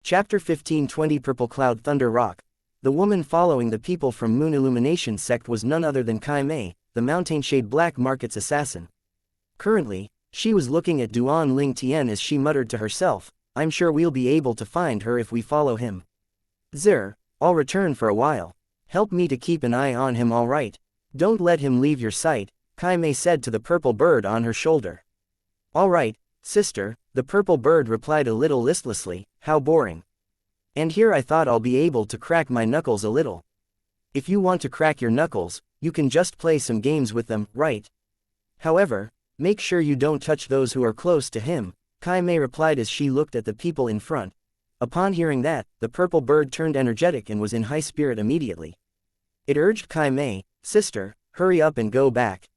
Chapter 15:20 Purple Cloud Thunder Rock. The woman following the people from Moon Illumination sect was none other than Kai Mei, the Mountain Shade Black Market's assassin. Currently, she was looking at Duan Ling Tian as she muttered to herself, "I'm sure we'll be able to find her if we follow him. I'll return for a while. Help me to keep an eye on him, all right? Don't let him leave your sight," Kai Mei said to the purple bird on her shoulder. "All right, sister," the purple bird replied a little listlessly, "how boring. And here I thought I'll be able to crack my knuckles a little." "If you want to crack your knuckles, you can just play some games with them, right? However, make sure you don't touch those who are close to him," Kai Mei replied as she looked at the people in front. Upon hearing that, the purple bird turned energetic and was in high spirit immediately. It urged Kai Mei, "Sister, hurry up and go back."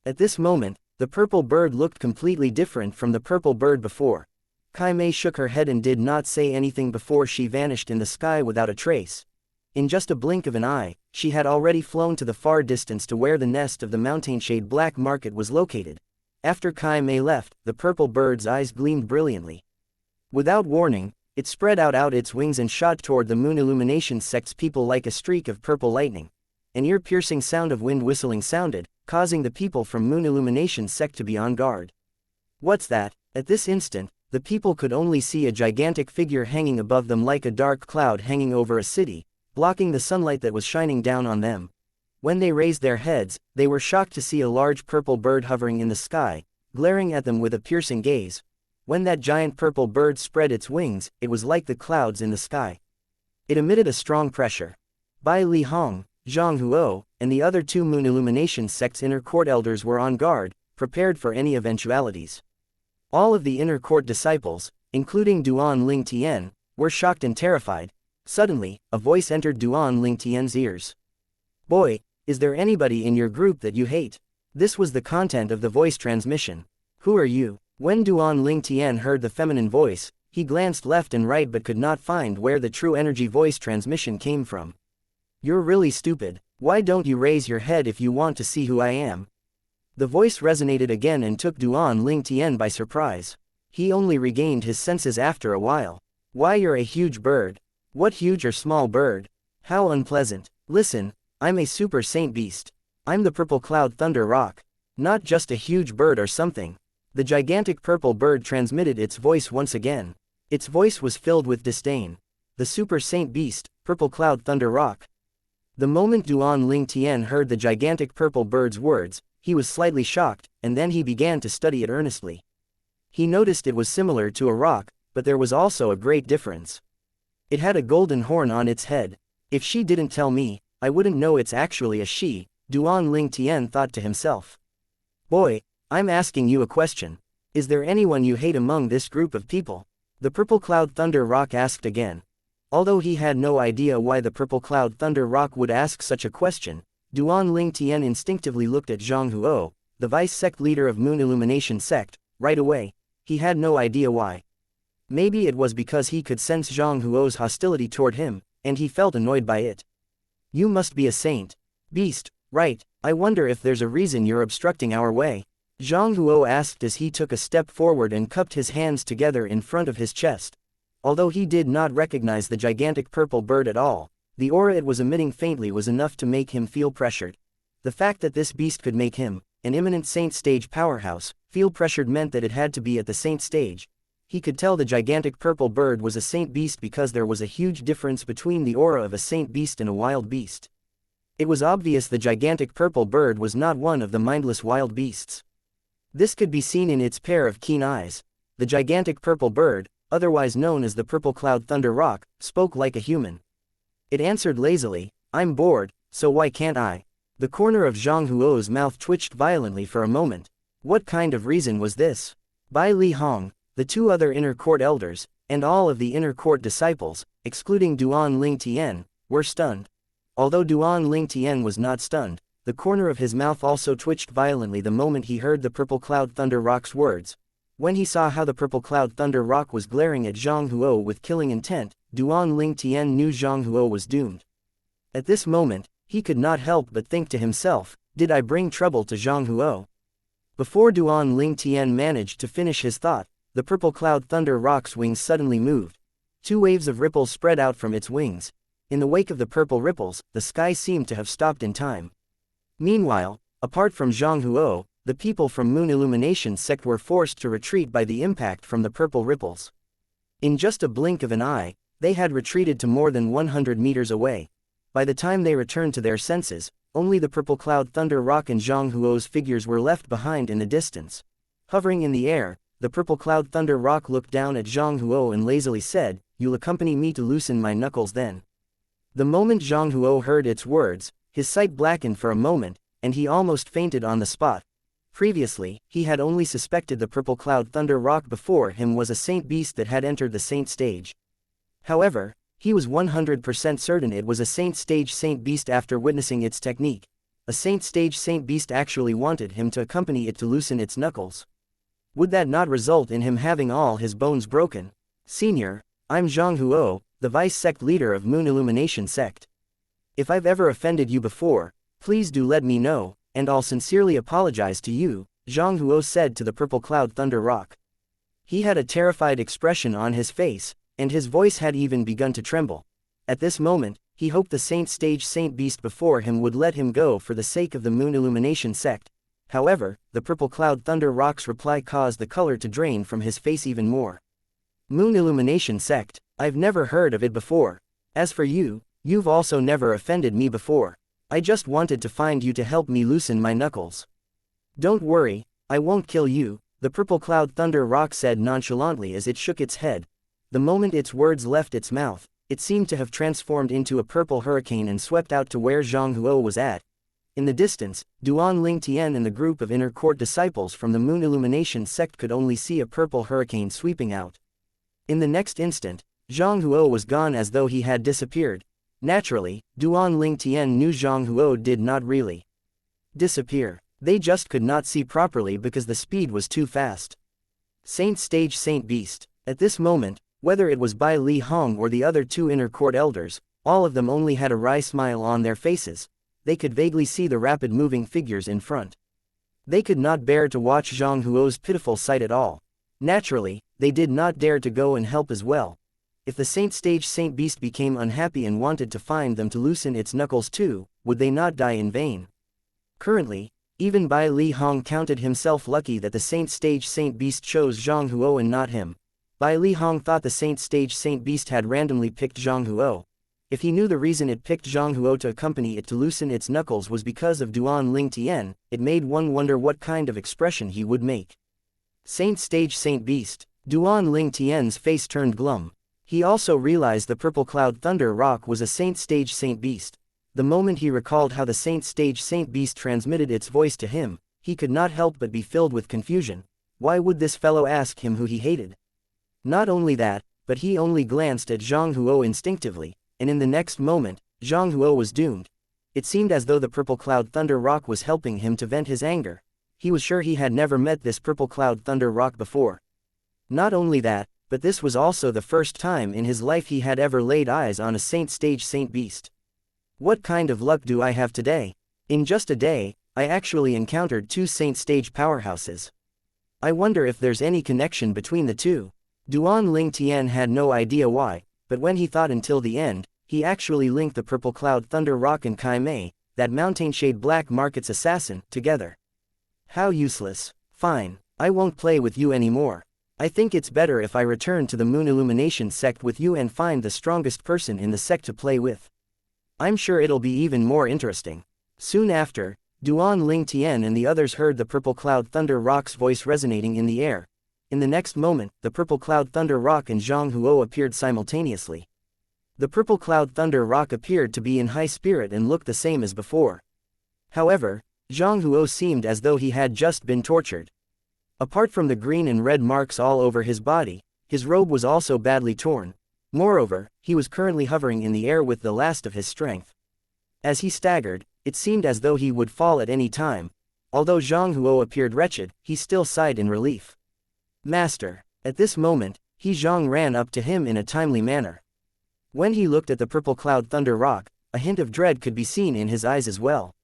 At this moment, the purple bird looked completely different from the purple bird before. Kai Mei shook her head and did not say anything before she vanished in the sky without a trace. In just a blink of an eye, she had already flown to the far distance to where the nest of the Mountain Shade Black Market was located. After Kai Mei left, the purple bird's eyes gleamed brilliantly. Without warning, it spread out its wings and shot toward the Moon Illumination sect's people like a streak of purple lightning. An ear-piercing sound of wind whistling sounded, causing the people from Moon Illumination sect to be on guard. "What's that?" At this instant, the people could only see a gigantic figure hanging above them like a dark cloud hanging over a city, blocking the sunlight that was shining down on them. When they raised their heads, they were shocked to see a large purple bird hovering in the sky, glaring at them with a piercing gaze. When that giant purple bird spread its wings, it was like the clouds in the sky. It emitted a strong pressure. Bai Li Hong, Zhang Huo, and the other two Moon Illumination sect's inner court elders were on guard, prepared for any eventualities. All of the inner court disciples, including Duan Ling Tian, were shocked and terrified. Suddenly, a voice entered Duan Ling Tian's ears. "Boy, is there anybody in your group that you hate?" This was the content of the voice transmission. "Who are you?" When Duan Ling Tian heard the feminine voice, he glanced left and right but could not find where the true energy voice transmission came from. "You're really stupid. Why don't you raise your head if you want to see who I am?" The voice resonated again and took Duan Ling Tian by surprise. He only regained his senses after a while. "Why, you're a huge bird. What huge or small bird? How unpleasant. Listen, I'm a super saint beast. I'm the Purple Cloud Thunder Rock. Not just a huge bird or something." The gigantic purple bird transmitted its voice once again. Its voice was filled with disdain. "The super saint beast, Purple Cloud Thunder Rock." The moment Duan Ling Tian heard the gigantic purple bird's words, he was slightly shocked, and then he began to study it earnestly. He noticed it was similar to a rock, but there was also a great difference. It had a golden horn on its head. "If she didn't tell me, I wouldn't know it's actually a she," Duan Ling Tian thought to himself. "Boy, I'm asking you a question. Is there anyone you hate among this group of people?" The Purple Cloud Thunder Rock asked again. Although he had no idea why the Purple Cloud Thunder Rock would ask such a question, Duan Ling Tian instinctively looked at Zhang Huo, the vice-sect leader of Moon Illumination sect, right away. He had no idea why. Maybe it was because he could sense Zhang Huo's hostility toward him, and he felt annoyed by it. "You must be a saint. Beast, right? I wonder if there's a reason you're obstructing our way," Zhang Huo asked as he took a step forward and cupped his hands together in front of his chest. Although he did not recognize the gigantic purple bird at all, the aura it was emitting faintly was enough to make him feel pressured. The fact that this beast could make him, an imminent saint stage powerhouse, feel pressured meant that it had to be at the saint stage. He could tell the gigantic purple bird was a saint beast because there was a huge difference between the aura of a saint beast and a wild beast. It was obvious the gigantic purple bird was not one of the mindless wild beasts. This could be seen in its pair of keen eyes. The gigantic purple bird, otherwise known as the Purple Cloud Thunder Rock, spoke like a human. It answered lazily, "I'm bored, so why can't I?" The corner of Zhang Huo's mouth twitched violently for a moment. What kind of reason was this? Bai Li Hong, the two other inner court elders, and all of the inner court disciples, excluding Duan Ling Tian, were stunned. Although Duan Ling Tian was not stunned, the corner of his mouth also twitched violently the moment he heard the Purple Cloud Thunder Rock's words. When he saw how the Purple Cloud Thunder Rock was glaring at Zhang Huo with killing intent, Duan Ling Tian knew Zhang Huo was doomed. At this moment, he could not help but think to himself, "Did I bring trouble to Zhang Huo?" Before Duan Ling Tian managed to finish his thought, the Purple Cloud Thunder Rock's wings suddenly moved. Two waves of ripples spread out from its wings. In the wake of the purple ripples, the sky seemed to have stopped in time. Meanwhile, apart from Zhang Huo, the people from Moon Illumination sect were forced to retreat by the impact from the purple ripples. In just a blink of an eye, they had retreated to more than 100 meters away. By the time they returned to their senses, only the purple cloud thunder rock and Zhang Huo's figures were left behind in the distance. Hovering in the air, the purple cloud thunder rock looked down at Zhang Huo and lazily said, "You'll accompany me to loosen my knuckles then." The moment Zhang Huo heard its words, his sight blackened for a moment, and he almost fainted on the spot. Previously, he had only suspected the purple cloud thunder rock before him was a saint beast that had entered the saint stage. However, he was 100% certain it was a saint stage saint beast after witnessing its technique. A saint stage saint beast actually wanted him to accompany it to loosen its knuckles. Would that not result in him having all his bones broken? "Senior, I'm Zhang Huo, the vice sect leader of Moon Illumination sect. If I've ever offended you before, please do let me know, and I'll sincerely apologize to you," Zhang Huo said to the purple cloud thunder rock. He had a terrified expression on his face, and his voice had even begun to tremble. At this moment, he hoped the saint stage saint beast before him would let him go for the sake of the Moon Illumination sect. However, the purple cloud thunder rock's reply caused the color to drain from his face even more. "Moon Illumination sect, I've never heard of it before. As for you, you've also never offended me before. I just wanted to find you to help me loosen my knuckles." "Don't worry, I won't kill you," the purple cloud thunder rock said nonchalantly as it shook its head. The moment its words left its mouth, it seemed to have transformed into a purple hurricane and swept out to where Zhang Huo was at. In the distance, Duan Ling Tian and the group of inner court disciples from the Moon Illumination sect could only see a purple hurricane sweeping out. In the next instant, Zhang Huo was gone as though he had disappeared. Naturally, Duan Ling Tian knew Zhang Huo did not really disappear. They just could not see properly because the speed was too fast. Saint stage saint beast. At this moment, whether it was Bai Li Hong or the other two inner court elders, all of them only had a wry smile on their faces. They could vaguely see the rapid moving figures in front. They could not bear to watch Zhang Huo's pitiful sight at all. Naturally, they did not dare to go and help as well. If the saint stage saint beast became unhappy and wanted to find them to loosen its knuckles too, would they not die in vain? Currently, even Bai Li Hong counted himself lucky that the saint stage saint beast chose Zhang Huo and not him. Bai Li Hong thought the saint stage saint beast had randomly picked Zhang Huo. If he knew the reason it picked Zhang Huo to accompany it to loosen its knuckles was because of Duan Ling Tian, it made one wonder what kind of expression he would make. Saint stage saint beast. Duan Ling Tian's face turned glum. He also realized the purple cloud thunder rock was a saint stage saint beast. The moment he recalled how the saint stage saint beast transmitted its voice to him, he could not help but be filled with confusion. Why would this fellow ask him who he hated? Not only that, but he only glanced at Zhang Huo instinctively, and in the next moment, Zhang Huo was doomed. It seemed as though the purple cloud thunder rock was helping him to vent his anger. He was sure he had never met this purple cloud thunder rock before. Not only that, but this was also the first time in his life he had ever laid eyes on a saint stage saint beast. What kind of luck do I have today? In just a day, I actually encountered two saint stage powerhouses. I wonder if there's any connection between the two. Duan Ling Tian had no idea why, but when he thought until the end, he actually linked the purple cloud thunder rock and Kai Mei, that mountain shade black market's assassin, together. How useless. Fine, I won't play with you anymore. I think it's better if I return to the Moon Illumination sect with you and find the strongest person in the sect to play with. I'm sure it'll be even more interesting. Soon after, Duan Ling Tian and the others heard the purple cloud thunder rock's voice resonating in the air. In the next moment, the purple cloud thunder rock and Zhang Huo appeared simultaneously. The purple cloud thunder rock appeared to be in high spirit and looked the same as before. However, Zhang Huo seemed as though he had just been tortured. Apart from the green and red marks all over his body, his robe was also badly torn. Moreover, he was currently hovering in the air with the last of his strength. As he staggered, it seemed as though he would fall at any time. Although Zhang Huo appeared wretched, he still sighed in relief. "Master." At this moment, Zhang ran up to him in a timely manner. When he looked at the purple cloud thunder rock, a hint of dread could be seen in his eyes as well.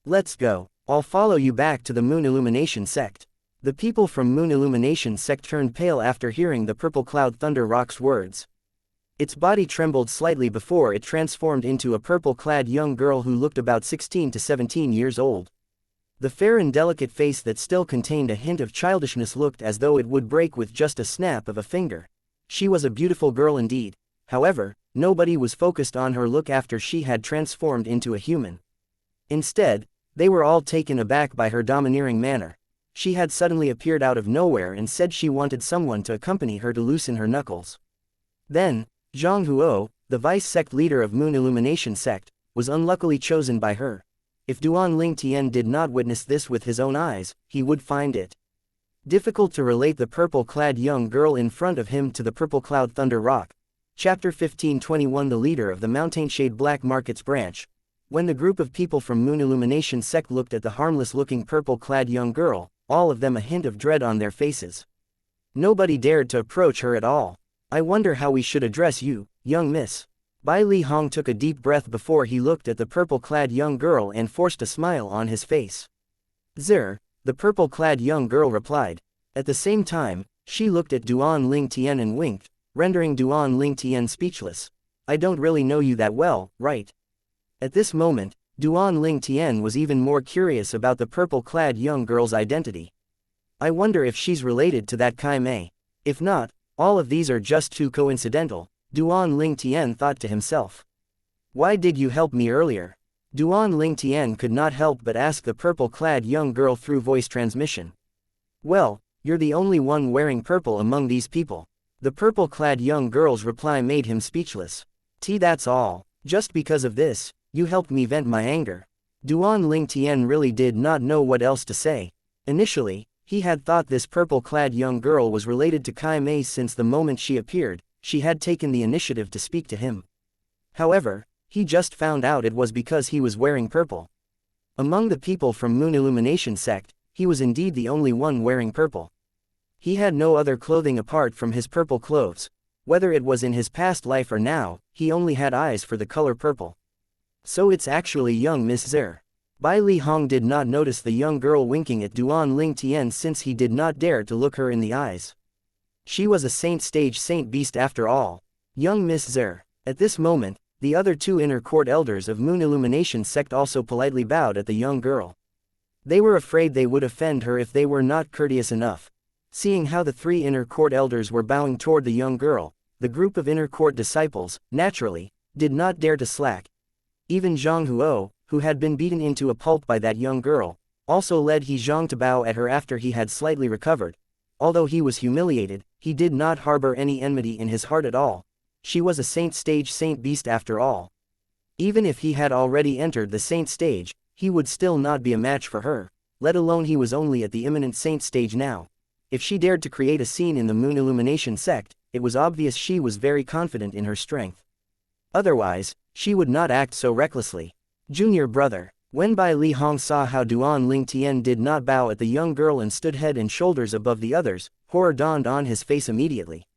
"Let's go. I'll follow you back to the Moon Illumination sect." The people from Moon Illumination sect turned pale after hearing the purple cloud thunder rock's words. Its body trembled slightly before it transformed into a purple-clad young girl who looked about 16 to 17 years old. The fair and delicate face that still contained a hint of childishness looked as though it would break with just a snap of a finger. She was a beautiful girl indeed. However, nobody was focused on her look after she had transformed into a human. Instead, they were all taken aback by her domineering manner. She had suddenly appeared out of nowhere and said she wanted someone to accompany her to loosen her knuckles. Then, Zhang Huo, the vice-sect leader of Moon Illumination sect, was unluckily chosen by her. If Duan Lingtian did not witness this with his own eyes, he would find it difficult to relate the purple-clad young girl in front of him to the purple cloud thunder rock. Chapter 1521 The leader of the Mountainshade Black Markets branch. When the group of people from Moon Illumination sect looked at the harmless-looking purple-clad young girl, all of them a hint of dread on their faces. Nobody dared to approach her at all. I wonder how we should address you, young miss. Bai Li Hong took a deep breath before he looked at the purple-clad young girl and forced a smile on his face. Zer, the purple-clad young girl replied. At the same time, she looked at Duan Lingtian and winked, rendering Duan Lingtian speechless. I don't really know you that well, right? At this moment, Duan Lingtian was even more curious about the purple-clad young girl's identity. I wonder if she's related to that Kai Mei. If not, all of these are just too coincidental, Duan Lingtian thought to himself. Why did you help me earlier? Duan Lingtian could not help but ask the purple-clad young girl through voice transmission. Well, you're the only one wearing purple among these people. The purple-clad young girl's reply made him speechless. That's all. Just because of this, you helped me vent my anger. Duan Lingtian really did not know what else to say. Initially, he had thought this purple-clad young girl was related to Kai Mei since the moment she appeared, she had taken the initiative to speak to him. However, he just found out it was because he was wearing purple. Among the people from Moon Illumination sect, he was indeed the only one wearing purple. He had no other clothing apart from his purple clothes. Whether it was in his past life or now, he only had eyes for the color purple. So it's actually young Miss Zer. Bai Li Hong did not notice the young girl winking at Duan Lingtian since he did not dare to look her in the eyes. She was a saint beast after all. Young Miss Zer. At this moment, the other two inner court elders of Moon Illumination sect also politely bowed at the young girl. They were afraid they would offend her if they were not courteous enough. Seeing how the three inner court elders were bowing toward the young girl, the group of inner court disciples, naturally, did not dare to slack. Even Zhang Huo, who had been beaten into a pulp by that young girl, also led He Zhang to bow at her after he had slightly recovered. Although he was humiliated, he did not harbor any enmity in his heart at all. She was a saint beast after all. Even if he had already entered the saint stage, he would still not be a match for her, let alone he was only at the imminent saint stage now. If she dared to create a scene in the Moon Illumination sect, it was obvious she was very confident in her strength. Otherwise, she would not act so recklessly. Junior brother. When Bai Li Hong saw how Duan Lingtian did not bow at the young girl and stood head and shoulders above the others, horror dawned on his face immediately.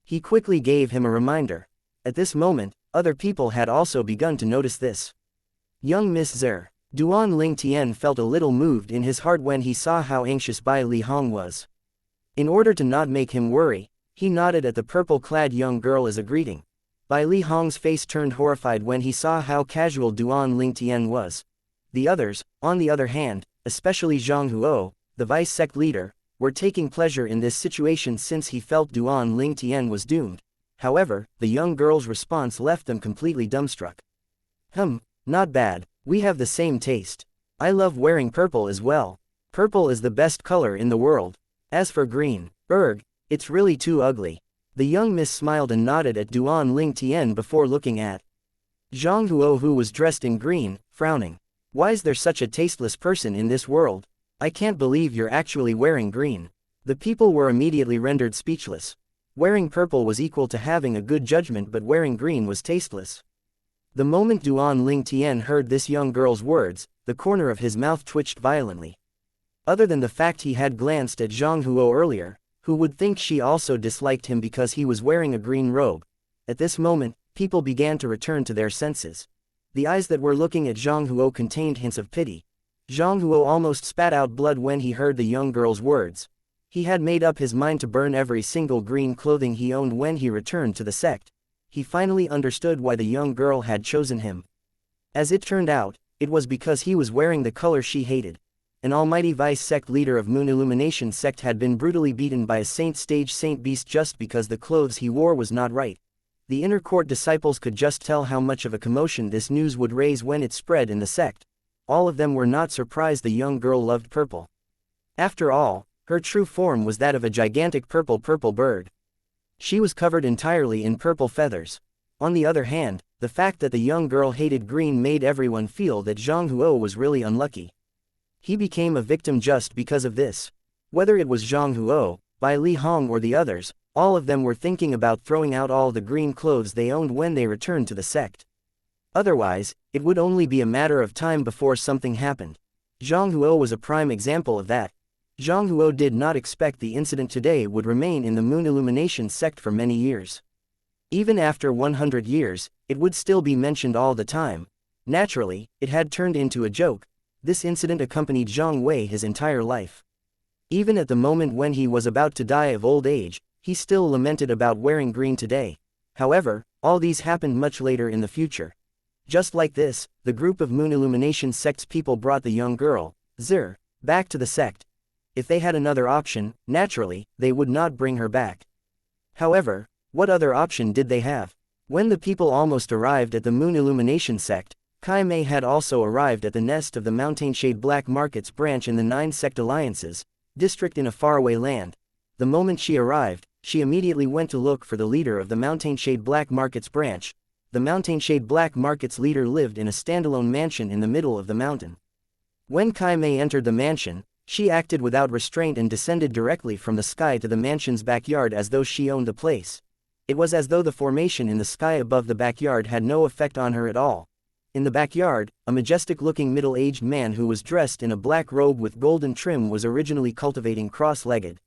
He quickly gave him a reminder. At this moment, other people had also begun to notice this. Young Miss Zer. Duan Lingtian felt a little moved in his heart when he saw how anxious Bai Li Hong was. In order to not make him worry, he nodded at the purple-clad young girl as a greeting. Bai Li Hong's face turned horrified when he saw how casual Duan Lingtian was. The others, on the other hand, especially Zhang Huo, the vice-sect leader, were taking pleasure in this situation since he felt Duan Lingtian was doomed. However, the young girl's response left them completely dumbstruck. Not bad, we have the same taste. I love wearing purple as well. Purple is the best color in the world. As for green, it's really too ugly. The young miss smiled and nodded at Duan Lingtian before looking at Zhang Huo, who was dressed in green, frowning. Why's there such a tasteless person in this world? I can't believe you're actually wearing green. The people were immediately rendered speechless. Wearing purple was equal to having a good judgment, but wearing green was tasteless. The moment Duan Lingtian heard this young girl's words, the corner of his mouth twitched violently. Other than the fact he had glanced at Zhang Huo earlier, who would think she also disliked him because he was wearing a green robe. At this moment, people began to return to their senses. The eyes that were looking at Zhang Huo contained hints of pity. Zhang Huo almost spat out blood when he heard the young girl's words. He had made up his mind to burn every single green clothing he owned when he returned to the sect. he finally understood why the young girl had chosen him. As it turned out, it was because he was wearing the color she hated. An almighty vice sect leader of Moon Illumination sect had been brutally beaten by a stage saint beast just because the clothes he wore was not right. The inner court disciples could just tell how much of a commotion this news would raise when it spread in the sect. All of them were not surprised the young girl loved purple. After all, her true form was that of a gigantic purple bird. She was covered entirely in purple feathers. On the other hand, the fact that the young girl hated green made everyone feel that Zhang Huo was really unlucky. He became a victim just because of this. Whether it was Zhang Huo, Bai Li Hong or the others, all of them were thinking about throwing out all the green clothes they owned when they returned to the sect. Otherwise, it would only be a matter of time before something happened. Zhang Huo was a prime example of that. Zhang Huo did not expect the incident today would remain in the Moon Illumination sect for many years. Even after 100 years, it would still be mentioned all the time. Naturally, it had turned into a joke. This incident accompanied Zhang Wei his entire life. Even at the moment when he was about to die of old age, he still lamented about wearing green today. However, all these happened much later in the future. Just like this, the group of Moon Illumination sect's people brought the young girl, Zir, back to the sect. If they had another option, naturally, they would not bring her back. However, what other option did they have? When the people almost arrived at the Moon Illumination sect, Kai Mei had also arrived at the nest of the Mountain Shade Black Markets branch in the 9 sect alliances district in a faraway land. The moment she arrived, she immediately went to look for the leader of the Mountain Shade Black Markets branch. The Mountain Shade Black Markets leader lived in a standalone mansion in the middle of the mountain. When Kai Mei entered the mansion, she acted without restraint and descended directly from the sky to the mansion's backyard as though she owned the place. It was as though the formation in the sky above the backyard had no effect on her at all. In the backyard, a majestic-looking middle-aged man who was dressed in a black robe with golden trim was originally cultivating cross-legged.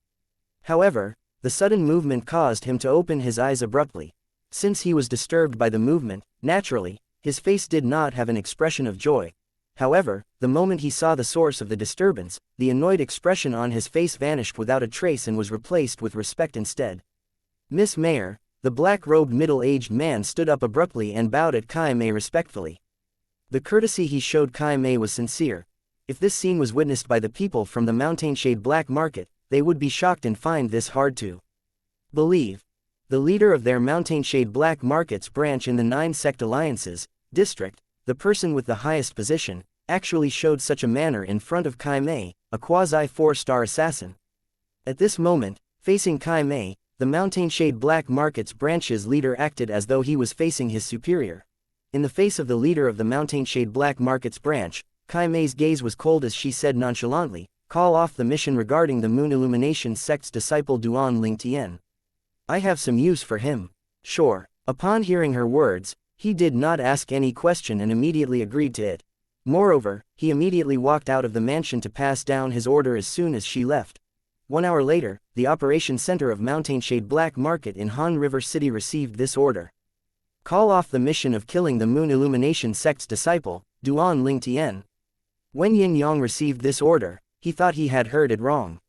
However, the sudden movement caused him to open his eyes abruptly. Since he was disturbed by the movement, naturally, his face did not have an expression of joy. However, the moment he saw the source of the disturbance, the annoyed expression on his face vanished without a trace and was replaced with respect instead. Miss Mayor, the black-robed middle-aged man stood up abruptly and bowed at Kai Mei respectfully. The courtesy he showed Kai Mei was sincere. If this scene was witnessed by the people from the Mountain Shade Black Market, they would be shocked and find this hard to believe. The leader of their Mountain Shade Black Markets branch in the 9 sect alliances district, the person with the highest position, actually showed such a manner in front of Kai Mei, a quasi-4-star assassin. At this moment, facing Kai Mei, the Mountain Shade Black Markets branch's leader acted as though he was facing his superior. In the face of the leader of the Mountain Shade Black Markets branch, Kai Mei's gaze was cold as she said nonchalantly, "Call off the mission regarding the Moon Illumination sect's disciple Duan Lingtian. I have some use for him." Sure. Upon hearing her words, he did not ask any question and immediately agreed to it. Moreover, he immediately walked out of the mansion to pass down his order as soon as she left. 1 hour later, the operation center of Mountain Shade Black Market in Han River City received this order. Call off the mission of killing the Moon Illumination sect's disciple, Duan Lingtian. When Yin Yang received this order, he thought he had heard it wrong.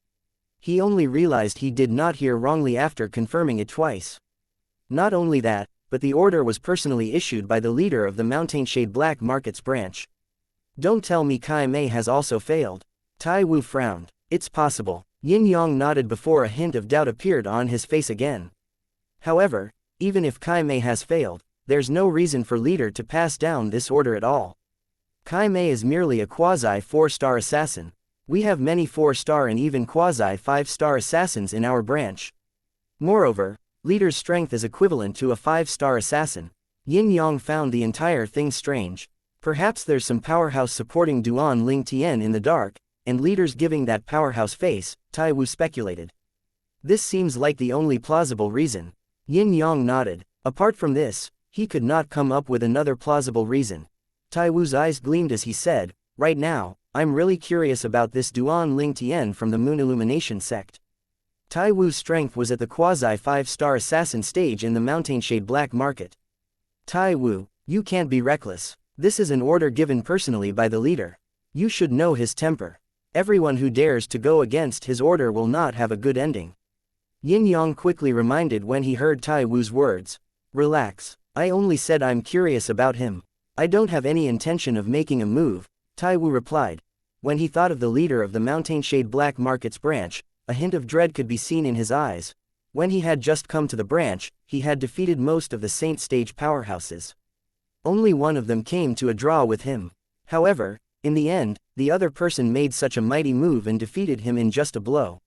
He only realized he did not hear wrongly after confirming it twice. Not only that, but the order was personally issued by the leader of the Mountain Shade Black Markets branch. Don't tell me Kai Mei has also failed. Tai Wu frowned. It's possible. Yin Yang nodded before a hint of doubt appeared on his face again. However, even if Kai Mei has failed, there's no reason for leader to pass down this order at all. Kai Mei is merely a quasi-4-star assassin. We have many 4-star and even quasi-5-star assassins in our branch. Moreover, leader's strength is equivalent to a 5-star assassin. Yin Yang found the entire thing strange. Perhaps there's some powerhouse supporting Duan Lingtian in the dark, and leaders giving that powerhouse face, Tai Wu speculated. This seems like the only plausible reason. Yin Yang nodded. Apart from this, he could not come up with another plausible reason. Tai Wu's eyes gleamed as he said, "Right now, I'm really curious about this Duan Lingtian from the Moon Illumination sect." Tai Wu's strength was at the quasi-5-star assassin stage in the Mountain Shade Black Market. Tai Wu, you can't be reckless. This is an order given personally by the leader. You should know his temper. Everyone who dares to go against his order will not have a good ending. Yin Yang quickly reminded when he heard Tai Wu's words. Relax. I only said I'm curious about him. I don't have any intention of making a move, Tai Wu replied. When he thought of the leader of the Mountain Shade Black Market's branch, a hint of dread could be seen in his eyes. When he had just come to the branch, he had defeated most of the Saint Stage powerhouses. Only one of them came to a draw with him. However, in the end, the other person made such a mighty move and defeated him in just a blow.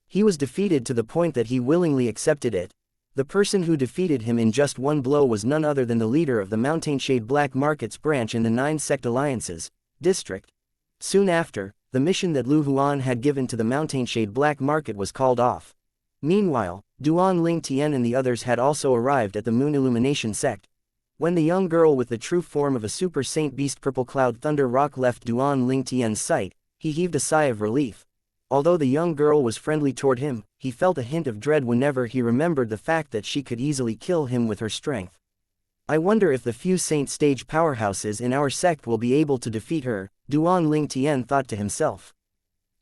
He was defeated to the point that he willingly accepted it. The person who defeated him in just one blow was none other than the leader of the Mountain Shade Black Market's branch in the 9 Sect Alliances district. Soon after, the mission that Lu Huan had given to the Mountain Shade Black Market was called off. Meanwhile, Duan Ling Tian and the others had also arrived at the Moon Illumination sect. When the young girl with the true form of a Super Saint Beast Purple Cloud Thunder Rock left Duan Ling Tian's sight, he heaved a sigh of relief. Although the young girl was friendly toward him, he felt a hint of dread whenever he remembered the fact that she could easily kill him with her strength. I wonder if the few Saint Stage powerhouses in our sect will be able to defeat her, Duan Ling Tian thought to himself.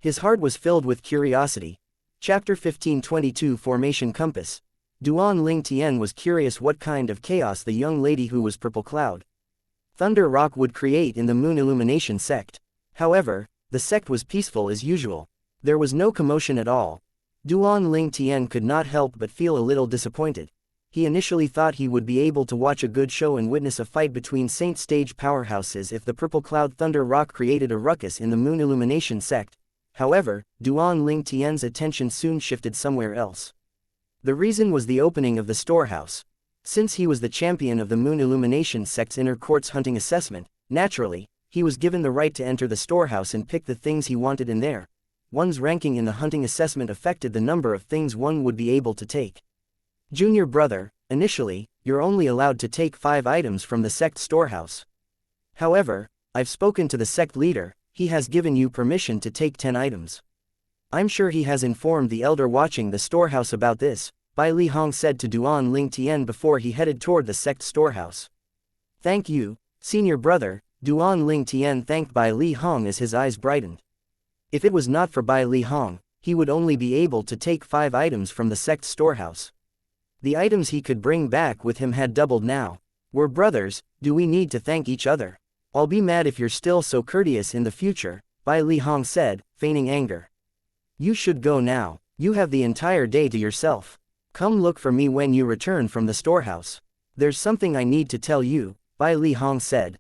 His heart was filled with curiosity. Chapter 1522 Formation Compass. Duan Ling Tian was curious what kind of chaos the young lady who was Purple Cloud Thunder Rock would create in the Moon Illumination sect. However, the sect was peaceful as usual. There was no commotion at all. Duan Ling Tian could not help but feel a little disappointed. He initially thought he would be able to watch a good show and witness a fight between Saint Stage powerhouses if the Purple Cloud Thunder Rock created a ruckus in the Moon Illumination sect. However, Duan Ling Tian's attention soon shifted somewhere else. The reason was the opening of the storehouse. Since he was the champion of the Moon Illumination sect's inner court's hunting assessment, naturally, he was given the right to enter the storehouse and pick the things he wanted in there. One's ranking in the hunting assessment affected the number of things one would be able to take. Junior brother, initially, you're only allowed to take 5 items from the sect storehouse. However, I've spoken to the sect leader. He has given you permission to take 10 items. I'm sure he has informed the elder watching the storehouse about this, Bai Li Hong said to Duan Ling Tian before he headed toward the sect storehouse. Thank you, senior brother, Duan Ling Tian thanked Bai Li Hong as his eyes brightened. If it was not for Bai Li Hong, he would only be able to take 5 items from the sect storehouse. The items he could bring back with him had doubled now. We're brothers, do we need to thank each other? I'll be mad if you're still so courteous in the future, Bai Li Hong said, feigning anger. You should go now, you have the entire day to yourself. Come look for me when you return from the storehouse. There's something I need to tell you, Bai Li Hong said.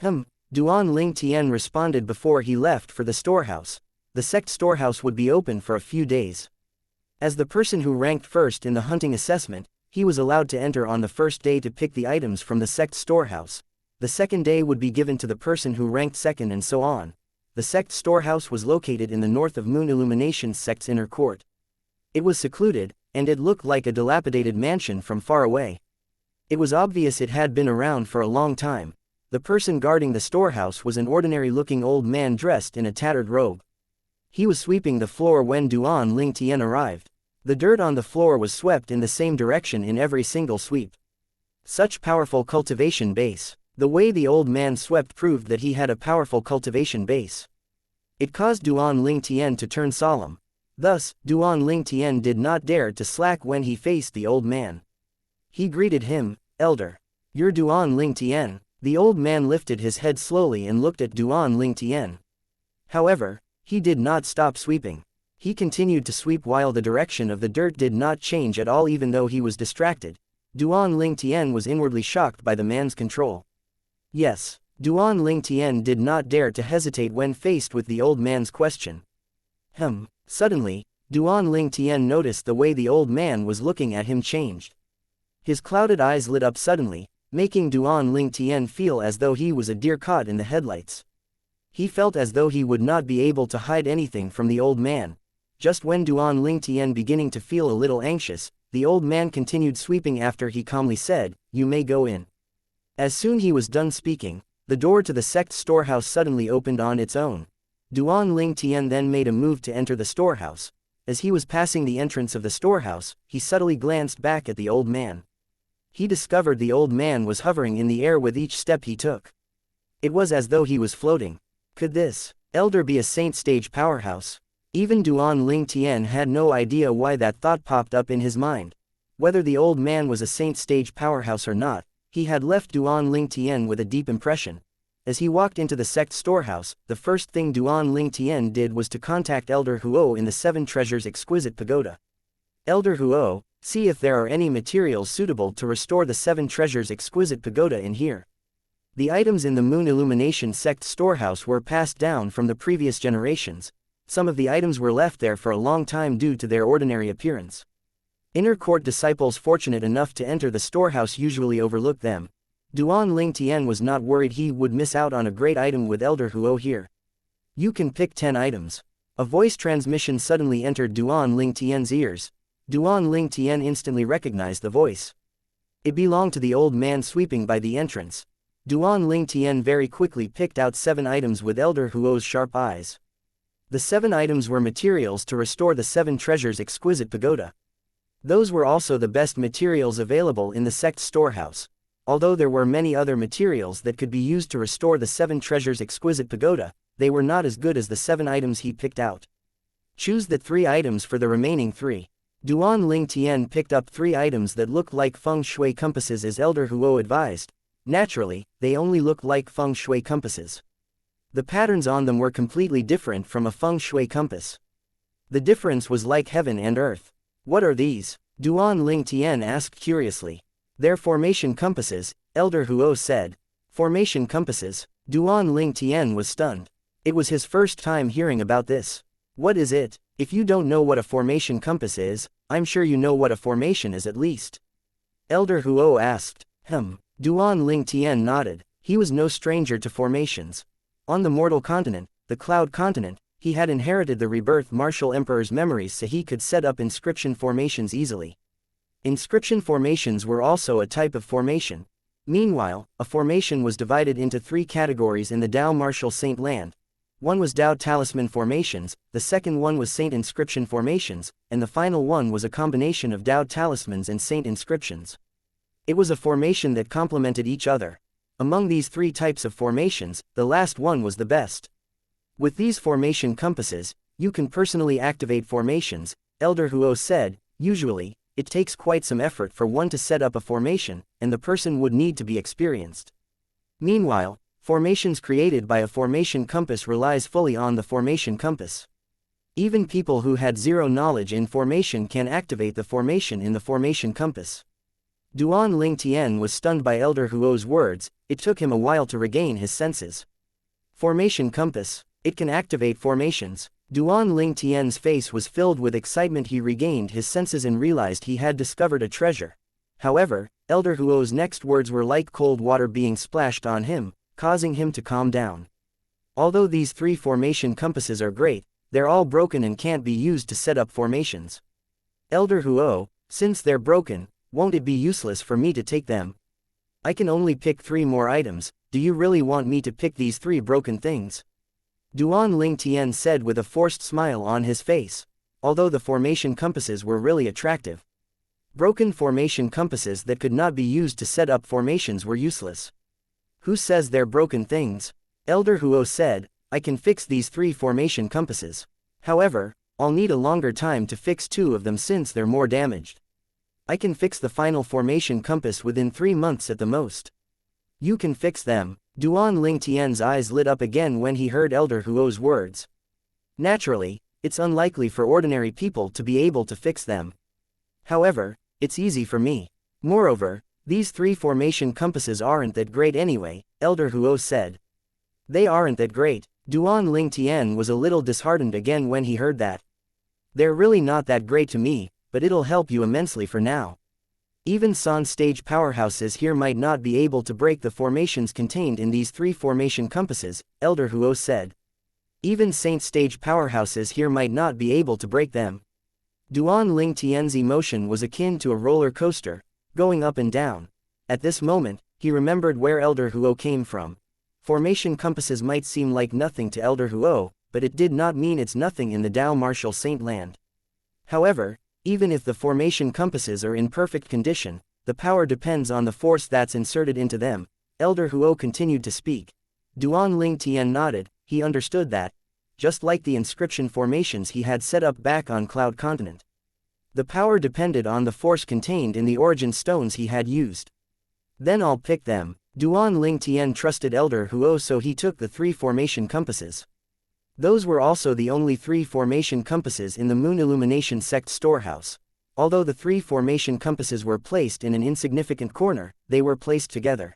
Duan Ling Tian responded before he left for the storehouse. The sect storehouse would be open for a few days. As the person who ranked first in the hunting assessment, he was allowed to enter on the first day to pick the items from the sect storehouse. The second day would be given to the person who ranked second and so on. The sect storehouse was located in the north of Moon Illumination sect's inner court. It was secluded, and it looked like a dilapidated mansion from far away. It was obvious it had been around for a long time. The person guarding the storehouse was an ordinary-looking old man dressed in a tattered robe. He was sweeping the floor when Duan Ling Tian arrived. The dirt on the floor was swept in the same direction in every single sweep. Such powerful cultivation base. The way the old man swept proved that he had a powerful cultivation base. It caused Duan Ling Tian to turn solemn. Thus, Duan Ling Tian did not dare to slack when he faced the old man. He greeted him, Elder. You're Duan Ling Tian. The old man lifted his head slowly and looked at Duan Ling Tian. However, he did not stop sweeping. He continued to sweep while the direction of the dirt did not change at all even though he was distracted. Duan Ling Tian was inwardly shocked by the man's control. Yes, Duan Ling Tian did not dare to hesitate when faced with the old man's question. Suddenly, Duan Ling Tian noticed the way the old man was looking at him changed. His clouded eyes lit up suddenly, making Duan Ling Tian feel as though he was a deer caught in the headlights. He felt as though he would not be able to hide anything from the old man. Just when Duan Ling Tian beginning to feel a little anxious, the old man continued sweeping after he calmly said, "You may go in." As soon he was done speaking, the door to the sect storehouse suddenly opened on its own. Duan Ling Tian then made a move to enter the storehouse. As he was passing the entrance of the storehouse, he subtly glanced back at the old man. He discovered the old man was hovering in the air with each step he took. It was as though he was floating. Could this elder be a Saint Stage powerhouse? Even Duan Ling Tian had no idea why that thought popped up in his mind. Whether the old man was a Saint Stage powerhouse or not, he had left Duan Ling Tian with a deep impression. As he walked into the sect storehouse, the first thing Duan Ling Tian did was to contact Elder Huo in the Seven Treasures Exquisite Pagoda. Elder Huo, see if there are any materials suitable to restore the Seven Treasures Exquisite Pagoda in here. The items in the Moon Illumination sect storehouse were passed down from the previous generations. Some of the items were left there for a long time due to their ordinary appearance. Inner court disciples fortunate enough to enter the storehouse usually overlook them. Duan Ling Tian was not worried he would miss out on a great item with Elder Huo here. You can pick 10 items. A voice transmission suddenly entered Duan Ling Tian's ears. Duan Ling Tian instantly recognized the voice. It belonged to the old man sweeping by the entrance. Duan Ling Tian very quickly picked out 7 items with Elder Huo's sharp eyes. The 7 items were materials to restore the Seven Treasures Exquisite Pagoda. Those were also the best materials available in the sect storehouse. Although there were many other materials that could be used to restore the Seven Treasures Exquisite Pagoda, they were not as good as the 7 items he picked out. Choose the 3 items for the remaining 3. Duan Ling Tian picked up 3 items that looked like feng shui compasses as Elder Huo advised. Naturally, they only looked like feng shui compasses. The patterns on them were completely different from a feng shui compass. The difference was like heaven and earth. What are these? Duan Ling Tian asked curiously. They're formation compasses, Elder Huo said. Formation compasses? Duan Ling Tian was stunned. It was his first time hearing about this. What is it? If you don't know what a formation compass is, I'm sure you know what a formation is at least. Elder Huo asked. Duan Ling Tian nodded. He was no stranger to formations. On the mortal continent, the cloud continent, he had inherited the rebirth martial emperor's memories so he could set up inscription formations easily. Inscription formations were also a type of formation. Meanwhile, a formation was divided into 3 categories in the Dao martial saint land. One was Dao talisman formations, the second one was saint inscription formations, and the final one was a combination of Dao talismans and saint inscriptions. It was a formation that complemented each other. Among these 3 types of formations, the last one was the best. With these formation compasses, you can personally activate formations, Elder Huo said. Usually, it takes quite some effort for one to set up a formation, and the person would need to be experienced. Meanwhile, formations created by a formation compass relies fully on the formation compass. Even people who had 0 knowledge in formation can activate the formation in the formation compass. Duan Ling Tian was stunned by Elder Huo's words. It took him a while to regain his senses. Formation compass. It can activate formations. Duan Ling Tian's face was filled with excitement. He regained his senses and realized he had discovered a treasure. However, Elder Huo's next words were like cold water being splashed on him, causing him to calm down. Although these 3 formation compasses are great, they're all broken and can't be used to set up formations. Elder Huo, since they're broken, won't it be useless for me to take them? I can only pick 3 more items. Do you really want me to pick these 3 broken things? Duan Ling Tian said with a forced smile on his face. Although the formation compasses were really attractive, broken formation compasses that could not be used to set up formations were useless. Who says they're broken things? Elder Huo said. I can fix these 3 formation compasses. However, I'll need a longer time to fix 2 of them since they're more damaged. I can fix the final formation compass within 3 months at the most. You can fix them. Duan Ling Tian's eyes lit up again when he heard Elder Huo's words. Naturally, it's unlikely for ordinary people to be able to fix them. However, it's easy for me. Moreover, these 3 formation compasses aren't that great anyway, Elder Huo said. They aren't that great. Duan Ling Tian was a little disheartened again when he heard that. They're really not that great to me, but it'll help you immensely for now. Even San stage powerhouses here might not be able to break the formations contained in these 3 formation compasses, Elder Huo said. Even Saint stage powerhouses here might not be able to break them. Duan Ling Tian's emotion was akin to a roller coaster, going up and down. At this moment, he remembered where Elder Huo came from. Formation compasses might seem like nothing to Elder Huo, but it did not mean it's nothing in the Dao martial saint land. However, even if the formation compasses are in perfect condition, the power depends on the force that's inserted into them. Elder Huo continued to speak. Duan Ling Tian nodded. He understood that. Just like the inscription formations he had set up back on Cloud Continent. The power depended on the force contained in the origin stones he had used. Then I'll pick them. Duan Ling Tian trusted Elder Huo, so he took the 3 formation compasses. Those were also the only 3 formation compasses in the Moon Illumination sect storehouse. Although the 3 formation compasses were placed in an insignificant corner, they were placed together.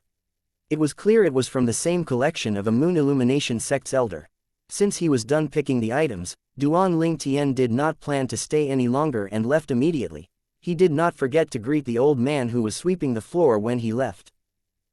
It was clear it was from the same collection of a Moon Illumination sect's elder. Since he was done picking the items, Duan Ling Tian did not plan to stay any longer and left immediately. He did not forget to greet the old man who was sweeping the floor when he left.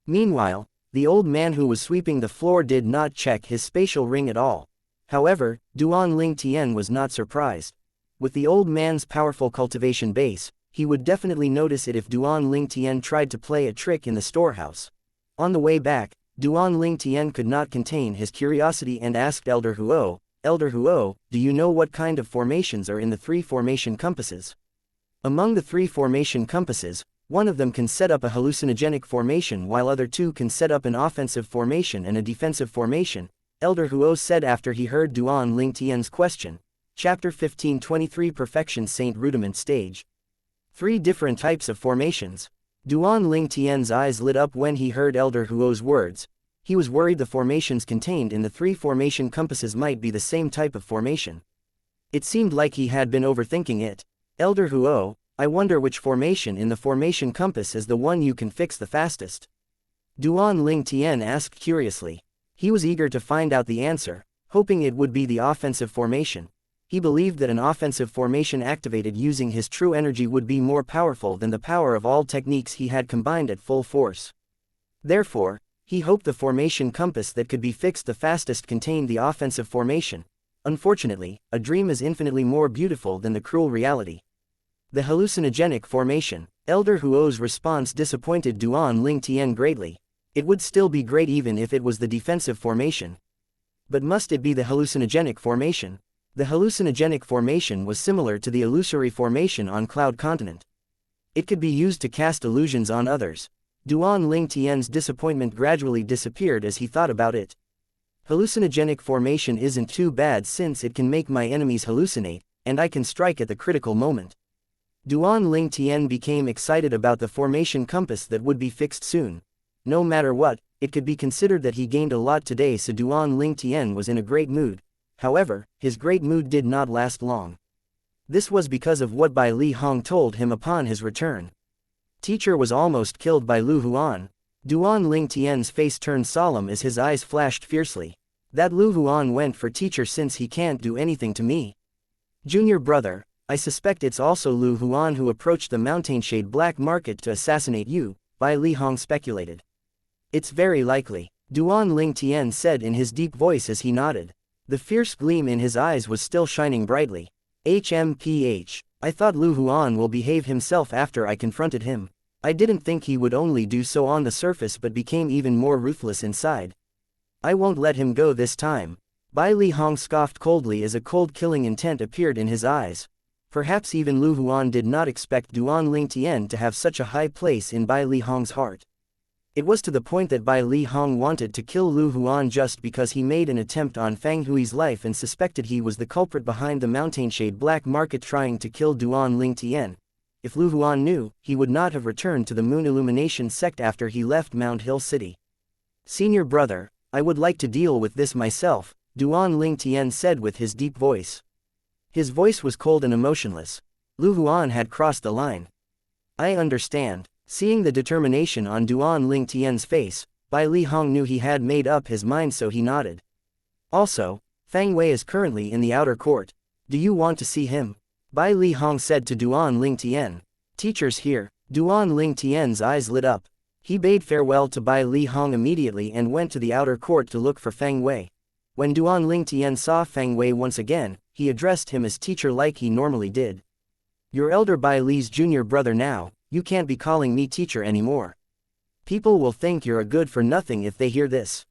Meanwhile, the old man who was sweeping the floor did not check his spatial ring at all. However, Duan Ling Tian was not surprised. With the old man's powerful cultivation base, he would definitely notice it if Duan Ling Tian tried to play a trick in the storehouse. On the way back, Duan Ling Tian could not contain his curiosity and asked Elder Huo, "Elder Huo, do you know what kind of formations are in the 3 formation compasses?" Among the 3 formation compasses, one of them can set up a hallucinogenic formation while other 2 can set up an offensive formation and a defensive formation, Elder Huo said after he heard Duan Ling Tian's question. Chapter 15:23 Perfection Saint Rudiment Stage. 3 different types of formations. Duan Ling Tian's eyes lit up when he heard Elder Huo's words. He was worried the formations contained in the 3 formation compasses might be the same type of formation. It seemed like he had been overthinking it. Elder Huo, I wonder which formation in the formation compass is the one you can fix the fastest. Duan Ling Tian asked curiously. He was eager to find out the answer, hoping it would be the offensive formation. He believed that an offensive formation activated using his true energy would be more powerful than the power of all techniques he had combined at full force. Therefore, he hoped the formation compass that could be fixed the fastest contained the offensive formation. Unfortunately, a dream is infinitely more beautiful than the cruel reality. The hallucinogenic formation. Elder Huo's response disappointed Duan Ling Tian greatly. It would still be great even if it was the defensive formation. But must it be the hallucinogenic formation? The hallucinogenic formation was similar to the illusory formation on Cloud Continent. It could be used to cast illusions on others. Duan Ling Tian's disappointment gradually disappeared as he thought about it. Hallucinogenic formation isn't too bad since it can make my enemies hallucinate, and I can strike at the critical moment. Duan Ling Tian became excited about the formation compass that would be fixed soon. No matter what, it could be considered that he gained a lot today, so Duan Ling Tian was in a great mood. However, his great mood did not last long. This was because of what Bai Li Hong told him upon his return. Teacher was almost killed by Lu Huan. Duan Ling Tian's face turned solemn as his eyes flashed fiercely. That Lu Huan went for teacher since he can't do anything to me. Junior brother, I suspect it's also Lu Huan who approached the Mountainshade Black Market to assassinate you, Bai Li Hong speculated. It's very likely, Duan Ling Tian said in his deep voice as he nodded. The fierce gleam in his eyes was still shining brightly. HMPH. I thought Lu Huan will behave himself after I confronted him. I didn't think he would only do so on the surface but became even more ruthless inside. I won't let him go this time. Bai Li Hong scoffed coldly as a cold killing intent appeared in his eyes. Perhaps even Lu Huan did not expect Duan Ling Tian to have such a high place in Bai Li Hong's heart. It was to the point that Bai Li Hong wanted to kill Lu Huan just because he made an attempt on Fang Hui's life and suspected he was the culprit behind the Mountainshade Black Market trying to kill Duan Ling Tian. If Lu Huan knew, he would not have returned to the Moon Illumination sect after he left Mount Hill City. Senior brother, I would like to deal with this myself, Duan Ling Tian said with his deep voice. His voice was cold and emotionless. Lu Huan had crossed the line. I understand. Seeing the determination on Duan Ling Tian's face, Bai Li Hong knew he had made up his mind, so he nodded. Also, Fang Wei is currently in the outer court. Do you want to see him? Bai Li Hong said to Duan Ling Tian. Teacher's here. Duan Ling Tian's eyes lit up. He bade farewell to Bai Li Hong immediately and went to the outer court to look for Fang Wei. When Duan Ling Tian saw Fang Wei once again, he addressed him as teacher like he normally did. Your elder Bai Li's junior brother now. You can't be calling me teacher anymore. People will think you're a good for nothing if they hear this.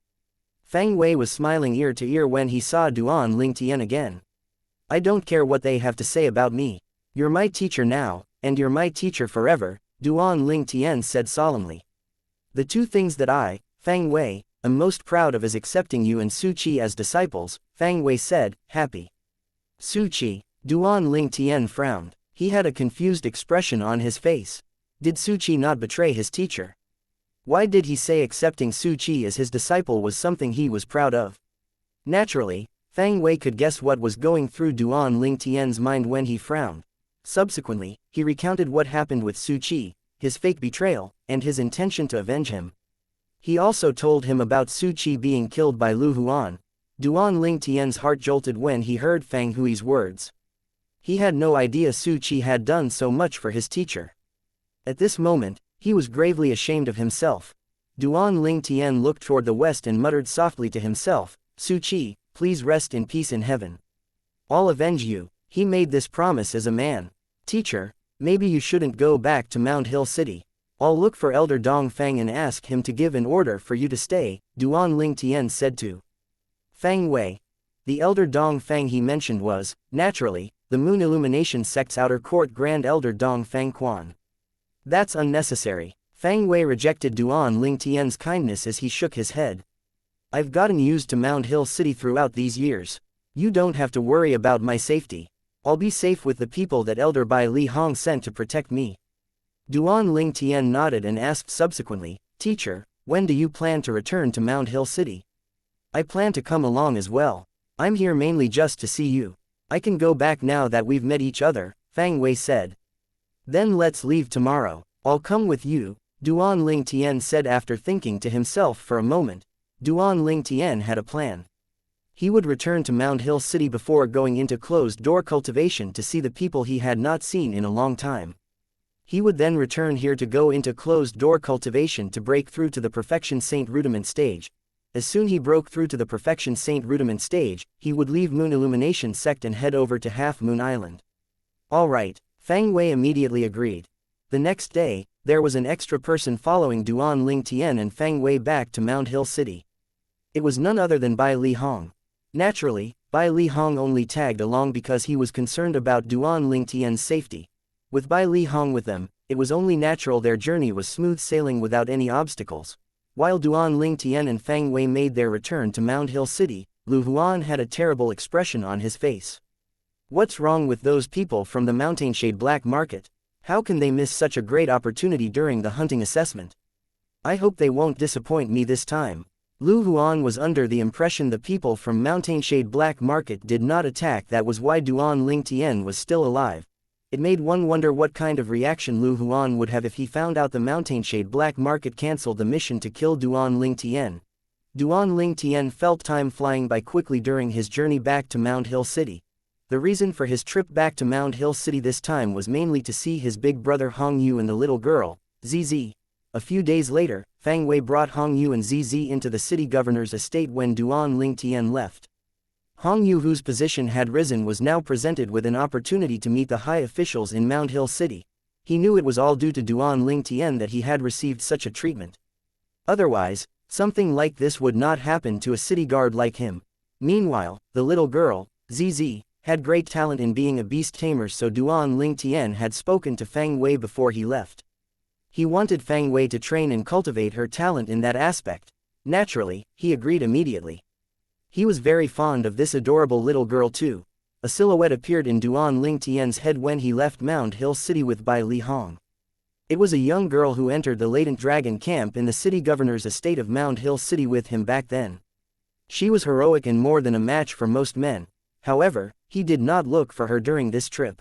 Fang Wei was smiling ear to ear when he saw Duan Ling Tian again. I don't care what they have to say about me. You're my teacher now, and you're my teacher forever, Duan Ling Tian said solemnly. The 2 things that I, Fang Wei, am most proud of is accepting you and Su Qi as disciples, Fang Wei said, happy. Su Qi, Duan Ling Tian frowned. He had a confused expression on his face. Did Su Qi not betray his teacher? Why did he say accepting Su Qi as his disciple was something he was proud of? Naturally, Fang Wei could guess what was going through Duan Ling Tian's mind when he frowned. Subsequently, he recounted what happened with Su Qi, his fake betrayal, and his intention to avenge him. He also told him about Su Qi being killed by Lu Huan. Duan Ling Tian's heart jolted when he heard Fang Hui's words. He had no idea Su Qi had done so much for his teacher. At this moment, he was gravely ashamed of himself. Duan Ling Tian looked toward the west and muttered softly to himself, Su Qi, please rest in peace in heaven. I'll avenge you. He made this promise as a man. Teacher, maybe you shouldn't go back to Mount Hill City. I'll look for Elder Dong Fang and ask him to give an order for you to stay, Duan Ling Tian said to Fang Wei. The Elder Dong Fang he mentioned was, naturally, the Moon Illumination sect's outer court Grand Elder Dong Fang Quan. That's unnecessary. Fang Wei rejected Duan Ling Tian's kindness as he shook his head. I've gotten used to Mount Hill City throughout these years. You don't have to worry about my safety. I'll be safe with the people that Elder Bai Li Hong sent to protect me. Duan Ling Tian nodded and asked subsequently, Teacher, when do you plan to return to Mount Hill City? I plan to come along as well. I'm here mainly just to see you. I can go back now that we've met each other, Fang Wei said. Then let's leave tomorrow. I'll come with you, Duan Ling Tian said after thinking to himself for a moment. Duan Ling Tian had a plan. He would return to Mount Hill City before going into closed-door cultivation to see the people he had not seen in a long time. He would then return here to go into closed-door cultivation to break through to the Perfection Saint Rudiment stage. As soon he broke through to the Perfection Saint Rudiment stage, he would leave Moon Illumination sect and head over to Half Moon Island. All right, Fang Wei immediately agreed. The next day, there was an extra person following Duan Ling Tian and Fang Wei back to Mount Hill City. It was none other than Bai Li Hong. Naturally, Bai Li Hong only tagged along because he was concerned about Duan Ling Tian's safety. With Bai Li Hong with them, it was only natural their journey was smooth sailing without any obstacles. While Duan Ling Tian and Fang Wei made their return to Mount Hill City, Lu Huan had a terrible expression on his face. What's wrong with those people from the Mountainshade Black Market? How can they miss such a great opportunity during the hunting assessment? I hope they won't disappoint me this time. Lu Huan was under the impression the people from Mountainshade Black Market did not attack. That was why Duan Ling Tian was still alive. It made one wonder what kind of reaction Lu Huan would have if he found out the Mountainshade Black Market cancelled the mission to kill Duan Ling Tian. Duan Ling Tian felt time flying by quickly during his journey back to Mount Hill City. The reason for his trip back to Mount Hill City this time was mainly to see his big brother Hong Yu and the little girl, Zizi. A few days later, Fang Wei brought Hong Yu and Zizi into the city governor's estate when Duan Ling Tian left. Hong Yu, whose position had risen, was now presented with an opportunity to meet the high officials in Mount Hill City. He knew it was all due to Duan Ling Tian that he had received such a treatment. Otherwise, something like this would not happen to a city guard like him. Meanwhile, the little girl, Zizi, had great talent in being a beast tamer, so Duan Ling Tian had spoken to Fang Wei before he left. He wanted Fang Wei to train and cultivate her talent in that aspect. Naturally, he agreed immediately. He was very fond of this adorable little girl too. A silhouette appeared in Duan Ling Tian's head when he left Mount Hill City with Bai Li Hong. It was a young girl who entered the latent dragon camp in the city governor's estate of Mount Hill City with him back then. She was heroic and more than a match for most men. However, he did not look for her during this trip.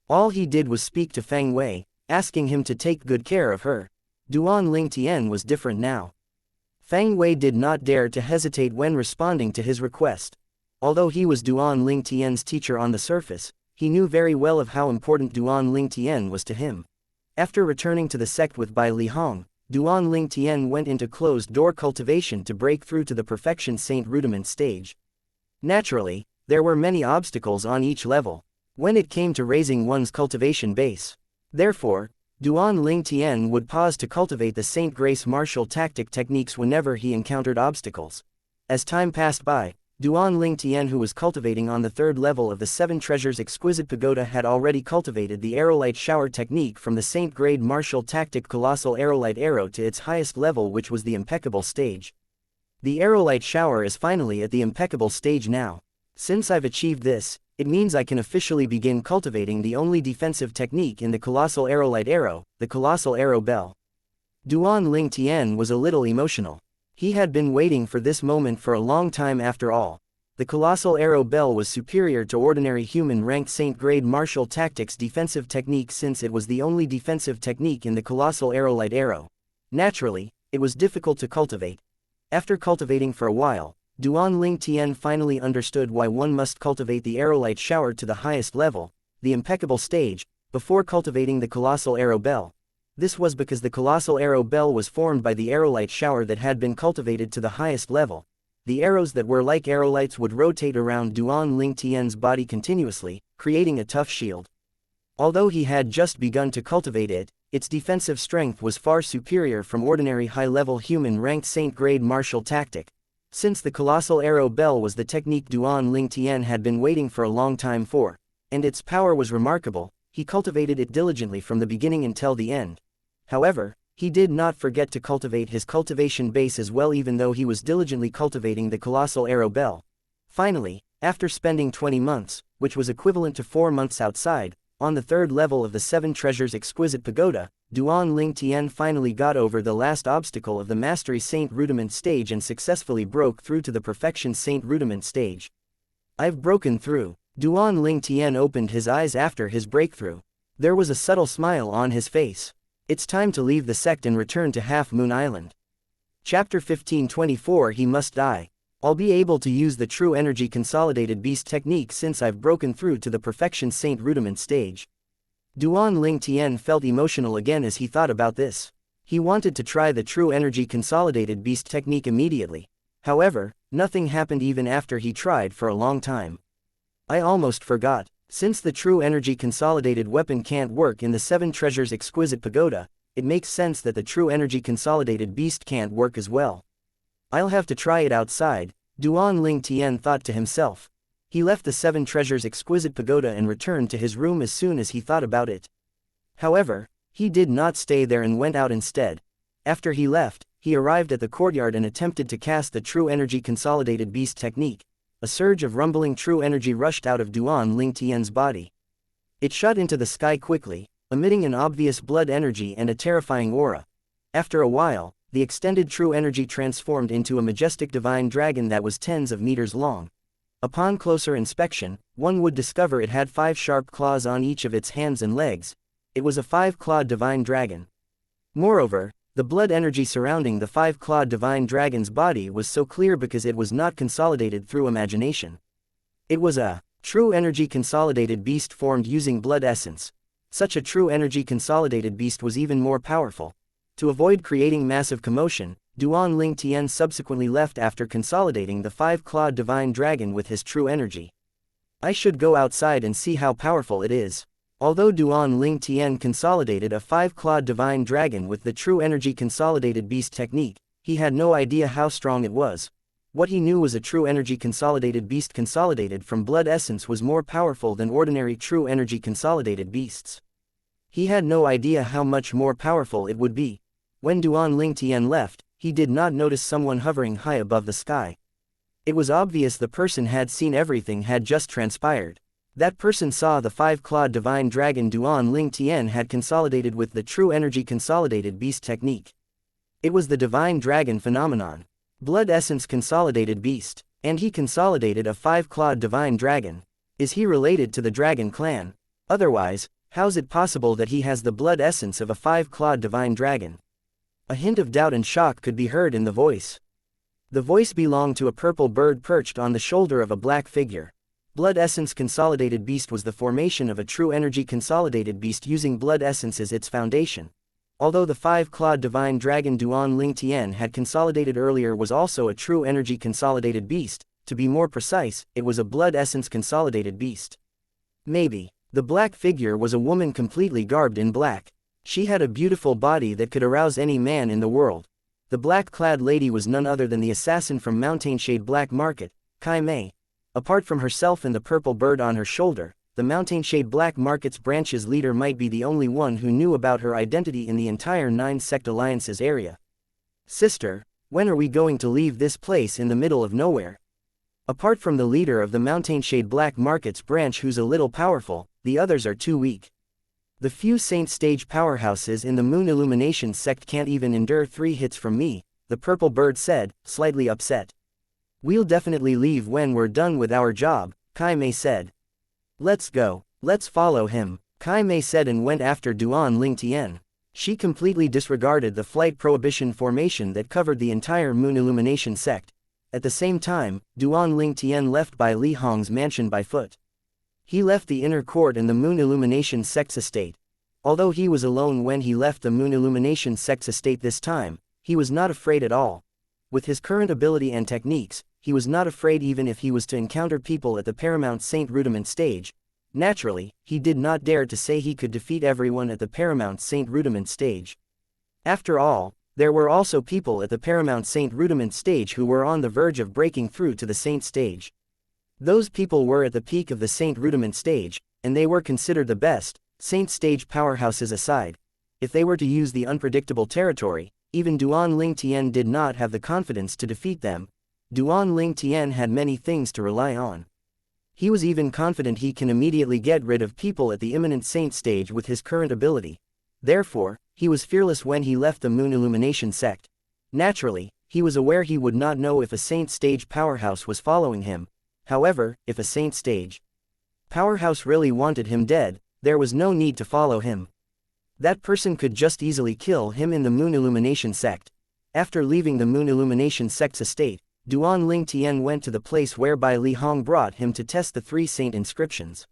All he did was speak to Fang Wei, asking him to take good care of her. Duan Ling Tian was different now. Fang Wei did not dare to hesitate when responding to his request. Although he was Duan Ling Tian's teacher on the surface, he knew very well of how important Duan Ling Tian was to him. After returning to the sect with Bai Li Hong, Duan Ling Tian went into closed-door cultivation to break through to the Perfection Saint Rudiment stage. Naturally, there were many obstacles on each level, when it came to raising one's cultivation base. Therefore, Duan Ling Tian would pause to cultivate the Saint Grace martial tactic techniques whenever he encountered obstacles. As time passed by, Duan Ling Tian, who was cultivating on the third level of the Seven Treasures Exquisite Pagoda, had already cultivated the Aerolite Shower technique from the Saint Grade martial tactic Colossal Aerolite Arrow to its highest level, which was the Impeccable stage. The Aerolite Shower is finally at the Impeccable stage now. Since I've achieved this, it means I can officially begin cultivating the only defensive technique in the Colossal Aerolite Arrow, the Colossal Arrow Bell. Duan Ling Tian was a little emotional. He had been waiting for this moment for a long time after all. The colossal arrow bell was superior to ordinary human ranked Saint-grade martial tactics defensive technique since it was the only defensive technique in the colossal arrow-light arrow. Naturally, it was difficult to cultivate. After cultivating for a while, Duan Ling Tian finally understood why one must cultivate the arrow-light shower to the highest level, the impeccable stage, before cultivating the colossal arrow bell. This was because the colossal arrow bell was formed by the arrow-light shower that had been cultivated to the highest level. The arrows that were like arrowlights would rotate around Duan Ling Tian's body continuously, creating a tough shield. Although he had just begun to cultivate it, its defensive strength was far superior from ordinary high-level human-ranked Saint-grade martial tactic. Since the colossal arrow bell was the technique Duan Ling Tian had been waiting for a long time for, and its power was remarkable, he cultivated it diligently from the beginning until the end. However, he did not forget to cultivate his cultivation base as well even though he was diligently cultivating the colossal arrow bell. Finally, after spending 20 months, which was equivalent to 4 months outside, on the third level of the Seven Treasures Exquisite Pagoda, Duan Ling Tian finally got over the last obstacle of the Mastery Saint Rudiment stage and successfully broke through to the Perfection Saint Rudiment stage. I've broken through. Duan Ling Tian opened his eyes after his breakthrough. There was a subtle smile on his face. It's time to leave the sect and return to Half Moon Island. Chapter 1524 He must die. I'll be able to use the true energy consolidated beast technique since I've broken through to the Perfection Saint Rudiment stage. Duan Ling Tian felt emotional again as he thought about this. He wanted to try the true energy consolidated beast technique immediately. However, nothing happened even after he tried for a long time. I almost forgot. Since the true energy consolidated weapon can't work in the Seven Treasures Exquisite Pagoda, it makes sense that the true energy consolidated beast can't work as well. I'll have to try it outside, Duan Ling Tian thought to himself. He left the Seven Treasures Exquisite Pagoda and returned to his room as soon as he thought about it. However, he did not stay there and went out instead. After he left, he arrived at the courtyard and attempted to cast the true energy consolidated beast technique. A surge of rumbling true energy rushed out of Duan Ling Tian's body. It shot into the sky quickly, emitting an obvious blood energy and a terrifying aura. After a while, the extended true energy transformed into a majestic divine dragon that was tens of meters long. Upon closer inspection, one would discover it had 5 sharp claws on each of its hands and legs. It was a 5-clawed divine dragon. Moreover, the blood energy surrounding the 5-clawed divine dragon's body was so clear because it was not consolidated through imagination. It was a true energy consolidated beast formed using blood essence. Such a true energy consolidated beast was even more powerful. To avoid creating massive commotion, Duan Ling Tian subsequently left after consolidating the 5-clawed divine dragon with his true energy. I should go outside and see how powerful it is. Although Duan Ling Tian consolidated a 5-clawed divine dragon with the true energy consolidated beast technique, he had no idea how strong it was. What he knew was a true energy consolidated beast consolidated from blood essence was more powerful than ordinary true energy consolidated beasts. He had no idea how much more powerful it would be. When Duan Ling Tian left, he did not notice someone hovering high above the sky. It was obvious the person had seen everything had just transpired. That person saw the 5-clawed divine dragon Duan Ling Tian had consolidated with the true energy consolidated beast technique. It was the divine dragon phenomenon. Blood essence consolidated beast. And he consolidated a 5-clawed divine dragon. Is he related to the dragon clan? Otherwise, how's it possible that he has the blood essence of a 5-clawed divine dragon? A hint of doubt and shock could be heard in the voice. The voice belonged to a purple bird perched on the shoulder of a black figure. Blood essence consolidated beast was the formation of a true energy consolidated beast using blood essence as its foundation. Although the 5-clawed divine dragon Duan Ling Tian had consolidated earlier was also a true energy consolidated beast, to be more precise, it was a blood essence consolidated beast. Maybe. The black figure was a woman completely garbed in black. She had a beautiful body that could arouse any man in the world. The black-clad lady was none other than the assassin from Mountainshade Black Market, Kai Mei. Apart from herself and the purple bird on her shoulder, the Mountainshade Black Market's branch's leader might be the only one who knew about her identity in the entire 9-sect alliances area. Sister, when are we going to leave this place in the middle of nowhere? Apart from the leader of the Mountainshade Black Market's branch who's a little powerful, the others are too weak. The few saint stage powerhouses in the moon illumination sect can't even endure 3 hits from me, the purple bird said, slightly upset. We'll definitely leave when we're done with our job, Kai Mei said. Let's go. Let's follow him, Kai Mei said and went after Duan Lingtian. She completely disregarded the flight prohibition formation that covered the entire moon illumination sect. At the same time, Duan Lingtian left by Li Hong's mansion by foot. He left the inner court and the moon illumination sect's estate. Although he was alone when he left the moon illumination sect's estate this time, he was not afraid at all. With his current ability and techniques, he was not afraid even if he was to encounter people at the Paramount Saint Rudiment stage. Naturally, he did not dare to say he could defeat everyone at the Paramount Saint Rudiment stage. After all, there were also people at the Paramount Saint Rudiment stage who were on the verge of breaking through to the Saint stage. Those people were at the peak of the Saint Rudiment stage, and they were considered the best, Saint stage powerhouses aside. If they were to use the unpredictable territory, even Duan Lingtian did not have the confidence to defeat them. Duan Lingtian had many things to rely on. He was even confident he can immediately get rid of people at the imminent Saint stage with his current ability. Therefore, he was fearless when he left the moon illumination sect. Naturally, he was aware he would not know if a Saint stage powerhouse was following him. However, if a Saint stage powerhouse really wanted him dead, there was no need to follow him. That person could just easily kill him in the moon illumination sect. After leaving the moon illumination sect's estate, Duan Lingtian went to the place whereby Li Hong brought him to test the 3 saint inscriptions.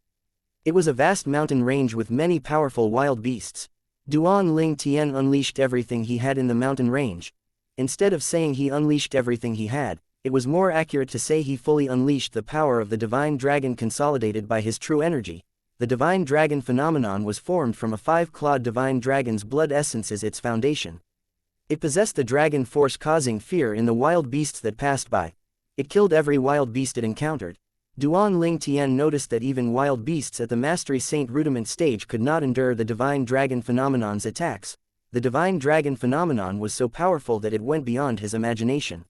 It was a vast mountain range with many powerful wild beasts. Duan Lingtian unleashed everything he had in the mountain range. Instead of saying he unleashed everything he had, it was more accurate to say he fully unleashed the power of the divine dragon consolidated by his true energy. The divine dragon phenomenon was formed from a 5-clawed divine dragon's blood essence as its foundation. It possessed the dragon force, causing fear in the wild beasts that passed by. It killed every wild beast it encountered. Duan Lingtian noticed that even wild beasts at the Mastery Saint Rudiment stage could not endure the divine dragon phenomenon's attacks. The divine dragon phenomenon was so powerful that it went beyond his imagination.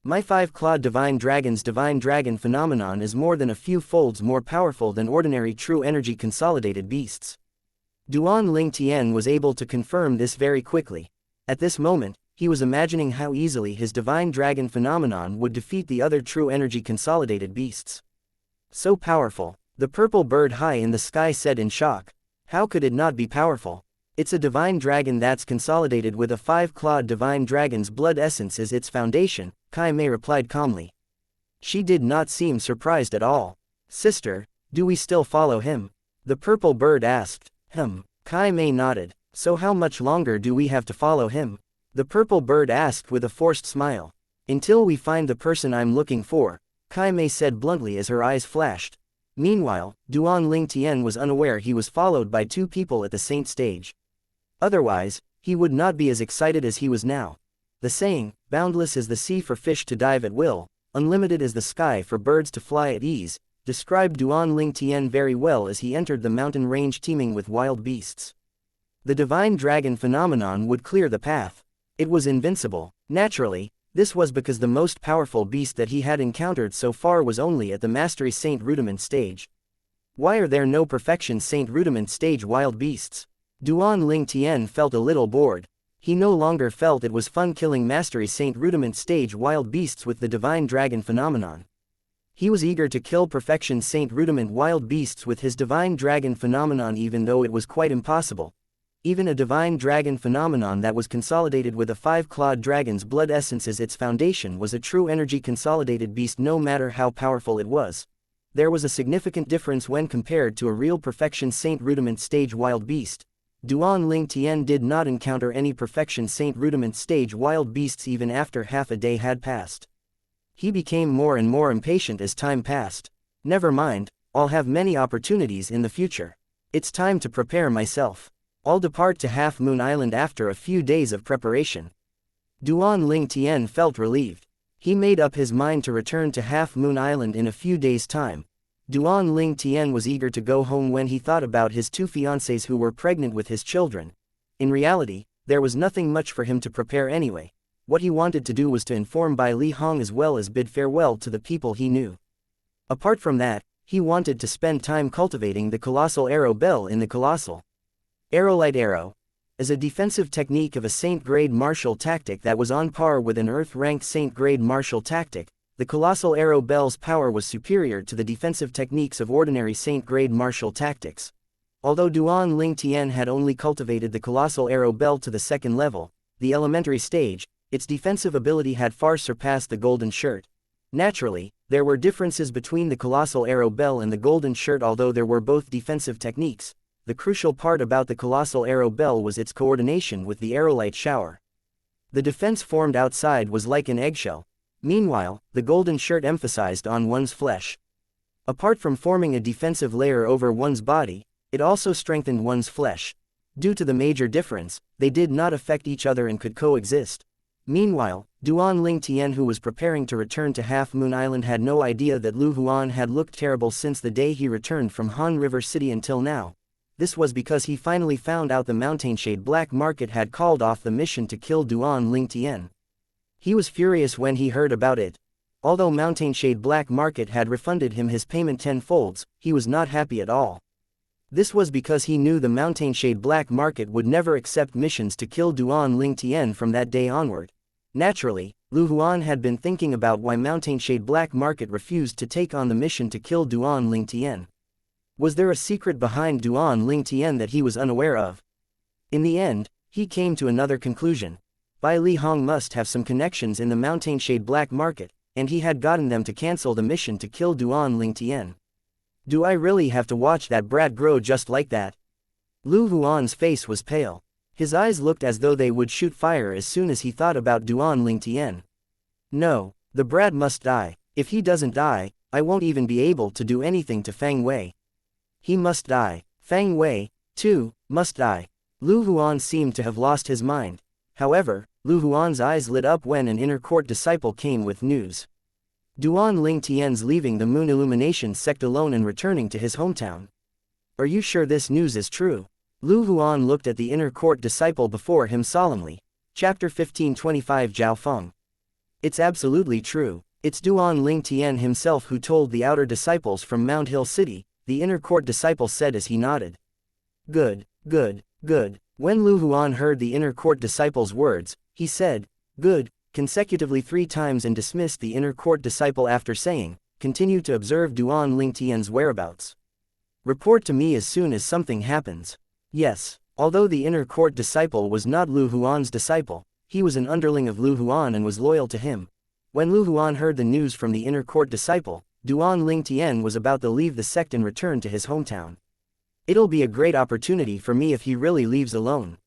My 5-clawed divine dragon phenomenon is more than a few folds more powerful than ordinary true energy consolidated beasts. Duan Lingtian was able to confirm this very quickly. At this moment, he was imagining how easily his divine dragon phenomenon would defeat the other true energy consolidated beasts. So powerful, the purple bird high in the sky said in shock. How could it not be powerful? It's a divine dragon that's consolidated with a 5-clawed divine dragon's blood essence as its foundation, Kai Mei replied calmly. She did not seem surprised at all. Sister, do we still follow him? The purple bird asked. Kai Mei nodded. So how much longer do we have to follow him? The purple bird asked with a forced smile. Until we find the person I'm looking for, Kai Mei said bluntly as her eyes flashed. Meanwhile, Duan Lingtian was unaware he was followed by 2 people at the Saint stage. Otherwise, he would not be as excited as he was now. The saying, boundless as the sea for fish to dive at will, unlimited as the sky for birds to fly at ease, described Duan Lingtian very well as he entered the mountain range teeming with wild beasts. The divine dragon phenomenon would clear the path. It was invincible. Naturally, this was because the most powerful beast that he had encountered so far was only at the Mastery Saint Rudiment stage. Why are there no Perfection Saint Rudiment stage wild beasts? Duan Lingtian felt a little bored. He no longer felt it was fun killing Mastery Saint Rudiment stage wild beasts with the divine dragon phenomenon. He was eager to kill Perfection Saint Rudiment wild beasts with his divine dragon phenomenon, even though it was quite impossible. Even a divine dragon phenomenon that was consolidated with a 5-clawed dragon's blood essence as its foundation was a true energy consolidated beast, no matter how powerful it was. There was a significant difference when compared to a real Perfection Saint Rudiment stage wild beast. Duan Lingtian did not encounter any Perfection Saint Rudiment stage wild beasts even after half a day had passed. He became more and more impatient as time passed. Never mind, I'll have many opportunities in the future. It's time to prepare myself. I'll depart to Half Moon Island after a few days of preparation. Duan Lingtian felt relieved. He made up his mind to return to Half Moon Island in a few days' time. Duan Lingtian was eager to go home when he thought about his 2 fiancées who were pregnant with his children. In reality, there was nothing much for him to prepare anyway. What he wanted to do was to inform Bai Li Hong as well as bid farewell to the people he knew. Apart from that, he wanted to spend time cultivating the colossal arrow bell in the colossal Arrowlight Arrow. As a defensive technique of a Saint-grade martial tactic that was on par with an Earth-ranked Saint-grade martial tactic, the colossal arrow bell's power was superior to the defensive techniques of ordinary Saint-grade martial tactics. Although Duan Ling Tian had only cultivated the colossal arrow bell to the second level, the elementary stage, its defensive ability had far surpassed the golden shirt. Naturally, there were differences between the colossal arrow bell and the golden shirt. Although there were both defensive techniques, the crucial part about the colossal arrow bell was its coordination with the arrowlight shower. The defense formed outside was like an eggshell. Meanwhile, the golden shirt emphasized on one's flesh. Apart from forming a defensive layer over one's body, it also strengthened one's flesh. Due to the major difference, they did not affect each other and could coexist. Meanwhile, Duan Ling Tian, who was preparing to return to Half Moon Island, had no idea that Lu Huan had looked terrible since the day he returned from Han River City until now. This was because he finally found out the Mountainshade Black Market had called off the mission to kill Duan Ling Tian. He was furious when he heard about it. Although Mountainshade Black Market had refunded him his payment tenfolds, he was not happy at all. This was because he knew the Mountainshade Black Market would never accept missions to kill Duan Ling Tian from that day onward. Naturally, Lu Huan had been thinking about why Mountainshade Black Market refused to take on the mission to kill Duan Ling Tian. Was there a secret behind Duan Ling Tian that he was unaware of? In the end, he came to another conclusion. Bai Li Hong must have some connections in the Mountainshade Black Market, and he had gotten them to cancel the mission to kill Duan Ling Tian. Do I really have to watch that brat grow just like that? Lu Huan's face was pale. His eyes looked as though they would shoot fire as soon as he thought about Duan Ling Tian. No, the brat must die. If he doesn't die, I won't even be able to do anything to Fang Wei. He must die. Fang Wei, too, must die. Lu Huan seemed to have lost his mind. However, Lu Huan's eyes lit up when an inner court disciple came with news. Duan Ling Tian's leaving the Moon Illumination sect alone and returning to his hometown. Are you sure this news is true? Lu Huan looked at the inner court disciple before him solemnly. Chapter 1525 Zhao Feng. It's absolutely true. It's Duan Ling Tian himself who told the outer disciples from Mount Hill City, the inner court disciple said as he nodded. Good, good, good. When Lu Huan heard the inner court disciple's words, he said, good, consecutively 3 times and dismissed the inner court disciple after saying, continue to observe Duan Ling Tian's whereabouts. Report to me as soon as something happens. Yes, although the inner court disciple was not Lu Huan's disciple, he was an underling of Lu Huan and was loyal to him. When Lu Huan heard the news from the inner court disciple, Duan Ling Tian was about to leave the sect and return to his hometown. It'll be a great opportunity for me if he really leaves alone.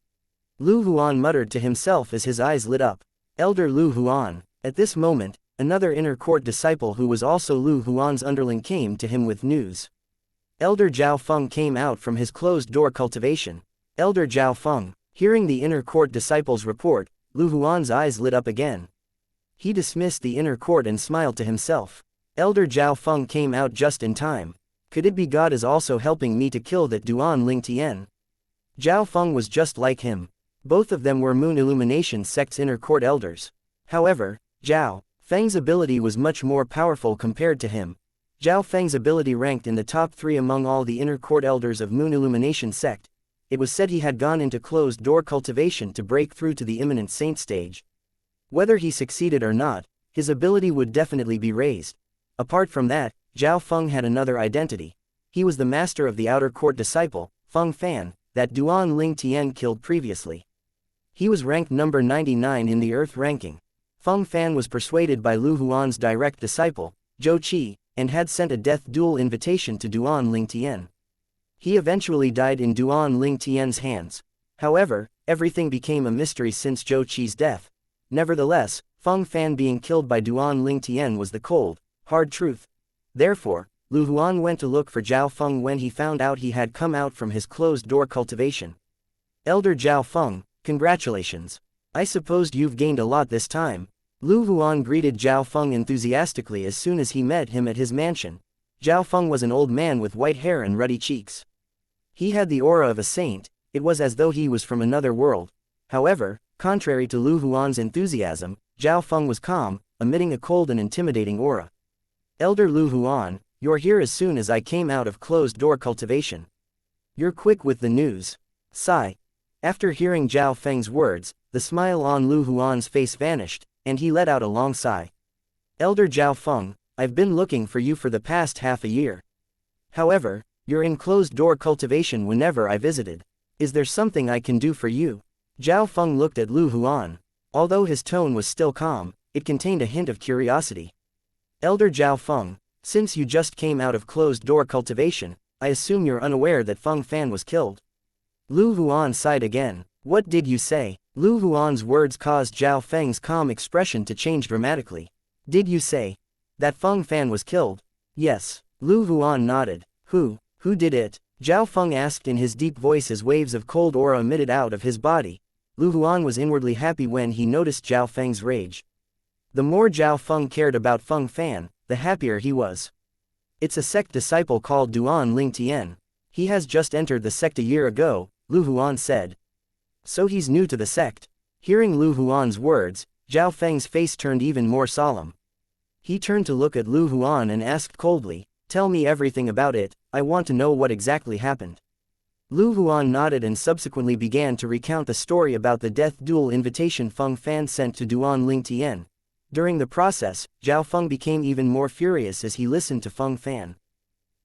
Lu Huan muttered to himself as his eyes lit up. Elder Lu Huan. At this moment, another inner court disciple who was also Lu Huan's underling came to him with news. Elder Zhao Feng came out from his closed-door cultivation. Elder Zhao Feng. Hearing the inner court disciple's report, Lu Huan's eyes lit up again. He dismissed the inner court and smiled to himself. Elder Zhao Feng came out just in time. Could it be God is also helping me to kill that Duan Ling Tian? Zhao Feng was just like him. Both of them were Moon Illumination sect's inner court elders. However, Zhao Feng's ability was much more powerful compared to him. Zhao Feng's ability ranked in the top 3 among all the inner court elders of Moon Illumination sect. It was said he had gone into closed-door cultivation to break through to the imminent saint stage. Whether he succeeded or not, his ability would definitely be raised. Apart from that, Zhao Feng had another identity. He was the master of the outer court disciple, Feng Fan, that Duan Ling Tian killed previously. He was ranked number 99 in the Earth ranking. Feng Fan was persuaded by Lu Huan's direct disciple, Zhou Qi, and had sent a death duel invitation to Duan Ling Tian. He eventually died in Duan Ling Tian's hands. However, everything became a mystery since Zhou Qi's death. Nevertheless, Feng Fan being killed by Duan Ling Tian was the cold, hard truth. Therefore, Lu Huan went to look for Zhao Feng when he found out he had come out from his closed-door cultivation. Elder Zhao Feng, congratulations. I supposed you've gained a lot this time. Lu Huan greeted Zhao Feng enthusiastically as soon as he met him at his mansion. Zhao Feng was an old man with white hair and ruddy cheeks. He had the aura of a saint. It was as though he was from another world. However, contrary to Lu Huan's enthusiasm, Zhao Feng was calm, emitting a cold and intimidating aura. Elder Lu Huan, you're here as soon as I came out of closed-door cultivation. You're quick with the news. Sigh. After hearing Zhao Feng's words, the smile on Lu Huan's face vanished, and he let out a long sigh. Elder Zhao Feng, I've been looking for you for the past half a year. However, you're in closed-door cultivation whenever I visited. Is there something I can do for you? Zhao Feng looked at Lu Huan. Although his tone was still calm, it contained a hint of curiosity. Elder Zhao Feng, since you just came out of closed-door cultivation, I assume you're unaware that Feng Fan was killed. Lu Huan sighed again. What did you say? Lu Huan's words caused Zhao Feng's calm expression to change dramatically. Did you say that Feng Fan was killed? Yes. Lu Huan nodded. Who did it? Zhao Feng asked in his deep voice as waves of cold aura emitted out of his body. Lu Huan was inwardly happy when he noticed Zhao Feng's rage. The more Zhao Feng cared about Feng Fan, the happier he was. It's a sect disciple called Duan Ling Tian. He has just entered the sect a year ago, Lu Huan said. So he's new to the sect. Hearing Lu Huan's words, Zhao Feng's face turned even more solemn. He turned to look at Lu Huan and asked coldly, tell me everything about it, I want to know what exactly happened. Lu Huan nodded and subsequently began to recount the story about the death duel invitation Feng Fan sent to Duan Ling Tian. During the process, Zhao Feng became even more furious as he listened to Feng Fan.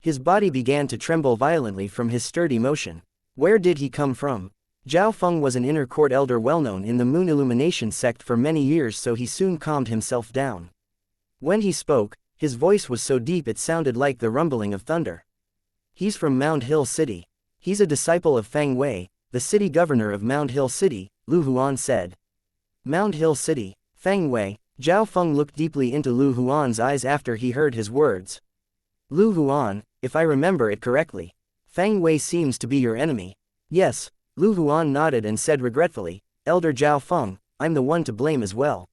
His body began to tremble violently from his stirred emotion. Where did he come from? Zhao Feng was an inner court elder well known in the Moon Illumination sect for many years, so he soon calmed himself down. When he spoke, his voice was so deep it sounded like the rumbling of thunder. He's from Mound Hill City. He's a disciple of Feng Wei, the city governor of Mound Hill City, Lu Huan said. Mound Hill City, Feng Wei. Zhao Feng looked deeply into Lu Huan's eyes after he heard his words. Lu Huan, if I remember it correctly, Feng Wei seems to be your enemy. Yes, Lu Huan nodded and said regretfully, Elder Zhao Feng, I'm the one to blame as well.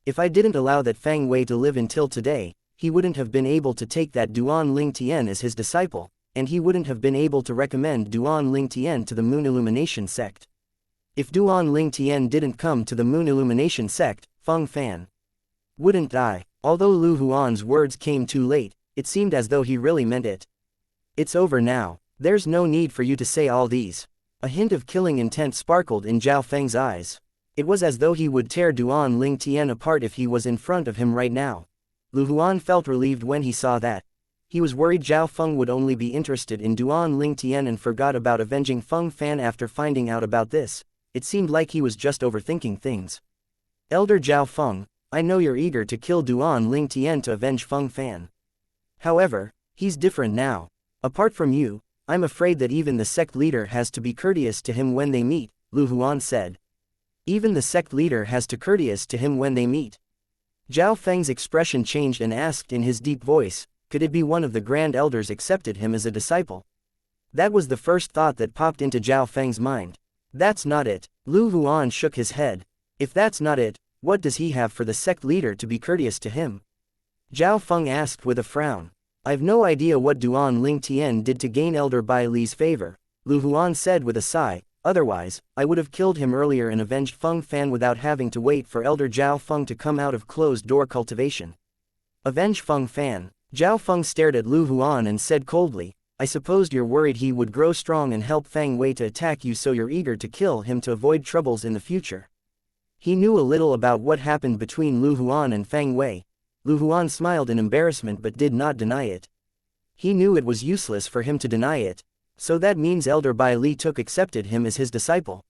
If I didn't allow that Feng Wei to live until today, he wouldn't have been able to take that Duan Ling Tian as his disciple, and he wouldn't have been able to recommend Duan Ling Tian to the Moon Illumination sect. If Duan Ling Tian didn't come to the Moon Illumination sect, Feng Fan wouldn't die. Although Lu Huan's words came too late, it seemed as though he really meant it. It's over now. There's no need for you to say all these. A hint of killing intent sparkled in Zhao Feng's eyes. It was as though he would tear Duan Ling Tian apart if he was in front of him right now. Lu Huan felt relieved when he saw that. He was worried Zhao Feng would only be interested in Duan Ling Tian and forgot about avenging Feng Fan after finding out about this. It seemed like he was just overthinking things. Elder Zhao Feng, I know you're eager to kill Duan Ling Tian to avenge Feng Fan. However, he's different now. Apart from you, I'm afraid that even the sect leader has to be courteous to him when they meet, Lu Huan said. Even the sect leader has to courteous to him when they meet. Zhao Feng's expression changed and asked in his deep voice, could it be one of the grand elders accepted him as a disciple? That was the first thought that popped into Zhao Feng's mind. That's not it. Lu Huan shook his head. If that's not it, what does he have for the sect leader to be courteous to him? Zhao Feng asked with a frown. I've no idea what Duan Ling Tian did to gain Elder Bai Li's favor, Lu Huan said with a sigh, otherwise, I would have killed him earlier and avenged Feng Fan without having to wait for Elder Zhao Feng to come out of closed-door cultivation. Avenge Feng Fan? Zhao Feng stared at Lu Huan and said coldly, I supposed you're worried he would grow strong and help Feng Wei to attack you, so you're eager to kill him to avoid troubles in the future. He knew a little about what happened between Lu Huan and Feng Wei. Lu Huan smiled in embarrassment but did not deny it. He knew it was useless for him to deny it. So that means Elder Bai Li accepted him as his disciple.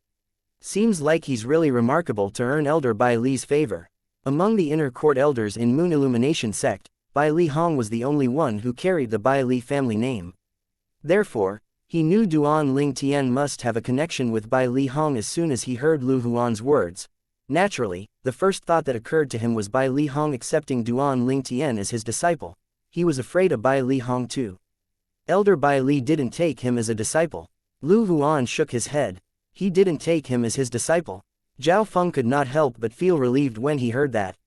Seems like he's really remarkable to earn Elder Bai Li's favor. Among the inner court elders in Moon Illumination sect, Bai Li Hong was the only one who carried the Bai Li family name. Therefore, he knew Duan Ling Tian must have a connection with Bai Li Hong as soon as he heard Lu Huan's words. Naturally, the first thought that occurred to him was Bai Li Hong accepting Duan Ling Tian as his disciple. He was afraid of Bai Li Hong too. Elder Bai Li didn't take him as a disciple. Lu Huan shook his head. He didn't take him as his disciple. Zhao Feng could not help but feel relieved when he heard that.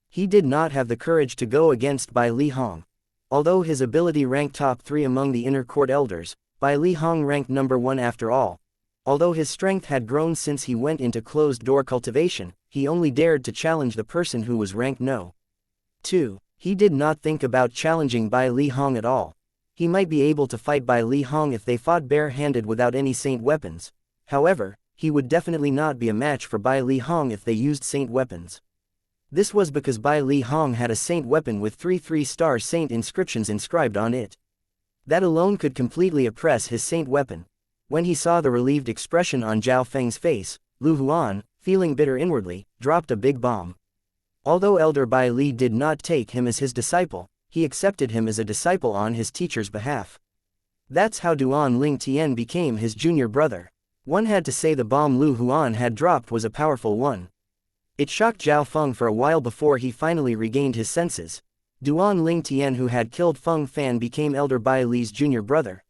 He did not have the courage to go against Bai Li Hong. Although his ability ranked top 3 among the inner court elders, Bai Li Hong ranked number 1 after all. Although his strength had grown since he went into closed-door cultivation, he only dared to challenge the person who was ranked no. 2. He did not think about challenging Bai Li Hong at all. He might be able to fight Bai Li Hong if they fought bare-handed without any saint weapons. However, he would definitely not be a match for Bai Li Hong if they used saint weapons. This was because Bai Li Hong had a saint weapon with 3 3-star saint inscriptions inscribed on it. That alone could completely oppress his saint weapon. When he saw the relieved expression on Zhao Feng's face, Lu Huan, feeling bitter inwardly, dropped a big bomb. Although Elder Bai Li did not take him as his disciple, he accepted him as a disciple on his teacher's behalf. That's how Duan Ling Tian became his junior brother. One had to say the bomb Lu Huan had dropped was a powerful one. It shocked Zhao Feng for a while before he finally regained his senses. Duan Ling Tian, who had killed Feng Fan, became Elder Bai Li's junior brother.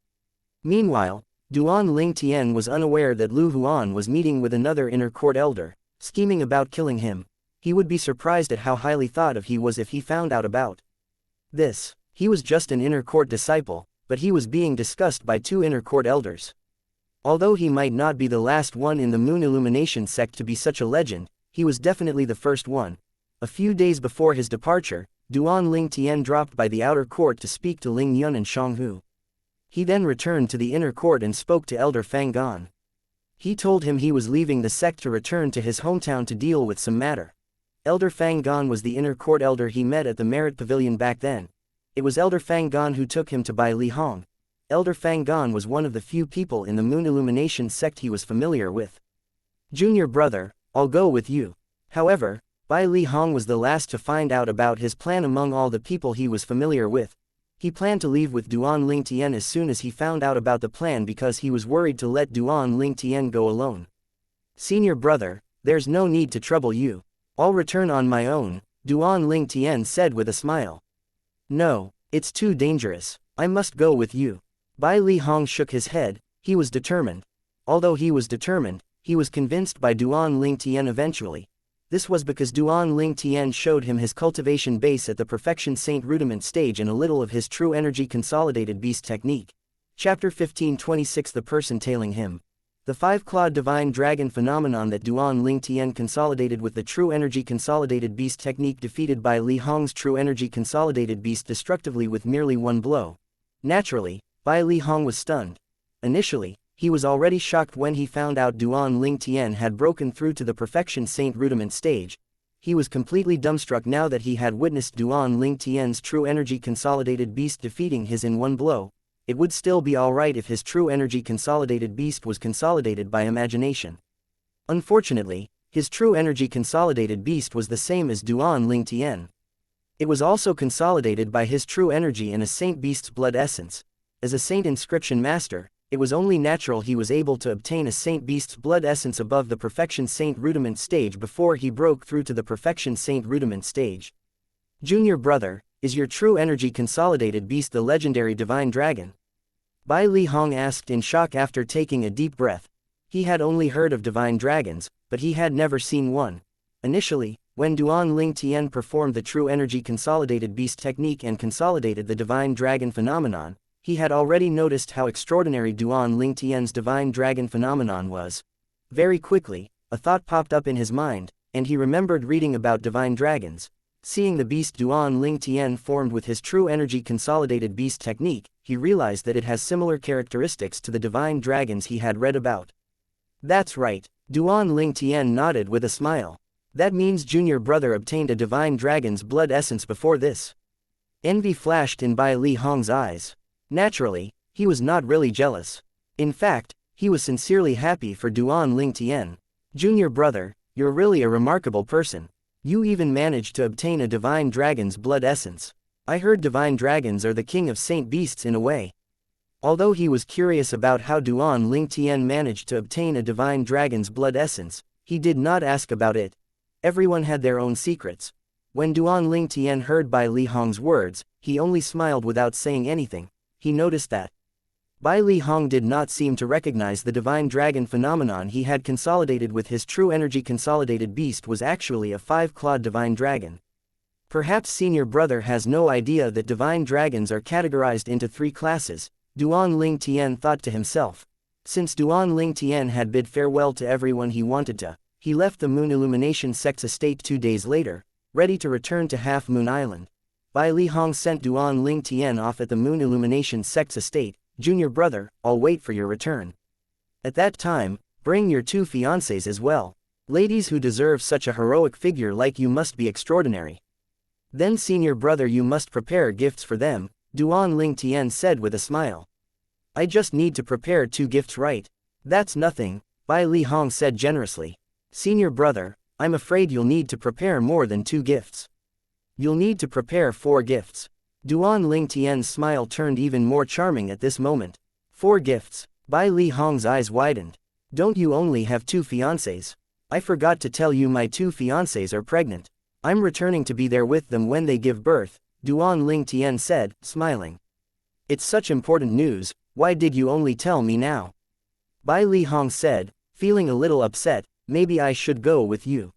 Meanwhile, Duan Ling Tian was unaware that Lu Huan was meeting with another inner court elder, scheming about killing him. He would be surprised at how highly thought of he was if he found out about this. He was just an inner court disciple, but he was being discussed by 2 inner court elders. Although he might not be the last one in the Moon Illumination sect to be such a legend, he was definitely the first one. A few days before his departure, Duan Ling Tian dropped by the outer court to speak to Ling Yun and Shang Hu. He then returned to the inner court and spoke to Elder Fang Gan. He told him he was leaving the sect to return to his hometown to deal with some matter. Elder Fang Gan was the inner court elder he met at the Merit Pavilion back then. It was Elder Fang Gan who took him to Bai Li Hong. Elder Fang Gan was one of the few people in the Moon Illumination sect he was familiar with. Junior brother, I'll go with you. However, Bai Li Hong was the last to find out about his plan among all the people he was familiar with. He planned to leave with Duan Ling Tian as soon as he found out about the plan because he was worried to let Duan Ling Tian go alone. Senior brother, there's no need to trouble you. I'll return on my own, Duan Ling Tian said with a smile. No, it's too dangerous. I must go with you. Bai Li Hong shook his head. He was determined. Although he was determined, he was convinced by Duan Ling Tian eventually. This was because Duan Ling Tian showed him his cultivation base at the Perfection Saint Rudiment stage and a little of his True Energy Consolidated Beast technique. Chapter 15:26 The Person Tailing Him. The 5-clawed divine dragon phenomenon that Duan Ling Tian consolidated with the True Energy Consolidated Beast technique defeated Bai Li Hong's True Energy Consolidated Beast destructively with merely one blow. Naturally, Bai Li Hong was stunned. Initially, he was already shocked when he found out Duan Ling Tian had broken through to the Perfection Saint Rudiment stage. He was completely dumbstruck now that he had witnessed Duan Ling Tian's True Energy Consolidated Beast defeating his in one blow. It would still be alright if his True Energy Consolidated Beast was consolidated by imagination. Unfortunately, his True Energy Consolidated Beast was the same as Duan Ling Tian. It was also consolidated by his True Energy in a Saint Beast's blood essence. As a Saint Inscription Master, it was only natural he was able to obtain a Saint Beast's blood essence above the Perfection Saint Rudiment stage before he broke through to the Perfection Saint Rudiment stage. Junior brother, is your True Energy Consolidated Beast the legendary Divine Dragon? Bai Li Hong asked in shock after taking a deep breath. He had only heard of divine dragons, but he had never seen one. Initially, when Duan Ling Tian performed the True Energy Consolidated Beast technique and consolidated the Divine Dragon phenomenon, he had already noticed how extraordinary Duan Ling Tian's Divine Dragon phenomenon was. Very quickly, a thought popped up in his mind, and he remembered reading about divine dragons. Seeing the beast Duan Ling Tian formed with his True Energy Consolidated Beast technique, he realized that it has similar characteristics to the divine dragons he had read about. That's right, Duan Ling Tian nodded with a smile. That means junior brother obtained a divine dragon's blood essence before this. Envy flashed in Bai Li Hong's eyes. Naturally, he was not really jealous. In fact, he was sincerely happy for Duan Ling Tian. Junior brother, you're really a remarkable person. You even managed to obtain a divine dragon's blood essence. I heard divine dragons are the king of saint beasts in a way. Although he was curious about how Duan Ling Tian managed to obtain a divine dragon's blood essence, he did not ask about it. Everyone had their own secrets. When Duan Ling Tian heard Bai Li Hong's words, he only smiled without saying anything. He noticed that Bai Li Hong did not seem to recognize the divine dragon phenomenon he had consolidated with his True Energy Consolidated Beast was actually a 5-clawed divine dragon. Perhaps senior brother has no idea that divine dragons are categorized into 3 classes, Duan Ling Tian thought to himself. Since Duan Ling Tian had bid farewell to everyone he wanted to, he left the Moon Illumination sect's estate 2 days later, ready to return to Half Moon Island. Bai Li Hong sent Duan Ling Tian off at the Moon Illumination sect's estate. Junior brother, I'll wait for your return. At that time, Bring your 2 fiancés as well. Ladies who deserve such a heroic figure like you must be extraordinary. Then senior brother, you must prepare gifts for them, Duan Ling Tian said with a smile. I just need to prepare 2 gifts, right? That's nothing, Bai Li Hong said generously. Senior brother, I'm afraid you'll need to prepare more than 2 gifts. You'll need to prepare 4 gifts. Duan Ling Tian's smile turned even more charming at this moment. 4 gifts. Bai Li Hong's eyes widened. Don't you only have 2 fiancés? I forgot to tell you my 2 fiancés are pregnant. I'm returning to be there with them when they give birth, Duan Ling Tian said, smiling. It's such important news, why did you only tell me now? Bai Li Hong said, feeling a little upset, maybe I should go with you.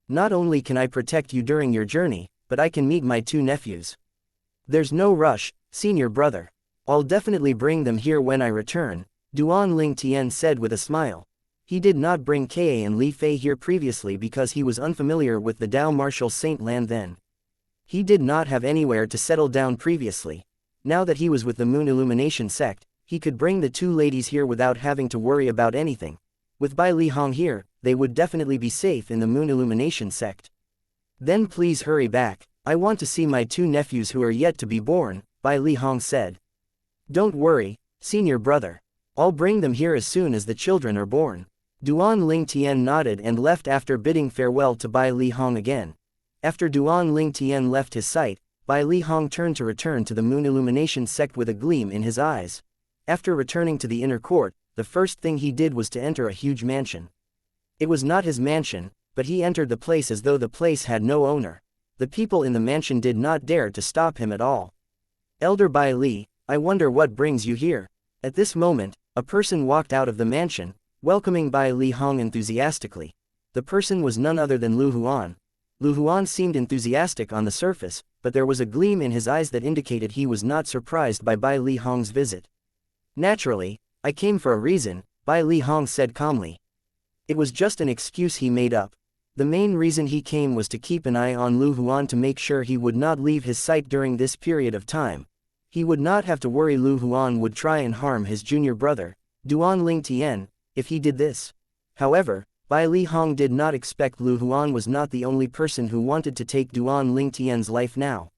Not only can I protect you during your journey, but I can meet my 2 nephews. There's no rush, senior brother. I'll definitely bring them here when I return, Duan Ling Tian said with a smile. He did not bring Ka and Li Fei here previously because he was unfamiliar with the Dao Martial Saint land then. He did not have anywhere to settle down previously. Now that he was with the Moon Illumination sect, he could bring the 2 ladies here without having to worry about anything. With Bai Li Hong here, they would definitely be safe in the Moon Illumination sect. Then please hurry back, I want to see my 2 nephews who are yet to be born, Bai Li Hong said. Don't worry, senior brother. I'll bring them here as soon as the children are born. Duan Ling Tian nodded and left after bidding farewell to Bai Li Hong again. After Duan Ling Tian left his sight, Bai Li Hong turned to return to the Moon Illumination sect with a gleam in his eyes. After returning to the inner court, the first thing he did was to enter a huge mansion. It was not his mansion, but he entered the place as though the place had no owner. The people in the mansion did not dare to stop him at all. Elder Bai Li, I wonder what brings you here. At this moment, a person walked out of the mansion, welcoming Bai Li Hong enthusiastically. The person was none other than Lu Huan. Lu Huan seemed enthusiastic on the surface, but there was a gleam in his eyes that indicated he was not surprised by Bai Li Hong's visit. Naturally, I came for a reason, Bai Li Hong said calmly. It was just an excuse he made up. The main reason he came was to keep an eye on Lu Huan to make sure he would not leave his sight during this period of time. He would not have to worry Lu Huan would try and harm his junior brother, Duan Ling Tian, if he did this. However, Bai Li Hong did not expect Lu Huan was not the only person who wanted to take Duan Ling Tian's life now.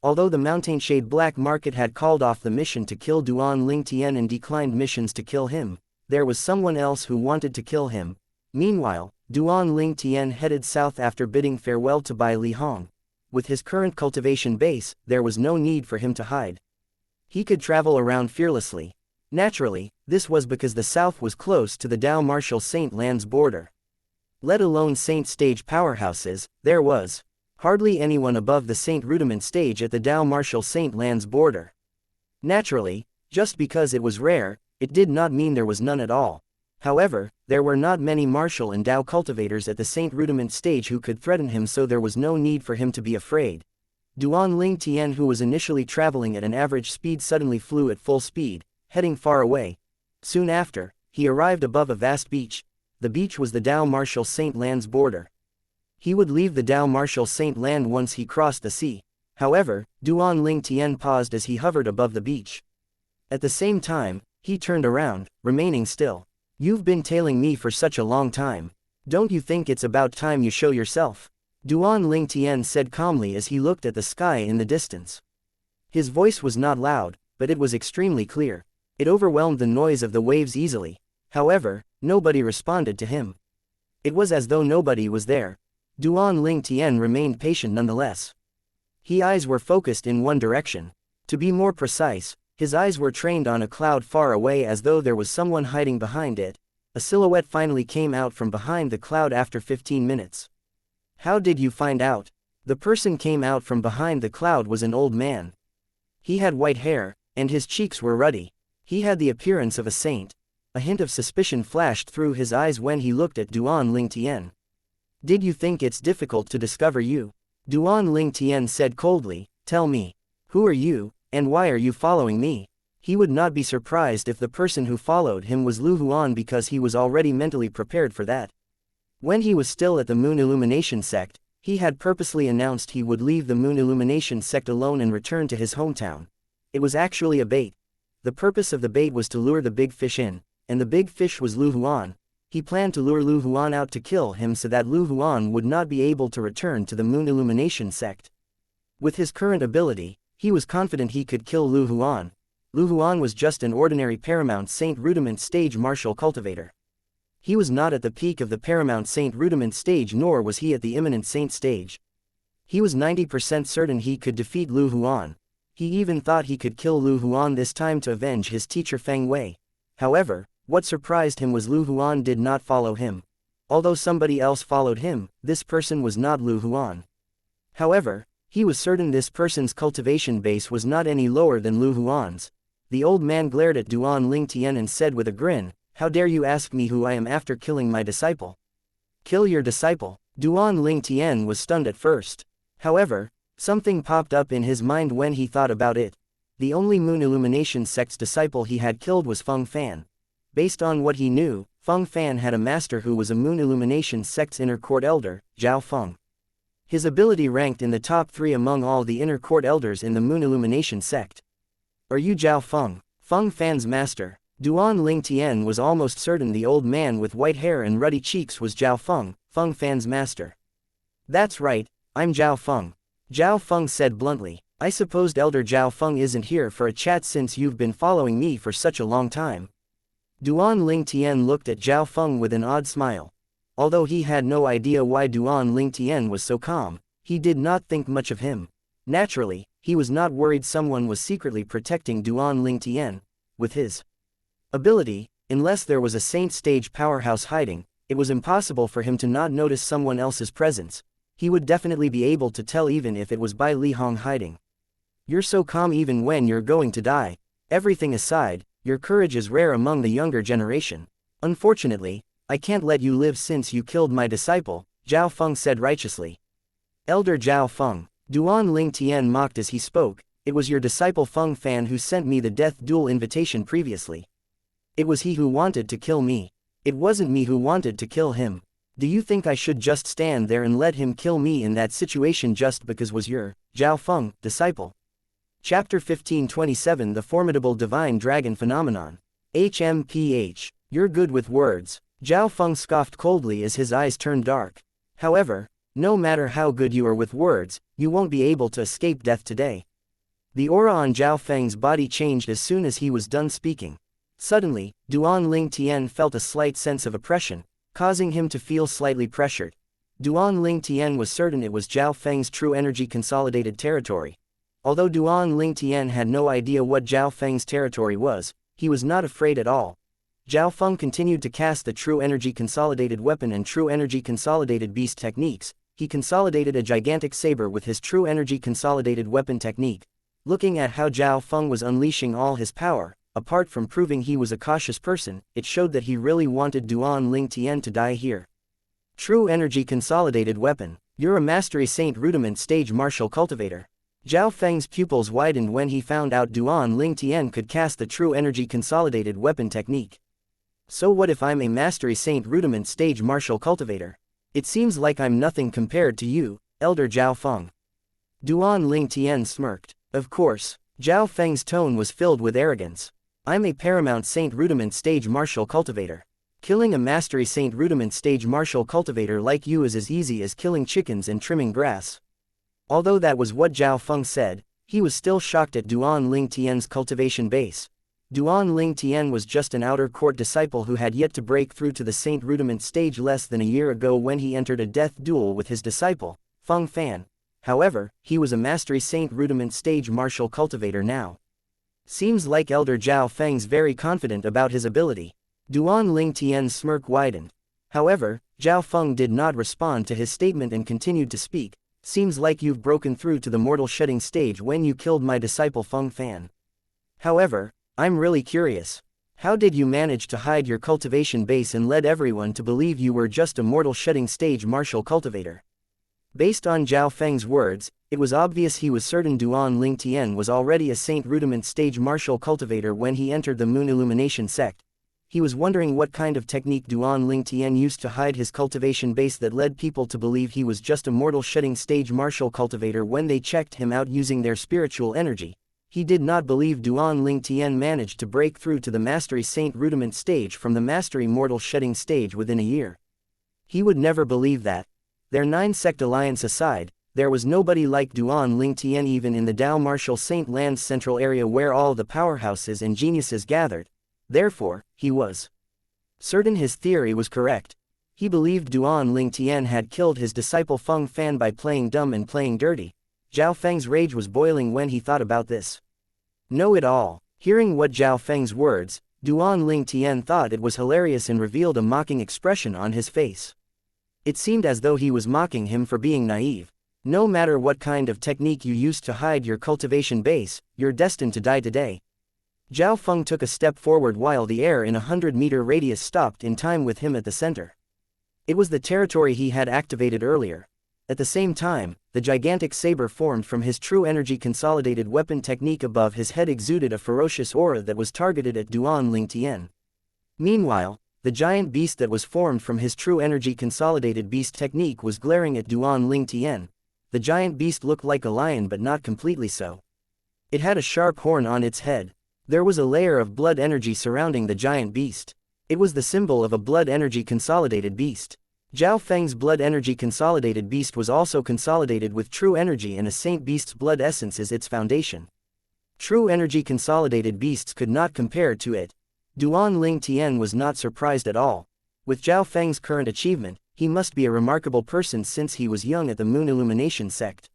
Although the Mountain Shade Black Market had called off the mission to kill Duan Ling Tian and declined missions to kill him, there was someone else who wanted to kill him. Meanwhile, Duan Ling Tian headed south after bidding farewell to Bai Li Hong. With his current cultivation base, there was no need for him to hide. He could travel around fearlessly. Naturally, this was because the south was close to the Dao Martial Saint land's border. Let alone Saint stage powerhouses, there was hardly anyone above the Saint rudiment stage at the Dao Martial Saint land's border. Naturally, just because it was rare, it did not mean there was none at all. However, there were not many martial and Dao cultivators at the Saint rudiment stage who could threaten him, so there was no need for him to be afraid. Duan Ling Tian, who was initially traveling at an average speed, suddenly flew at full speed, heading far away. Soon after, he arrived above a vast beach. The beach was the Dao Martial Saint land's border. He would leave the Dao Martial Saint land once he crossed the sea. However, Duan Ling Tian paused as he hovered above the beach. At the same time, he turned around, remaining still. You've been tailing me for such a long time. Don't you think it's about time you show yourself? Duan Ling Tian said calmly as he looked at the sky in the distance. His voice was not loud, but it was extremely clear. It overwhelmed the noise of the waves easily. However, nobody responded to him. It was as though nobody was there. Duan Ling Tian remained patient nonetheless. His eyes were focused in one direction. To be more precise, his eyes were trained on a cloud far away, as though there was someone hiding behind it. A silhouette finally came out from behind the cloud after 15 minutes. How did you find out? The person came out from behind the cloud was an old man. He had white hair, and his cheeks were ruddy. He had the appearance of a saint. A hint of suspicion flashed through his eyes when he looked at Duan Ling Tian. Did you think it's difficult to discover you? Duan Ling Tian said coldly, tell me. Who are you, and why are you following me? He would not be surprised if the person who followed him was Lu Huan, because he was already mentally prepared for that. When he was still at the Moon Illumination sect, he had purposely announced he would leave the Moon Illumination sect alone and return to his hometown. It was actually a bait. The purpose of the bait was to lure the big fish in, and the big fish was Lu Huan. He planned to lure Lu Huan out to kill him so that Lu Huan would not be able to return to the Moon Illumination sect. With his current ability, he was confident he could kill Lu Huan. Lu Huan was just an ordinary Paramount Saint Rudiment stage martial cultivator. He was not at the peak of the Paramount Saint Rudiment stage, nor was he at the Imminent Saint stage. He was 90% certain he could defeat Lu Huan. He even thought he could kill Lu Huan this time to avenge his teacher Feng Wei. However, what surprised him was Lu Huan did not follow him. Although somebody else followed him, this person was not Lu Huan. However, he was certain this person's cultivation base was not any lower than Lu Huan's. The old man glared at Duan Ling Tian and said with a grin, "How dare you ask me who I am after killing my disciple? Kill your disciple." Duan Ling Tian was stunned at first. However, something popped up in his mind when he thought about it. The only Moon Illumination sect's disciple he had killed was Feng Fan. Based on what he knew, Feng Fan had a master who was a Moon Illumination sect's inner court elder, Zhao Feng. His ability ranked in the top 3 among all the inner court elders in the Moon Illumination sect. "Are you Zhao Feng, Feng Fan's master?" Duan Ling Tian was almost certain the old man with white hair and ruddy cheeks was Zhao Feng, Feng Fan's master. "That's right, I'm Zhao Feng," Zhao Feng said bluntly. "I supposed Elder Zhao Feng isn't here for a chat since you've been following me for such a long time." Duan Ling Tian looked at Zhao Feng with an odd smile. Although he had no idea why Duan Ling Tian was so calm, he did not think much of him. Naturally, he was not worried someone was secretly protecting Duan Ling Tian. With his ability, unless there was a Saint stage powerhouse hiding, it was impossible for him to not notice someone else's presence. He would definitely be able to tell even if it was Bai Li Hong hiding. "You're so calm even when you're going to die. Everything aside, your courage is rare among the younger generation. Unfortunately, I can't let you live since you killed my disciple," Zhao Feng said righteously. "Elder Zhao Feng," Duan Ling Tian mocked as he spoke, "it was your disciple Feng Fan who sent me the death duel invitation previously. It was he who wanted to kill me. It wasn't me who wanted to kill him. Do you think I should just stand there and let him kill me in that situation just because was your, Zhao Feng, disciple?" Chapter 1527 The Formidable Divine Dragon Phenomenon. HMPH. "You're good with words," Zhao Feng scoffed coldly as his eyes turned dark. "However, no matter how good you are with words, you won't be able to escape death today." The aura on Zhao Feng's body changed as soon as he was done speaking. Suddenly, Duan Ling Tian felt a slight sense of oppression, causing him to feel slightly pressured. Duan Ling Tian was certain it was Zhao Feng's true energy consolidated territory. Although Duan Ling Tian had no idea what Zhao Feng's territory was, he was not afraid at all. Zhao Feng continued to cast the True Energy Consolidated Weapon and True Energy Consolidated Beast techniques. He consolidated a gigantic saber with his True Energy Consolidated Weapon technique. Looking at how Zhao Feng was unleashing all his power, apart from proving he was a cautious person, it showed that he really wanted Duan Ling Tian to die here. True Energy Consolidated Weapon. "You're a Mastery Saint Rudiment stage martial cultivator." Zhao Feng's pupils widened when he found out Duan Ling Tian could cast the True Energy Consolidated Weapon technique. "So what if I'm a Mastery Saint Rudiment stage martial cultivator? It seems like I'm nothing compared to you, Elder Zhao Feng." Duan Ling Tian smirked. Of course, Zhao Feng's tone was filled with arrogance. "I'm a Paramount Saint Rudiment stage martial cultivator. Killing a Mastery Saint Rudiment stage martial cultivator like you is as easy as killing chickens and trimming grass." Although that was what Zhao Feng said, he was still shocked at Duan Ling Tian's cultivation base. Duan Ling Tian was just an outer court disciple who had yet to break through to the Saint Rudiment stage less than a year ago when he entered a death duel with his disciple, Feng Fan. However, he was a Mastery Saint Rudiment stage martial cultivator now. Seems like Elder Zhao Feng's very confident about his ability. Duan Ling Tian's smirk widened. However, Zhao Feng did not respond to his statement and continued to speak. "Seems like you've broken through to the mortal shedding stage when you killed my disciple Feng Fan. However, I'm really curious. How did you manage to hide your cultivation base and led everyone to believe you were just a mortal shedding stage martial cultivator?" Based on Zhao Feng's words, it was obvious he was certain Duan Ling Tian was already a Saint Rudiment stage martial cultivator when he entered the Moon Illumination sect. He was wondering what kind of technique Duan Ling Tian used to hide his cultivation base that led people to believe he was just a mortal shedding stage martial cultivator when they checked him out using their spiritual energy. He did not believe Duan Ling Tian managed to break through to the Mastery Saint Rudiment stage from the Mastery Mortal Shedding stage within a year. He would never believe that. Their 9-sect alliance aside, there was nobody like Duan Ling Tian even in the Dao Martial Saint Land's central area where all the powerhouses and geniuses gathered. Therefore, he was certain his theory was correct. He believed Duan Ling Tian had killed his disciple Feng Fan by playing dumb and playing dirty. Zhao Feng's rage was boiling when he thought about this. Know it all. Hearing what Zhao Feng's words, Duan Ling Tian thought it was hilarious and revealed a mocking expression on his face. It seemed as though he was mocking him for being naive. No matter what kind of technique you used to hide your cultivation base, you're destined to die today. Zhao Feng took a step forward while the air in a 100-meter radius stopped in time with him at the center. It was the territory he had activated earlier. At the same time, the gigantic saber formed from his true energy consolidated weapon technique above his head exuded a ferocious aura that was targeted at Duan Ling Tian. Meanwhile, the giant beast that was formed from his true energy consolidated beast technique was glaring at Duan Ling Tian. The giant beast looked like a lion but not completely so. It had a sharp horn on its head. There was a layer of blood energy surrounding the giant beast. It was the symbol of a blood energy consolidated beast. Zhao Feng's blood energy consolidated beast was also consolidated with true energy and a saint beast's blood essence is its foundation. True energy consolidated beasts could not compare to it. Duan Ling Tian was not surprised at all. With Zhao Feng's current achievement, he must be a remarkable person since he was young at the Moon Illumination sect.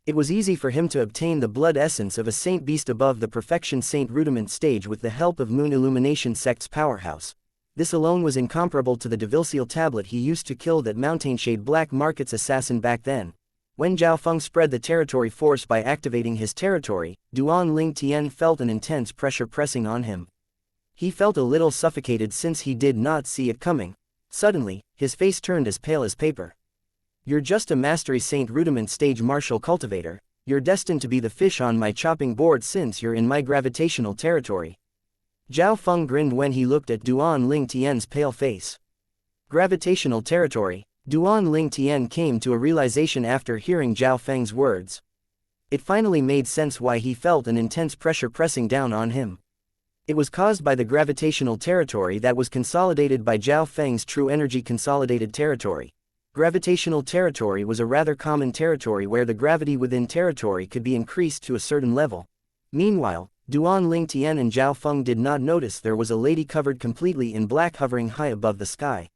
It was easy for him to obtain the blood essence of a saint beast above the perfection saint rudiment stage with the help of Moon Illumination sect's powerhouse. This alone was incomparable to the devil tablet he used to kill that Mountainshade Black Market's assassin back then. When Zhao Feng spread the territory force by activating his territory, Duan Ling Tian felt an intense pressure pressing on him. He felt a little suffocated since he did not see it coming. Suddenly, his face turned as pale as paper. You're just a Mastery Saint Rudiment stage martial cultivator. You're destined to be the fish on my chopping board since you're in my gravitational territory. Zhao Feng grinned when he looked at Duan Ling Tian's pale face. Gravitational territory. Duan Ling Tian came to a realization after hearing Zhao Feng's words. It finally made sense why he felt an intense pressure pressing down on him. It was caused by the gravitational territory that was consolidated by Zhao Feng's true energy consolidated territory. Gravitational territory was a rather common territory where the gravity within territory could be increased to a certain level. Meanwhile, Duan Ling Tian and Zhao Feng did not notice there was a lady covered completely in black hovering high above the sky.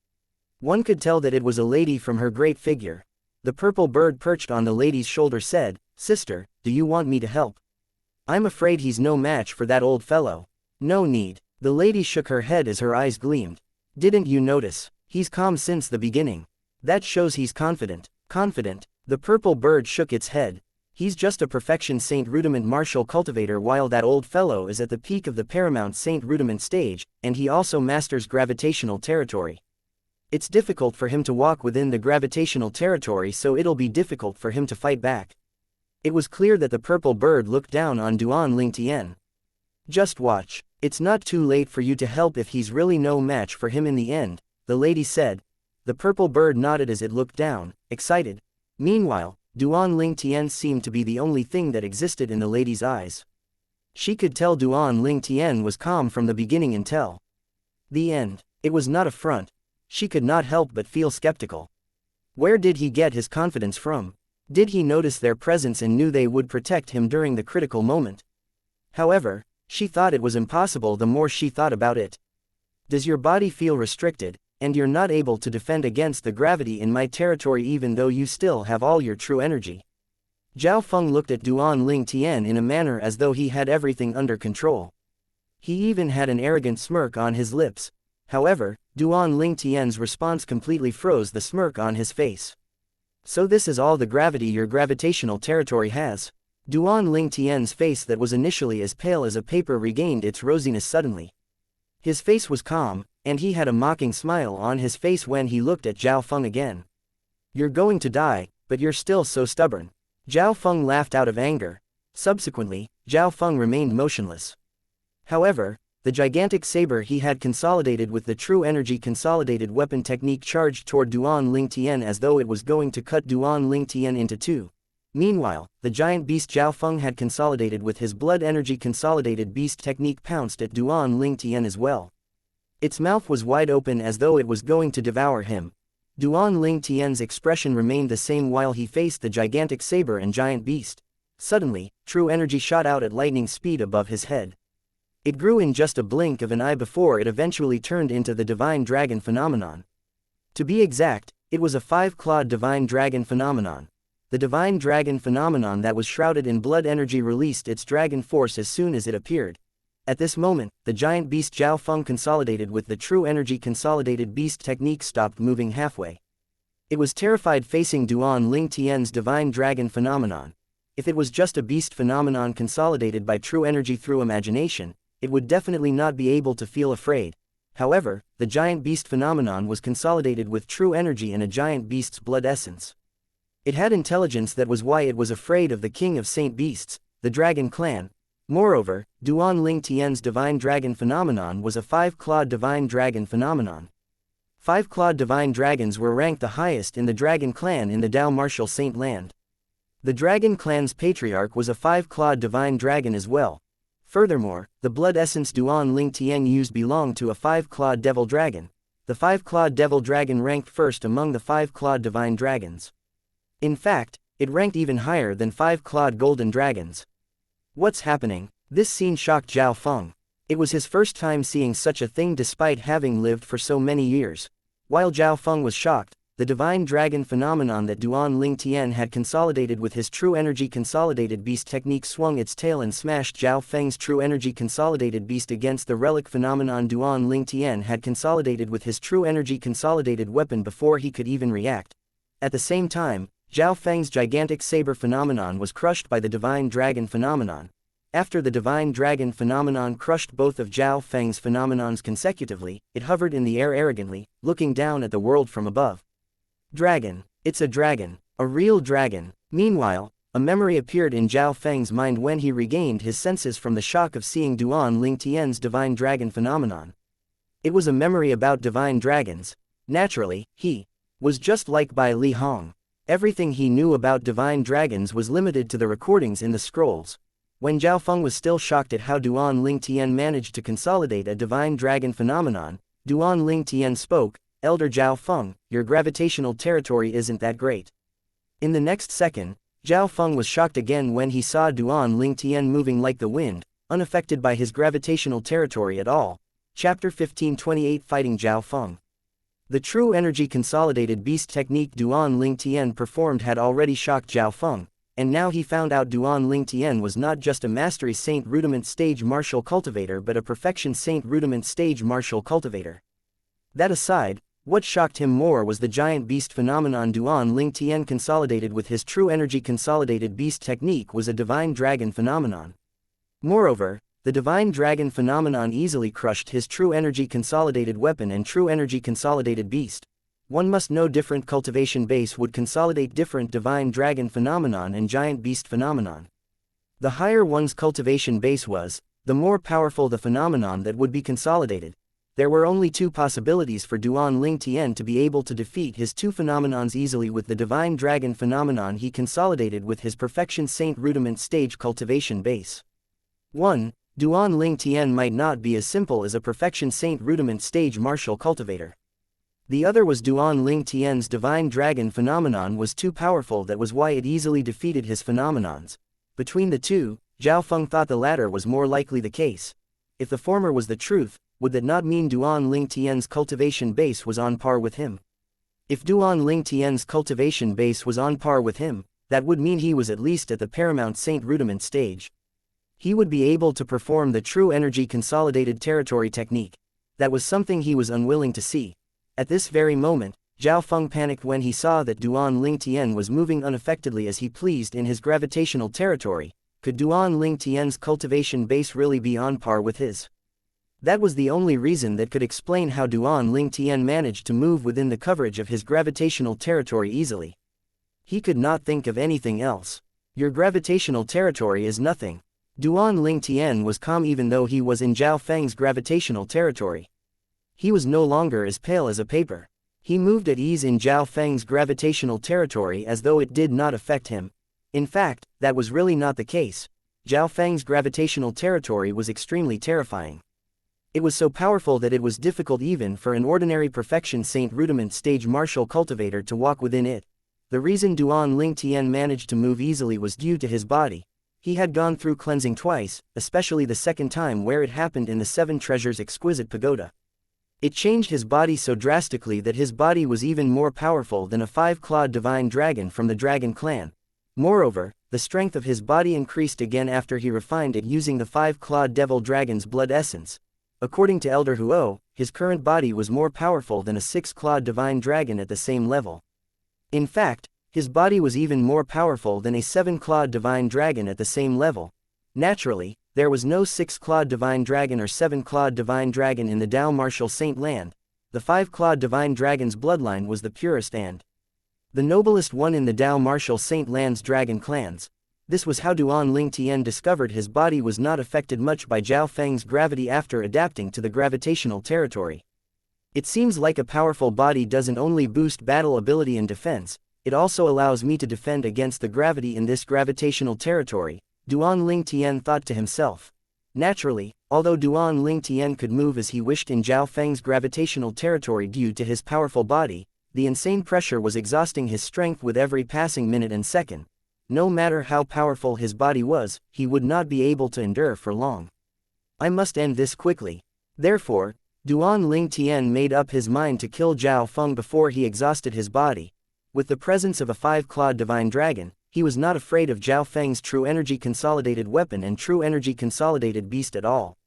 One could tell that it was a lady from her great figure. The purple bird perched on the lady's shoulder said, "Sister, do you want me to help? I'm afraid he's no match for that old fellow." "No need." The lady shook her head as her eyes gleamed. "Didn't you notice? He's calm since the beginning. That shows he's confident." "Confident?" The purple bird shook its head. "He's just a perfection saint rudiment martial cultivator while that old fellow is at the peak of the paramount saint rudiment stage, and he also masters gravitational territory. It's difficult for him to walk within the gravitational territory, so it'll be difficult for him to fight back." It was clear that the purple bird looked down on Duan Ling Tian. "Just watch. It's not too late for you to help if he's really no match for him in the end," the lady said. The purple bird nodded as it looked down, excited. Meanwhile, Duan Ling Tian seemed to be the only thing that existed in the lady's eyes. She could tell Duan Ling Tian was calm from the beginning until the end. It was not a front. She could not help but feel skeptical. Where did he get his confidence from? Did he notice their presence and knew they would protect him during the critical moment? However, she thought it was impossible the more she thought about it. Does your body feel restricted, and you're not able to defend against the gravity in my territory even though you still have all your true energy? Zhao Feng looked at Duan Ling Tian in a manner as though he had everything under control. He even had an arrogant smirk on his lips. However, Duan Ling Tian's response completely froze the smirk on his face. "So this is all the gravity your gravitational territory has?" Duan Ling Tian's face that was initially as pale as a paper regained its rosiness suddenly. His face was calm, and he had a mocking smile on his face when he looked at Zhao Feng again. "You're going to die, but you're still so stubborn." Zhao Feng laughed out of anger. Subsequently, Zhao Feng remained motionless. However, the gigantic saber he had consolidated with the true energy consolidated weapon technique charged toward Duan Ling Tian as though it was going to cut Duan Ling Tian into two. Meanwhile, the giant beast Zhao Feng had consolidated with his blood energy consolidated beast technique pounced at Duan Ling Tian as well. Its mouth was wide open as though it was going to devour him. Duan Ling Tian's expression remained the same while he faced the gigantic saber and giant beast. Suddenly, true energy shot out at lightning speed above his head. It grew in just a blink of an eye before it eventually turned into the divine dragon phenomenon. To be exact, it was a 5-clawed divine dragon phenomenon. The divine dragon phenomenon that was shrouded in blood energy released its dragon force as soon as it appeared. At this moment, the giant beast Zhao Feng consolidated with the true energy consolidated beast technique stopped moving halfway. It was terrified facing Duan Ling Tian's divine dragon phenomenon. If it was just a beast phenomenon consolidated by true energy through imagination, it would definitely not be able to feel afraid. However, the giant beast phenomenon was consolidated with true energy in a giant beast's blood essence. It had intelligence, that was why it was afraid of the king of saint beasts, the dragon clan. Moreover, Duan Ling Tian's divine dragon phenomenon was a 5-clawed divine dragon phenomenon. 5-clawed divine dragons were ranked the highest in the dragon clan in the Dao martial saint land. The dragon clan's patriarch was a 5-clawed divine dragon as well. Furthermore, the blood essence Duan Ling Tian used belonged to a 5-clawed devil dragon. The 5-clawed devil dragon ranked first among the 5-clawed divine dragons. In fact, it ranked even higher than 5-clawed golden dragons. What's happening? This scene shocked Zhao Feng. It was his first time seeing such a thing despite having lived for so many years. While Zhao Feng was shocked, the divine dragon phenomenon that Duan Ling Tian had consolidated with his true energy consolidated beast technique swung its tail and smashed Zhao Feng's true energy consolidated beast against the relic phenomenon Duan Ling Tian had consolidated with his true energy consolidated weapon before he could even react. At the same time, Zhao Feng's gigantic saber phenomenon was crushed by the divine dragon phenomenon. After the divine dragon phenomenon crushed both of Zhao Feng's phenomenons consecutively, it hovered in the air arrogantly, looking down at the world from above. Dragon. It's a dragon. A real dragon. Meanwhile, a memory appeared in Zhao Feng's mind when he regained his senses from the shock of seeing Duan Ling Tian's divine dragon phenomenon. It was a memory about divine dragons. Naturally, he was just like Bai Li Hong. Everything he knew about divine dragons was limited to the recordings in the scrolls. When Zhao Feng was still shocked at how Duan Ling Tian managed to consolidate a divine dragon phenomenon, Duan Ling Tian spoke, "Elder Zhao Feng, your gravitational territory isn't that great." In the next second, Zhao Feng was shocked again when he saw Duan Ling Tian moving like the wind, unaffected by his gravitational territory at all. Chapter 1528 Fighting Zhao Feng. The true energy consolidated beast technique Duan Ling Tian performed had already shocked Zhao Feng, and now he found out Duan Ling Tian was not just a mastery saint rudiment stage martial cultivator but a perfection saint rudiment stage martial cultivator. That aside, what shocked him more was the giant beast phenomenon Duan Ling Tian consolidated with his true energy consolidated beast technique was a divine dragon phenomenon. Moreover, the divine dragon phenomenon easily crushed his true energy consolidated weapon and true energy consolidated beast. One must know different cultivation base would consolidate different divine dragon phenomenon and giant beast phenomenon. The higher one's cultivation base was, the more powerful the phenomenon that would be consolidated. There were only two possibilities for Duan Ling Tian to be able to defeat his two phenomenons easily with the divine dragon phenomenon he consolidated with his perfection saint rudiment stage cultivation base. 1. Duan Ling Tian might not be as simple as a perfection saint rudiment stage martial cultivator. The other was Duan Ling Tian's divine dragon phenomenon was too powerful, that was why it easily defeated his phenomenons. Between the two, Zhao Feng thought the latter was more likely the case. If the former was the truth, would that not mean Duan Ling Tian's cultivation base was on par with him? If Duan Ling Tian's cultivation base was on par with him, that would mean he was at least at the paramount saint rudiment stage. He would be able to perform the true energy consolidated territory technique. That was something he was unwilling to see. At this very moment, Zhao Feng panicked when he saw that Duan Ling Tian was moving unaffectedly as he pleased in his gravitational territory. Could Duan Ling Tian's cultivation base really be on par with his? That was the only reason that could explain how Duan Ling Tian managed to move within the coverage of his gravitational territory easily. He could not think of anything else. Your gravitational territory is nothing. Duan Ling Tian was calm even though he was in Zhao Feng's gravitational territory. He was no longer as pale as a paper. He moved at ease in Zhao Feng's gravitational territory as though it did not affect him. In fact, that was really not the case. Zhao Feng's gravitational territory was extremely terrifying. It was so powerful that it was difficult even for an ordinary perfection saint rudiment stage martial cultivator to walk within it. The reason Duan Ling Tian managed to move easily was due to his body. He had gone through cleansing twice, especially the second time where it happened in the Seven Treasures exquisite pagoda. It changed his body so drastically that his body was even more powerful than a five-clawed divine dragon from the dragon clan. Moreover, the strength of his body increased again after he refined it using the five-clawed devil dragon's blood essence. According to Elder Huo, his current body was more powerful than a six-clawed divine dragon at the same level. In fact, his body was even more powerful than a seven-clawed divine dragon at the same level. Naturally, there was no six-clawed divine dragon or seven-clawed divine dragon in the Dao martial saint land. The five-clawed divine dragon's bloodline was the purest and the noblest one in the Dao martial saint land's dragon clans. This was how Duan Ling Tian discovered his body was not affected much by Zhao Feng's gravity after adapting to the gravitational territory. It seems like a powerful body doesn't only boost battle ability and defense, it also allows me to defend against the gravity in this gravitational territory, Duan Ling Tian thought to himself. Naturally, although Duan Ling Tian could move as he wished in Zhao Feng's gravitational territory due to his powerful body, the insane pressure was exhausting his strength with every passing minute and second. No matter how powerful his body was, he would not be able to endure for long. I must end this quickly. Therefore, Duan Ling Tian made up his mind to kill Zhao Feng before he exhausted his body. With the presence of a five-clawed divine dragon, he was not afraid of Zhao Feng's true energy consolidated weapon and true energy consolidated beast at all.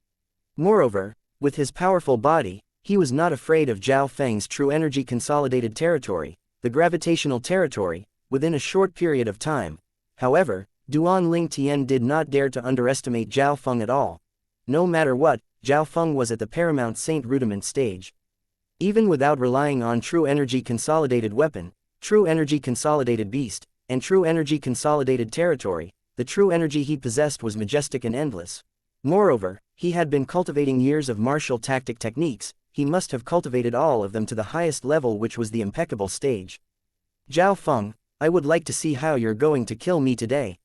Moreover, with his powerful body, he was not afraid of Zhao Feng's true energy consolidated territory, the gravitational territory, within a short period of time. However, Duan Ling Tian did not dare to underestimate Zhao Feng at all. No matter what, Zhao Feng was at the paramount saint rudiment stage. Even without relying on true energy consolidated weapon, true energy consolidated beast, and true energy consolidated territory, the true energy he possessed was majestic and endless. Moreover, he had been cultivating years of martial tactic techniques, he must have cultivated all of them to the highest level, which was the impeccable stage. Zhao Feng, I would like to see how you're going to kill me today.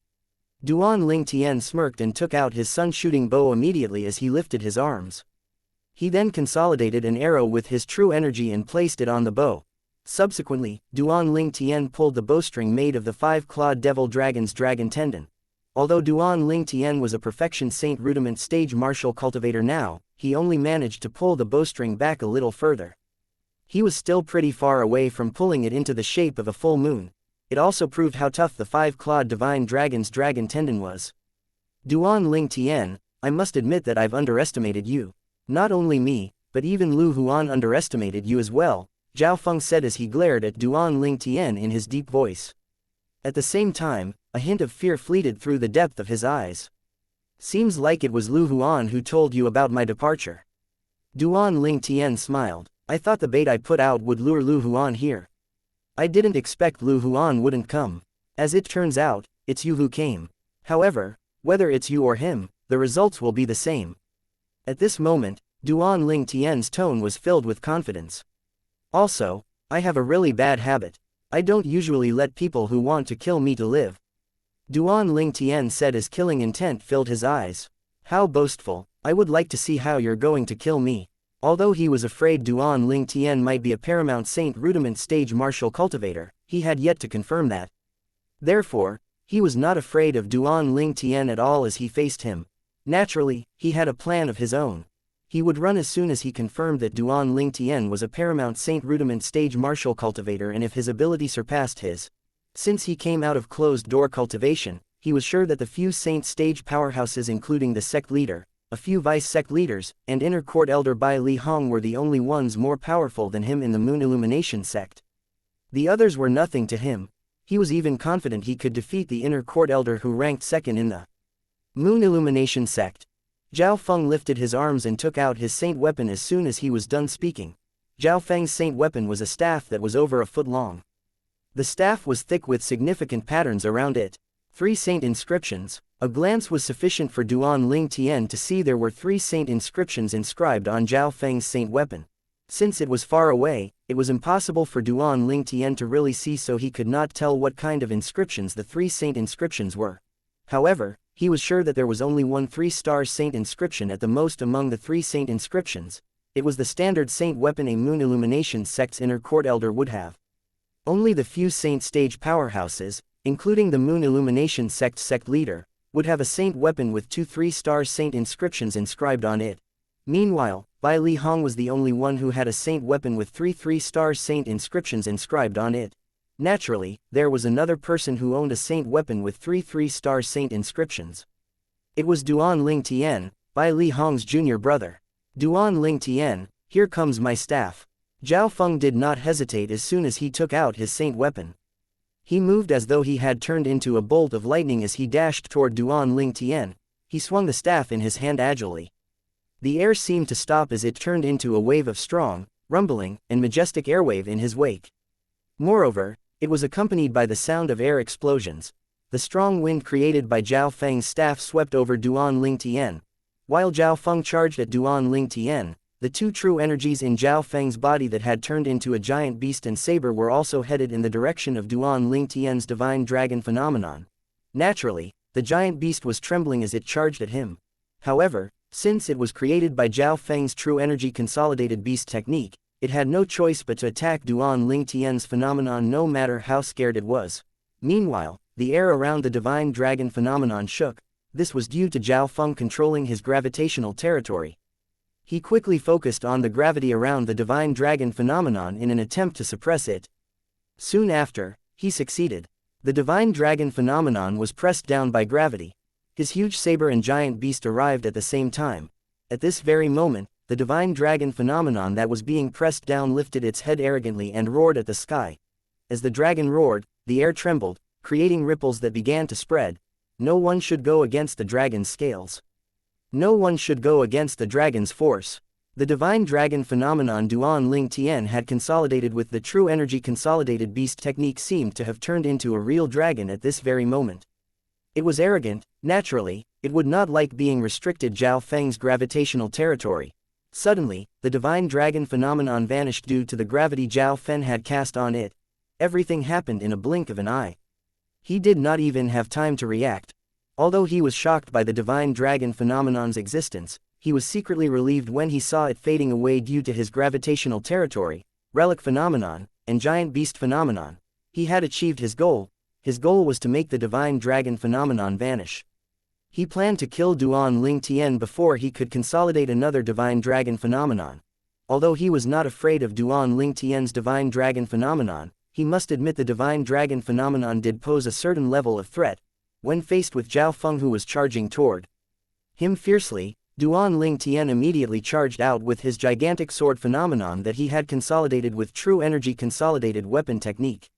Duan Ling Tian smirked and took out his sun-shooting bow immediately as he lifted his arms. He then consolidated an arrow with his true energy and placed it on the bow. Subsequently, Duan Ling Tian pulled the bowstring made of the five-clawed devil dragon's dragon tendon. Although Duan Ling Tian was a perfection saint rudiment stage martial cultivator now, he only managed to pull the bowstring back a little further. He was still pretty far away from pulling it into the shape of a full moon. It also proved how tough the five-clawed divine dragon's dragon tendon was. Duan Ling Tian, I must admit that I've underestimated you. Not only me, but even Lu Huan underestimated you as well, Zhao Feng said as he glared at Duan Ling Tian in his deep voice. At the same time, a hint of fear fleeted through the depth of his eyes. Seems like it was Lu Huan who told you about my departure. Duan Ling Tian smiled. I thought the bait I put out would lure Lu Huan here. I didn't expect Lu Huan wouldn't come. As it turns out, it's you who came. However, whether it's you or him, the results will be the same. At this moment, Duan Ling Tian's tone was filled with confidence. Also, I have a really bad habit. I don't usually let people who want to kill me to live. Duan Ling Tian said as killing intent filled his eyes. How boastful, I would like to see how you're going to kill me. Although he was afraid Duan Ling Tian might be a paramount saint rudiment stage martial cultivator, he had yet to confirm that. Therefore, he was not afraid of Duan Ling Tian at all as he faced him. Naturally, he had a plan of his own. He would run as soon as he confirmed that Duan Ling Tian was a paramount saint rudiment stage martial cultivator and if his ability surpassed his. Since he came out of closed-door cultivation, he was sure that the few saint stage powerhouses including the sect leader, a few vice-sect leaders, and inner court elder Bai Li Hong were the only ones more powerful than him in the Moon Illumination sect. The others were nothing to him. He was even confident he could defeat the inner court elder who ranked second in the Moon Illumination sect. Zhao Feng lifted his arms and took out his saint weapon as soon as he was done speaking. Zhao Feng's saint weapon was a staff that was over a foot long. The staff was thick with significant patterns around it. 3 saint inscriptions. A glance was sufficient for Duan Ling Tian to see there were 3 saint inscriptions inscribed on Zhao Feng's saint weapon. Since it was far away, it was impossible for Duan Ling Tian to really see, so he could not tell what kind of inscriptions the 3 saint inscriptions were. However, he was sure that there was only one 3-star saint inscription at the most among the 3 saint inscriptions. It was the standard saint weapon a moon illumination sect's inner court elder would have. Only the few saint stage powerhouses, including the moon illumination sect leader, would have a saint weapon with 2 3-star saint inscriptions inscribed on it. Meanwhile, Bai Li Hong was the only one who had a saint weapon with 3 3-star saint inscriptions inscribed on it. Naturally, there was another person who owned a saint weapon with 3 3-star saint inscriptions. It was Duan Ling Tian, Bai Li Hong's junior brother. Duan Ling Tian, here comes my staff. Zhao Feng did not hesitate as soon as he took out his saint weapon. He moved as though he had turned into a bolt of lightning as he dashed toward Duan Ling Tian. He swung the staff in his hand agilely. The air seemed to stop as it turned into a wave of strong, rumbling, and majestic airwave in his wake. Moreover, it was accompanied by the sound of air explosions. The strong wind created by Zhao Feng's staff swept over Duan Ling Tian. While Zhao Feng charged at Duan Ling Tian, the 2 true energies in Zhao Feng's body that had turned into a giant beast and saber were also headed in the direction of Duan Ling Tian's divine dragon phenomenon. Naturally, the giant beast was trembling as it charged at him. However, since it was created by Zhao Feng's true energy consolidated beast technique, it had no choice but to attack Duan Ling Tian's phenomenon no matter how scared it was. Meanwhile, the air around the divine dragon phenomenon shook. This was due to Zhao Feng controlling his gravitational territory. He quickly focused on the gravity around the divine dragon phenomenon in an attempt to suppress it. Soon after, he succeeded. The divine dragon phenomenon was pressed down by gravity. His huge saber and giant beast arrived at the same time. At this very moment, the divine dragon phenomenon that was being pressed down lifted its head arrogantly and roared at the sky. As the dragon roared, the air trembled, creating ripples that began to spread. No one should go against the dragon's scales. No one should go against the dragon's force. The divine dragon phenomenon Duan Ling Tian had consolidated with the true energy consolidated beast technique seemed to have turned into a real dragon at this very moment. It was arrogant. Naturally, it would not like being restricted Zhao Feng's gravitational territory. Suddenly, the divine dragon phenomenon vanished due to the gravity Zhao Feng had cast on it. Everything happened in a blink of an eye. He did not even have time to react. Although he was shocked by the divine dragon phenomenon's existence, he was secretly relieved when he saw it fading away due to his gravitational territory, relic phenomenon, and giant beast phenomenon. He had achieved his goal. His goal was to make the divine dragon phenomenon vanish. He planned to kill Duan Ling Tian before he could consolidate another divine dragon phenomenon. Although he was not afraid of Duan Ling Tian's divine dragon phenomenon, he must admit the divine dragon phenomenon did pose a certain level of threat. When faced with Zhao Feng who was charging toward him fiercely, Duan Ling Tian immediately charged out with his gigantic sword phenomenon that he had consolidated with true energy consolidated weapon technique.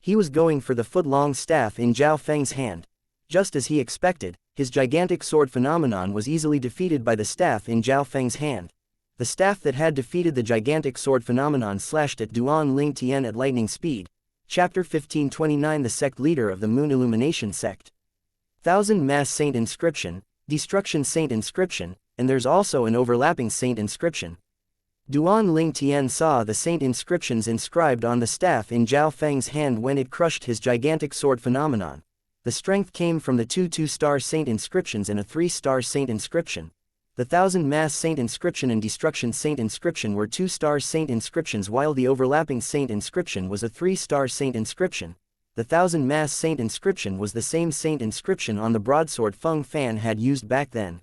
He was going for the foot-long staff in Zhao Feng's hand. Just as he expected, his gigantic sword phenomenon was easily defeated by the staff in Zhao Feng's hand. The staff that had defeated the gigantic sword phenomenon slashed at Duan Ling Tian at lightning speed. Chapter 1529 The sect leader of the Moon Illumination sect. Thousand Mass Saint inscription, Destruction Saint inscription, and there's also an overlapping saint inscription. Duan Ling Tian saw the saint inscriptions inscribed on the staff in Zhao Feng's hand when it crushed his gigantic sword phenomenon. The strength came from the 2 2-star saint inscriptions and a 3-star saint inscription. The Thousand Mass Saint inscription and Destruction Saint inscription were 2-star saint inscriptions while the overlapping saint inscription was a 3-star saint inscription. The Thousand Mass Saint inscription was the same saint inscription on the broadsword Feng Fan had used back then.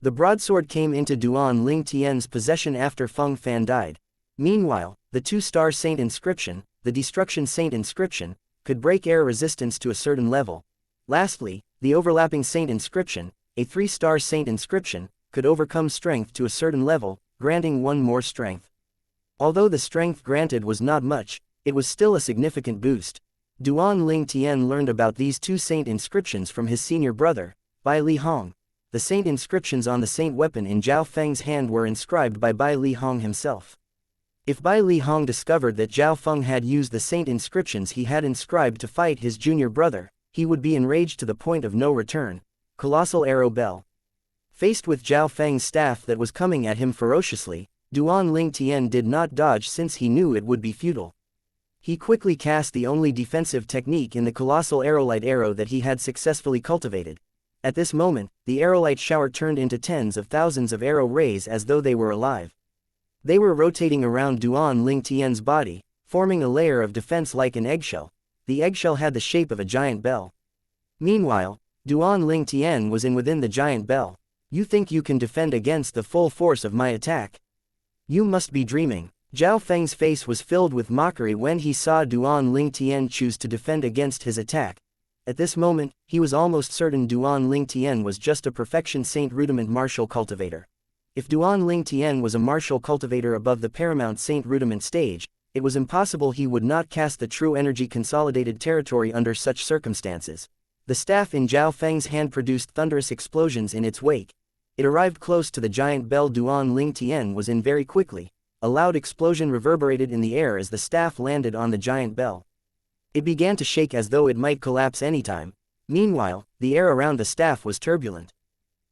The broadsword came into Duan Ling Tian's possession after Feng Fan died. Meanwhile, the 2-star saint inscription, the Destruction Saint inscription, could break air resistance to a certain level. Lastly, the overlapping saint inscription, a 3-star saint inscription, could overcome strength to a certain level, granting one more strength. Although the strength granted was not much, it was still a significant boost. Duan Ling Tian learned about these 2 saint inscriptions from his senior brother, Bai Li Hong. The saint inscriptions on the saint weapon in Zhao Feng's hand were inscribed by Bai Li Hong himself. If Bai Li Hong discovered that Zhao Feng had used the saint inscriptions he had inscribed to fight his junior brother, he would be enraged to the point of no return. Colossal Arrow Bell. Faced with Zhao Feng's staff that was coming at him ferociously, Duan Ling Tian did not dodge since he knew it would be futile. He quickly cast the only defensive technique in the colossal aerolite arrow that he had successfully cultivated. At this moment, the aerolite shower turned into tens of thousands of arrow rays as though they were alive. They were rotating around Duan Ling Tian's body, forming a layer of defense like an eggshell. The eggshell had the shape of a giant bell. Meanwhile, Duan Ling Tian was within the giant bell. You think you can defend against the full force of my attack? You must be dreaming. Zhao Feng's face was filled with mockery when he saw Duan Ling Tian choose to defend against his attack. At this moment, he was almost certain Duan Ling Tian was just a perfection saint rudiment martial cultivator. If Duan Ling Tian was a martial cultivator above the paramount saint rudiment stage, it was impossible he would not cast the true energy consolidated territory under such circumstances. The staff in Zhao Feng's hand produced thunderous explosions in its wake. It arrived close to the giant bell Duan Ling Tian was in very quickly. A loud explosion reverberated in the air as the staff landed on the giant bell. It began to shake as though it might collapse anytime. Meanwhile, the air around the staff was turbulent.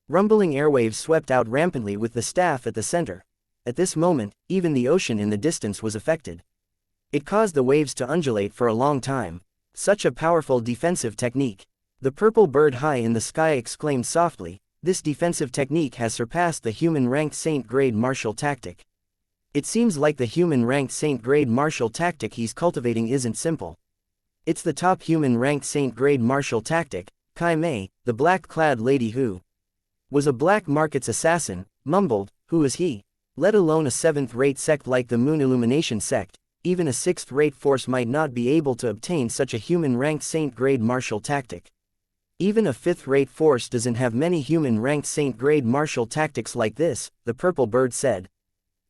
Rumbling airwaves swept out rampantly with the staff at the center. At this moment, even the ocean in the distance was affected. It caused the waves to undulate for a long time. Such a powerful defensive technique. The purple bird high in the sky exclaimed softly, "This defensive technique has surpassed the human-ranked saint-grade martial tactic." It seems like the human-ranked saint-grade martial tactic he's cultivating isn't simple. It's the top human-ranked saint-grade martial tactic. Kai Mei, the black-clad lady who was a black market's assassin, mumbled, "Who is he? Let alone a seventh-rate sect like the Moon Illumination sect, even a sixth-rate force might not be able to obtain such a human-ranked saint-grade martial tactic. Even a fifth-rate force doesn't have many human-ranked saint-grade martial tactics like this," the purple bird said.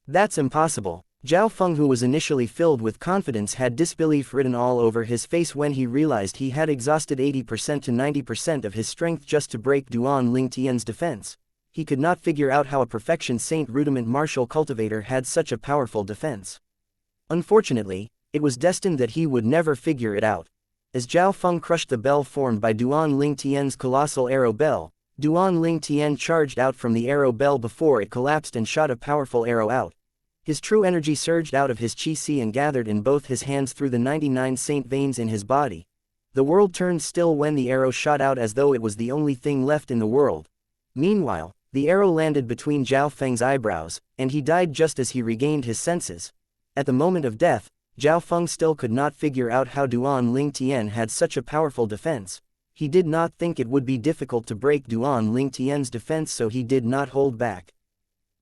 "That's impossible." Zhao Feng, who was initially filled with confidence, had disbelief written all over his face when he realized he had exhausted 80% to 90% of his strength just to break Duan Ling Tian's defense. He could not figure out how a perfection saint rudiment martial cultivator had such a powerful defense. Unfortunately, it was destined that he would never figure it out. As Zhao Feng crushed the bell formed by Duan Ling Tian's colossal arrow bell, Duan Ling Tian charged out from the arrow bell before it collapsed and shot a powerful arrow out. His true energy surged out of his qi and gathered in both his hands through the 99 saint veins in his body. The world turned still when the arrow shot out as though it was the only thing left in the world. Meanwhile, the arrow landed between Zhao Feng's eyebrows, and he died just as he regained his senses. At the moment of death, Zhao Feng still could not figure out how Duan Ling Tian had such a powerful defense. He did not think it would be difficult to break Duan Ling Tian's defense, so he did not hold back.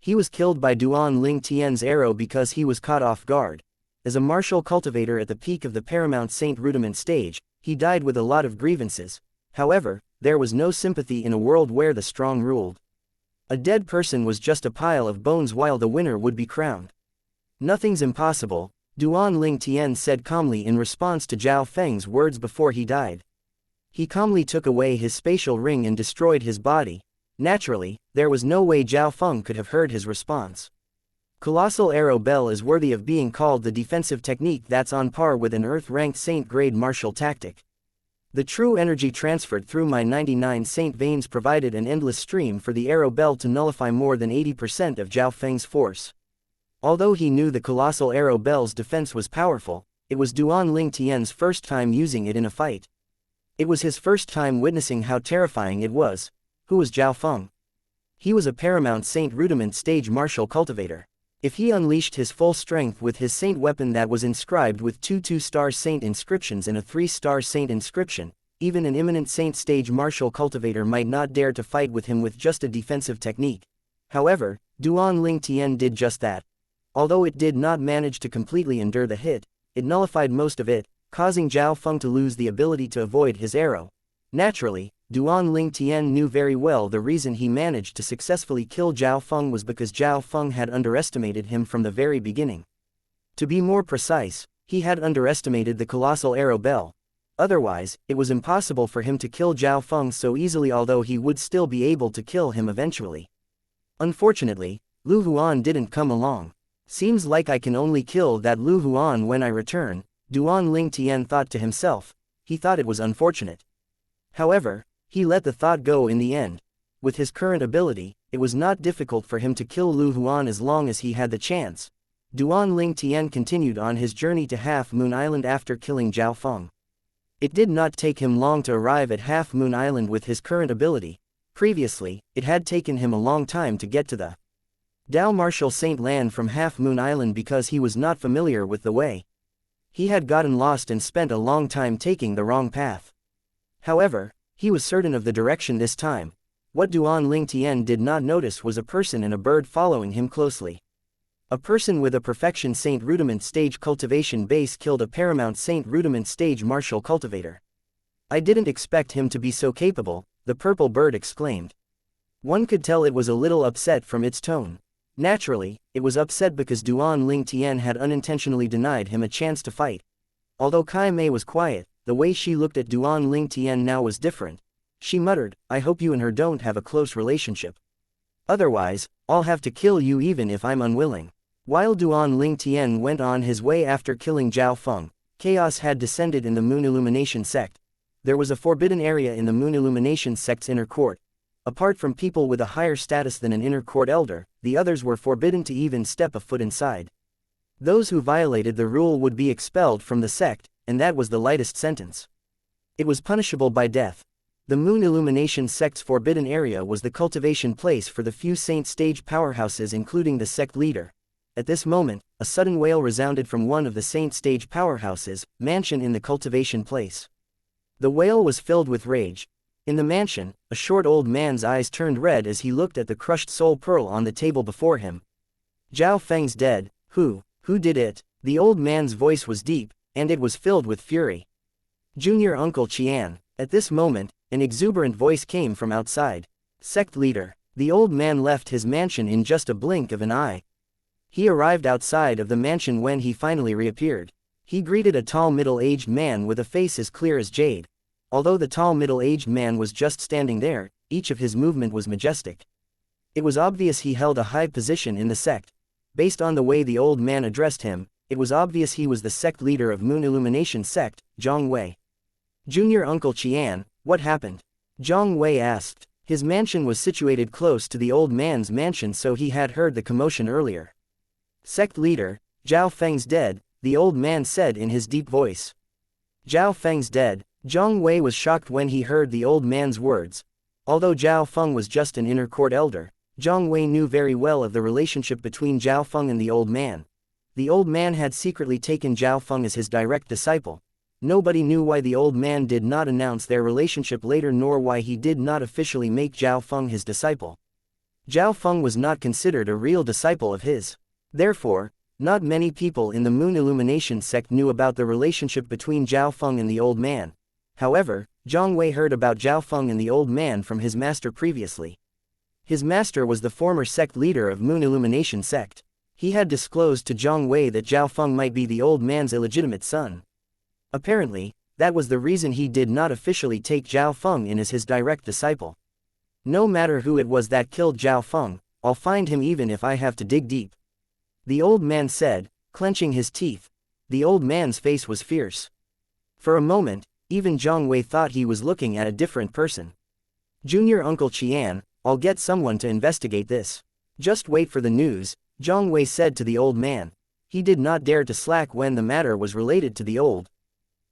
He was killed by Duan Ling Tian's arrow because he was caught off guard. As a martial cultivator at the peak of the paramount saint rudiment stage, he died with a lot of grievances. However, there was no sympathy in a world where the strong ruled. A dead person was just a pile of bones while the winner would be crowned. "Nothing's impossible," Duan Ling Tian said calmly in response to Zhao Feng's words before he died. He calmly took away his spatial ring and destroyed his body. Naturally, there was no way Zhao Feng could have heard his response. Colossal Arrow Bell is worthy of being called the defensive technique that's on par with an Earth-ranked saint-grade martial tactic. The true energy transferred through my 99 saint veins provided an endless stream for the Arrow Bell to nullify more than 80% of Zhao Feng's force. Although he knew the Colossal Arrow Bell's defense was powerful, it was Duan Ling Tian's first time using it in a fight. It was his first time witnessing how terrifying it was. Who was Zhao Feng? He was a paramount saint rudiment stage martial cultivator. If he unleashed his full strength with his saint weapon that was inscribed with 2 2-star saint inscriptions and a 3-star saint inscription, even an eminent saint stage martial cultivator might not dare to fight with him with just a defensive technique. However, Duan Ling Tian did just that. Although it did not manage to completely endure the hit, it nullified most of it, causing Zhao Feng to lose the ability to avoid his arrow. Naturally, Duan Ling Tian knew very well the reason he managed to successfully kill Zhao Feng was because Zhao Feng had underestimated him from the very beginning. To be more precise, he had underestimated the colossal arrow bell. Otherwise, it was impossible for him to kill Zhao Feng so easily, although he would still be able to kill him eventually. Unfortunately, Lu Huan didn't come along. Seems like I can only kill that Lu Huan when I return, Duan Ling Tian thought to himself. He thought it was unfortunate. However, he let the thought go in the end. with his current ability, it was not difficult for him to kill Lu Huan as long as he had the chance. Duan Ling Tian continued on his journey to Half Moon Island after killing Zhao Feng. It did not take him long to arrive at Half Moon Island with his current ability. Previously, it had taken him a long time to get to the Dao Martial Saint Land from Half Moon Island because he was not familiar with the way. He had gotten lost and spent a long time taking the wrong path. However, he was certain of the direction this time. What Duan Ling Tian did not notice was a person and a bird following him closely. A person with a Perfection Saint Rudiment Stage cultivation base killed a Paramount Saint Rudiment Stage martial cultivator. I didn't expect him to be so capable, the purple bird exclaimed. One could tell it was a little upset from its tone. Naturally, it was upset because Duan Ling Tian had unintentionally denied him a chance to fight. Although Kai Mei was quiet, the way she looked at Duan Ling Tian now was different. She muttered, "I hope you and her don't have a close relationship. Otherwise, I'll have to kill you even if I'm unwilling." While Duan Ling Tian went on his way after killing Zhao Feng, chaos had descended in the Moon Illumination sect. There was a forbidden area in the Moon Illumination sect's inner court. Apart from people with a higher status than an inner court elder, the others were forbidden to even step a foot inside. Those who violated the rule would be expelled from the sect, and that was the lightest sentence. It was punishable by death. The Moon Illumination sect's forbidden area was the cultivation place for the few saint stage powerhouses including the sect leader. At this moment, a sudden wail resounded from one of the saint stage powerhouses, mansion in the cultivation place. The wail was filled with rage. In the mansion, a short old man's eyes turned red as he looked at the crushed soul pearl on the table before him. Zhao Feng's dead. Who did it? The old man's voice was deep, and it was filled with fury. Junior Uncle Qian. At this moment, an exuberant voice came from outside. Sect leader. The old man left his mansion in just a blink of an eye. He arrived outside of the mansion when he finally reappeared. He greeted a tall middle-aged man with a face as clear as jade. Although the tall middle-aged man was just standing there, each of his movement was majestic. It was obvious he held a high position in the sect. Based on the way the old man addressed him, it was obvious he was the sect leader of Moon Illumination sect, Zhang Wei. Junior Uncle Qian, what happened? Zhang Wei asked. His mansion was situated close to the old man's mansion, so he had heard the commotion earlier. Sect leader, Zhao Feng's dead, the old man said in his deep voice. Zhao Feng's dead. Zhang Wei was shocked when he heard the old man's words. Although Zhao Feng was just an inner court elder, Zhang Wei knew very well of the relationship between Zhao Feng and the old man. The old man had secretly taken Zhao Feng as his direct disciple. Nobody knew why the old man did not announce their relationship later, nor why he did not officially make Zhao Feng his disciple. Zhao Feng was not considered a real disciple of his. Therefore, not many people in the Moon Illumination sect knew about the relationship between Zhao Feng and the old man. However, Zhang Wei heard about Zhao Feng and the old man from his master previously. His master was the former sect leader of Moon Illumination sect. He had disclosed to Zhang Wei that Zhao Feng might be the old man's illegitimate son. Apparently, that was the reason he did not officially take Zhao Feng in as his direct disciple. No matter who it was that killed Zhao Feng, I'll find him even if I have to dig deep. The old man said, clenching his teeth. The old man's face was fierce. For a moment, even Zhang Wei thought he was looking at a different person. Junior Uncle Qian, I'll get someone to investigate this. Just wait for the news, Zhang Wei said to the old man. He did not dare to slack when the matter was related to the old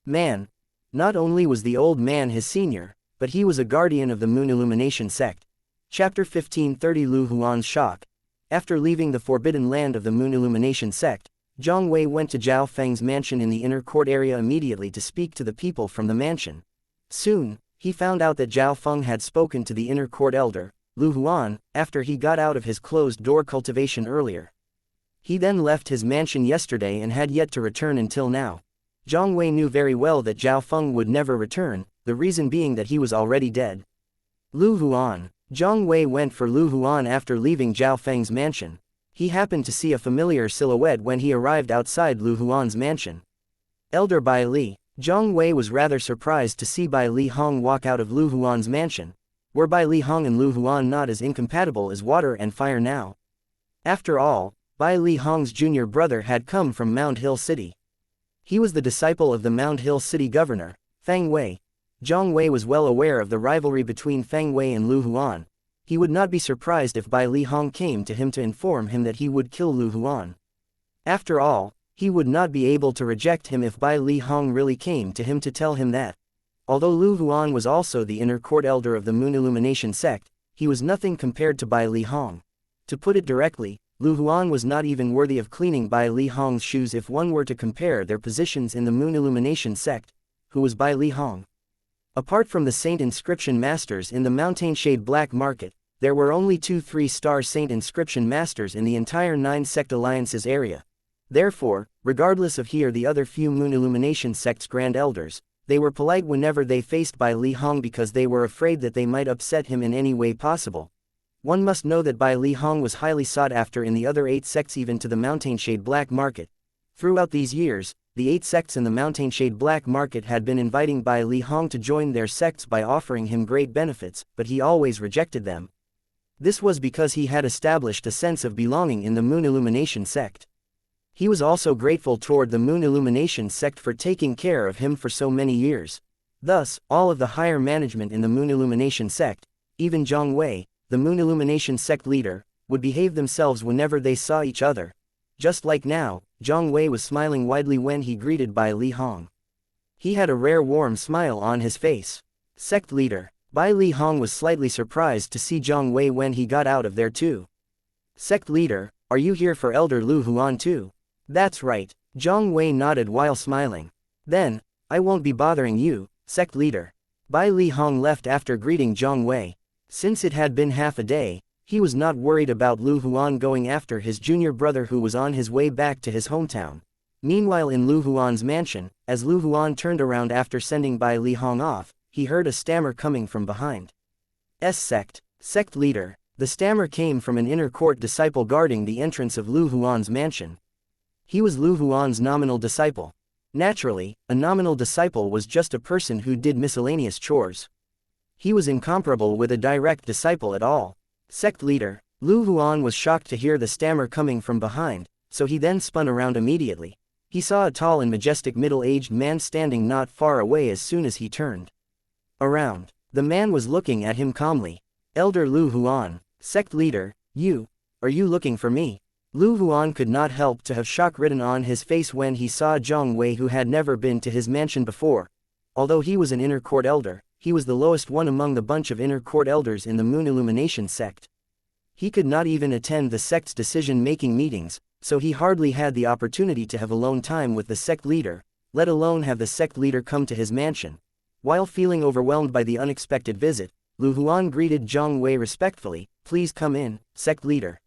man. Not only was the old man his senior, but he was a guardian of the Moon Illumination sect. Chapter 1530 Lu Huan's shock. After leaving the forbidden land of the Moon Illumination sect, Zhang Wei went to Zhao Feng's mansion in the inner court area immediately to speak to the people from the mansion. Soon, he found out that Zhao Feng had spoken to the inner court elder, Lu Huan, after he got out of his closed-door cultivation earlier. He then left his mansion yesterday and had yet to return until now. Zhang Wei knew very well that Zhao Feng would never return, the reason being that he was already dead. Lu Huan. Zhang Wei went for Lu Huan after leaving Zhao Feng's mansion. He happened to see a familiar silhouette when he arrived outside Lu Huan's mansion. Elder Bai Li. Zhang Wei was rather surprised to see Bai Li Hong walk out of Lu Huan's mansion. Were Bai Li Hong and Lu Huan not as incompatible as water and fire now? After all, Bai Li Hong's junior brother had come from Mound Hill City. He was the disciple of the Mound Hill City governor, Feng Wei. Zhang Wei was well aware of the rivalry between Feng Wei and Lu Huan. He would not be surprised if Bai Li Hong came to him to inform him that he would kill Lu Huan. After all, he would not be able to reject him if Bai Li Hong really came to him to tell him that. Although Lu Huan was also the inner court elder of the Moon Illumination sect, he was nothing compared to Bai Li Hong. To put it directly, Lu Huan was not even worthy of cleaning Bai Li Hong's shoes if one were to compare their positions in the Moon Illumination sect. Who was Bai Li Hong? Apart from the Saint Inscription Masters in the Mountain Shade Black Market, there were only 2 3-star Saint Inscription Masters in the entire 9-sect alliances area. Therefore, regardless of he or the other few Moon Illumination sect's Grand Elders, they were polite whenever they faced Bai Li Hong because they were afraid that they might upset him in any way possible. One must know that Bai Li Hong was highly sought after in the other 8 sects even to the Mountain Shade Black Market. Throughout these years, the 8 sects in the Mountain Shade Black Market had been inviting Bai Li Hong to join their sects by offering him great benefits, but he always rejected them. This was because he had established a sense of belonging in the Moon Illumination sect. He was also grateful toward the Moon Illumination sect for taking care of him for so many years. Thus, all of the higher management in the Moon Illumination sect, even Zhang Wei, the Moon Illumination sect leader, would behave themselves whenever they saw each other. Just like now, Zhang Wei was smiling widely when he greeted Bai Li Hong. He had a rare warm smile on his face. Sect leader. Bai Li Hong was slightly surprised to see Zhang Wei when he got out of there too. Sect leader, are you here for Elder Lu Huan too? That's right, Zhang Wei nodded while smiling. Then, I won't be bothering you, sect leader. Bai Li Hong left after greeting Zhang Wei. Since it had been half a day, he was not worried about Lu Huan going after his junior brother who was on his way back to his hometown. Meanwhile in Lu Huan's mansion, as Lu Huan turned around after sending Bai Li Hong off, he heard a stammer coming from behind. Sect. Sect leader. The stammer came from an inner court disciple guarding the entrance of Lu Huan's mansion. He was Lu Huan's nominal disciple. Naturally, a nominal disciple was just a person who did miscellaneous chores. He was incomparable with a direct disciple at all. Sect leader. Lu Huan was shocked to hear the stammer coming from behind, so he then spun around immediately. He saw a tall and majestic middle-aged man standing not far away as soon as he turned around. The man was looking at him calmly. Elder Lu Huan. Sect leader, are you looking for me? Lu Huan could not help to have shock written on his face when he saw Zhang Wei, who had never been to his mansion before. Although he was an inner court elder, he was the lowest one among the bunch of inner court elders in the Moon Illumination sect. He could not even attend the sect's decision-making meetings, so he hardly had the opportunity to have alone time with the sect leader, let alone have the sect leader come to his mansion. While feeling overwhelmed by the unexpected visit, Lu Huan greeted Zhang Wei respectfully. Please come in, sect leader.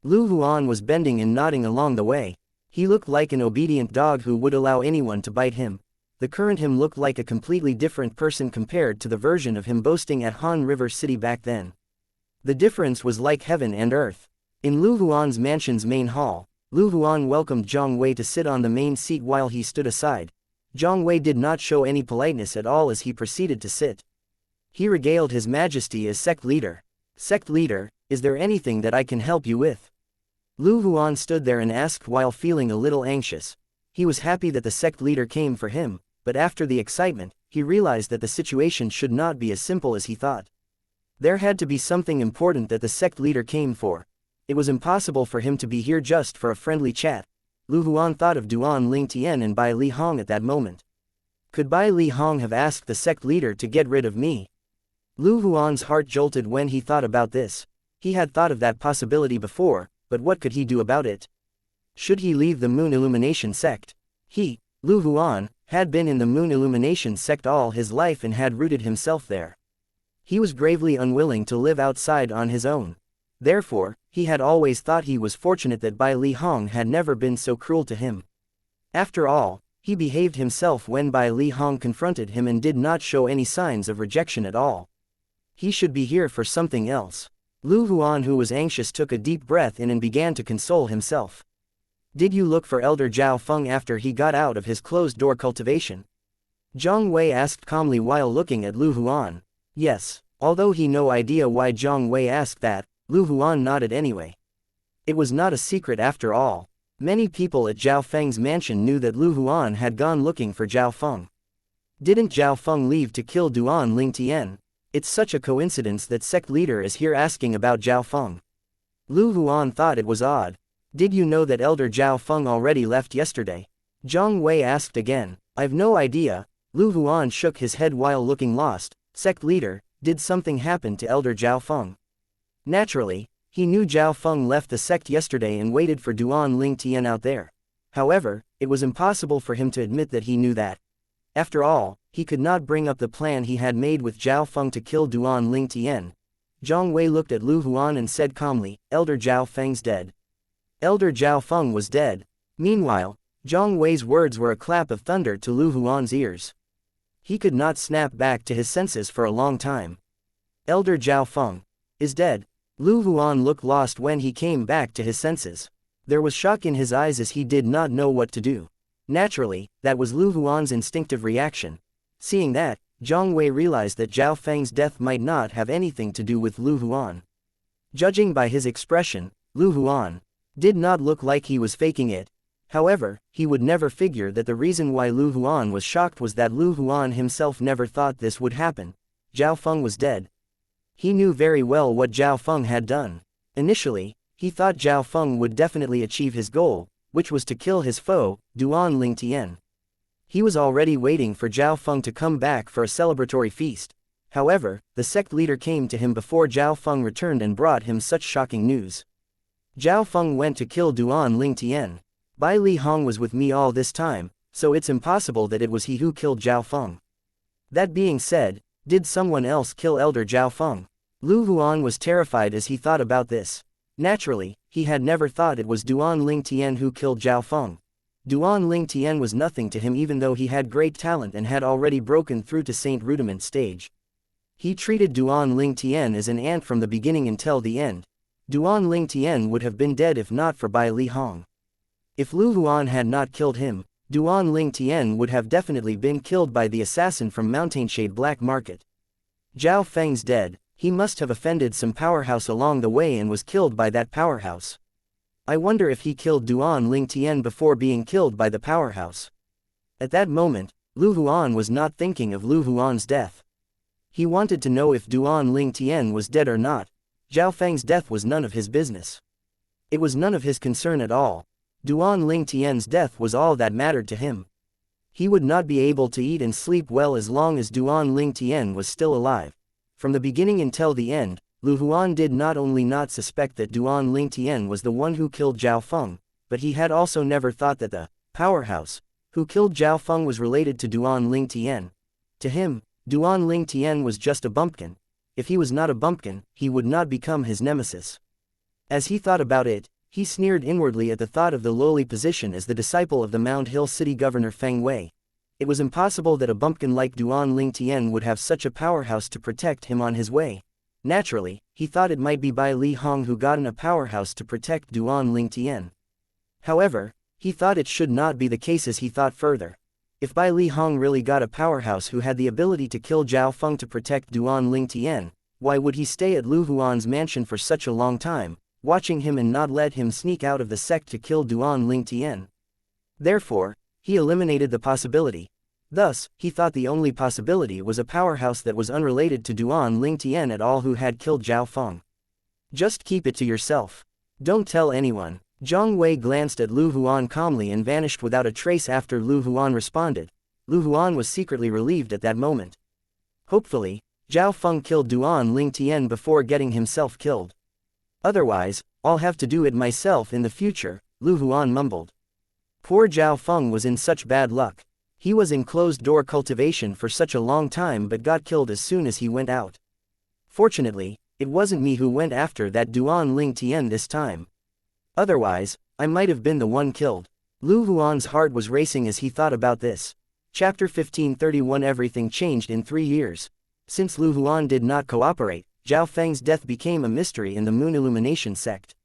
Lu Huan was bending and nodding along the way. He looked like an obedient dog who would allow anyone to bite him. The current him looked like a completely different person compared to the version of him boasting at Han River City back then. The difference was like heaven and earth. In Lu Huan's mansion's main hall, Lu Huan welcomed Zhang Wei to sit on the main seat while he stood aside. Zhang Wei did not show any politeness at all as he proceeded to sit. He regaled his majesty as sect leader. Sect leader, is there anything that I can help you with? Lu Huan stood there and asked while feeling a little anxious. He was happy that the sect leader came for him, but after the excitement, he realized that the situation should not be as simple as he thought. There had to be something important that the sect leader came for. It was impossible for him to be here just for a friendly chat. Lu Huan thought of Duan Ling Tian and Bai Li Hong at that moment. Could Bai Li Hong have asked the sect leader to get rid of me? Lu Huan's heart jolted when he thought about this. He had thought of that possibility before, but what could he do about it? Should he leave the Moon Illumination sect? He, Lu Huan, had been in the Moon Illumination sect all his life and had rooted himself there. He was gravely unwilling to live outside on his own. Therefore, he had always thought he was fortunate that Bai Li Hong had never been so cruel to him. After all, he behaved himself when Bai Li Hong confronted him and did not show any signs of rejection at all. He should be here for something else. Lu Huan, who was anxious, took a deep breath in and began to console himself. Did you look for Elder Zhao Feng after he got out of his closed-door cultivation? Zhang Wei asked calmly while looking at Lu Huan. Yes, although he had no idea why Zhang Wei asked that, Lu Huan nodded anyway. It was not a secret after all. Many people at Zhao Feng's mansion knew that Lu Huan had gone looking for Zhao Feng. Didn't Zhao Feng leave to kill Duan Ling Tian? It's such a coincidence that sect leader is here asking about Zhao Feng. Lu Huan thought it was odd. Did you know that Elder Zhao Feng already left yesterday? Zhang Wei asked again. I've no idea. Lu Huan shook his head while looking lost. Sect leader, did something happen to Elder Zhao Feng? Naturally, he knew Zhao Feng left the sect yesterday and waited for Duan Ling Tian out there. However, it was impossible for him to admit that he knew that. After all, he could not bring up the plan he had made with Zhao Feng to kill Duan Ling Tian. Zhang Wei looked at Lu Huan and said calmly, Elder Zhao Feng's dead. Elder Zhao Feng was dead. Meanwhile, Zhang Wei's words were a clap of thunder to Lu Huan's ears. He could not snap back to his senses for a long time. Elder Zhao Feng is dead. Lu Huan looked lost when he came back to his senses. There was shock in his eyes as he did not know what to do. Naturally, that was Lu Huan's instinctive reaction. Seeing that, Zhang Wei realized that Zhao Feng's death might not have anything to do with Lu Huan. Judging by his expression, Lu Huan did not look like he was faking it. However, he would never figure that the reason why Lu Huan was shocked was that Lu Huan himself never thought this would happen. Zhao Feng was dead. He knew very well what Zhao Feng had done. Initially, he thought Zhao Feng would definitely achieve his goal, which was to kill his foe, Duan Ling Tian. He was already waiting for Zhao Feng to come back for a celebratory feast. However, the sect leader came to him before Zhao Feng returned and brought him such shocking news. Zhao Feng went to kill Duan Ling Tian. Bai Li Hong was with me all this time, so it's impossible that it was he who killed Zhao Feng. That being said, did someone else kill Elder Zhao Feng? Lu Huan was terrified as he thought about this. Naturally, he had never thought it was Duan Ling Tian who killed Zhao Feng. Duan Ling Tian was nothing to him even though he had great talent and had already broken through to Saint Rudiment stage. He treated Duan Ling Tian as an ant from the beginning until the end. Duan Ling Tian would have been dead if not for Bai Li Hong. If Lu Huan had not killed him, Duan Ling Tian would have definitely been killed by the assassin from Mountainshade Black Market. Zhao Feng's dead. He must have offended some powerhouse along the way and was killed by that powerhouse. I wonder if he killed Duan Ling Tian before being killed by the powerhouse. At that moment, Lu Huan was not thinking of Lu Huan's death. He wanted to know if Duan Ling Tian was dead or not. Zhao Feng's death was none of his business. It was none of his concern at all. Duan Ling Tian's death was all that mattered to him. He would not be able to eat and sleep well as long as Duan Ling Tian was still alive. From the beginning until the end, Lu Huan did not only not suspect that Duan Ling Tian was the one who killed Zhao Feng, but he had also never thought that the powerhouse who killed Zhao Feng was related to Duan Ling Tian. To him, Duan Ling Tian was just a bumpkin. If he was not a bumpkin, he would not become his nemesis. As he thought about it, he sneered inwardly at the thought of the lowly position as the disciple of the Mound Hill City Governor Feng Wei. It was impossible that a bumpkin like Duan Ling Tian would have such a powerhouse to protect him on his way. Naturally, he thought it might be Bai Li Hong who got in a powerhouse to protect Duan Ling Tian. However, he thought it should not be the case as he thought further. If Bai Li Hong really got a powerhouse who had the ability to kill Zhao Feng to protect Duan Ling Tian, why would he stay at Lu Huan's mansion for such a long time, watching him and not let him sneak out of the sect to kill Duan Ling Tian? Therefore, he eliminated the possibility. Thus, he thought the only possibility was a powerhouse that was unrelated to Duan Ling Tian at all who had killed Zhao Feng. Just keep it to yourself. Don't tell anyone. Zhang Wei glanced at Lu Huan calmly and vanished without a trace after Lu Huan responded. Lu Huan was secretly relieved at that moment. Hopefully, Zhao Feng killed Duan Ling Tian before getting himself killed. Otherwise, I'll have to do it myself in the future, Lu Huan mumbled. Poor Zhao Feng was in such bad luck. He was in closed-door cultivation for such a long time but got killed as soon as he went out. Fortunately, it wasn't me who went after that Duan Ling Tian this time. Otherwise, I might have been the one killed. Lu Huan's heart was racing as he thought about this. Chapter 1531 Everything changed in 3 years. Since Lu Huan did not cooperate, Zhao Feng's death became a mystery in the Moon Illumination sect.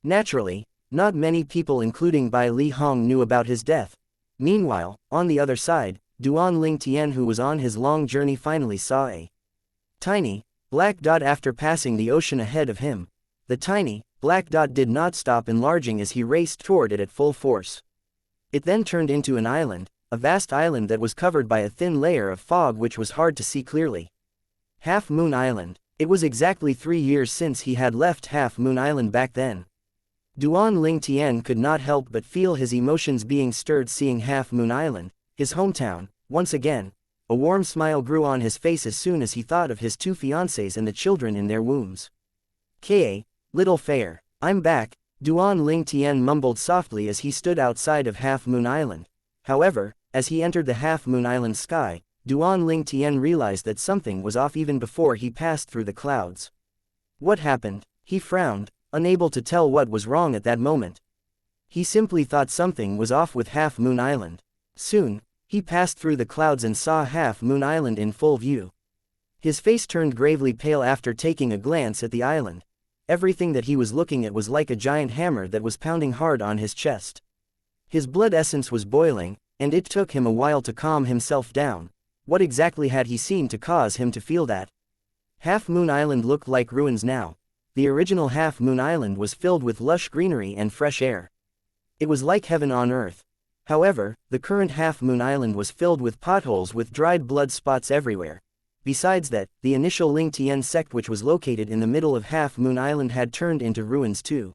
Naturally, not many people including Bai Li Hong knew about his death. Meanwhile, on the other side, Duan Ling Tian who was on his long journey finally saw a tiny, black dot after passing the ocean ahead of him. The tiny, black dot did not stop enlarging as he raced toward it at full force. It then turned into an island, a vast island that was covered by a thin layer of fog which was hard to see clearly. Half Moon Island. It was exactly 3 years since he had left Half Moon Island back then. Duan Ling Tian could not help but feel his emotions being stirred seeing Half Moon Island, his hometown, once again. A warm smile grew on his face as soon as he thought of his 2 fiancés and the children in their wombs. "Ka, little fair, I'm back," Duan Ling Tian mumbled softly as he stood outside of Half Moon Island. However, as he entered the Half Moon Island sky, Duan Ling Tian realized that something was off even before he passed through the clouds. What happened? He frowned, unable to tell what was wrong at that moment. He simply thought something was off with Half Moon Island. Soon, he passed through the clouds and saw Half Moon Island in full view. His face turned gravely pale after taking a glance at the island. Everything that he was looking at was like a giant hammer that was pounding hard on his chest. His blood essence was boiling, and it took him a while to calm himself down. What exactly had he seen to cause him to feel that? Half Moon Island looked like ruins now. The original Half Moon Island was filled with lush greenery and fresh air. It was like heaven on earth. However, the current Half Moon Island was filled with potholes with dried blood spots everywhere. Besides that, the initial Ling Tian sect which was located in the middle of Half Moon Island had turned into ruins too.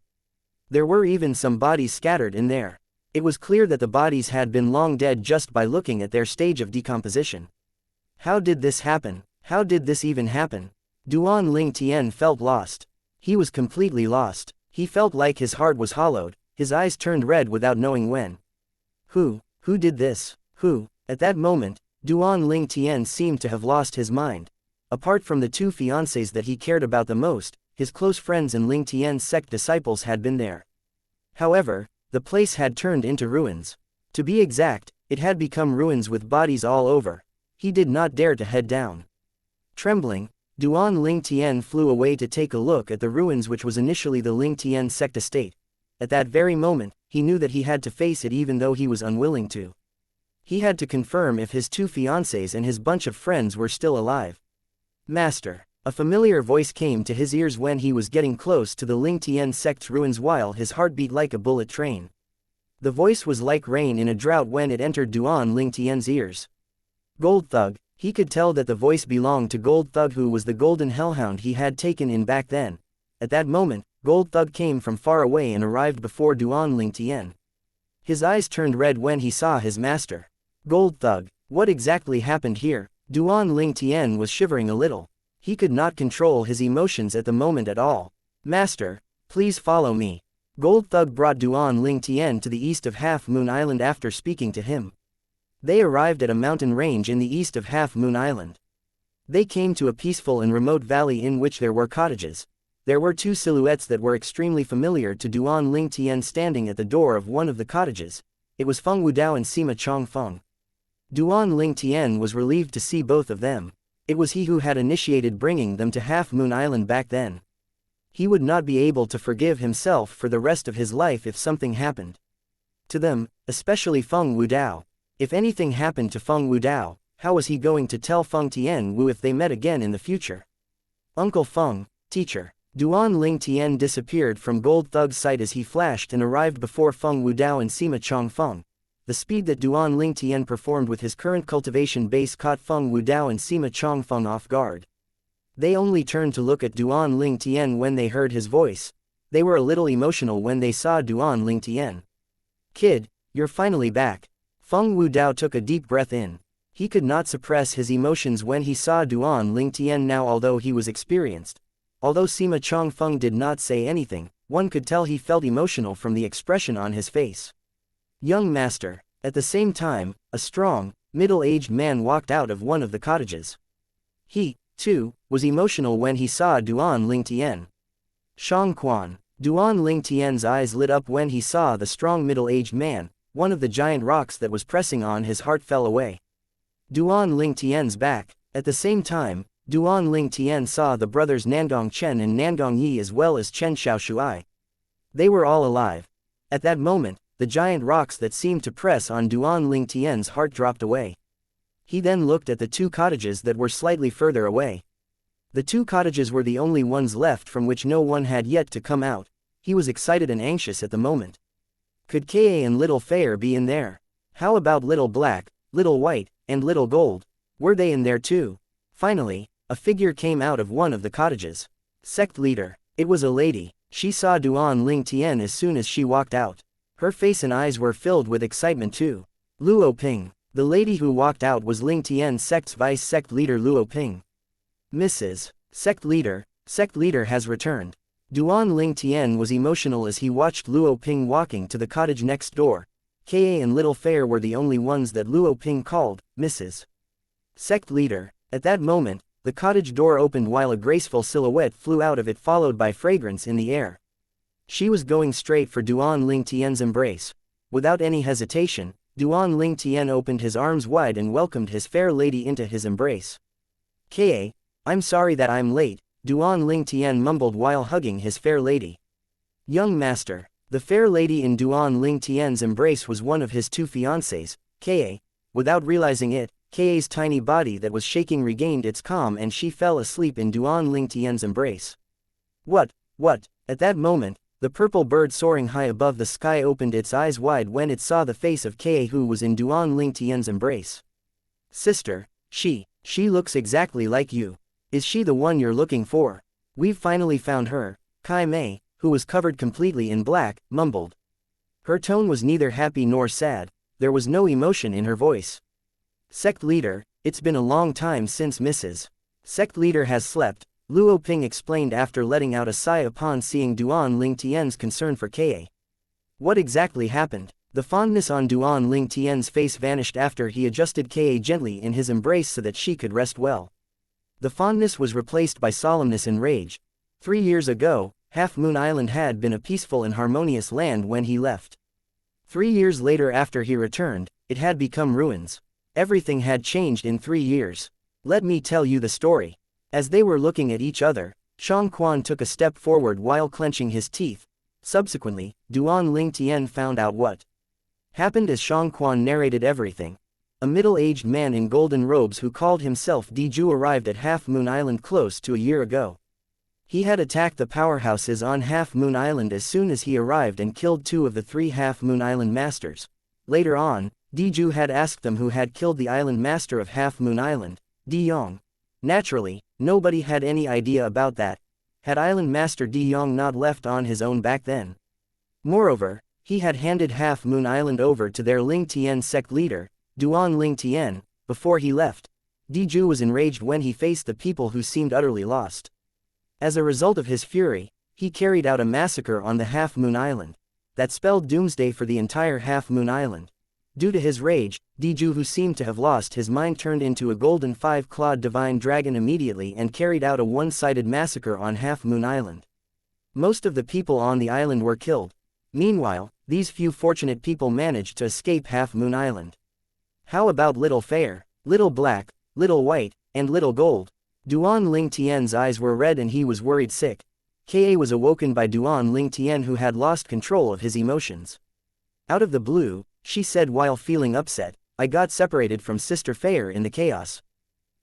There were even some bodies scattered in there. It was clear that the bodies had been long dead just by looking at their stage of decomposition. How did this happen? How did this even happen? Duan Ling Tian felt lost. He was completely lost. He felt like his heart was hollowed, his eyes turned red without knowing when. Who did this? Who? At that moment, Duan Ling Tian seemed to have lost his mind. Apart from the 2 fiancés that he cared about the most, his close friends and Ling Tian's sect disciples had been there. However, the place had turned into ruins. To be exact, it had become ruins with bodies all over. He did not dare to head down. Trembling, Duan Ling Tian flew away to take a look at the ruins which was initially the Ling Tian sect estate. At that very moment, he knew that he had to face it even though he was unwilling to. He had to confirm if his 2 fiancés and his bunch of friends were still alive. "Master." A familiar voice came to his ears when he was getting close to the Ling Tian sect's ruins while his heart beat like a bullet train. The voice was like rain in a drought when it entered Duan Ling Tian's ears. Gold Thug. He could tell that the voice belonged to Gold Thug, who was the golden hellhound he had taken in back then. At that moment, Gold Thug came from far away and arrived before Duan Ling Tian. His eyes turned red when he saw his master. Gold Thug. What exactly happened here? Duan Ling Tian was shivering a little. He could not control his emotions at the moment at all. "Master, please follow me." Gold Thug brought Duan Ling Tian to the east of Half Moon Island after speaking to him. They arrived at a mountain range in the east of Half Moon Island. They came to a peaceful and remote valley in which there were cottages. There were 2 silhouettes that were extremely familiar to Duan Ling Tian standing at the door of one of the cottages. It was Feng Wudao and Sima Chongfeng. Duan Ling Tian was relieved to see both of them. It was he who had initiated bringing them to Half Moon Island back then. He would not be able to forgive himself for the rest of his life if something happened to them, especially Feng Wudao. If anything happened to Feng Wudao, how was he going to tell Feng Tianwu if they met again in the future? "Uncle Feng, teacher." Duan Ling Tian disappeared from Gold Thug's sight as he flashed and arrived before Feng Wudao and Sima Chongfeng. The speed that Duan Ling Tian performed with his current cultivation base caught Feng Wudao and Sima Chongfeng off guard. They only turned to look at Duan Ling Tian when they heard his voice. They were a little emotional when they saw Duan Ling Tian. "Kid, you're finally back." Feng Wudao took a deep breath in. He could not suppress his emotions when he saw Duan Ling Tian now, although he was experienced. Although Sima Chongfeng did not say anything, one could tell he felt emotional from the expression on his face. "Young master." At the same time, a strong, middle-aged man walked out of one of the cottages. He, too, was emotional when he saw Duan Ling Tian. "Shang Quan." Duan Ling Tian's eyes lit up when he saw the strong middle-aged man. One of the giant rocks that was pressing on his heart fell away. Duan Ling Tian's back. At the same time, Duan Ling Tian saw the brothers Nangong Chen and Nangong Yi as well as Chen Xiaoshuai. They were all alive. At that moment, the giant rocks that seemed to press on Duan Ling Tian's heart dropped away. He then looked at the 2 cottages that were slightly further away. The 2 cottages were the only ones left from which no one had yet to come out. He was excited and anxious at the moment. Could Ka and Little Fair be in there? How about Little Black, Little White, and Little Gold? Were they in there too? Finally, a figure came out of one of the cottages. Sect leader. It was a lady. She saw Duan Ling Tian as soon as she walked out. Her face and eyes were filled with excitement too. Luo Ping. The lady who walked out was Ling Tian's sect's vice sect leader Luo Ping. Mrs. Sect leader has returned. Duan Ling Tian was emotional as he watched Luo Ping walking to the cottage next door. Ka and Little Fair were the only ones that Luo Ping called Mrs. Sect leader. At that moment, the cottage door opened while a graceful silhouette flew out of it, followed by fragrance in the air. She was going straight for Duan Ling Tian's embrace. Without any hesitation, Duan Ling Tian opened his arms wide and welcomed his fair lady into his embrace. Ka, I'm sorry that I'm late, Duan Ling Tian mumbled while hugging his fair lady. Young master. The fair lady in Duan Ling Tian's embrace was one of his two fiancés, Ka. Without realizing it, Ka's tiny body that was shaking regained its calm and she fell asleep in Duan Ling Tian's embrace. What? At that moment, the purple bird soaring high above the sky opened its eyes wide when it saw the face of Ka, who was in Duan Ling Tian's embrace. Sister, she looks exactly like you. Is she the one you're looking for? We've finally found her, Kai Mei, who was covered completely in black, mumbled. Her tone was neither happy nor sad, there was no emotion in her voice. Sect leader, it's been a long time since Mrs. Sect leader has slept, Luo Ping explained after letting out a sigh upon seeing Duan Ling Tian's concern for Ka. What exactly happened? The fondness on Duan Ling Tian's face vanished after he adjusted Ka gently in his embrace so that she could rest well. The fondness was replaced by solemnness and rage. 3 years ago, Half Moon Island had been a peaceful and harmonious land when he left. 3 years later after he returned, it had become ruins. Everything had changed in 3 years. Let me tell you the story. As they were looking at each other, Shang Quan took a step forward while clenching his teeth. Subsequently, Duan Ling Tian found out what happened as Shang Quan narrated everything. A middle-aged man in golden robes who called himself Diju arrived at Half Moon Island close to a year ago. He had attacked the powerhouses on Half Moon Island as soon as he arrived and killed 2 of the 3 Half Moon Island masters. Later on, Diju had asked them who had killed the island master of Half Moon Island, Di Yong. Naturally, nobody had any idea about that. Had Island Master Di Yong not left on his own back then? Moreover, he had handed Half Moon Island over to their Ling Tian sect leader, Duan Ling Tian, before he left. Diju was enraged when he faced the people who seemed utterly lost. As a result of his fury, he carried out a massacre on the Half Moon Island. That spelled doomsday for the entire Half Moon Island. Due to his rage, Diju, who seemed to have lost his mind, turned into a golden 5-clawed divine dragon immediately and carried out a one-sided massacre on Half Moon Island. Most of the people on the island were killed. Meanwhile, these few fortunate people managed to escape Half Moon Island. How about Little Fair, Little Black, Little White, and Little Gold? Duan Ling Tian's eyes were red and he was worried sick. Ka was awoken by Duan Ling Tian, who had lost control of his emotions. Out of the blue, she said while feeling upset, I got separated from Sister Fair in the chaos.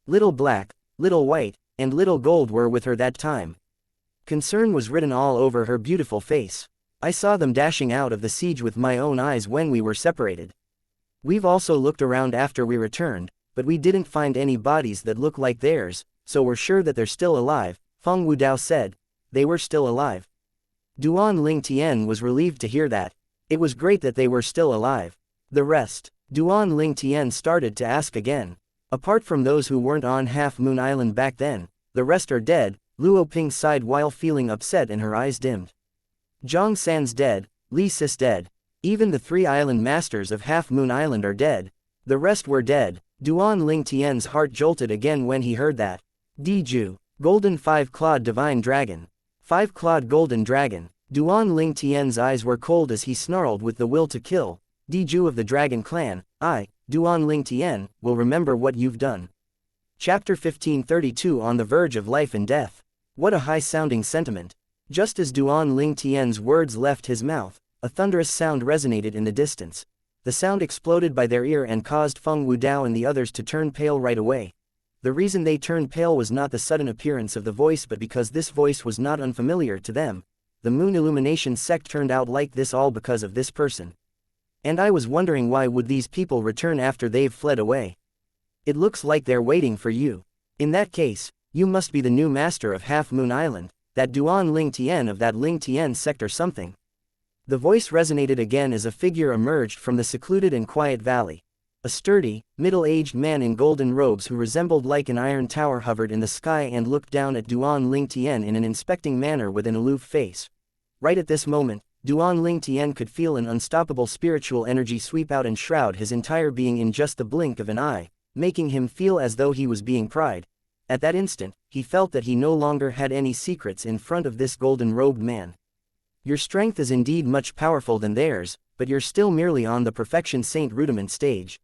Little Black, Little White, and Little Gold were with her that time. Concern was written all over her beautiful face. I saw them dashing out of the siege with my own eyes when we were separated. We've also looked around after we returned, but we didn't find any bodies that look like theirs, so we're sure that they're still alive, Feng Wudao said. They were still alive. Duan Ling Tian was relieved to hear that. It was great that they were still alive. The rest, Duan Ling Tian started to ask again. Apart from those who weren't on Half Moon Island back then, the rest are dead, Luo Ping sighed while feeling upset and her eyes dimmed. Zhang San's dead, Li Sis dead. Even the 3 island masters of Half Moon Island are dead. The rest were dead. Duan Ling Tian's heart jolted again when he heard that. Diju, golden 5-clawed divine dragon. 5-clawed golden dragon. Duan Ling Tian's eyes were cold as he snarled with the will to kill. Diju of the Dragon Clan, I, Duan Ling Tian, will remember what you've done. Chapter 1532 On the Verge of Life and Death. What a high-sounding sentiment. Just as Duan Ling Tian's words left his mouth, a thunderous sound resonated in the distance. The sound exploded by their ear and caused Feng Wudao and the others to turn pale right away. The reason they turned pale was not the sudden appearance of the voice, but because this voice was not unfamiliar to them. The Moon Illumination sect turned out like this all because of this person. And I was wondering, why would these people return after they've fled away? It looks like they're waiting for you. In that case, You must be the new master of Half Moon Island, that Duan Ling Tian of that Ling Tian sect or something. The voice resonated again as a figure emerged from the secluded and quiet valley. A sturdy, middle-aged man in golden robes who resembled like an iron tower hovered in the sky and looked down at Duan Ling Tian in an inspecting manner with an aloof face. Right at this moment, Duan Ling Tian could feel an unstoppable spiritual energy sweep out and shroud his entire being in just the blink of an eye, making him feel as though he was being pried. At that instant, he felt that he no longer had any secrets in front of this golden-robed man. Your strength is indeed much powerful than theirs, but you're still merely on the perfection saint rudiment stage.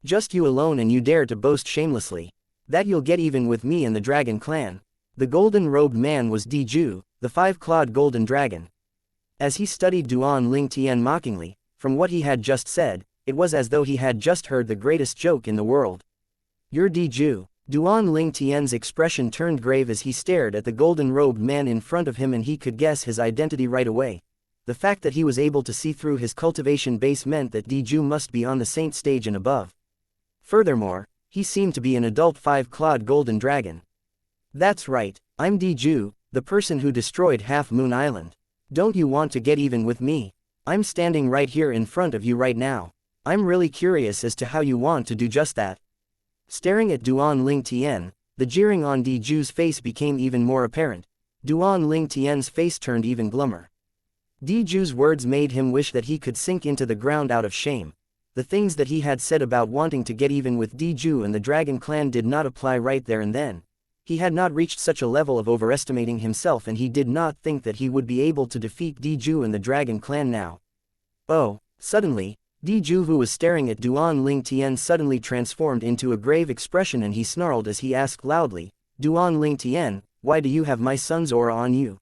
Just you alone, and you dare to boast shamelessly that you'll get even with me and the dragon clan. The golden-robed man was Diju, the five-clawed golden dragon. As he studied Duan Ling Tian mockingly, from what he had just said, it was as though he had just heard the greatest joke in the world. You're Diju. Duan Ling Tian's expression turned grave as he stared at the golden-robed man in front of him, and he could guess his identity right away. The fact that he was able to see through his cultivation base meant that Diju must be on the saint stage and above. Furthermore, he seemed to be an adult five-clawed golden dragon. That's right, I'm Diju, the person who destroyed Half Moon Island. Don't you want to get even with me? I'm standing right here in front of you right now. I'm really curious as to how you want to do just that. Staring at Duan Ling Tian, the jeering on Diju's face became even more apparent. Duan Ling Tian's face turned even glummer. Diju's words made him wish that he could sink into the ground out of shame. The things that he had said about wanting to get even with Diju and the Dragon Clan did not apply right there and then. He had not reached such a level of overestimating himself, and he did not think that he would be able to defeat Diju and the Dragon Clan now. Oh, suddenly, Diju, who was staring at Duan Ling Tian, suddenly transformed into a grave expression, and he snarled as he asked loudly, Duan Ling Tian, why do you have my son's aura on you?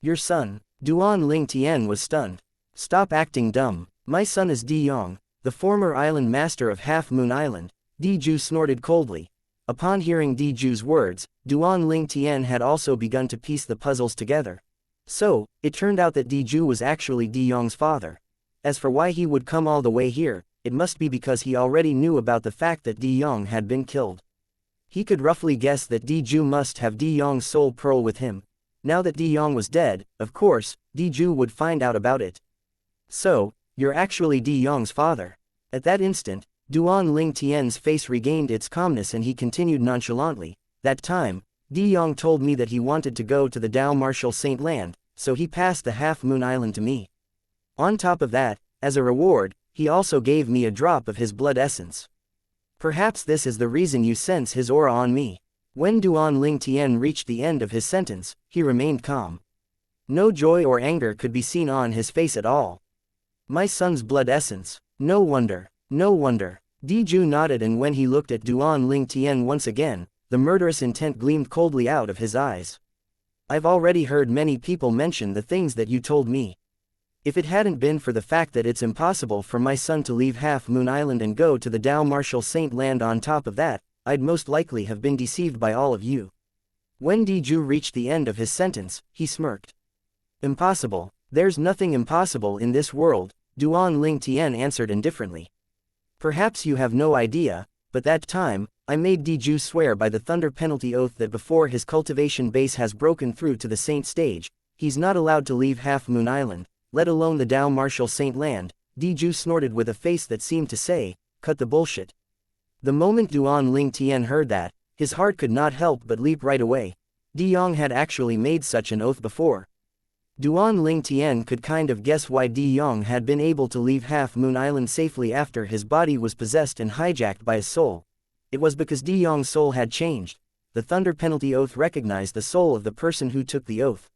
Your son? Duan Ling Tian was stunned. Stop acting dumb. My son is Di Yong, the former island master of Half Moon Island. Diju snorted coldly. Upon hearing Diju's words, Duan Ling Tian had also begun to piece the puzzles together. So, it turned out that Diju was actually Di Yong's father. As for why he would come all the way here, it must be because he already knew about the fact that Di Yong had been killed. He could roughly guess that Diju must have Di Yong's soul pearl with him. Now that Di Yong was dead, of course, Diju would find out about it. So, you're actually Di Yong's father. At that instant, Duan Ling Tian's face regained its calmness, and he continued nonchalantly, that time, Di Yong told me that he wanted to go to the Dao Martial Saint Land, so he passed the Half Moon Island to me. On top of that, as a reward, he also gave me a drop of his blood essence. Perhaps this is the reason you sense his aura on me. When Duan Ling Tian reached the end of his sentence, he remained calm. No joy or anger could be seen on his face at all. My son's blood essence. No wonder. No wonder. Diju nodded, and when he looked at Duan Ling Tian once again, the murderous intent gleamed coldly out of his eyes. I've already heard many people mention the things that you told me. If it hadn't been for the fact that it's impossible for my son to leave Half Moon Island and go to the Dao Martial Saint Land on top of that, I'd most likely have been deceived by all of you. When Diju reached the end of his sentence, he smirked. Impossible? There's nothing impossible in this world, Duan Ling Tian answered indifferently. Perhaps you have no idea, but that time, I made Diju swear by the Thunder Penalty Oath that before his cultivation base has broken through to the Saint stage, he's not allowed to leave Half Moon Island, let alone the Dao Martial Saint Land. Diju snorted with a face that seemed to say, cut the bullshit. The moment Duan Ling Tian heard that, his heart could not help but leap right away. Di Yong had actually made such an oath before. Duan Ling Tian could kind of guess why Di Yong had been able to leave Half Moon Island safely after his body was possessed and hijacked by his soul. It was because Di Yong's soul had changed. The Thunder Penalty Oath recognized the soul of the person who took the oath,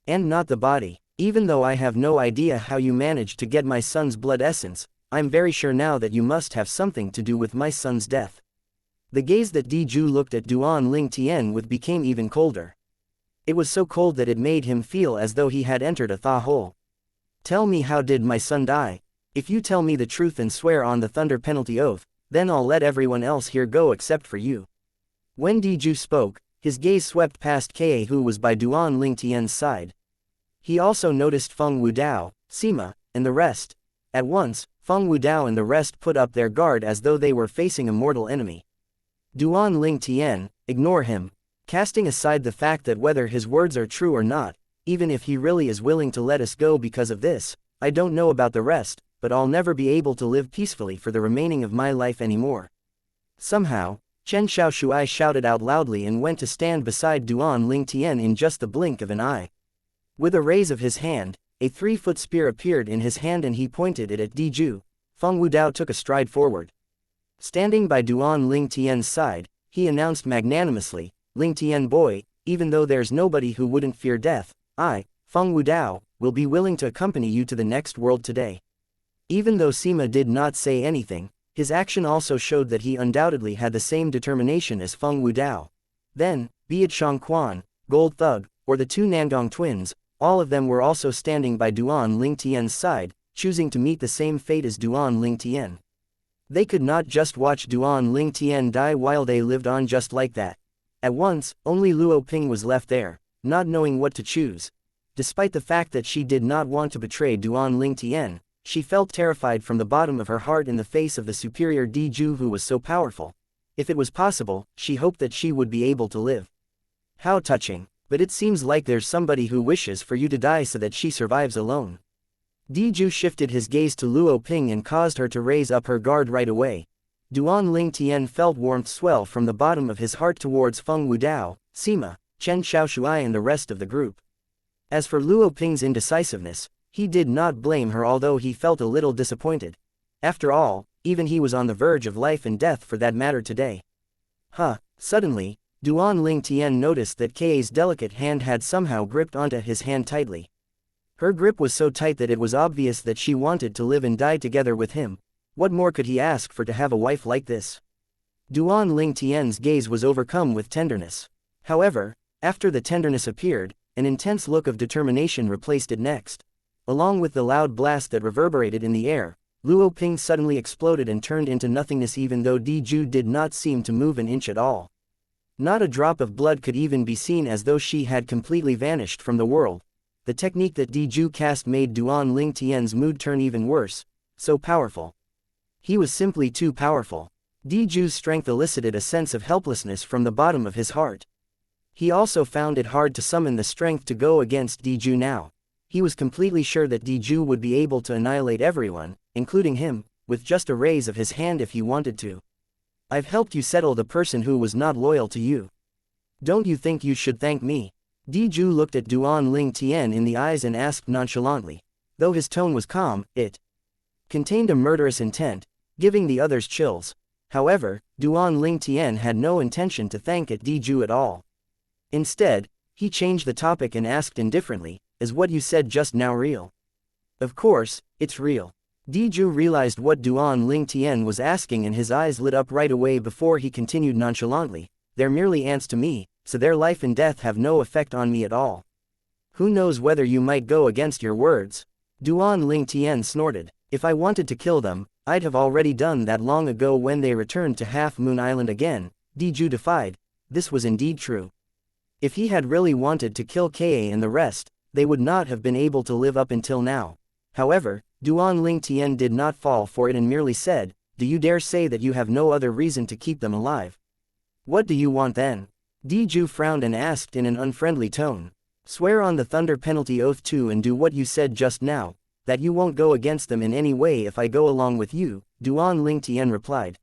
and not the body. Even though I have no idea how you managed to get my son's blood essence, I'm very sure now that you must have something to do with my son's death. The gaze that Diju looked at Duan Ling Tian with became even colder. It was so cold that it made him feel as though he had entered a thaw hole. Tell me, how did my son die? If you tell me the truth and swear on the Thunder Penalty Oath, then I'll let everyone else here go except for you. When Diju spoke, his gaze swept past Kae, who was by Duan Ling Tian's side. He also noticed Feng Wudao, Sima, and the rest. At once, Feng Wudao and the rest put up their guard as though they were facing a mortal enemy. Duan Ling Tian, ignore him. Casting aside the fact that whether his words are true or not, even if he really is willing to let us go because of this, I don't know about the rest, but I'll never be able to live peacefully for the remaining of my life anymore. Somehow, Chen Xiaoshuai shouted out loudly and went to stand beside Duan Lingtian in just the blink of an eye. With a raise of his hand, a 3-foot spear appeared in his hand and he pointed it at Diju. Feng Wudao took a stride forward. Standing by Duan Lingtian's side, he announced magnanimously, "Lingtian boy, even though there's nobody who wouldn't fear death, I, Feng Wudao, will be willing to accompany you to the next world today." Even though Sima did not say anything, his action also showed that he undoubtedly had the same determination as Feng Wudao. Then, be it Shang Quan, Gold Thug, or the 2 Nangong twins, all of them were also standing by Duan Lingtian's side, choosing to meet the same fate as Duan Lingtian. They could not just watch Duan Lingtian die while they lived on just like that. At once, only Luo Ping was left there, not knowing what to choose. Despite the fact that she did not want to betray Duan Lingtian, she felt terrified from the bottom of her heart in the face of the superior Diju who was so powerful. If it was possible, she hoped that she would be able to live. How touching, but it seems like there's somebody who wishes for you to die so that she survives alone. Diju shifted his gaze to Luo Ping and caused her to raise up her guard right away. Duan Lingtian felt warmth swell from the bottom of his heart towards Feng Wudao, Sima, Chen Xiaoshuai and the rest of the group. As for Luo Ping's indecisiveness, he did not blame her although he felt a little disappointed. After all, even he was on the verge of life and death for that matter today. Suddenly, Duan Lingtian noticed that Kei's delicate hand had somehow gripped onto his hand tightly. Her grip was so tight that it was obvious that she wanted to live and die together with him. What more could he ask for to have a wife like this? Duan Lingtian's gaze was overcome with tenderness. However, after the tenderness appeared, an intense look of determination replaced it next. Along with the loud blast that reverberated in the air, Luo Ping suddenly exploded and turned into nothingness even though Diju did not seem to move an inch at all. Not a drop of blood could even be seen as though she had completely vanished from the world. The technique that Diju cast made Duan Lingtian's mood turn even worse. So powerful. He was simply too powerful. Diju's strength elicited a sense of helplessness from the bottom of his heart. He also found it hard to summon the strength to go against Diju now. He was completely sure that Diju would be able to annihilate everyone, including him, with just a raise of his hand if he wanted to. I've helped you settle the person who was not loyal to you. Don't you think you should thank me? Diju looked at Duan Lingtian in the eyes and asked nonchalantly. Though his tone was calm, it contained a murderous intent, giving the others chills. However, Duan Lingtian had no intention to thank Diju at all. Instead, he changed the topic and asked indifferently, "Is what you said just now real?" "Of course, it's real." Diju realized what Duan Lingtian was asking and his eyes lit up right away before he continued nonchalantly, "They're merely ants to me, so their life and death have no effect on me at all. Who knows whether you might go against your words?" Duan Lingtian snorted. "If I wanted to kill them, I'd have already done that long ago when they returned to Half Moon Island again," Diju defied. This was indeed true. If he had really wanted to kill Ka and the rest, they would not have been able to live up until now. However, Duan Lingtian did not fall for it and merely said, "Do you dare say that you have no other reason to keep them alive? What do you want then?" Diju frowned and asked in an unfriendly tone. "Swear on the thunder penalty oath too and do what you said just now, that you won't go against them in any way if I go along with you," Duan Lingtian replied.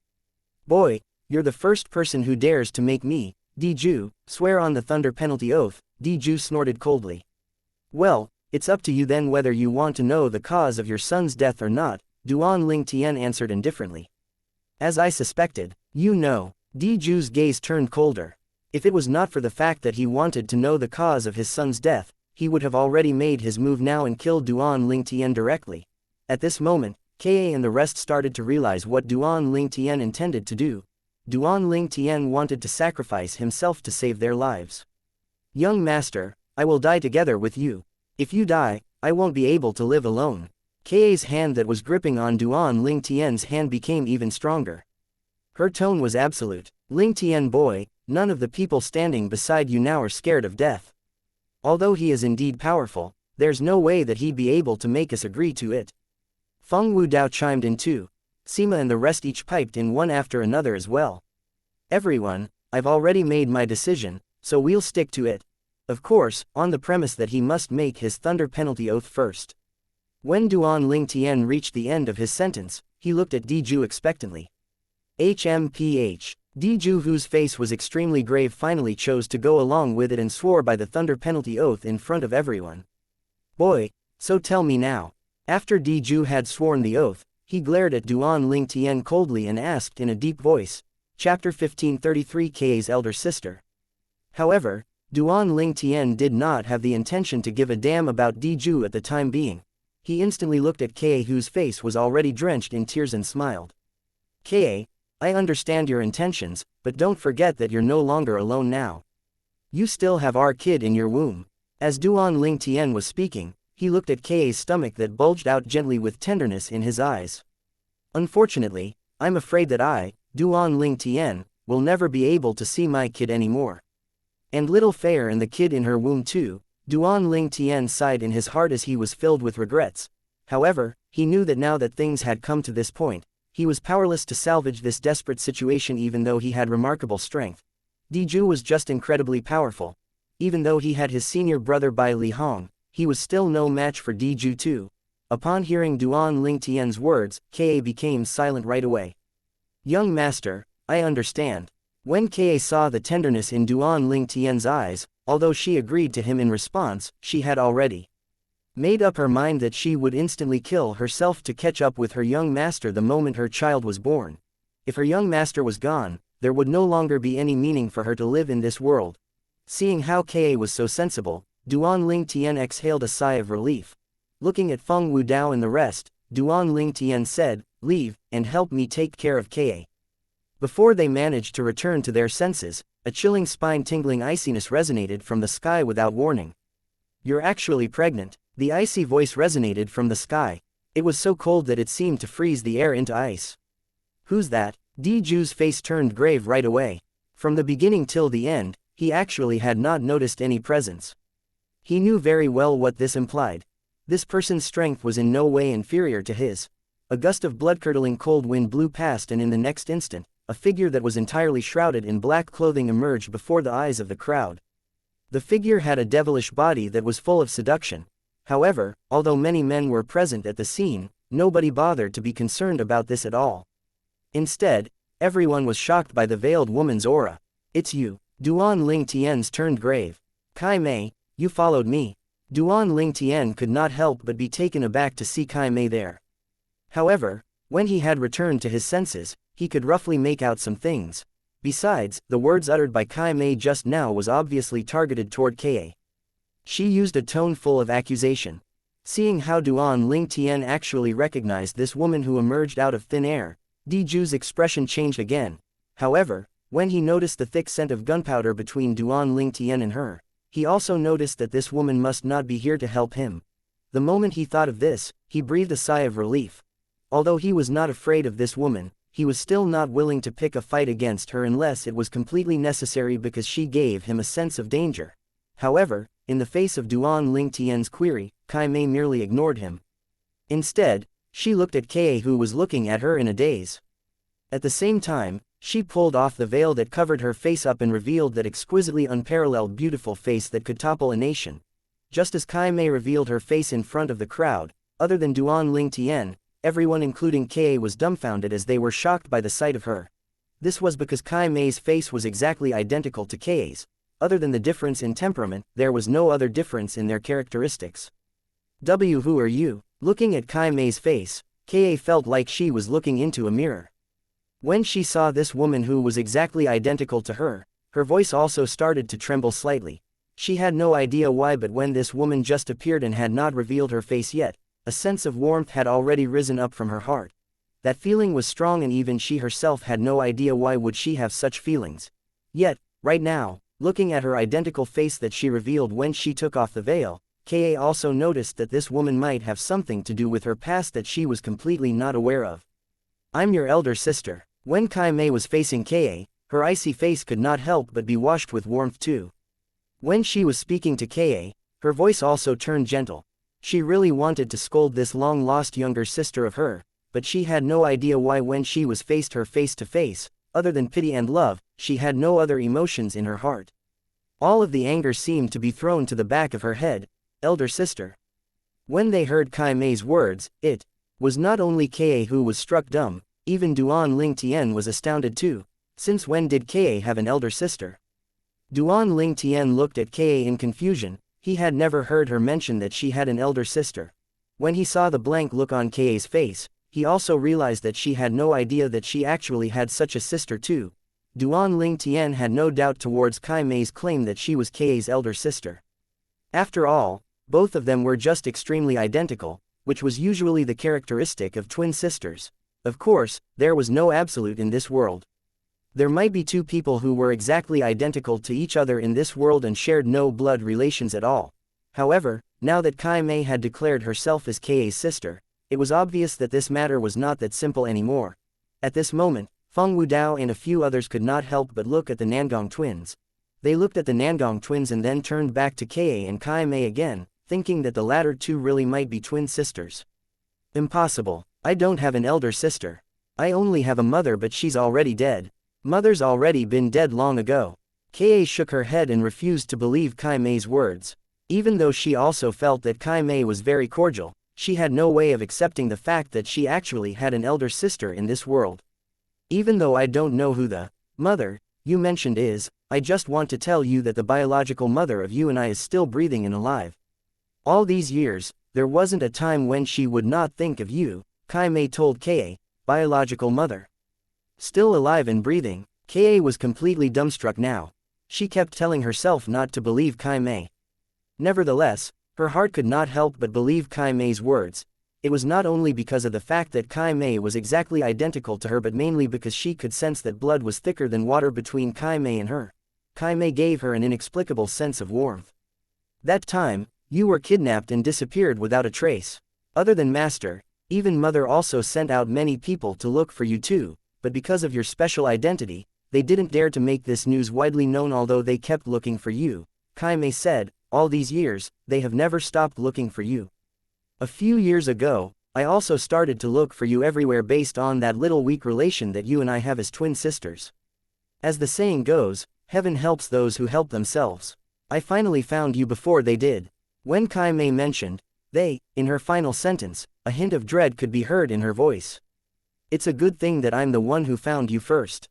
"Boy, you're the first person who dares to make me, Diju, swear on the thunder penalty oath," Diju snorted coldly. "Well, it's up to you then whether you want to know the cause of your son's death or not," Duan Lingtian answered indifferently. "As I suspected, you know." Diju's gaze turned colder. If it was not for the fact that he wanted to know the cause of his son's death, he would have already made his move now and killed Duan Lingtian directly. At this moment, Ka and the rest started to realize what Duan Lingtian intended to do. Duan Lingtian wanted to sacrifice himself to save their lives. "Young master, I will die together with you. If you die, I won't be able to live alone." Ka's hand that was gripping on Duan Lingtian's hand became even stronger. Her tone was absolute. "Lingtian boy, none of the people standing beside you now are scared of death. Although he is indeed powerful, there's no way that he'd be able to make us agree to it." Feng Wudao chimed in too. Sima and the rest each piped in one after another as well. "Everyone, I've already made my decision, so we'll stick to it. Of course, on the premise that he must make his thunder penalty oath first. When Duan Ling Tian reached the end of his sentence, he looked at Diju expectantly. HMPH. Diju, whose face was extremely grave, finally chose to go along with it and swore by the thunder penalty oath in front of everyone. Boy, so tell me now. After Diju had sworn the oath, he glared at Duan Ling Tian coldly and asked in a deep voice, Chapter 1533, Ka's elder sister. However, Duan Ling Tian did not have the intention to give a damn about Diju at the time being. He instantly looked at Ka, whose face was already drenched in tears, and smiled. Ka, I understand your intentions, but don't forget that you're no longer alone now. You still have our kid in your womb. As Duan Ling Tian was speaking, he looked at Ka's stomach that bulged out gently with tenderness in his eyes. Unfortunately, I'm afraid that I, Duan Ling Tian, will never be able to see my kid anymore. And little Fair and the kid in her womb too. Duan Ling Tian sighed in his heart as he was filled with regrets. However, he knew that now that things had come to this point, he was powerless to salvage this desperate situation even though he had remarkable strength. Diju was just incredibly powerful. Even though he had his senior brother Bai Li Hong, he was still no match for Diju too. Upon hearing Duan Ling Tian's words, Ka became silent right away. Young master, I understand. When Ka saw the tenderness in Duan Ling Tian's eyes, although she agreed to him in response, she had already made up her mind that she would instantly kill herself to catch up with her young master the moment her child was born. If her young master was gone, there would no longer be any meaning for her to live in this world. Seeing how Ka was so sensible, Duan Ling Tian exhaled a sigh of relief. Looking at Feng Wu Dao and the rest, Duan Ling Tian said, Leave, and help me take care of Ka. Before they managed to return to their senses, a chilling spine-tingling iciness resonated from the sky without warning. You're actually pregnant. The icy voice resonated from the sky. It was so cold that it seemed to freeze the air into ice. Who's that? Diju's face turned grave right away. From the beginning till the end, he actually had not noticed any presence. He knew very well what this implied. This person's strength was in no way inferior to his. A gust of blood-curdling cold wind blew past, and in the next instant, a figure that was entirely shrouded in black clothing emerged before the eyes of the crowd. The figure had a devilish body that was full of seduction. However, although many men were present at the scene, nobody bothered to be concerned about this at all. Instead, everyone was shocked by the veiled woman's aura. It's you. Duan Ling Tian's turned grave. Kai Mei, you followed me. Duan Ling Tian could not help but be taken aback to see Kai Mei there. However, when he had returned to his senses, he could roughly make out some things. Besides, the words uttered by Kai Mei just now was obviously targeted toward Ka. She used a tone full of accusation. Seeing how Duan Ling Tian actually recognized this woman who emerged out of thin air, Diju's expression changed again. However, when he noticed the thick scent of gunpowder between Duan Ling Tian and her, he also noticed that this woman must not be here to help him. The moment he thought of this, he breathed a sigh of relief. Although he was not afraid of this woman, he was still not willing to pick a fight against her unless it was completely necessary because she gave him a sense of danger. However, in the face of Duan Ling Tian's query, Kai Mei merely ignored him. Instead, she looked at Ka, who was looking at her in a daze. At the same time, she pulled off the veil that covered her face up and revealed that exquisitely unparalleled beautiful face that could topple a nation. Just as Kai Mei revealed her face in front of the crowd, other than Duan Ling Tian, everyone including Ka was dumbfounded as they were shocked by the sight of her. This was because Kai Mei's face was exactly identical to Ka's. Other than the difference in temperament, there was no other difference in their characteristics. Who are you? Looking at Kai Mei's face, Ka felt like she was looking into a mirror. When she saw this woman who was exactly identical to her, her voice also started to tremble slightly. She had no idea why, but when this woman just appeared and had not revealed her face yet, a sense of warmth had already risen up from her heart. That feeling was strong, and even she herself had no idea why would she have such feelings. Yet, right now, looking at her identical face that she revealed when she took off the veil, Ka also noticed that this woman might have something to do with her past that she was completely not aware of. I'm your elder sister. When Kai Mei was facing Ka, her icy face could not help but be washed with warmth too. When she was speaking to Ka, her voice also turned gentle. She really wanted to scold this long-lost younger sister of her, but she had no idea why. When she was faced her face to face, other than pity and love, she had no other emotions in her heart. All of the anger seemed to be thrown to the back of her head. Elder sister. When they heard Kai Mei's words, it was not only Ka who was struck dumb, even Duan Ling Tian was astounded too. Since when did Ka have an elder sister? Duan Ling Tian looked at Ka in confusion. He had never heard her mention that she had an elder sister. When he saw the blank look on Ka's face, he also realized that she had no idea that she actually had such a sister too. Duan Ling Tian had no doubt towards Kai Mei's claim that she was Ka's elder sister. After all, both of them were just extremely identical, which was usually the characteristic of twin sisters. Of course, there was no absolute in this world. There might be two people who were exactly identical to each other in this world and shared no blood relations at all. However, now that Kai Mei had declared herself as Ka's sister, it was obvious that this matter was not that simple anymore. At this moment, Feng Wudao and a few others could not help but look at the Nangong twins. They looked at the Nangong twins and then turned back to Ka and Kai Mei again, thinking that the latter two really might be twin sisters. Impossible. I don't have an elder sister. I only have a mother, but she's already dead. Mother's already been dead long ago. Ka shook her head and refused to believe Kai Mei's words. Even though she also felt that Kai Mei was very cordial, she had no way of accepting the fact that she actually had an elder sister in this world. Even though I don't know who the mother you mentioned is, I just want to tell you that the biological mother of you and I is still breathing and alive. All these years, there wasn't a time when she would not think of you, Kai Mei told Ka, biological mother. Still alive and breathing, Ka was completely dumbstruck now. She kept telling herself not to believe Kai Mei. Nevertheless, her heart could not help but believe Kai Mei's words. It was not only because of the fact that Kai Mei was exactly identical to her, but mainly because she could sense that blood was thicker than water between Kai Mei and her. Kai Mei gave her an inexplicable sense of warmth. That time, you were kidnapped and disappeared without a trace. Other than Master, even Mother also sent out many people to look for you too, but because of your special identity, they didn't dare to make this news widely known although they kept looking for you. Kai Mei said, all these years, they have never stopped looking for you. A few years ago, I also started to look for you everywhere based on that little weak relation that you and I have as twin sisters. As the saying goes, heaven helps those who help themselves. I finally found you before they did. When Kai Mei mentioned, they, in her final sentence, a hint of dread could be heard in her voice. It's a good thing that I'm the one who found you first.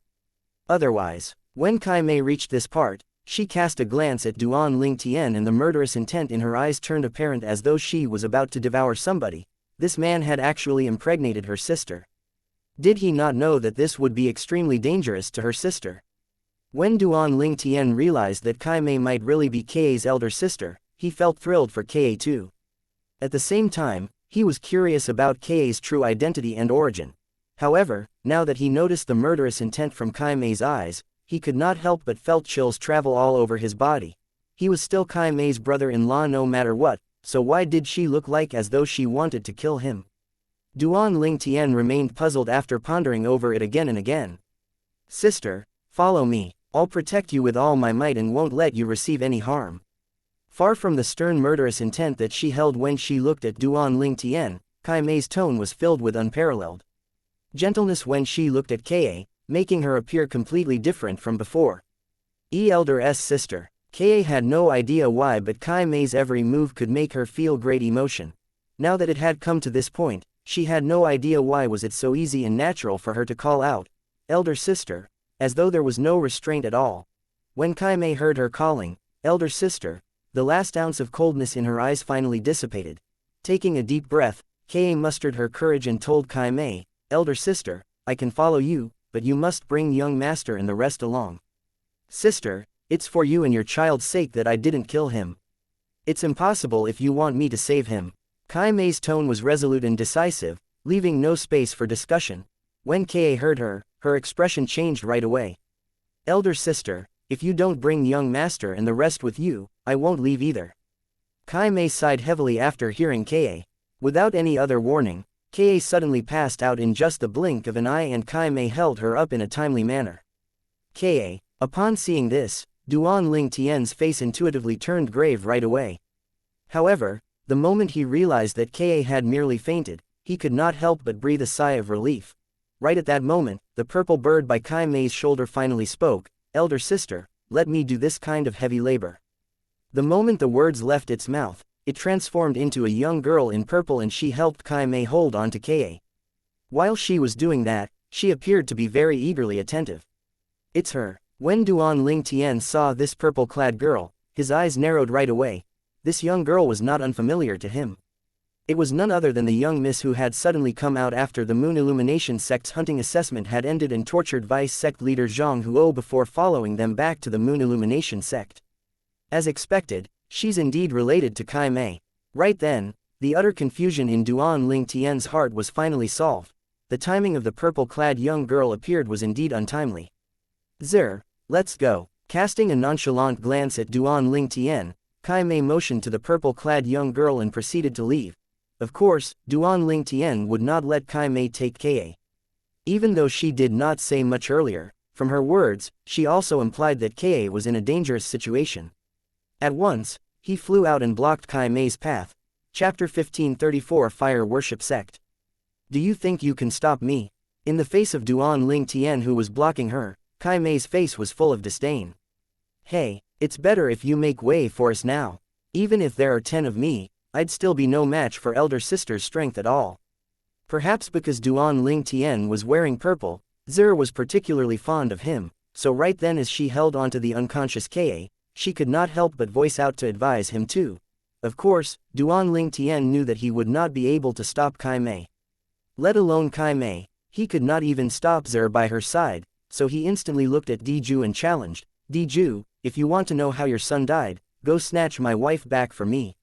Otherwise, when Kai Mei reached this part, she cast a glance at Duan Ling Tian and the murderous intent in her eyes turned apparent as though she was about to devour somebody. This man had actually impregnated her sister. Did he not know that this would be extremely dangerous to her sister? When Duan Ling Tian realized that Kai Mei might really be Ka's elder sister, he felt thrilled for Ka too. At the same time, he was curious about Ka's true identity and origin. However, now that he noticed the murderous intent from Kai Mei's eyes, he could not help but felt chills travel all over his body. He was still Kai Mei's brother-in-law no matter what, so why did she look like as though she wanted to kill him? Duan Ling Tian remained puzzled after pondering over it again and again. Sister, follow me. I'll protect you with all my might and won't let you receive any harm. Far from the stern murderous intent that she held when she looked at Duan Ling Tian, Kai Mei's tone was filled with unparalleled gentleness when she looked at Ka, making her appear completely different from before. Elder's sister. Ka had no idea why, but Kai Mei's every move could make her feel great emotion. Now that it had come to this point, she had no idea why was it so easy and natural for her to call out, elder sister, as though there was no restraint at all. When Kai Mei heard her calling, elder sister, the last ounce of coldness in her eyes finally dissipated. Taking a deep breath, Ka mustered her courage and told Kai Mei, elder sister, I can follow you, but you must bring young master and the rest along. Sister, it's for you and your child's sake that I didn't kill him. It's impossible if you want me to save him. Kai Mei's tone was resolute and decisive, leaving no space for discussion. When Ka heard her, her expression changed right away. Elder sister, if you don't bring young master and the rest with you, I won't leave either. Kai Mei sighed heavily after hearing Ka. Without any other warning, Ka suddenly passed out in just the blink of an eye and Kai Mei held her up in a timely manner. Ka, upon seeing this, Duan Ling Tian's face intuitively turned grave right away. However, the moment he realized that Ka had merely fainted, he could not help but breathe a sigh of relief. Right at that moment, the purple bird by Kai Mei's shoulder finally spoke, elder sister, let me do this kind of heavy labor. The moment the words left its mouth, it transformed into a young girl in purple and she helped Kai Mei hold on to Ka. While she was doing that, she appeared to be very eagerly attentive. It's her. When Duan Ling Tian saw this purple-clad girl, his eyes narrowed right away. This young girl was not unfamiliar to him. It was none other than the young miss who had suddenly come out after the Moon Illumination sect's hunting assessment had ended and tortured vice sect leader Zhang Huo before following them back to the Moon Illumination sect. As expected, she's indeed related to Kai Mei. Right then, the utter confusion in Duan Ling Tian's heart was finally solved. The timing of the purple-clad young girl appeared was indeed untimely. Zer, let's go. Casting a nonchalant glance at Duan Ling Tian, Kai Mei motioned to the purple-clad young girl and proceeded to leave. Of course, Duan Ling Tian would not let Kai Mei take Ka. Even though she did not say much earlier, from her words, she also implied that Ka was in a dangerous situation. At once, he flew out and blocked Kai Mei's path. Chapter 1534 Fire Worship Sect. Do you think you can stop me? In the face of Duan Ling Tian who was blocking her, Kai Mei's face was full of disdain. Hey, it's better if you make way for us now. Even if there are 10 of me, I'd still be no match for elder sister's strength at all. Perhaps because Duan Ling Tian was wearing purple, Zer was particularly fond of him, so right then as she held onto the unconscious Ka, she could not help but voice out to advise him too. Of course, Duan Ling Tian knew that he would not be able to stop Kai Mei. Let alone Kai Mei, he could not even stop Zer by her side, so he instantly looked at Diju and challenged, Diju, if you want to know how your son died, go snatch my wife back for me.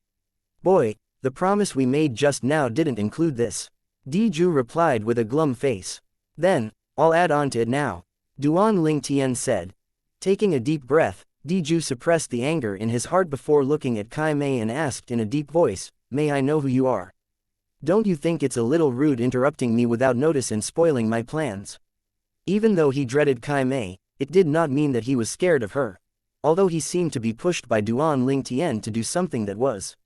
Boy, the promise we made just now didn't include this. Diju replied with a glum face. Then, I'll add on to it now. Duan Ling Tian said. Taking a deep breath, Diju suppressed the anger in his heart before looking at Kai Mei and asked in a deep voice, may I know who you are? Don't you think it's a little rude interrupting me without notice and spoiling my plans? Even though he dreaded Kai Mei, it did not mean that he was scared of her. Although he seemed to be pushed by Duan Ling Tian to do something that was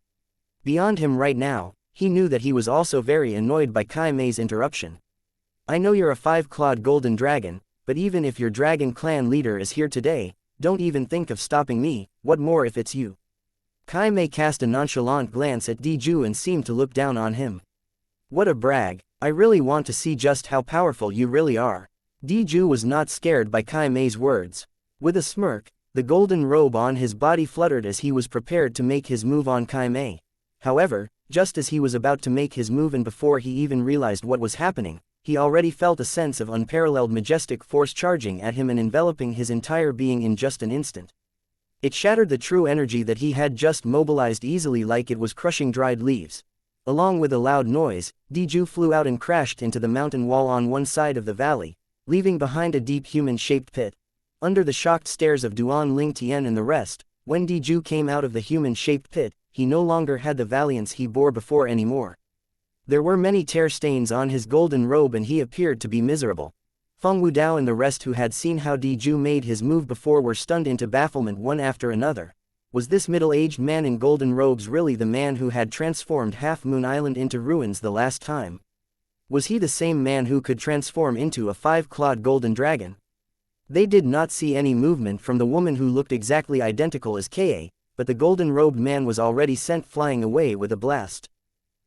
beyond him right now, he knew that he was also very annoyed by Kai Mei's interruption. I know you're a 5-clawed golden dragon, but even if your dragon clan leader is here today, don't even think of stopping me, what more if it's you? Kai Mei cast a nonchalant glance at Diju and seemed to look down on him. What a brag, I really want to see just how powerful you really are. Diju was not scared by Kai Mei's words. With a smirk, the golden robe on his body fluttered as he was prepared to make his move on Kai Mei. However, just as he was about to make his move and before he even realized what was happening, he already felt a sense of unparalleled majestic force charging at him and enveloping his entire being in just an instant. It shattered the true energy that he had just mobilized easily like it was crushing dried leaves. Along with a loud noise, Diju flew out and crashed into the mountain wall on one side of the valley, leaving behind a deep human-shaped pit. Under the shocked stares of Duan Ling Tian and the rest, when Diju came out of the human-shaped pit, he no longer had the valiance he bore before anymore. There were many tear stains on his golden robe and he appeared to be miserable. Feng Wudao and the rest who had seen how Diju made his move before were stunned into bafflement one after another. Was this middle-aged man in golden robes really the man who had transformed Half Moon Island into ruins the last time? Was he the same man who could transform into a 5-clawed golden dragon? They did not see any movement from the woman who looked exactly identical as Ka, but the golden-robed man was already sent flying away with a blast.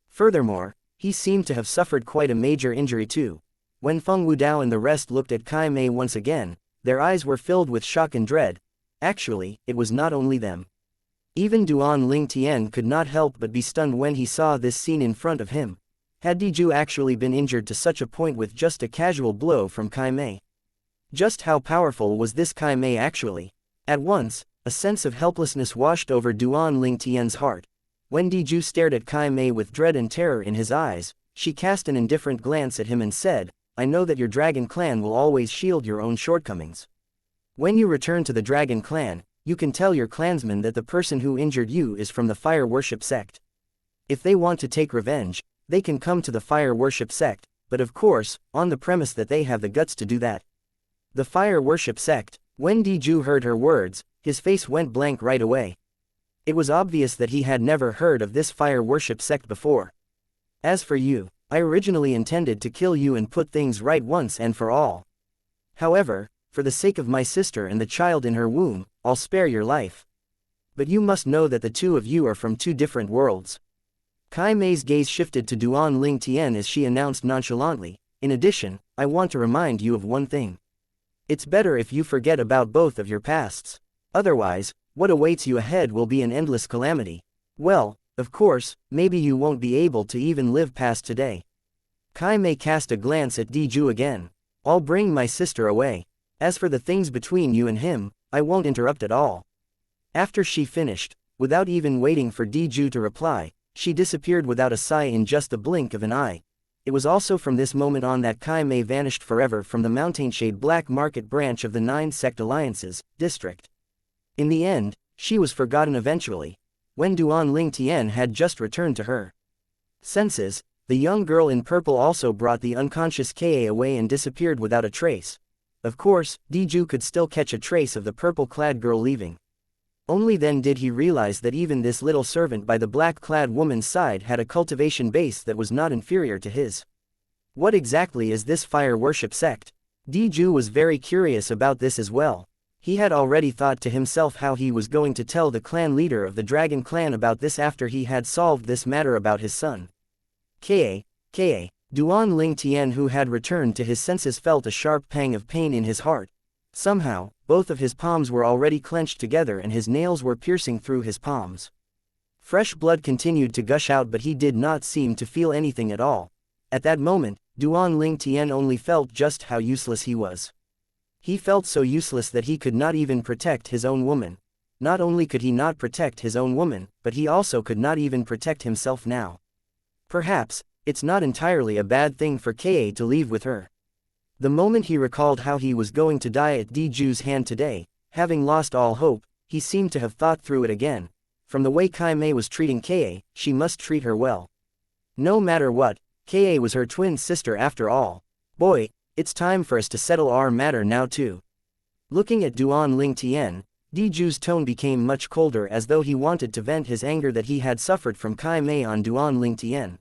Furthermore, he seemed to have suffered quite a major injury too. When Feng Wudao and the rest looked at Kai Mei once again, their eyes were filled with shock and dread. Actually, it was not only them. Even Duan Ling Tian could not help but be stunned when he saw this scene in front of him. Had Diju actually been injured to such a point with just a casual blow from Kai Mei? Just how powerful was this Kai Mei actually? At once, a sense of helplessness washed over Duan Ling Tian's heart. When Diju stared at Kai Mei with dread and terror in his eyes, she cast an indifferent glance at him and said, I know that your dragon clan will always shield your own shortcomings. When you return to the dragon clan, you can tell your clansmen that the person who injured you is from the fire worship sect. If they want to take revenge, they can come to the fire worship sect, but of course, on the premise that they have the guts to do that. The fire worship sect. When Diju heard her words, his face went blank right away. It was obvious that he had never heard of this fire worship sect before. As for you, I originally intended to kill you and put things right once and for all. However, for the sake of my sister and the child in her womb, I'll spare your life. But you must know that the two of you are from two different worlds. Kai Mei's gaze shifted to Duan Ling Tian as she announced nonchalantly, in addition, I want to remind you of one thing. It's better if you forget about both of your pasts. Otherwise, what awaits you ahead will be an endless calamity. Well, of course, maybe you won't be able to even live past today. Kai Mei cast a glance at Diju again. I'll bring my sister away. As for the things between you and him, I won't interrupt at all. After she finished, without even waiting for Diju to reply, she disappeared without a sigh in just the blink of an eye. It was also from this moment on that Kai Mei vanished forever from the Mountainshade Black Market branch of the 9 Sect Alliances district. In the end, she was forgotten eventually, when Duan Ling Tian had just returned to her senses. The young girl in purple also brought the unconscious Ka away and disappeared without a trace. Of course, Diju could still catch a trace of the purple-clad girl leaving. Only then did he realize that even this little servant by the black-clad woman's side had a cultivation base that was not inferior to his. What exactly is this fire worship sect? Diju was very curious about this as well. He had already thought to himself how he was going to tell the clan leader of the Dragon Clan about this after he had solved this matter about his son. Ka. Duan Ling Tian, who had returned to his senses, felt a sharp pang of pain in his heart. Somehow, both of his palms were already clenched together and his nails were piercing through his palms. Fresh blood continued to gush out, but he did not seem to feel anything at all. At that moment, Duan Ling Tian only felt just how useless he was. He felt so useless that he could not even protect his own woman. Not only could he not protect his own woman, but he also could not even protect himself now. Perhaps, it's not entirely a bad thing for Ka to leave with her. The moment he recalled how he was going to die at Diju's hand today, having lost all hope, he seemed to have thought through it again. From the way Kai Mei was treating Ka, she must treat her well. No matter what, Ka was her twin sister after all. Boy, it's time for us to settle our matter now too. Looking at Duan Ling Tian, Diju's tone became much colder, as though he wanted to vent his anger that he had suffered from Kai Mei on Duan Ling Tian.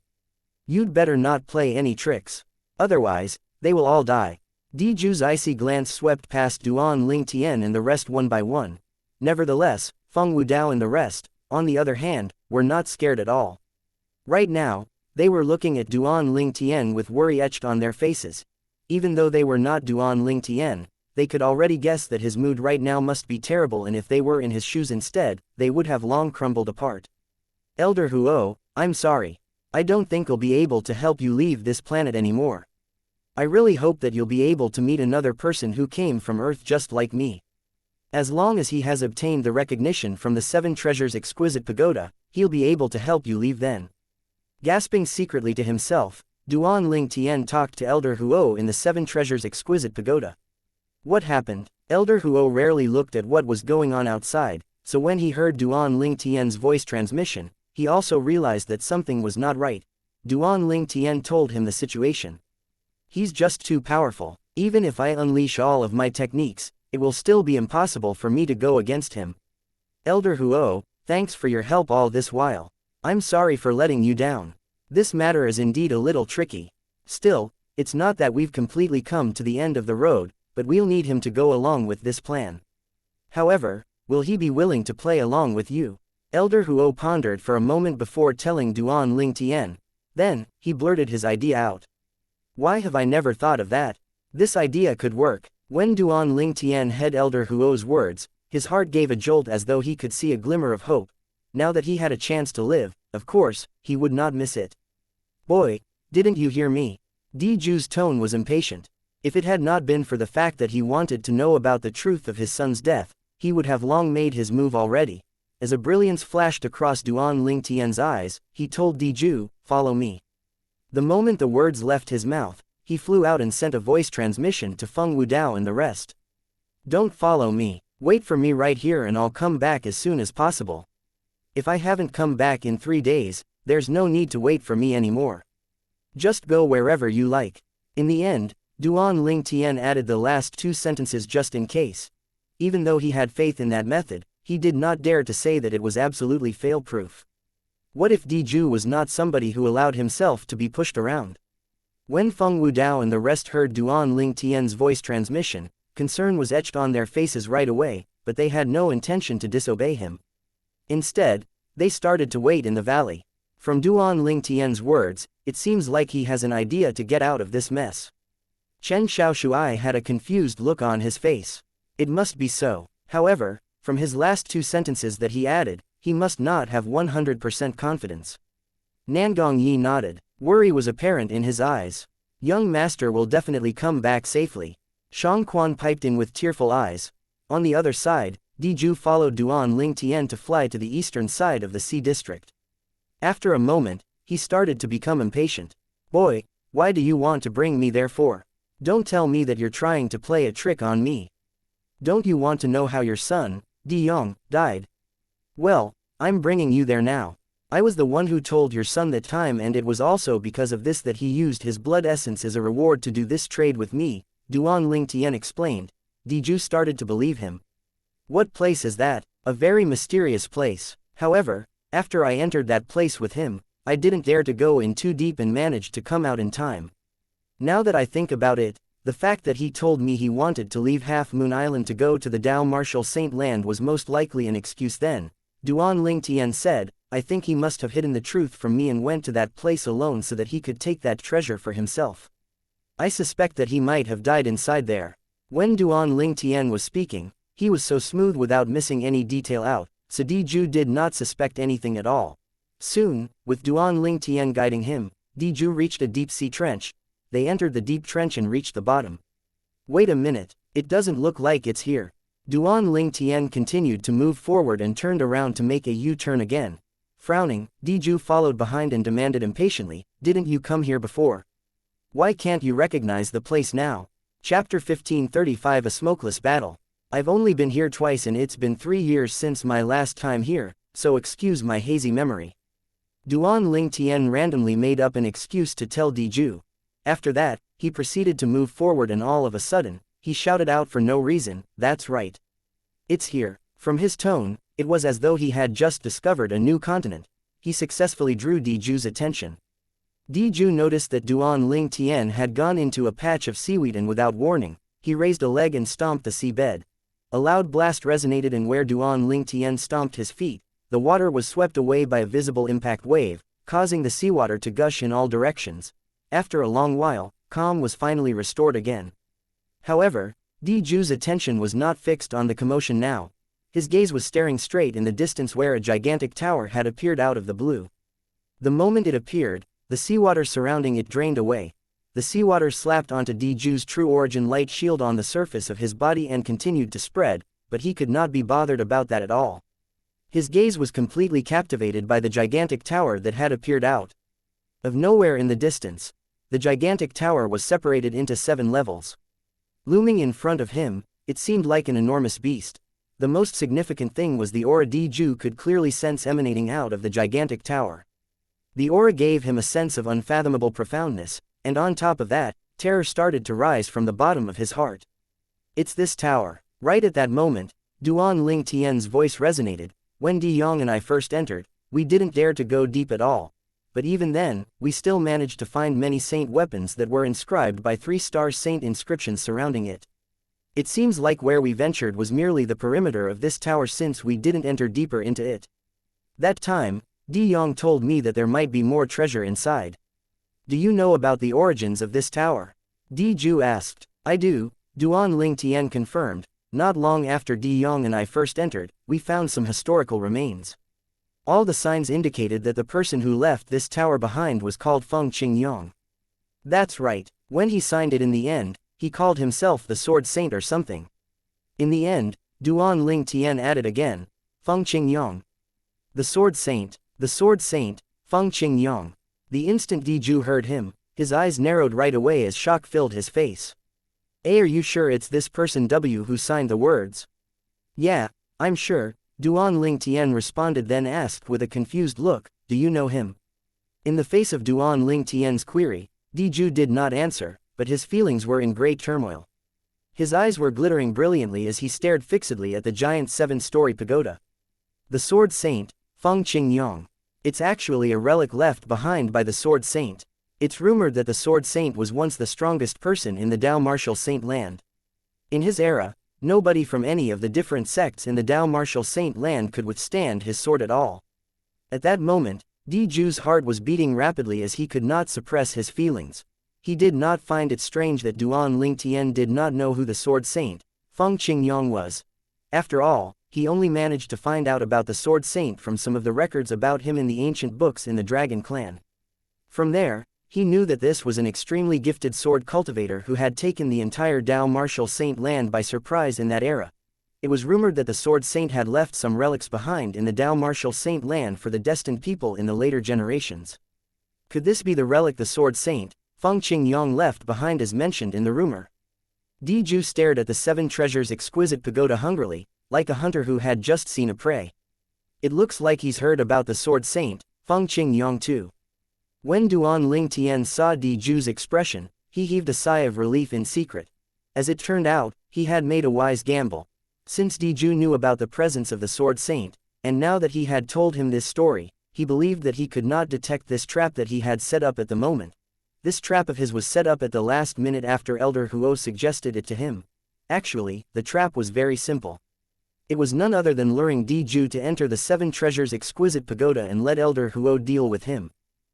You'd better not play any tricks. Otherwise, they will all die. Diju's icy glance swept past Duan Ling Tian and the rest one by one. Nevertheless, Feng Wudao and the rest, on the other hand, were not scared at all. Right now, they were looking at Duan Ling Tian with worry etched on their faces. Even though they were not Duan Ling Tian, they could already guess that his mood right now must be terrible, and if they were in his shoes instead, they would have long crumbled apart. Elder Huo, I'm sorry. I don't think I'll be able to help you leave this planet anymore. I really hope that you'll be able to meet another person who came from Earth just like me. As long as he has obtained the recognition from the 7 Treasures Exquisite Pagoda, he'll be able to help you leave then. Gasping secretly to himself, Duan Ling Tian talked to Elder Huo in the 7 Treasures Exquisite Pagoda. What happened? Elder Huo rarely looked at what was going on outside, so when he heard Duan Ling Tian's voice transmission, he also realized that something was not right. Duan Ling Tian told him the situation. He's just too powerful. Even if I unleash all of my techniques, it will still be impossible for me to go against him. Elder Huo, thanks for your help all this while. I'm sorry for letting you down. This matter is indeed a little tricky. Still, it's not that we've completely come to the end of the road, but we'll need him to go along with this plan. However, will he be willing to play along with you? Elder Huo pondered for a moment before telling Duan Ling Tian. Then, he blurted his idea out. Why have I never thought of that? This idea could work. When Duan Ling Tian heard Elder Huo's words, his heart gave a jolt as though he could see a glimmer of hope. Now that he had a chance to live, of course, he would not miss it. Boy, didn't you hear me? Diju's tone was impatient. If it had not been for the fact that he wanted to know about the truth of his son's death, he would have long made his move already. As a brilliance flashed across Duan Ling Tian's eyes, he told Diju, follow me. The moment the words left his mouth, he flew out and sent a voice transmission to Feng Wudao and the rest. Don't follow me. Wait for me right here and I'll come back as soon as possible. If I haven't come back in 3 days, there's no need to wait for me anymore. Just go wherever you like. In the end, Duan Ling Tian added the last 2 sentences just in case. Even though he had faith in that method, he did not dare to say that it was absolutely fail-proof. What if Diju was not somebody who allowed himself to be pushed around? When Feng Wudao and the rest heard Duan Ling Tian's voice transmission, concern was etched on their faces right away, but they had no intention to disobey him. Instead, they started to wait in the valley. From Duan Lingtian's words, it seems like he has an idea to get out of this mess. Chen Xiaoshuai had a confused look on his face. It must be so. However, from his last two sentences that he added, he must not have 100% confidence. Nangong Yi nodded. Worry was apparent in his eyes. Young master will definitely come back safely. Shang Quan piped in with tearful eyes. On the other side, Diju followed Duan Lingtian to fly to the eastern side of the Sea District. After a moment, he started to become impatient. Boy, why do you want to bring me there for? Don't tell me that you're trying to play a trick on me. Don't you want to know how your son, Di Yong, died? Well, I'm bringing you there now. I was the one who told your son that time, and it was also because of this that he used his blood essence as a reward to do this trade with me, Duan Lingtian explained. Diju started to believe him. What place is that? A very mysterious place. However, after I entered that place with him, I didn't dare to go in too deep and managed to come out in time. Now that I think about it, the fact that he told me he wanted to leave Half Moon Island to go to the Dao Martial Saint Land was most likely an excuse then, Duan Lingtian said. I think he must have hidden the truth from me and went to that place alone so that he could take that treasure for himself. I suspect that he might have died inside there. When Duan Lingtian was speaking, he was so smooth without missing any detail out, so Diju did not suspect anything at all. Soon, with Duan Lingtian guiding him, Diju reached a deep-sea trench. They entered the deep trench and reached the bottom. Wait a minute, it doesn't look like it's here. Duan Lingtian continued to move forward and turned around to make a U-turn again. Frowning, Diju followed behind and demanded impatiently, didn't you come here before? Why can't you recognize the place now? Chapter 1535 A Smokeless Battle. I've only been here twice and it's been 3 years since my last time here, so excuse my hazy memory. Duan Lingtian randomly made up an excuse to tell Diju. After that, he proceeded to move forward and all of a sudden, he shouted out for no reason, that's right. It's here. From his tone, it was as though he had just discovered a new continent. He successfully drew Diju's attention. Diju noticed that Duan Lingtian had gone into a patch of seaweed and without warning, he raised a leg and stomped the seabed. A loud blast resonated and where Duan Lingtian stomped his feet, the water was swept away by a visible impact wave, causing the seawater to gush in all directions. After a long while, calm was finally restored again. However, Diju's attention was not fixed on the commotion now. His gaze was staring straight in the distance where a gigantic tower had appeared out of the blue. The moment it appeared, the seawater surrounding it drained away. The seawater slapped onto Diju's true origin light shield on the surface of his body and continued to spread, but he could not be bothered about that at all. His gaze was completely captivated by the gigantic tower that had appeared out of nowhere in the distance. The gigantic tower was separated into 7 levels. Looming in front of him, it seemed like an enormous beast. The most significant thing was the aura Diju could clearly sense emanating out of the gigantic tower. The aura gave him a sense of unfathomable profoundness, and on top of that, terror started to rise from the bottom of his heart. It's this tower. Right at that moment, Duan Lingtian's voice resonated. When Di Yong and I first entered, we didn't dare to go deep at all. But even then, we still managed to find many saint weapons that were inscribed by 3-star saint inscriptions surrounding it. It seems like where we ventured was merely the perimeter of this tower since we didn't enter deeper into it. That time, Di Yong told me that there might be more treasure inside. Do you know about the origins of this tower? Diju asked. I do, Duan Lingtian confirmed. Not long after Di Yong and I first entered, we found some historical remains. All the signs indicated that the person who left this tower behind was called Feng Qingyong. That's right, when he signed it in the end, he called himself the Sword Saint or something. In the end, Duan Lingtian added again, Feng Qingyong. The Sword Saint, Feng Qingyong. The instant Diju heard him, his eyes narrowed right away as shock filled his face. Are you sure it's this person W who signed the words? Yeah, I'm sure, Duan Lingtian responded then asked with a confused look, do you know him? In the face of Duan Lingtian's query, Diju did not answer, but his feelings were in great turmoil. His eyes were glittering brilliantly as he stared fixedly at the giant 7-story pagoda. The Sword Saint, Feng Qingyong. It's actually a relic left behind by the Sword Saint. It's rumored that the Sword Saint was once the strongest person in the Dao Martial Saint Land. In his era, nobody from any of the different sects in the Dao martial saint land could withstand his sword at all. At that moment, Diju's heart was beating rapidly as he could not suppress his feelings. He did not find it strange that Duan Lingtian did not know who the sword saint, Feng Qingyong, was. After all, he only managed to find out about the sword saint from some of the records about him in the ancient books in the Dragon Clan. From there, he knew that this was an extremely gifted sword cultivator who had taken the entire Dao martial saint land by surprise in that era. It was rumored that the sword saint had left some relics behind in the Dao martial saint land for the destined people in the later generations. Could this be the relic the sword saint, Feng Qingyong, left behind as mentioned in the rumor? Diju stared at the seven treasures exquisite pagoda hungrily, like a hunter who had just seen a prey. It looks like he's heard about the sword saint, Feng Qingyong too. When Duan Lingtian saw Diju's expression, he heaved a sigh of relief in secret. As it turned out, he had made a wise gamble. Since Diju knew about the presence of the sword saint, and now that he had told him this story, he believed that he could not detect this trap that he had set up at the moment. This trap of his was set up at the last minute after Elder Huo suggested it to him. Actually, the trap was very simple. It was none other than luring Diju to enter the seven treasures exquisite pagoda and let Elder Huo deal with him.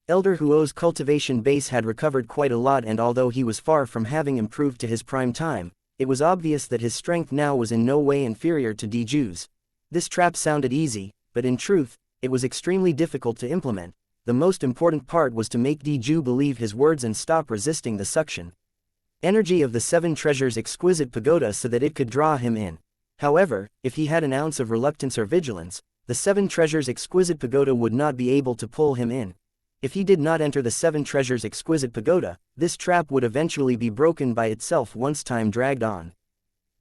Elder Huo's cultivation base had recovered quite a lot, and although he was far from having improved to his prime time, it was obvious that his strength now was in no way inferior to Diju's. This trap sounded easy, but in truth, it was extremely difficult to implement. The most important part was to make Diju believe his words and stop resisting the suction energy of the seven treasures exquisite pagoda so that it could draw him in. However, if he had an ounce of reluctance or vigilance, the seven treasures exquisite pagoda would not be able to pull him in. If he did not enter the seven treasures exquisite pagoda, this trap would eventually be broken by itself once time dragged on.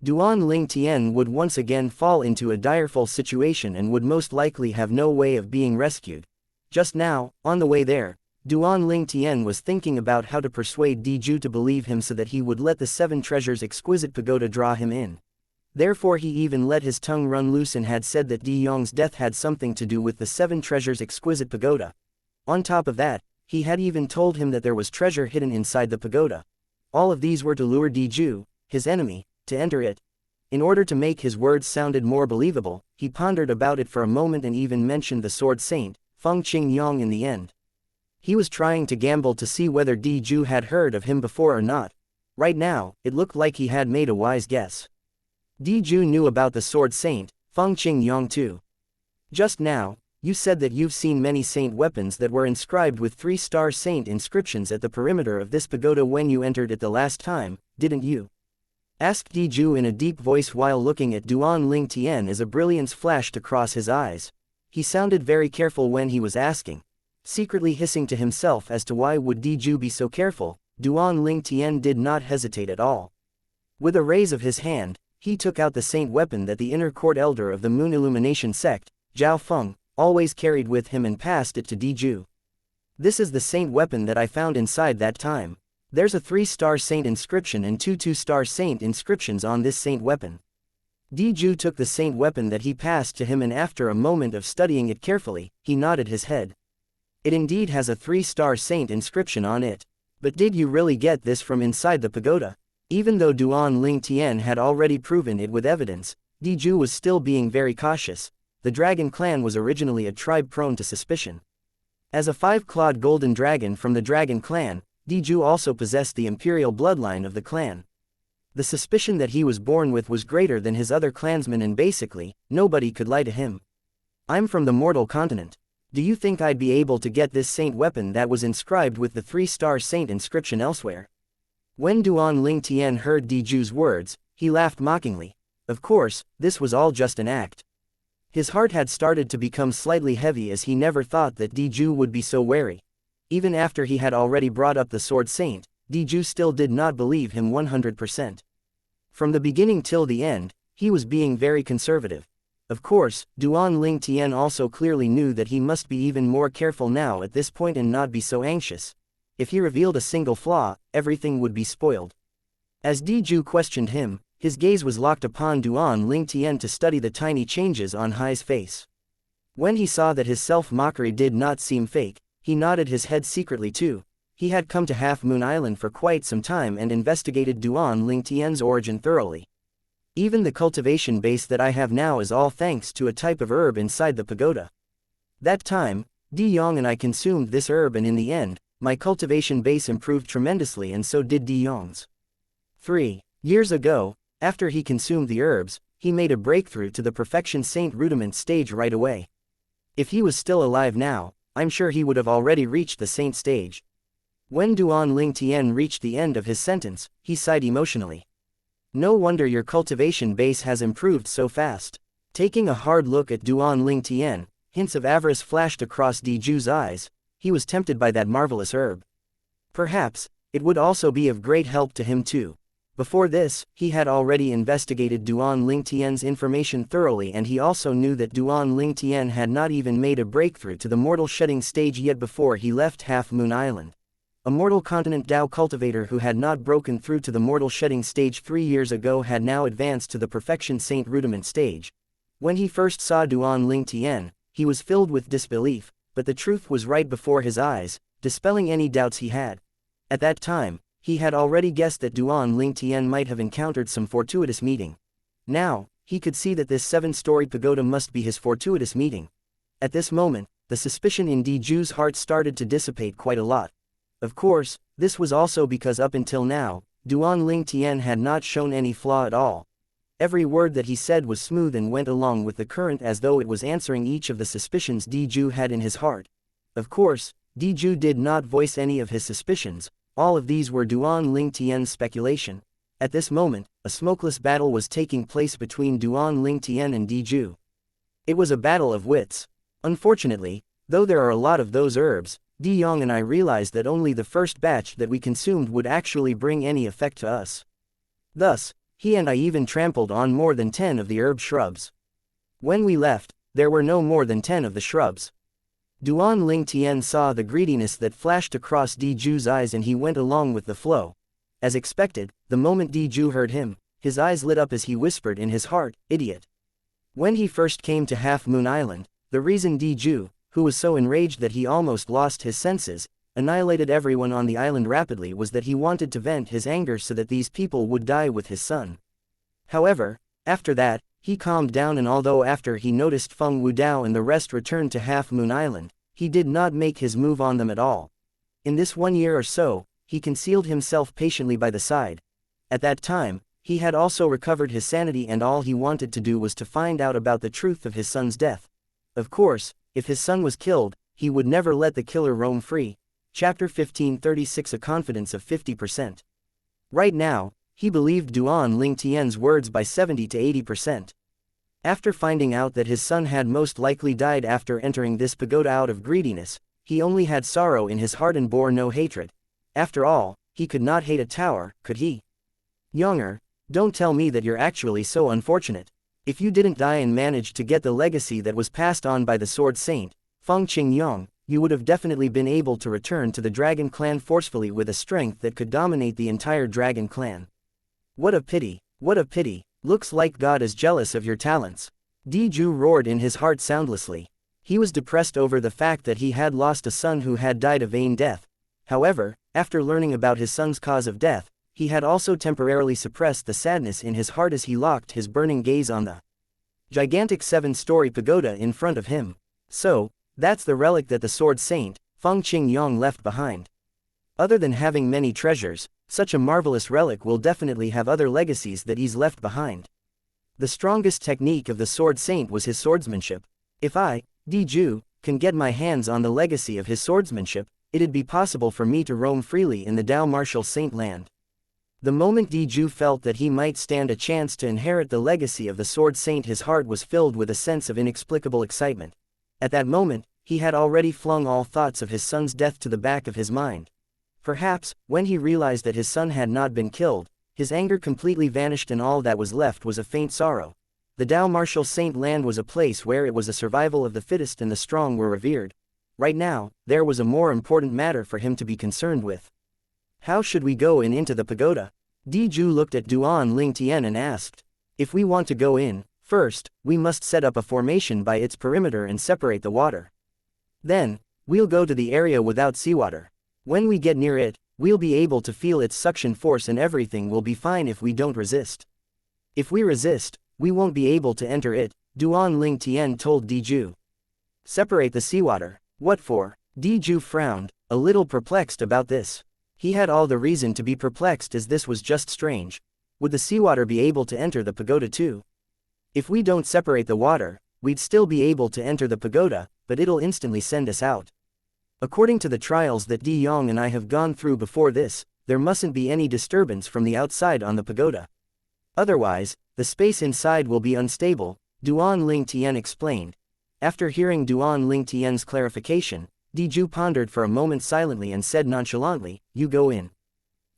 Duan Lingtian would once again fall into a direful situation and would most likely have no way of being rescued. Just now, on the way there, Duan Lingtian was thinking about how to persuade Diju to believe him so that he would let the seven treasures exquisite pagoda draw him in. Therefore he even let his tongue run loose and had said that Di Yong's death had something to do with the seven treasures exquisite pagoda. On top of that, he had even told him that there was treasure hidden inside the pagoda. All of these were to lure Diju, his enemy, to enter it. In order to make his words sounded more believable, he pondered about it for a moment and even mentioned the sword saint, Feng Qingyong, in the end. He was trying to gamble to see whether Diju had heard of him before or not. Right now, it looked like he had made a wise guess. Diju knew about the sword saint, Feng Qingyong too. Just now, you said that you've seen many saint weapons that were inscribed with 3-star saint inscriptions at the perimeter of this pagoda when you entered it the last time, didn't you? Asked Diju in a deep voice while looking at Duan Lingtian as a brilliance flashed across his eyes. He sounded very careful when he was asking. Secretly hissing to himself as to why would Diju be so careful, Duan Lingtian did not hesitate at all. With a raise of his hand, he took out the saint weapon that the inner court elder of the Moon Illumination sect, Zhao Feng, always carried with him and passed it to Diju. This is the saint weapon that I found inside that time. There's a 3-star saint inscription and 2 2-star saint inscriptions on this saint weapon. Diju took the saint weapon that he passed to him and after a moment of studying it carefully, he nodded his head. It indeed has a 3-star saint inscription on it. But did you really get this from inside the pagoda? Even though Duan Lingtian had already proven it with evidence, Diju was still being very cautious. The Dragon Clan was originally a tribe prone to suspicion. As a 5-clawed golden dragon from the Dragon Clan, Diju also possessed the imperial bloodline of the clan. The suspicion that he was born with was greater than his other clansmen and basically, nobody could lie to him. I'm from the mortal continent. Do you think I'd be able to get this saint weapon that was inscribed with the 3-star saint inscription elsewhere? When Duan Lingtian heard Diju's words, he laughed mockingly. Of course, this was all just an act. His heart had started to become slightly heavy as he never thought that Diju would be so wary. Even after he had already brought up the sword saint, Diju still did not believe him 100%. From the beginning till the end, he was being very conservative. Of course, Duan Lingtian also clearly knew that he must be even more careful now at this point and not be so anxious. If he revealed a single flaw, everything would be spoiled. As Diju questioned him, his gaze was locked upon Duan Lingtian to study the tiny changes on Hai's face. When he saw that his self-mockery did not seem fake, he nodded his head secretly too. He had come to Half Moon Island for quite some time and investigated Duan Lingtian's origin thoroughly. Even the cultivation base that I have now is all thanks to a type of herb inside the pagoda. That time, De Yong and I consumed this herb, and in the end, my cultivation base improved tremendously, and so did De Yong's. 3 years ago, after he consumed the herbs, he made a breakthrough to the perfection saint rudiment stage right away. If he was still alive now, I'm sure he would have already reached the saint stage. When Duan Ling Tian reached the end of his sentence, he sighed emotionally. No wonder your cultivation base has improved so fast. Taking a hard look at Duan Ling Tian, hints of avarice flashed across Di Ju's eyes. He was tempted by that marvelous herb. Perhaps, it would also be of great help to him too. Before this, he had already investigated Duan Ling Tian's information thoroughly, and he also knew that Duan Ling Tian had not even made a breakthrough to the mortal shedding stage yet before he left Half Moon Island. A mortal continent Dao cultivator who had not broken through to the mortal shedding stage 3 years ago had now advanced to the perfection saint rudiment stage. When he first saw Duan Ling Tian, he was filled with disbelief, but the truth was right before his eyes, dispelling any doubts he had. At that time, he had already guessed that Duan Ling Tian might have encountered some fortuitous meeting. Now, he could see that this 7-story pagoda must be his fortuitous meeting. At this moment, the suspicion in Di Ju's heart started to dissipate quite a lot. Of course, this was also because up until now, Duan Ling Tian had not shown any flaw at all. Every word that he said was smooth and went along with the current as though it was answering each of the suspicions Di Ju had in his heart. Of course, Di Ju did not voice any of his suspicions. All of these were Duan Ling Tian's speculation. At this moment, a smokeless battle was taking place between Duan Ling Tian and Di Ju. It was a battle of wits. Unfortunately, though there are a lot of those herbs, De Yong and I realized that only the first batch that we consumed would actually bring any effect to us. Thus, he and I even trampled on more than 10 of the herb shrubs. When we left, there were no more than 10 of the shrubs. Duan Ling Tian saw the greediness that flashed across Di Ju's eyes, and he went along with the flow. As expected, the moment Di Ju heard him, his eyes lit up as he whispered in his heart, "Idiot." When he first came to Half Moon Island, the reason Di Ju, who was so enraged that he almost lost his senses, annihilated everyone on the island rapidly, was that he wanted to vent his anger so that these people would die with his son. However, after that, he calmed down, and although after he noticed Feng Wudao and the rest returned to Half Moon Island, he did not make his move on them at all. In this 1 year or so, he concealed himself patiently by the side. At that time, he had also recovered his sanity, and all he wanted to do was to find out about the truth of his son's death. Of course, if his son was killed, he would never let the killer roam free. Chapter 1536, A confidence of 50%. Right now, he believed Duan Ling Tian's words by 70 to 80%. After finding out that his son had most likely died after entering this pagoda out of greediness, he only had sorrow in his heart and bore no hatred. After all, he could not hate a tower, could he? Younger, don't tell me that you're actually so unfortunate. If you didn't die and managed to get the legacy that was passed on by the Sword Saint, Feng Qingyong, you would have definitely been able to return to the Dragon Clan forcefully with a strength that could dominate the entire Dragon Clan. What a pity, what a pity, looks like God is jealous of your talents. Di Ju roared in his heart soundlessly. He was depressed over the fact that he had lost a son who had died a vain death. However, after learning about his son's cause of death, he had also temporarily suppressed the sadness in his heart as he locked his burning gaze on the gigantic 7-story pagoda in front of him. So, that's the relic that the Sword Saint, Feng Qingyong, left behind. Other than having many treasures, such a marvelous relic will definitely have other legacies that he's left behind. The strongest technique of the Sword Saint was his swordsmanship. If I, Di Ju, can get my hands on the legacy of his swordsmanship, it'd be possible for me to roam freely in the Dao Martial Saint land. The moment Di Ju felt that he might stand a chance to inherit the legacy of the Sword Saint, his heart was filled with a sense of inexplicable excitement. At that moment, he had already flung all thoughts of his son's death to the back of his mind. Perhaps, when he realized that his son had not been killed, his anger completely vanished, and all that was left was a faint sorrow. The Dao Martial Saint land was a place where it was the survival of the fittest and the strong were revered. Right now, there was a more important matter for him to be concerned with. How should we go into the pagoda? Di Ju looked at Duan Ling Tian and asked. If we want to go in, first, we must set up a formation by its perimeter and separate the water. Then, we'll go to the area without seawater. When we get near it, we'll be able to feel its suction force and everything will be fine if we don't resist. If we resist, we won't be able to enter it, Duan Ling Tian told Diju. Separate the seawater. What for? Diju frowned, a little perplexed about this. He had all the reason to be perplexed as this was just strange. Would the seawater be able to enter the pagoda too? If we don't separate the water, we'd still be able to enter the pagoda, but it'll instantly send us out. According to the trials that Di Yong and I have gone through before this, there mustn't be any disturbance from the outside on the pagoda. Otherwise, the space inside will be unstable, Duan Ling Tian explained. After hearing Duan Ling Tian's clarification, Diju pondered for a moment silently and said nonchalantly, "You go in."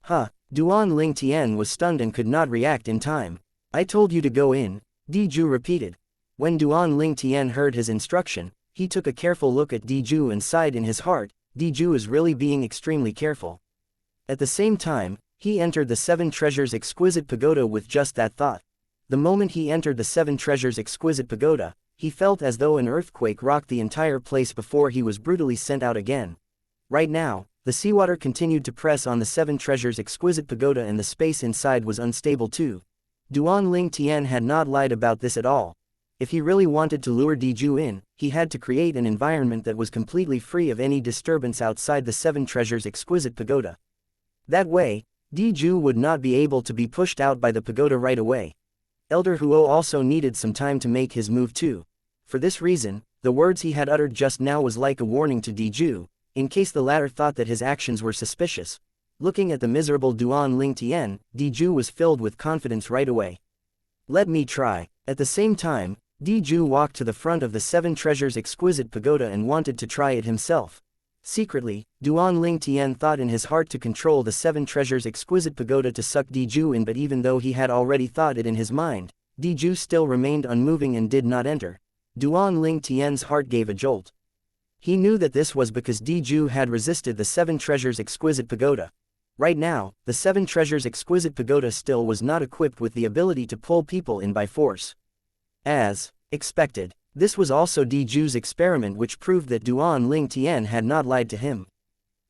Huh, Duan Ling Tian was stunned and could not react in time. "I told you to go in," Diju repeated. When Duan Ling Tian heard his instruction, he took a careful look at Diju and sighed in his heart, Diju is really being extremely careful. At the same time, he entered the Seven Treasures Exquisite Pagoda with just that thought. The moment he entered the Seven Treasures Exquisite Pagoda, he felt as though an earthquake rocked the entire place before he was brutally sent out again. Right now, the seawater continued to press on the Seven Treasures Exquisite Pagoda and the space inside was unstable too. Duan Ling Tian had not lied about this at all. If he really wanted to lure Diju in, he had to create an environment that was completely free of any disturbance outside the Seven Treasures Exquisite Pagoda. That way, Diju would not be able to be pushed out by the pagoda right away. Elder Huo also needed some time to make his move too. For this reason, the words he had uttered just now was like a warning to Diju, in case the latter thought that his actions were suspicious. Looking at the miserable Duan Ling Tian, Diju was filled with confidence right away. "Let me try." At the same time, Diju walked to the front of the Seven Treasures Exquisite Pagoda and wanted to try it himself. Secretly, Duan Ling Tian thought in his heart to control the Seven Treasures Exquisite Pagoda to suck Diju in, but even though he had already thought it in his mind, Diju still remained unmoving and did not enter. Duan Ling Tian's heart gave a jolt. He knew that this was because Diju had resisted the Seven Treasures Exquisite Pagoda. Right now, the Seven Treasures Exquisite Pagoda still was not equipped with the ability to pull people in by force. As expected, this was also Diju's experiment, which proved that Duan Ling Tian had not lied to him.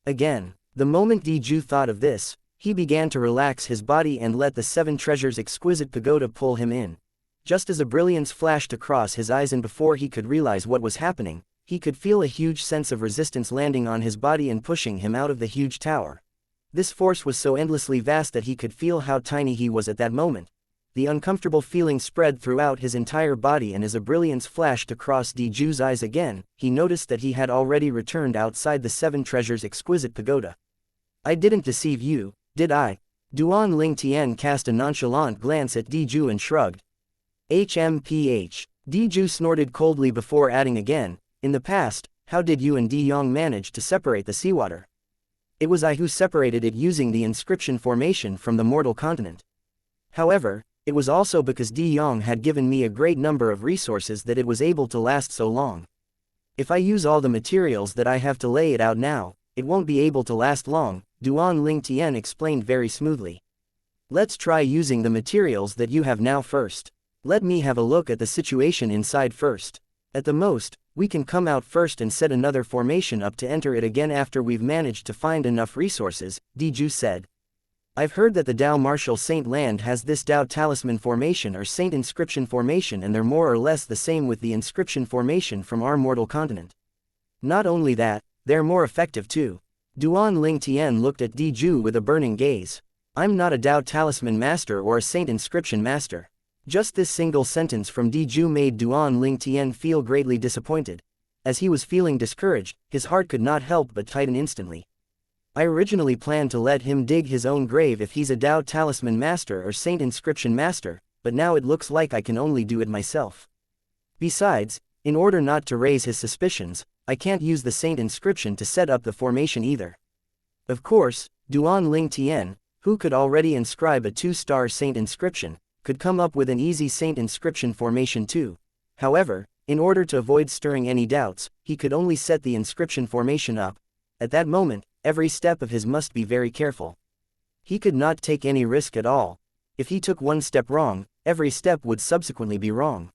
Again, the moment Diju thought of this, he began to relax his body and let the Seven Treasures Exquisite Pagoda pull him in. Just as a brilliance flashed across his eyes and before he could realize what was happening, he could feel a huge sense of resistance landing on his body and pushing him out of the huge tower. This force was so endlessly vast that he could feel how tiny he was at that moment. The uncomfortable feeling spread throughout his entire body, and as a brilliance flashed across Diju's eyes again, he noticed that he had already returned outside the Seven Treasures Exquisite Pagoda. "I didn't deceive you, did I?" Duan Ling Tian cast a nonchalant glance at Diju and shrugged. "HMPH. Diju snorted coldly before adding again, "In the past, how did you and Di Yong manage to separate the seawater?" "It was I who separated it using the inscription formation from the mortal continent. However, it was also because Di Yong had given me a great number of resources that it was able to last so long. If I use all the materials that I have to lay it out now, it won't be able to last long," Duan Ling Tian explained very smoothly. "Let's try using the materials that you have now first. Let me have a look at the situation inside first. At the most, we can come out first and set another formation up to enter it again after we've managed to find enough resources," Diju said. "I've heard that the Dao Martial Saint Land has this Dao Talisman formation or Saint Inscription formation, and they're more or less the same with the Inscription formation from our mortal continent. Not only that, they're more effective too." Duan Ling Tian looked at Diju with a burning gaze. "I'm not a Dao Talisman master or a Saint Inscription master." Just this single sentence from Diju made Duan Ling Tian feel greatly disappointed. As he was feeling discouraged, his heart could not help but tighten instantly. "I originally planned to let him dig his own grave if he's a Dao Talisman master or Saint Inscription master, but now it looks like I can only do it myself. Besides, in order not to raise his suspicions, I can't use the Saint Inscription to set up the formation either." Of course, Duan Ling Tian, who could already inscribe a 2-star Saint Inscription, could come up with an easy Saint Inscription formation too. However, in order to avoid stirring any doubts, he could only set the inscription formation up. At that moment, every step of his must be very careful. He could not take any risk at all. If he took one step wrong, every step would subsequently be wrong.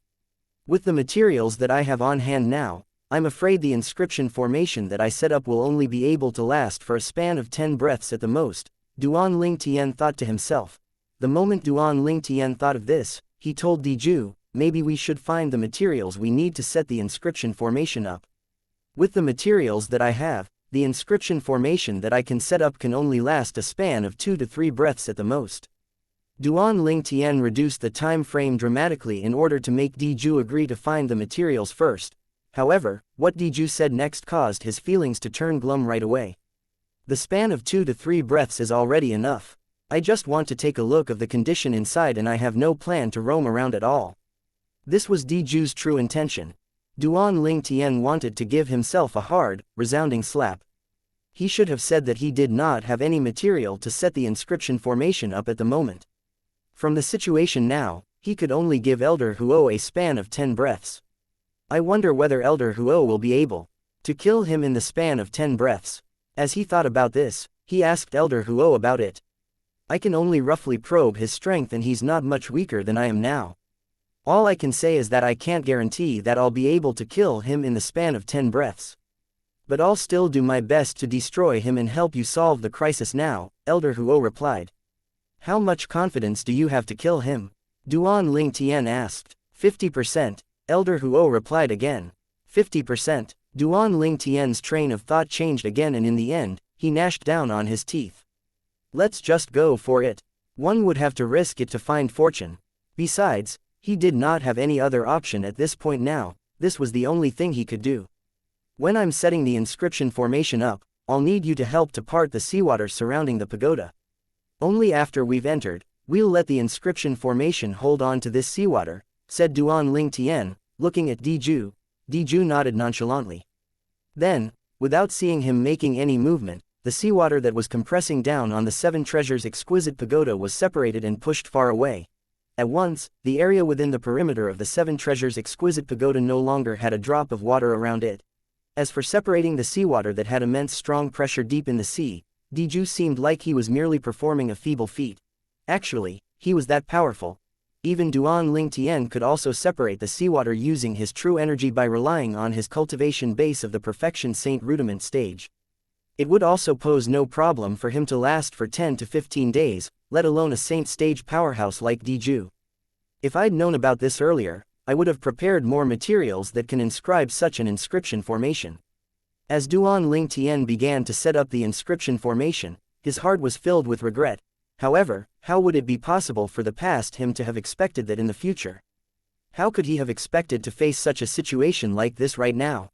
"With the materials that I have on hand now, I'm afraid the inscription formation that I set up will only be able to last for a span of 10 breaths at the most," Duan Ling Tian thought to himself. The moment Duan Lingtian thought of this, he told Diju, maybe we should find the materials we need to set the inscription formation up. With the materials that I have, the inscription formation that I can set up can only last a span of 2 to 3 breaths at the most. Duan Lingtian reduced the time frame dramatically in order to make Diju agree to find the materials first. However, what Diju said next caused his feelings to turn glum right away. The span of 2 to 3 breaths is already enough. I just want to take a look of the condition inside and I have no plan to roam around at all. This was Diju's true intention. Duan Lingtian wanted to give himself a hard, resounding slap. He should have said that he did not have any material to set the inscription formation up at the moment. From the situation now, he could only give Elder Huo a span of 10 breaths. I wonder whether Elder Huo will be able to kill him in the span of 10 breaths. As he thought about this, he asked Elder Huo about it. I can only roughly probe his strength and he's not much weaker than I am now. All I can say is that I can't guarantee that I'll be able to kill him in the span of 10 breaths. But I'll still do my best to destroy him and help you solve the crisis now, Elder Huo replied. How much confidence do you have to kill him? Duan Lingtian asked. 50%, Elder Huo replied again. 50%, Duan Lingtian's train of thought changed again and in the end, he gnashed down on his teeth. Let's just go for it. One would have to risk it to find fortune. Besides, he did not have any other option at this point now, this was the only thing he could do. When I'm setting the inscription formation up, I'll need you to help to part the seawater surrounding the pagoda. Only after we've entered, we'll let the inscription formation hold on to this seawater, said Duan Lingtian, looking at Diju. Diju nodded nonchalantly. Then, without seeing him making any movement, the seawater that was compressing down on the 7 treasures exquisite pagoda was separated and pushed far away. At once, the area within the perimeter of the 7 treasures exquisite pagoda no longer had a drop of water around it. As for separating the seawater that had immense strong pressure deep in the sea, Diju seemed like he was merely performing a feeble feat. Actually, he was that powerful. Even Duan Lingtian could also separate the seawater using his true energy by relying on his cultivation base of the perfection saint rudiment stage. It would also pose no problem for him to last for 10 to 15 days, let alone a saint stage powerhouse like Diju. If I'd known about this earlier, I would have prepared more materials that can inscribe such an inscription formation. As Duan Lingtian began to set up the inscription formation, his heart was filled with regret. However, how would it be possible for the past him to have expected that in the future? How could he have expected to face such a situation like this right now?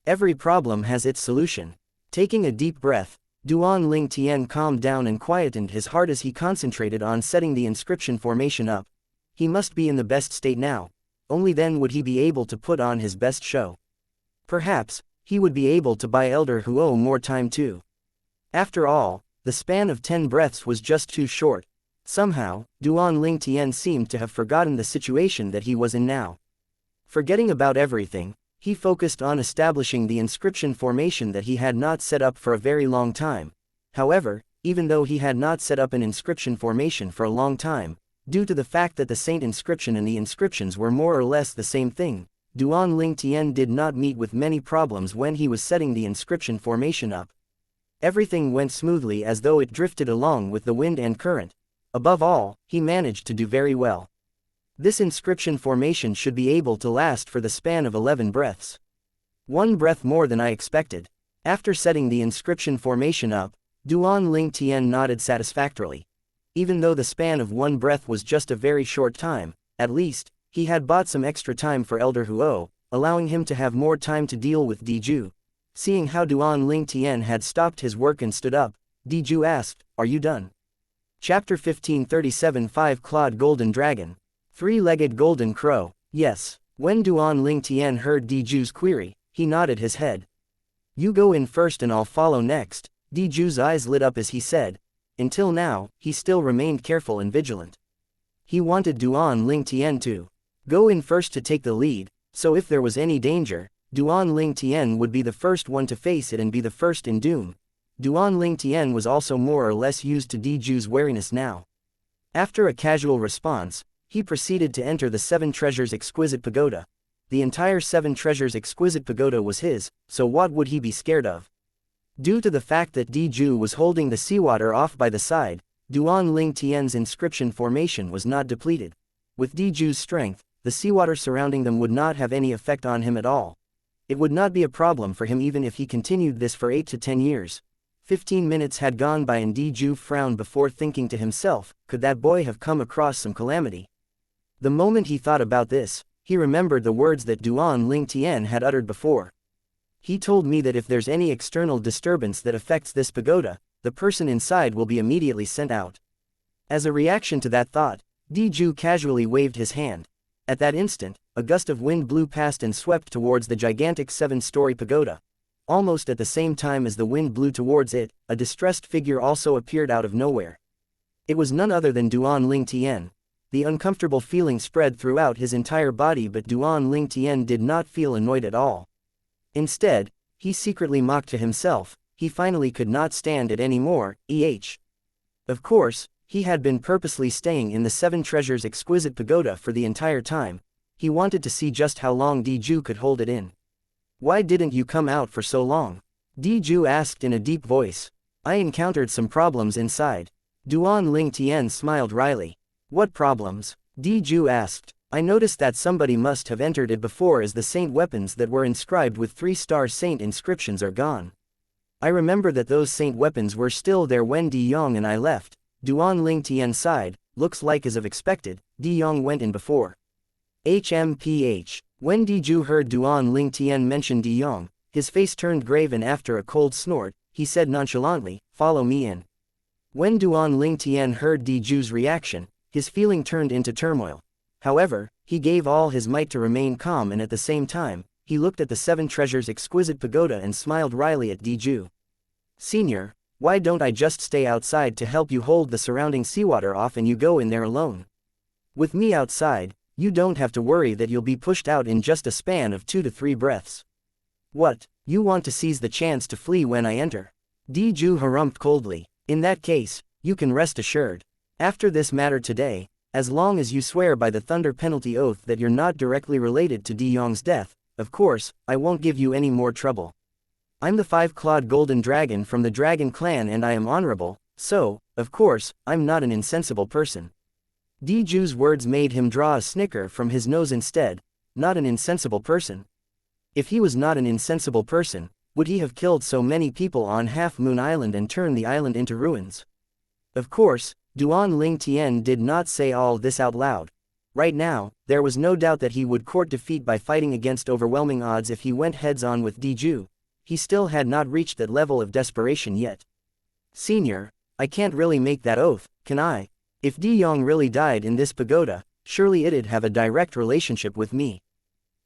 Every problem has its solution. Taking a deep breath, Duan Lingtian calmed down and quietened his heart as he concentrated on setting the inscription formation up. He must be in the best state now. Only then would he be able to put on his best show. Perhaps, he would be able to buy Elder Huo more time too. After all, the span of 10 breaths was just too short. Somehow, Duan Lingtian seemed to have forgotten the situation that he was in now. Forgetting about everything, he focused on establishing the inscription formation that he had not set up for a very long time. However, even though he had not set up an inscription formation for a long time, due to the fact that the saint inscription and the inscriptions were more or less the same thing, Duan Lingtian did not meet with many problems when he was setting the inscription formation up. Everything went smoothly as though it drifted along with the wind and current. Above all, he managed to do very well. This inscription formation should be able to last for the span of 11 breaths. 1 breath more than I expected. After setting the inscription formation up, Duan Lingtian nodded satisfactorily. Even though the span of 1 breath was just a very short time, at least, he had bought some extra time for Elder Huo, allowing him to have more time to deal with Diju. Seeing how Duan Lingtian had stopped his work and stood up, Diju asked, "Are you done?" Chapter 1537 5-Clawed Golden Dragon. 3-Legged Golden Crow. Yes. When Duan Lingtian heard Diju's query, he nodded his head. You go in first and I'll follow next. Diju's eyes lit up as he said. Until now, he still remained careful and vigilant. He wanted Duan Lingtian to go in first to take the lead, so if there was any danger, Duan Lingtian would be the first one to face it and be the first in doom. Duan Lingtian was also more or less used to Diju's wariness now. After a casual response, he proceeded to enter the 7 treasures exquisite pagoda. The entire 7 treasures exquisite pagoda was his, so what would he be scared of? Due to the fact that Diju was holding the seawater off by the side, Duan Ling Tian's inscription formation was not depleted. With Diju's strength, the seawater surrounding them would not have any effect on him at all. It would not be a problem for him even if he continued this for 8 to 10 years. 15 minutes had gone by and Diju frowned before thinking to himself, could that boy have come across some calamity? The moment he thought about this, he remembered the words that Duan Ling Tian had uttered before. He told me that if there's any external disturbance that affects this pagoda, the person inside will be immediately sent out. As a reaction to that thought, Diju casually waved his hand. At that instant, a gust of wind blew past and swept towards the gigantic 7-story pagoda. Almost at the same time as the wind blew towards it, a distressed figure also appeared out of nowhere. It was none other than Duan Ling Tian. The uncomfortable feeling spread throughout his entire body, but Duan Ling Tian did not feel annoyed at all. Instead, he secretly mocked to himself. He finally could not stand it anymore. Of course, he had been purposely staying in the 7 Treasures exquisite pagoda for the entire time. He wanted to see just how long Diju could hold it in. Why didn't you come out for so long? Diju asked in a deep voice. I encountered some problems inside. Duan Ling Tian smiled wryly. What problems? Diju asked. I noticed that somebody must have entered it before, as the saint weapons that were inscribed with 3-star saint inscriptions are gone. I remember that those saint weapons were still there when Di Yong and I left. Duan Ling Tian sighed. Looks like as of expected, Di Yong went in before. HMPH. When Diju heard Duan Ling Tian mention Di Yong, his face turned grave and after a cold snort, he said nonchalantly, follow me in. When Duan Ling Tian heard Diju's reaction, his feeling turned into turmoil. However, he gave all his might to remain calm, and at the same time, he looked at the 7 Treasures exquisite pagoda and smiled wryly at Diju. Senior, why don't I just stay outside to help you hold the surrounding seawater off and you go in there alone? With me outside, you don't have to worry that you'll be pushed out in just a span of 2 to 3 breaths. What, you want to seize the chance to flee when I enter? Diju harumphed coldly. In that case, you can rest assured. After this matter today, as long as you swear by the thunder penalty oath that you're not directly related to Di Yong's death, of course, I won't give you any more trouble. I'm the 5-clawed golden dragon from the dragon clan and I am honorable, so, of course, I'm not an insensible person. Diju's words made him draw a snicker from his nose instead. Not an insensible person? If he was not an insensible person, would he have killed so many people on Half Moon Island and turned the island into ruins? Of course, Duan Ling Tian did not say all this out loud. Right now, there was no doubt that he would court defeat by fighting against overwhelming odds if he went heads-on with Diju. He still had not reached that level of desperation yet. Senior, I can't really make that oath, can I? If Di Yong really died in this pagoda, surely it'd have a direct relationship with me.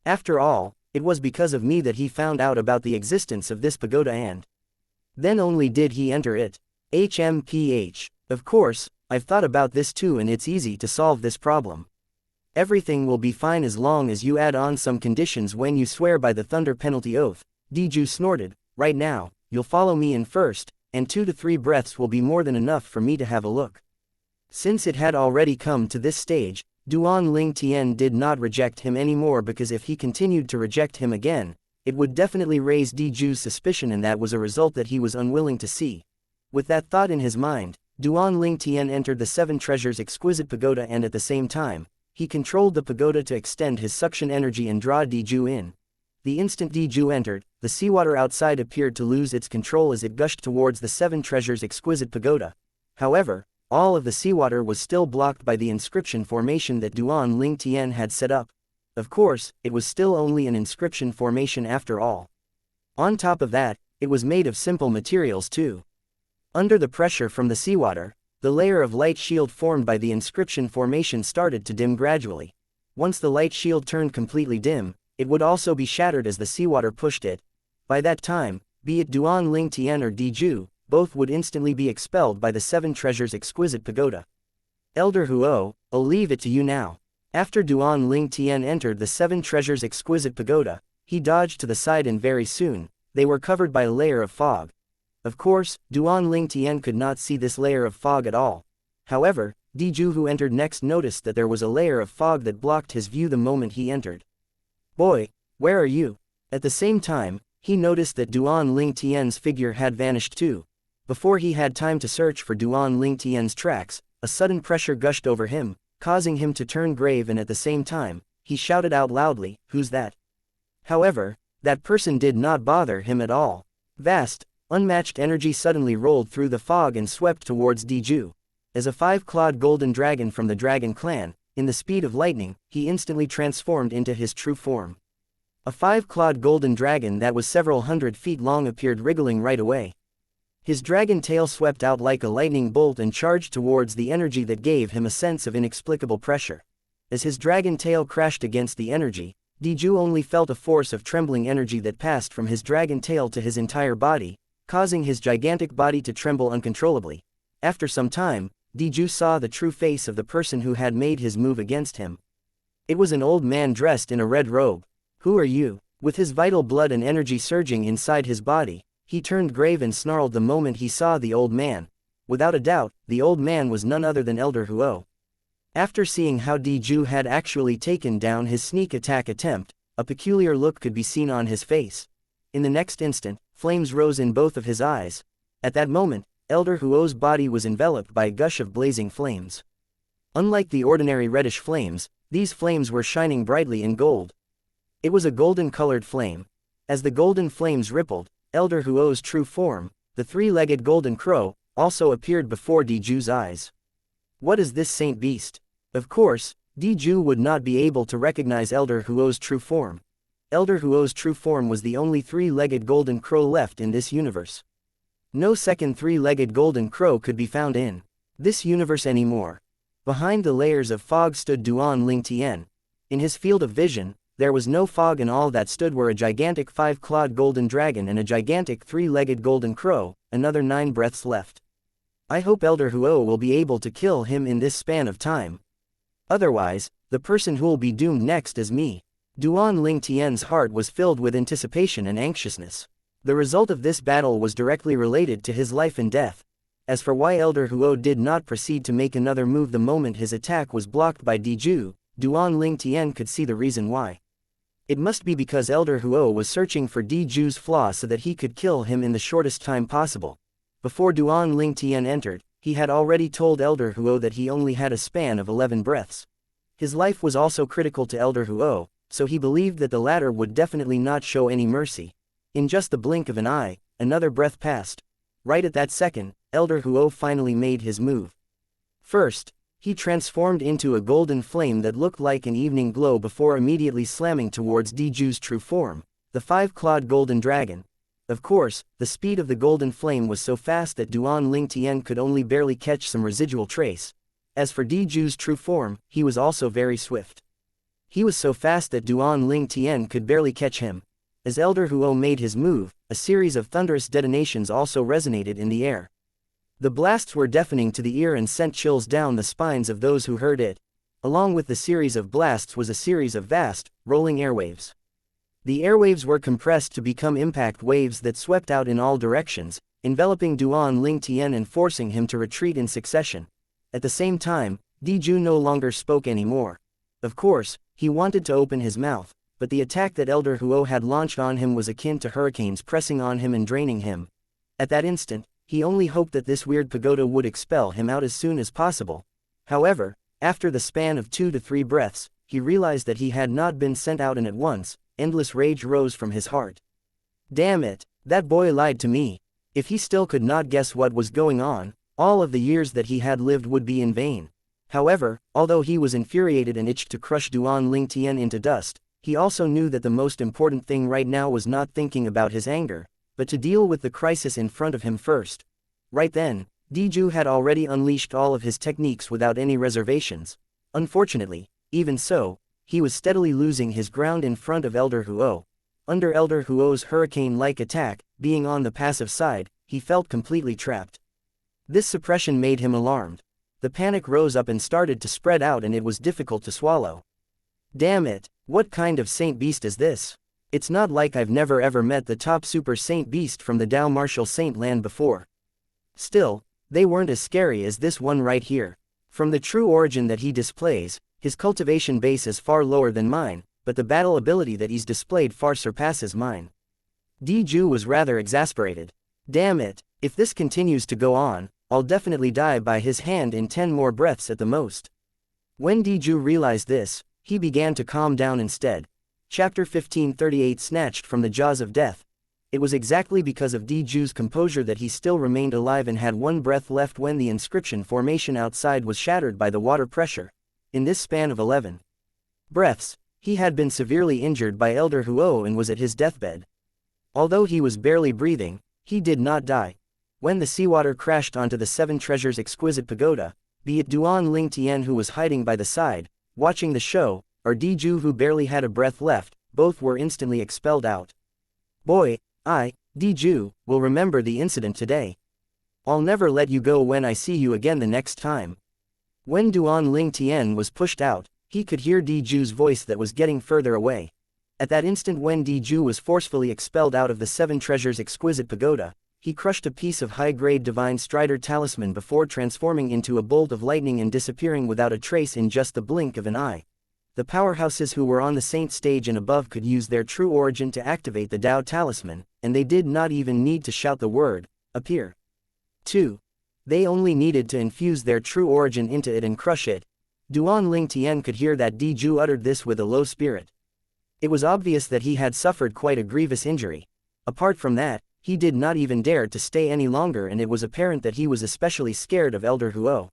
After all, it was because of me that he found out about the existence of this pagoda and then only did he enter it. HMPH. Of course, I've thought about this too and it's easy to solve this problem. Everything will be fine as long as you add on some conditions when you swear by the thunder penalty oath. Diju snorted. Right now, you'll follow me in first, and 2 to 3 breaths will be more than enough for me to have a look. Since it had already come to this stage, Duan Ling Tian did not reject him anymore, because if he continued to reject him again, it would definitely raise Diju's suspicion, and that was a result that he was unwilling to see. With that thought in his mind, Duan Ling Tian entered the 7 Treasures exquisite pagoda, and at the same time, he controlled the pagoda to extend his suction energy and draw Diju in. The instant Diju entered, the seawater outside appeared to lose its control as it gushed towards the 7 Treasures exquisite pagoda. However, all of the seawater was still blocked by the inscription formation that Duan Ling Tian had set up. Of course, it was still only an inscription formation after all. On top of that, it was made of simple materials too. Under the pressure from the seawater, the layer of light shield formed by the inscription formation started to dim gradually. Once the light shield turned completely dim, it would also be shattered as the seawater pushed it. By that time, be it Duan Ling Tian or Diju, both would instantly be expelled by the 7 Treasures exquisite pagoda. Elder Huo, I'll leave it to you now. After Duan Ling Tian entered the 7 Treasures exquisite pagoda, he dodged to the side and very soon, they were covered by a layer of fog. Of course, Duan Ling Tian could not see this layer of fog at all. However, Diju, who entered next, noticed that there was a layer of fog that blocked his view the moment he entered. Boy, where are you? At the same time, he noticed that Duan Ling Tian's figure had vanished too. Before he had time to search for Duan-Ling-Tian's tracks, a sudden pressure gushed over him, causing him to turn grave, and at the same time, he shouted out loudly, "Who's that?" However, that person did not bother him at all. Vast, unmatched energy suddenly rolled through the fog and swept towards Diju. As a five-clawed golden dragon from the Dragon Clan, in the speed of lightning, he instantly transformed into his true form. A five-clawed golden dragon that was several hundred feet long appeared wriggling right away. His dragon tail swept out like a lightning bolt and charged towards the energy that gave him a sense of inexplicable pressure. As his dragon tail crashed against the energy, Diju only felt a force of trembling energy that passed from his dragon tail to his entire body, causing his gigantic body to tremble uncontrollably. After some time, Diju saw the true face of the person who had made his move against him. It was an old man dressed in a red robe. "Who are you?" With his vital blood and energy surging inside his body, he turned grave and snarled the moment he saw the old man. Without a doubt, the old man was none other than Elder Huo. After seeing how Diju had actually taken down his sneak attack attempt, a peculiar look could be seen on his face. In the next instant, flames rose in both of his eyes. At that moment, Elder Huo's body was enveloped by a gush of blazing flames. Unlike the ordinary reddish flames, these flames were shining brightly in gold. It was a golden-colored flame. As the golden flames rippled, Elder Huo's true form, the three-legged golden crow, also appeared before Diju's eyes. What is this saint beast? Of course, Diju would not be able to recognize Elder Huo's true form. Elder Huo's true form was the only three-legged golden crow left in this universe. No second three-legged golden crow could be found in this universe anymore. Behind the layers of fog stood Duan-Ling-Tian. In his field of vision, there was no fog, and all that stood were a gigantic five-clawed golden dragon and a gigantic three-legged golden crow. Another 9 breaths left. I hope Elder Huo will be able to kill him in this span of time. Otherwise, the person who'll be doomed next is me. Duan-Ling-Tian's heart was filled with anticipation and anxiousness. The result of this battle was directly related to his life and death. As for why Elder Huo did not proceed to make another move the moment his attack was blocked by Diju, Duan-Ling-Tian could see the reason why. It must be because Elder Huo was searching for Diju's flaw so that he could kill him in the shortest time possible. Before Duan-Ling-Tian entered, he had already told Elder Huo that he only had a span of 11 breaths. His life was also critical to Elder Huo, so he believed that the latter would definitely not show any mercy. In just the blink of an eye, another breath passed. Right at that second, Elder Huo finally made his move. First, he transformed into a golden flame that looked like an evening glow before immediately slamming towards Diju's true form, the five-clawed golden dragon. Of course, the speed of the golden flame was so fast that Duan-Ling-Tian could only barely catch some residual trace. As for Diju's true form, he was also very swift. He was so fast that Duan-Ling-Tian could barely catch him. As Elder Huo made his move, a series of thunderous detonations also resonated in the air. The blasts were deafening to the ear and sent chills down the spines of those who heard it. Along with the series of blasts was a series of vast, rolling airwaves. The airwaves were compressed to become impact waves that swept out in all directions, enveloping Duan-Ling-Tian and forcing him to retreat in succession. At the same time, Diju no longer spoke anymore. Of course, he wanted to open his mouth, but the attack that Elder Huo had launched on him was akin to hurricanes pressing on him and draining him. At that instant, he only hoped that this weird pagoda would expel him out as soon as possible. However, after the span of 2 to 3 breaths, he realized that he had not been sent out, and at once, endless rage rose from his heart. Damn it, that boy lied to me. If he still could not guess what was going on, all of the years that he had lived would be in vain. However, although he was infuriated and itched to crush Duan-Ling-Tian into dust, he also knew that the most important thing right now was not thinking about his anger, but to deal with the crisis in front of him first. Right then, Diju had already unleashed all of his techniques without any reservations. Unfortunately, even so, he was steadily losing his ground in front of Elder Huo. Under Elder Huo's hurricane-like attack, being on the passive side, he felt completely trapped. This suppression made him alarmed. The panic rose up and started to spread out, and it was difficult to swallow. Damn it, what kind of saint beast is this? It's not like I've never ever met the top super saint beast from the Dao Martial Saint land before. Still, they weren't as scary as this one right here. From the true origin that he displays, his cultivation base is far lower than mine, but the battle ability that he's displayed far surpasses mine. Diju was rather exasperated. Damn it, If this continues to go on, I'll definitely die by his hand in 10 more breaths at the most. When Diju realized this, he began to calm down instead. Chapter 1538 Snatched from the Jaws of Death. It was exactly because of Diju's composure that he still remained alive and had one breath left when the inscription formation outside was shattered by the water pressure. In this span of 11 breaths, he had been severely injured by Elder Huo and was at his deathbed. Although he was barely breathing, he did not die. When the seawater crashed onto the Seven Treasures' exquisite pagoda, be it Duan Ling Tian who was hiding by the side, watching the show, or Diju who barely had a breath left, both were instantly expelled out. Boy, I, Diju, will remember the incident today. I'll never let you go when I see you again the next time. When Duan Ling Tian was pushed out, he could hear Diju's voice that was getting further away. At that instant when Diju was forcefully expelled out of the Seven Treasures' exquisite pagoda, he crushed a piece of high-grade divine strider talisman before transforming into a bolt of lightning and disappearing without a trace in just the blink of an eye. The powerhouses who were on the saint stage and above could use their true origin to activate the Dao talisman, and they did not even need to shout the word, appear. 2. They only needed to infuse their true origin into it and crush it. Duan Ling Tian could hear that Diju uttered this with a low spirit. It was obvious that he had suffered quite a grievous injury. Apart from that, he did not even dare to stay any longer, and it was apparent that he was especially scared of Elder Huo.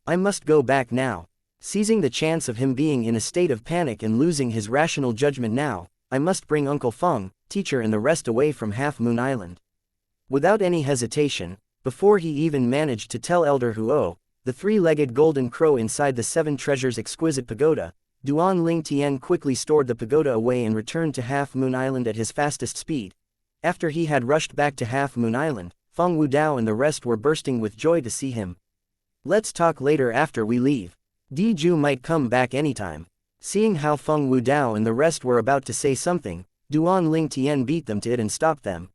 I must go back now. Seizing the chance of him being in a state of panic and losing his rational judgment now, I must bring Uncle Feng, teacher and the rest away from Half Moon Island. Without any hesitation, before he even managed to tell Elder Huo, the three-legged golden crow inside the Seven Treasures' exquisite pagoda, Duan Ling Tian quickly stored the pagoda away and returned to Half Moon Island at his fastest speed. After he had rushed back to Half Moon Island, Feng Wudao and the rest were bursting with joy to see him. Let's talk later after we leave. Diju might come back anytime. Seeing how Feng Wudao and the rest were about to say something, Duan Ling Tian beat them to it and stopped them.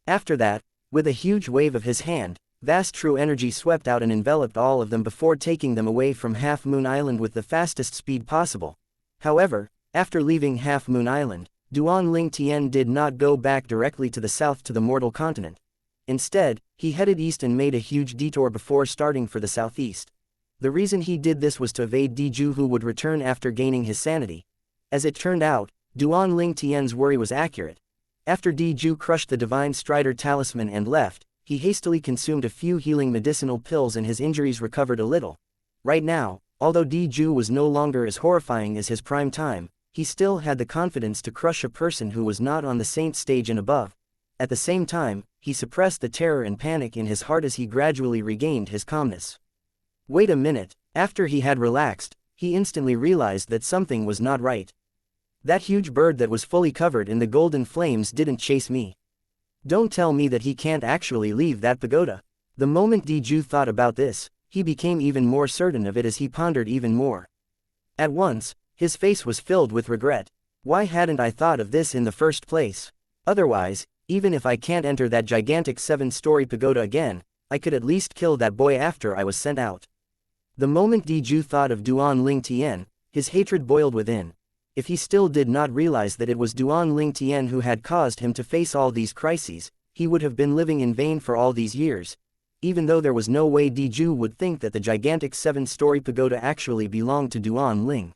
After that, with a huge wave of his hand, vast true energy swept out and enveloped all of them before taking them away from Half Moon Island with the fastest speed possible. However, after leaving Half Moon Island, Duan Ling Tian did not go back directly to the south to the mortal continent. Instead, he headed east and made a huge detour before starting for the southeast. The reason he did this was to evade Diju, who would return after gaining his sanity. As it turned out, Duan Ling Tian's worry was accurate. After Diju crushed the divine strider talisman and left, he hastily consumed a few healing medicinal pills and his injuries recovered a little. Right now, although Diju was no longer as horrifying as his prime time, he still had the confidence to crush a person who was not on the saint stage and above. At the same time, he suppressed the terror and panic in his heart as he gradually regained his calmness. Wait a minute, after he had relaxed, he instantly realized that something was not right. That huge bird that was fully covered in the golden flames didn't chase me. Don't tell me that he can't actually leave that pagoda. The moment Diju thought about this, he became even more certain of it as he pondered even more. At once, his face was filled with regret. Why hadn't I thought of this in the first place? Otherwise, even if I can't enter that gigantic 7-story pagoda again, I could at least kill that boy after I was sent out. The moment Diju thought of Duan Ling Tian, his hatred boiled within. If he still did not realize that it was Duan Ling Tian who had caused him to face all these crises, he would have been living in vain for all these years. Even though there was no way Diju would think that the gigantic 7-story pagoda actually belonged to Duan Ling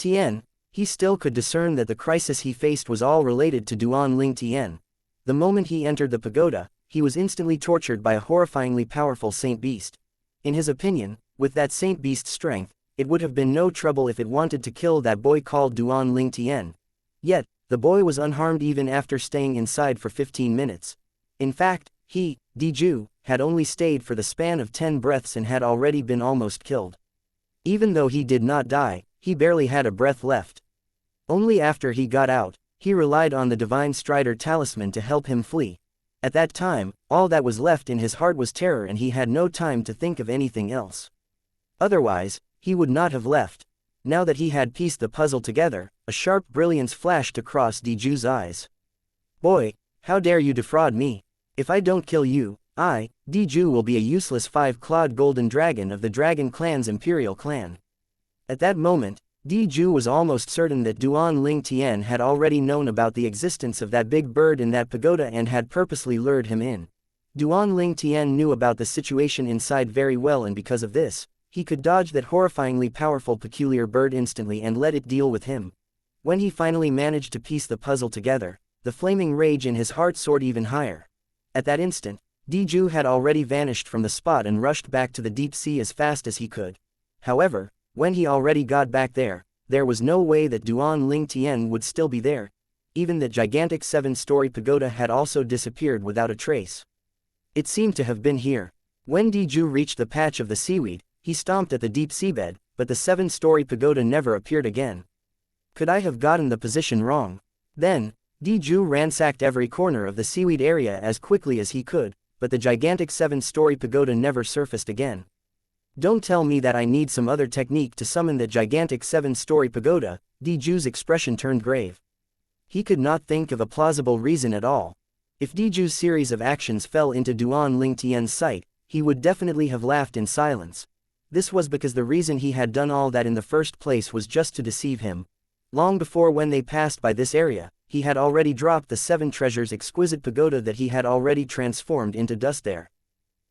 Tian, he still could discern that the crisis he faced was all related to Duan Ling Tian. The moment he entered the pagoda, he was instantly tortured by a horrifyingly powerful saint beast. In his opinion, with that saint beast's strength, it would have been no trouble if it wanted to kill that boy called Duan Ling Tian. Yet, the boy was unharmed even after staying inside for 15 minutes. In fact, he, Diju, had only stayed for the span of 10 breaths and had already been almost killed. Even though he did not die, he barely had a breath left. Only after he got out, he relied on the divine strider talisman to help him flee. At that time, all that was left in his heart was terror and he had no time to think of anything else. Otherwise, he would not have left. Now that he had pieced the puzzle together, a sharp brilliance flashed across Diju's eyes. Boy, how dare you defraud me? If I don't kill you, I, Diju, will be a useless 5-clawed golden dragon of the Dragon Clan's Imperial Clan. At that moment, Diju was almost certain that Duan Ling Tian had already known about the existence of that big bird in that pagoda and had purposely lured him in. Duan Ling Tian knew about the situation inside very well, and because of this, he could dodge that horrifyingly powerful peculiar bird instantly and let it deal with him. When he finally managed to piece the puzzle together, the flaming rage in his heart soared even higher. At that instant, Diju had already vanished from the spot and rushed back to the deep sea as fast as he could. However, when he already got back there was no way that Duan Ling Tian would still be there. Even the gigantic 7-story pagoda had also disappeared without a trace. It seemed to have been here. When Diju reached the patch of the seaweed, he stomped at the deep seabed, but the 7-story pagoda never appeared again. Could I have gotten the position wrong? Then, Diju ransacked every corner of the seaweed area as quickly as he could, but the gigantic 7-story pagoda never surfaced again. Don't tell me that I need some other technique to summon the gigantic 7-story pagoda. Diju's expression turned grave. He could not think of a plausible reason at all. If Diju's series of actions fell into Duan Ling Tian's sight, he would definitely have laughed in silence. This was because the reason he had done all that in the first place was just to deceive him. Long before, when they passed by this area, he had already dropped the 7 treasures exquisite pagoda that he had already transformed into dust there.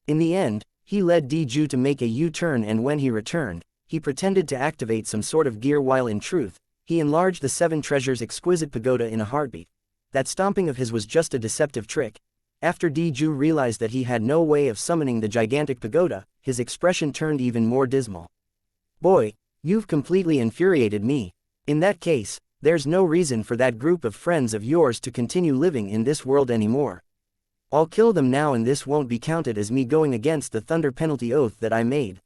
In the end, he led Diju to make a U-turn, and when he returned, he pretended to activate some sort of gear while in truth, he enlarged the 7 treasures exquisite pagoda in a heartbeat. That stomping of his was just a deceptive trick. After Diju realized that he had no way of summoning the gigantic pagoda, his expression turned even more dismal. Boy, you've completely infuriated me. In that case, there's no reason for that group of friends of yours to continue living in this world anymore. I'll kill them now, and this won't be counted as me going against the thunder penalty oath that I made.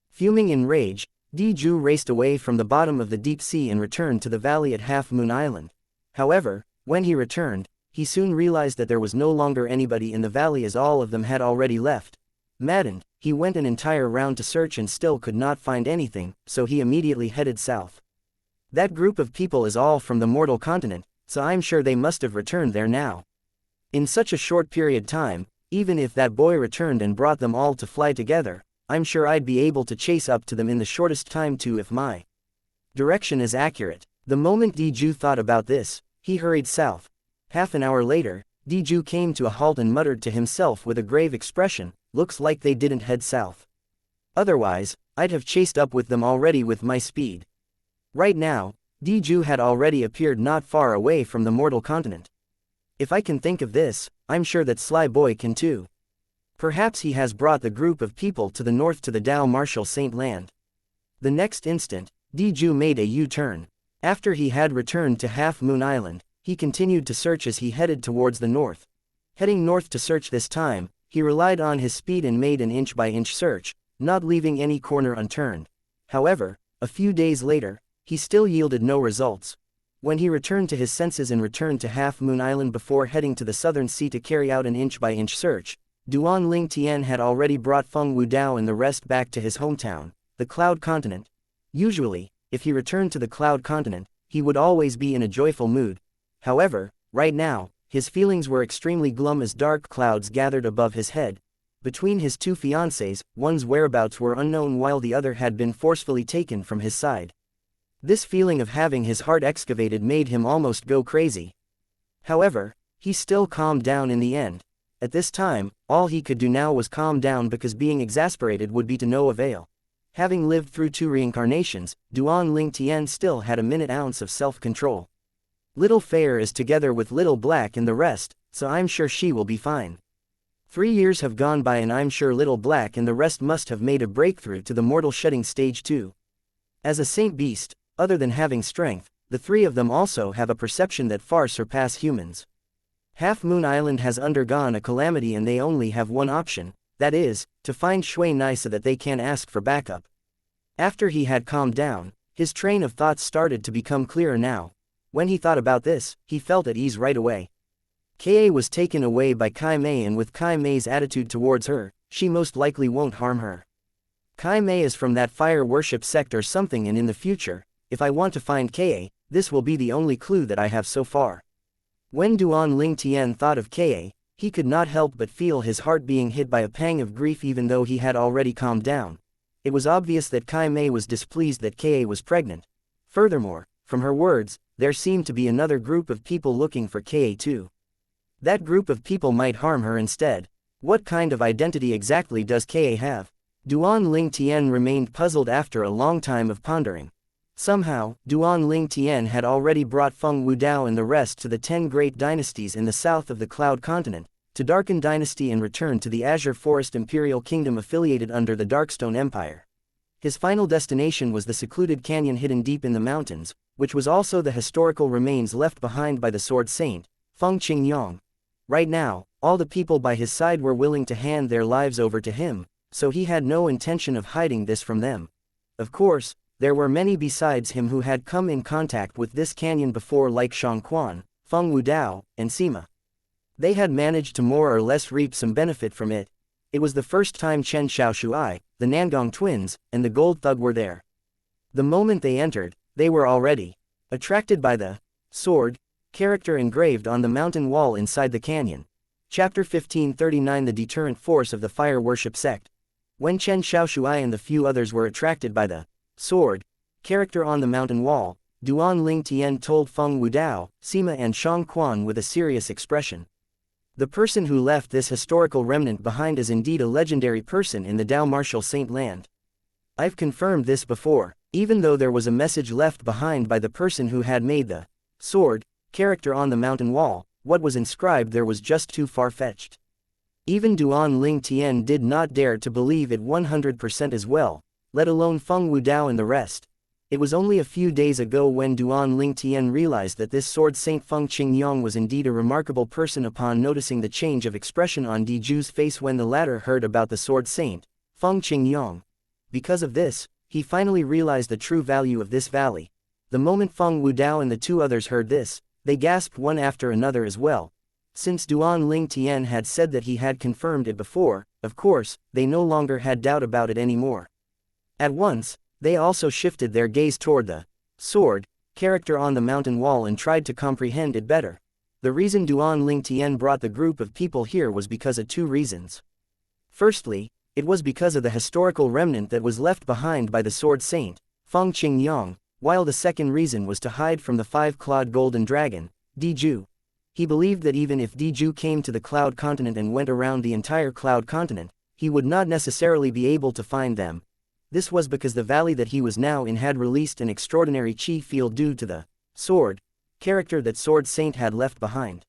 Fuming in rage, Diju raced away from the bottom of the deep sea and returned to the valley at Half Moon Island. However, when he returned, he soon realized that there was no longer anybody in the valley, as all of them had already left. Maddened, he went an entire round to search and still could not find anything, so he immediately headed south. That group of people is all from the mortal continent, so I'm sure they must have returned there now. In such a short period time, even if that boy returned and brought them all to fly together, I'm sure I'd be able to chase up to them in the shortest time too if my direction is accurate. The moment Diju thought about this, he hurried south. Half an hour later, Diju came to a halt and muttered to himself with a grave expression, looks like they didn't head south. Otherwise, I'd have chased up with them already with my speed. Right now, Diju had already appeared not far away from the mortal continent. If I can think of this, I'm sure that Sly Boy can too. Perhaps he has brought the group of people to the north to the Dao Marshal Saint Land. The next instant, Diju made a U-turn. After he had returned to Half Moon Island, he continued to search as he headed towards the north. Heading north to search this time, he relied on his speed and made an inch-by-inch search, not leaving any corner unturned. However, a few days later, he still yielded no results. When he returned to his senses and returned to Half Moon Island before heading to the southern sea to carry out an inch-by-inch search, Duan Ling Tian had already brought Feng Wudao and the rest back to his hometown, the Cloud Continent. Usually, if he returned to the Cloud Continent, he would always be in a joyful mood. However, right now, his feelings were extremely glum as dark clouds gathered above his head. Between his 2 fiancées, one's whereabouts were unknown while the other had been forcefully taken from his side. This feeling of having his heart excavated made him almost go crazy. However, he still calmed down in the end. At this time, all he could do now was calm down, because being exasperated would be to no avail. Having lived through 2 reincarnations, Duan Ling Tian still had a minute ounce of self-control. Little Fair is together with Little Black and the rest, so I'm sure she will be fine. 3 years have gone by and I'm sure Little Black and the rest must have made a breakthrough to the mortal shedding stage too. As a saint beast, other than having strength, the 3 of them also have a perception that far surpass humans. Half Moon Island has undergone a calamity and they only have one option, that is, to find Shui Nai so that they can ask for backup. After he had calmed down, his train of thoughts started to become clearer now. When he thought about this, he felt at ease right away. Ka was taken away by Kai Mei, and with Kai Mei's attitude towards her, she most likely won't harm her. Kai Mei is from that fire worship sect or something, and in the future, if I want to find Ka, this will be the only clue that I have so far. When Duan Ling Tian thought of Ka, he could not help but feel his heart being hit by a pang of grief even though he had already calmed down. It was obvious that Kai Mei was displeased that Ka was pregnant. Furthermore, from her words, there seemed to be another group of people looking for Ka too. That group of people might harm her instead. What kind of identity exactly does Ka have? Duan Ling Tian remained puzzled after a long time of pondering. Somehow, Duan Ling Tian had already brought Feng Wudao and the rest to the 10 great dynasties in the south of the Cloud Continent, to Darken Dynasty and return to the Azure Forest Imperial Kingdom affiliated under the Darkstone Empire. His final destination was the secluded canyon hidden deep in the mountains, which was also the historical remains left behind by the Sword Saint, Feng Qingyong. Right now, all the people by his side were willing to hand their lives over to him, so he had no intention of hiding this from them. Of course, there were many besides him who had come in contact with this canyon before, like Shangquan, Feng Wudao, and Sima. They had managed to more or less reap some benefit from it. It was the first time Chen Xiaoshuai, the Nangong twins, and the Gold Thug were there. The moment they entered, they were already attracted by the sword character engraved on the mountain wall inside the canyon. Chapter 1539 The Deterrent Force of the Fire Worship Sect. When Chen Xiaoshuai and the few others were attracted by the sword character on the mountain wall, Duan Ling Tian told Feng Wudao, Sima and Shang Quan with a serious expression. The person who left this historical remnant behind is indeed a legendary person in the Dao Martial Saint land. I've confirmed this before, even though there was a message left behind by the person who had made the sword character on the mountain wall, what was inscribed there was just too far-fetched. Even Duan Ling Tian did not dare to believe it 100% as well, let alone Feng Wudao and the rest. It was only a few days ago when Duan Ling Tian realized that this sword saint Feng Qingyong was indeed a remarkable person upon noticing the change of expression on Diju's face when the latter heard about the sword saint, Feng Qingyong. Because of this, he finally realized the true value of this valley. The moment Feng Wudao and the two others heard this, they gasped one after another as well. Since Duan Ling Tian had said that he had confirmed it before, of course, they no longer had doubt about it anymore. At once, they also shifted their gaze toward the sword character on the mountain wall and tried to comprehend it better. The reason Duan Ling Tian brought the group of people here was because of two reasons. Firstly, it was because of the historical remnant that was left behind by the sword saint, Feng Qingyong, while the second reason was to hide from the five-clawed golden dragon, Diju. He believed that even if Diju came to the Cloud Continent and went around the entire Cloud Continent, he would not necessarily be able to find them. This was because the valley that he was now in had released an extraordinary chi field due to the sword character that Sword Saint had left behind.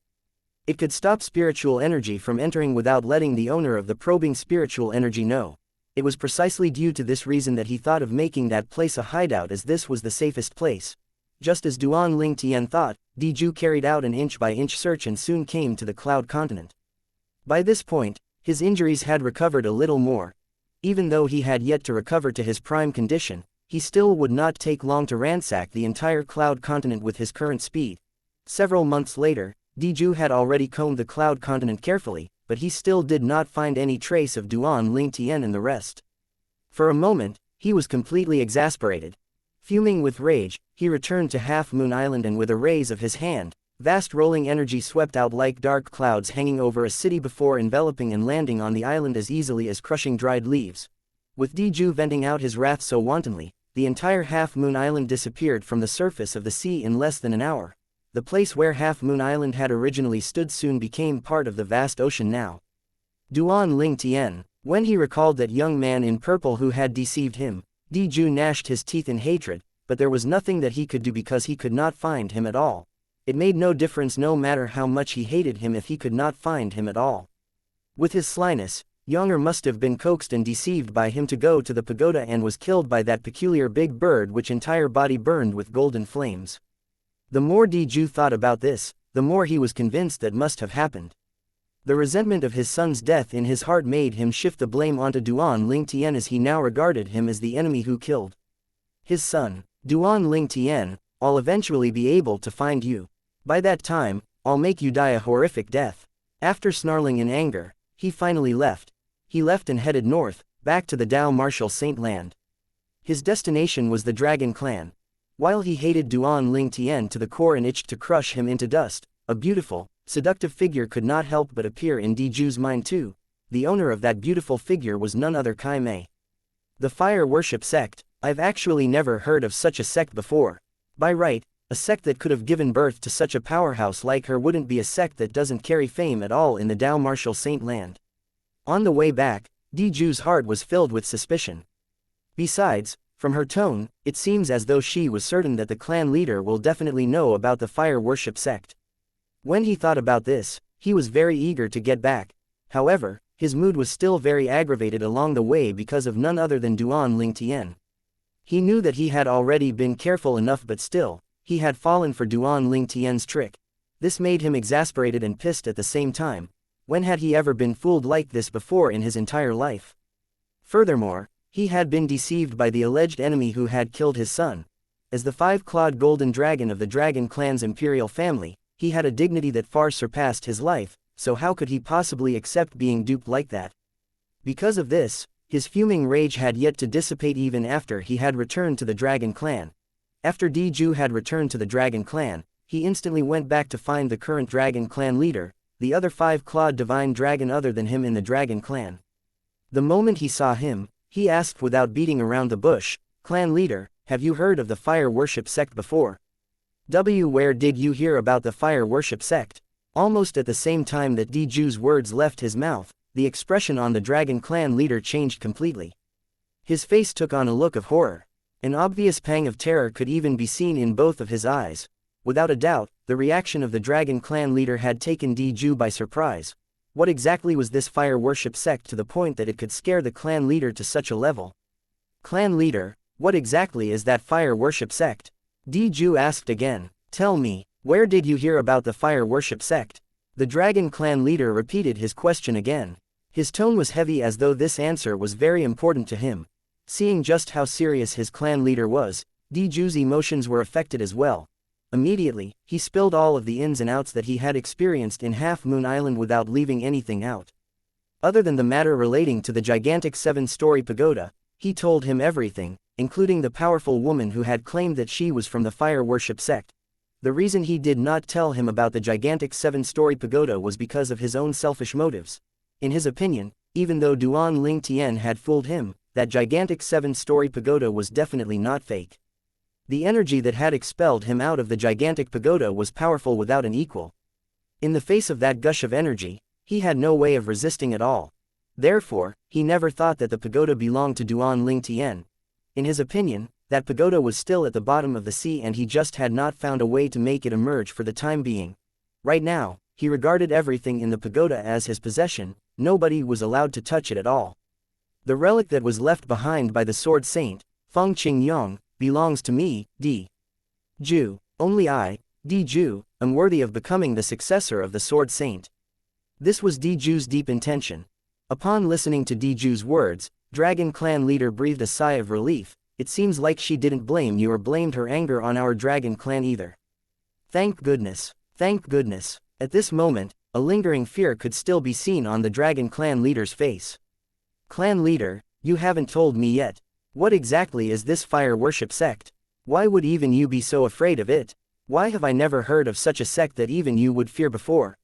It could stop spiritual energy from entering without letting the owner of the probing spiritual energy know. It was precisely due to this reason that he thought of making that place a hideout, as this was the safest place. Just as Duan Ling Tian thought, Diju carried out an inch-by-inch search and soon came to the Cloud Continent. By this point, his injuries had recovered a little more. Even though he had yet to recover to his prime condition, he still would not take long to ransack the entire Cloud Continent with his current speed. Several months later, Diju had already combed the Cloud Continent carefully, but he still did not find any trace of Duan Ling Tian and the rest. For a moment, he was completely exasperated. Fuming with rage, he returned to Half Moon Island and with a raise of his hand, vast rolling energy swept out like dark clouds hanging over a city before enveloping and landing on the island as easily as crushing dried leaves. With Diju venting out his wrath so wantonly, the entire Half Moon Island disappeared from the surface of the sea in less than an hour. The place where Half Moon Island had originally stood soon became part of the vast ocean now. Duan Ling Tian, when he recalled that young man in purple who had deceived him, Diju gnashed his teeth in hatred, but there was nothing that he could do because he could not find him at all. It made no difference no matter how much he hated him if he could not find him at all. With his slyness, Yonger must have been coaxed and deceived by him to go to the pagoda and was killed by that peculiar big bird which entire body burned with golden flames. The more Diju thought about this, the more he was convinced that must have happened. The resentment of his son's death in his heart made him shift the blame onto Duan Ling Tian, as he now regarded him as the enemy who killed his son. Duan Ling Tian, I'll eventually be able to find you. By that time, I'll make you die a horrific death. After snarling in anger, he finally left. He left and headed north, back to the Dao Martial Saint land. His destination was the Dragon Clan. While he hated Duan Ling Tian to the core and itched to crush him into dust, a beautiful, seductive figure could not help but appear in Diju's mind too. The owner of that beautiful figure was none other Kai Mei. The Fire Worship Sect. I've actually never heard of such a sect before. By right, a sect that could have given birth to such a powerhouse like her wouldn't be a sect that doesn't carry fame at all in the Dao Martial Saint land. On the way back, Diju's heart was filled with suspicion. Besides, from her tone, it seems as though she was certain that the clan leader will definitely know about the fire worship sect. When he thought about this, he was very eager to get back. However, his mood was still very aggravated along the way because of none other than Duan Lingtian. He knew that he had already been careful enough, but still, he had fallen for Duan Lingtian's trick. This made him exasperated and pissed at the same time. When had he ever been fooled like this before in his entire life? Furthermore, he had been deceived by the alleged enemy who had killed his son. As the five-clawed golden dragon of the dragon clan's imperial family, he had a dignity that far surpassed his life, so how could he possibly accept being duped like that? Because of this, his fuming rage had yet to dissipate even after he had returned to the dragon clan. After Diju had returned to the dragon clan, he instantly went back to find the current dragon clan leader, the other five-clawed divine dragon other than him in the dragon clan. The moment he saw him, he asked without beating around the bush, "Clan leader, have you heard of the fire worship sect before? Where did you hear about the fire worship sect?" Almost at the same time that Diju's words left his mouth, the expression on the dragon clan leader changed completely. His face took on a look of horror. An obvious pang of terror could even be seen in both of his eyes. Without a doubt, the reaction of the dragon clan leader had taken Diju by surprise. What exactly was this fire worship sect to the point that it could scare the clan leader to such a level? "Clan leader, what exactly is that fire worship sect?" Diju asked again. "Tell me, where did you hear about the fire worship sect?" The dragon clan leader repeated his question again. His tone was heavy as though this answer was very important to him. Seeing just how serious his clan leader was, Diju's emotions were affected as well. Immediately, he spilled all of the ins and outs that he had experienced in Half Moon Island without leaving anything out. Other than the matter relating to the gigantic 7-story pagoda, he told him everything, including the powerful woman who had claimed that she was from the fire worship sect. The reason he did not tell him about the gigantic 7-story pagoda was because of his own selfish motives. In his opinion, even though Duan Lingtian had fooled him, that gigantic 7-story pagoda was definitely not fake. The energy that had expelled him out of the gigantic pagoda was powerful without an equal. In the face of that gush of energy, he had no way of resisting at all. Therefore, he never thought that the pagoda belonged to Duan Lingtian. In his opinion, that pagoda was still at the bottom of the sea and he just had not found a way to make it emerge for the time being. Right now, he regarded everything in the pagoda as his possession. Nobody was allowed to touch it at all. The relic that was left behind by the sword saint, Feng Qingyang, belongs to me, Ju. Only I, Ju, am worthy of becoming the successor of the sword saint. This was Ju's deep intention. Upon listening to Ju's words, dragon clan leader breathed a sigh of relief. It seems like she didn't blame you or blamed her anger on our dragon clan either. Thank goodness. Thank goodness. At this moment, a lingering fear could still be seen on the dragon clan leader's face. "Clan leader, you haven't told me yet. What exactly is this fire worship sect? Why would even you be so afraid of it? Why have I never heard of such a sect that even you would fear before?"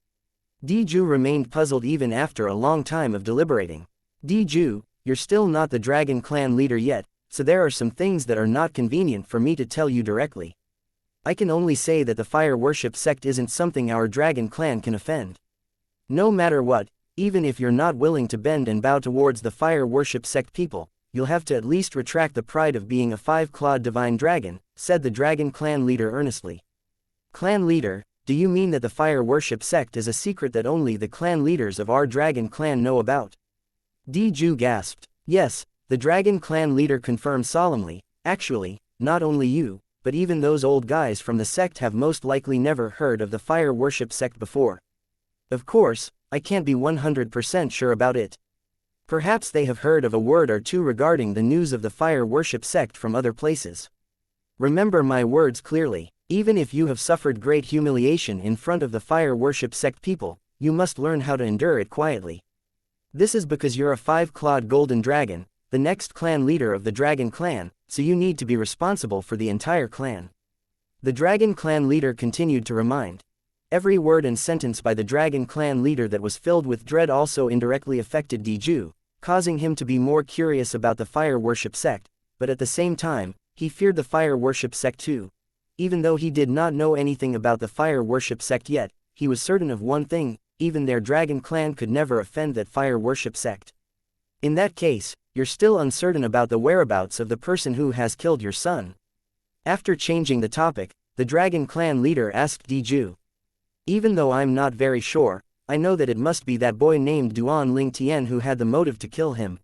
Diju remained puzzled even after a long time of deliberating. "Diju, you're still not the dragon clan leader yet, so there are some things that are not convenient for me to tell you directly. I can only say that the fire worship sect isn't something our dragon clan can offend. No matter what, even if you're not willing to bend and bow towards the fire worship sect people, you'll have to at least retract the pride of being a 5-clawed divine dragon," said the dragon clan leader earnestly. "Clan leader, do you mean that the fire worship sect is a secret that only the clan leaders of our dragon clan know about?" Diju gasped. "Yes," the dragon clan leader confirmed solemnly. "Actually, not only you, but even those old guys from the sect have most likely never heard of the fire worship sect before. Of course, I can't be 100% sure about it. Perhaps they have heard of a word or two regarding the news of the fire worship sect from other places. Remember my words clearly, even if you have suffered great humiliation in front of the fire worship sect people, you must learn how to endure it quietly. This is because you're a 5-clawed golden dragon, the next clan leader of the dragon clan, so you need to be responsible for the entire clan." The dragon clan leader continued to remind. Every word and sentence by the dragon clan leader that was filled with dread also indirectly affected Diju, causing him to be more curious about the fire worship sect, but at the same time, he feared the fire worship sect too. Even though he did not know anything about the fire worship sect yet, he was certain of one thing: even their dragon clan could never offend that fire worship sect. In that case, you're still uncertain about the whereabouts of the person who has killed your son. After changing the topic, the dragon clan leader asked Diju. Even though I'm not very sure, I know that it must be that boy named Duan Lingtian who had the motive to kill him.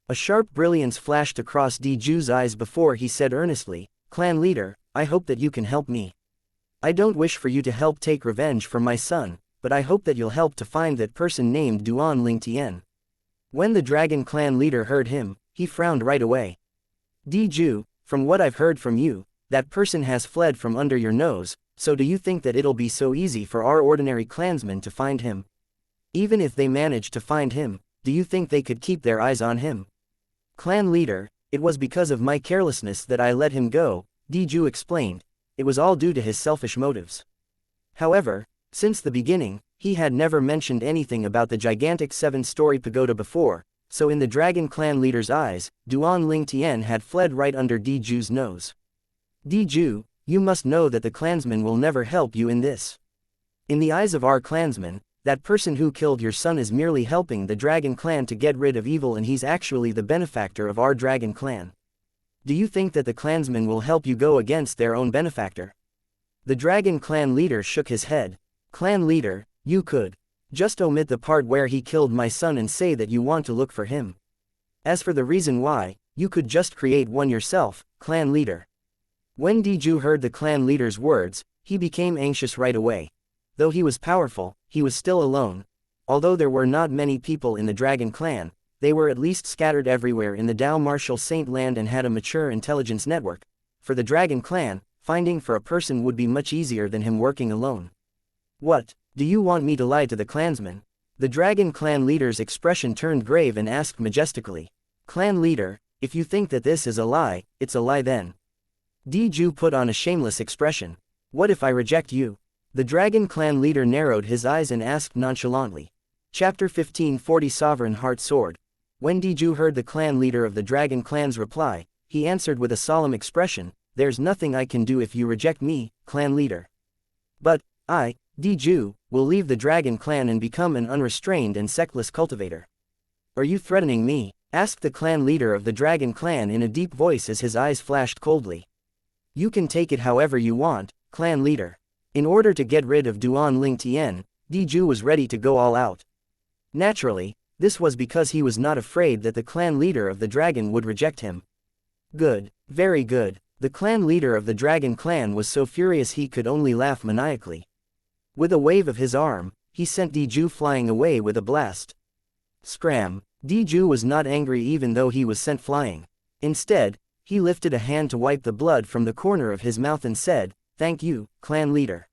A sharp brilliance flashed across Diju's eyes before he said earnestly, "Clan leader, I hope that you can help me. I don't wish for you to help take revenge for my son, but I hope that you'll help to find that person named Duan Lingtian." When the dragon clan leader heard him, he frowned right away. "Diju, from what I've heard from you, that person has fled from under your nose, so do you think that it'll be so easy for our ordinary clansmen to find him? Even if they manage to find him, do you think they could keep their eyes on him?" "Clan leader, it was because of my carelessness that I let him go," Diju explained. "It was all due to his selfish motives." However, since the beginning, he had never mentioned anything about the gigantic 7-story pagoda before, so in the dragon clan leader's eyes, Duan Lingtian had fled right under Diju's nose. "Diju, you must know that the clansmen will never help you in this. In the eyes of our clansmen, that person who killed your son is merely helping the dragon clan to get rid of evil, and he's actually the benefactor of our dragon clan. Do you think that the clansmen will help you go against their own benefactor?" The dragon clan leader shook his head. "Clan leader, you could just omit the part where he killed my son and say that you want to look for him. As for the reason why, you could just create one yourself, clan leader." When Diju heard the clan leader's words, he became anxious right away. Though he was powerful, he was still alone. Although there were not many people in the dragon clan, they were at least scattered everywhere in the Dao Martial Saint land and had a mature intelligence network. For the dragon clan, finding for a person would be much easier than him working alone. "What, do you want me to lie to the clansmen?" The dragon clan leader's expression turned grave and asked majestically. "Clan leader, if you think that this is a lie, it's a lie then." Diju put on a shameless expression. "What if I reject you?" The dragon clan leader narrowed his eyes and asked nonchalantly. Chapter 1540 Sovereign Heart Sword. When Diju heard the clan leader of the dragon clan's reply, he answered with a solemn expression, "There's nothing I can do if you reject me, clan leader. But, I, Diju, will leave the dragon clan and become an unrestrained and sectless cultivator." "Are you threatening me?" asked the clan leader of the dragon clan in a deep voice as his eyes flashed coldly. "You can take it however you want, clan leader." In order to get rid of Duan Lingtian, Diju was ready to go all out. Naturally, this was because he was not afraid that the clan leader of the dragon would reject him. "Good, very good." The clan leader of the dragon clan was so furious he could only laugh maniacally. With a wave of his arm, he sent Diju flying away with a blast. Scram! Diju was not angry even though he was sent flying. Instead, he lifted a hand to wipe the blood from the corner of his mouth and said, "Thank you, clan leader."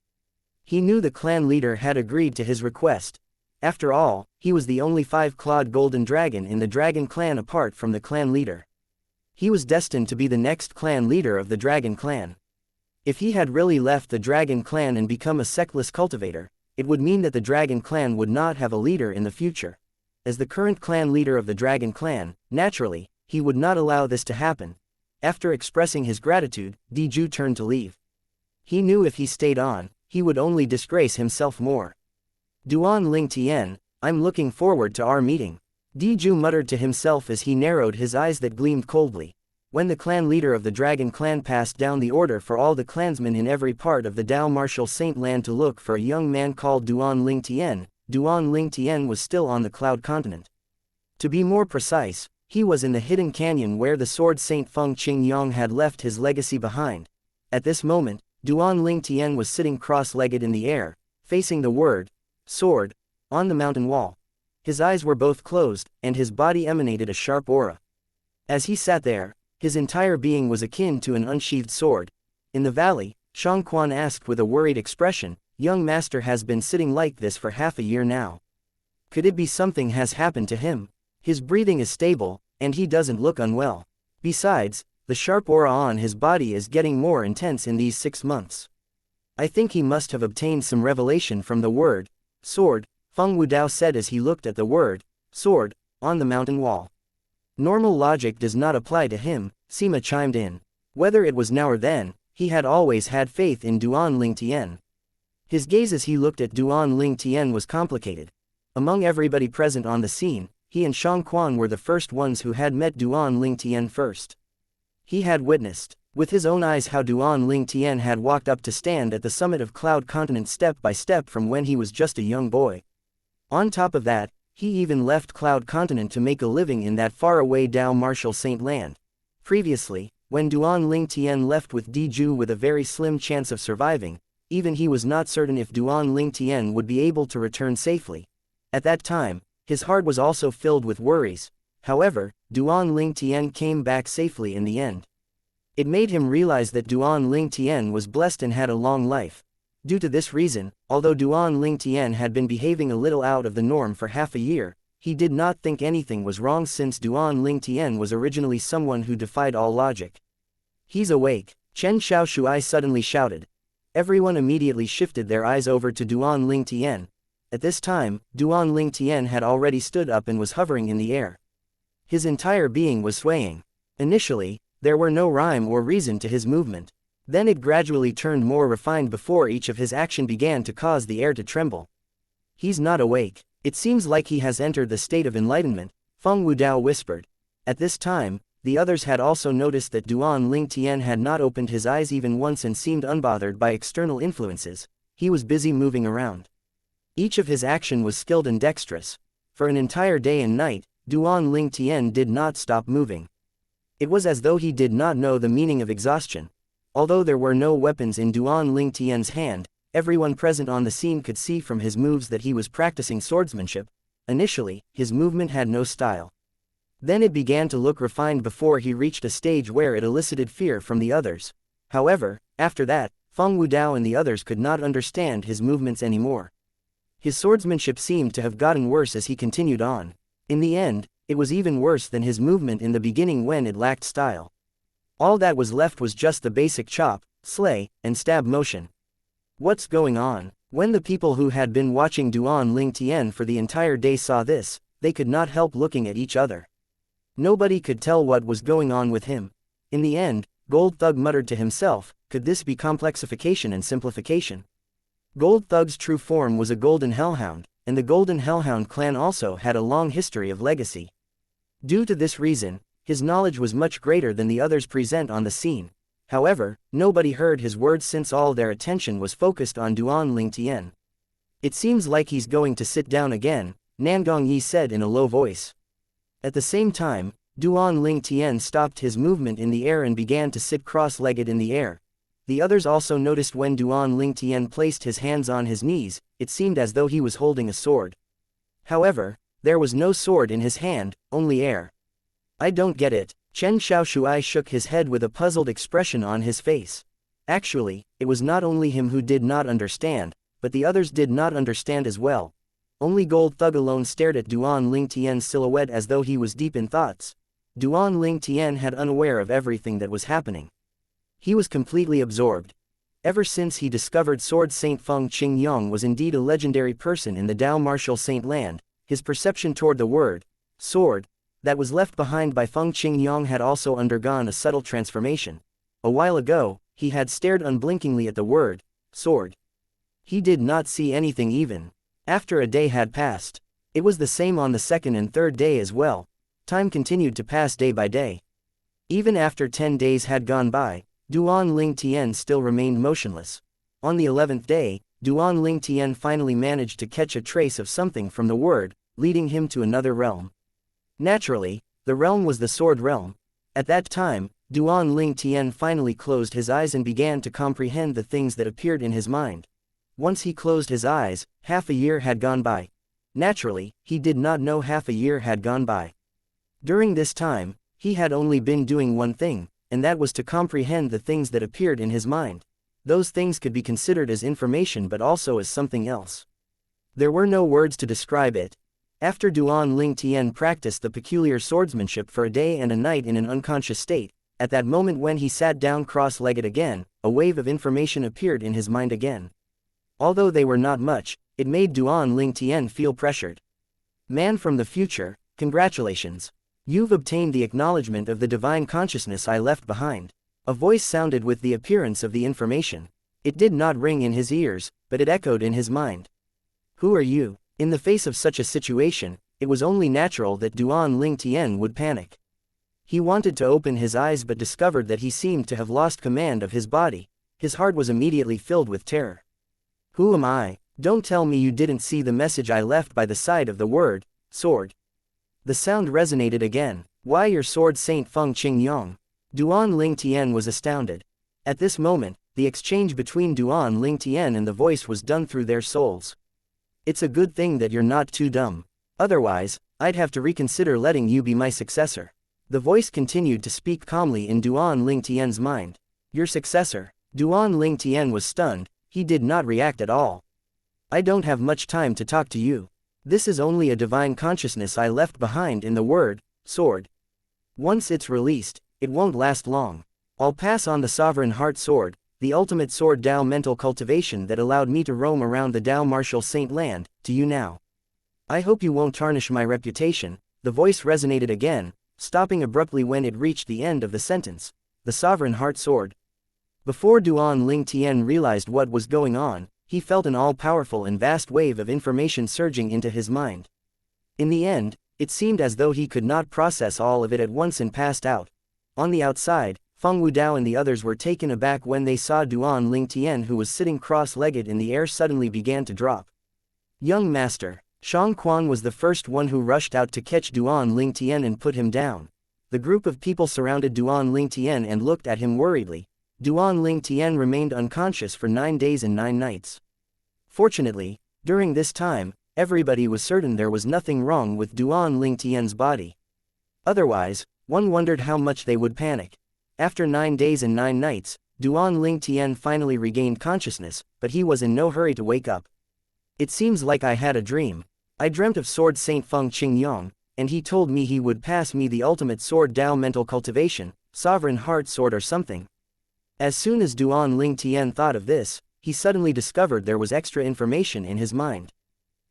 He knew the clan leader had agreed to his request. After all, he was the only 5-clawed golden dragon in the dragon clan apart from the clan leader. He was destined to be the next clan leader of the dragon clan. If he had really left the dragon clan and become a sectless cultivator, it would mean that the dragon clan would not have a leader in the future. As the current clan leader of the dragon clan, naturally, he would not allow this to happen. After expressing his gratitude, Diju turned to leave. He knew if he stayed on, he would only disgrace himself more. "Duan Lingtian, I'm looking forward to our meeting," Diju muttered to himself as he narrowed his eyes that gleamed coldly. When the clan leader of the dragon clan passed down the order for all the clansmen in every part of the Dao Martial Saint land to look for a young man called Duan Lingtian was still on the Cloud Continent. To be more precise, he was in the hidden canyon where the sword Saint Feng Qingyong had left his legacy behind. At this moment, Duan Lingtian was sitting cross-legged in the air, facing the word, sword, on the mountain wall. His eyes were both closed, and his body emanated a sharp aura. As he sat there, his entire being was akin to an unsheathed sword. In the valley, Shang Quan asked with a worried expression, "Young master has been sitting like this for half a year now. Could it be something has happened to him? His breathing is stable, and he doesn't look unwell. Besides, the sharp aura on his body is getting more intense in these 6 months. I think he must have obtained some revelation from the word, sword," Feng Wudao said as he looked at the word, sword, on the mountain wall. "Normal logic does not apply to him," Sima chimed in. Whether it was now or then, he had always had faith in Duan Lingtian. His gaze as he looked at Duan Ling Tian was complicated. Among everybody present on the scene, he and Shang Quan were the first ones who had met Duan Ling Tian first. He had witnessed, with his own eyes, how Duan Ling Tian had walked up to stand at the summit of Cloud Continent step by step from when he was just a young boy. On top of that, he even left Cloud Continent to make a living in that faraway Dao Martial Saint land. Previously, when Duan Ling Tian left with Diju with a very slim chance of surviving, even he was not certain if Duan Ling Tian would be able to return safely. At that time, his heart was also filled with worries. However, Duan Ling Tian came back safely in the end. It made him realize that Duan Ling Tian was blessed and had a long life. Due to this reason, although Duan Ling Tian had been behaving a little out of the norm for half a year, he did not think anything was wrong since Duan Ling Tian was originally someone who defied all logic. "He's awake," Chen Xiaoshui suddenly shouted. Everyone immediately shifted their eyes over to Duan Ling Tian. At this time, Duan Ling Tian had already stood up and was hovering in the air. His entire being was swaying. Initially, there were no rhyme or reason to his movement. Then it gradually turned more refined before each of his action began to cause the air to tremble. "He's not awake. It seems like he has entered the state of enlightenment," Feng Wudao whispered. At this time, the others had also noticed that Duan Ling Tian had not opened his eyes even once and seemed unbothered by external influences. He was busy moving around. Each of his action was skilled and dexterous. For an entire day and night, Duan Ling Tian did not stop moving. It was as though he did not know the meaning of exhaustion. Although there were no weapons in Duan Ling Tian's hand, everyone present on the scene could see from his moves that he was practicing swordsmanship. Initially, his movement had no style. Then it began to look refined before he reached a stage where it elicited fear from the others. However, after that, Feng Wudao and the others could not understand his movements anymore. His swordsmanship seemed to have gotten worse as he continued on. In the end, it was even worse than his movement in the beginning when it lacked style. All that was left was just the basic chop, slay, and stab motion. What's going on? When the people who had been watching Duan Ling Tian for the entire day saw this, they could not help looking at each other. Nobody could tell what was going on with him. In the end, Gold Thug muttered to himself, could this be complexification and simplification? Gold Thug's true form was a golden hellhound, and the golden hellhound clan also had a long history of legacy. Due to this reason, his knowledge was much greater than the others present on the scene. However, nobody heard his words since all their attention was focused on Duan Ling Tian. "It seems like he's going to sit down again," Nangong Yi said in a low voice. At the same time, Duan Ling Tian stopped his movement in the air and began to sit cross-legged in the air. The others also noticed when Duan Ling Tian placed his hands on his knees, it seemed as though he was holding a sword. However, there was no sword in his hand, only air. "I don't get it." Chen Xiaoshui shook his head with a puzzled expression on his face. Actually, it was not only him who did not understand, but the others did not understand as well. Only Gold Thug alone stared at Duan Ling Tian's silhouette as though he was deep in thoughts. Duan Ling Tian had unaware of everything that was happening. He was completely absorbed. Ever since he discovered Sword Saint Feng Qingyong was indeed a legendary person in the Dao Martial Saint land, his perception toward the word, sword, that was left behind by Feng Qingyong had also undergone a subtle transformation. A while ago, he had stared unblinkingly at the word, sword. He did not see anything even after a day had passed. It was the same on the second and third day as well. Time continued to pass day by day. Even after 10 days had gone by, Duan Ling Tian still remained motionless. On the 11th day, Duan Ling Tian finally managed to catch a trace of something from the word, leading him to another realm. Naturally, the realm was the sword realm. At that time, Duan Ling Tian finally closed his eyes and began to comprehend the things that appeared in his mind. Once he closed his eyes, half a year had gone by. Naturally, he did not know half a year had gone by. During this time, he had only been doing one thing, and that was to comprehend the things that appeared in his mind. Those things could be considered as information but also as something else. There were no words to describe it. After Duan Ling Tian practiced the peculiar swordsmanship for a day and a night in an unconscious state, at that moment when he sat down cross-legged again, a wave of information appeared in his mind again. Although they were not much, it made Duan Ling Tian feel pressured. "Man from the future, congratulations. You've obtained the acknowledgement of the divine consciousness I left behind." A voice sounded with the appearance of the information. It did not ring in his ears, but it echoed in his mind. Who are you? In the face of such a situation, it was only natural that Duan Ling Tian would panic. He wanted to open his eyes but discovered that he seemed to have lost command of his body. His heart was immediately filled with terror. Who am I? Don't tell me you didn't see the message I left by the side of the word, sword. The sound resonated again. Why your sword, Saint Feng Qing Yang? Duan Ling Tian was astounded. At this moment, the exchange between Duan Ling Tian and the voice was done through their souls. It's a good thing that you're not too dumb. Otherwise, I'd have to reconsider letting you be my successor. The voice continued to speak calmly in Duan Ling Tian's mind. Your successor? Duan Ling Tian was stunned. He did not react at all. I don't have much time to talk to you. This is only a divine consciousness I left behind in the word, sword. Once it's released, it won't last long. I'll pass on the sovereign heart sword, the ultimate sword Tao mental cultivation that allowed me to roam around the Tao martial saint land, to you now. I hope you won't tarnish my reputation. The voice resonated again, stopping abruptly when it reached the end of the sentence. The sovereign heart sword. Before Duan Ling Tian realized what was going on, he felt an all-powerful and vast wave of information surging into his mind. In the end, it seemed as though he could not process all of it at once and passed out. On the outside, Feng Wudao and the others were taken aback when they saw Duan Ling Tian, who was sitting cross-legged in the air, suddenly began to drop. Young master, Shang Quan was the first one who rushed out to catch Duan Ling Tian and put him down. The group of people surrounded Duan Ling Tian and looked at him worriedly. Duan Ling Tian remained unconscious for 9 days and 9 nights. Fortunately, during this time, everybody was certain there was nothing wrong with Duan Ling Tian's body. Otherwise, one wondered how much they would panic. After 9 days and 9 nights, Duan Ling Tian finally regained consciousness, but he was in no hurry to wake up. It seems like I had a dream. I dreamt of Sword Saint Feng Qing Yang, and he told me he would pass me the ultimate sword Tao mental cultivation, sovereign heart sword or something. As soon as Duan Ling Tian thought of this, he suddenly discovered there was extra information in his mind.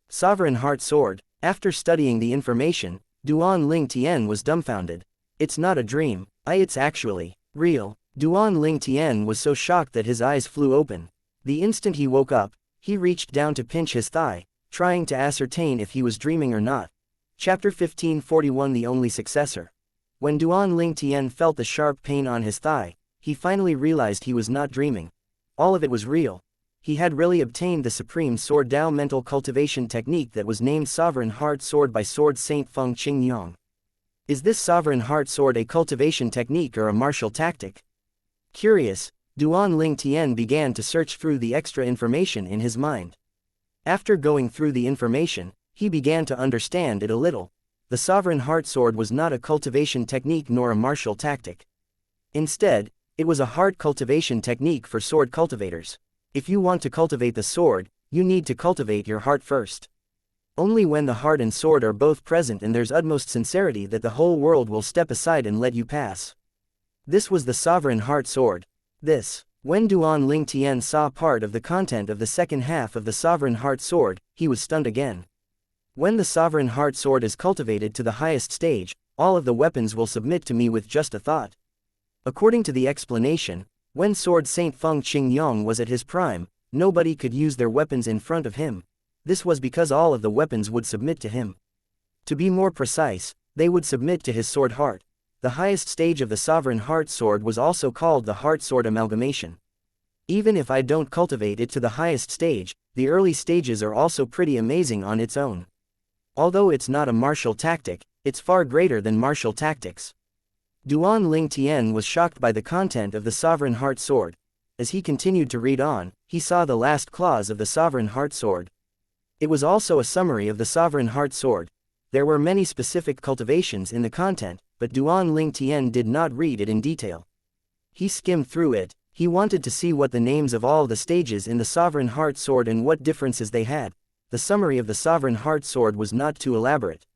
Sovereign heart sword. After studying the information, Duan Ling Tian was dumbfounded. It's not a dream, it's actually real. Duan Ling Tian was so shocked that his eyes flew open. The instant he woke up, he reached down to pinch his thigh, trying to ascertain if he was dreaming or not. Chapter 1541 The Only Successor. When Duan Ling Tian felt the sharp pain on his thigh, he finally realized he was not dreaming. All of it was real. He had really obtained the supreme sword Tao mental cultivation technique that was named Sovereign Heart Sword by Sword Saint Feng Qing Yang. Is this Sovereign Heart Sword a cultivation technique or a martial tactic? Curious, Duan Ling Tian began to search through the extra information in his mind. After going through the information, he began to understand it a little. The Sovereign Heart Sword was not a cultivation technique nor a martial tactic. Instead, it was a heart cultivation technique for sword cultivators. If you want to cultivate the sword, you need to cultivate your heart first. Only when the heart and sword are both present and there's utmost sincerity that the whole world will step aside and let you pass. This was the Sovereign Heart Sword. When Duan Ling Tian saw part of the content of the second half of the Sovereign Heart Sword, he was stunned again. When the Sovereign Heart Sword is cultivated to the highest stage, all of the weapons will submit to me with just a thought. According to the explanation, when Sword Saint Feng Qing Yang was at his prime, nobody could use their weapons in front of him. This was because all of the weapons would submit to him. To be more precise, they would submit to his sword heart. The highest stage of the Sovereign Heart Sword was also called the Heart Sword Amalgamation. Even if I don't cultivate it to the highest stage, the early stages are also pretty amazing on its own. Although it's not a martial tactic, it's far greater than martial tactics. Duan Ling Tian was shocked by the content of the Sovereign Heart Sword. As he continued to read on, he saw the last clause of the Sovereign Heart Sword. It was also a summary of the Sovereign Heart Sword. There were many specific cultivations in the content, but Duan Ling Tian did not read it in detail. He skimmed through it. He wanted to see what the names of all the stages in the Sovereign Heart Sword and what differences they had. The summary of the Sovereign Heart Sword was not too elaborate.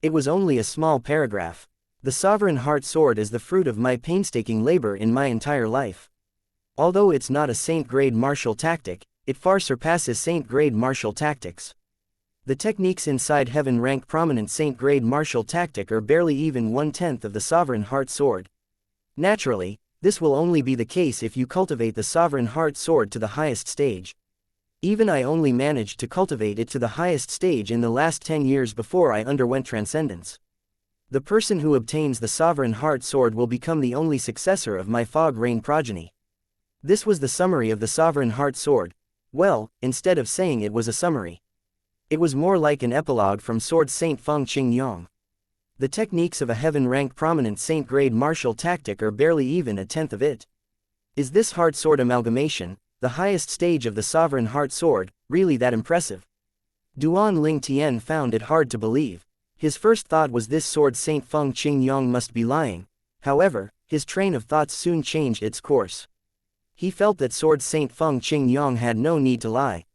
It was only a small paragraph. The Sovereign Heart Sword is the fruit of my painstaking labor in my entire life. Although it's not a saint-grade martial tactic, it far surpasses saint-grade martial tactics. The techniques inside heaven rank prominent saint-grade martial tactic are barely even 1/10 of the Sovereign Heart Sword. Naturally, This will only be the case if you cultivate the sovereign heart sword to the highest stage. Even I only managed to cultivate it to the highest stage in the last 10 years before I underwent transcendence. The person who obtains the sovereign heart sword will become the only successor of my fog rain progeny. This was the summary of the sovereign heart sword. Well, instead of saying it was a summary, it was more like an epilogue from Sword Saint Feng Qing Yang. The techniques of a heaven-rank prominent saint-grade martial tactic are barely even a tenth of it. Is this heart sword amalgamation, the highest stage of the sovereign heart sword, really that impressive? Duan Ling Tian found it hard to believe. His first thought was this Sword Saint Feng Qing Yang must be lying. However, his train of thoughts soon changed its course. He felt that Sword Saint Feng Qing Yang had no need to lie.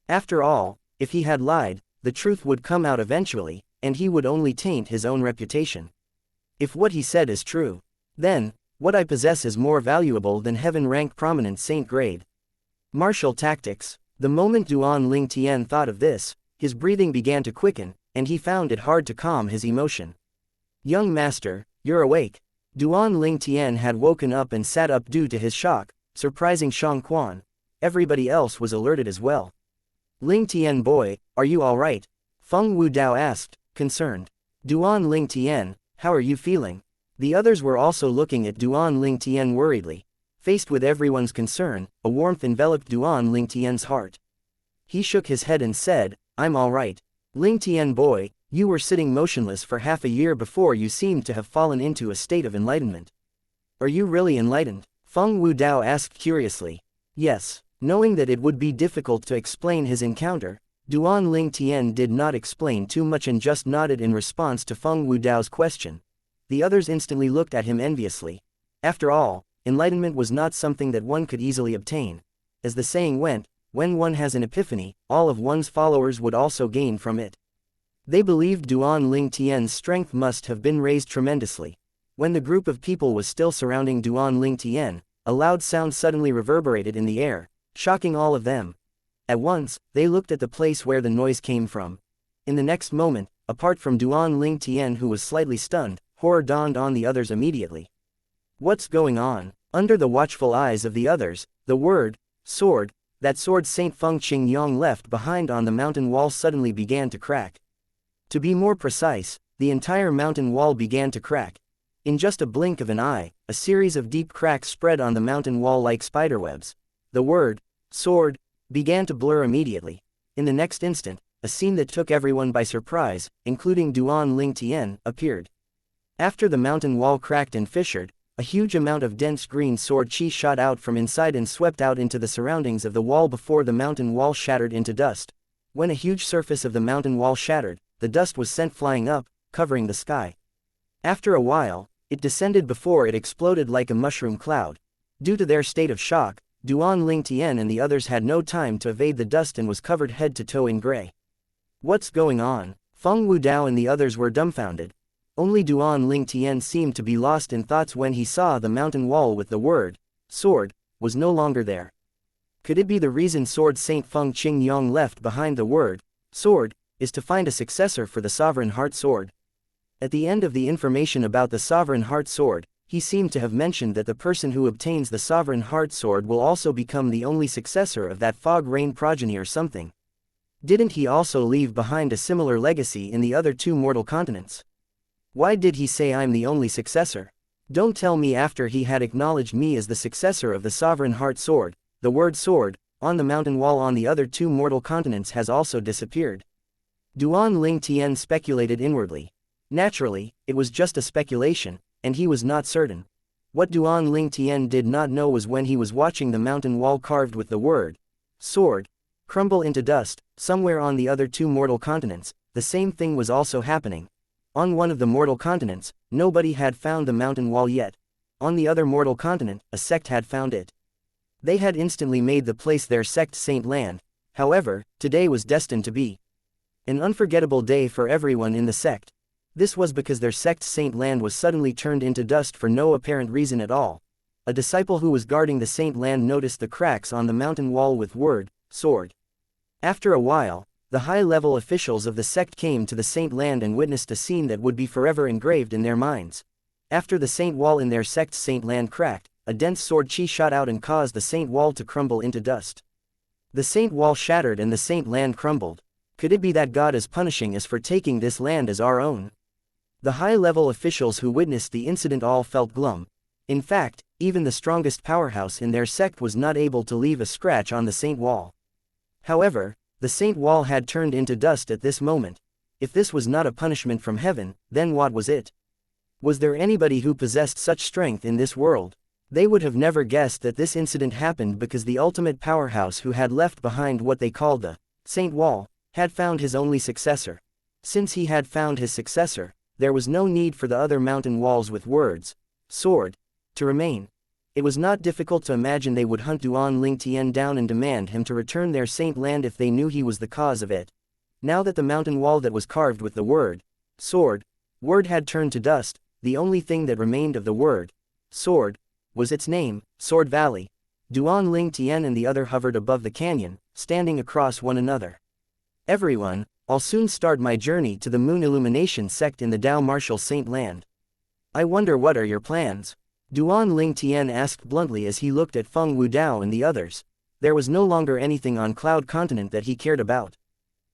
After all, if he had lied, the truth would come out eventually, and he would only taint his own reputation. If what he said is true, then, what I possess is more valuable than heaven-rank prominent saint-grade martial tactics. The moment Duan Ling Tian thought of this, his breathing began to quicken, and he found it hard to calm his emotion. Young master, you're awake. Duan Ling Tian had woken up and sat up due to his shock, surprising Shang Quan. Everybody else was alerted as well. Ling Tian boy, are you alright? Feng Wudao asked, concerned. Duan Ling Tian, how are you feeling? The others were also looking at Duan Ling Tian worriedly. Faced with everyone's concern, a warmth enveloped Duan Ling Tian's heart. He shook his head and said, I'm alright. Ling Tian boy, you were sitting motionless for half a year before you seemed to have fallen into a state of enlightenment. Are you really enlightened? Feng Wudao asked curiously. Yes. Knowing that it would be difficult to explain his encounter, Duan Ling Tian did not explain too much and just nodded in response to Feng Wudao's question. The others instantly looked at him enviously. After all, enlightenment was not something that one could easily obtain. As the saying went, when one has an epiphany, all of one's followers would also gain from it. They believed Duan Ling Tian's strength must have been raised tremendously. When the group of people was still surrounding Duan Ling Tian, a loud sound suddenly reverberated in the air, shocking all of them. At once, they looked at the place where the noise came from. In the next moment, apart from Duan Ling Tian who was slightly stunned, horror dawned on the others immediately. What's going on? Under the watchful eyes of the others, the word, sword, that Sword Saint Feng Qing Yang left behind on the mountain wall suddenly began to crack. To be more precise, the entire mountain wall began to crack. In just a blink of an eye, a series of deep cracks spread on the mountain wall like spiderwebs. The word, sword, began to blur immediately. In the next instant, a scene that took everyone by surprise, including Duan Ling Tian, appeared. After the mountain wall cracked and fissured, a huge amount of dense green sword chi shot out from inside and swept out into the surroundings of the wall before the mountain wall shattered into dust. When a huge surface of the mountain wall shattered, the dust was sent flying up, covering the sky. After a while, it descended before it exploded like a mushroom cloud. Due to their state of shock, Duan Ling Tian and the others had no time to evade the dust and was covered head to toe in gray. What's going on? Feng Wudao and the others were dumbfounded. Only Duan Ling Tian seemed to be lost in thoughts when he saw the mountain wall with the word, sword, was no longer there. Could it be the reason Sword Saint Feng Qing Yang left behind the word, sword, is to find a successor for the Sovereign Heart Sword? At the end of the information about the Sovereign Heart Sword, he seemed to have mentioned that the person who obtains the Sovereign Heart Sword will also become the only successor of that Fog Rain progeny or something. Didn't he also leave behind a similar legacy in the other two mortal continents? Why did he say I'm the only successor? Don't tell me after he had acknowledged me as the successor of the Sovereign Heart Sword, the word sword, on the mountain wall on the other two mortal continents has also disappeared. Duan Ling Tian speculated inwardly. Naturally, it was just a speculation, and he was not certain. What Duan Ling Tian did not know was when he was watching the mountain wall carved with the word, sword, crumble into dust, somewhere on the other two mortal continents, the same thing was also happening. On one of the mortal continents, nobody had found the mountain wall yet. On the other mortal continent, a sect had found it. They had instantly made the place their sect saint land. However, today was destined to be an unforgettable day for everyone in the sect. This was because their sect's saint land was suddenly turned into dust for no apparent reason at all. A disciple who was guarding the saint land noticed the cracks on the mountain wall with word, sword. After a while, the high-level officials of the sect came to the saint land and witnessed a scene that would be forever engraved in their minds. After the saint wall in their sect's saint land cracked, a dense sword chi shot out and caused the Saint Wall to crumble into dust. The Saint Wall shattered and the Saint Land crumbled. Could it be that God is punishing us for taking this land as our own? The high-level officials who witnessed the incident all felt glum. In fact, even the strongest powerhouse in their sect was not able to leave a scratch on the Saint Wall. However, the Saint Wall had turned into dust at this moment. If this was not a punishment from heaven, then what was it? Was there anybody who possessed such strength in this world? They would have never guessed that this incident happened because the ultimate powerhouse who had left behind what they called the Saint Wall had found his only successor. Since he had found his successor, there was no need for the other mountain walls with words, sword, to remain. It was not difficult to imagine they would hunt Duan Ling Tian down and demand him to return their Saint Land if they knew he was the cause of it. Now that the mountain wall that was carved with the word, sword, word had turned to dust, the only thing that remained of the word, sword, was its name, Sword Valley. Duan Ling Tian and the other hovered above the canyon, standing across one another. Everyone, I'll soon start my journey to the Moon Illumination sect in the Dao Martial Saint Land. I wonder what are your plans? Duan Ling Tian asked bluntly as he looked at Feng Wudao and the others. There was no longer anything on Cloud Continent that he cared about.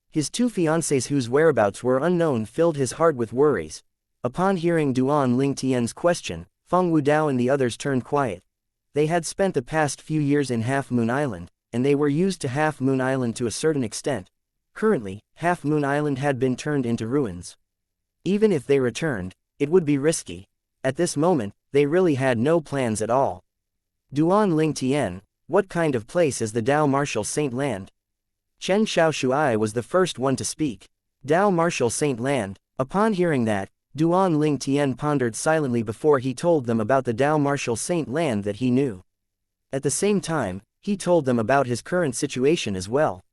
His two fiancées whose whereabouts were unknown filled his heart with worries. Upon hearing Duan Ling Tian's question, Feng Wudao and the others turned quiet. They had spent the past few years in Half Moon Island, and they were used to Half Moon Island to a certain extent. Currently, Half Moon Island had been turned into ruins. Even if they returned, it would be risky. At this moment, they really had no plans at all. Duan Ling Tian, what kind of place is the Dao Martial Saint Land? Chen Xiaoshuai was the first one to speak. Dao Martial Saint Land. Upon hearing that, Duan Ling Tian pondered silently before he told them about the Dao Martial Saint Land that he knew. At the same time, he told them about his current situation as well.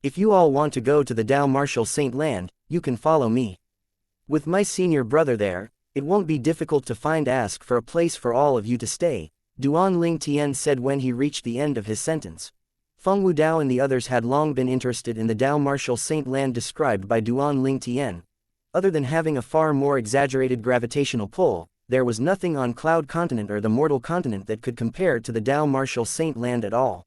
If you all want to go to the Dao Martial Saint Land, you can follow me. With my senior brother there, it won't be difficult to ask for a place for all of you to stay, Duan Ling Tian said when he reached the end of his sentence. Feng Wudao and the others had long been interested in the Dao Martial Saint Land described by Duan Ling Tian. Other than having a far more exaggerated gravitational pull, there was nothing on Cloud Continent or the Mortal Continent that could compare to the Dao Martial Saint Land at all.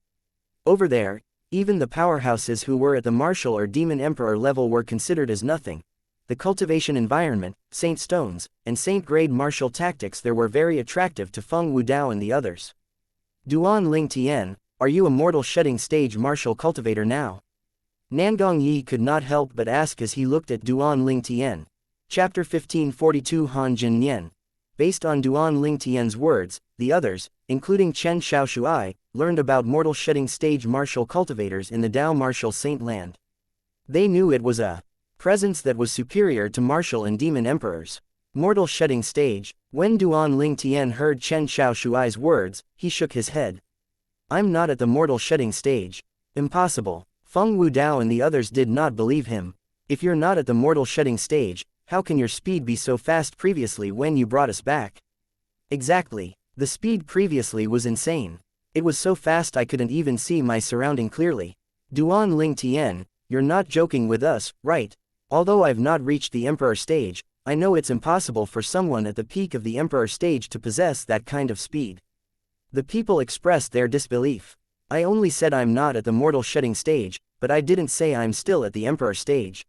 Over there, even the powerhouses who were at the Martial or Demon Emperor level were considered as nothing. The cultivation environment, Saint Stones, and Saint Grade martial tactics there were very attractive to Feng Wudao and the others. Duan Ling Tian, are you a mortal shedding stage martial cultivator now? Nangong Yi could not help but ask as he looked at Duan Ling Tian. Chapter 1542 Han Jin Nian. Based on Duan Ling Tian's words, the others, including Chen Xiaoshuai, learned about mortal shedding stage martial cultivators in the Dao Martial Saint Land. They knew it was a presence that was superior to martial and demon emperors. Mortal shedding stage. When Duan Ling Tian heard Chen Xiaoshuai's words, he shook his head. I'm not at the mortal shedding stage. Impossible. Feng Wudao and the others did not believe him. If you're not at the mortal shedding stage, how can your speed be so fast previously when you brought us back? Exactly. The speed previously was insane. It was so fast I couldn't even see my surrounding clearly. Duan Ling Tian, you're not joking with us, right? Although I've not reached the Emperor stage, I know it's impossible for someone at the peak of the Emperor stage to possess that kind of speed. The people expressed their disbelief. I only said I'm not at the mortal shedding stage, but I didn't say I'm still at the Emperor stage.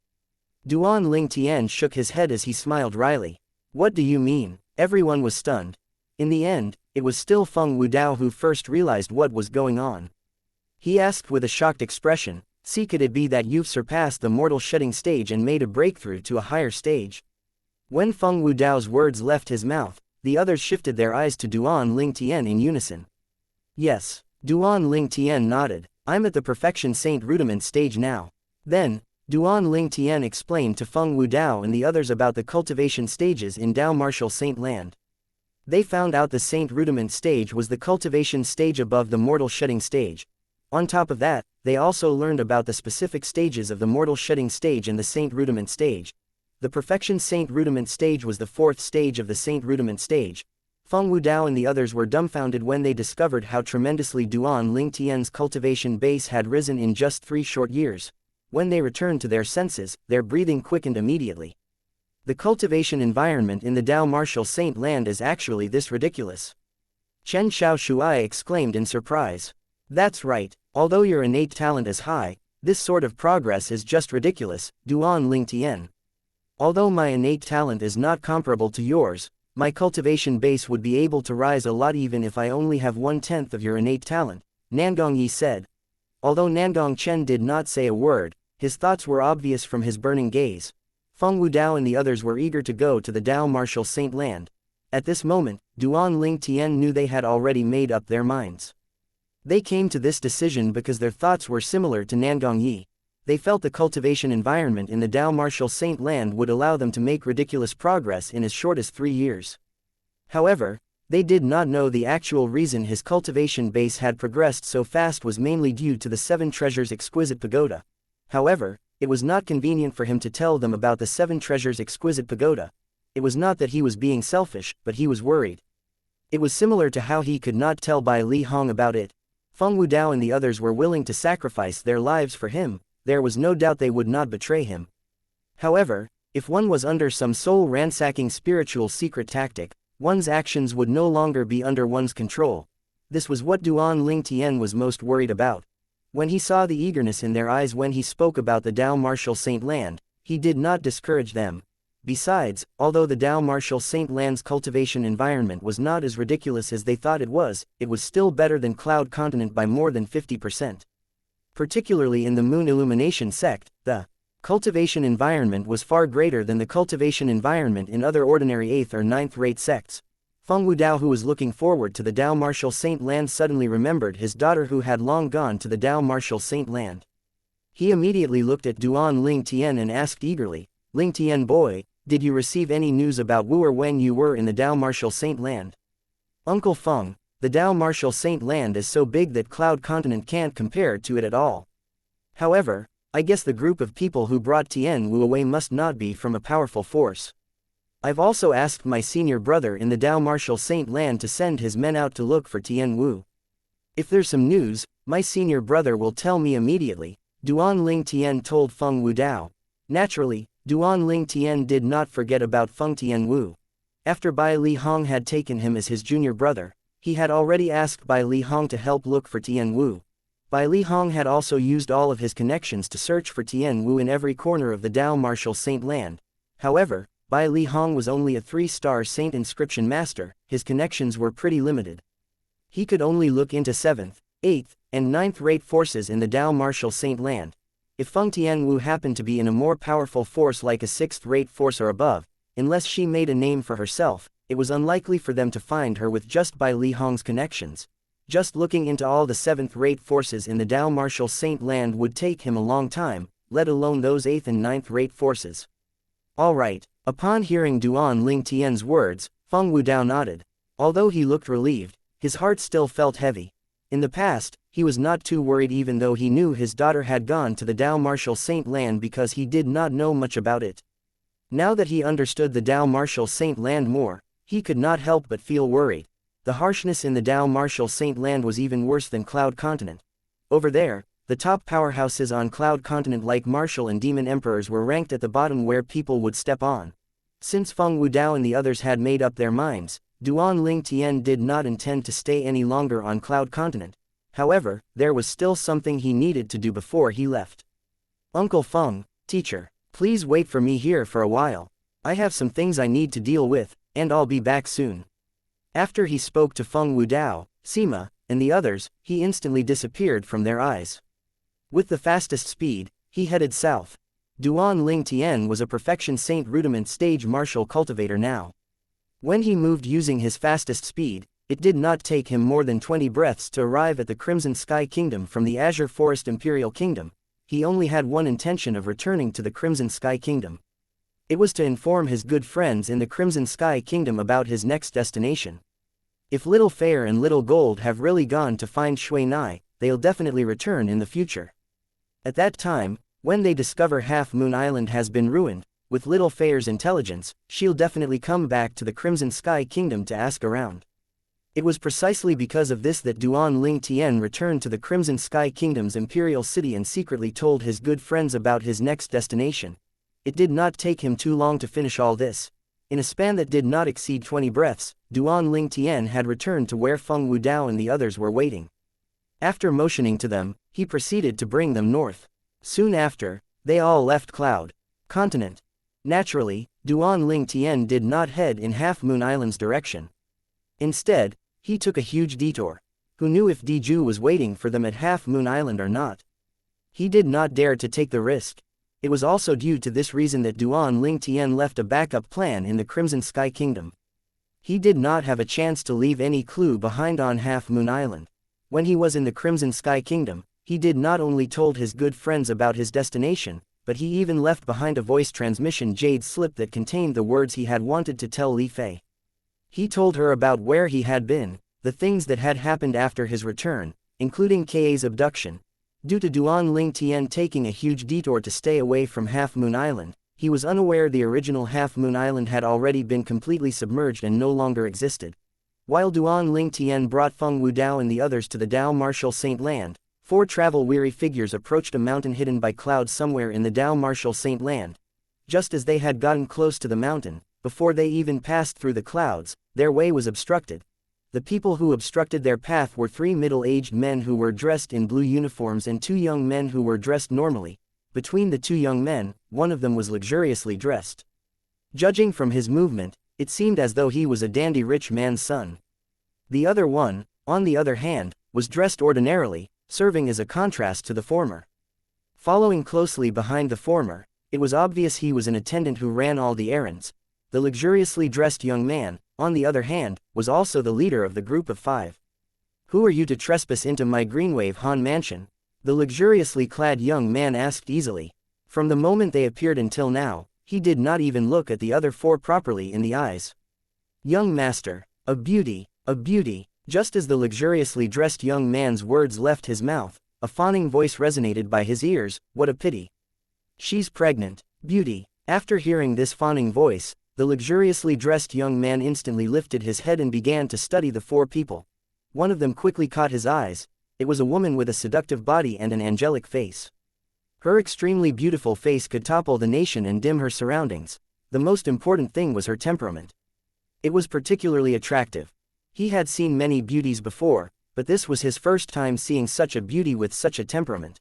Duan Ling Tian shook his head as he smiled wryly. What do you mean? Everyone was stunned. In the end, it was still Feng Wudao who first realized what was going on. He asked with a shocked expression, see, could it be that you've surpassed the mortal shedding stage and made a breakthrough to a higher stage? When Feng Wudao's words left his mouth, the others shifted their eyes to Duan Ling Tian in unison. Yes. Duan Ling Tian nodded. I'm at the Perfection Saint Rudiment stage now. Then, Duan Ling Tian explained to Feng Wudao and the others about the cultivation stages in Dao Martial Saint Land. They found out the Saint Rudiment stage was the cultivation stage above the mortal shedding stage. On top of that, they also learned about the specific stages of the mortal shedding stage and the Saint Rudiment stage. The Perfection Saint Rudiment stage was the fourth stage of the Saint Rudiment stage. Feng Wudao and the others were dumbfounded when they discovered how tremendously Duan Ling Tian's cultivation base had risen in just 3 short years. When they returned to their senses, their breathing quickened immediately. The cultivation environment in the Dao Martial Saint Land is actually this ridiculous. Chen Xiaoshuai exclaimed in surprise. That's right, although your innate talent is high, this sort of progress is just ridiculous, Duan Ling Tian. Although my innate talent is not comparable to yours, my cultivation base would be able to rise a lot even if I only have 1/10 of your innate talent, Nangong Yi said. Although Nangong Chen did not say a word, his thoughts were obvious from his burning gaze. Feng Wudao and the others were eager to go to the Dao Martial Saint Land. At this moment, Duan Ling Tian knew they had already made up their minds. They came to this decision because their thoughts were similar to Nangong Yi. They felt the cultivation environment in the Dao Martial Saint Land would allow them to make ridiculous progress in as short as 3 years. However, they did not know the actual reason his cultivation base had progressed so fast was mainly due to the 7 Treasures Exquisite Pagoda. However, it was not convenient for him to tell them about the 7 Treasures Exquisite Pagoda. It was not that he was being selfish, but he was worried. It was similar to how he could not tell Bai Li Hong about it. Feng Wudao and the others were willing to sacrifice their lives for him. There was no doubt they would not betray him. However, if one was under some soul-ransacking spiritual secret tactic, one's actions would no longer be under one's control. This was what Duan Ling Tian was most worried about. When he saw the eagerness in their eyes when he spoke about the Dao Martial Saint Land, he did not discourage them. Besides, although the Dao Martial Saint Land's cultivation environment was not as ridiculous as they thought it was still better than Cloud Continent by more than 50%. Particularly in the Moon Illumination sect, the cultivation environment was far greater than the cultivation environment in other ordinary 8th or 9th rate sects. Feng Wudao, who was looking forward to the Dao Martial Saint Land, suddenly remembered his daughter who had long gone to the Dao Martial Saint Land. He immediately looked at Duan Ling Tian and asked eagerly, "Ling Tian boy, did you receive any news about Wu or when you were in the Dao Martial Saint Land?" "Uncle Feng, the Dao Martial Saint Land is so big that Cloud Continent can't compare to it at all. However, I guess the group of people who brought Tian Wu away must not be from a powerful force. I've also asked my senior brother in the Dao Martial Saint Land to send his men out to look for Tian Wu. If there's some news, my senior brother will tell me immediately," Duan Ling Tian told Feng Wudao. Naturally, Duan Ling Tian did not forget about Feng Tian Wu. After Bai Li Hong had taken him as his junior brother, he had already asked Bai Li Hong to help look for Tian Wu. Bai Li Hong had also used all of his connections to search for Tian Wu in every corner of the Dao Martial Saint Land. However, Bai Li Hong was only a 3-star Saint Inscription Master, his connections were pretty limited. He could only look into 7th, 8th, and 9th rate forces in the Dao Martial Saint Land. If Feng Tian Wu happened to be in a more powerful force like a 6th rate force or above, unless she made a name for herself, it was unlikely for them to find her with just Bai Li Hong's connections. Just looking into all the 7th rate forces in the Dao Martial Saint Land would take him a long time, let alone those 8th and 9th rate forces. Alright. Upon hearing Duan Ling Tian's words, Feng Wudao nodded. Although he looked relieved, his heart still felt heavy. In the past, he was not too worried even though he knew his daughter had gone to the Dao Martial Saint Land because he did not know much about it. Now that he understood the Dao Martial Saint Land more, he could not help but feel worried. The harshness in the Dao Martial Saint Land was even worse than Cloud Continent. Over there, the top powerhouses on Cloud Continent like Martial and Demon Emperors were ranked at the bottom where people would step on. Since Feng Wudao and the others had made up their minds, Duan Ling Tian did not intend to stay any longer on Cloud Continent. However, there was still something he needed to do before he left. "Uncle Feng, teacher, please wait for me here for a while. I have some things I need to deal with, and I'll be back soon." After he spoke to Feng Wudao, Sima, and the others, he instantly disappeared from their eyes. With the fastest speed, he headed south. Duan Ling Tian was a Perfection Saint Rudiment stage martial cultivator now. When he moved using his fastest speed, it did not take him more than 20 breaths to arrive at the Crimson Sky Kingdom from the Azure Forest Imperial Kingdom. He only had one intention of returning to the Crimson Sky Kingdom. It was to inform his good friends in the Crimson Sky Kingdom about his next destination. If Little Fair and Little Gold have really gone to find Shui Nai, they'll definitely return in the future. At that time, when they discover Half Moon Island has been ruined, with Little Fair's intelligence, she'll definitely come back to the Crimson Sky Kingdom to ask around. It was precisely because of this that Duan Ling Tian returned to the Crimson Sky Kingdom's Imperial City and secretly told his good friends about his next destination. It did not take him too long to finish all this. In a span that did not exceed 20 breaths, Duan Ling Tian had returned to where Feng Wudao and the others were waiting. After motioning to them, he proceeded to bring them north. Soon after, they all left Cloud Continent. Naturally, Duan Ling Tian did not head in Half Moon Island's direction. Instead, he took a huge detour. Who knew if Diju was waiting for them at Half Moon Island or not? He did not dare to take the risk. It was also due to this reason that Duan Ling Tian left a backup plan in the Crimson Sky Kingdom. He did not have a chance to leave any clue behind on Half Moon Island. When he was in the Crimson Sky Kingdom, he did not only told his good friends about his destination, but he even left behind a voice transmission jade slip that contained the words he had wanted to tell Li Fei. He told her about where he had been, the things that had happened after his return, including Ka's abduction. Due to Duan Ling Tian taking a huge detour to stay away from Half Moon Island, he was unaware the original Half Moon Island had already been completely submerged and no longer existed. While Duan Ling Tian brought Feng Wudao and the others to the Dao Martial Saint Land, 4 travel-weary figures approached a mountain hidden by clouds somewhere in the Dao Martial Saint Land. Just as they had gotten close to the mountain, before they even passed through the clouds, their way was obstructed. The people who obstructed their path were 3 middle-aged men who were dressed in blue uniforms and 2 young men who were dressed normally. Between the 2 young men, one of them was luxuriously dressed. Judging from his movement, it seemed as though he was a dandy rich man's son. The other one, on the other hand, was dressed ordinarily, serving as a contrast to the former. Following closely behind the former, it was obvious he was an attendant who ran all the errands. The luxuriously dressed young man, on the other hand, was also the leader of the group of 5. "Who are you to trespass into my Greenwave Han mansion?" the luxuriously clad young man asked easily. From the moment they appeared until now, he did not even look at the other 4 properly in the eyes. "Young master, a beauty, a beauty." Just as the luxuriously dressed young man's words left his mouth, a fawning voice resonated by his ears. "What a pity. She's pregnant." Beauty. After hearing this fawning voice, the luxuriously dressed young man instantly lifted his head and began to study the 4 people. One of them quickly caught his eyes. It was a woman with a seductive body and an angelic face. Her extremely beautiful face could topple the nation and dim her surroundings. The most important thing was her temperament. It was particularly attractive. He had seen many beauties before, but this was his first time seeing such a beauty with such a temperament.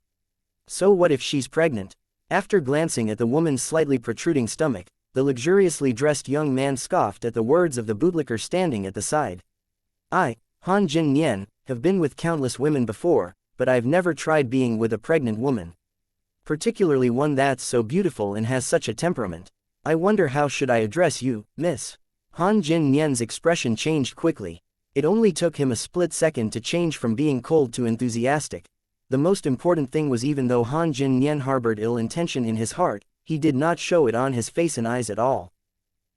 So what if she's pregnant? After glancing at the woman's slightly protruding stomach, the luxuriously dressed young man scoffed at the words of the bootlicker standing at the side. "I, Han Jin Nian, have been with countless women before, but I've never tried being with a pregnant woman. Particularly one that's so beautiful and has such a temperament. I wonder how should I address you, miss?" Han Jin Nian's expression changed quickly. It only took him a split second to change from being cold to enthusiastic. The most important thing was even though Han Jin Nian harbored ill intention in his heart, he did not show it on his face and eyes at all.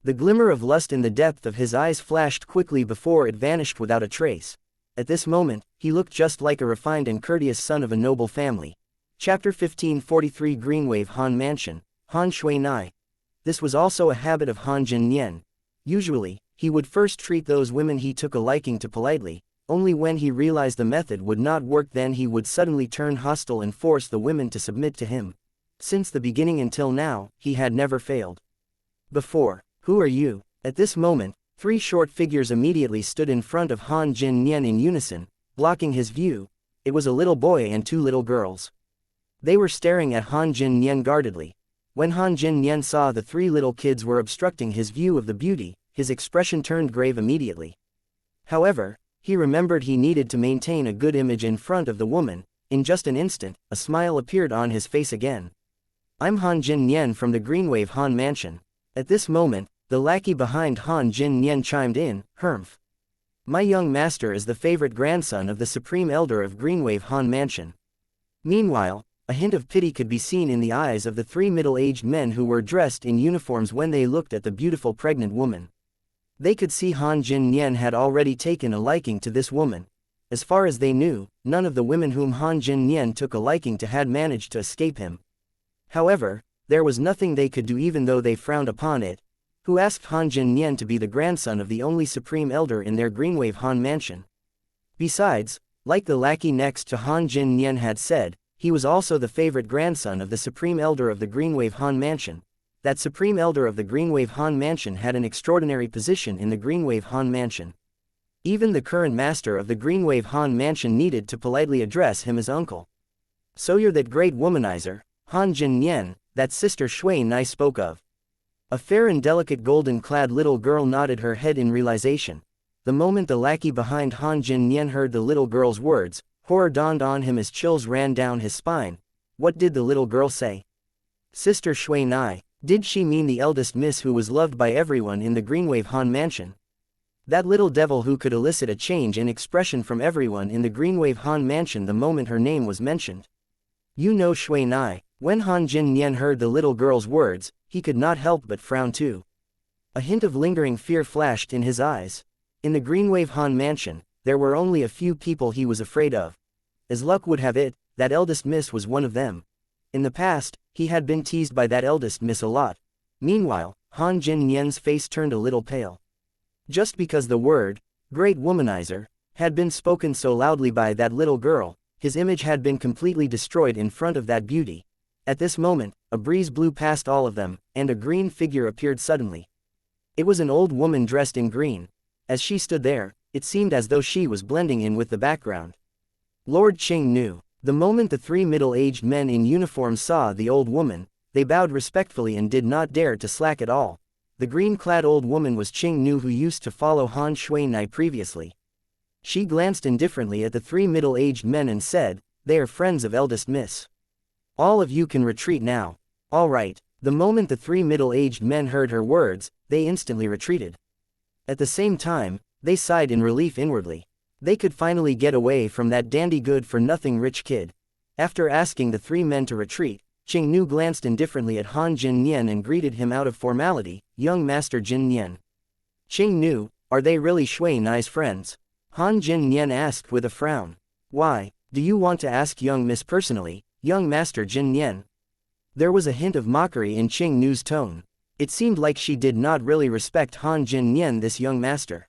The glimmer of lust in the depth of his eyes flashed quickly before it vanished without a trace. At this moment, he looked just like a refined and courteous son of a noble family. Chapter 1543 Greenwave Han Mansion, Han Shui Nai. This was also a habit of Han Jin Nian. Usually, he would first treat those women he took a liking to politely. Only when he realized the method would not work then he would suddenly turn hostile and force the women to submit to him. Since the beginning until now, he had never failed. Before, "Who are you?" At this moment, 3 short figures immediately stood in front of Han Jin Nian in unison, blocking his view. It was a little boy and 2 little girls. They were staring at Han Jin Nian guardedly. When Han Jin Nian saw the 3 little kids were obstructing his view of the beauty, his expression turned grave immediately. However, he remembered he needed to maintain a good image in front of the woman. In just an instant, a smile appeared on his face again. "I'm Han Jin Nian from the Greenwave Han Mansion." At this moment, the lackey behind Han Jin Nian chimed in, "Humph. My young master is the favorite grandson of the Supreme Elder of Greenwave Han Mansion." Meanwhile, a hint of pity could be seen in the eyes of the 3 middle-aged men who were dressed in uniforms when they looked at the beautiful pregnant woman. They could see Han Jin Nian had already taken a liking to this woman. As far as they knew, none of the women whom Han Jin Nian took a liking to had managed to escape him. However, there was nothing they could do even though they frowned upon it. Who asked Han Jin Nian to be the grandson of the only Supreme Elder in their Greenwave Han Mansion? Besides, like the lackey next to Han Jin Nian had said, he was also the favorite grandson of the Supreme Elder of the Greenwave Han Mansion. that Supreme Elder of the Greenwave Han Mansion had an extraordinary position in the Greenwave Han Mansion. Even the current master of the Greenwave Han Mansion needed to politely address him as uncle. So you're that great womanizer, Han Jin Nian, that Sister Shui Nai spoke of. A fair and delicate golden-clad little girl nodded her head in realization. The moment the lackey behind Han Jin Nian heard the little girl's words, horror dawned on him as chills ran down his spine. What did the little girl say? Sister Shui Nai, did she mean the eldest miss who was loved by everyone in the Greenwave Han Mansion? That little devil who could elicit a change in expression from everyone in the Greenwave Han Mansion the moment her name was mentioned. You know Shui Nai. When Han Jin Nian heard the little girl's words, he could not help but frown too. A hint of lingering fear flashed in his eyes. In the Greenwave Han Mansion, there were only a few people he was afraid of. As luck would have it, that eldest miss was one of them. In the past, he had been teased by that eldest miss a lot. Meanwhile, Han Jin Nian's face turned a little pale. Just because the word, great womanizer, had been spoken so loudly by that little girl, his image had been completely destroyed in front of that beauty. At this moment, a breeze blew past all of them, and a green figure appeared suddenly. It was an old woman dressed in green. As she stood there, it seemed as though she was blending in with the background. Lord Qing knew. The moment the three middle-aged men in uniform saw the old woman, they bowed respectfully and did not dare to slack at all. The green-clad old woman was Qing Nu, who used to follow Han Shui Nai previously. She glanced indifferently at the three middle-aged men and said, "They are friends of eldest miss. All of you can retreat now." All right. The moment the three middle-aged men heard her words, they instantly retreated. At the same time, they sighed in relief inwardly. They could finally get away from that dandy good-for-nothing rich kid. After asking the three men to retreat, Qing Nu glanced indifferently at Han Jin Nian and greeted him out of formality, "Young Master Jin Nian." "Qing Nu, are they really Shui Nai's friends?" Han Jin Nian asked with a frown. "Why, do you want to ask young miss personally, young Master Jin Nian?" There was a hint of mockery in Qing Nu's tone. It seemed like she did not really respect Han Jin Nian, this young master.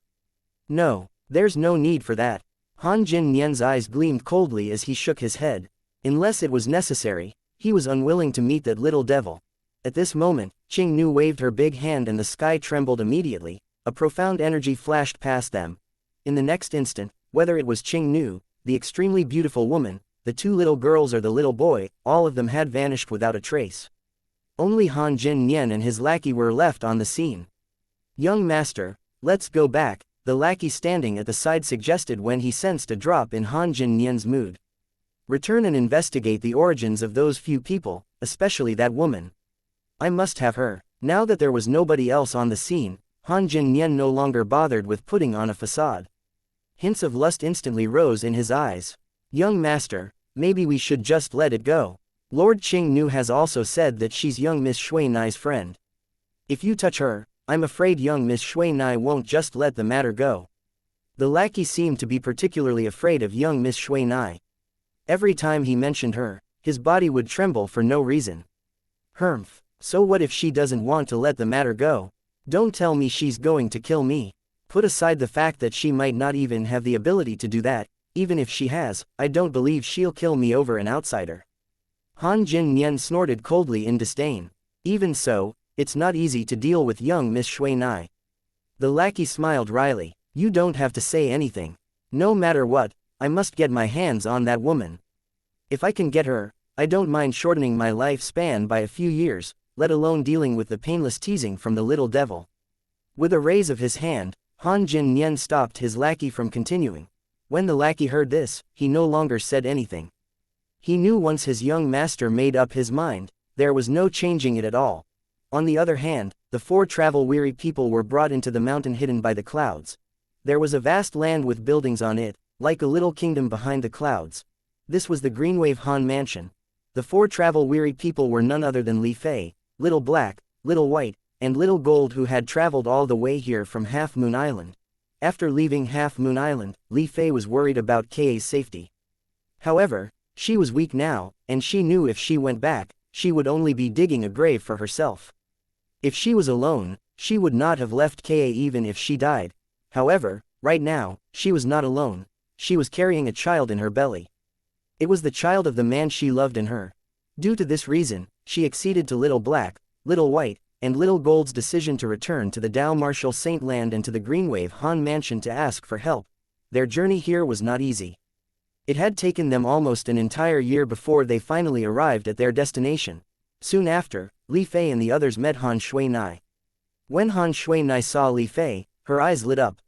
"No. There's no need for that." Han Jin Nian's eyes gleamed coldly as he shook his head. Unless it was necessary, he was unwilling to meet that little devil. At this moment, Qing Nu waved her big hand and the sky trembled immediately. A profound energy flashed past them. In the next instant, whether it was Qing Nu, the extremely beautiful woman, the two little girls or the little boy, all of them had vanished without a trace. Only Han Jin Nian and his lackey were left on the scene. "Young master, let's go back," the lackey standing at the side suggested when he sensed a drop in Han Jin Nian's mood. "Return and investigate the origins of those few people, especially that woman. I must have her." Now that there was nobody else on the scene, Han Jin Nian no longer bothered with putting on a facade. Hints of lust instantly rose in his eyes. "Young master, maybe we should just let it go. Lord Qing Nu has also said that she's young Miss Shui Nai's friend. If you touch her, I'm afraid young Miss Shui Nai won't just let the matter go." The lackey seemed to be particularly afraid of young Miss Shui Nai. Every time he mentioned her, his body would tremble for no reason. "Humph, so what if she doesn't want to let the matter go? Don't tell me she's going to kill me." Put aside the fact that she might not even have the ability to do that, even if she has, I don't believe she'll kill me over an outsider. Han Jin Nian snorted coldly in disdain. Even so, it's not easy to deal with young Miss Shui Nai. The lackey smiled wryly. "You don't have to say anything. No matter what, I must get my hands on that woman. If I can get her, I don't mind shortening my lifespan by a few years, let alone dealing with the painless teasing from the little devil." With a raise of his hand, Han Jin Nian stopped his lackey from continuing. When the lackey heard this, he no longer said anything. He knew once his young master made up his mind, there was no changing it at all. On the other hand, the four travel-weary people were brought into the mountain hidden by the clouds. There was a vast land with buildings on it, like a little kingdom behind the clouds. This was the Greenwave Han Mansion. The four travel-weary people were none other than Li Fei, Little Black, Little White, and Little Gold, who had traveled all the way here from Half Moon Island. After leaving Half Moon Island, Li Fei was worried about Kei's safety. However, she was weak now, and she knew if she went back, she would only be digging a grave for herself. If she was alone, she would not have left Kei even if she died. However, right now, she was not alone. She was carrying a child in her belly. It was the child of the man she loved in her. Due to this reason, she acceded to Little Black, Little White, and Little Gold's decision to return to the Dao Martial Saint Land and to the Greenwave Han Mansion to ask for help. Their journey here was not easy. It had taken them almost an entire year before they finally arrived at their destination. Soon after, Li Fei and the others met Han Shuinai. When Han Shuinai saw Li Fei, her eyes lit up.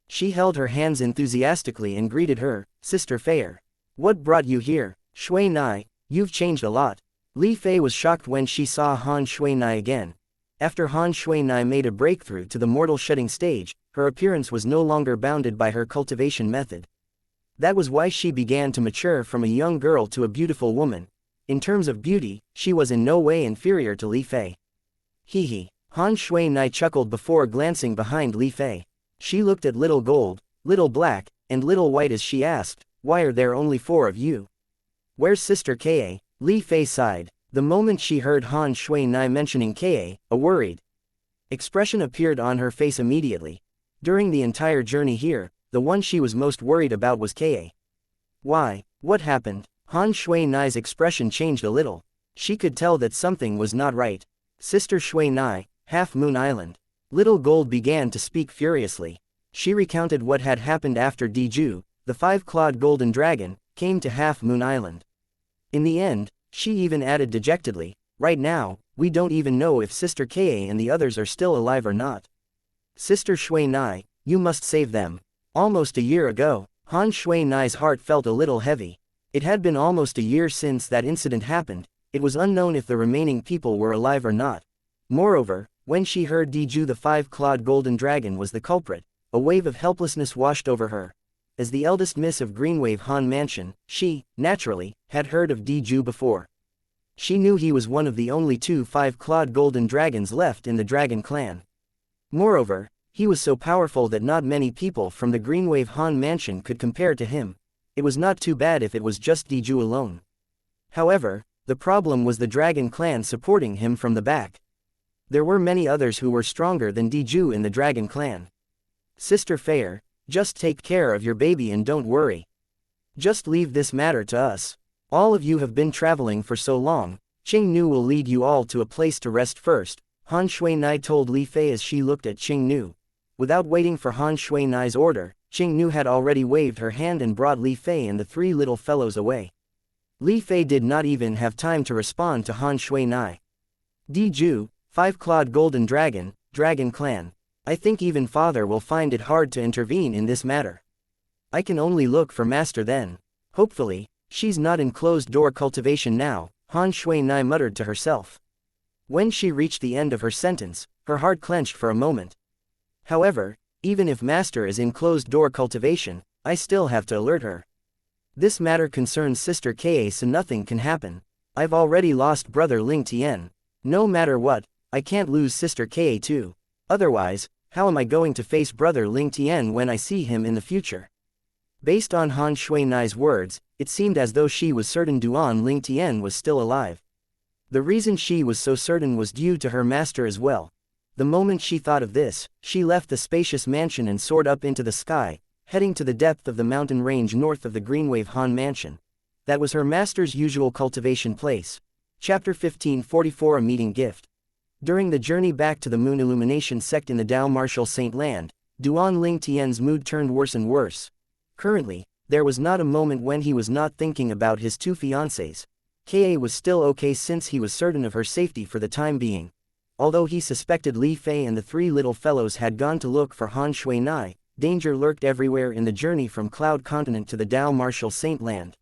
She held her hands enthusiastically and greeted her, "Sister Feier. What brought you here? Shuinai, you've changed a lot." Li Fei was shocked when she saw Han Shuinai again. After Han Shuinai made a breakthrough to the mortal shedding stage, her appearance was no longer bounded by her cultivation method. That was why she began to mature from a young girl to a beautiful woman. In terms of beauty, she was in no way inferior to Li Fei. Hee hee. Han Shuinai chuckled before glancing behind Li Fei. She looked at Little Gold, Little Black, and Little White as she asked, "Why are there only 4 of you? Where's Sister Ka?" Li Fei sighed. The moment she heard Han Shuinai mentioning Ka, a worried expression appeared on her face immediately. During the entire journey here, the one she was most worried about was Ka. Why? What happened? Han Shuinai's expression changed a little. She could tell that something was not right. "Sister Shuinai, Half Moon Island." Little Gold began to speak furiously. She recounted what had happened after Diju, the 5-clawed golden dragon, came to Half Moon Island. In the end, she even added dejectedly, "Right now, we don't even know if Sister Ka and the others are still alive or not. Sister Shuinai, you must save them." Almost a year ago, Han Shuinai's heart felt a little heavy. It had been almost a year since that incident happened. It was unknown if the remaining people were alive or not. Moreover, when she heard Diju the 5-clawed golden dragon was the culprit, a wave of helplessness washed over her. As the eldest miss of Greenwave Han Mansion, she, naturally, had heard of Diju before. She knew he was one of the only 2 5-clawed golden dragons left in the dragon clan. Moreover, he was so powerful that not many people from the Greenwave Han Mansion could compare to him. It was not too bad if it was just Diju alone. However, the problem was the dragon clan supporting him from the back. There were many others who were stronger than Diju in the dragon clan. "Sister Feier, just take care of your baby and don't worry. Just leave this matter to us. All of you have been traveling for so long, Qingnu will lead you all to a place to rest first," Han Shuinai told Li Fei as she looked at Qingnu. Without waiting for Han Shuinai's order, Qingnu had already waved her hand and brought Li Fei and the 3 little fellows away. Li Fei did not even have time to respond to Han Shuinai. "Diju, 5-clawed golden dragon, dragon clan. I think even father will find it hard to intervene in this matter. I can only look for master then. Hopefully, she's not in closed-door cultivation now," Han Shuinai muttered to herself. When she reached the end of her sentence, her heart clenched for a moment. "However, even if master is in closed-door cultivation, I still have to alert her. This matter concerns Sister Ka, so nothing can happen. I've already lost brother Ling Tian. No matter what, I can't lose Sister Ka too. Otherwise, how am I going to face brother Ling Tian when I see him in the future?" Based on Han Shuinai's words, it seemed as though she was certain Duan Ling Tian was still alive. The reason she was so certain was due to her master as well. The moment she thought of this, she left the spacious mansion and soared up into the sky, heading to the depth of the mountain range north of the Greenwave Han Mansion. That was her master's usual cultivation place. Chapter 1544 A Meeting Gift. During the journey back to the Moon Illumination sect in the Dao Martial Saint Land, Duan Ling Tian's mood turned worse and worse. Currently, there was not a moment when he was not thinking about his 2 fiancées. Ka was still okay since he was certain of her safety for the time being. Although he suspected Li Fei and the 3 little fellows had gone to look for Han Shuinai, danger lurked everywhere in the journey from Cloud Continent to the Dao Martial Saint Land.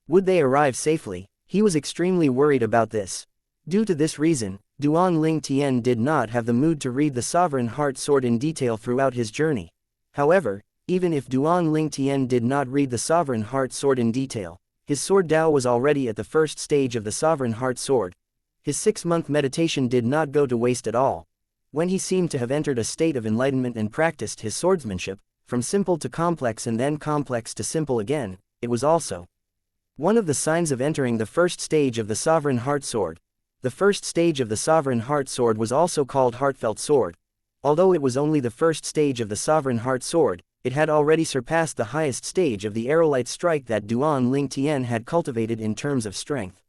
Would they arrive safely? He was extremely worried about this. Due to this reason, Duan Ling Tian did not have the mood to read the Sovereign Heart Sword in detail throughout his journey. However, even if Duan Ling Tian did not read the Sovereign Heart Sword in detail, his sword Dao was already at the first stage of the Sovereign Heart Sword. His 6-month meditation did not go to waste at all. When he seemed to have entered a state of enlightenment and practiced his swordsmanship, from simple to complex and then complex to simple again, it was also one of the signs of entering the first stage of the Sovereign Heart Sword. The first stage of the Sovereign Heart Sword was also called Heartfelt Sword. Although it was only the first stage of the Sovereign Heart Sword, it had already surpassed the highest stage of the Arrowlight Strike that Duan Ling Tian had cultivated in terms of strength.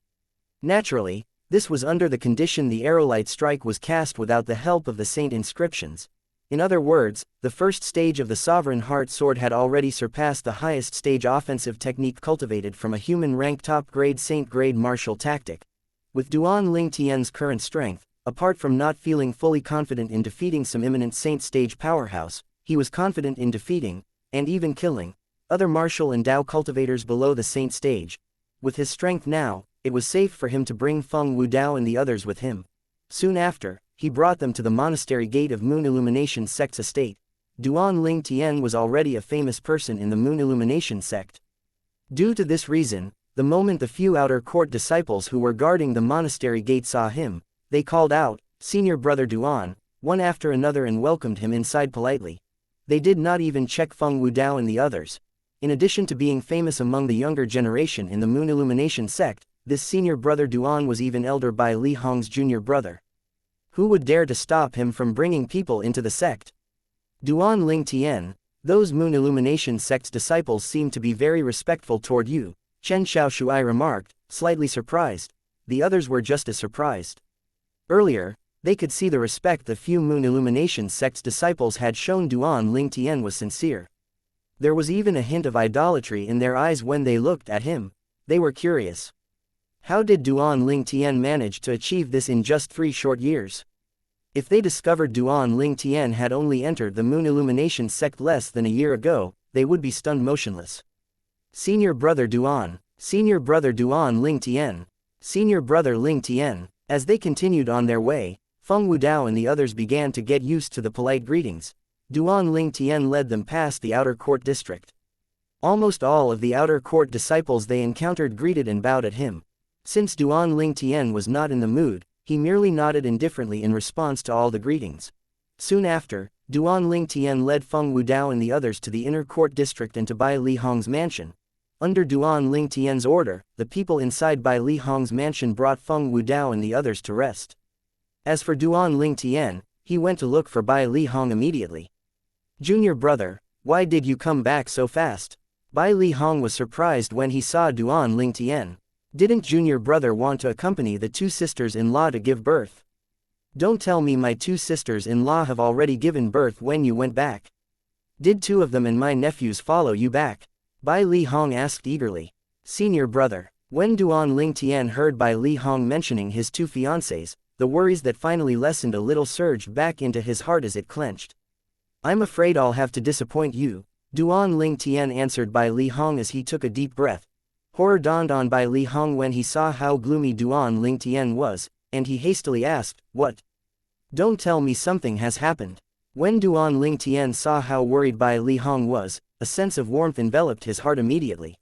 Naturally, This was under the condition the aerolite strike was cast without the help of the saint inscriptions. In other words, the first stage of the sovereign heart sword had already surpassed the highest stage offensive technique cultivated from a human rank top-grade saint-grade martial tactic. With Duan Ling Tian's current strength, apart from not feeling fully confident in defeating some imminent saint stage powerhouse, he was confident in defeating, and even killing, other martial and Dao cultivators below the saint stage. With his strength now, it was safe for him to bring Feng Wudao and the others with him. Soon after, he brought them to the monastery gate of Moon Illumination Sect's estate. Duan Ling Tian was already a famous person in the Moon Illumination sect. Due to this reason, the moment the few outer court disciples who were guarding the monastery gate saw him, they called out, "Senior Brother Duan," one after another, and welcomed him inside politely. They did not even check Feng Wudao and the others. In addition to being famous among the younger generation in the Moon Illumination sect, this senior brother Duan was even elder by Li Hong's junior brother. Who would dare to stop him from bringing people into the sect? Duan Ling Tian, those Moon Illumination sect's disciples seem to be very respectful toward you, Chen Xiaoshui remarked, slightly surprised. The others were just as surprised. Earlier, they could see the respect the few Moon Illumination sect's disciples had shown Duan Ling Tian was sincere. There was even a hint of idolatry in their eyes when they looked at him. They were curious. How did Duan Ling Tian manage to achieve this in just 3 short years? If they discovered Duan Ling Tian had only entered the Moon Illumination sect less than a year ago, they would be stunned motionless. Senior Brother Duan, Senior Brother Duan Ling Tian, Senior Brother Ling Tian. As they continued on their way, Feng Wudao and the others began to get used to the polite greetings. Duan Ling Tian led them past the outer court district. Almost all of the outer court disciples they encountered greeted and bowed at him. Since Duan Ling Tian was not in the mood, he merely nodded indifferently in response to all the greetings. Soon after, Duan Ling Tian led Feng Wudao and the others to the inner court district and to Bai Li Hong's mansion. Under Duan Ling Tian's order, the people inside Bai Li Hong's mansion brought Feng Wudao and the others to rest. As for Duan Ling Tian, he went to look for Bai Li Hong immediately. "Junior brother, why did you come back so fast?" Bai Li Hong was surprised when he saw Duan Ling Tian. "Didn't junior brother want to accompany the 2 sisters-in-law to give birth?" "Don't tell me my 2 sisters-in-law have already given birth when you went back. Did 2 of them and my nephews follow you back?" Bai Li Hong asked eagerly. "Senior brother." When Duan Ling Tian heard Bai Li Hong mentioning his 2 fiancés, the worries that finally lessened a little surged back into his heart as it clenched. "I'm afraid I'll have to disappoint you," Duan Ling Tian answered Bai Li Hong as he took a deep breath. Horror dawned on Bai Li Hong when he saw how gloomy Duan Ling Tian was, and he hastily asked, "What? Don't tell me something has happened." When Duan Ling Tian saw how worried Bai Li Hong was, a sense of warmth enveloped his heart immediately.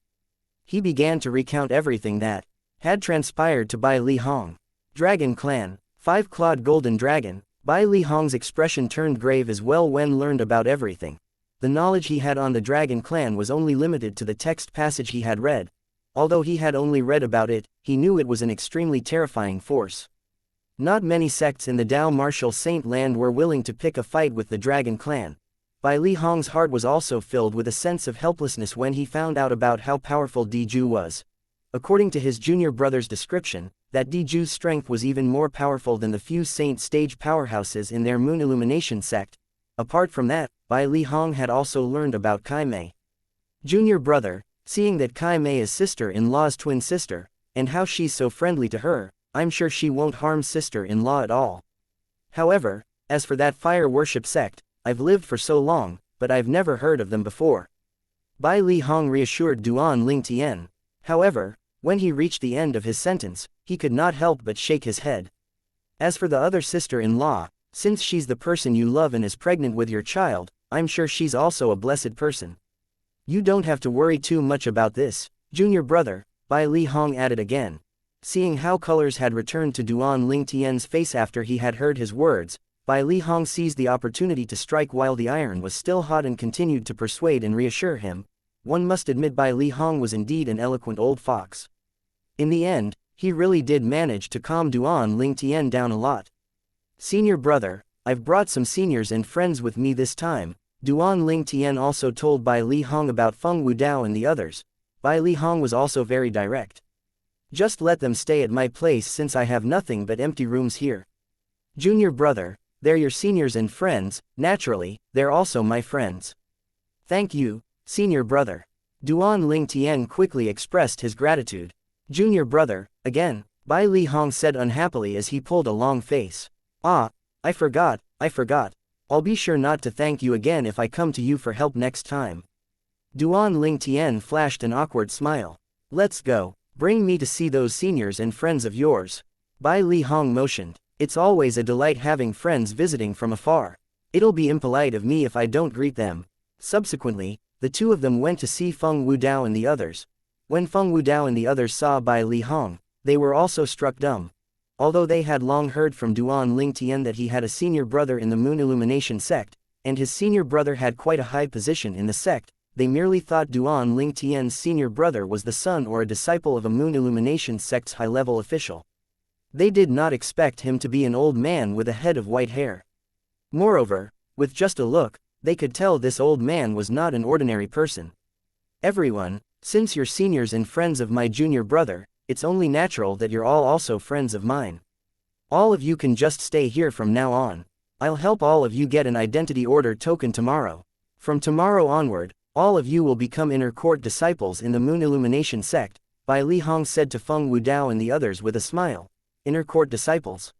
He began to recount everything that had transpired to Bai Li Hong. Dragon Clan, 5-clawed golden dragon. Bai Li Hong's expression turned grave as well when learned about everything. The knowledge he had on the Dragon Clan was only limited to the text passage he had read. Although he had only read about it, he knew it was an extremely terrifying force. Not many sects in the Dao martial saint land were willing to pick a fight with the Dragon Clan. Bai Li Hong's heart was also filled with a sense of helplessness when he found out about how powerful Diju was. According to his junior brother's description, that Diju's strength was even more powerful than the few saint stage powerhouses in their Moon Illumination sect. Apart from that, Bai Li Hong had also learned about Kai Mei. Junior brother, seeing that Kai Mei is sister-in-law's twin sister, and how she's so friendly to her, I'm sure she won't harm sister-in-law at all. However, as for that fire worship sect, I've lived for so long, but I've never heard of them before. Bai Li Hong reassured Duan Ling Tian. However, when he reached the end of his sentence, he could not help but shake his head. As for the other sister-in-law, since she's the person you love and is pregnant with your child, I'm sure she's also a blessed person. You don't have to worry too much about this, junior brother, Bai Li Hong added again. Seeing how colors had returned to Duan Ling Tian's face after he had heard his words, Bai Li Hong seized the opportunity to strike while the iron was still hot and continued to persuade and reassure him. One must admit Bai Li Hong was indeed an eloquent old fox. In the end, he really did manage to calm Duan Ling Tian down a lot. "Senior brother, I've brought some seniors and friends with me this time." Duan Ling Tian also told Bai Li Hong about Feng Wudao and the others. Bai Li Hong was also very direct. Just let them stay at my place since I have nothing but empty rooms here. Junior brother, they're your seniors and friends, naturally, they're also my friends. Thank you, senior brother. Duan Ling Tian quickly expressed his gratitude. Junior brother, again, Bai Li Hong said unhappily as he pulled a long face. Ah, I forgot. I'll be sure not to thank you again if I come to you for help next time. Duan Ling Tian flashed an awkward smile. Let's go, bring me to see those seniors and friends of yours. Bai Li Hong motioned. It's always a delight having friends visiting from afar. It'll be impolite of me if I don't greet them. Subsequently, the two of them went to see Feng Wudao and the others. When Feng Wudao and the others saw Bai Li Hong, they were also struck dumb. Although they had long heard from Duan Ling Tian that he had a senior brother in the Moon Illumination sect, and his senior brother had quite a high position in the sect, they merely thought Duan Ling Tian's senior brother was the son or a disciple of a Moon Illumination sect's high-level official. They did not expect him to be an old man with a head of white hair. Moreover, with just a look, they could tell this old man was not an ordinary person. Everyone, since you're seniors and friends of my junior brother, it's only natural that you're all also friends of mine. All of you can just stay here from now on. I'll help all of you get an identity order token tomorrow. From tomorrow onward, all of you will become inner court disciples in the Moon Illumination sect, Bai Li Hong said to Feng Wudao and the others with a smile. Inner court disciples.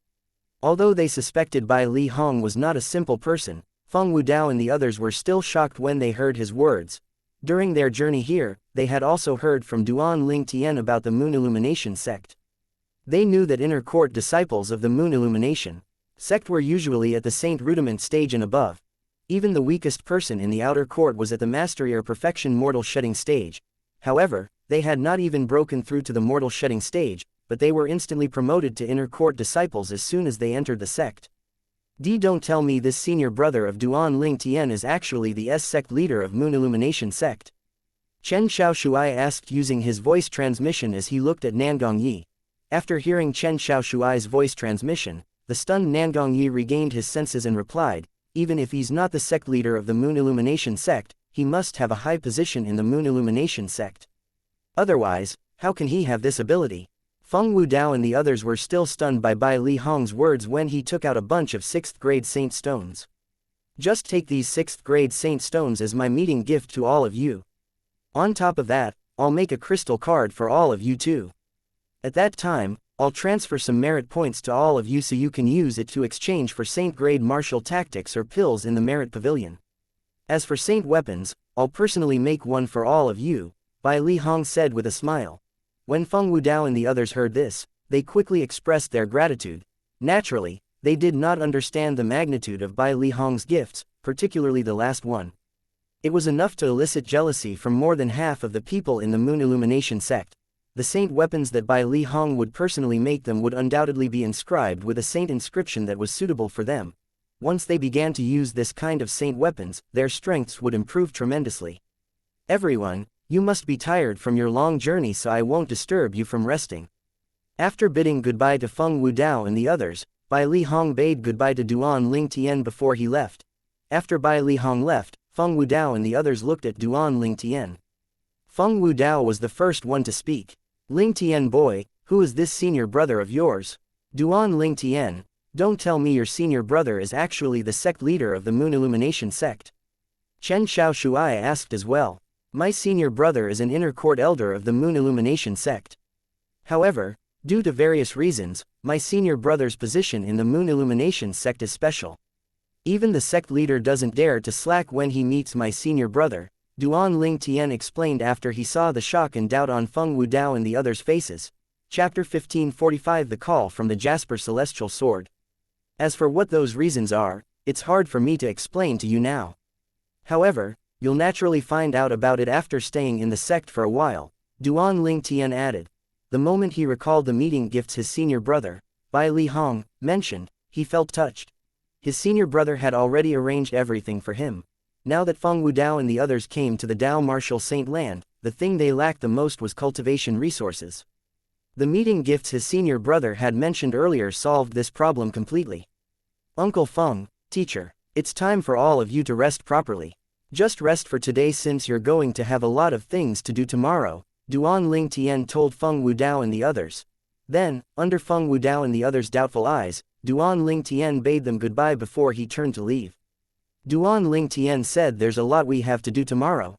Although they suspected Bai Li Hong was not a simple person, Feng Wudao and the others were still shocked when they heard his words. During their journey here, they had also heard from Duan Ling Tian about the Moon Illumination sect. They knew that inner court disciples of the Moon Illumination sect were usually at the Saint Rudiment stage and above. Even the weakest person in the outer court was at the mastery or perfection mortal shedding stage. However, they had not even broken through to the mortal shedding stage, but they were instantly promoted to inner court disciples as soon as they entered the sect. Don't tell me this senior brother of Duan Ling Tian is actually the sect leader of Moon Illumination sect. Chen Xiaoshuai asked using his voice transmission as he looked at Nangong Yi. After hearing Chen Xiaoshuai's voice transmission, the stunned Nangong Yi regained his senses and replied, even if he's not the sect leader of the Moon Illumination sect, he must have a high position in the Moon Illumination sect. Otherwise, how can he have this ability? Feng Wudao and the others were still stunned by Bai Li Hong's words when he took out a bunch of 6th grade saint stones. Just take these 6th grade saint stones as my meeting gift to all of you. On top of that, I'll make a crystal card for all of you too. At that time, I'll transfer some merit points to all of you so you can use it to exchange for saint grade martial tactics or pills in the merit pavilion. As for saint weapons, I'll personally make one for all of you, Bai Li Hong said with a smile. When Feng Wudao and the others heard this, they quickly expressed their gratitude. Naturally, they did not understand the magnitude of Bai Li Hong's gifts, particularly the last one. It was enough to elicit jealousy from more than half of the people in the Moon Illumination sect. The saint weapons that Bai Li Hong would personally make them would undoubtedly be inscribed with a saint inscription that was suitable for them. Once they began to use this kind of saint weapons, their strengths would improve tremendously. Everyone, you must be tired from your long journey, so I won't disturb you from resting. After bidding goodbye to Feng Wudao and the others, Bai Li Hong bade goodbye to Duan Ling Tian before he left. After Bai Li Hong left, Feng Wudao and the others looked at Duan Ling Tian. Feng Wudao was the first one to speak. Ling Tian boy, who is this senior brother of yours? Duan Ling Tian, don't tell me your senior brother is actually the sect leader of the Moon Illumination sect. Chen Xiaoshuai asked as well. My senior brother is an inner court elder of the Moon Illumination sect. However, due to various reasons, my senior brother's position in the Moon Illumination sect is special. Even the sect leader doesn't dare to slack when he meets my senior brother, Duan Ling Tian explained after he saw the shock and doubt on Feng Wudao and the others' faces. Chapter 1545 The Call from the Jasper Celestial Sword. As for what those reasons are, it's hard for me to explain to you now. However, you'll naturally find out about it after staying in the sect for a while, Duan Ling Tian added. The moment he recalled the meeting gifts his senior brother, Bai Li Hong, mentioned, he felt touched. His senior brother had already arranged everything for him. Now that Feng Wudao and the others came to the Dao Martial Saint Land, the thing they lacked the most was cultivation resources. The meeting gifts his senior brother had mentioned earlier solved this problem completely. Uncle Feng, teacher, it's time for all of you to rest properly. Just rest for today since you're going to have a lot of things to do tomorrow, Duan Ling Tian told Feng Wudao and the others. Then, under Feng Wudao and the others' doubtful eyes, Duan Ling Tian bade them goodbye before he turned to leave. Duan Ling Tian said, "There's a lot we have to do tomorrow."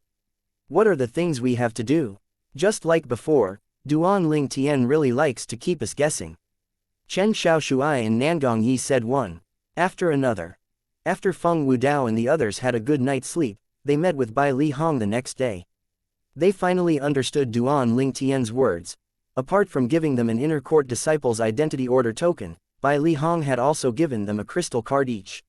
"What are the things we have to do?" Just like before, Duan Ling Tian really likes to keep us guessing. Chen Xiaoshuai and Nangong Yi said one after another. After Feng Wudao and the others had a good night's sleep, they met with Bai Li Hong the next day. They finally understood Duan Ling Tian's words. Apart from giving them an inner court disciple's identity order token, Bai Li Hong had also given them a crystal card each.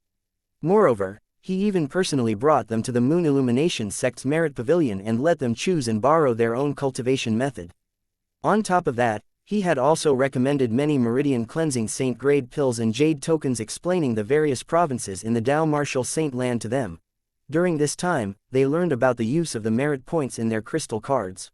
Moreover, he even personally brought them to the Moon Illumination sect's merit pavilion and let them choose and borrow their own cultivation method. On top of that, he had also recommended many meridian cleansing saint grade pills and jade tokens explaining the various provinces in the Dao Martial Saint land to them. During this time, they learned about the use of the merit points in their crystal cards.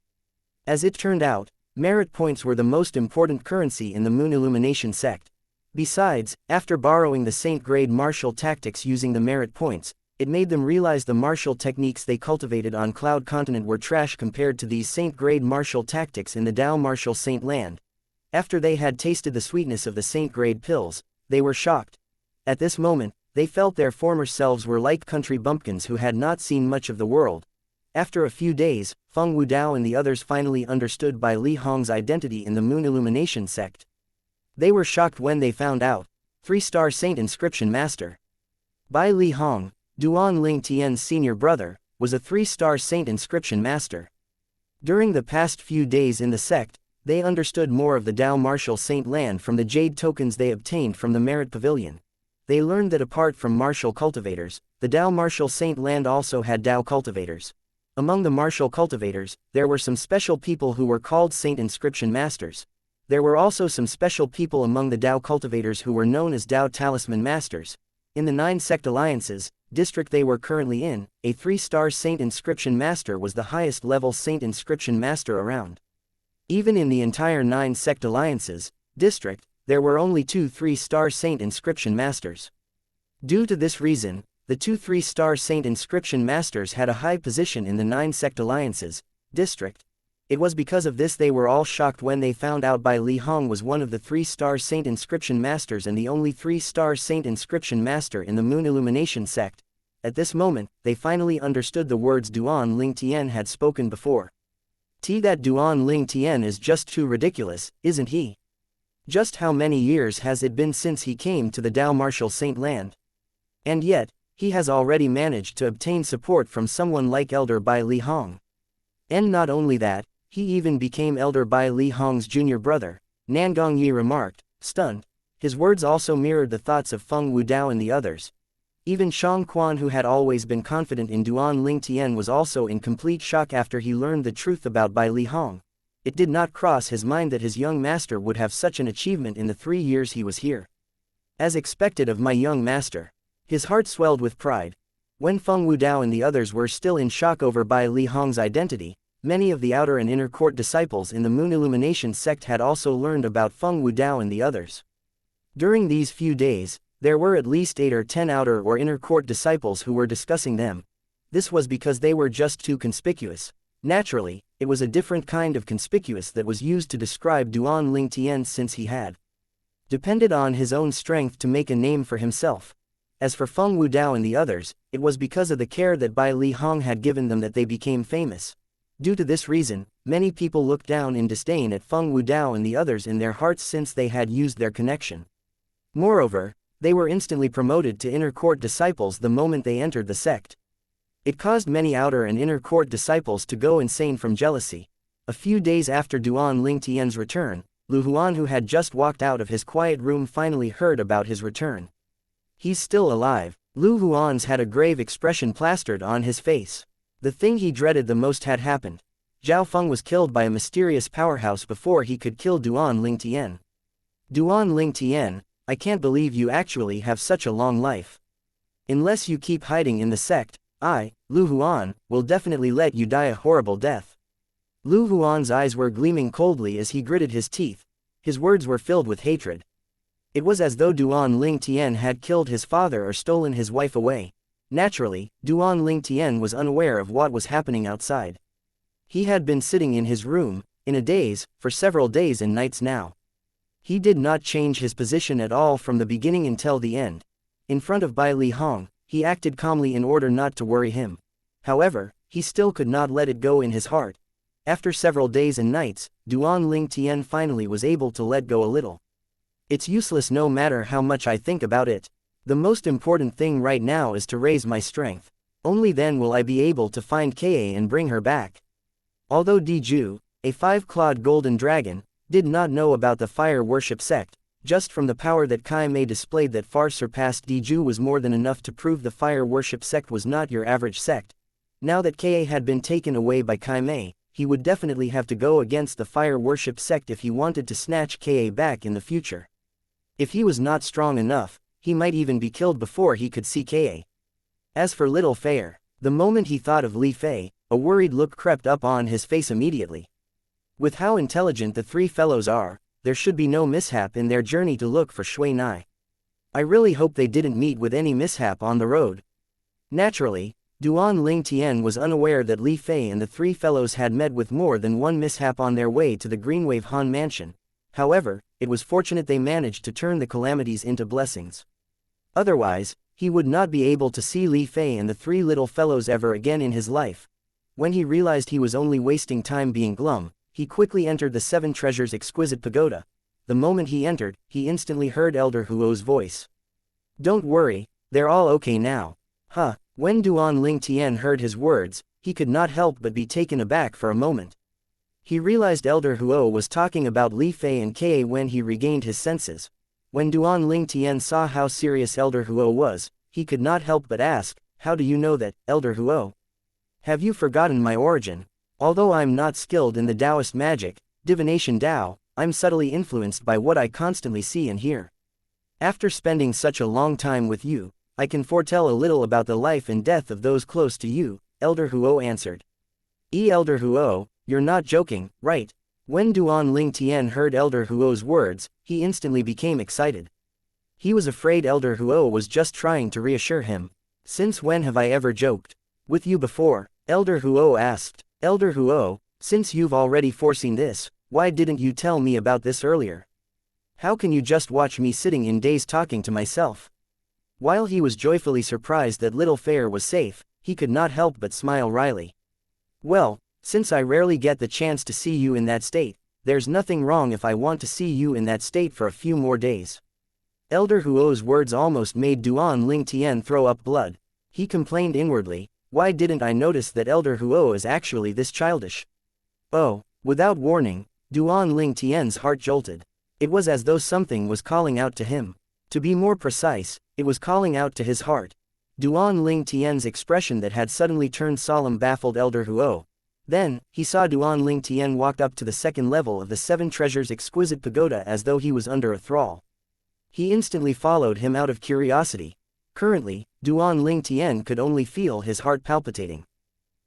As it turned out, merit points were the most important currency in the Moon Illumination sect. Besides, after borrowing the saint-grade martial tactics using the merit points, it made them realize the martial techniques they cultivated on Cloud Continent were trash compared to these saint-grade martial tactics in the Dao Martial Saint land. After they had tasted the sweetness of the saint-grade pills, they were shocked. At this moment, they felt their former selves were like country bumpkins who had not seen much of the world. After a few days, Feng Wudao and the others finally understood Bai Li Hong's identity in the Moon Illumination sect. They were shocked when they found out. 3-star Saint Inscription Master. Bai Li Hong, Duan Ling Tian's senior brother, was a 3-star Saint Inscription Master. During the past few days in the sect, they understood more of the Dao Martial Saint land from the jade tokens they obtained from the Merit Pavilion. They learned that apart from martial cultivators, the Dao Martial Saint land also had Dao cultivators. Among the martial cultivators, there were some special people who were called Saint Inscription Masters. There were also some special people among the Dao cultivators who were known as Dao Talisman Masters. In the 9 sect alliances, district they were currently in, a 3-star Saint Inscription Master was the highest level Saint Inscription Master around. Even in the entire 9 sect alliances, district, there were only 2 3-star Saint Inscription Masters. Due to this reason, the 2 3-star Saint Inscription Masters had a high position in the 9 sect alliances, district. It was because of this they were all shocked when they found out Bai Li Hong was one of the 3-star Saint Inscription Masters and the only 3-star Saint Inscription Master in the Moon Illumination sect. At this moment, they finally understood the words Duan Ling Tian had spoken before. That Duan Ling Tian is just too ridiculous, isn't he? Just how many years has it been since he came to the Dao Martial Saint land? And yet, he has already managed to obtain support from someone like Elder Bai Li Hong. And not only that, he even became Elder Bai Li Hong's junior brother, Nangong Yi remarked, stunned. His words also mirrored the thoughts of Feng Wudao and the others. Even Shang Quan, who had always been confident in Duan Ling Tian, was also in complete shock after he learned the truth about Bai Li Hong. It did not cross his mind that his young master would have such an achievement in the 3 years he was here. As expected of my young master. His heart swelled with pride. When Feng Wudao and the others were still in shock over Bai Li Hong's identity, many of the outer and inner court disciples in the Moon Illumination sect had also learned about Feng Wudao and the others. During these few days, there were at least 8 or 10 outer or inner court disciples who were discussing them. This was because they were just too conspicuous. Naturally, it was a different kind of conspicuous that was used to describe Duan Ling Tian, since he had depended on his own strength to make a name for himself. As for Feng Wudao and the others, it was because of the care that Bai Li Hong had given them that they became famous. Due to this reason, many people looked down in disdain at Feng Wudao and the others in their hearts since they had used their connection. Moreover, they were instantly promoted to inner court disciples the moment they entered the sect. It caused many outer and inner court disciples to go insane from jealousy. A few days after Duan Ling Tian's return, Lu Huan, who had just walked out of his quiet room, finally heard about his return. He's still alive. Lu Huan's had a grave expression plastered on his face. The thing he dreaded the most had happened. Zhao Feng was killed by a mysterious powerhouse before he could kill Duan Ling Tian. Duan Ling Tian, I can't believe you actually have such a long life. Unless you keep hiding in the sect, I, Lu Huan, will definitely let you die a horrible death. Lu Huan's eyes were gleaming coldly as he gritted his teeth. His words were filled with hatred. It was as though Duan Ling Tian had killed his father or stolen his wife away. Naturally, Duan Ling Tian was unaware of what was happening outside. He had been sitting in his room, in a daze, for several days and nights now. He did not change his position at all from the beginning until the end. In front of Bai Li Hong, he acted calmly in order not to worry him. However, he still could not let it go in his heart. After several days and nights, Duan Ling Tian finally was able to let go a little. It's useless no matter how much I think about it. The most important thing right now is to raise my strength. Only then will I be able to find Ka and bring her back. Although Diju, a 5-clawed golden dragon, did not know about the fire worship sect, just from the power that Kai Mei displayed that far surpassed Diju was more than enough to prove the fire worship sect was not your average sect. Now that Ka had been taken away by Kai Mei, he would definitely have to go against the fire worship sect if he wanted to snatch Ka back in the future. If he was not strong enough, he might even be killed before he could see Ka. As for Little Fair, the moment he thought of Li Fei, a worried look crept up on his face immediately. With how intelligent the three fellows are, there should be no mishap in their journey to look for Shui Nai. I really hope they didn't meet with any mishap on the road. Naturally, Duan Ling Tian was unaware that Li Fei and the three fellows had met with more than one mishap on their way to the Greenwave Han mansion. However, it was fortunate they managed to turn the calamities into blessings. Otherwise, he would not be able to see Li Fei and the three little fellows ever again in his life. When he realized he was only wasting time being glum, he quickly entered the Seven Treasures Exquisite Pagoda. The moment he entered, he instantly heard Elder Huo's voice. Don't worry, they're all okay now. Huh. When Duan Ling Tian heard his words, he could not help but be taken aback for a moment. He realized Elder Huo was talking about Li Fei and Ka when he regained his senses. When Duan Ling Tian saw how serious Elder Huo was, he could not help but ask, how do you know that, Elder Huo? Have you forgotten my origin? Although I'm not skilled in the Taoist magic, divination Tao, I'm subtly influenced by what I constantly see and hear. After spending such a long time with you, I can foretell a little about the life and death of those close to you, Elder Huo answered. Elder Huo, you're not joking, right? When Duan Ling Tian heard Elder Huo's words, he instantly became excited. He was afraid Elder Huo was just trying to reassure him. Since when have I ever joked with you before? Elder Huo asked. Elder Huo, since you've already foreseen this, why didn't you tell me about this earlier? How can you just watch me sitting in daze talking to myself? While he was joyfully surprised that Little Fair was safe, he could not help but smile wryly. Well, since I rarely get the chance to see you in that state, there's nothing wrong if I want to see you in that state for a few more days. Elder Huo's words almost made Duan Ling Tian throw up blood. He complained inwardly, why didn't I notice that Elder Huo is actually this childish? Oh, without warning, Duan Ling Tian's heart jolted. It was as though something was calling out to him. To be more precise, it was calling out to his heart. Duan Ling Tian's expression that had suddenly turned solemn baffled Elder Huo. Then, he saw Duan Ling Tian walk up to the second level of the Seven Treasures Exquisite Pagoda as though he was under a thrall. He instantly followed him out of curiosity. Currently, Duan Ling Tian could only feel his heart palpitating.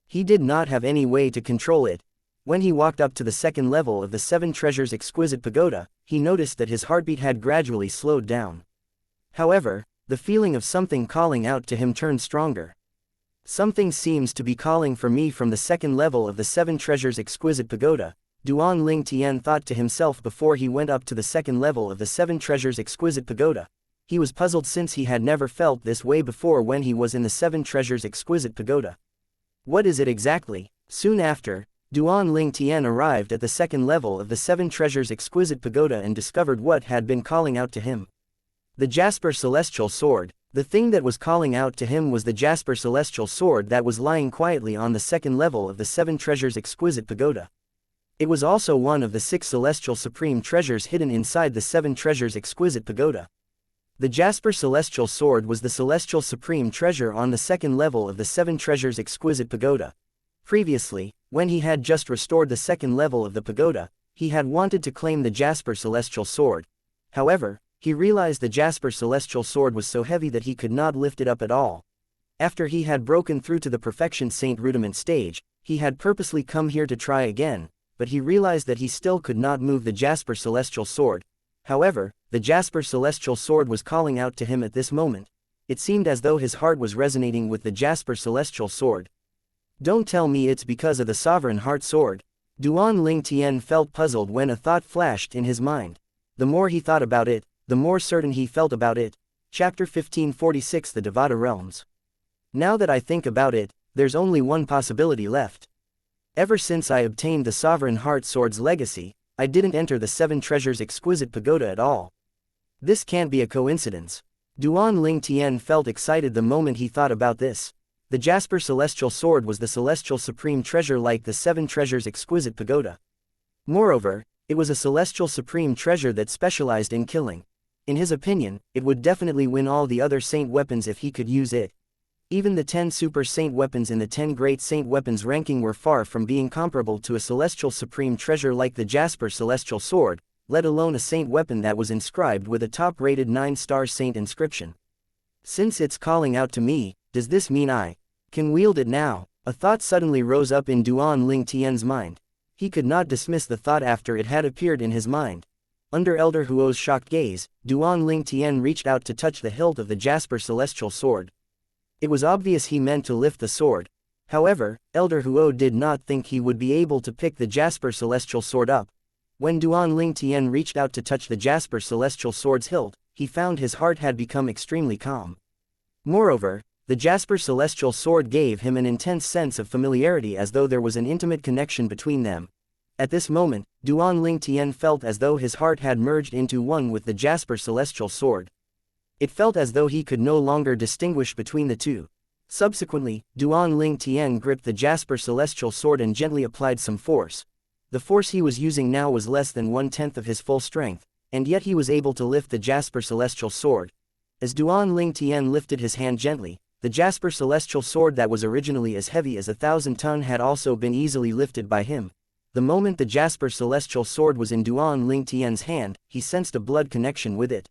He did not have any way to control it. When he walked up to the second level of the Seven Treasures Exquisite Pagoda, he noticed that his heartbeat had gradually slowed down. However, the feeling of something calling out to him turned stronger. Something seems to be calling for me from the second level of the Seven Treasures Exquisite Pagoda, Duan Ling Tian thought to himself before he went up to the second level of the Seven Treasures Exquisite Pagoda. He was puzzled since he had never felt this way before when he was in the Seven Treasures Exquisite Pagoda. What is it exactly? Soon after, Duan Ling Tian arrived at the second level of the Seven Treasures Exquisite Pagoda and discovered what had been calling out to him. The Jasper Celestial Sword. The thing that was calling out to him was the Jasper Celestial Sword that was lying quietly on the second level of the Seven Treasures Exquisite Pagoda. It was also one of the 6 celestial supreme treasures hidden inside the Seven Treasures Exquisite Pagoda. The Jasper Celestial Sword was the celestial supreme treasure on the second level of the Seven Treasures Exquisite Pagoda. Previously, when he had just restored the second level of the pagoda, he had wanted to claim the Jasper Celestial Sword. However, he realized the Jasper Celestial Sword was so heavy that he could not lift it up at all. After he had broken through to the Perfection Saint Rudiment stage, he had purposely come here to try again, but he realized that he still could not move the Jasper Celestial Sword. However, the Jasper Celestial Sword was calling out to him at this moment. It seemed as though his heart was resonating with the Jasper Celestial Sword. Don't tell me it's because of the sovereign heart sword. Duan Ling Tian felt puzzled when a thought flashed in his mind. The more he thought about it, the more certain he felt about it. Chapter 1546 The Devata Realms. Now that I think about it, there's only one possibility left. Ever since I obtained the sovereign heart sword's legacy, I didn't enter the Seven Treasures exquisite pagoda at all. This can't be a coincidence. Duan Ling Tian felt excited the moment he thought about this. The Jasper Celestial Sword was the celestial supreme treasure like the Seven Treasures exquisite pagoda. Moreover, it was a celestial supreme treasure that specialized in killing. In his opinion, it would definitely win all the other saint weapons if he could use it. Even the 10 super saint weapons in the 10 great saint weapons ranking were far from being comparable to a celestial supreme treasure like the Jasper Celestial Sword, let alone a saint weapon that was inscribed with a top-rated 9-star saint inscription. Since it's calling out to me, does this mean I can wield it now? A thought suddenly rose up in Duan Ling Tian's mind. He could not dismiss the thought after it had appeared in his mind. Under Elder Huo's shocked gaze, Duan Ling Tian reached out to touch the hilt of the Jasper Celestial Sword. It was obvious he meant to lift the sword. However, Elder Huo did not think he would be able to pick the Jasper Celestial Sword up. When Duan Ling Tian reached out to touch the Jasper Celestial Sword's hilt, he found his heart had become extremely calm. Moreover, the Jasper Celestial Sword gave him an intense sense of familiarity as though there was an intimate connection between them. At this moment, Duan Ling Tian felt as though his heart had merged into one with the Jasper Celestial Sword. It felt as though he could no longer distinguish between the two. Subsequently, Duan Ling Tian gripped the Jasper Celestial Sword and gently applied some force. The force he was using now was less than 1/10 of his full strength, and yet he was able to lift the Jasper Celestial Sword. As Duan Ling Tian lifted his hand gently, the Jasper Celestial Sword that was originally as heavy as 1,000 tons had also been easily lifted by him. The moment the Jasper Celestial Sword was in Duan Ling Tian's hand, he sensed a blood connection with it.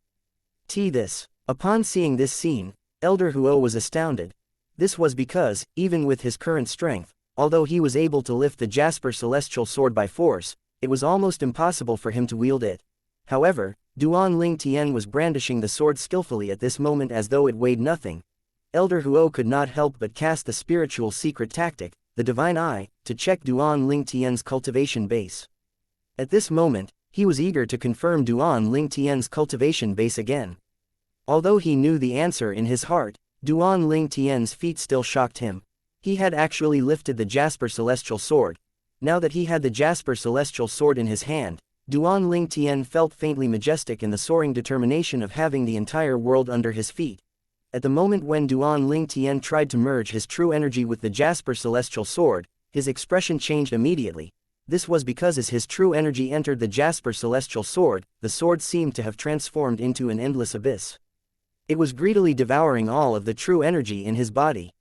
This. Upon seeing this scene, Elder Huo was astounded. This was because, even with his current strength, although he was able to lift the Jasper Celestial Sword by force, it was almost impossible for him to wield it. However, Duan Ling Tian was brandishing the sword skillfully at this moment as though it weighed nothing. Elder Huo could not help but cast the spiritual secret tactic, the Divine Eye, to check Duan Ling Tian's cultivation base. At this moment, he was eager to confirm Duan Ling Tian's cultivation base again. Although he knew the answer in his heart, Duan Ling Tian's feat still shocked him. He had actually lifted the Jasper Celestial Sword. Now that he had the Jasper Celestial Sword in his hand, Duan Ling Tian felt faintly majestic in the soaring determination of having the entire world under his feet. At the moment when Duan Ling Tian tried to merge his true energy with the Jasper Celestial Sword, his expression changed immediately. This was because as his true energy entered the Jasper Celestial Sword, the sword seemed to have transformed into an endless abyss. It was greedily devouring all of the true energy in his body.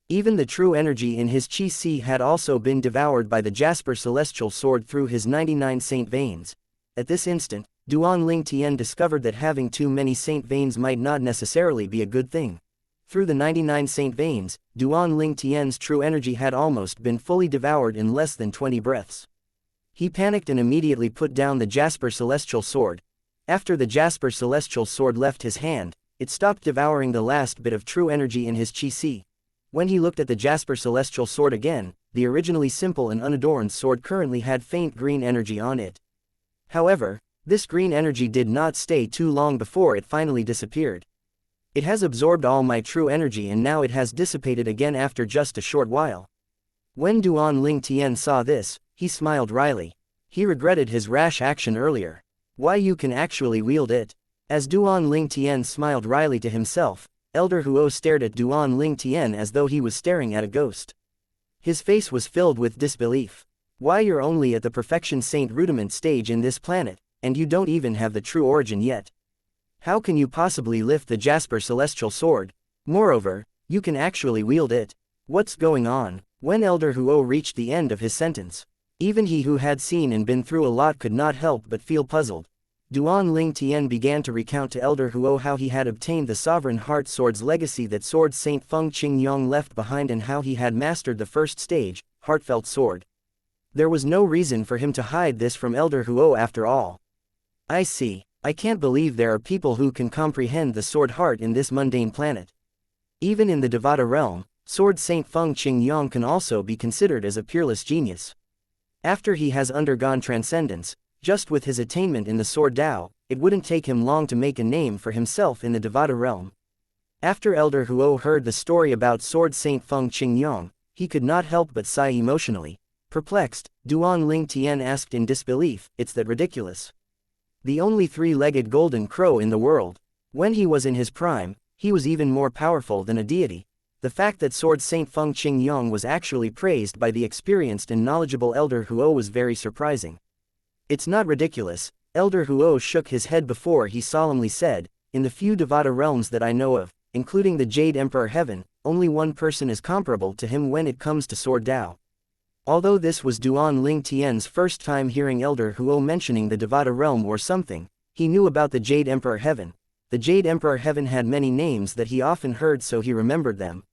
Even the true energy in his chi had also been devoured by the Jasper Celestial Sword through his 99 saint veins. At this instant, Duan Ling Tian discovered that having too many saint veins might not necessarily be a good thing. Through the 99 saint veins, Duan Ling Tian's true energy had almost been fully devoured in less than 20 breaths. He panicked and immediately put down the Jasper Celestial Sword. After the Jasper Celestial Sword left his hand, it stopped devouring the last bit of true energy in his chi. When he looked at the Jasper Celestial Sword again, the originally simple and unadorned sword currently had faint green energy on it. However, this green energy did not stay too long before it finally disappeared. It has absorbed all my true energy and now it has dissipated again after just a short while. When Duan Ling Tian saw this, he smiled wryly. He regretted his rash action earlier. Why, you can actually wield it? As Duan Ling Tian smiled wryly to himself, Elder Huo stared at Duan Ling Tian as though he was staring at a ghost. His face was filled with disbelief. Why, you're only at the Perfection Saint rudiment stage in this planet, and you don't even have the true origin yet. How can you possibly lift the Jasper Celestial Sword? Moreover, you can actually wield it. What's going on? When Elder Huo reached the end of his sentence, even he who had seen and been through a lot could not help but feel puzzled. Duan Ling Tian began to recount to Elder Huo how he had obtained the Sovereign Heart Sword's legacy that Sword Saint Feng Qingyong left behind and how he had mastered the first stage, Heartfelt Sword. There was no reason for him to hide this from Elder Huo after all. I see. I can't believe there are people who can comprehend the sword heart in this mundane planet. Even in the Devata realm, Sword Saint Feng Qingyang can also be considered as a peerless genius. After he has undergone transcendence, just with his attainment in the Sword Dao, it wouldn't take him long to make a name for himself in the Devata realm. After Elder Huo heard the story about Sword Saint Feng Qingyang, he could not help but sigh emotionally. Perplexed, Duan Ling Tian asked in disbelief, "It's that ridiculous? The only three-legged golden crow in the world. When he was in his prime, he was even more powerful than a deity. The fact that Sword Saint Feng Qingyang was actually praised by the experienced and knowledgeable Elder Huo was very surprising." "It's not ridiculous." Elder Huo shook his head before he solemnly said, "In the few Devata realms that I know of, including the Jade Emperor Heaven, only one person is comparable to him when it comes to Sword Dao." Although this was Duan Ling Tian's first time hearing Elder Huo mentioning the Devata realm or something, he knew about the Jade Emperor Heaven. The Jade Emperor Heaven had many names that he often heard, so he remembered them.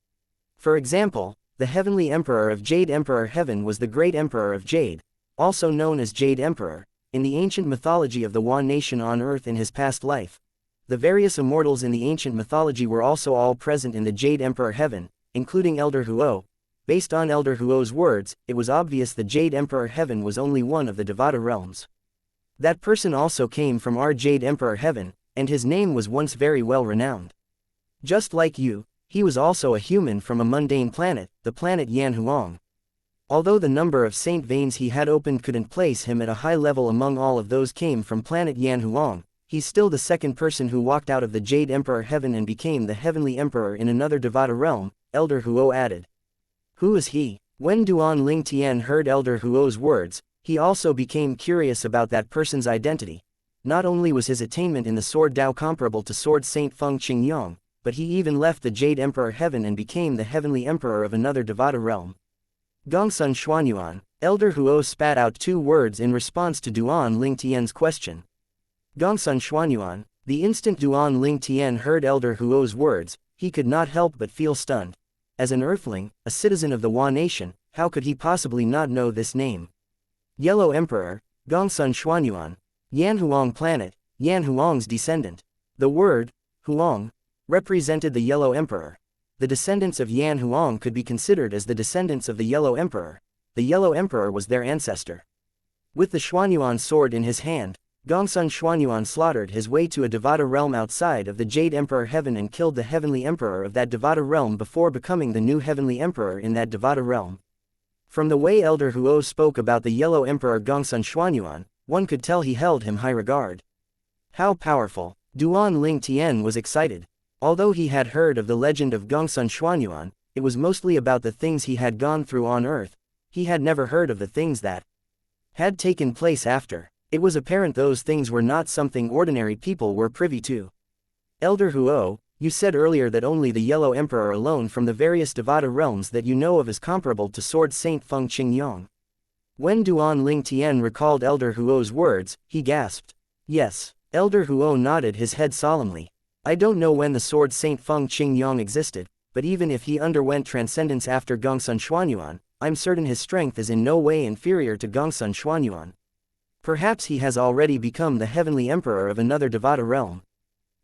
For example, the Heavenly Emperor of Jade Emperor Heaven was the Great Emperor of Jade, also known as Jade Emperor, in the ancient mythology of the Wan nation on Earth in his past life. The various immortals in the ancient mythology were also all present in the Jade Emperor Heaven, including Elder Huo. Based on Elder Huo's words, it was obvious the Jade Emperor Heaven was only one of the Devata realms. That person also came from our Jade Emperor Heaven, and his name was once very well renowned. Just like you, he was also a human from a mundane planet, the planet Yanhuang. Although the number of saint veins he had opened couldn't place him at a high level among all of those came from planet Yanhuang, he's still the second person who walked out of the Jade Emperor Heaven and became the Heavenly Emperor in another Devata realm, Elder Huo added. Who is he? When Duan Ling Tian heard Elder Huo's words, he also became curious about that person's identity. Not only was his attainment in the Sword Dao comparable to Sword Saint Feng Qingyang, but he even left the Jade Emperor Heaven and became the Heavenly Emperor of another Devata realm. Gongsun Xuanyuan. Elder Huo spat out two words in response to Duan Ling Tian's question. Gongsun Xuanyuan. The instant Duan Ling Tian heard Elder Huo's words, he could not help but feel stunned. As an earthling, a citizen of the Wan nation, how could he possibly not know this name? Yellow Emperor, Gongsun Xuanyuan. Yanhuang planet, Yanhuang's descendant. The word, Huang, represented the Yellow Emperor. The descendants of Yanhuang could be considered as the descendants of the Yellow Emperor. The Yellow Emperor was their ancestor. With the Xuanyuan sword in his hand, Gongsun Xuanyuan slaughtered his way to a Devata realm outside of the Jade Emperor Heaven and killed the Heavenly Emperor of that Devata realm before becoming the new Heavenly Emperor in that Devata realm. From the way Elder Huo spoke about the Yellow Emperor Gongsun Xuanyuan, one could tell he held him high regard. How powerful! Duan Ling Tian was excited. Although he had heard of the legend of Gongsun Xuanyuan, it was mostly about the things he had gone through on Earth. He had never heard of the things that had taken place after. It was apparent those things were not something ordinary people were privy to. Elder Huo, you said earlier that only the Yellow Emperor alone from the various Devata realms that you know of is comparable to Sword Saint Feng Qingyang. When Duan Ling Tian recalled Elder Huo's words, he gasped. Yes. Elder Huo nodded his head solemnly. I don't know when the Sword Saint Feng Qingyang existed, but even if he underwent transcendence after Gongsun Xuanyuan, I'm certain his strength is in no way inferior to Gongsun Xuanyuan. Perhaps he has already become the Heavenly Emperor of another Devata realm.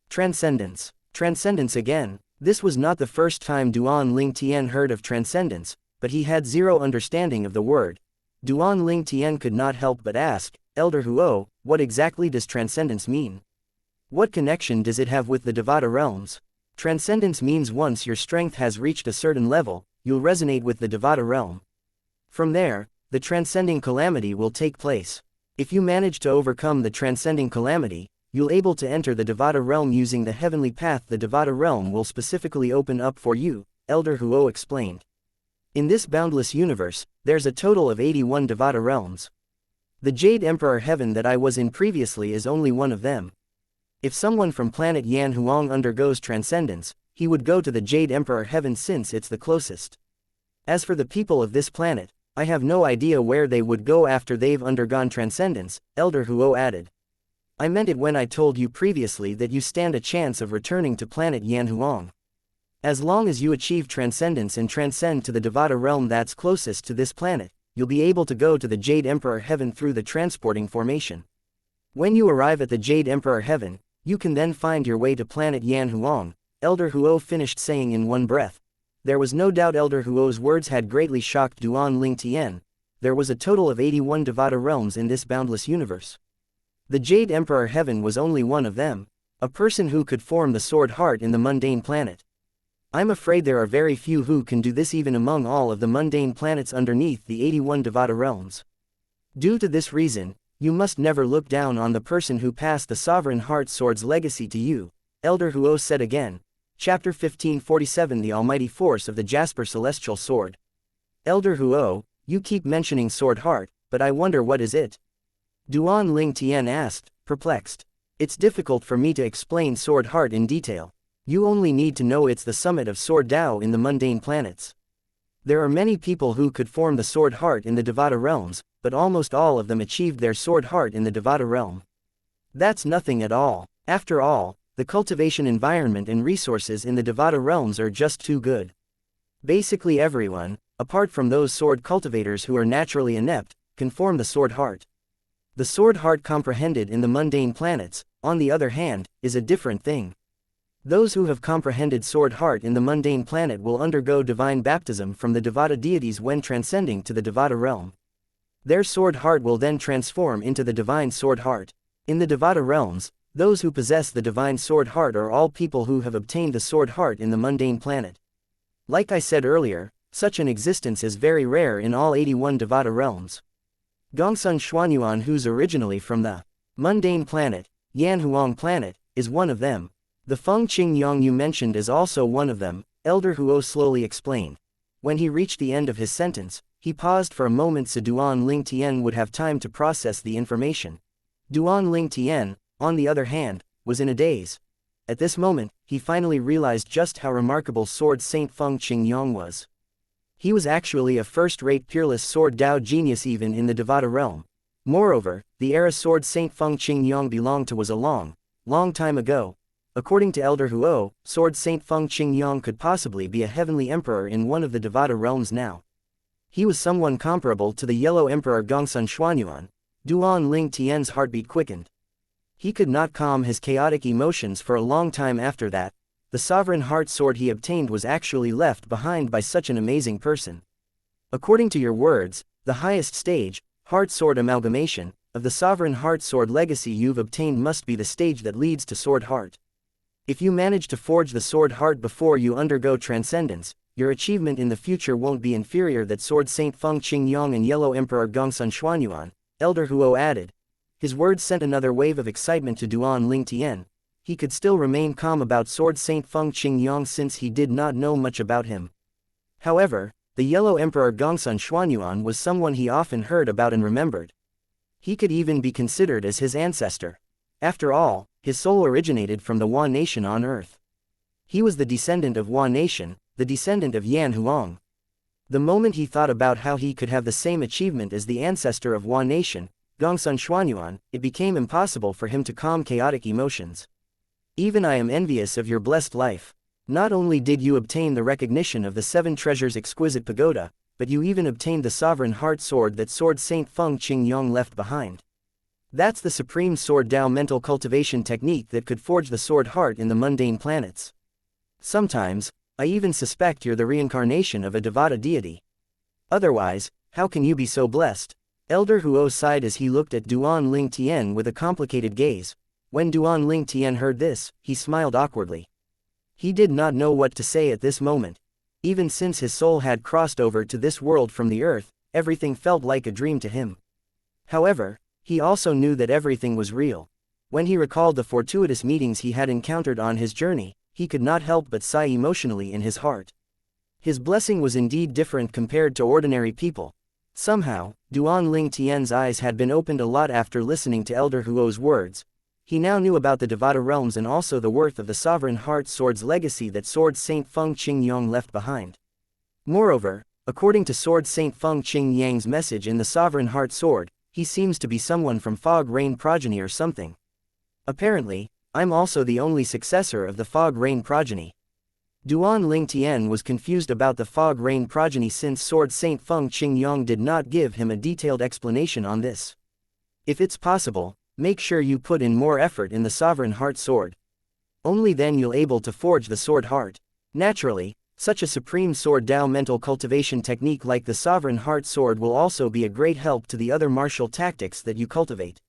Transcendence. Transcendence again. This was not the first time Duan Ling Tian heard of transcendence, but he had zero understanding of the word. Duan Ling Tian could not help but ask, Elder Huo, what exactly does transcendence mean? What connection does it have with the Devata realms? Transcendence means once your strength has reached a certain level, you'll resonate with the Devata realm. From there, the transcending calamity will take place. If you manage to overcome the transcending calamity, you'll able to enter the Devata realm using the heavenly path the Devata realm will specifically open up for you, Elder Huo explained. In this boundless universe, there's a total of 81 Devata realms. The Jade Emperor Heaven that I was in previously is only one of them. If someone from planet Yanhuang undergoes transcendence, he would go to the Jade Emperor Heaven since it's the closest. As for the people of this planet, I have no idea where they would go after they've undergone transcendence, Elder Huo added. I meant it when I told you previously that you stand a chance of returning to planet Yanhuang. As long as you achieve transcendence and transcend to the Devata realm that's closest to this planet, you'll be able to go to the Jade Emperor Heaven through the transporting formation. When you arrive at the Jade Emperor Heaven, you can then find your way to planet Yanhuang, Elder Huo finished saying in one breath. There was no doubt Elder Huo's words had greatly shocked Duan Ling Tian. There was a total of 81 Devata realms in this boundless universe. The Jade Emperor Heaven was only one of them, a person who could form the sword heart in the mundane planet. I'm afraid there are very few who can do this even among all of the mundane planets underneath the 81 Devata realms. Due to this reason, you must never look down on the person who passed the Sovereign Heart Sword's legacy to you, Elder Huo said again. Chapter 1547 The Almighty Force of the Jasper Celestial Sword. Elder Huo, you keep mentioning Sword Heart, but I wonder what is it? Duan Ling Tian asked, perplexed. It's difficult for me to explain Sword Heart in detail. You only need to know it's the summit of Sword Dao in the mundane planets. There are many people who could form the Sword Heart in the Devata realms, but almost all of them achieved their Sword Heart in the Devata realm. That's nothing at all. After all, the cultivation environment and resources in the Devata realms are just too good. Basically everyone, apart from those sword cultivators who are naturally inept, can form the Sword Heart. The Sword Heart comprehended in the mundane planets, on the other hand, is a different thing. Those who have comprehended Sword Heart in the mundane planet will undergo divine baptism from the Devata deities when transcending to the Devata realm. Their Sword Heart will then transform into the divine Sword Heart. In the Devata realms, those who possess the divine Sword Heart are all people who have obtained the Sword Heart in the mundane planet. Like I said earlier, such an existence is very rare in all 81 Devata realms. Gongsun Xuanyuan, who's originally from the mundane planet, Yanhuang planet, is one of them. The Feng Qingyang you mentioned is also one of them, Elder Huo slowly explained. When he reached the end of his sentence, he paused for a moment so Duan Ling Tian would have time to process the information. Duan Ling Tian, on the other hand, was in a daze. At this moment, he finally realized just how remarkable Sword Saint Feng Qingyang was. He was actually a first-rate peerless Sword Dao genius even in the Devata realm. Moreover, the era Sword Saint Feng Qingyang belonged to was a long, long time ago. According to Elder Huo, Sword Saint Feng Qingyang could possibly be a heavenly emperor in one of the Devata realms now. He was someone comparable to the Yellow Emperor Gongsun Xuanyuan. Duan Ling Tian's heartbeat quickened. He could not calm his chaotic emotions for a long time after that. The Sovereign Heart Sword he obtained was actually left behind by such an amazing person. According to your words, the highest stage, Heart Sword Amalgamation, of the Sovereign Heart Sword legacy you've obtained must be the stage that leads to Sword Heart. If you manage to forge the Sword Heart before you undergo transcendence, your achievement in the future won't be inferior that Sword Saint Feng Qingyang and Yellow Emperor Gongsun Xuanyuan, Elder Huo added. His words sent another wave of excitement to Duan Ling Tian. He could still remain calm about Sword Saint Feng Qingyang since he did not know much about him. However, the Yellow Emperor Gongsun Xuanyuan was someone he often heard about and remembered. He could even be considered as his ancestor. After all, his soul originated from the Wan nation on Earth. He was the descendant of Wan nation, the descendant of Yan Huang. The moment he thought about how he could have the same achievement as the ancestor of Wan nation, Gongsun Xuanyuan, it became impossible for him to calm chaotic emotions. Even I am envious of your blessed life. Not only did you obtain the recognition of the Seven Treasures exquisite pagoda, but you even obtained the Sovereign Heart Sword that Sword Saint Feng Qingyang left behind. That's the supreme Sword Dao mental cultivation technique that could forge the Sword Heart in the mundane planets. Sometimes, I even suspect you're the reincarnation of a Devata deity. Otherwise, how can you be so blessed? Elder Huo sighed as he looked at Duan Ling Tian with a complicated gaze. When Duan Ling Tian heard this, he smiled awkwardly. He did not know what to say at this moment. Even since his soul had crossed over to this world from the earth, everything felt like a dream to him. However, he also knew that everything was real. When he recalled the fortuitous meetings he had encountered on his journey, he could not help but sigh emotionally in his heart. His blessing was indeed different compared to ordinary people. Somehow, Duan Ling Tian's eyes had been opened a lot after listening to Elder Huo's words. He now knew about the Devata realms and also the worth of the Sovereign Heart Sword's legacy that Sword Saint Feng Qingyang left behind. Moreover, according to Sword Saint Feng Qingyang's message in the Sovereign Heart Sword, he seems to be someone from Fog Rain progeny or something. Apparently, I'm also the only successor of the Fog Rain progeny. Duan Ling Tian was confused about the Fog Rain progeny since Sword Saint Feng Qingyang did not give him a detailed explanation on this. If it's possible, make sure you put in more effort in the Sovereign Heart Sword. Only then you'll able to forge the Sword Heart. Naturally, Such a supreme sword Dao mental cultivation technique like the Sovereign Heart Sword will also be a great help to the other martial tactics that you cultivate.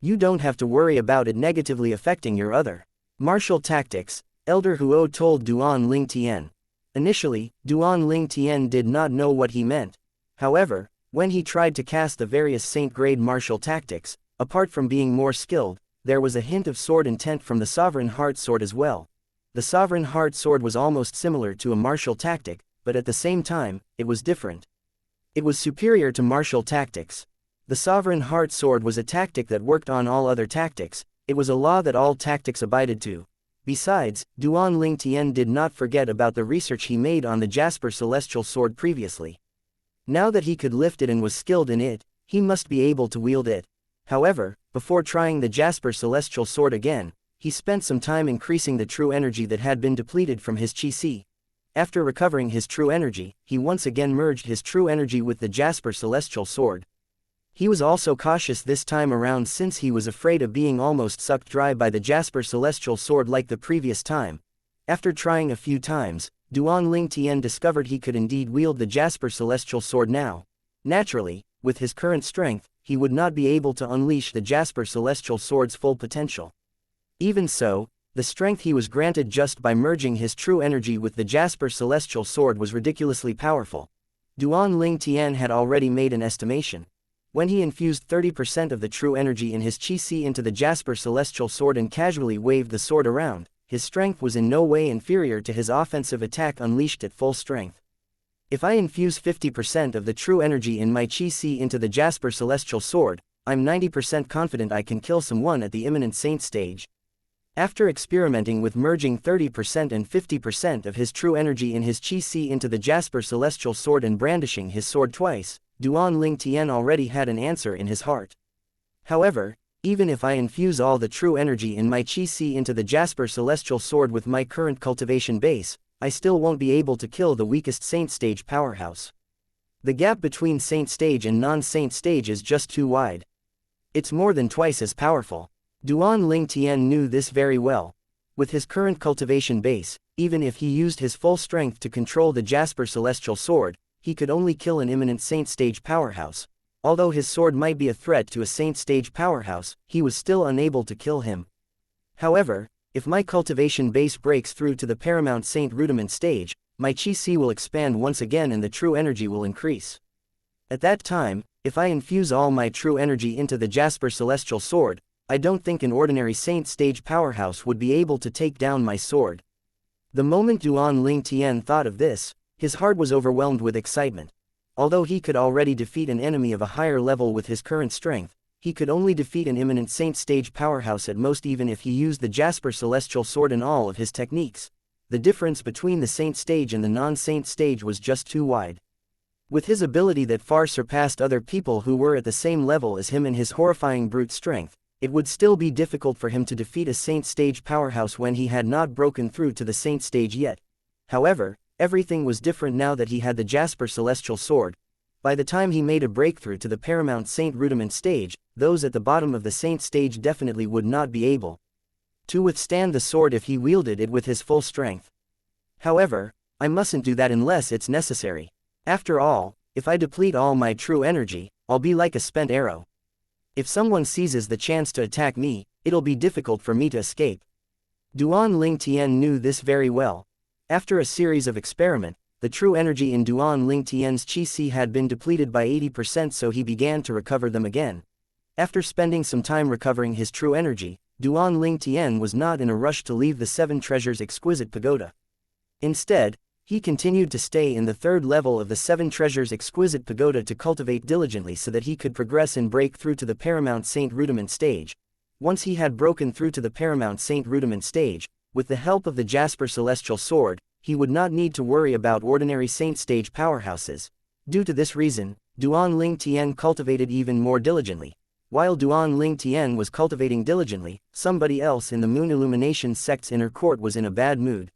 You don't have to worry about it negatively affecting your other martial tactics, Elder Huo told Duan Ling Tian. Initially, Duan Ling Tian did not know what he meant. However, when he tried to cast the various saint-grade martial tactics, apart from being more skilled, there was a hint of sword intent from the Sovereign Heart Sword as well. The Sovereign Heart Sword was almost similar to a martial tactic, but at the same time, it was different. It was superior to martial tactics. The Sovereign Heart Sword was a tactic that worked on all other tactics, it was a law that all tactics abided to. Besides, Duan Ling Tian did not forget about the research he made on the Jasper Celestial Sword previously. Now that he could lift it and was skilled in it, he must be able to wield it. However, before trying the Jasper Celestial Sword again, he spent some time increasing the true energy that had been depleted from his chi. After recovering his true energy, he once again merged his true energy with the Jasper Celestial Sword. He was also cautious this time around since he was afraid of being almost sucked dry by the Jasper Celestial Sword like the previous time. After trying a few times, Duan Ling Tian discovered he could indeed wield the Jasper Celestial Sword now. Naturally, with his current strength, he would not be able to unleash the Jasper Celestial Sword's full potential. Even so, the strength he was granted just by merging his true energy with the Jasper Celestial Sword was ridiculously powerful. Duan Ling Tian had already made an estimation. When he infused 30% of the true energy in his chi into the Jasper Celestial Sword and casually waved the sword around, his strength was in no way inferior to his offensive attack unleashed at full strength. If I infuse 50% of the true energy in my chi into the Jasper Celestial Sword, I'm 90% confident I can kill someone at the imminent saint stage. After experimenting with merging 30% and 50% of his true energy in his chi into the Jasper Celestial Sword and brandishing his sword twice, Duan Ling Tian already had an answer in his heart. However, even if I infuse all the true energy in my chi into the Jasper Celestial Sword with my current cultivation base, I still won't be able to kill the weakest saint stage powerhouse. The gap between saint stage and non-saint stage is just too wide. It's more than twice as powerful. Duan Ling Tian knew this very well. With his current cultivation base, even if he used his full strength to control the Jasper Celestial Sword, he could only kill an imminent saint stage powerhouse. Although his sword might be a threat to a saint stage powerhouse, he was still unable to kill him. However, if my cultivation base breaks through to the paramount saint rudiment stage, my chi will expand once again and the true energy will increase. At that time, if I infuse all my true energy into the Jasper Celestial Sword, I don't think an ordinary saint stage powerhouse would be able to take down my sword. The moment Duan Ling Tian thought of this, his heart was overwhelmed with excitement. Although he could already defeat an enemy of a higher level with his current strength, he could only defeat an imminent saint stage powerhouse at most even if he used the Jasper Celestial Sword in all of his techniques. The difference between the saint stage and the non-saint stage was just too wide. With his ability that far surpassed other people who were at the same level as him and his horrifying brute strength, it would still be difficult for him to defeat a saint stage powerhouse when he had not broken through to the saint stage yet. However, everything was different now that he had the Jasper Celestial Sword. By the time he made a breakthrough to the paramount saint rudiment stage, those at the bottom of the saint stage definitely would not be able to withstand the sword if he wielded it with his full strength. However, I mustn't do that unless it's necessary. After all, if I deplete all my true energy, I'll be like a spent arrow. If someone seizes the chance to attack me, it'll be difficult for me to escape. Duan Ling Tian knew this very well. After a series of experiments, the true energy in Duan Ling Tian's chi had been depleted by 80%, so he began to recover them again. After spending some time recovering his true energy, Duan Ling Tian was not in a rush to leave the Seven Treasures Exquisite Pagoda. Instead, he continued to stay in the third level of the Seven Treasures Exquisite Pagoda to cultivate diligently so that he could progress and break through to the Paramount Saint Rudiment stage. Once he had broken through to the Paramount Saint Rudiment stage, with the help of the Jasper Celestial Sword, he would not need to worry about ordinary saint stage powerhouses. Due to this reason, Duan Ling Tian cultivated even more diligently. While Duan Ling Tian was cultivating diligently, somebody else in the Moon Illumination sect's inner court was in a bad mood.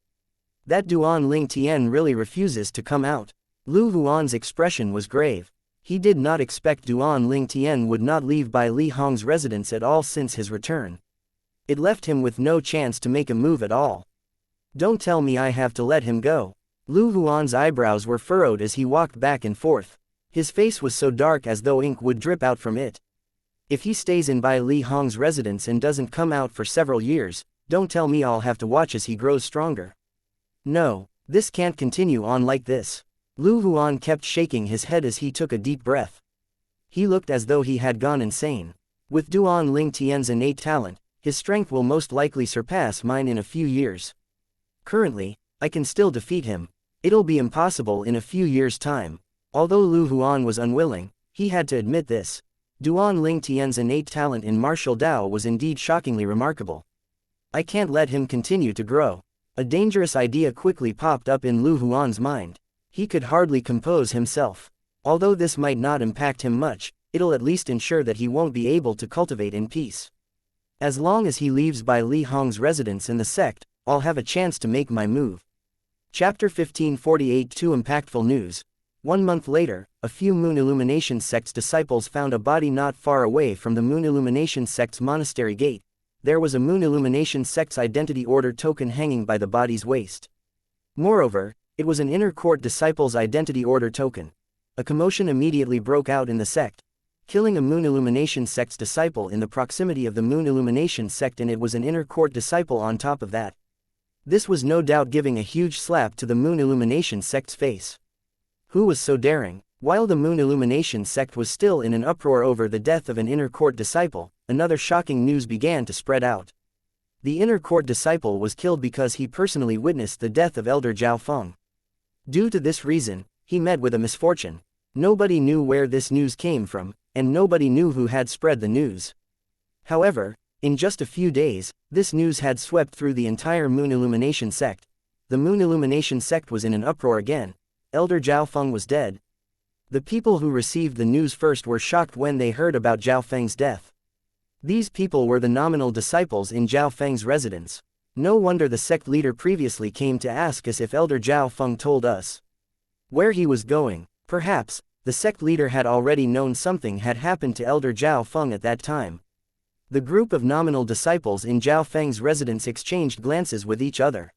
That Duan Ling Tian really refuses to come out. Lu Huan's expression was grave. He did not expect Duan Ling Tian would not leave Bai Li Hong's residence at all since his return. It left him with no chance to make a move at all. Don't tell me I have to let him go. Lu Huan's eyebrows were furrowed as he walked back and forth. His face was so dark as though ink would drip out from it. If he stays in Bai Li Hong's residence and doesn't come out for several years, don't tell me I'll have to watch as he grows stronger. No, this can't continue on like this. Lu Huan kept shaking his head as he took a deep breath. He looked as though he had gone insane. With Duan Ling Tian's innate talent, his strength will most likely surpass mine in a few years. Currently, I can still defeat him. It'll be impossible in a few years' time. Although Lu Huan was unwilling, he had to admit this. Duan Ling Tian's innate talent in martial Dao was indeed shockingly remarkable. I can't let him continue to grow. A dangerous idea quickly popped up in Lu Huan's mind. He could hardly compose himself. Although this might not impact him much, it'll at least ensure that he won't be able to cultivate in peace. As long as he leaves Bai Li Hong's residence in the sect, I'll have a chance to make my move. Chapter 1548 Too Impactful News. 1 month later, a few Moon Illumination sect's disciples found a body not far away from the Moon Illumination sect's monastery gate. There was a Moon Illumination sect's identity order token hanging by the body's waist. Moreover, it was an inner court disciple's identity order token. A commotion immediately broke out in the sect. Killing a Moon Illumination sect's disciple in the proximity of the Moon Illumination sect, and it was an inner court disciple on top of that. This was no doubt giving a huge slap to the Moon Illumination sect's face. Who was so daring? While the Moon Illumination sect was still in an uproar over the death of an inner court disciple, another shocking news began to spread out. The inner court disciple was killed because he personally witnessed the death of Elder Zhao Feng. Due to this reason, he met with a misfortune. Nobody knew where this news came from, and nobody knew who had spread the news. However, in just a few days, this news had swept through the entire Moon Illumination sect. The Moon Illumination sect was in an uproar again. Elder Zhao Feng was dead. The people who received the news first were shocked when they heard about Zhao Feng's death. These people were the nominal disciples in Zhao Feng's residence. No wonder the sect leader previously came to ask us if Elder Zhao Feng told us where he was going. Perhaps, the sect leader had already known something had happened to Elder Zhao Feng at that time. The group of nominal disciples in Zhao Feng's residence exchanged glances with each other.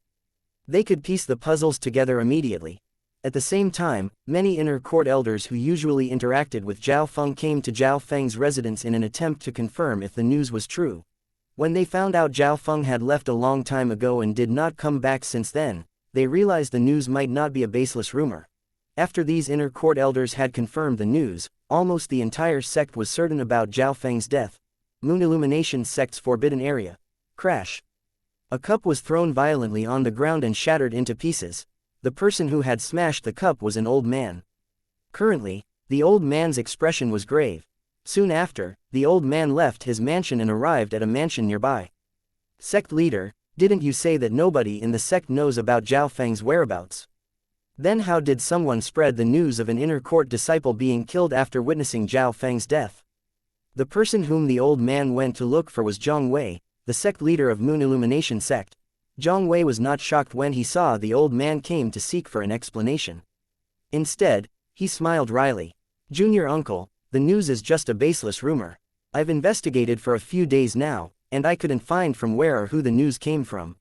They could piece the puzzles together immediately. At the same time, many inner court elders who usually interacted with Zhao Feng came to Zhao Feng's residence in an attempt to confirm if the news was true. When they found out Zhao Feng had left a long time ago and did not come back since then, they realized the news might not be a baseless rumor. After these inner court elders had confirmed the news, almost the entire sect was certain about Zhao Feng's death. Moon Illumination sect's forbidden area. Crash. A cup was thrown violently on the ground and shattered into pieces. The person who had smashed the cup was an old man. Currently, the old man's expression was grave. Soon after, the old man left his mansion and arrived at a mansion nearby. Sect leader, didn't you say that nobody in the sect knows about Zhao Feng's whereabouts? Then how did someone spread the news of an inner court disciple being killed after witnessing Zhao Feng's death? The person whom the old man went to look for was Zhang Wei, the sect leader of Moon Illumination sect. Zhang Wei was not shocked when he saw the old man came to seek for an explanation. Instead, he smiled wryly. Junior uncle, the news is just a baseless rumor. I've investigated for a few days now, and I couldn't find from where or who the news came from.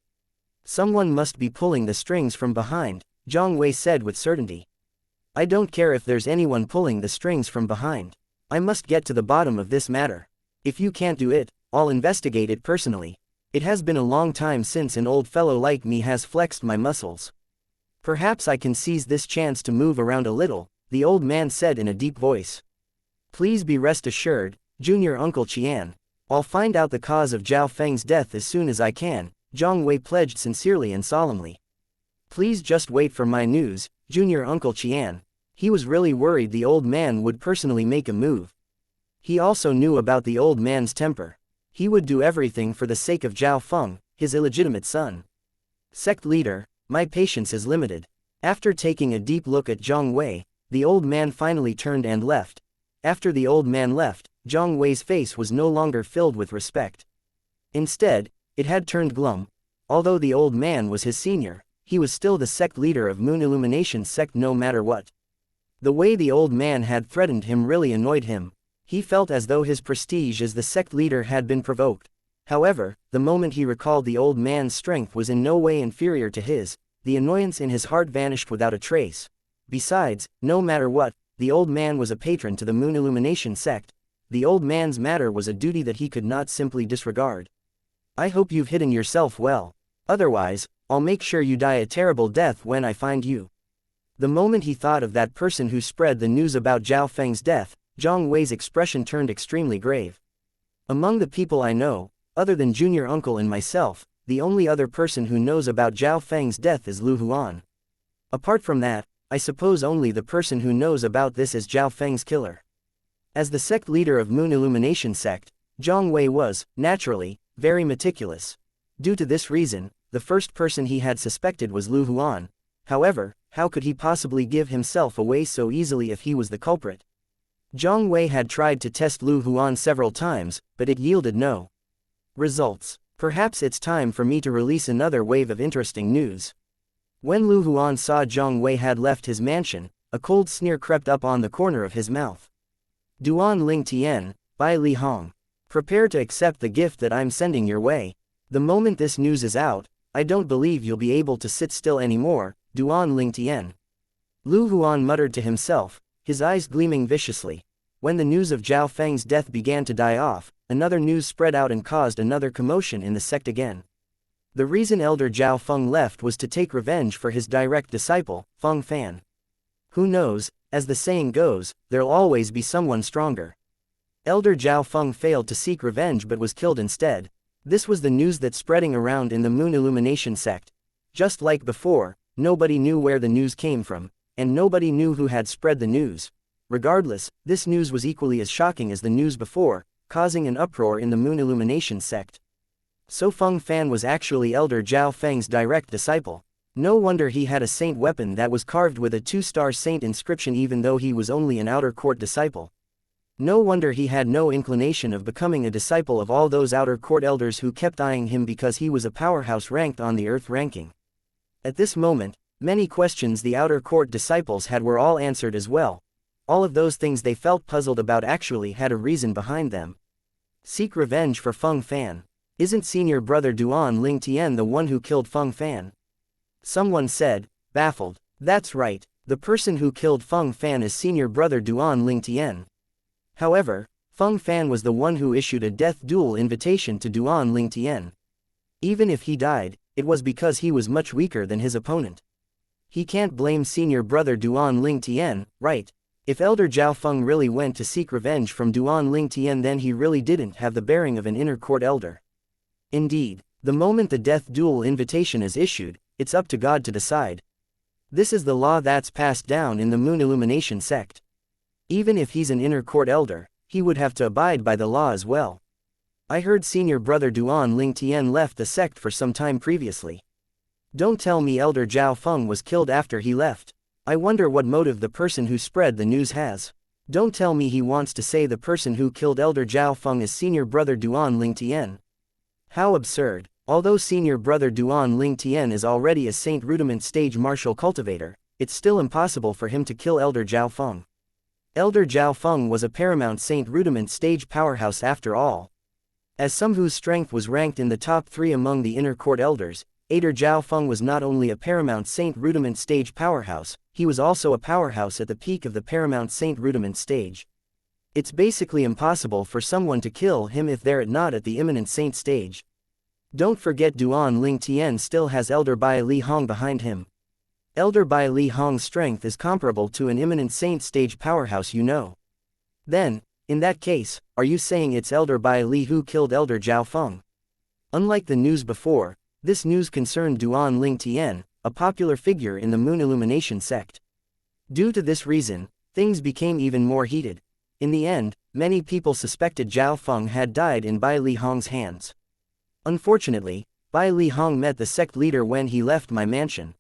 Someone must be pulling the strings from behind, Zhang Wei said with certainty. I don't care if there's anyone pulling the strings from behind. I must get to the bottom of this matter. If you can't do it, I'll investigate it personally. It has been a long time since an old fellow like me has flexed my muscles. Perhaps I can seize this chance to move around a little, the old man said in a deep voice. Please be rest assured, Junior Uncle Qian. I'll find out the cause of Zhao Feng's death as soon as I can, Zhang Wei pledged sincerely and solemnly. Please just wait for my news, Junior Uncle Qian. He was really worried the old man would personally make a move. He also knew about the old man's temper. He would do everything for the sake of Zhao Feng, his illegitimate son. Sect leader, my patience is limited. After taking a deep look at Zhang Wei, the old man finally turned and left. After the old man left, Zhang Wei's face was no longer filled with respect. Instead, it had turned glum. Although the old man was his senior, he was still the sect leader of Moon Illumination sect no matter what. The way the old man had threatened him really annoyed him. He felt as though his prestige as the sect leader had been provoked. However, the moment he recalled the old man's strength was in no way inferior to his, the annoyance in his heart vanished without a trace. Besides, no matter what, the old man was a patron to the Moon Illumination sect. The old man's matter was a duty that he could not simply disregard. I hope you've hidden yourself well. Otherwise, I'll make sure you die a terrible death when I find you. The moment he thought of that person who spread the news about Zhao Feng's death, Zhang Wei's expression turned extremely grave. Among the people I know, other than Junior Uncle and myself, the only other person who knows about Zhao Feng's death is Lu Huan. Apart from that, I suppose only the person who knows about this is Zhao Feng's killer. As the sect leader of Moon Illumination sect, Zhang Wei was, naturally, very meticulous. Due to this reason, the first person he had suspected was Lu Huan. However, how could he possibly give himself away so easily if he was the culprit? Zhang Wei had tried to test Lu Huan several times, but it yielded no results. Perhaps it's time for me to release another wave of interesting news. When Lu Huan saw Zhang Wei had left his mansion, a cold sneer crept up on the corner of his mouth. Duan Ling Tian, Bai Li Hong. Prepare to accept the gift that I'm sending your way. The moment this news is out, I don't believe you'll be able to sit still anymore, Duan Ling Tian. Lu Huan muttered to himself, his eyes gleaming viciously. When the news of Zhao Feng's death began to die off, another news spread out and caused another commotion in the sect again. The reason Elder Zhao Feng left was to take revenge for his direct disciple, Feng Fan. Who knows, as the saying goes, there'll always be someone stronger. Elder Zhao Feng failed to seek revenge but was killed instead. This was the news that's spreading around in the Moon Illumination sect. Just like before, nobody knew where the news came from, and nobody knew who had spread the news. Regardless, this news was equally as shocking as the news before, causing an uproar in the Moon Illumination sect. So Feng Fan was actually Elder Zhao Feng's direct disciple. No wonder he had a saint weapon that was carved with a 2-star saint inscription even though he was only an outer court disciple. No wonder he had no inclination of becoming a disciple of all those outer court elders who kept eyeing him because he was a powerhouse ranked on the earth ranking. At this moment, many questions the outer court disciples had were all answered as well. All of those things they felt puzzled about actually had a reason behind them. Seek revenge for Feng Fan. Isn't senior brother Duan Ling Tian the one who killed Feng Fan? Someone said, baffled. That's right, the person who killed Feng Fan is senior brother Duan Ling Tian. However, Feng Fan was the one who issued a death duel invitation to Duan Ling Tian. Even if he died, it was because he was much weaker than his opponent. He can't blame senior brother Duan Ling Tian, right? If Elder Zhao Feng really went to seek revenge from Duan Ling Tian, then he really didn't have the bearing of an inner court elder. Indeed, the moment the death duel invitation is issued, it's up to God to decide. This is the law that's passed down in the Moon Illumination sect. Even if he's an inner court elder, he would have to abide by the law as well. I heard senior brother Duan Ling Tian left the sect for some time previously. Don't tell me Elder Zhao Feng was killed after he left. I wonder what motive the person who spread the news has. Don't tell me he wants to say the person who killed Elder Zhao Feng is senior brother Duan Ling Tian. How absurd. Although senior brother Duan Ling Tian is already a Saint Rudiment stage martial cultivator, it's still impossible for him to kill Elder Zhao Feng. Elder Zhao Feng was a paramount Saint Rudiment stage powerhouse after all. As some whose strength was ranked in the top 3 among the inner court elders, Elder Zhao Feng was not only a paramount Saint Rudiment stage powerhouse, he was also a powerhouse at the peak of the paramount Saint Rudiment stage. It's basically impossible for someone to kill him if they're not at the imminent Saint stage. Don't forget Duan Ling Tian still has Elder Bai Li Hong behind him. Elder Bai Li Hong's strength is comparable to an imminent Saint stage powerhouse, you know. Then, in that case, are you saying it's Elder Bai Li who killed Elder Zhao Feng? Unlike the news before, this news concerned Duan Ling Tian, a popular figure in the Moon Illumination sect. Due to this reason, things became even more heated. In the end, many people suspected Zhao Feng had died in Bai Li Hong's hands. Unfortunately, Bai Li Hong met the sect leader when he left my mansion.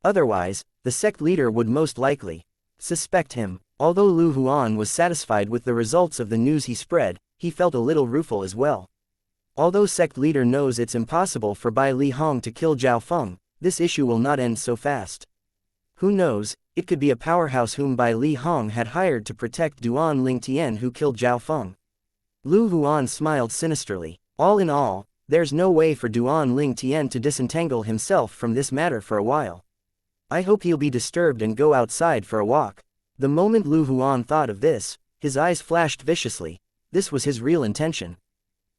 Otherwise, the sect leader would most likely suspect him. Although Lu Huan was satisfied with the results of the news he spread, he felt a little rueful as well. Although sect leader knows it's impossible for Bai Li Hong to kill Zhao Feng, this issue will not end so fast. Who knows, it could be a powerhouse whom Bai Li Hong had hired to protect Duan Ling Tian who killed Zhao Feng. Lu Huan smiled sinisterly. All in all, There's no way for Duan Ling Tian to disentangle himself from this matter for a while. I hope he'll be disturbed and go outside for a walk. The moment Lu Huan thought of this, his eyes flashed viciously. This was his real intention.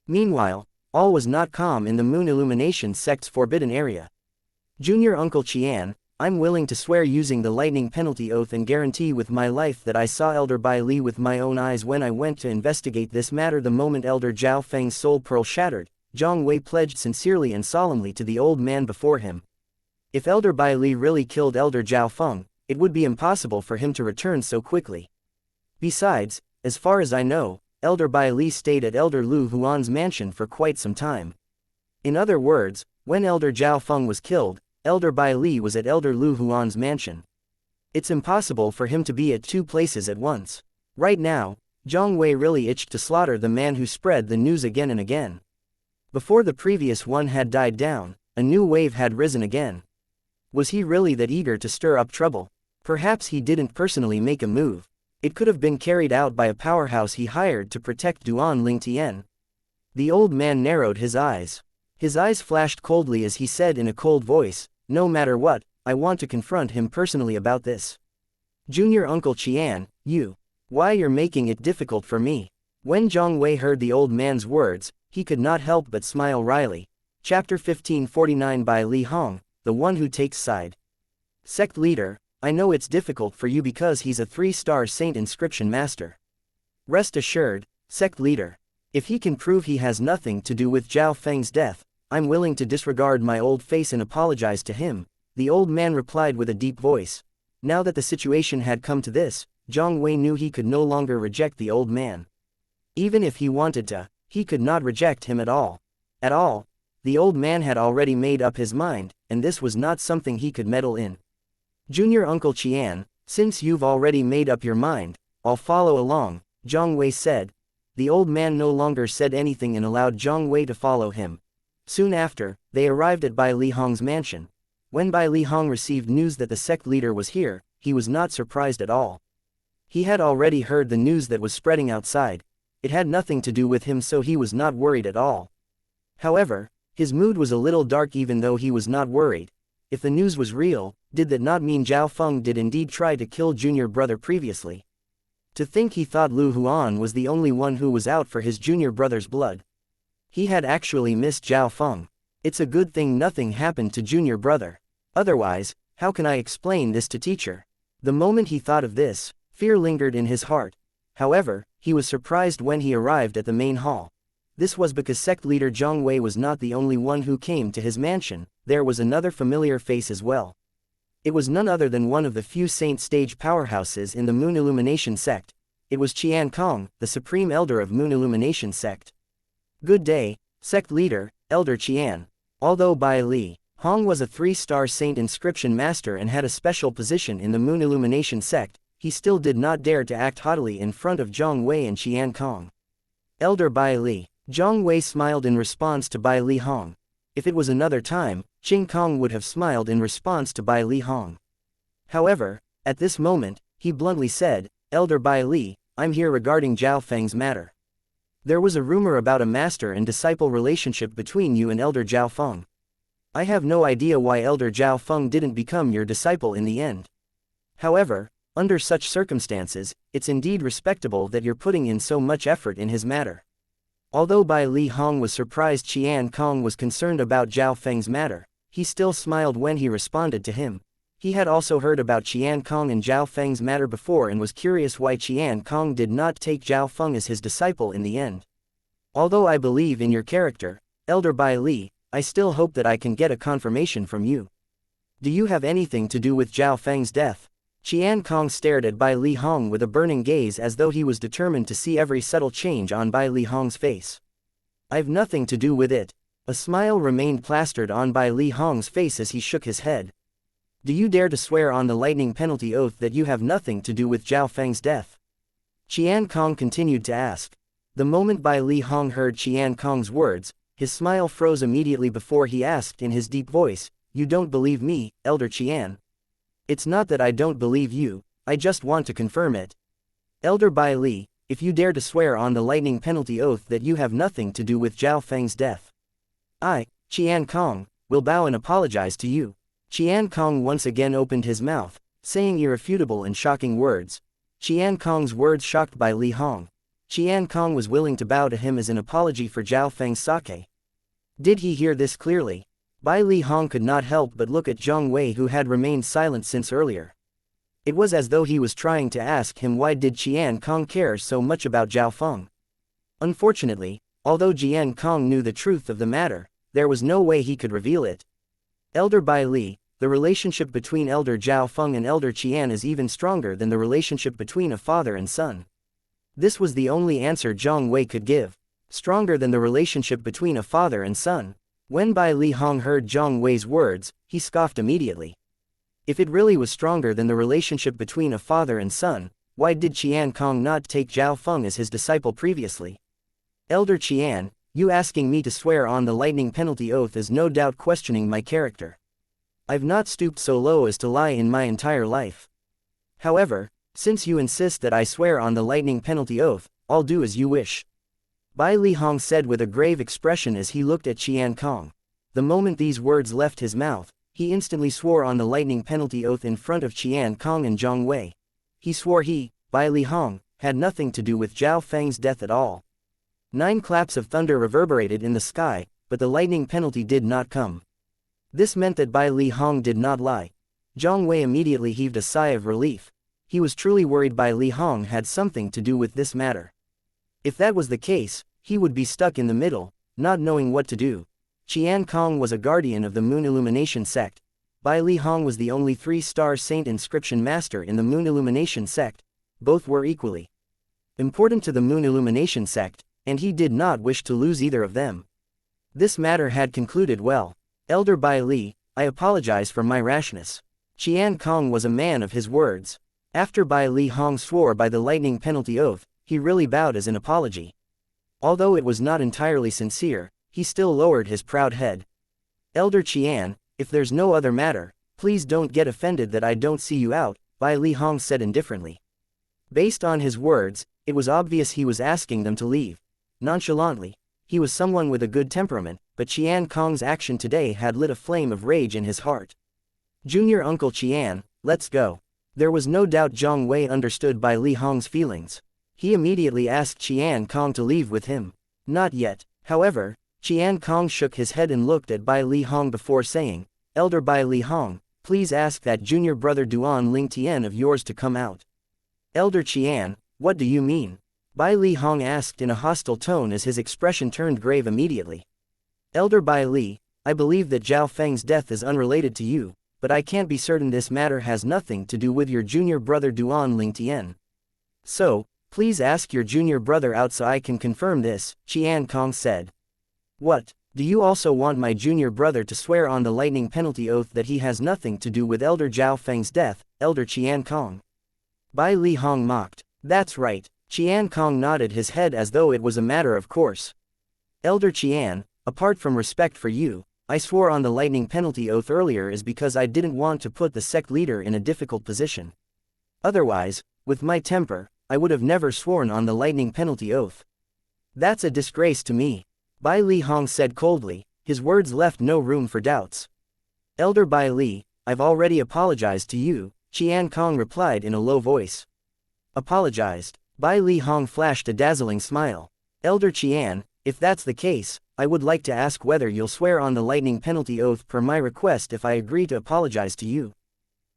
Meanwhile, all was not calm in the Moon Illumination sect's forbidden area. Junior Uncle Qian, I'm willing to swear using the lightning penalty oath and guarantee with my life that I saw Elder Bai Li with my own eyes when I went to investigate this matter. The moment Elder Zhao Feng's soul pearl shattered, Zhang Wei pledged sincerely and solemnly to the old man before him. If Elder Bai Li really killed Elder Zhao Feng, it would be impossible for him to return so quickly. Besides, as far as I know, Elder Bai Li stayed at Elder Lu Huan's mansion for quite some time. In other words, when Elder Zhao Feng was killed, Elder Bai Li was at Elder Lu Huan's mansion. It's impossible for him to be at two places at once. Right now, Zhang Wei really itched to slaughter the man who spread the news again and again. Before the previous one had died down, a new wave had risen again. Was he really that eager to stir up trouble? Perhaps he didn't personally make a move. It could have been carried out by a powerhouse he hired to protect Duan Ling Tian. The old man narrowed his eyes. His eyes flashed coldly as he said in a cold voice, "No matter what, I want to confront him personally about this." Junior Uncle Qian, why you're making it difficult for me? When Zhang Wei heard the old man's words, he could not help but smile wryly. Chapter 1549 by Li Hong, the one who takes side. Sect leader, I know it's difficult for you because he's a 3-star saint inscription master. Rest assured, sect leader, if he can prove he has nothing to do with Zhao Feng's death, I'm willing to disregard my old face and apologize to him, the old man replied with a deep voice. Now that the situation had come to this, Zhang Wei knew he could no longer reject the old man. Even if he wanted to, he could not reject him at all. At all. The old man had already made up his mind, and this was not something he could meddle in. Junior Uncle Qian, since you've already made up your mind, I'll follow along, Zhang Wei said. The old man no longer said anything and allowed Zhang Wei to follow him. Soon after, they arrived at Bai Li Hong's mansion. When Bai Li Hong received news that the sect leader was here, he was not surprised at all. He had already heard the news that was spreading outside. It had nothing to do with him, so he was not worried at all. However, his mood was a little dark even though he was not worried. If the news was real, did that not mean Zhao Feng did indeed try to kill junior brother previously? To think he thought Lu Huan was the only one who was out for his junior brother's blood. He had actually missed Zhao Feng. It's a good thing nothing happened to junior brother. Otherwise, how can I explain this to teacher? The moment he thought of this, fear lingered in his heart. However, he was surprised when he arrived at the main hall. This was because sect leader Zhang Wei was not the only one who came to his mansion, there was another familiar face as well. It was none other than one of the few saint stage powerhouses in the Moon Illumination sect. It was Qian Kong, the supreme elder of Moon Illumination sect. Good day, sect leader, Elder Qian. Although Bai Li Hong was a 3-star saint inscription master and had a special position in the Moon Illumination sect, he still did not dare to act haughtily in front of Zhang Wei and Qian Kong. Elder Bai Li. Zhang Wei smiled in response to Bai Li Hong. If it was another time, Qing Kong would have smiled in response to Bai Li Hong. However, at this moment, he bluntly said, Elder Bai Li, I'm here regarding Zhao Feng's matter. There was a rumor about a master and disciple relationship between you and Elder Zhao Feng. I have no idea why Elder Zhao Feng didn't become your disciple in the end. However, under such circumstances, it's indeed respectable that you're putting in so much effort in his matter. Although Bai Li Hong was surprised Qian Kong was concerned about Zhao Feng's matter, he still smiled when he responded to him. He had also heard about Qian Kong and Zhao Feng's matter before and was curious why Qian Kong did not take Zhao Feng as his disciple in the end. Although I believe in your character, Elder Bai Li, I still hope that I can get a confirmation from you. Do you have anything to do with Zhao Feng's death? Qian Kong stared at Bai Li Hong with a burning gaze as though he was determined to see every subtle change on Bai Li Hong's face. I've nothing to do with it. A smile remained plastered on Bai Li Hong's face as he shook his head. Do you dare to swear on the lightning penalty oath that you have nothing to do with Zhao Feng's death? Qian Kong continued to ask. The moment Bai Li Hong heard Qian Kong's words, his smile froze immediately before he asked in his deep voice, You don't believe me, Elder Qian? It's not that I don't believe you, I just want to confirm it. Elder Bai Li, if you dare to swear on the lightning penalty oath that you have nothing to do with Zhao Feng's death. I, Qian Kong, will bow and apologize to you. Qian Kong once again opened his mouth, saying irrefutable and shocking words. Qian Kong's words shocked Bai Li Hong. Qian Kong was willing to bow to him as an apology for Zhao Feng's sake. Did he hear this clearly? Bai Li Hong could not help but look at Zhang Wei, who had remained silent since earlier. It was as though he was trying to ask him why did Qian Kong care so much about Zhao Feng. Unfortunately, although Qian Kong knew the truth of the matter, there was no way he could reveal it. Elder Bai Li, the relationship between Elder Zhao Feng and Elder Qian is even stronger than the relationship between a father and son. This was the only answer Zhang Wei could give. Stronger than the relationship between a father and son. When Bai Li Hong heard Zhang Wei's words, he scoffed immediately. If it really was stronger than the relationship between a father and son, why did Qian Kong not take Zhao Feng as his disciple previously? Elder Qian, you asking me to swear on the lightning penalty oath is no doubt questioning my character. I've not stooped so low as to lie in my entire life. However, since you insist that I swear on the lightning penalty oath, I'll do as you wish. Bai Li Hong said with a grave expression as he looked at Qian Kong. The moment these words left his mouth, he instantly swore on the lightning penalty oath in front of Qian Kong and Zhang Wei. He swore he, Bai Li Hong, had nothing to do with Zhao Feng's death at all. 9 claps of thunder reverberated in the sky, but the lightning penalty did not come. This meant that Bai Li Hong did not lie. Zhang Wei immediately heaved a sigh of relief. He was truly worried Bai Li Hong had something to do with this matter. If that was the case, he would be stuck in the middle, not knowing what to do. Qian Kong was a guardian of the Moon Illumination sect. Bai Li Hong was the only 3-star saint inscription master in the Moon Illumination sect. Both were equally important to the Moon Illumination sect, and he did not wish to lose either of them. This matter had concluded well. Elder Bai Li, I apologize for my rashness. Qian Kong was a man of his words. After Bai Li Hong swore by the lightning penalty oath, he really bowed as an apology. Although it was not entirely sincere, he still lowered his proud head. Elder Qian, if there's no other matter, please don't get offended that I don't see you out, Bai Li Hong said indifferently. Based on his words, it was obvious he was asking them to leave. Nonchalantly, he was someone with a good temperament, but Qian Kong's action today had lit a flame of rage in his heart. Junior Uncle Qian, let's go. There was no doubt Zhang Wei understood Bai Li Hong's feelings. He immediately asked Qian Kong to leave with him. Not yet, however. Qian Kong shook his head and looked at Bai Li Hong before saying, Elder Bai Li Hong, please ask that junior brother Duan Ling Tian of yours to come out. Elder Qian, what do you mean? Bai Li Hong asked in a hostile tone as his expression turned grave immediately. Elder Bai Li, I believe that Zhao Feng's death is unrelated to you, but I can't be certain this matter has nothing to do with your junior brother Duan Ling Tian. So, please ask your junior brother out so I can confirm this, Qian Kong said. What, do you also want my junior brother to swear on the lightning penalty oath that he has nothing to do with Elder Zhao Feng's death, Elder Qian Kong? Bai Li Hong mocked. That's right, Qian Kong nodded his head as though it was a matter of course. Elder Qian, apart from respect for you, I swore on the lightning penalty oath earlier is because I didn't want to put the sect leader in a difficult position. Otherwise, with my temper, I would have never sworn on the lightning penalty oath. That's a disgrace to me, Bai Li Hong said coldly. His words left no room for doubts. Elder Bai Li, I've already apologized to you, Qian Kong replied in a low voice. Apologized? Bai Li Hong flashed a dazzling smile. Elder Qian, if that's the case, I would like to ask whether you'll swear on the lightning penalty oath per my request if I agree to apologize to you.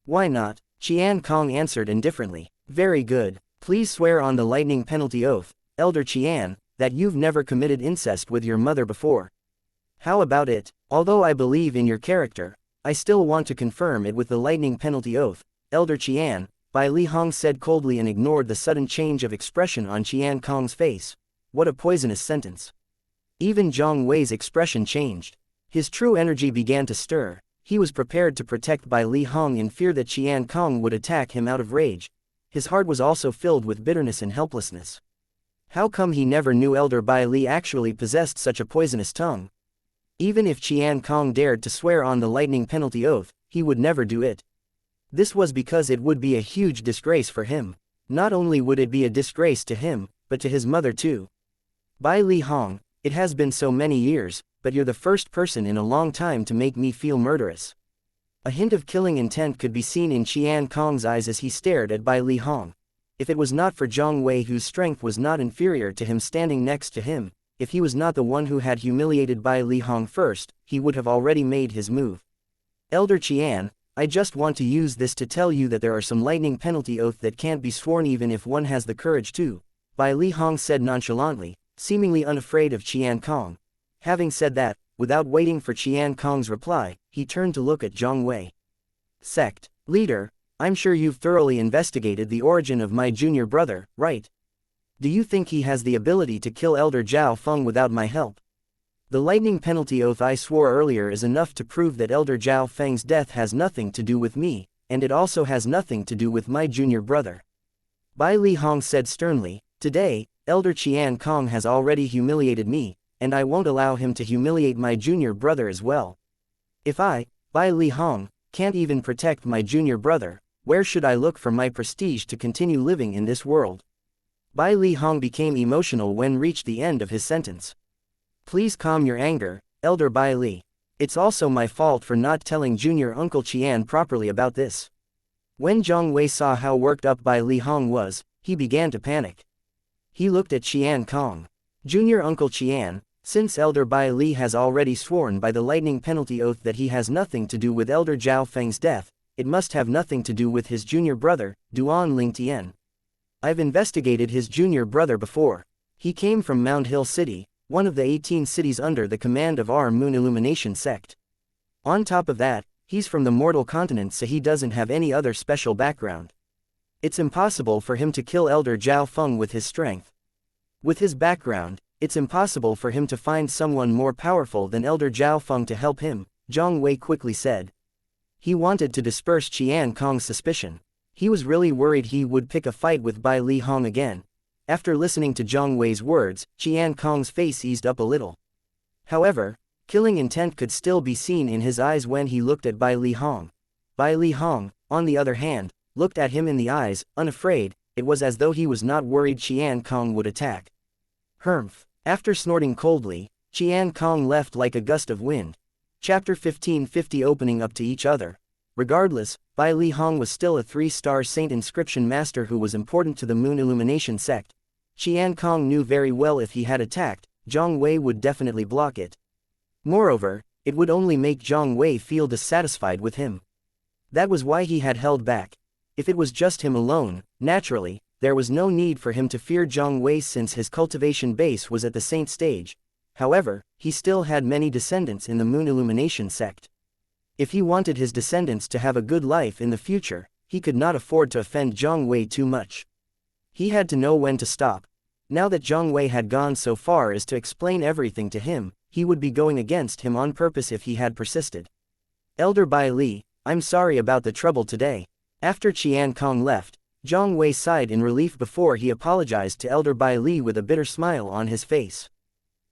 Why not? Qian Kong answered indifferently. Very good. Please swear on the lightning penalty oath, Elder Qian, that you've never committed incest with your mother before. How about it? Although I believe in your character, I still want to confirm it with the lightning penalty oath, Elder Qian, Bai Li Hong said coldly and ignored the sudden change of expression on Qian Kong's face. What a poisonous sentence. Even Zhang Wei's expression changed. His true energy began to stir. He was prepared to protect Bai Li Hong in fear that Qian Kong would attack him out of rage. His heart was also filled with bitterness and helplessness. How come he never knew Elder Bai Li actually possessed such a poisonous tongue? Even if Qian Kong dared to swear on the lightning penalty oath, he would never do it. This was because it would be a huge disgrace for him. Not only would it be a disgrace to him, but to his mother too. Bai Li Hong, It has been so many years, but you're the first person in a long time to make me feel murderous. A hint of killing intent could be seen in Qian Kong's eyes as he stared at Bai Li Hong. If it was not for Zhang Wei, whose strength was not inferior to him, standing next to him, if he was not the one who had humiliated Bai Li Hong first, he would have already made his move. Elder Qian, I just want to use this to tell you that there are some lightning penalty oaths that can't be sworn even if one has the courage to, Bai Li Hong said nonchalantly, seemingly unafraid of Qian Kong. Having said that, without waiting for Qian Kong's reply, he turned to look at Zhang Wei. Sect leader, I'm sure you've thoroughly investigated the origin of my junior brother, right? Do you think he has the ability to kill Elder Zhao Feng without my help? The lightning penalty oath I swore earlier is enough to prove that Elder Zhao Feng's death has nothing to do with me, and it also has nothing to do with my junior brother. Bai Li Hong said sternly, today, Elder Qian Kong has already humiliated me, and I won't allow him to humiliate my junior brother as well. If I, Bai Li Hong, can't even protect my junior brother, where should I look for my prestige to continue living in this world? Bai Li Hong became emotional when reached the end of his sentence. Please calm your anger, Elder Bai Li. It's also my fault for not telling Junior Uncle Qian properly about this. When Zhang Wei saw how worked up Bai Li Hong was, he began to panic. He looked at Qian Kong. Junior Uncle Qian, since Elder Bai Li has already sworn by the lightning penalty oath that he has nothing to do with Elder Zhao Feng's death, it must have nothing to do with his junior brother, Duan Lingtian. I've investigated his junior brother before. He came from Mound Hill City, one of the 18 cities under the command of our Moon Illumination sect. On top of that, he's from the mortal continent, so he doesn't have any other special background. It's impossible for him to kill Elder Zhao Feng with his strength. With his background, it's impossible for him to find someone more powerful than Elder Zhao Feng to help him, Zhang Wei quickly said. He wanted to disperse Qian Kong's suspicion. He was really worried he would pick a fight with Bai Li Hong again. After listening to Zhang Wei's words, Qian Kong's face eased up a little. However, killing intent could still be seen in his eyes when he looked at Bai Li Hong. Bai Li Hong, on the other hand, looked at him in the eyes, unafraid. It was as though he was not worried Qian Kong would attack. Humph. After snorting coldly, Qian Kong left like a gust of wind. Chapter 1550 Opening up to each other. Regardless, Bai Li Hong was still a 3-star saint inscription master who was important to the Moon Illumination sect. Qian Kong knew very well if he had attacked, Zhang Wei would definitely block it. Moreover, it would only make Zhang Wei feel dissatisfied with him. That was why he had held back. If it was just him alone, naturally, there was no need for him to fear Zhang Wei since his cultivation base was at the saint stage. However, he still had many descendants in the Moon Illumination sect. If he wanted his descendants to have a good life in the future, he could not afford to offend Zhang Wei too much. He had to know when to stop. Now that Zhang Wei had gone so far as to explain everything to him, he would be going against him on purpose if he had persisted. Elder Bai Li, I'm sorry about the trouble today. After Qian Kong left, Zhang Wei sighed in relief before he apologized to Elder Bai Li with a bitter smile on his face.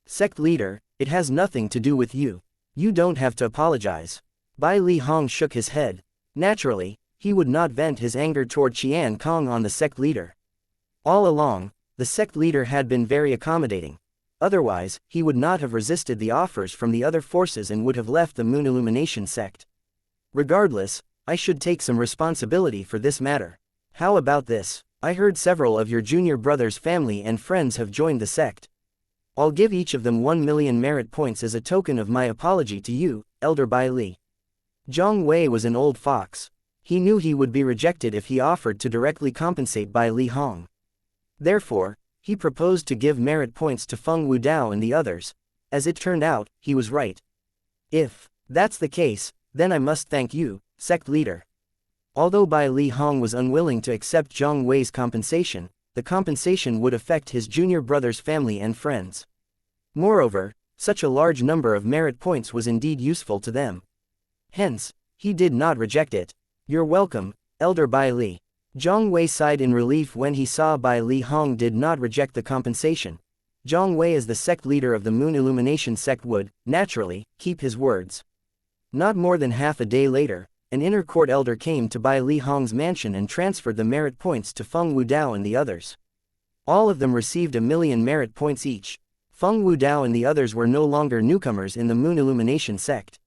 Sect leader, it has nothing to do with you. You don't have to apologize. Bai Li Hong shook his head. Naturally, he would not vent his anger toward Qian Kong on the sect leader. All along, the sect leader had been very accommodating. Otherwise, he would not have resisted the offers from the other forces and would have left the Moon Illumination sect. Regardless, I should take some responsibility for this matter. How about this? I heard several of your junior brother's family and friends have joined the sect. I'll give each of them 1 million merit points as a token of my apology to you, Elder Bai Li. Zhang Wei was an old fox. He knew he would be rejected if he offered to directly compensate Bai Li Hong. Therefore, he proposed to give merit points to Feng Wudao and the others. As it turned out, he was right. If that's the case, then I must thank you, sect leader. Although Bai Li Hong was unwilling to accept Zhang Wei's compensation, the compensation would affect his junior brother's family and friends. Moreover, such a large number of merit points was indeed useful to them. Hence, he did not reject it. You're welcome, Elder Bai Li. Zhang Wei sighed in relief when he saw Bai Li Hong did not reject the compensation. Zhang Wei as the sect leader of the Moon Illumination sect would, naturally, keep his words. Not more than half a day later, an inner court elder came to Bai Li Hong's mansion and transferred the merit points to Feng Wudao and the others. All of them received 1 million merit points each. Feng Wudao and the others were no longer newcomers in the Moon Illumination sect.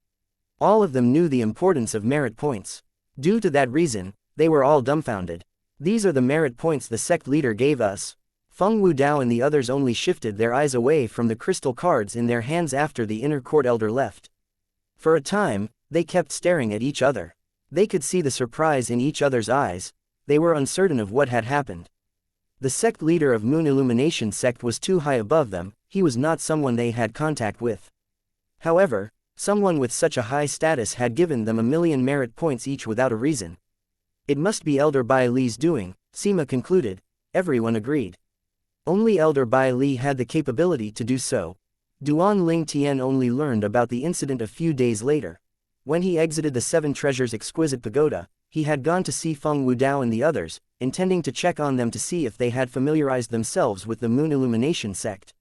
All of them knew the importance of merit points. Due to that reason, they were all dumbfounded. These are the merit points the sect leader gave us. Feng Wudao and the others only shifted their eyes away from the crystal cards in their hands after the inner court elder left. For a time, they kept staring at each other. They could see the surprise in each other's eyes. They were uncertain of what had happened. The sect leader of Moon Illumination sect was too high above them. He was not someone they had contact with. However, someone with such a high status had given them 1,000,000 merit points each without a reason. It must be Elder Bai Li's doing, Sima concluded. Everyone agreed. Only Elder Bai Li had the capability to do so. Duan Ling Tian only learned about the incident a few days later. When he exited the Seven Treasures Exquisite Pagoda, he had gone to see Feng Wudao and the others, intending to check on them to see if they had familiarized themselves with the Moon Illumination sect.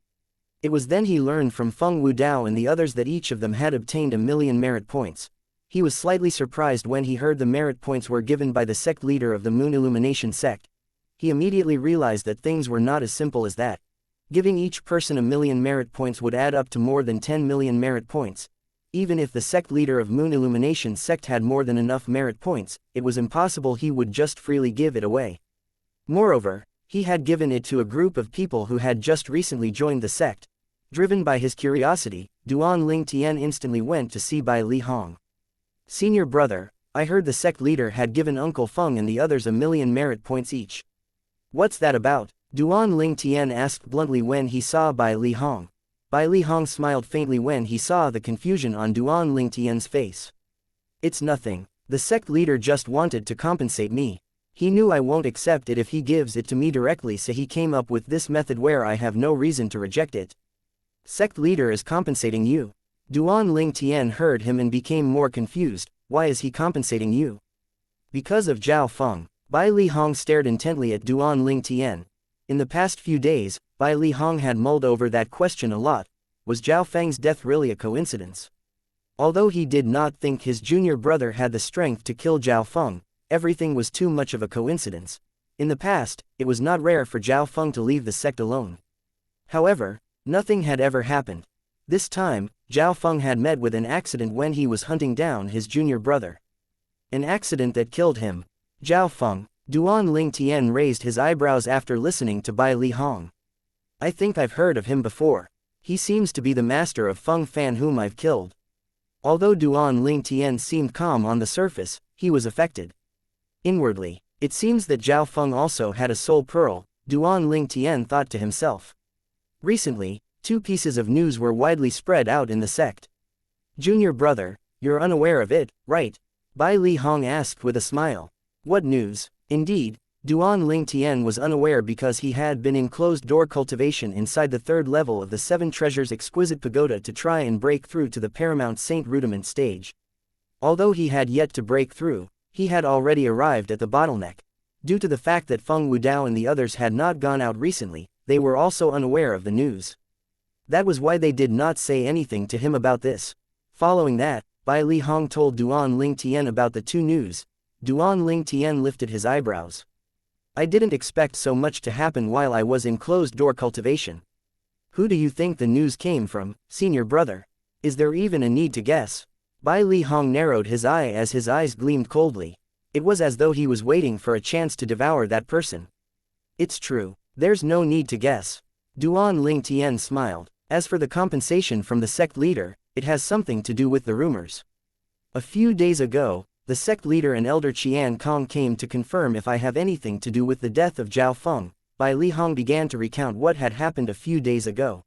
It was then he learned from Feng Wudao and the others that each of them had obtained 1,000,000 merit points. He was slightly surprised when he heard the merit points were given by the sect leader of the Moon Illumination sect. He immediately realized that things were not as simple as that. Giving each person 1,000,000 merit points would add up to more than 10,000,000 merit points. Even if the sect leader of Moon Illumination sect had more than enough merit points, it was impossible he would just freely give it away. Moreover, he had given it to a group of people who had just recently joined the sect. Driven by his curiosity, Duan Ling Tian instantly went to see Bai Li Hong. Senior brother, I heard the sect leader had given Uncle Feng and the others 1,000,000 merit points each. What's that about? Duan Ling Tian asked bluntly when he saw Bai Li Hong. Bai Li Hong smiled faintly when he saw the confusion on Duan Ling Tian's face. It's nothing. The sect leader just wanted to compensate me. He knew I won't accept it if he gives it to me directly, so he came up with this method where I have no reason to reject it. Sect leader is compensating you. Duan Ling Tian heard him and became more confused. Why is he compensating you? Because of Zhao Feng. Bai Li Hong stared intently at Duan Ling Tian. In the past few days, Bai Li Hong had mulled over that question a lot. Was Zhao Feng's death really a coincidence? Although he did not think his junior brother had the strength to kill Zhao Feng, everything was too much of a coincidence. In the past, it was not rare for Zhao Feng to leave the sect alone. However, nothing had ever happened. This time, Zhao Feng had met with an accident when he was hunting down his junior brother. An accident that killed him. Zhao Feng. Duan Ling Tian raised his eyebrows after listening to Bai Li Hong. I think I've heard of him before. He seems to be the master of Feng Fan whom I've killed. Although Duan Ling Tian seemed calm on the surface, he was affected. Inwardly, it seems that Zhao Feng also had a soul pearl, Duan Ling Tian thought to himself. Recently, two pieces of news were widely spread out in the sect. Junior brother, you're unaware of it, right? Bai Li Hong asked with a smile. What news? Indeed, Duan Ling Tian was unaware because he had been in closed-door cultivation inside the third level of the Seven Treasures Exquisite Pagoda to try and break through to the Paramount Saint Rudiment stage. Although he had yet to break through, he had already arrived at the bottleneck. Due to the fact that Feng Wudao and the others had not gone out recently, they were also unaware of the news. That was why they did not say anything to him about this. Following that, Bai Li Hong told Duan Ling Tian about the two news. Duan Ling Tian lifted his eyebrows. I didn't expect so much to happen while I was in closed-door cultivation. Who do you think the news came from, senior brother? Is there even a need to guess? Bai Li Hong narrowed his eye as his eyes gleamed coldly. It was as though he was waiting for a chance to devour that person. It's true. There's no need to guess. Duan Ling Tian smiled. As for the compensation from the sect leader, it has something to do with the rumors. A few days ago, the sect leader and Elder Qian Kong came to confirm if I have anything to do with the death of Zhao Feng. Bai Li Hong began to recount what had happened a few days ago.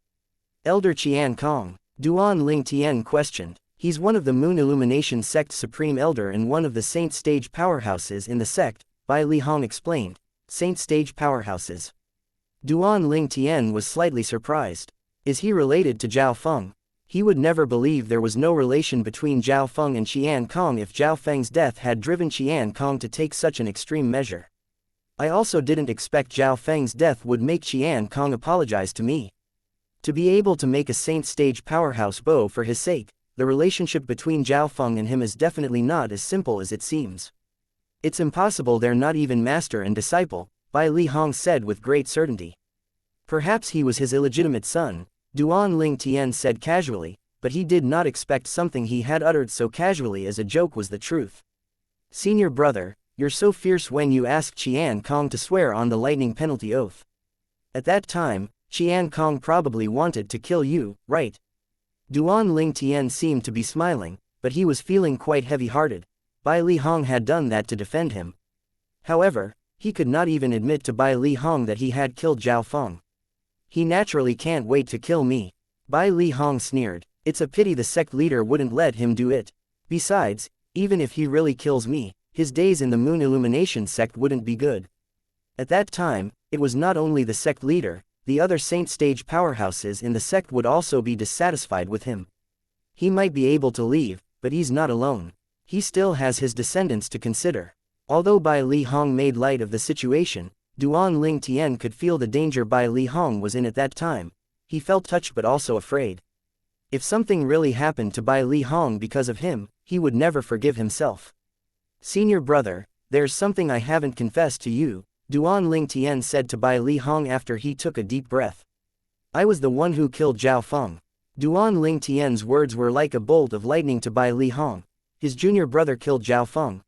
Elder Qian Kong. Duan Ling Tian questioned. He's one of the Moon Illumination sect's supreme elder and one of the Saint Stage powerhouses in the sect, Bai Li Hong explained. Saint Stage powerhouses. Duan Ling Tian was slightly surprised. Is he related to Zhao Feng? He would never believe there was no relation between Zhao Feng and Qian Kong if Zhao Feng's death had driven Qian Kong to take such an extreme measure. I also didn't expect Zhao Feng's death would make Qian Kong apologize to me. To be able to make a Saint Stage powerhouse bow for his sake, the relationship between Zhao Feng and him is definitely not as simple as it seems. It's impossible they're not even master and disciple, Bai Li Hong said with great certainty. Perhaps he was his illegitimate son. Duan Ling Tian said casually, but he did not expect something he had uttered so casually as a joke was the truth. Senior brother, you're so fierce when you ask Qian Kong to swear on the lightning penalty oath. At that time, Qian Kong probably wanted to kill you, right? Duan Ling Tian seemed to be smiling, but he was feeling quite heavy-hearted. Bai Li Hong had done that to defend him. However, he could not even admit to Bai Li Hong that he had killed Zhao Feng. He naturally can't wait to kill me. Bai Li Hong sneered. It's a pity the sect leader wouldn't let him do it. Besides, even if he really kills me, his days in the Moon Illumination sect wouldn't be good. At that time, it was not only the sect leader, the other saint stage powerhouses in the sect would also be dissatisfied with him. He might be able to leave, but he's not alone. He still has his descendants to consider. Although Bai Li Hong made light of the situation, Duan Ling Tian could feel the danger Bai Li Hong was in at that time. He felt touched but also afraid. If something really happened to Bai Li Hong because of him, he would never forgive himself. Senior brother, there's something I haven't confessed to you, Duan Ling Tian said to Bai Li Hong after he took a deep breath. I was the one who killed Zhao Feng. Duan Ling Tian's words were like a bolt of lightning to Bai Li Hong. His junior brother killed Zhao Feng.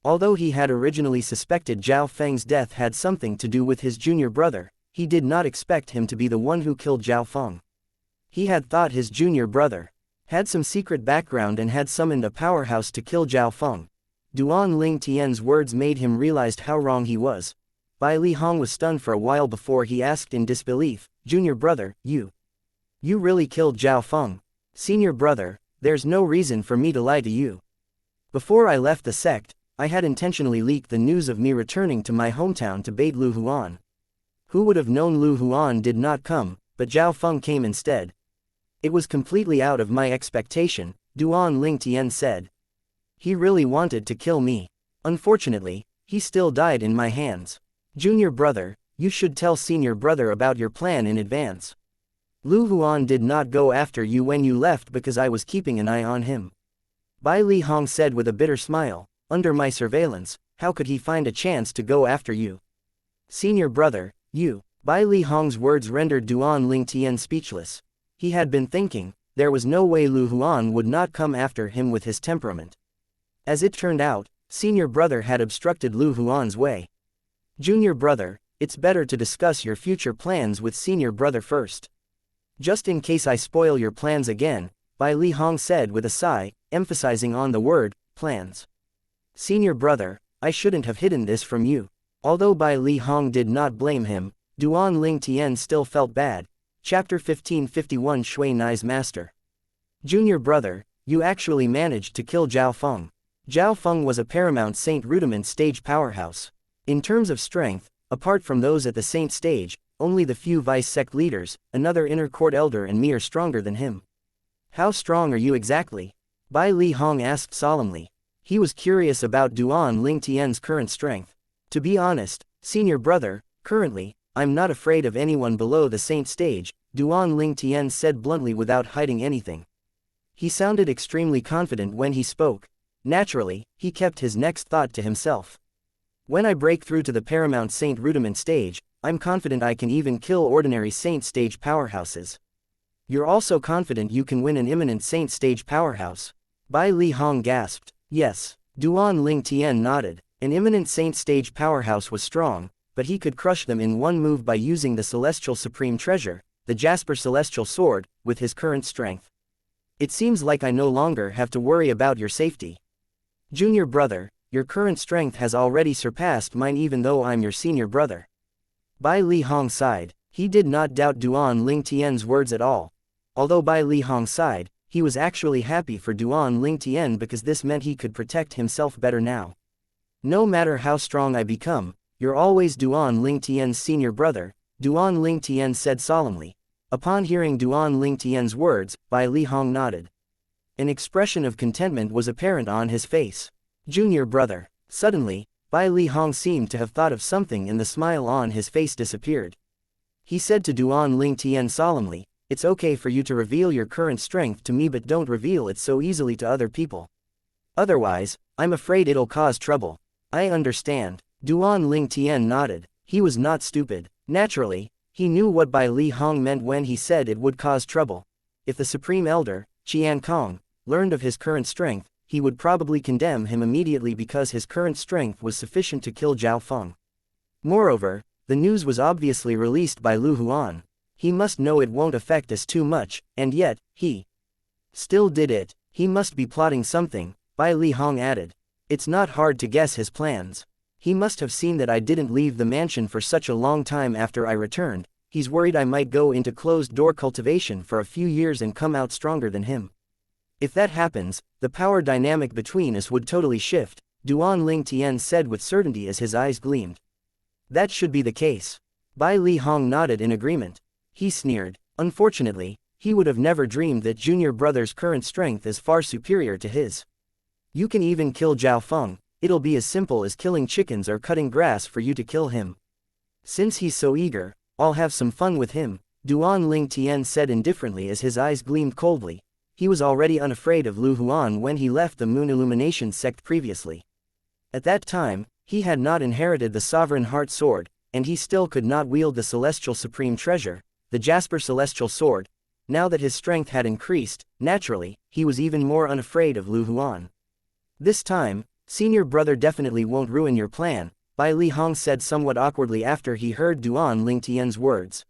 Although he had originally suspected Zhao Feng's death had something to do with his junior brother, he did not expect him to be the one who killed Zhao Feng. He had thought his junior brother had some secret background and had summoned a powerhouse to kill Zhao Feng. Duan Ling Tian's words made him realize how wrong he was. Bai Li Hong was stunned for a while before he asked in disbelief, Junior brother, you really killed Zhao Feng? Senior brother, there's no reason for me to lie to you. Before I left the sect, I had intentionally leaked the news of me returning to my hometown to bait Lu Huan. Who would have known Lu Huan did not come, but Zhao Feng came instead. It was completely out of my expectation, Duan Ling Tian said. He really wanted to kill me. Unfortunately, he still died in my hands. Junior brother, you should tell senior brother about your plan in advance. Lu Huan did not go after you when you left because I was keeping an eye on him. Bai Li Hong said with a bitter smile. Under my surveillance, how could he find a chance to go after you? Senior brother, you. Bai Li Hong's words rendered Duan Ling Tian speechless. He had been thinking, there was no way Lu Huan would not come after him with his temperament. As it turned out, senior brother had obstructed Lu Huan's way. Junior brother, it's better to discuss your future plans with senior brother first. Just in case I spoil your plans again, Bai Li Hong said with a sigh, emphasizing on the word, plans. Senior brother, I shouldn't have hidden this from you. Although Bai Li Hong did not blame him, Duan Ling Tian still felt bad. Chapter 1551 Shui Nai's Master. Junior brother, you actually managed to kill Zhao Feng. Zhao Feng was a paramount saint rudiment stage powerhouse. In terms of strength, apart from those at the saint stage, only the few vice sect leaders, another inner court elder and me are stronger than him. How strong are you exactly? Bai Li Hong asked solemnly. He was curious about Duan Ling Tian's current strength. To be honest, senior brother, currently, I'm not afraid of anyone below the saint stage, Duan Ling Tian said bluntly without hiding anything. He sounded extremely confident when he spoke. Naturally, he kept his next thought to himself. When I break through to the paramount saint rudiment stage, I'm confident I can even kill ordinary saint stage powerhouses. You're also confident you can win an imminent saint stage powerhouse? Bai Li Hong gasped. Yes. Duan Ling Tian nodded. An imminent saint stage powerhouse was strong, but he could crush them in one move by using the celestial supreme treasure, the Jasper celestial sword, with his current strength. It seems like I no longer have to worry about your safety. Junior brother, your current strength has already surpassed mine even though I'm your senior brother. Bai Li Hong sighed. He did not doubt Duan Ling Tian's words at all. Although Bai Li Hong sighed, he was actually happy for Duan Ling Tian because this meant he could protect himself better now. No matter how strong I become, you're always Duan Ling Tian's senior brother, Duan Ling Tian said solemnly. Upon hearing Duan Ling Tian's words, Bai Li Hong nodded. An expression of contentment was apparent on his face. Junior brother. Suddenly, Bai Li Hong seemed to have thought of something and the smile on his face disappeared. He said to Duan Ling Tian solemnly, it's okay for you to reveal your current strength to me but don't reveal it so easily to other people. Otherwise, I'm afraid it'll cause trouble. I understand. Duan Ling Tian nodded. He was not stupid. Naturally, He knew what Bai Li Hong meant when he said it would cause trouble. If the Supreme Elder, Qian Kong, learned of his current strength, he would probably condemn him immediately because his current strength was sufficient to kill Zhao Feng. Moreover, the news was obviously released by Lu Huan. He must know it won't affect us too much, and yet, he still did it. He must be plotting something, Bai Li Hong added. It's not hard to guess his plans. He must have seen that I didn't leave the mansion for such a long time after I returned. He's worried I might go into closed-door cultivation for a few years and come out stronger than him. If that happens, the power dynamic between us would totally shift, Duan Ling Tian said with certainty as his eyes gleamed. That should be the case. Bai Li Hong nodded in agreement. He sneered. Unfortunately, he would have never dreamed that junior brother's current strength is far superior to his. You can even kill Zhao Feng. It'll be as simple as killing chickens or cutting grass for you to kill him. Since he's so eager, I'll have some fun with him, Duan Ling Tian said indifferently as his eyes gleamed coldly. He was already unafraid of Lu Huan when he left the Moon Illumination sect previously. At that time, he had not inherited the Sovereign Heart Sword, and he still could not wield the Celestial Supreme Treasure, the Jasper Celestial Sword. Now that his strength had increased, naturally, he was even more unafraid of Lu Huan. This time, senior brother definitely won't ruin your plan, Bai Li Hong said somewhat awkwardly after he heard Duan Ling Tian's words.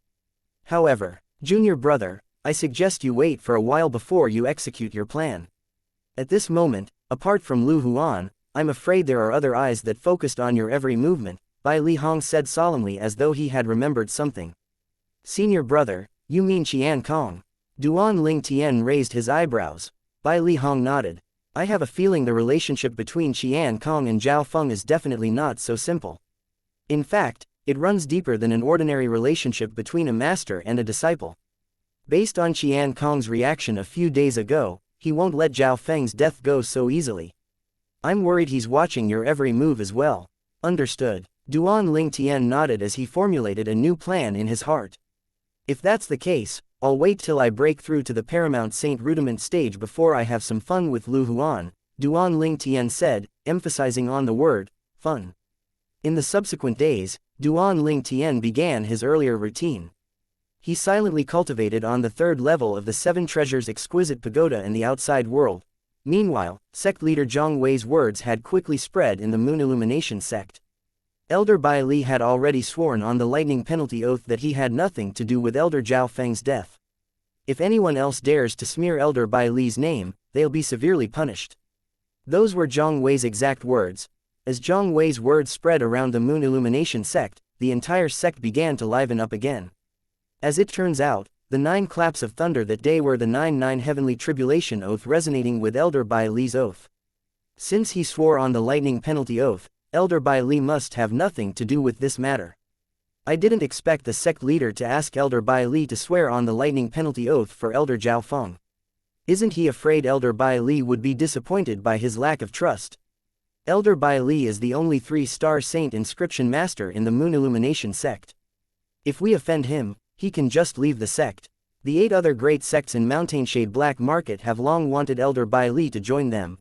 However, junior brother, I suggest you wait for a while before you execute your plan. At this moment, apart from Lu Huan, I'm afraid there are other eyes that focused on your every movement, Bai Li Hong said solemnly as though he had remembered something. Senior brother, you mean Qian Kong? Duan Ling Tian raised his eyebrows. Bai Li Hong nodded. I have a feeling the relationship between Qian Kong and Zhao Feng is definitely not so simple. In fact, it runs deeper than an ordinary relationship between a master and a disciple. Based on Qian Kong's reaction a few days ago, he won't let Zhao Feng's death go so easily. I'm worried he's watching your every move as well. Understood. Duan Ling Tian nodded as he formulated a new plan in his heart. If that's the case, I'll wait till I break through to the Paramount Saint Rudiment stage before I have some fun with Lu Huan, Duan Ling Tian said, emphasizing on the word, fun. In the subsequent days, Duan Ling Tian began his earlier routine. He silently cultivated on the third level of the Seven Treasures exquisite pagoda in the outside world. Meanwhile, sect leader Zhang Wei's words had quickly spread in the Moon Illumination sect. Elder Bai Li had already sworn on the lightning penalty oath that he had nothing to do with Elder Zhao Feng's death. If anyone else dares to smear Elder Bai Li's name, they'll be severely punished. Those were Zhang Wei's exact words. As Zhang Wei's words spread around the Moon Illumination sect, the entire sect began to liven up again. As it turns out, the 9 claps of thunder that day were the 9 heavenly tribulation oath resonating with Elder Bai Li's oath. Since he swore on the lightning penalty oath, Elder Bai Li must have nothing to do with this matter. I didn't expect the sect leader to ask Elder Bai Li to swear on the lightning penalty oath for Elder Zhao Feng. Isn't he afraid Elder Bai Li would be disappointed by his lack of trust? Elder Bai Li is the only 3-star saint inscription master in the Moon Illumination sect. If we offend him, he can just leave the sect. The 8 other great sects in Mountainshade Black Market have long wanted Elder Bai Li to join them.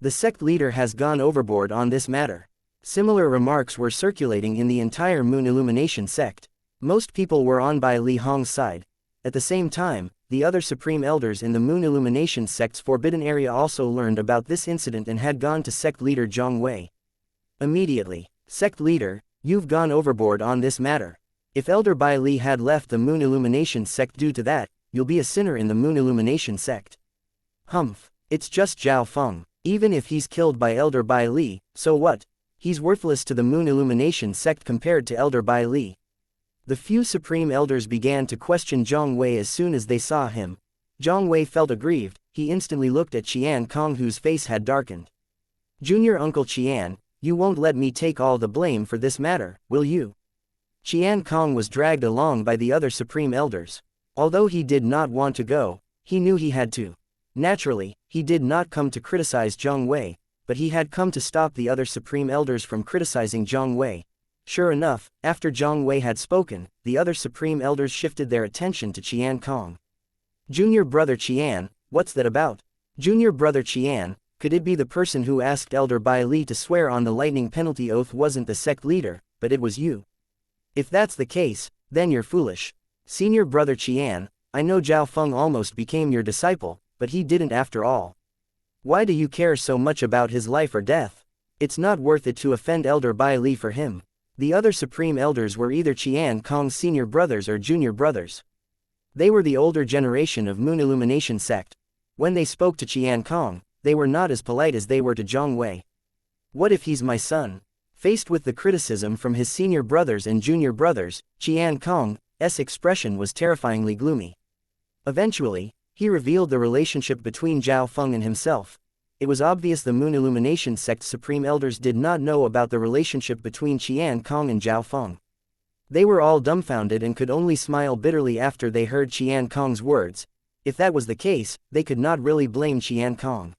The sect leader has gone overboard on this matter. Similar remarks were circulating in the entire Moon Illumination sect. Most people were on Bai Li Hong's side. At the same time, the other supreme elders in the Moon Illumination sect's forbidden area also learned about this incident and had gone to sect leader Zhang Wei. Immediately, sect leader, you've gone overboard on this matter. If Elder Bai Li had left the Moon Illumination sect due to that, you'll be a sinner in the Moon Illumination sect. Humph, it's just Zhao Feng. Even if he's killed by Elder Bai Li, so what? He's worthless to the Moon Illumination sect compared to Elder Bai Li. The few supreme elders began to question Zhang Wei as soon as they saw him. Zhang Wei felt aggrieved. He instantly looked at Qian Kong, whose face had darkened. Junior Uncle Qian, you won't let me take all the blame for this matter, will you? Qian Kong was dragged along by the other supreme elders. Although he did not want to go, he knew he had to. Naturally, he did not come to criticize Zhang Wei, but he had come to stop the other supreme elders from criticizing Zhang Wei. Sure enough, after Zhang Wei had spoken, the other supreme elders shifted their attention to Qian Kong. Junior brother Qian, what's that about? Junior brother Qian, could it be the person who asked Elder Bai Li to swear on the lightning penalty oath wasn't the sect leader, but it was you? If that's the case, Then you're foolish. Senior brother Qian, I know Zhao Feng almost became your disciple, but he didn't after all. Why do you care so much about his life or death? It's not worth it to offend Elder Bai Li for him. The other supreme elders were either Qian Kong's senior brothers or junior brothers. They were the older generation of Moon Illumination sect. When they spoke to Qian Kong, they were not as polite as they were to Zhang Wei. What if he's my son? Faced with the criticism from his senior brothers and junior brothers, Qian Kong's expression was terrifyingly gloomy. Eventually, he revealed the relationship between Zhao Feng and himself. It was obvious the Moon Illumination sect's supreme elders did not know about the relationship between Qian Kong and Zhao Feng. They were all dumbfounded and could only smile bitterly after they heard Qian Kong's words. If that was the case, they could not really blame Qian Kong.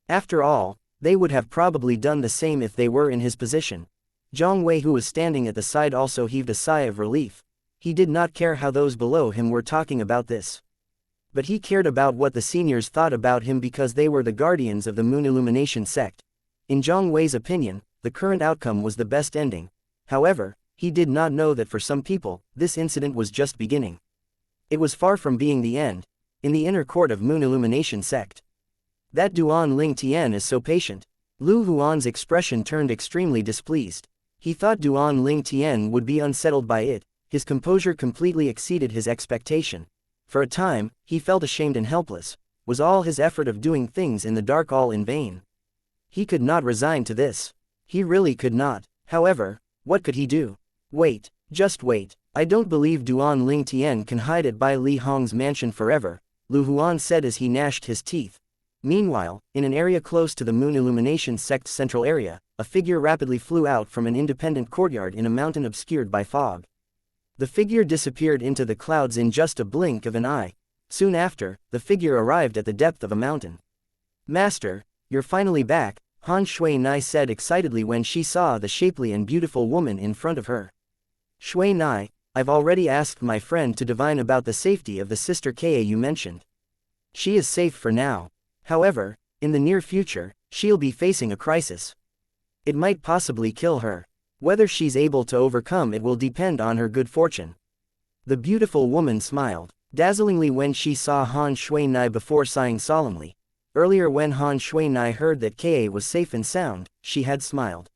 After all, they would have probably done the same if they were in his position. Zhang Wei, who was standing at the side, also heaved a sigh of relief. He did not care how those below him were talking about this. But he cared about what the seniors thought about him because they were the guardians of the Moon Illumination sect. In Zhang Wei's opinion, the current outcome was the best ending. However, he did not know that for some people, this incident was just beginning. It was far from being the end. In the inner court of Moon Illumination sect. That Duan Ling Tian is so patient. Lu Huan's expression turned extremely displeased. He thought Duan Ling Tian would be unsettled by it. His composure completely exceeded his expectation. For a time, he felt ashamed and helpless. Was all his effort of doing things in the dark all in vain? He could not resign to this. He really could not. However, what could he do? Wait, just wait. I don't believe Duan Ling Tian can hide at Bai Li Hong's mansion forever, Lu Huan said as he gnashed his teeth. Meanwhile, in an area close to the Moon Illumination sect's central area, a figure rapidly flew out from an independent courtyard in a mountain obscured by fog. The figure disappeared into the clouds in just a blink of an eye. Soon after, the figure arrived at the depth of a mountain. Master, you're finally back, Han Shui Nai said excitedly when she saw the shapely and beautiful woman in front of her. Shui Nai, I've already asked my friend to divine about the safety of the sister Ka you mentioned. She is safe for now. However, in the near future, she'll be facing a crisis. It might possibly kill her. Whether she's able to overcome it will depend on her good fortune. The beautiful woman smiled dazzlingly when she saw Han Shui Nai before sighing solemnly. Earlier when Han Shui Nai heard that Ka was safe and sound, she had smiled.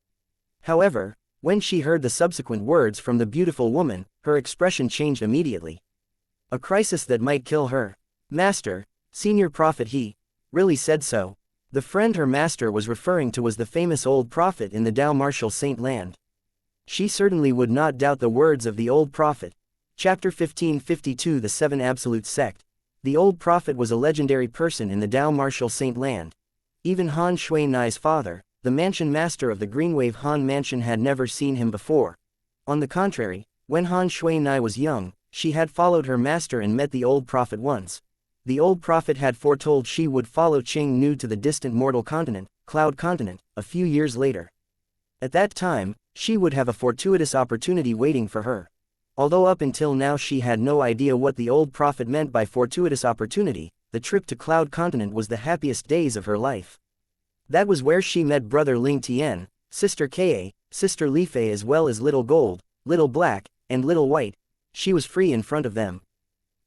However, when she heard the subsequent words from the beautiful woman, her expression changed immediately. A crisis that might kill her. Master, senior prophet he really said so. The friend her master was referring to was the famous old prophet in the Tao Martial Saint land. She certainly would not doubt the words of the old prophet. Chapter 1552 The Seven Absolute Sect. The old prophet was a legendary person in the Tao Martial Saint land. Even Han Shui Nai's father, the mansion master of the Greenwave Han Mansion, had never seen him before. On the contrary, when Han Shui Nai was young, she had followed her master and met the old prophet once. The old prophet had foretold she would follow Qing Nu to the distant mortal continent, Cloud Continent, a few years later. At that time, she would have a fortuitous opportunity waiting for her. Although up until now she had no idea what the old prophet meant by fortuitous opportunity, the trip to Cloud Continent was the happiest days of her life. That was where she met brother Ling Tian, sister Ka, sister Li Fei, as well as Little Gold, Little Black, and Little White. She was free in front of them.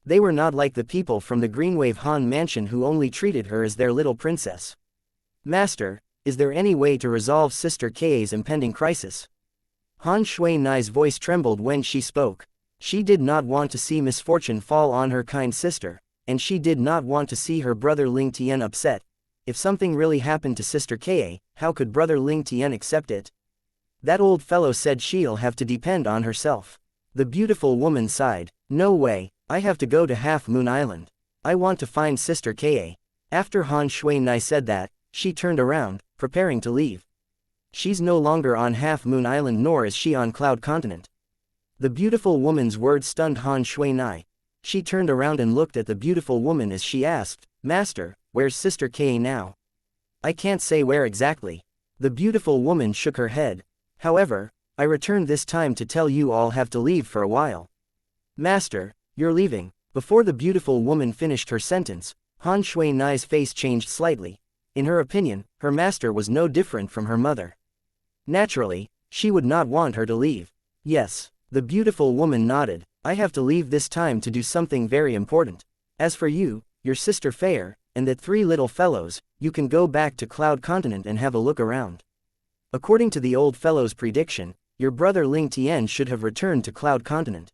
They were not like the people from the Greenwave Han Mansion who only treated her as their little princess. Master, is there any way to resolve Sister Ka's impending crisis? Han Shui Nai's voice trembled when she spoke. She did not want to see misfortune fall on her kind sister, and she did not want to see her brother Ling Tian upset. If something really happened to Sister Ka, how could brother Ling Tian accept it? That old fellow said she'll have to depend on herself. The beautiful woman sighed. No way. I have to go to Half Moon Island. I want to find Sister Ka. After Han Shui Nai said that, she turned around, preparing to leave. She's no longer on Half Moon Island, nor is she on Cloud Continent. The beautiful woman's words stunned Han Shui Nai. She turned around and looked at the beautiful woman as she asked, Master, where's Sister Ka now? I can't say where exactly. The beautiful woman shook her head. However, I returned this time to tell you all have to leave for a while. Master, you're leaving. Before the beautiful woman finished her sentence, Han Shui Nai's face changed slightly. In her opinion, her master was no different from her mother. Naturally, she would not want her to leave. Yes, the beautiful woman nodded. I have to leave this time to do something very important. As for you, your sister Fair, and the 3 little fellows, you can go back to Cloud Continent and have a look around. According to the old fellow's prediction, your brother Ling Tian should have returned to Cloud Continent.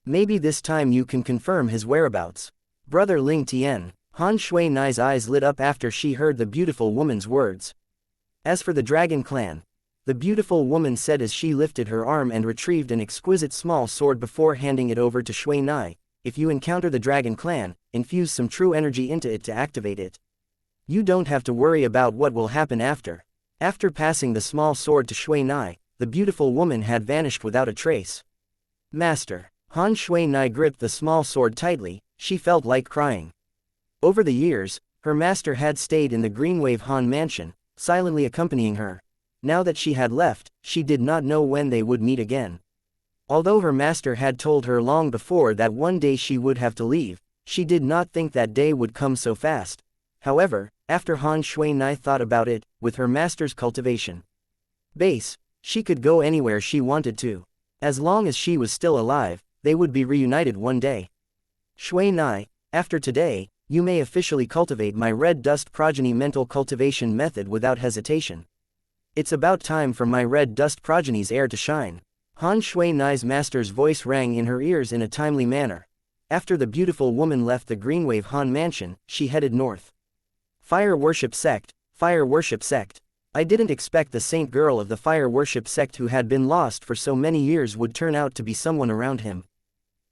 Maybe this time you can confirm his whereabouts. Brother Ling Tian. Han Shui Nai's eyes lit up after she heard the beautiful woman's words. As for the Dragon Clan, the beautiful woman said as she lifted her arm and retrieved an exquisite small sword before handing it over to Shui Nai, if you encounter the Dragon Clan, infuse some true energy into it to activate it. You don't have to worry about what will happen after. After passing the small sword to Shui Nai, the beautiful woman had vanished without a trace. Master. Han Shui Nai gripped the small sword tightly, she felt like crying. Over the years, her master had stayed in the Greenwave Han mansion, silently accompanying her. Now that she had left, she did not know when they would meet again. Although her master had told her long before that one day she would have to leave, she did not think that day would come so fast. However, after Han Shui Nai thought about it, with her master's cultivation base, she could go anywhere she wanted to. As long as she was still alive, they would be reunited one day. Shui Nai, after today, you may officially cultivate my red dust progeny mental cultivation method without hesitation. It's about time for my red dust progeny's heir to shine. Han Shui Nai's master's voice rang in her ears in a timely manner. After the beautiful woman left the Greenwave Han mansion, she headed north. Fire Worship Sect, Fire Worship Sect. I didn't expect the saint girl of the Fire Worship Sect who had been lost for so many years would turn out to be someone around him.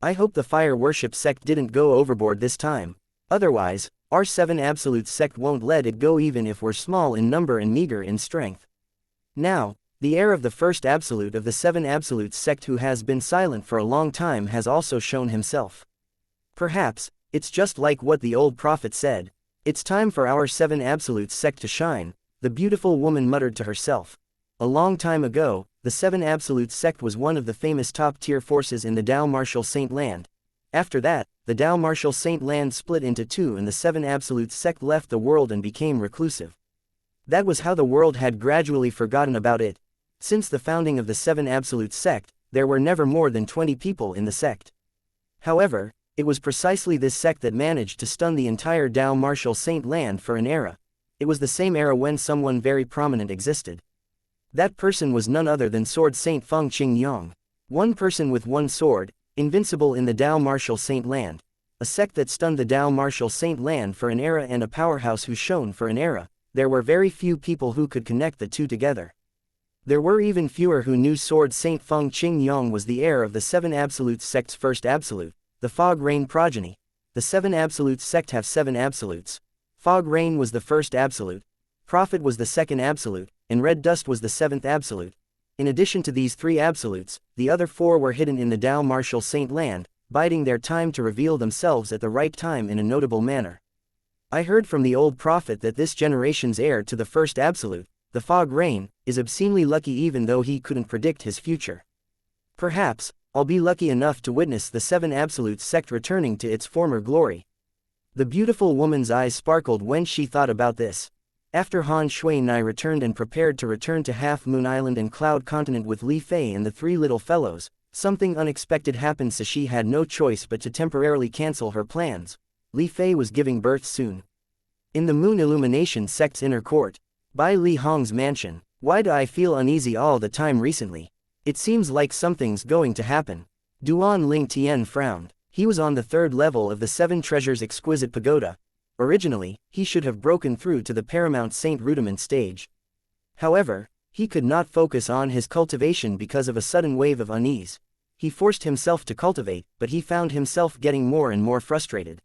I hope the Fire Worship Sect didn't go overboard this time. Otherwise, our 7 Absolute Sect won't let it go even if we're small in number and meager in strength. Now, the heir of the first Absolute of the 7 Absolute Sect who has been silent for a long time has also shown himself. Perhaps, it's just like what the old prophet said. It's time for our 7 Absolute Sect to shine, the beautiful woman muttered to herself. A long time ago, the 7 Absolute Sect was one of the famous top-tier forces in the Dao Martial Saint Land. After that, the Dao Martial Saint Land split into 2 and the 7 Absolute Sect left the world and became reclusive. That was how the world had gradually forgotten about it. Since the founding of the 7 Absolute Sect, there were never more than 20 people in the sect. However, it was precisely this sect that managed to stun the entire Dao Martial Saint Land for an era. It was the same era when someone very prominent existed. That person was none other than Sword Saint Feng Qingyang. One person with one sword, invincible in the Dao Martial Saint Land. A sect that stunned the Dao Martial Saint Land for an era and a powerhouse who shone for an era. There were very few people who could connect the two together. There were even fewer who knew Sword Saint Feng Qingyang was the heir of the 7 Absolute Sect's first Absolute, the Fog Rain progeny. The 7 Absolute Sect have 7 Absolutes. Fog Rain was the first Absolute. Prophet was the second Absolute, and Red Dust was the 7th Absolute. In addition to these 3 Absolutes, the other 4 were hidden in the Dao Martial Saint Land, biding their time to reveal themselves at the right time in a notable manner. I heard from the old prophet that this generation's heir to the first Absolute, the Fog Rain, is obscenely lucky even though he couldn't predict his future. Perhaps, I'll be lucky enough to witness the 7 Absolute Sect returning to its former glory. The beautiful woman's eyes sparkled when she thought about this. After Han Shui Nai returned and prepared to return to Half Moon Island and Cloud Continent with Li Fei and the 3 little fellows, something unexpected happened so she had no choice but to temporarily cancel her plans. Li Fei was giving birth soon. In the Moon Illumination Sect's inner court, by Li Hong's mansion. Why do I feel uneasy all the time recently? It seems like something's going to happen. Duan Ling Tian frowned. He was on the 3rd level of the 7 Treasures Exquisite Pagoda. Originally, he should have broken through to the Paramount Saint Rudiment stage. However, he could not focus on his cultivation because of a sudden wave of unease. He forced himself to cultivate, but he found himself getting more and more frustrated.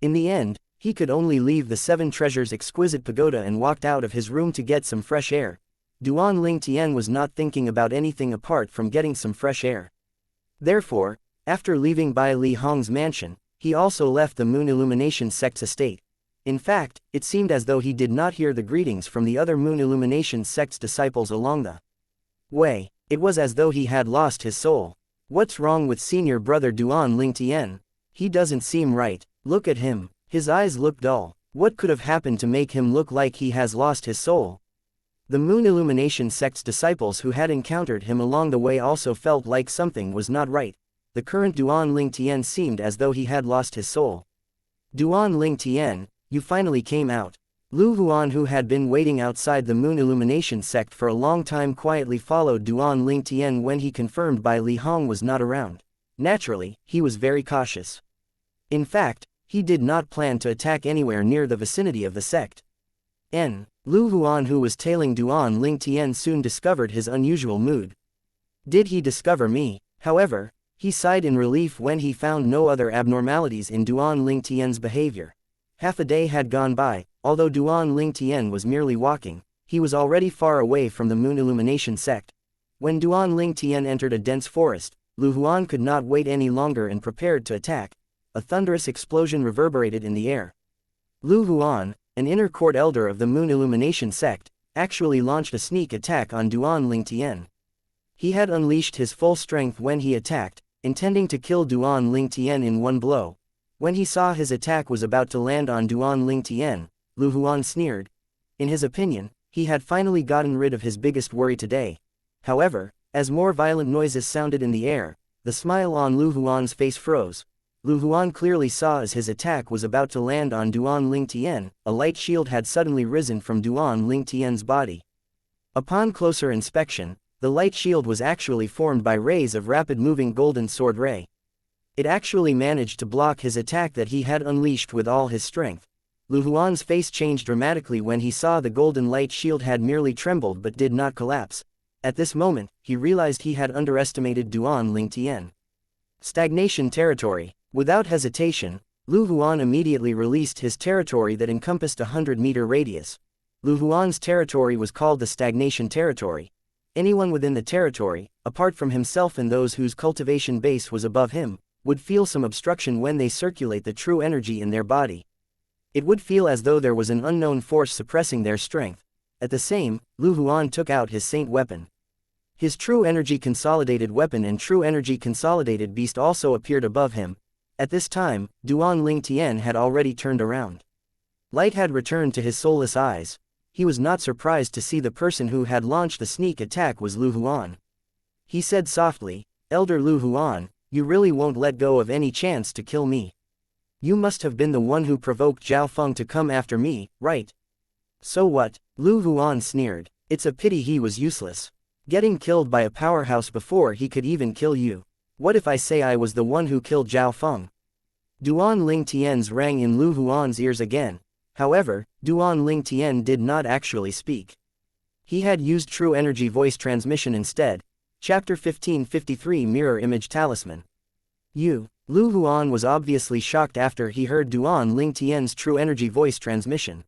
In the end, he could only leave the 7 Treasures Exquisite Pagoda and walked out of his room to get some fresh air. Duan Ling Tian was not thinking about anything apart from getting some fresh air. Therefore, after leaving Bai Li Hong's mansion, he also left the Moon Illumination Sect's estate. In fact, it seemed as though he did not hear the greetings from the other Moon Illumination Sect's disciples along the way. It was as though he had lost his soul. What's wrong with senior brother Duan Ling Tian? He doesn't seem right. Look at him. His eyes look dull. What could have happened to make him look like he has lost his soul? The Moon Illumination Sect's disciples who had encountered him along the way also felt like something was not right. the current Duan Ling Tian seemed as though he had lost his soul. Duan Ling Tian, you finally came out. Lu Huan, who had been waiting outside the Moon Illumination sect for a long time, quietly followed Duan Ling Tian when he confirmed Bai Li Hong was not around. Naturally, he was very cautious. In fact, he did not plan to attack anywhere near the vicinity of the sect. Lu Huan, who was tailing Duan Ling Tian, soon discovered his unusual mood. Did he discover me? However, he sighed in relief when he found no other abnormalities in Duan Ling Tian's behavior. Half a day had gone by. Although Duan Ling Tian was merely walking, he was already far away from the Moon Illumination sect. When Duan Ling Tian entered a dense forest, Lu Huan could not wait any longer and prepared to attack. A thunderous explosion reverberated in the air. Lu Huan, an inner court elder of the Moon Illumination sect, actually launched a sneak attack on Duan Ling Tian. He had unleashed his full strength when he attacked, intending to kill Duan Ling Tian in one blow. When he saw his attack was about to land on Duan Ling Tian, Lu Huan sneered. In his opinion, he had finally gotten rid of his biggest worry today. However, as more violent noises sounded in the air, the smile on Lu Huan's face froze. Lu Huan clearly saw as his attack was about to land on Duan Ling Tian, a light shield had suddenly risen from Duan Ling Tian's body. Upon closer inspection, the light shield was actually formed by rays of rapid-moving golden sword ray. It actually managed to block his attack that he had unleashed with all his strength. Lu Huan's face changed dramatically when he saw the golden light shield had merely trembled but did not collapse. At this moment, he realized he had underestimated Duan Ling Tian. Stagnation territory. Without hesitation, Lu Huan immediately released his territory that encompassed a 100-meter radius. Lu Huan's territory was called the stagnation territory. Anyone within the territory, apart from himself and those whose cultivation base was above him, would feel some obstruction when they circulate the true energy in their body. It would feel as though there was an unknown force suppressing their strength. At the same, Lu Huan took out his saint weapon. His true energy consolidated weapon and true energy consolidated beast also appeared above him. At this time, Duan Ling Tian had already turned around. Light had returned to his soulless eyes. He was not surprised to see the person who had launched the sneak attack was Lu Huan. He said softly, "Elder Lu Huan, you really won't let go of any chance to kill me. You must have been the one who provoked Zhao Feng to come after me, right?" "So what?" Lu Huan sneered. "It's a pity he was useless. Getting killed by a powerhouse before he could even kill you. What if I say I was the one who killed Zhao Feng?" Duan Ling Tian's rang in Lu Huan's ears again. However, Duan Ling Tian did not actually speak. He had used true energy voice transmission instead. Chapter 1553 Mirror Image Talisman. Lu Huan was obviously shocked after he heard Duan Ling Tian's true energy voice transmission.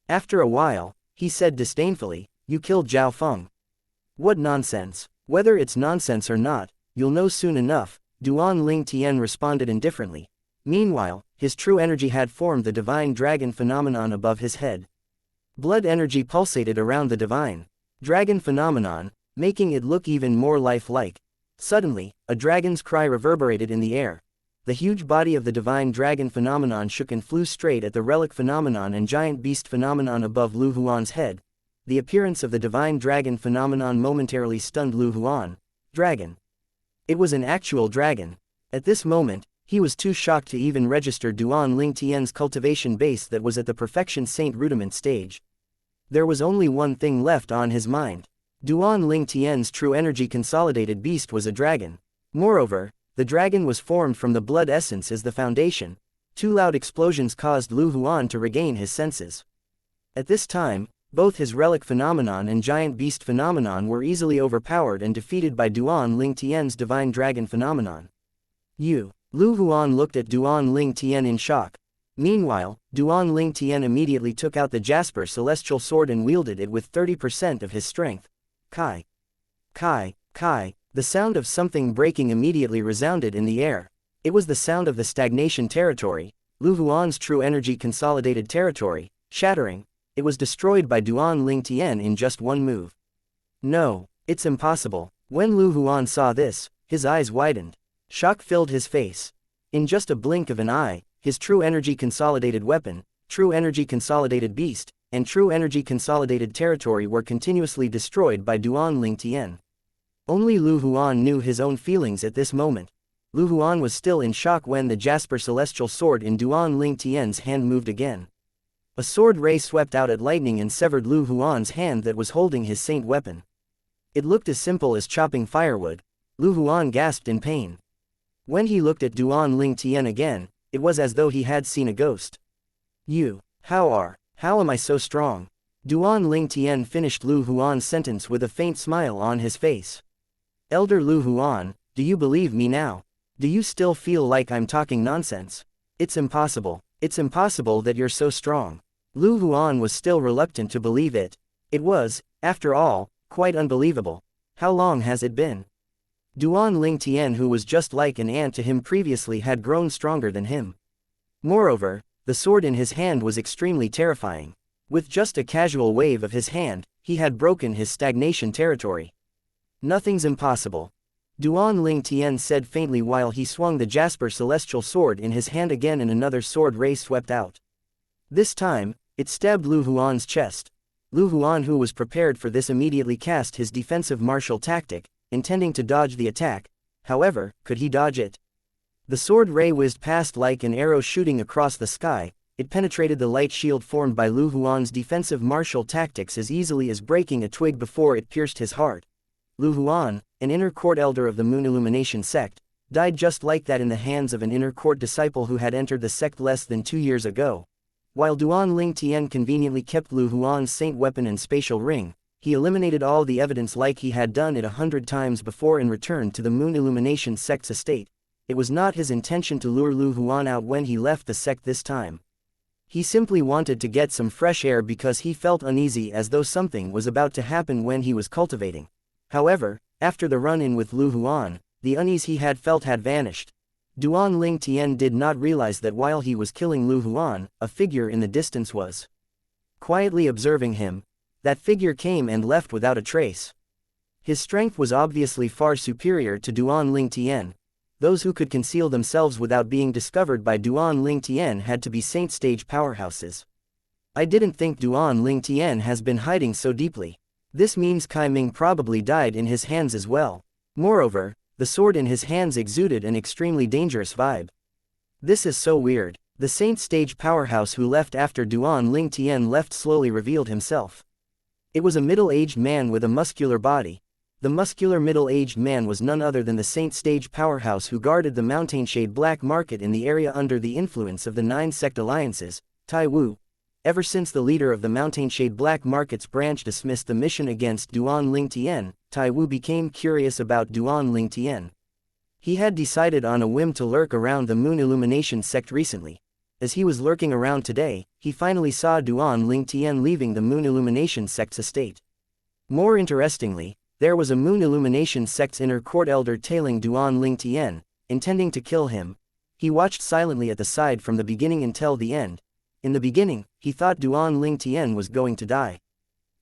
After a while, he said disdainfully, "You killed Zhao Feng." "What nonsense. Whether it's nonsense or not, you'll know soon enough," Duan Ling Tian responded indifferently. Meanwhile, his true energy had formed the divine dragon phenomenon above his head. Blood energy pulsated around the divine dragon phenomenon, making it look even more lifelike. Suddenly, a dragon's cry reverberated in the air. The huge body of the divine dragon phenomenon shook and flew straight at the relic phenomenon and giant beast phenomenon above Lu Huan's head. The appearance of the divine dragon phenomenon momentarily stunned Lu Huan. Dragon. It was an actual dragon. At this moment, he was too shocked to even register Duan Ling Tian's cultivation base that was at the perfection saint rudiment stage. There was only one thing left on his mind. Duan Ling Tian's true energy consolidated beast was a dragon. Moreover, the dragon was formed from the blood essence as the foundation. Two loud explosions caused Lu Huan to regain his senses. At this time, both his relic phenomenon and giant beast phenomenon were easily overpowered and defeated by Duan Ling Tian's divine dragon phenomenon. Lu Huan looked at Duan Ling Tian in shock. Meanwhile, Duan Ling Tian immediately took out the Jasper celestial sword and wielded it with 30% of his strength. Kai. Kai. Kai. The sound of something breaking immediately resounded in the air. It was the sound of the stagnation territory, Lu Huan's true energy consolidated territory, shattering. It was destroyed by Duan Ling Tian in just one move. "No, it's impossible." When Lu Huan saw this, his eyes widened. Shock filled his face. In just a blink of an eye, his true energy consolidated weapon, true energy consolidated beast, and true energy consolidated territory were continuously destroyed by Duan Ling Tian. Only Lu Huan knew his own feelings at this moment. Lu Huan was still in shock when the jasper celestial sword in Duan Ling Tian's hand moved again. A sword ray swept out at lightning and severed Lu Huan's hand that was holding his saint weapon. It looked as simple as chopping firewood. Lu Huan gasped in pain. When he looked at Duan Ling Tian again, it was as though he had seen a ghost. How am I so strong? Duan Ling Tian finished Lu Huan's sentence with a faint smile on his face. Elder Lu Huan, do you believe me now? Do you still feel like I'm talking nonsense? It's impossible that you're so strong. Lu Huan was still reluctant to believe it. It was, after all, quite unbelievable. How long has it been? Duan Ling Tian, who was just like an ant to him previously, had grown stronger than him. Moreover, the sword in his hand was extremely terrifying. With just a casual wave of his hand, he had broken his stagnation territory. Nothing's impossible. Duan Ling Tian said faintly while he swung the jasper celestial sword in his hand again, and another sword ray swept out. This time, it stabbed Lu Huan's chest. Lu Huan, who was prepared for this, immediately cast his defensive martial tactic, intending to dodge the attack. However, could he dodge it? The sword ray whizzed past like an arrow shooting across the sky. It penetrated the light shield formed by Lu Huan's defensive martial tactics as easily as breaking a twig before it pierced his heart. Lu Huan, an inner court elder of the Moon Illumination sect, died just like that in the hands of an inner court disciple who had entered the sect less than 2 years ago. While Duan Ling Tian conveniently kept Lu Huan's saint weapon and spatial ring, he eliminated all the evidence like he had done it 100 times before and returned to the Moon Illumination sect's estate. It was not his intention to lure Lu Huan out when he left the sect this time. He simply wanted to get some fresh air because he felt uneasy, as though something was about to happen when he was cultivating. However, after the run-in with Lu Huan, the unease he had felt had vanished. Duan Ling Tian did not realize that while he was killing Lu Huan, a figure in the distance was quietly observing him. That figure came and left without a trace. His strength was obviously far superior to Duan Ling Tian. Those who could conceal themselves without being discovered by Duan Ling Tian had to be saint stage powerhouses. I didn't think Duan Ling Tian has been hiding so deeply. This means Kai Ming probably died in his hands as well. Moreover, the sword in his hands exuded an extremely dangerous vibe. This is so weird. The saint stage powerhouse who left after Duan Ling Tian left slowly revealed himself. It was a middle-aged man with a muscular body. The muscular middle-aged man was none other than the saint stage powerhouse who guarded the Mountainshade Black Market in the area under the influence of the 9 sect alliances, Tai Wu. Ever since the leader of the Mountainshade Black Market's branch dismissed the mission against Duan Ling Tian, Tai Wu became curious about Duan Ling Tian. He had decided on a whim to lurk around the Moon Illumination sect recently. As he was lurking around today, he finally saw Duan Ling Tian leaving the Moon Illumination sect's estate. More interestingly, there was a Moon Illumination sect's inner court elder tailing Duan Ling Tian, intending to kill him. He watched silently at the side from the beginning until the end. In the beginning, he thought Duan Ling Tian was going to die.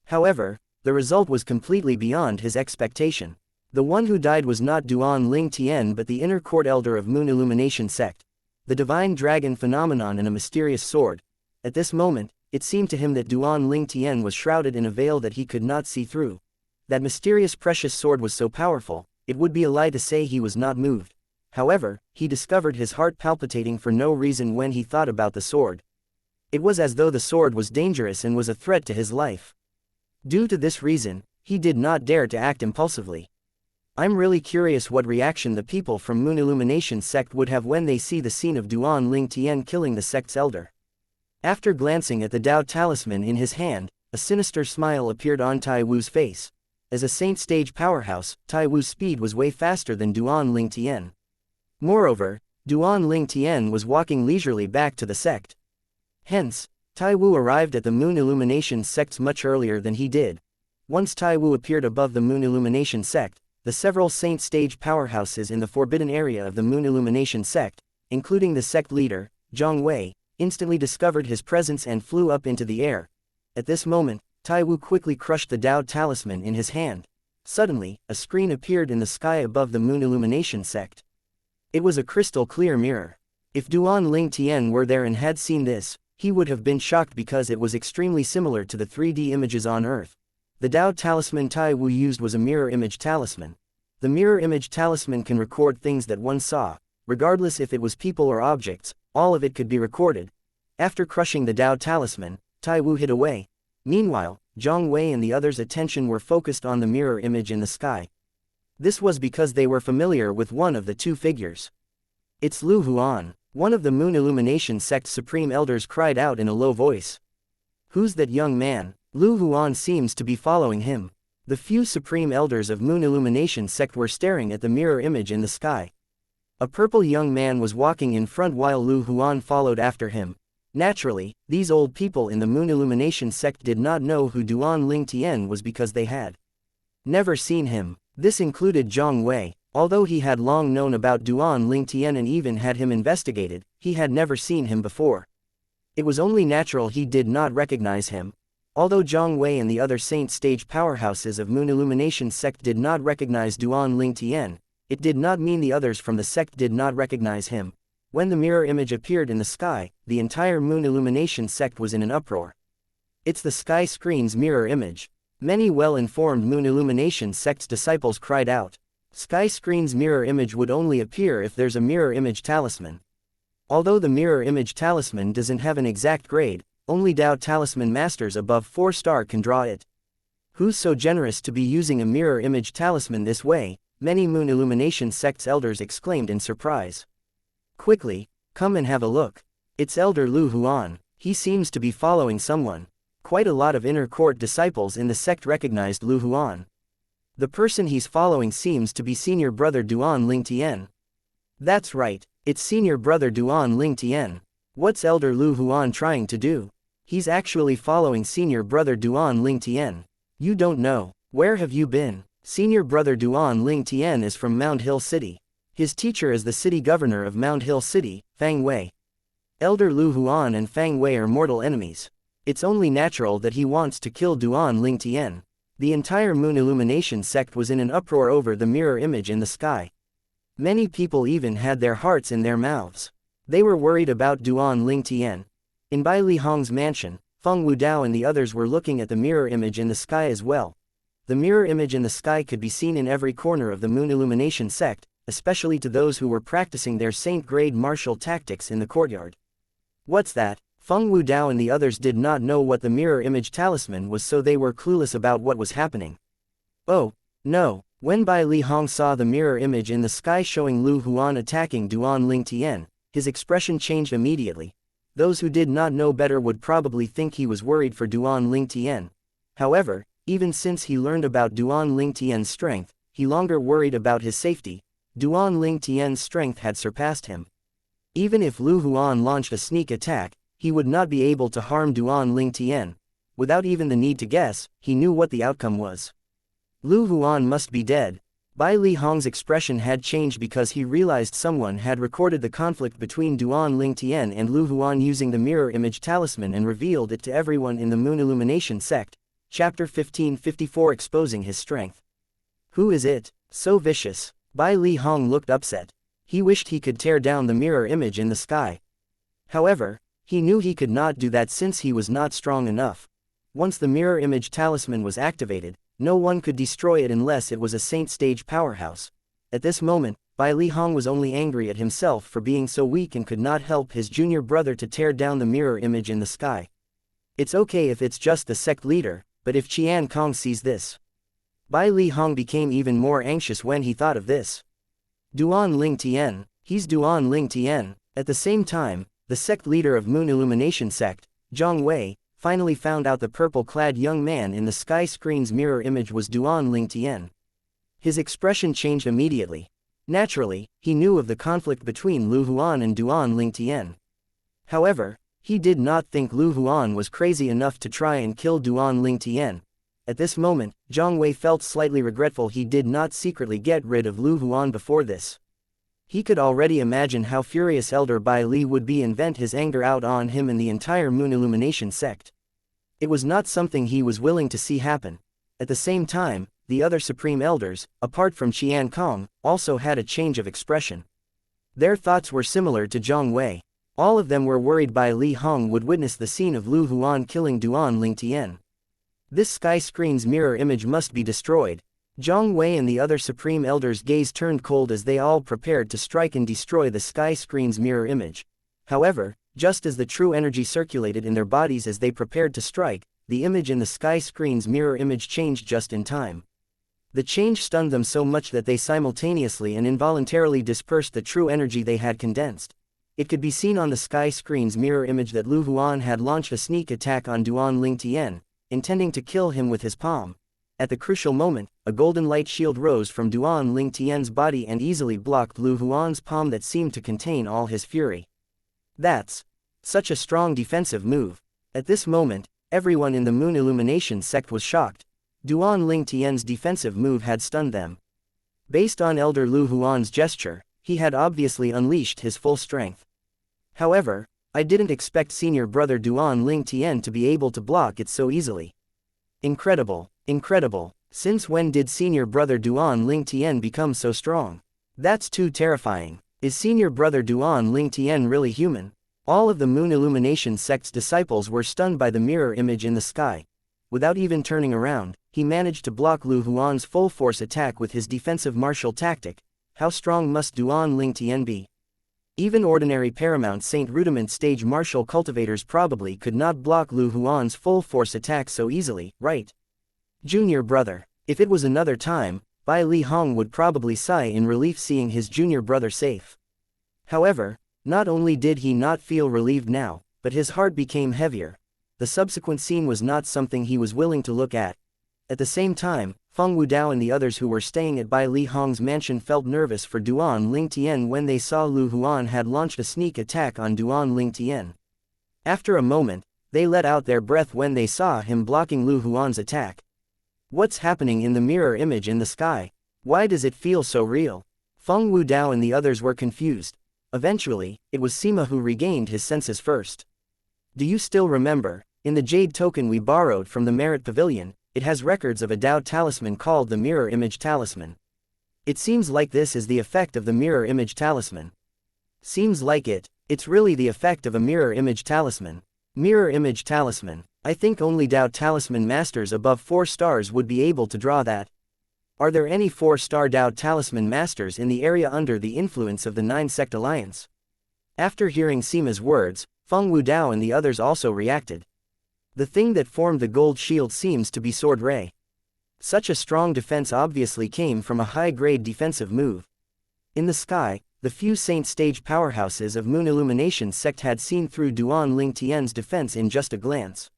However, the result was completely beyond his expectation. The one who died was not Duan Ling Tian but the inner court elder of Moon Illumination sect. The divine dragon phenomenon and a mysterious sword. At this moment, it seemed to him that Duan Ling Tian was shrouded in a veil that he could not see through. That mysterious precious sword was so powerful, it would be a lie to say he was not moved. However, he discovered his heart palpitating for no reason when he thought about the sword. It was as though the sword was dangerous and was a threat to his life. Due to this reason, he did not dare to act impulsively. I'm really curious what reaction the people from Moon Illumination sect would have when they see the scene of Duan Ling Tian killing the sect's elder. After glancing at the Tao talisman in his hand, a sinister smile appeared on Tai Wu's face. As a saint stage powerhouse, Tai Wu's speed was way faster than Duan Ling Tian. Moreover, Duan Ling Tian was walking leisurely back to the sect. Hence, Tai Wu arrived at the Moon Illumination sects much earlier than he did. Once Tai Wu appeared above the Moon Illumination sect, the several saint stage powerhouses in the forbidden area of the Moon Illumination sect, including the sect leader, Zhang Wei, instantly discovered his presence and flew up into the air. At this moment, Tai Wu quickly crushed the Tao talisman in his hand. Suddenly, a screen appeared in the sky above the Moon Illumination sect. It was a crystal clear mirror. If Duan Ling Tian were there and had seen this, he would have been shocked because it was extremely similar to the 3D images on Earth. The Tao talisman Tai Wu used was a mirror image talisman. The mirror image talisman can record things that one saw, regardless if it was people or objects, all of it could be recorded. After crushing the Dao talisman, Tai Wu hid away. Meanwhile, Zhang Wei and the others' attention were focused on the mirror image in the sky. This was because they were familiar with one of the two figures. It's Lu Huan, one of the Moon Illumination sect's supreme elders cried out in a low voice. Who's that young man? Lu Huan seems to be following him. The few supreme elders of Moon Illumination sect were staring at the mirror image in the sky. A purple young man was walking in front while Lu Huan followed after him. Naturally, these old people in the Moon Illumination sect did not know who Duan Ling Tian was because they had never seen him. This included Zhang Wei. Although he had long known about Duan Ling Tian and even had him investigated, he had never seen him before. It was only natural he did not recognize him. Although Zhang Wei and the other Saint Stage powerhouses of Moon Illumination sect did not recognize Duan Ling Tian, it did not mean the others from the sect did not recognize him. When the mirror image appeared in the sky, the entire Moon Illumination sect was in an uproar. It's the sky screen's mirror image. Many well-informed Moon Illumination sect's disciples cried out. Sky screen's mirror image would only appear if there's a mirror image talisman. Although the mirror image talisman doesn't have an exact grade, only Dao talisman masters above 4-star can draw it. Who's so generous to be using a mirror image talisman this way? Many Moon Illumination sect's elders exclaimed in surprise. Quickly, come and have a look. It's Elder Lu Huan. He seems to be following someone. Quite a lot of inner court disciples in the sect recognized Lu Huan. The person he's following seems to be senior brother Duan Ling Tian. That's right, it's senior brother Duan Ling Tian. What's Elder Lu Huan trying to do? He's actually following senior brother Duan Ling Tian. You don't know. Where have you been? Senior brother Duan Ling Tian is from Mound Hill City. His teacher is the city governor of Mound Hill City, Fang Wei. Elder Lu Huan and Fang Wei are mortal enemies. It's only natural that he wants to kill Duan Ling Tian. The entire Moon Illumination sect was in an uproar over the mirror image in the sky. Many people even had their hearts in their mouths. They were worried about Duan Ling Tian. In Bai Li Hong's mansion, Feng Wudao and the others were looking at the mirror image in the sky as well. The mirror image in the sky could be seen in every corner of the Moon Illumination sect, especially to those who were practicing their saint-grade martial tactics in the courtyard. What's that? Feng Wudao and the others did not know what the mirror image talisman was, so they were clueless about what was happening. Oh, no. When Bai Li Hong saw the mirror image in the sky showing Lu Huan attacking Duan Ling Tian, his expression changed immediately. Those who did not know better would probably think he was worried for Duan Ling Tian. However, even since he learned about Duan Ling Tian's strength, he longer worried about his safety. Duan Ling Tian's strength had surpassed him. Even if Lu Huan launched a sneak attack, he would not be able to harm Duan Ling Tian. Without even the need to guess, he knew what the outcome was. Lu Huan must be dead. Bai Li Hong's expression had changed because he realized someone had recorded the conflict between Duan Ling Tian and Lu Huan using the mirror image talisman and revealed it to everyone in the Moon Illumination sect. Chapter 1554 Exposing his strength. Who is it? So vicious. Bai Li Hong looked upset. He wished he could tear down the mirror image in the sky. However, he knew he could not do that since he was not strong enough. Once the mirror image talisman was activated, no one could destroy it unless it was a saint stage powerhouse. At this moment, Bai Li Hong was only angry at himself for being so weak and could not help his junior brother to tear down the mirror image in the sky. It's okay if it's just the sect leader, but if Qian Kong sees this. Bai Li Hong became even more anxious when he thought of this. Duan Ling Tian, he's Duan Ling Tian. At the same time, the sect leader of Moon Illumination sect, Zhang Wei, finally found out the purple-clad young man in the sky screen's mirror image was Duan Ling Tian. His expression changed immediately. Naturally, he knew of the conflict between Lu Huan and Duan Ling Tian. However, he did not think Lu Huan was crazy enough to try and kill Duan Ling Tian. At this moment, Zhang Wei felt slightly regretful he did not secretly get rid of Lu Huan before this. He could already imagine how furious Elder Bai Li would be and vent his anger out on him and the entire Moon Illumination sect. It was not something he was willing to see happen. At the same time, the other supreme elders, apart from Qian Kong, also had a change of expression. Their thoughts were similar to Zhang Wei. All of them were worried Bai Li Hong would witness the scene of Lu Huan killing Duan Ling Tian. This sky screen's mirror image must be destroyed. Zhang Wei and the other supreme elders' gaze turned cold as they all prepared to strike and destroy the sky screen's mirror image. However, just as the true energy circulated in their bodies as they prepared to strike, the image in the sky screen's mirror image changed just in time. The change stunned them so much that they simultaneously and involuntarily dispersed the true energy they had condensed. It could be seen on the sky screen's mirror image that Lu Huan had launched a sneak attack on Duan Lingtian, intending to kill him with his palm. At the crucial moment, a golden light shield rose from Duan Lingtian's body and easily blocked Lu Huan's palm that seemed to contain all his fury. That's such a strong defensive move. At this moment, everyone in the Moon Illumination sect was shocked. Duan Lingtian's defensive move had stunned them. Based on Elder Lu Huan's gesture, he had obviously unleashed his full strength. However, I didn't expect senior brother Duan Lingtian to be able to block it so easily. Incredible, incredible. Since when did senior brother Duan Lingtian become so strong? That's too terrifying. Is senior brother Duan Lingtian really human? All of the Moon Illumination sect's disciples were stunned by the mirror image in the sky. Without even turning around, he managed to block Lu Huan's full force attack with his defensive martial tactic. How strong must Duan Lingtian be? Even ordinary Paramount Saint Rudiment stage martial cultivators probably could not block Lu Huan's full force attack so easily, right? Junior brother. If it was another time, Bai Li Hong would probably sigh in relief seeing his junior brother safe. However, not only did he not feel relieved now, but his heart became heavier. The subsequent scene was not something he was willing to look at. At the same time, Feng Wudao and the others who were staying at Bai Li Hong's mansion felt nervous for Duan Lingtian when they saw Lu Huan had launched a sneak attack on Duan Lingtian. After a moment, they let out their breath when they saw him blocking Lu Huan's attack. What's happening in the mirror image in the sky? Why does it feel so real? Feng Wudao and the others were confused. Eventually, it was Sima who regained his senses first. Do you still remember? In the jade token we borrowed from the Merit Pavilion, it has records of a Dao talisman called the Mirror Image Talisman. It seems like this is the effect of the Mirror Image Talisman. Seems like it. It's really the effect of a Mirror Image Talisman. Mirror Image Talisman. I think only Dao Talisman Masters above 4 stars would be able to draw that. Are there any 4-star Dao Talisman Masters in the area under the influence of the 9-sect alliance? After hearing Sima's words, Feng Wudao and the others also reacted. The thing that formed the gold shield seems to be Sword Ray. Such a strong defense obviously came from a high-grade defensive move. In the sky, the few saint stage powerhouses of Moon Illumination sect had seen through Duan Lingtian's defense in just a glance.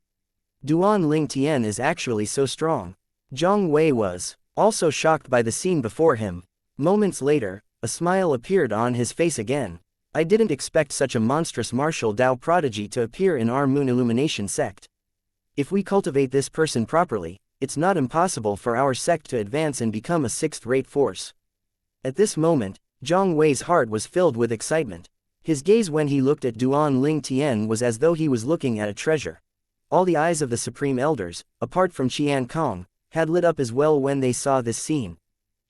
Duan Lingtian is actually so strong. Zhang Wei was also shocked by the scene before him. Moments later, a smile appeared on his face again. I didn't expect such a monstrous martial Dao prodigy to appear in our Moon Illumination sect. If we cultivate this person properly, it's not impossible for our sect to advance and become a 6th-rate force. At this moment, Zhang Wei's heart was filled with excitement. His gaze when he looked at Duan Lingtian was as though he was looking at a treasure. All the eyes of the Supreme Elders, apart from Qian Kong, had lit up as well when they saw this scene.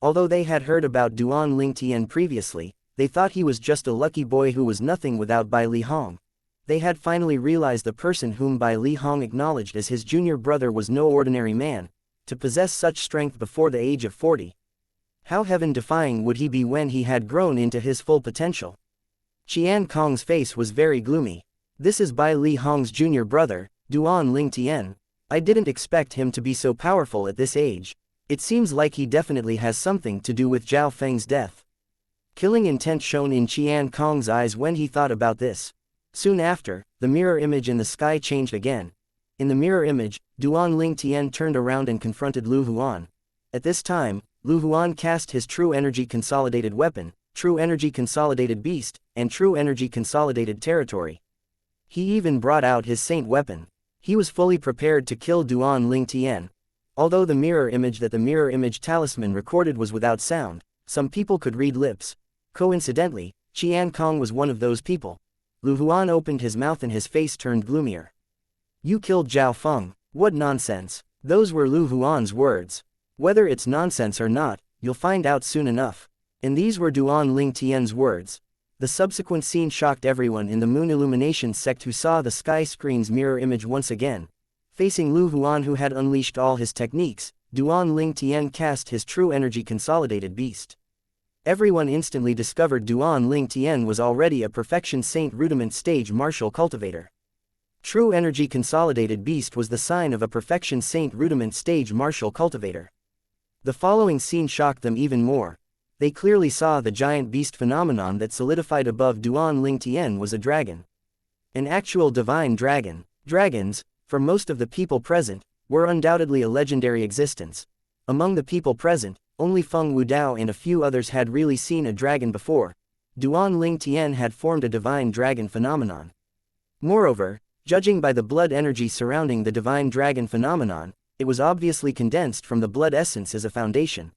Although they had heard about Duan Lingtian previously, they thought he was just a lucky boy who was nothing without Bai Li Hong. They had finally realized the person whom Bai Li Hong acknowledged as his junior brother was no ordinary man, to possess such strength before the age of 40. How heaven-defying would he be when he had grown into his full potential? Qian Kong's face was very gloomy. This is Bai Li Hong's junior brother, Duan Lingtian. I didn't expect him to be so powerful at this age. It seems like he definitely has something to do with Zhao Feng's death. Killing intent shone in Qian Kong's eyes when he thought about this. Soon after, the mirror image in the sky changed again. In the mirror image, Duan Lingtian turned around and confronted Lu Huan. At this time, Lu Huan cast his True Energy Consolidated Weapon, True Energy Consolidated Beast, and True Energy Consolidated Territory. He even brought out his Saint Weapon. He was fully prepared to kill Duan Lingtian. Although the mirror image that the Mirror Image Talisman recorded was without sound, some people could read lips. Coincidentally, Qian Kong was one of those people. Lu Huan opened his mouth and his face turned gloomier. You killed Zhao Feng. What nonsense. Those were Lu Huan's words. Whether it's nonsense or not, you'll find out soon enough. And these were Duan Lingtian's words. The subsequent scene shocked everyone in the Moon Illumination sect who saw the sky screen's mirror image once again. Facing Lu Huan who had unleashed all his techniques, Duan Ling Tian cast his true energy consolidated beast. Everyone instantly discovered Duan Ling Tian was already a perfection saint rudiment stage martial cultivator. True energy consolidated beast was the sign of a perfection saint rudiment stage martial cultivator. The following scene shocked them even more. They clearly saw the giant beast phenomenon that solidified above Duan Ling Tian was a dragon. An actual divine dragon. Dragons, for most of the people present, were undoubtedly a legendary existence. Among the people present, only Feng Wudao and a few others had really seen a dragon before. Duan Ling Tian had formed a divine dragon phenomenon. Moreover, judging by the blood energy surrounding the divine dragon phenomenon, it was obviously condensed from the blood essence as a foundation.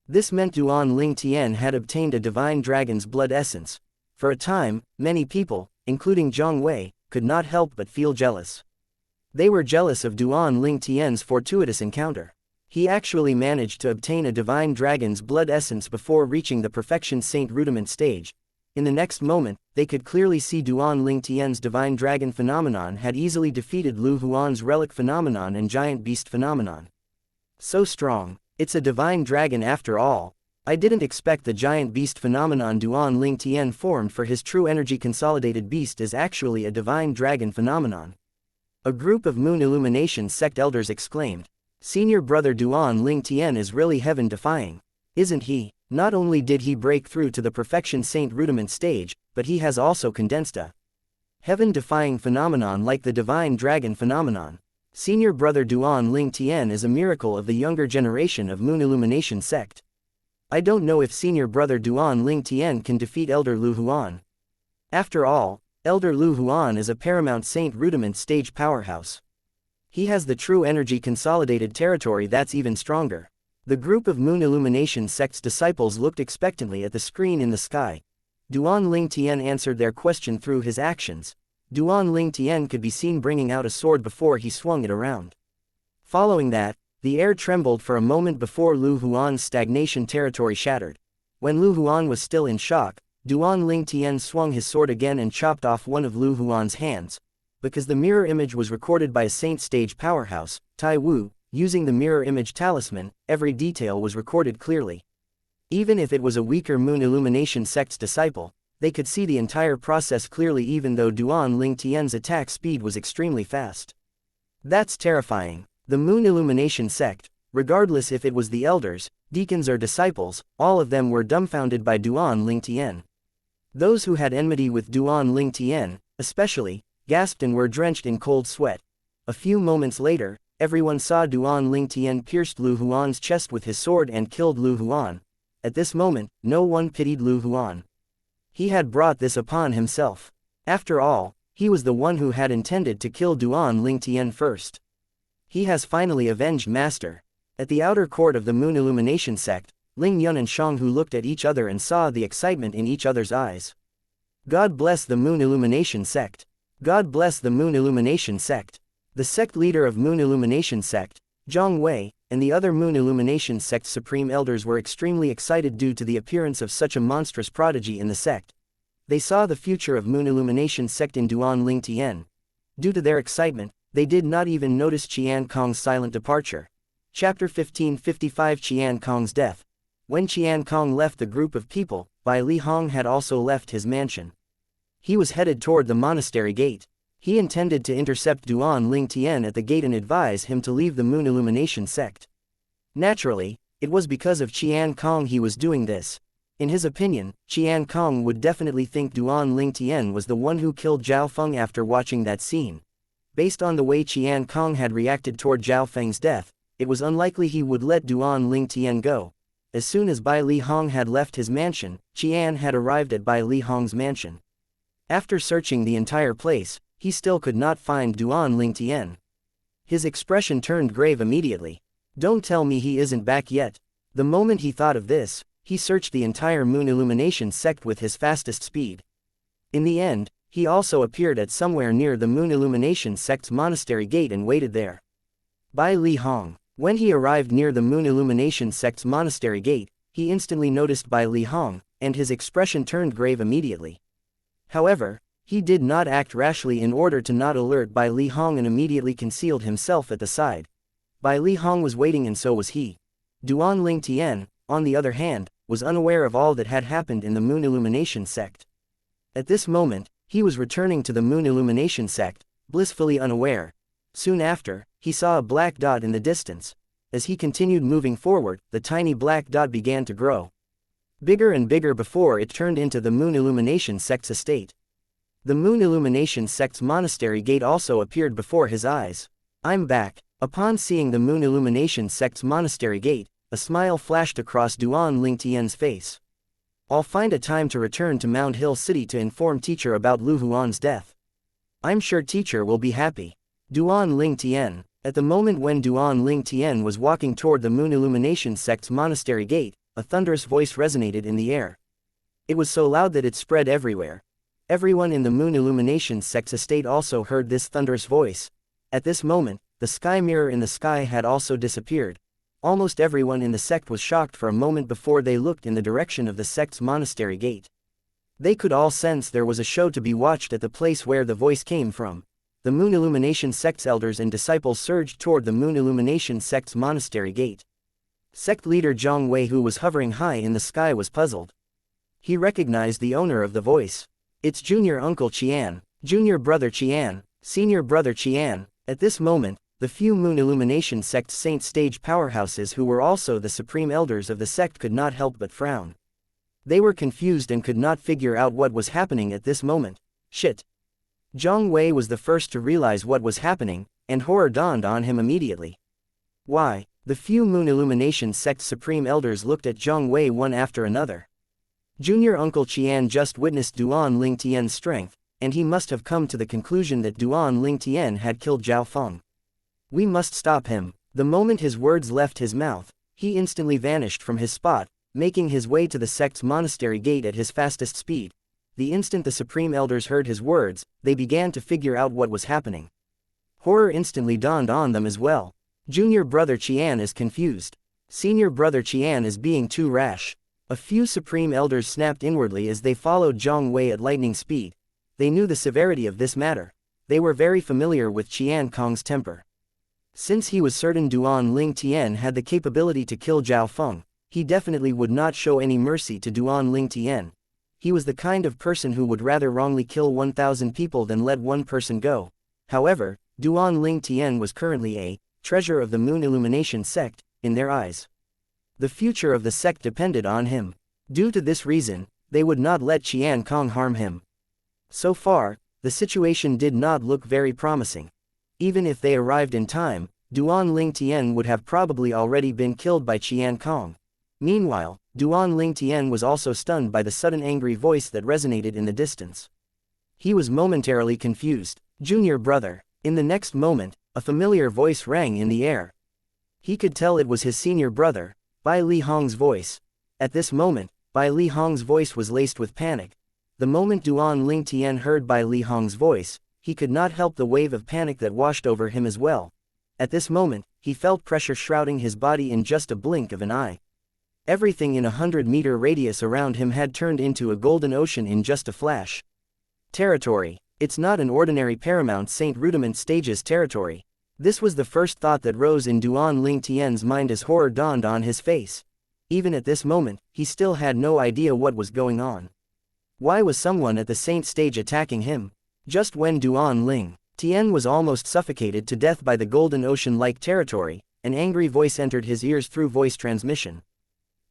This meant Duan Ling Tian had obtained a divine dragon's blood essence. For a time, many people, including Zhang Wei, could not help but feel jealous. They were jealous of Duan Ling Tian's fortuitous encounter. He actually managed to obtain a divine dragon's blood essence before reaching the perfection saint rudiment stage. In the next moment, they could clearly see Duan Ling Tian's divine dragon phenomenon had easily defeated Lu Huan's relic phenomenon and giant beast phenomenon. So strong. It's a divine dragon after all. I didn't expect the giant beast phenomenon Duan Ling Tian formed for his true energy consolidated beast is actually a divine dragon phenomenon. A group of Moon Illumination sect elders exclaimed. Senior brother Duan Ling Tian is really heaven defying. Isn't he? Not only did he break through to the perfection saint rudiment stage, but he has also condensed a heaven defying phenomenon like the divine dragon phenomenon. Senior brother Duan Ling Tian is a miracle of the younger generation of Moon Illumination sect. I don't know if senior brother Duan Ling Tian can defeat Elder Lu Huan. After all, Elder Lu Huan is a paramount saint rudiment stage powerhouse. He has the true energy consolidated territory that's even stronger. The group of Moon Illumination sect's disciples looked expectantly at the screen in the sky. Duan Ling Tian answered their question through his actions. Duan Ling Tian could be seen bringing out a sword before he swung it around. Following that, the air trembled for a moment before Lu Huan's stagnation territory shattered. When Lu Huan was still in shock, Duan Ling Tian swung his sword again and chopped off one of Lu Huan's hands. Because the mirror image was recorded by a saint stage powerhouse, Tai Wu, using the mirror image talisman, every detail was recorded clearly. Even if it was a weaker Moon Illumination sect's disciple, they could see the entire process clearly even though Duan Ling Tian's attack speed was extremely fast. That's terrifying. The Moon Illumination sect, regardless if it was the elders, deacons or disciples, all of them were dumbfounded by Duan Ling Tian. Those who had enmity with Duan Ling Tian, especially, gasped and were drenched in cold sweat. A few moments later, everyone saw Duan Ling Tian pierced Lu Huan's chest with his sword and killed Lu Huan. At this moment, no one pitied Lu Huan. He had brought this upon himself. After all, he was the one who had intended to kill Duan Ling Tian first. He has finally avenged Master. At the outer court of the Moon Illumination sect, Ling Yun and Shang Hu looked at each other and saw the excitement in each other's eyes. God bless the Moon Illumination sect. God bless the Moon Illumination sect. The sect leader of Moon Illumination sect, Zhang Wei, and the other Moon Illumination sect's supreme elders were extremely excited due to the appearance of such a monstrous prodigy in the sect. They saw the future of Moon Illumination sect in Duan Ling Tian. Due to their excitement, they did not even notice Qian Kong's silent departure. Chapter 1555 Qian Kong's death. When Qian Kong left the group of people, Bai Li Hong had also left his mansion. He was headed toward the monastery gate. He intended to intercept Duan Ling Tian at the gate and advise him to leave the Moon Illumination sect. Naturally, it was because of Qian Kong he was doing this. In his opinion, Qian Kong would definitely think Duan Ling Tian was the one who killed Zhao Feng after watching that scene. Based on the way Qian Kong had reacted toward Zhao Feng's death, it was unlikely he would let Duan Ling Tian go. As soon as Bai Li Hong had left his mansion, Qian had arrived at Bai Li Hong's mansion. After searching the entire place, he still could not find Duan Ling Tian. His expression turned grave immediately. Don't tell me he isn't back yet. The moment he thought of this, he searched the entire Moon Illumination sect with his fastest speed. In the end, he also appeared at somewhere near the Moon Illumination sect's monastery gate and waited there. Bai Li Hong. When he arrived near the Moon Illumination sect's monastery gate, he instantly noticed Bai Li Hong, and his expression turned grave immediately. However, he did not act rashly in order to not alert Bai Li Hong and immediately concealed himself at the side. Bai Li Hong was waiting and so was he. Duan Ling Tian, on the other hand, was unaware of all that had happened in the Moon Illumination sect. At this moment, he was returning to the Moon Illumination sect, blissfully unaware. Soon after, he saw a black dot in the distance. As he continued moving forward, the tiny black dot began to grow. Bigger and bigger before it turned into the Moon Illumination sect's estate. The Moon Illumination sect's monastery gate also appeared before his eyes. I'm back. Upon seeing the Moon Illumination sect's monastery gate, a smile flashed across Duan Ling Tian's face. I'll find a time to return to Mound Hill City to inform teacher about Lu Huan's death. I'm sure teacher will be happy. Duan Ling Tian. At the moment when Duan Ling Tian was walking toward the Moon Illumination sect's monastery gate, a thunderous voice resonated in the air. It was so loud that it spread everywhere. Everyone in the Moon Illumination sect's estate also heard this thunderous voice. At this moment, the sky mirror in the sky had also disappeared. Almost everyone in the sect was shocked for a moment before they looked in the direction of the sect's monastery gate. They could all sense there was a show to be watched at the place where the voice came from. The Moon Illumination sect's elders and disciples surged toward the Moon Illumination sect's monastery gate. Sect leader Zhang Wei, who was hovering high in the sky, was puzzled. He recognized the owner of the voice. It's junior uncle Qian, junior brother Qian, senior brother Qian. At this moment, the few Moon Illumination sect saint stage powerhouses who were also the supreme elders of the sect could not help but frown. They were confused and could not figure out what was happening at this moment. Shit. Zhang Wei was the first to realize what was happening, and horror dawned on him immediately. Why? The few Moon Illumination sect supreme elders looked at Zhang Wei one after another. Junior uncle Qian just witnessed Duan Ling Tian's strength, and he must have come to the conclusion that Duan Ling Tian had killed Zhao Feng. We must stop him. The moment his words left his mouth, he instantly vanished from his spot, making his way to the sect's monastery gate at his fastest speed. The instant the supreme elders heard his words, they began to figure out what was happening. Horror instantly dawned on them as well. Junior brother Qian is confused. Senior brother Qian is being too rash. A few supreme elders snapped inwardly as they followed Zhang Wei at lightning speed. They knew the severity of this matter. They were very familiar with Qian Kong's temper. Since he was certain Duan Ling Tian had the capability to kill Zhao Feng, he definitely would not show any mercy to Duan Ling Tian. He was the kind of person who would rather wrongly kill 1,000 people than let one person go. However, Duan Ling Tian was currently a treasure of the Moon Illumination sect, in their eyes. The future of the sect depended on him. Due to this reason, they would not let Qian Kong harm him. So far, the situation did not look very promising. Even if they arrived in time, Duan Ling Tian would have probably already been killed by Qian Kong. Meanwhile, Duan Ling Tian was also stunned by the sudden angry voice that resonated in the distance. He was momentarily confused. Junior brother. In the next moment, a familiar voice rang in the air. He could tell it was his senior brother, Bai Li Hong's voice. At this moment, Bai Li Hong's voice was laced with panic. The moment Duan Ling Tian heard Bai Li Hong's voice, he could not help the wave of panic that washed over him as well. At this moment, he felt pressure shrouding his body in just a blink of an eye. Everything in 100-meter radius around him had turned into a golden ocean in just a flash. Territory. It's not an ordinary Paramount Saint Rudiment stage's territory. This was the first thought that rose in Duan Ling Tian's mind as horror dawned on his face. Even at this moment, he still had no idea what was going on. Why was someone at the Saint stage attacking him? Just when Duan Ling Tian was almost suffocated to death by the golden ocean-like territory, an angry voice entered his ears through voice transmission.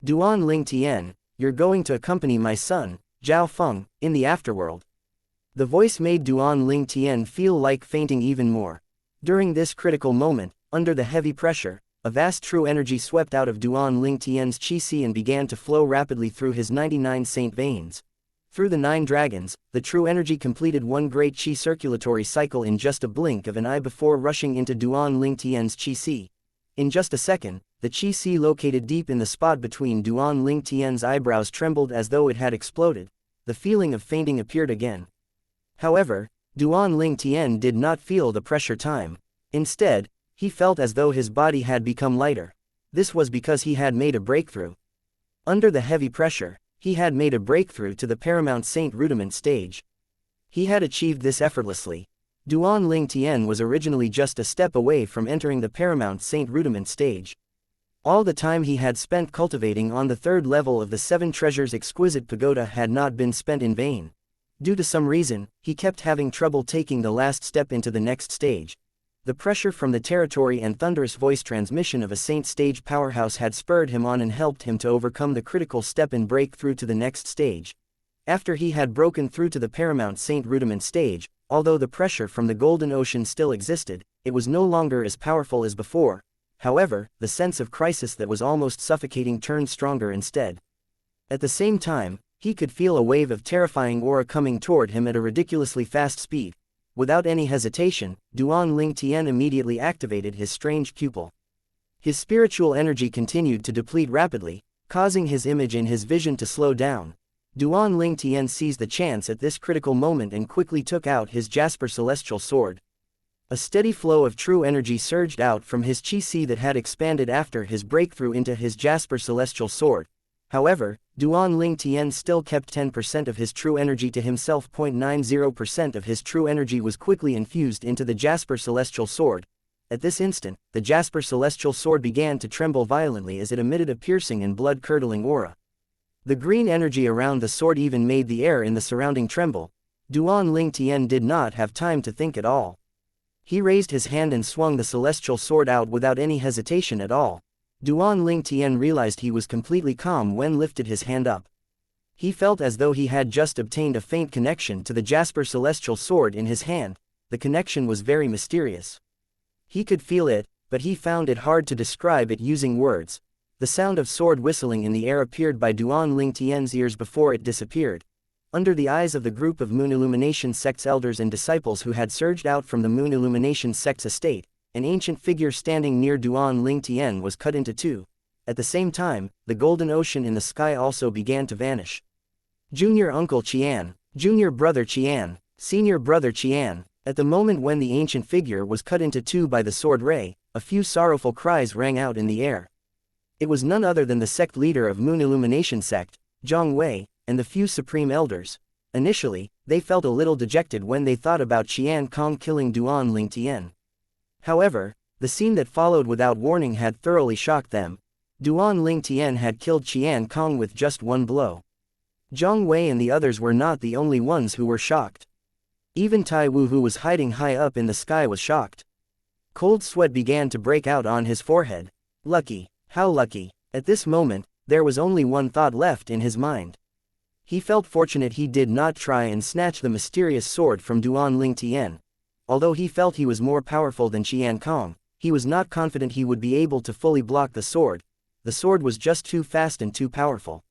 Duan Ling Tian, you're going to accompany my son, Zhao Feng, in the afterworld. The voice made Duan Ling Tian feel like fainting even more. During this critical moment, under the heavy pressure, a vast true energy swept out of Duan Ling Tian's qi and began to flow rapidly through his 99 saint veins. Through the 9 dragons, the true energy completed one great qi circulatory cycle in just a blink of an eye before rushing into Duan Ling Tian's qi. In just a second, the qi located deep in the spot between Duan Ling Tian's eyebrows trembled as though it had exploded. The feeling of fainting appeared again. However, Duan Ling Tian did not feel the pressure time. Instead, he felt as though his body had become lighter. This was because he had made a breakthrough. Under the heavy pressure, he had made a breakthrough to the Paramount Saint Rudiment stage. He had achieved this effortlessly. Duan Ling Tian was originally just a step away from entering the Paramount Saint Rudiment stage. All the time he had spent cultivating on the third level of the Seven Treasures Exquisite Pagoda had not been spent in vain. Due to some reason, he kept having trouble taking the last step into the next stage. The pressure from the territory and thunderous voice transmission of a Saint stage powerhouse had spurred him on and helped him to overcome the critical step and break through to the next stage. After he had broken through to the Paramount Saint Rudiment stage, although the pressure from the Golden Ocean still existed, it was no longer as powerful as before. However, the sense of crisis that was almost suffocating turned stronger instead. At the same time, he could feel a wave of terrifying aura coming toward him at a ridiculously fast speed. Without any hesitation, Duan Ling Tian immediately activated his strange pupil. His spiritual energy continued to deplete rapidly, causing his image and his vision to slow down. Duan Ling Tian seized the chance at this critical moment and quickly took out his Jasper Celestial Sword. A steady flow of true energy surged out from his chi-si that had expanded after his breakthrough into his Jasper Celestial Sword. However, Duan Ling Tian still kept 10% of his true energy to himself. 0.90% of his true energy was quickly infused into the Jasper Celestial Sword. At this instant, the Jasper Celestial Sword began to tremble violently as it emitted a piercing and blood-curdling aura. The green energy around the sword even made the air in the surrounding tremble. Duan Ling Tian did not have time to think at all. He raised his hand and swung the celestial sword out without any hesitation at all. Duan Ling Tian realized he was completely calm when lifted his hand up. He felt as though he had just obtained a faint connection to the Jasper Celestial Sword in his hand. The connection was very mysterious. He could feel it, but he found it hard to describe it using words. The sound of sword whistling in the air appeared by Duan Ling Tian's ears before it disappeared. Under the eyes of the group of Moon Illumination sect's elders and disciples who had surged out from the Moon Illumination sect's estate, an ancient figure standing near Duan Ling Tian was cut into two. At the same time, the golden ocean in the sky also began to vanish. Junior Uncle Qian, Junior Brother Qian, Senior Brother Qian. At the moment when the ancient figure was cut into two by the sword ray, a few sorrowful cries rang out in the air. It was none other than the sect leader of Moon Illumination sect, Zhang Wei, and the few supreme elders. Initially, they felt a little dejected when they thought about Qian Kong killing Duan Ling Tian. However, the scene that followed without warning had thoroughly shocked them. Duan Ling Tian had killed Qian Kong with just one blow. Zhang Wei and the others were not the only ones who were shocked. Even Tai Wu, who was hiding high up in the sky, was shocked. Cold sweat began to break out on his forehead. Lucky, how lucky. At this moment, there was only one thought left in his mind. He felt fortunate he did not try and snatch the mysterious sword from Duan Ling Tian. Although he felt he was more powerful than Qian Kong, he was not confident he would be able to fully block the sword. The sword was just too fast and too powerful.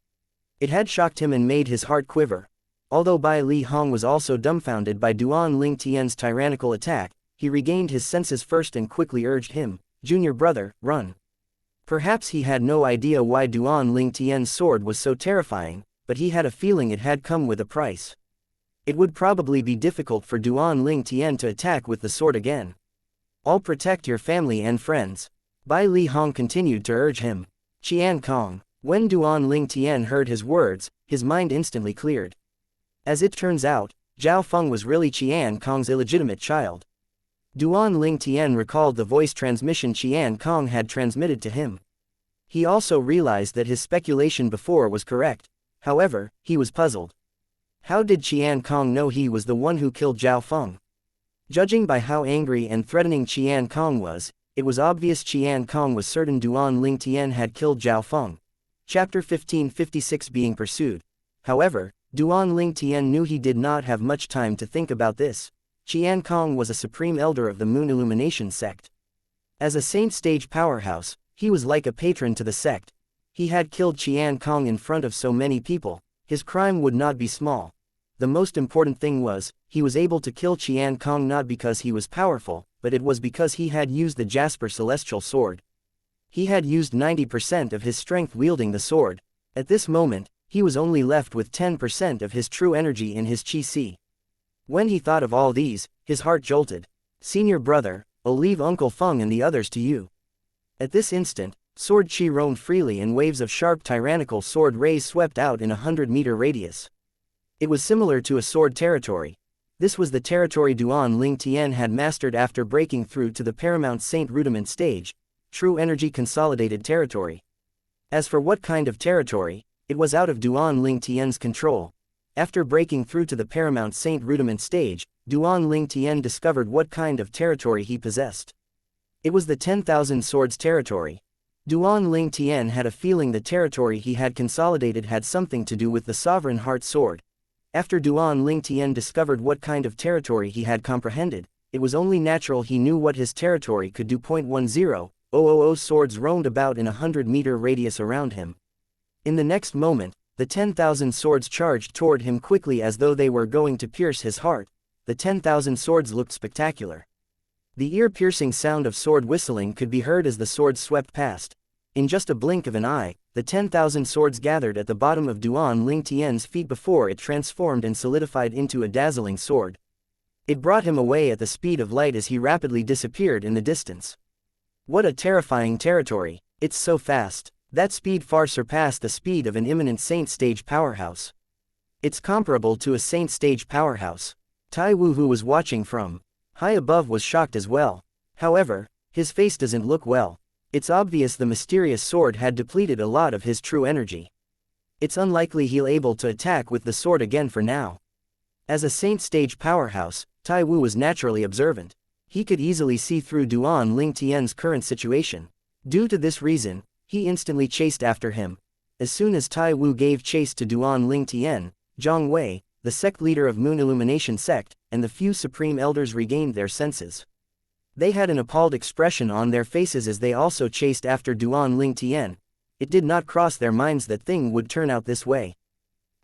It had shocked him and made his heart quiver. Although Bai Li Hong was also dumbfounded by Duan Ling Tian's tyrannical attack, he regained his senses first and quickly urged him, "Junior brother, run." Perhaps he had no idea why Duan Ling Tian's sword was so terrifying, but he had a feeling it had come with a price. It would probably be difficult for Duan Ling Tian to attack with the sword again. "I'll protect your family and friends." Bai Li Hong continued to urge him. Qian Kong. When Duan Ling Tian heard his words, his mind instantly cleared. As it turns out, Zhao Feng was really Qian Kong's illegitimate child. Duan Ling Tian recalled the voice transmission Qian Kong had transmitted to him. He also realized that his speculation before was correct. However, he was puzzled. How did Qian Kong know he was the one who killed Zhao Feng? Judging by how angry and threatening Qian Kong was, it was obvious Qian Kong was certain Duan Ling Tian had killed Zhao Feng. Chapter 1556 Being Pursued. However, Duan Ling Tian knew he did not have much time to think about this. Qian Kong was a supreme elder of the Moon Illumination sect. As a saint stage powerhouse, he was like a patron to the sect. He had killed Qian Kong in front of so many people. His crime would not be small. The most important thing was, he was able to kill Qian Kong not because he was powerful, but it was because he had used the Jasper Celestial Sword. He had used 90% of his strength wielding the sword. At this moment, he was only left with 10% of his true energy in his chi-si. When he thought of all these, his heart jolted. "Senior brother, I'll leave Uncle Feng and the others to you." At this instant, sword chi roamed freely and waves of sharp tyrannical sword rays swept out in a 100-meter radius. It was similar to a sword territory. This was the territory Duan Ling Tian had mastered after breaking through to the Paramount Saint Rudiment stage, true energy consolidated territory. As for what kind of territory, it was out of Duan Ling Tian's control. After breaking through to the Paramount Saint Rudiment stage, Duan Ling Tian discovered what kind of territory he possessed. It was the 10,000 Swords territory. Duan Ling Tian had a feeling the territory he had consolidated had something to do with the Sovereign Heart Sword. After Duan Ling Tian discovered what kind of territory he had comprehended, it was only natural he knew what his territory could do. 10,000 swords roamed about in a 100-meter radius around him. In the next moment, the 10,000 swords charged toward him quickly as though they were going to pierce his heart. The 10,000 swords looked spectacular. The ear-piercing sound of sword whistling could be heard as the swords swept past. In just a blink of an eye, the 10,000 swords gathered at the bottom of Duan Ling Tian's feet before it transformed and solidified into a dazzling sword. It brought him away at the speed of light as he rapidly disappeared in the distance. What a terrifying territory! It's so fast. That speed far surpassed the speed of an imminent Saint stage powerhouse. It's comparable to a Saint stage powerhouse. Tai Wu, who was watching from high above, was shocked as well. However, his face doesn't look well. It's obvious the mysterious sword had depleted a lot of his true energy. It's unlikely he'll able to attack with the sword again for now. As a Saint stage powerhouse, Tai Wu was naturally observant. He could easily see through Duan Ling Tian's current situation. Due to this reason, he instantly chased after him. As soon as Tai Wu gave chase to Duan Ling Tian, Zhang Wei, the sect leader of Moon Illumination sect, and the few supreme elders regained their senses. They had an appalled expression on their faces as they also chased after Duan Ling Tian. It did not cross their minds that thing would turn out this way.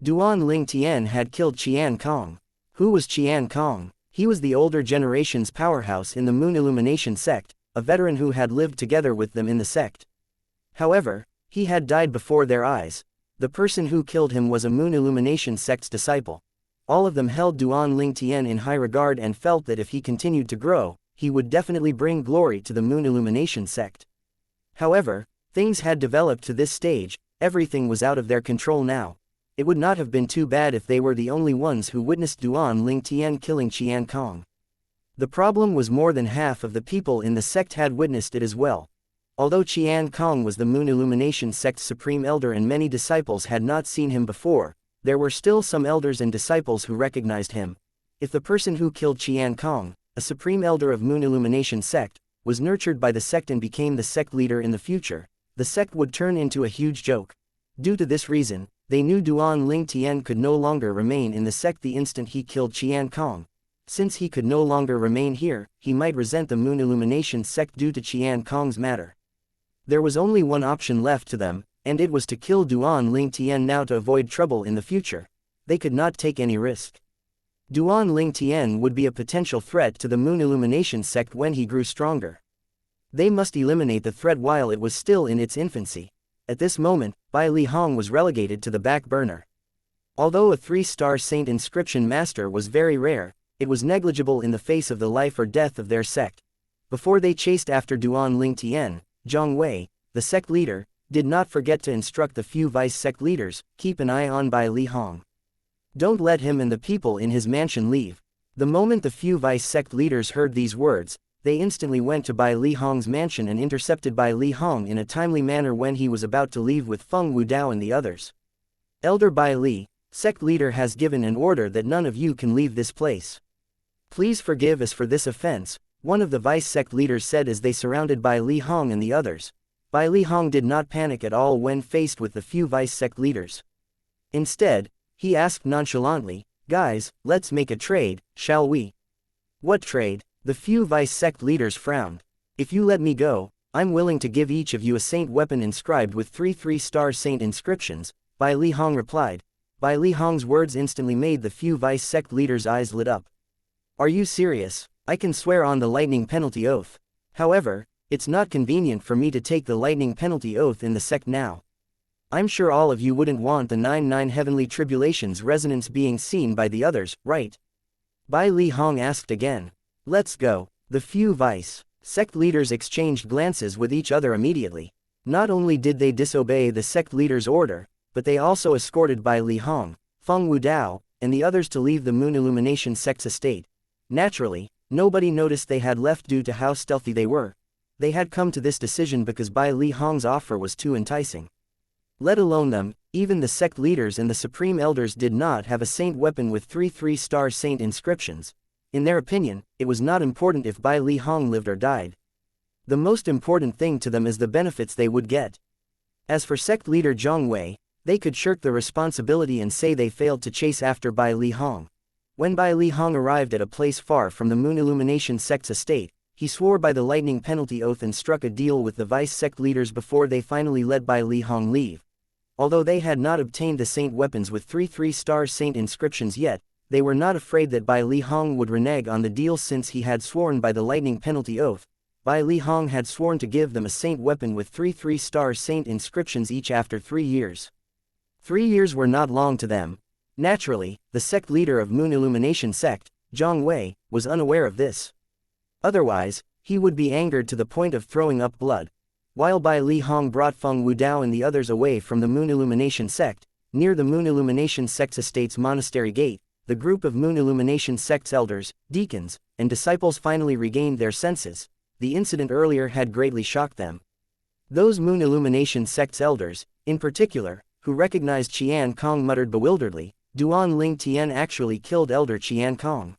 Duan Ling Tian had killed Qian Kong. Who was Qian Kong? He was the older generation's powerhouse in the Moon Illumination sect, a veteran who had lived together with them in the sect. However, he had died before their eyes. The person who killed him was a Moon Illumination sect's disciple. All of them held Duan Ling Tian in high regard and felt that if he continued to grow, he would definitely bring glory to the Moon Illumination sect. However, things had developed to this stage, everything was out of their control now. It would not have been too bad if they were the only ones who witnessed Duan Ling Tian killing Qian Kong. The problem was more than half of the people in the sect had witnessed it as well. Although Qian Kong was the Moon Illumination sect's supreme elder and many disciples had not seen him before, there were still some elders and disciples who recognized him. If the person who killed Qian Kong, a supreme elder of Moon Illumination sect, was nurtured by the sect and became the sect leader in the future, the sect would turn into a huge joke. Due to this reason, they knew Duan Ling Tian could no longer remain in the sect the instant he killed Qian Kong. Since he could no longer remain here, he might resent the Moon Illumination sect due to Qian Kong's matter. There was only one option left to them, and it was to kill Duan Ling Tian now to avoid trouble in the future. They could not take any risk. Duan Ling Tian would be a potential threat to the Moon Illumination sect when he grew stronger. They must eliminate the threat while it was still in its infancy. At this moment, Bai Li Hong was relegated to the back burner. Although a 3-star saint inscription master was very rare, it was negligible in the face of the life or death of their sect. Before they chased after Duan Ling Tian, Zhang Wei, the sect leader, did not forget to instruct the few vice sect leaders, keep an eye on Bai Li Hong. Don't let him and the people in his mansion leave. The moment the few vice sect leaders heard these words, they instantly went to Bai Li Hong's mansion and intercepted Bai Li Hong in a timely manner when he was about to leave with Feng Wudao and the others. Elder Bai Li, sect leader, has given an order that none of you can leave this place. Please forgive us for this offense, one of the vice sect leaders said as they surrounded Bai Li Hong and the others. Bai Li Hong did not panic at all when faced with the few vice sect leaders. Instead, he asked nonchalantly, "Guys, let's make a trade, shall we?" "What trade?" The few vice sect leaders frowned. "If you let me go, I'm willing to give each of you a saint weapon inscribed with 3-3-star saint inscriptions," Bai Li Hong replied. Bai Li Hong's words instantly made the few vice sect leaders' eyes lit up. "Are you serious? I can swear on the lightning penalty oath. However, it's not convenient for me to take the lightning penalty oath in the sect now. I'm sure all of you wouldn't want the 99 heavenly tribulations resonance being seen by the others, right?" Bai Li Hong asked again. "Let's go." The few vice sect leaders exchanged glances with each other immediately. Not only did they disobey the sect leader's order, but they also escorted Bai Li Hong, Feng Wudao, and the others to leave the Moon Illumination sect's estate. Naturally, nobody noticed they had left due to how stealthy they were. They had come to this decision because Bai Li Hong's offer was too enticing. Let alone them, even the sect leaders and the supreme elders did not have a saint weapon with 3 3-star saint inscriptions. In their opinion, it was not important if Bai Li Hong lived or died. The most important thing to them is the benefits they would get. As for sect leader Zhang Wei, they could shirk the responsibility and say they failed to chase after Bai Li Hong. When Bai Li Hong arrived at a place far from the Moon Illumination sect's estate, he swore by the lightning penalty oath and struck a deal with the vice sect leaders before they finally let Bai Li Hong leave. Although they had not obtained the saint weapons with 3 3-star saint inscriptions yet, they were not afraid that Bai Li Hong would renege on the deal since he had sworn by the lightning penalty oath. Bai Li Hong had sworn to give them a saint weapon with 3 3-star saint inscriptions each after 3 years. 3 years were not long to them. Naturally, the sect leader of Moon Illumination sect, Zhang Wei, was unaware of this. Otherwise, he would be angered to the point of throwing up blood. While Bai Li Hong brought Feng Wudao and the others away from the Moon Illumination sect, near the Moon Illumination sect's estate's monastery gate, the group of Moon Illumination sect's elders, deacons, and disciples finally regained their senses. The incident earlier had greatly shocked them. Those Moon Illumination sect's elders, in particular, who recognized Qian Kong muttered bewilderedly, Duan Ling Tian actually killed Elder Qian Kong.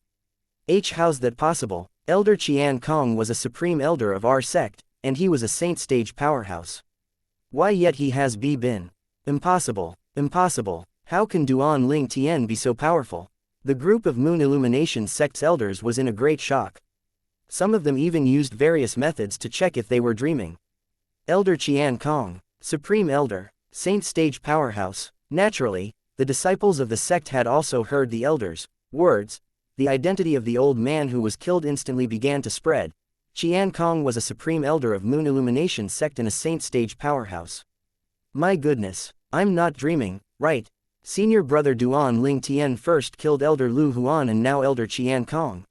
How's that possible? Elder Qian Kong was a supreme elder of our sect, and he was a saint stage powerhouse. Why yet he has been? Impossible, impossible. How can Duan Ling Tian be so powerful? The group of Moon Illumination sect's elders was in a great shock. Some of them even used various methods to check if they were dreaming. Elder Qian Kong, supreme elder, saint stage powerhouse. Naturally, the disciples of the sect had also heard the elders' words. The identity of the old man who was killed instantly began to spread. Qian Kong was a supreme elder of Moon Illumination sect and a saint stage powerhouse. My goodness, I'm not dreaming, right? Senior brother Duan Ling Tian first killed Elder Lu Huan and now Elder Qian Kong.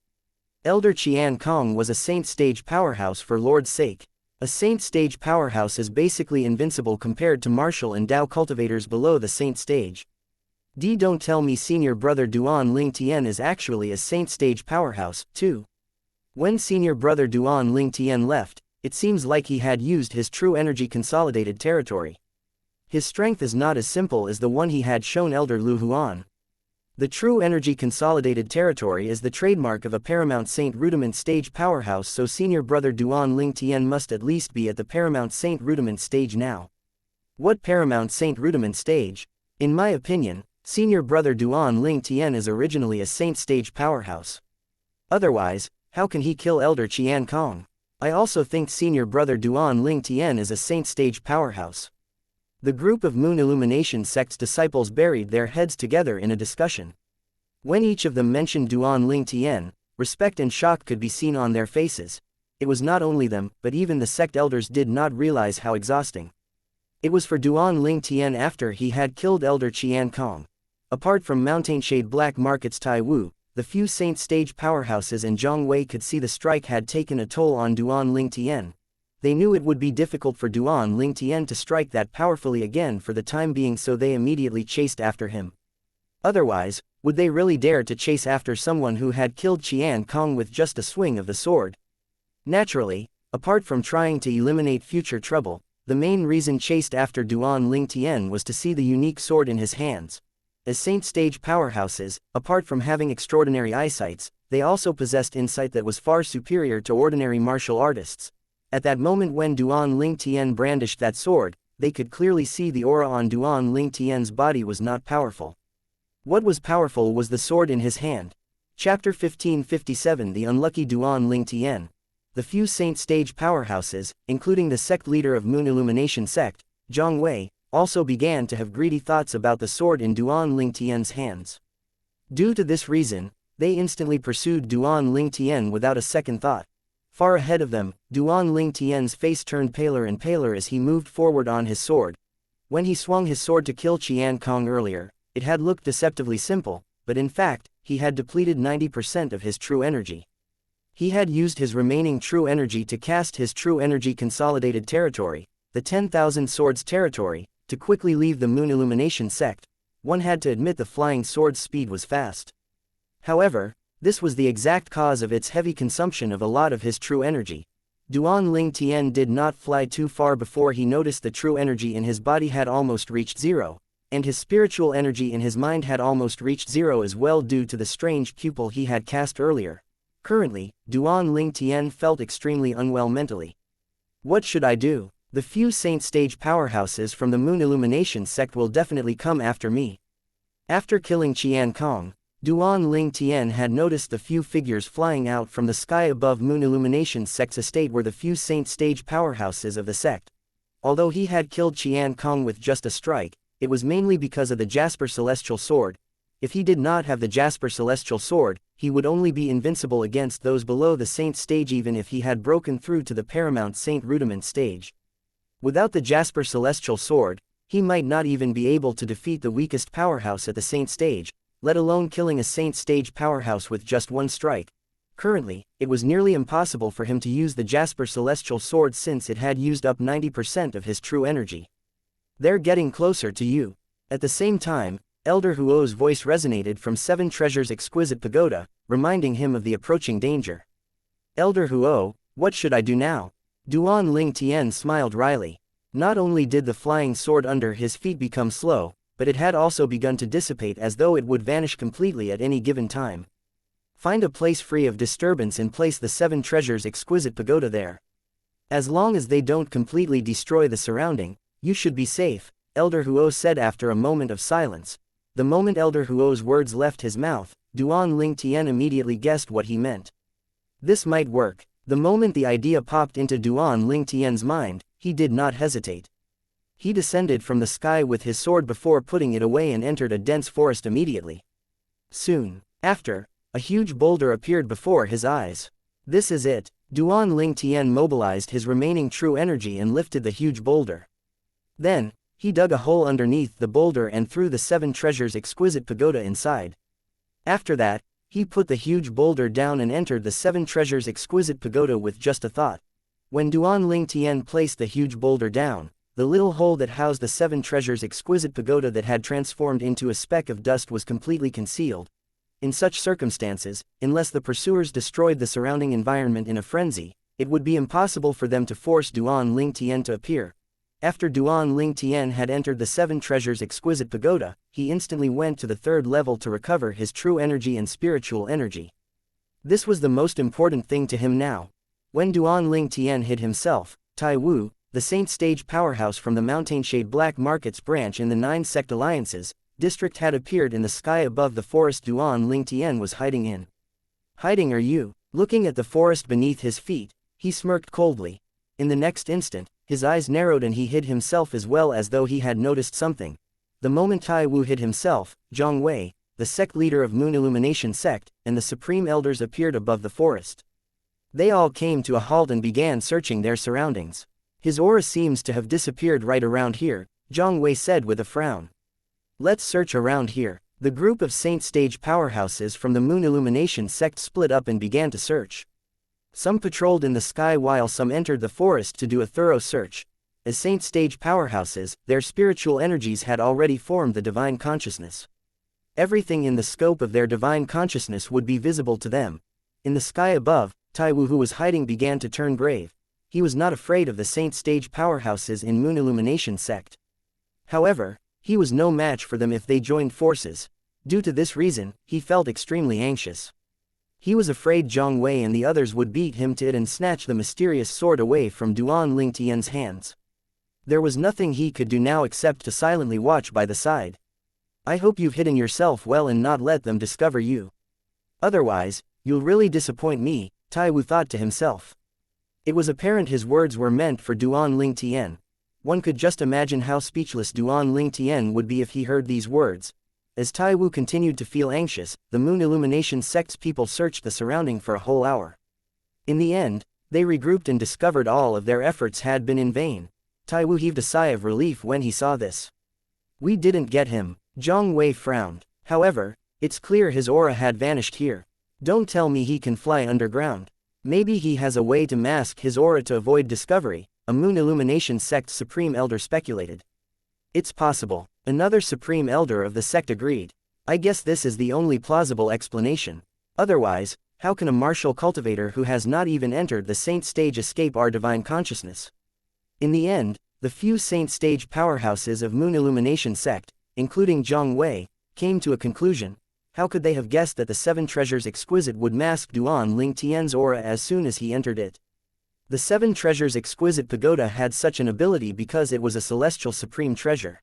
Elder Qian Kong was a saint stage powerhouse for Lord's sake. A saint stage powerhouse is basically invincible compared to martial and Dao cultivators below the saint stage. Don't tell me senior brother Duan Ling Tian is actually a saint stage powerhouse, too. When senior brother Duan Ling Tian left, it seems like he had used his true energy consolidated territory. His strength is not as simple as the one he had shown Elder Lu Huan. The true energy consolidated territory is the trademark of a paramount saint rudiment stage powerhouse, so senior brother Duan Ling Tian must at least be at the paramount saint rudiment stage now. What paramount saint rudiment stage? In my opinion, senior brother Duan Ling Tian is originally a saint stage powerhouse. Otherwise, how can he kill Elder Qian Kong? I also think senior brother Duan Ling Tian is a saint stage powerhouse. The group of Moon Illumination sect's disciples buried their heads together in a discussion. When each of them mentioned Duan Ling Tian, respect and shock could be seen on their faces. It was not only them, but even the sect elders did not realize how exhausting it was for Duan Ling Tian after he had killed Elder Qian Kong. Apart from Mountain Shade Black Market's Tai Wu, the few saint stage powerhouses and Zhang Wei could see the strike had taken a toll on Duan Ling Tian. They knew it would be difficult for Duan Ling Tian to strike that powerfully again for the time being, so they immediately chased after him. Otherwise, would they really dare to chase after someone who had killed Qian Kong with just a swing of the sword? Naturally, apart from trying to eliminate future trouble, the main reason chased after Duan Ling Tian was to see the unique sword in his hands. As saint stage powerhouses, apart from having extraordinary eyesights, they also possessed insight that was far superior to ordinary martial artists. At that moment when Duan Ling Tian brandished that sword, they could clearly see the aura on Duan Ling Tian's body was not powerful. What was powerful was the sword in his hand. Chapter 1557 The Unlucky Duan Ling Tian. The few saint stage powerhouses, including the sect leader of Moon Illumination sect, Zhang Wei, also began to have greedy thoughts about the sword in Duan Ling Tian's hands. Due to this reason, they instantly pursued Duan Ling Tian without a second thought. Far ahead of them, Duan Ling Tian's face turned paler and paler as he moved forward on his sword. When he swung his sword to kill Qian Kong earlier, it had looked deceptively simple, but in fact, he had depleted 90% of his true energy. He had used his remaining true energy to cast his true energy consolidated territory, the 10,000 swords territory, to quickly leave the Moon Illumination sect. one had to admit the flying sword's speed was fast. However, this was the exact cause of its heavy consumption of a lot of his true energy. Duan Ling Tian did not fly too far before he noticed the true energy in his body had almost reached zero, and his spiritual energy in his mind had almost reached zero as well due to the strange pupil he had cast earlier. Currently, Duan Ling Tian felt extremely unwell mentally. What should I do? The few saint stage powerhouses from the Moon Illumination sect will definitely come after me. After killing Qian Kong, Duan Ling Tian had noticed the few figures flying out from the sky above Moon Illumination sect's estate were the few saint stage powerhouses of the sect. Although he had killed Qian Kong with just a strike, it was mainly because of the Jasper Celestial Sword. If he did not have the Jasper Celestial Sword, he would only be invincible against those below the saint stage even if he had broken through to the paramount saint rudiment stage. Without the Jasper Celestial Sword, he might not even be able to defeat the weakest powerhouse at the saint stage, let alone killing a saint stage powerhouse with just one strike. Currently, it was nearly impossible for him to use the Jasper Celestial Sword since it had used up 90% of his true energy. They're getting closer to you. At the same time, Elder Huo's voice resonated from Seven Treasures' exquisite pagoda, reminding him of the approaching danger. Elder Huo, what should I do now? Duan Ling Tian smiled wryly. Not only did the flying sword under his feet become slow, but it had also begun to dissipate as though it would vanish completely at any given time. Find a place free of disturbance and place the Seven Treasures' exquisite pagoda there. As long as they don't completely destroy the surrounding, you should be safe, Elder Huo said after a moment of silence. The moment Elder Huo's words left his mouth, Duan Ling Tian immediately guessed what he meant. This might work. The moment the idea popped into Duan Ling Tian's mind, he did not hesitate. He descended from the sky with his sword before putting it away and entered a dense forest immediately. Soon after, a huge boulder appeared before his eyes. This is it. Duan Ling Tian mobilized his remaining true energy and lifted the huge boulder. Then, he dug a hole underneath the boulder and threw the Seven Treasures' exquisite pagoda inside. After that, he put the huge boulder down and entered the Seven Treasures' exquisite pagoda with just a thought. When Duan Ling Tian placed the huge boulder down, the little hole that housed the Seven Treasures' exquisite pagoda that had transformed into a speck of dust was completely concealed. In such circumstances, unless the pursuers destroyed the surrounding environment in a frenzy, it would be impossible for them to force Duan Ling Tian to appear. After Duan Ling Tian had entered the Seven Treasures' exquisite pagoda, he instantly went to the third level to recover his true energy and spiritual energy. This was the most important thing to him now. When Duan Ling Tian hid himself, Tai Wu, the Saint Stage powerhouse from the Mountainshade Black Markets branch in the 9 Sect Alliances district had appeared in the sky above the forest Duan Ling Tian was hiding in. Hiding are you? Looking at the forest beneath his feet, he smirked coldly. In the next instant, his eyes narrowed and he hid himself as well as though he had noticed something. The moment Tai Wu hid himself, Zhang Wei, the sect leader of Moon Illumination sect, and the supreme elders appeared above the forest. They all came to a halt and began searching their surroundings. His aura seems to have disappeared right around here, Zhang Wei said with a frown. Let's search around here. The group of Saint Stage powerhouses from the Moon Illumination sect split up and began to search. Some patrolled in the sky while some entered the forest to do a thorough search. As Saint Stage powerhouses, their spiritual energies had already formed the divine consciousness. Everything in the scope of their divine consciousness would be visible to them. In the sky above, Tai Wu, who was hiding, began to turn grave. He was not afraid of the Saint Stage powerhouses in Moon Illumination sect. However, he was no match for them if they joined forces. Due to this reason, he felt extremely anxious. He was afraid Zhang Wei and the others would beat him to it and snatch the mysterious sword away from Duan Ling Tian's hands. There was nothing he could do now except to silently watch by the side. I hope you've hidden yourself well and not let them discover you. Otherwise, you'll really disappoint me, Tai Wu thought to himself. It was apparent his words were meant for Duan Ling Tian. One could just imagine how speechless Duan Ling Tian would be if he heard these words. As Tai Wu continued to feel anxious, the Moon Illumination sect's people searched the surrounding for a whole hour. In the end, they regrouped and discovered all of their efforts had been in vain. Tai Wu heaved a sigh of relief when he saw this. We didn't get him, Zhang Wei frowned. However, it's clear his aura had vanished here. Don't tell me he can fly underground. Maybe he has a way to mask his aura to avoid discovery, a Moon Illumination sect supreme elder speculated. It's possible. Another supreme elder of the sect agreed. I guess this is the only plausible explanation. Otherwise, how can a martial cultivator who has not even entered the saint stage escape our divine consciousness? In the end, the few saint stage powerhouses of Moon Illumination sect, including Zhang Wei, came to a conclusion. How could they have guessed that the Seven Treasures Exquisite would mask Duan Ling Tian's aura as soon as he entered it? The Seven Treasures Exquisite Pagoda had such an ability because it was a celestial supreme treasure.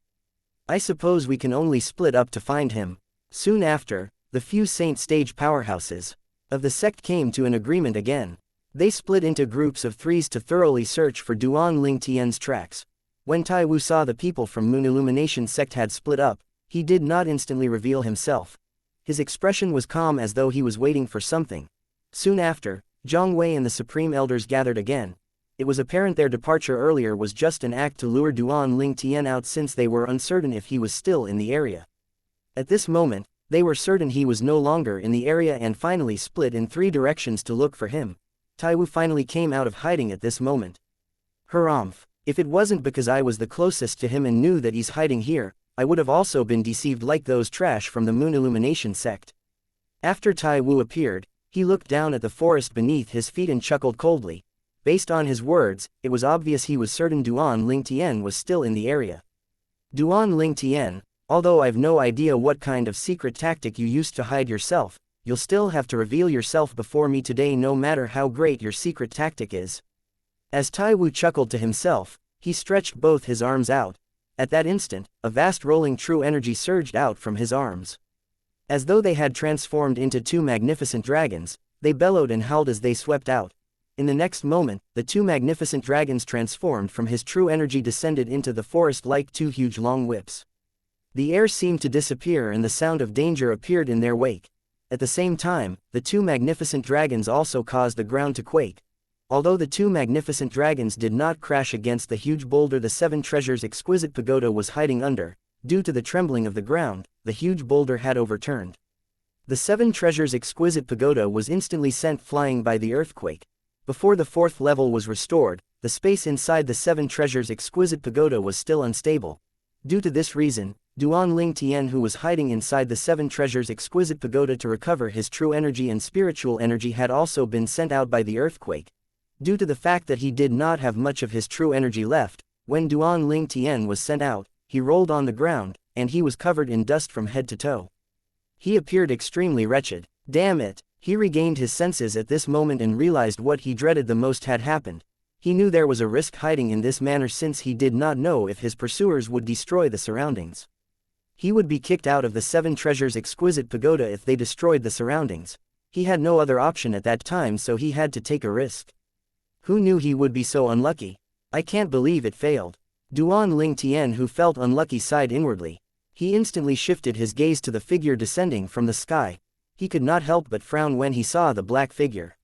I suppose we can only split up to find him. Soon after, the few saint stage powerhouses of the sect came to an agreement again. They split into groups of 3s to thoroughly search for Duan Ling Tian's tracks. When Tai Wu saw the people from Moon Illumination sect had split up, he did not instantly reveal himself. His expression was calm as though he was waiting for something. Soon after, Zhang Wei and the Supreme Elders gathered again. It was apparent their departure earlier was just an act to lure Duan Ling Tian out since they were uncertain if he was still in the area. At this moment, they were certain he was no longer in the area and finally split in 3 directions to look for him. Tai Wu finally came out of hiding at this moment. Harumph. If it wasn't because I was the closest to him and knew that he's hiding here, I would have also been deceived like those trash from the Moon Illumination sect. After Tai Wu appeared, he looked down at the forest beneath his feet and chuckled coldly. Based on his words, it was obvious he was certain Duan Ling Tian was still in the area. Duan Ling Tian, although I've no idea what kind of secret tactic you used to hide yourself, you'll still have to reveal yourself before me today no matter how great your secret tactic is. As Tai Wu chuckled to himself, he stretched both his arms out. At that instant, a vast rolling true energy surged out from his arms. As though they had transformed into 2 magnificent dragons, they bellowed and howled as they swept out. In the next moment, the 2 magnificent dragons transformed from his true energy descended into the forest like 2 huge long whips. The air seemed to disappear and the sound of danger appeared in their wake. At the same time, the 2 magnificent dragons also caused the ground to quake. Although the 2 magnificent dragons did not crash against the huge boulder the Seven Treasures Exquisite Pagoda was hiding under, due to the trembling of the ground, the huge boulder had overturned. The Seven Treasures Exquisite Pagoda was instantly sent flying by the earthquake. Before the 4th level was restored, the space inside the Seven Treasures Exquisite Pagoda was still unstable. Due to this reason, Duan Ling Tian, who was hiding inside the Seven Treasures Exquisite Pagoda to recover his true energy and spiritual energy, had also been sent out by the earthquake. Due to the fact that he did not have much of his true energy left, when Duan Ling Tian was sent out, he rolled on the ground, and he was covered in dust from head to toe. He appeared extremely wretched. Damn it! He regained his senses at this moment and realized what he dreaded the most had happened. He knew there was a risk hiding in this manner since he did not know if his pursuers would destroy the surroundings. He would be kicked out of the Seven Treasures Exquisite Pagoda if they destroyed the surroundings. He had no other option at that time, so he had to take a risk. Who knew he would be so unlucky? I can't believe it failed. Duan Ling Tian, who felt unlucky, sighed inwardly. He instantly shifted his gaze to the figure descending from the sky. He could not help but frown when he saw the black figure.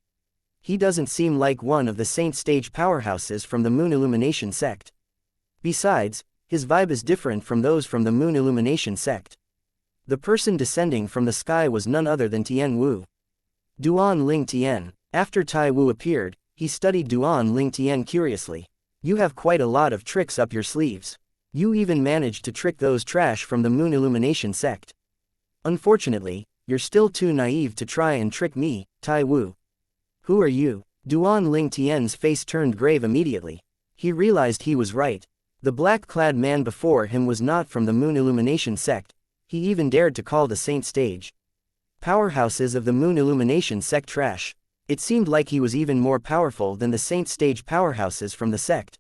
He doesn't seem like one of the saint stage powerhouses from the Moon Illumination sect. Besides, his vibe is different from those from the Moon Illumination sect. The person descending from the sky was none other than Tian Wu. Duan Ling Tian. After Tai Wu appeared, he studied Duan Ling Tian curiously. You have quite a lot of tricks up your sleeves. You even managed to trick those trash from the Moon Illumination sect. Unfortunately, you're still too naive to try and trick me, Tai Wu. Who are you? Duan Ling Tian's face turned grave immediately. He realized he was right. The black-clad man before him was not from the Moon Illumination sect. He even dared to call the saint stage powerhouses of the Moon Illumination sect trash. It seemed like he was even more powerful than the saint stage powerhouses from the sect.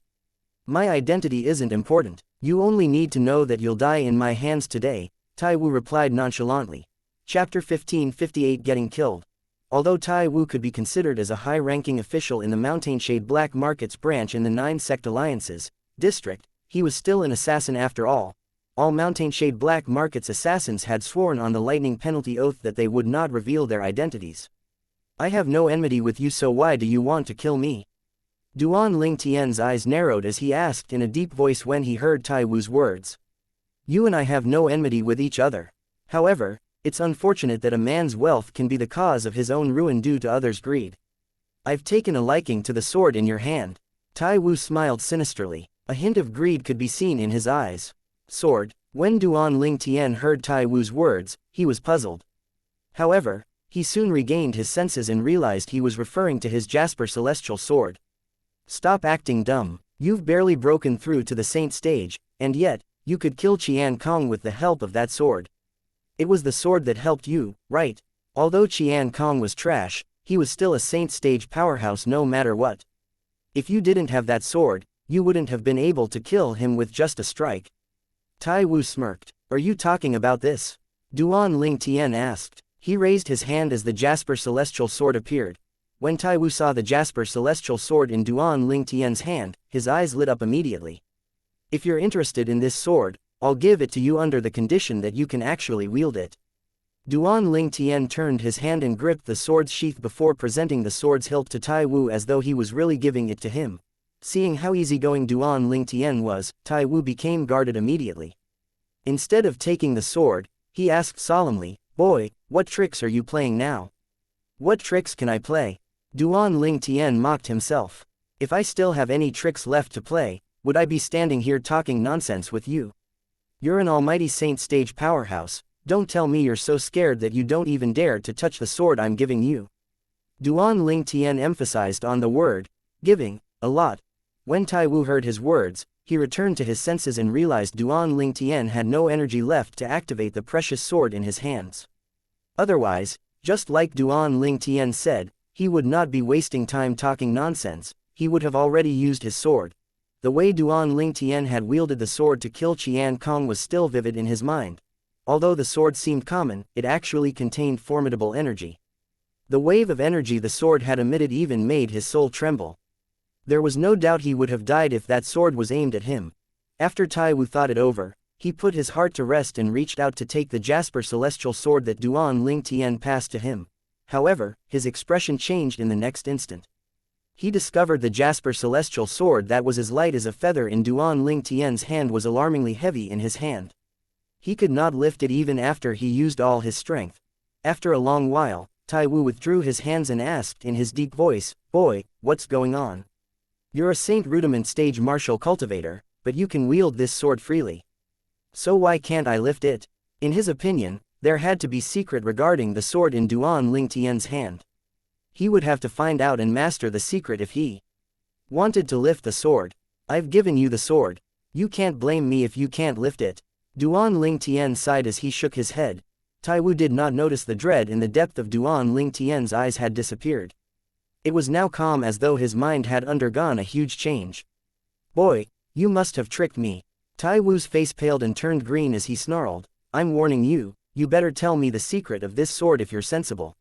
My identity isn't important. You only need to know that you'll die in my hands today, Tai Wu replied nonchalantly. Chapter 1558 Getting Killed. Although Tai Wu could be considered as a high-ranking official in the Mountainshade Black Markets branch in the 9 Sect Alliances district, he was still an assassin after all. All Mountainshade Black Markets assassins had sworn on the lightning penalty oath that they would not reveal their identities. I have no enmity with you, so why do you want to kill me? Duan Ling Tian's eyes narrowed as he asked in a deep voice when he heard Tai Wu's words. You and I have no enmity with each other. However, it's unfortunate that a man's wealth can be the cause of his own ruin due to others' greed. I've taken a liking to the sword in your hand. Tai Wu smiled sinisterly. A hint of greed could be seen in his eyes. Sword? When Duan Ling Tian heard Tai Wu's words, he was puzzled. However, he soon regained his senses and realized he was referring to his Jasper Celestial Sword. Stop acting dumb. You've barely broken through to the Saint stage, and yet, you could kill Qian Kong with the help of that sword. It was the sword that helped you, right? Although Qian Kong was trash, he was still a Saint stage powerhouse no matter what. If you didn't have that sword, you wouldn't have been able to kill him with just a strike. Tai Wu smirked. Are you talking about this? Duan Ling Tian asked. He raised his hand as the Jasper Celestial Sword appeared. When Tai Wu saw the Jasper Celestial Sword in Duan Ling Tian's hand, his eyes lit up immediately. If you're interested in this sword, I'll give it to you under the condition that you can actually wield it. Duan Ling Tian turned his hand and gripped the sword's sheath before presenting the sword's hilt to Tai Wu as though he was really giving it to him. Seeing how easygoing Duan Ling Tian was, Tai Wu became guarded immediately. Instead of taking the sword, he asked solemnly, "Boy, what tricks are you playing now?" "What tricks can I play?" Duan Ling Tian mocked himself. "If I still have any tricks left to play, would I be standing here talking nonsense with you? You're an almighty Saint stage powerhouse. Don't tell me you're so scared that you don't even dare to touch the sword I'm giving you." Duan Ling Tian emphasized on the word, giving, a lot. When Tai Wu heard his words, he returned to his senses and realized Duan Ling Tian had no energy left to activate the precious sword in his hands. Otherwise, just like Duan Ling Tian said, he would not be wasting time talking nonsense, he would have already used his sword. The way Duan Ling Tian had wielded the sword to kill Qian Kong was still vivid in his mind. Although the sword seemed common, it actually contained formidable energy. The wave of energy the sword had emitted even made his soul tremble. There was no doubt he would have died if that sword was aimed at him. After Tai Wu thought it over, he put his heart to rest and reached out to take the Jasper Celestial Sword that Duan Ling Tian passed to him. However, his expression changed in the next instant. He discovered the Jasper Celestial Sword that was as light as a feather in Duan Ling Tian's hand was alarmingly heavy in his hand. He could not lift it even after he used all his strength. After a long while, Tai Wu withdrew his hands and asked in his deep voice, "Boy, what's going on? You're a Saint Rudiment stage martial cultivator, but you can wield this sword freely. So why can't I lift it?" In his opinion, there had to be secret regarding the sword in Duan Ling Tian's hand. He would have to find out and master the secret if he wanted to lift the sword. "I've given you the sword. You can't blame me if you can't lift it." Duan Ling Tian sighed as he shook his head. Tai Wu did not notice the dread in the depth of Duan Ling Tian's eyes had disappeared. It was now calm as though his mind had undergone a huge change. "Boy, you must have tricked me." Tai Wu's face paled and turned green as he snarled, "I'm warning you, you better tell me the secret of this sword if you're sensible.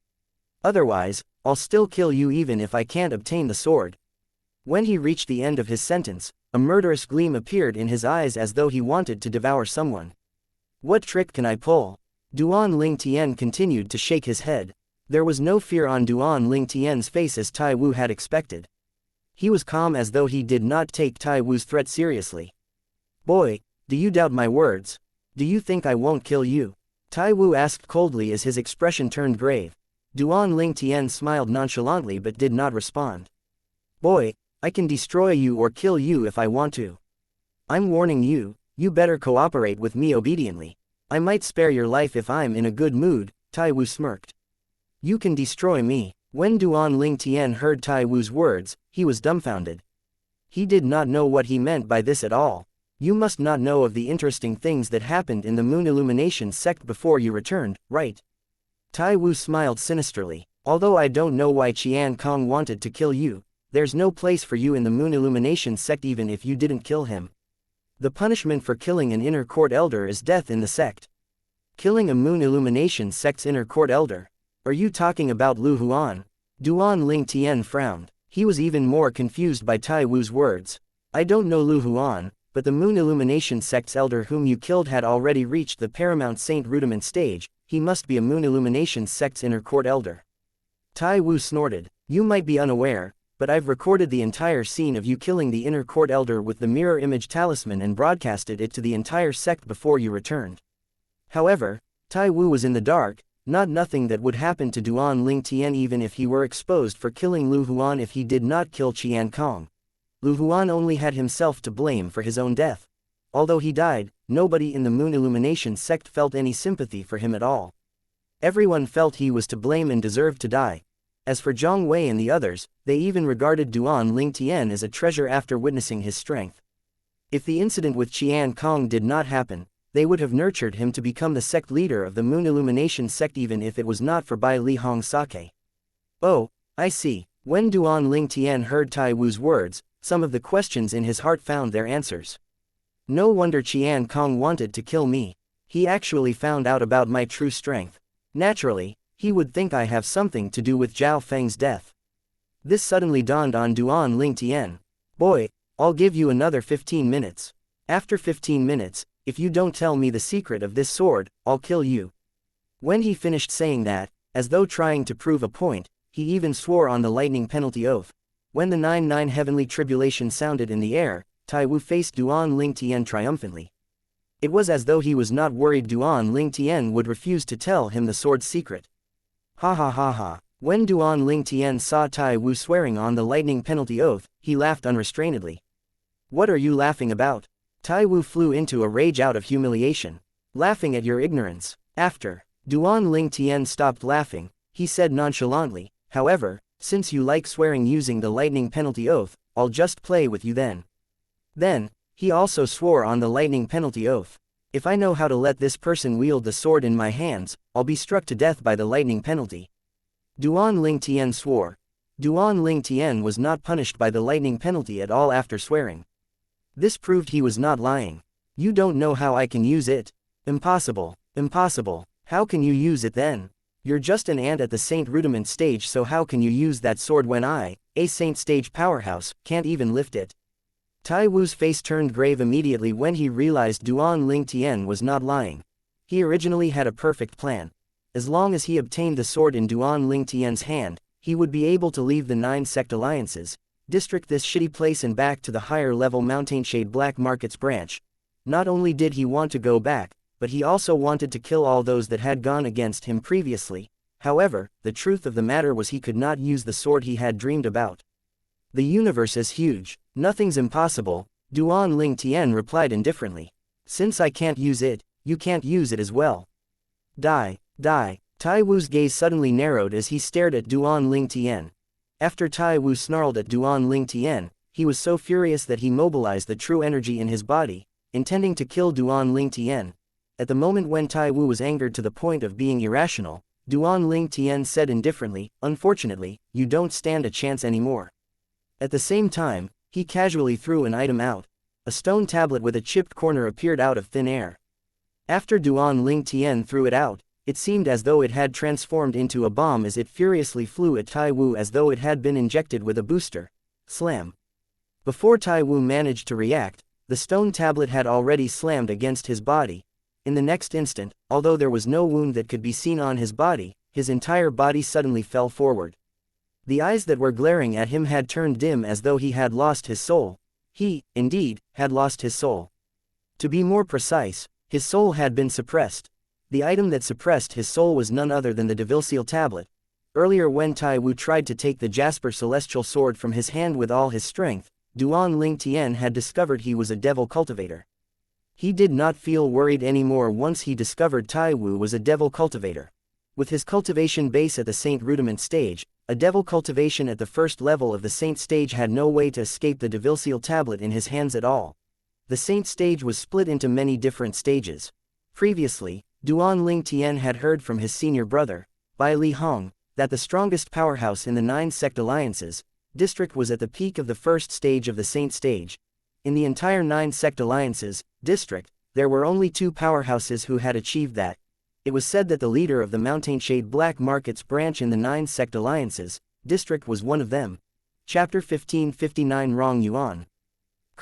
Otherwise, I'll still kill you even if I can't obtain the sword." When he reached the end of his sentence, a murderous gleam appeared in his eyes as though he wanted to devour someone. "What trick can I pull?" Duan Ling Tian continued to shake his head. There was no fear on Duan Ling Tian's face as Tai Wu had expected. He was calm as though he did not take Tai Wu's threat seriously. "Boy, do you doubt my words? Do you think I won't kill you?" Tai Wu asked coldly as his expression turned grave. Duan Ling Tian smiled nonchalantly but did not respond. "Boy, I can destroy you or kill you if I want to. I'm warning you, you better cooperate with me obediently. I might spare your life if I'm in a good mood," Tai Wu smirked. "You can destroy me." When Duan Ling Tian heard Tai Wu's words, he was dumbfounded. He did not know what he meant by this at all. "You must not know of the interesting things that happened in the Moon Illumination sect before you returned, right?" Tai Wu smiled sinisterly. "Although I don't know why Qian Kong wanted to kill you, there's no place for you in the Moon Illumination sect even if you didn't kill him. The punishment for killing an inner court elder is death in the sect." "Killing a Moon Illumination sect's inner court elder? Are you talking about Lu Huan?" Duan Ling Tian frowned. He was even more confused by Tai Wu's words. "I don't know Lu Huan, but the Moon Illumination sect's elder whom you killed had already reached the paramount Saint Rudiment stage. He must be a Moon Illumination sect's inner court elder." Tai Wu snorted. "You might be unaware, but I've recorded the entire scene of you killing the inner court elder with the mirror image talisman and broadcasted it to the entire sect before you returned." However, Tai Wu was in the dark, not nothing that would happen to Duan Ling Tian even if he were exposed for killing Lu Huan if he did not kill Qian Kong. Lu Huan only had himself to blame for his own death. Although he died, nobody in the Moon Illumination sect felt any sympathy for him at all. Everyone felt he was to blame and deserved to die. As for Zhang Wei and the others, they even regarded Duan Lingtian as a treasure after witnessing his strength. If the incident with Qian Kong did not happen, they would have nurtured him to become the sect leader of the Moon Illumination sect even if it was not for Bai Li Hong Sake. Oh, I see. When Duan Lingtian heard Tai Wu's words, some of the questions in his heart found their answers. No wonder Qian Kong wanted to kill me. He actually found out about my true strength. Naturally, he would think I have something to do with Zhao Feng's death. This suddenly dawned on Duan Lingtian. Boy, I'll give you another 15 minutes. After 15 minutes, if you don't tell me the secret of this sword, I'll kill you. When he finished saying that, as though trying to prove a point, he even swore on the lightning penalty oath. When the 9-9 heavenly tribulation sounded in the air, Tai Wu faced Duan Lingtian triumphantly. It was as though he was not worried Duan Lingtian would refuse to tell him the sword's secret. Ha ha ha ha. When Duan Lingtian saw Tai Wu swearing on the lightning penalty oath, he laughed unrestrainedly. What are you laughing about? Tai Wu flew into a rage out of humiliation. Laughing at your ignorance. After Duan Lingtian stopped laughing, he said nonchalantly, however, since you like swearing using the lightning penalty oath, I'll just play with you then. Then, he also swore on the lightning penalty oath. If I know how to let this person wield the sword in my hands, I'll be struck to death by the lightning penalty. Duan Lingtian swore. Duan Lingtian was not punished by the lightning penalty at all after swearing. This proved he was not lying. You don't know how I can use it. Impossible. Impossible. How can you use it then? You're just an ant at the Saint Rudiment stage, so how can you use that sword when I, a Saint stage powerhouse, can't even lift it? Tai Wu's face turned grave immediately when he realized Duan Lingtian was not lying. He originally had a perfect plan. As long as he obtained the sword in Duan Lingtian's hand, he would be able to leave the 9 sect alliances, district this shitty place and back to the higher level Mountainshade Black Markets branch. Not only did he want to go back, but he also wanted to kill all those that had gone against him previously. However, the truth of the matter was he could not use the sword he had dreamed about. The universe is huge. Nothing's impossible, Duan Lingtian replied indifferently. Since I can't use it, you can't use it as well. Die, die. Tai Wu's gaze suddenly narrowed as he stared at Duan Lingtian. After Tai Wu snarled at Duan Lingtian, he was so furious that he mobilized the true energy in his body, intending to kill Duan Lingtian. At the moment when Tai Wu was angered to the point of being irrational, Duan Lingtian said indifferently, unfortunately, you don't stand a chance anymore. At the same time, he casually threw an item out. A stone tablet with a chipped corner appeared out of thin air. After Duan Lingtian threw it out, it seemed as though it had transformed into a bomb as it furiously flew at Tai Wu as though it had been injected with a booster. Slam. Before Tai Wu managed to react, the stone tablet had already slammed against his body. In the next instant, although there was no wound that could be seen on his body, his entire body suddenly fell forward. The eyes that were glaring at him had turned dim as though he had lost his soul. He, indeed, had lost his soul. To be more precise, his soul had been suppressed. The item that suppressed his soul was none other than the Devil tablet. Earlier when Tai Wu tried to take the Jasper celestial sword from his hand with all his strength, Duan Lingtian had discovered he was a devil cultivator. He did not feel worried anymore once he discovered Tai Wu was a devil cultivator. With his cultivation base at the Saint Rudiment stage, a devil cultivation at the first level of the Saint stage had no way to escape the Devil tablet in his hands at all. The Saint stage was split into many different stages. Previously, Duan Lingtian had heard from his senior brother, Bai Li Hong, that the strongest powerhouse in the 9 sect alliances, district was at the peak of the first stage of the Saint stage. In the entire 9 sect alliances, district, there were only 2 powerhouses who had achieved that. It was said that the leader of the Mountainshade Black Markets branch in the 9 sect alliances, district was one of them. Chapter 1559 Wrong Yuan.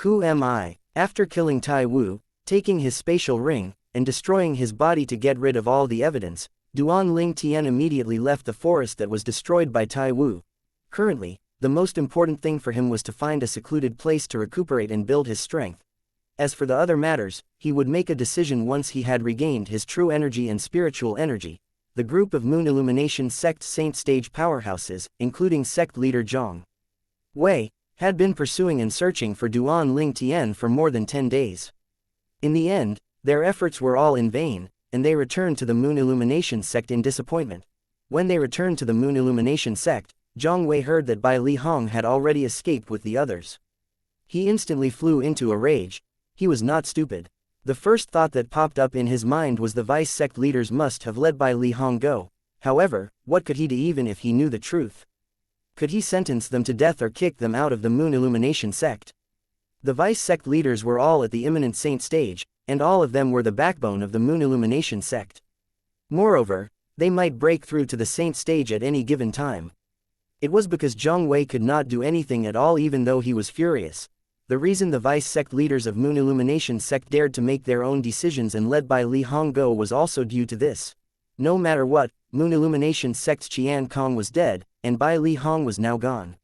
Who am I? After killing Tai Wu, taking his spatial ring, and destroying his body to get rid of all the evidence, Duan Lingtian immediately left the forest that was destroyed by Tai Wu. Currently, the most important thing for him was to find a secluded place to recuperate and build his strength. As for the other matters, he would make a decision once he had regained his true energy and spiritual energy. The group of Moon Illumination sect Saint stage powerhouses, including sect leader Zhang Wei, had been pursuing and searching for Duan Lingtian for more than 10 days. In the end, their efforts were all in vain, and they returned to the Moon Illumination sect in disappointment. When they returned to the Moon Illumination sect, Zhang Wei heard that Bai Li Hong had already escaped with the others. He instantly flew into a rage. He was not stupid. The first thought that popped up in his mind was the vice sect leaders must have let Bai Li Hong go. However, what could he do even if he knew the truth? Could he sentence them to death or kick them out of the Moon Illumination sect? The vice sect leaders were all at the imminent saint stage, and all of them were the backbone of the Moon Illumination sect. Moreover, they might break through to the saint stage at any given time. It was because Zhang Wei could not do anything at all even though he was furious. The reason the vice sect leaders of Moon Illumination sect dared to make their own decisions and let Bai Li Hong go was also due to this. No matter what, Moon Illumination sect's Qian Kong was dead, and Bai Li Hong was now gone.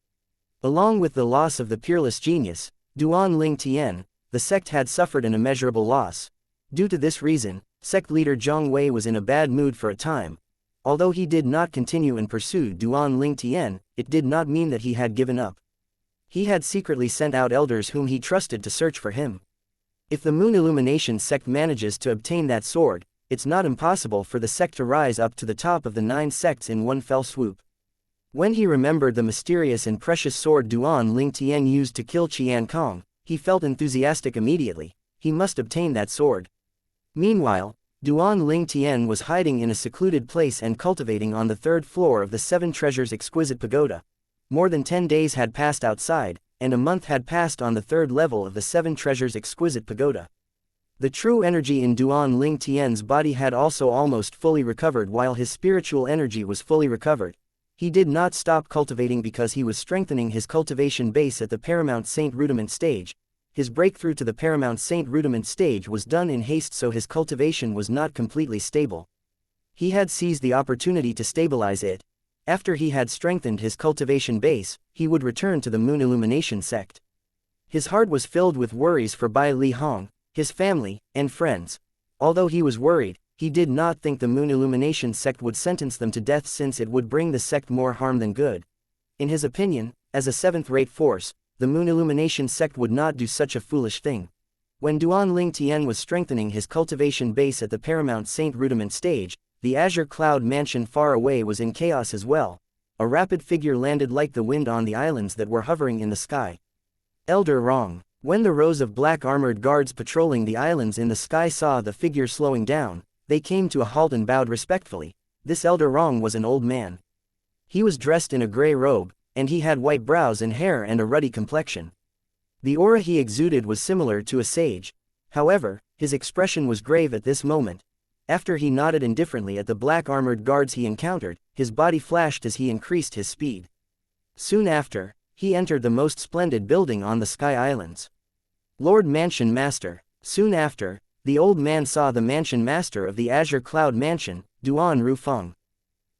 Along with the loss of the peerless genius, Duan Ling Tian, the sect had suffered an immeasurable loss. Due to this reason, sect leader Zhang Wei was in a bad mood for a time. Although he did not continue and pursue Duan Ling Tian, it did not mean that he had given up. He had secretly sent out elders whom he trusted to search for him. If the Moon Illumination sect manages to obtain that sword, it's not impossible for the sect to rise up to the top of the 9 sects in one fell swoop. When he remembered the mysterious and precious sword Duan Ling Tian used to kill Qian Kong, he felt enthusiastic immediately. He must obtain that sword. Meanwhile, Duan Ling Tian was hiding in a secluded place and cultivating on the 3rd floor of the 7 Treasures exquisite pagoda. More than 10 days had passed outside, and a month had passed on the 3rd level of the 7 Treasures exquisite pagoda. The true energy in Duan Ling Tian's body had also almost fully recovered while his spiritual energy was fully recovered. He did not stop cultivating because he was strengthening his cultivation base at the Paramount Saint Rudiment stage. His breakthrough to the Paramount Saint Rudiment stage was done in haste, so his cultivation was not completely stable. He had seized the opportunity to stabilize it. After he had strengthened his cultivation base, he would return to the Moon Illumination sect. His heart was filled with worries for Bai Li Hong, his family, and friends. Although he was worried, he did not think the Moon Illumination sect would sentence them to death since it would bring the sect more harm than good. In his opinion, as a 7th-rate force, the Moon Illumination sect would not do such a foolish thing. When Duan Ling Tian was strengthening his cultivation base at the Paramount Saint Rudiment stage, the azure cloud mansion far away was in chaos as well. A rapid figure landed like the wind on the islands that were hovering in the sky. Elder Rung. When the rows of black armored guards patrolling the islands in the sky saw the figure slowing down, they came to a halt and bowed respectfully. This Elder Rung was an old man. He was dressed in a gray robe, and he had white brows and hair and a ruddy complexion. The aura he exuded was similar to a sage. However, his expression was grave at this moment. After he nodded indifferently at the black armored guards he encountered, his body flashed as he increased his speed. Soon after, he entered the most splendid building on the Sky Islands. Lord Mansion Master. Soon after, the old man saw the Mansion Master of the Azure Cloud Mansion, Duan Rufeng.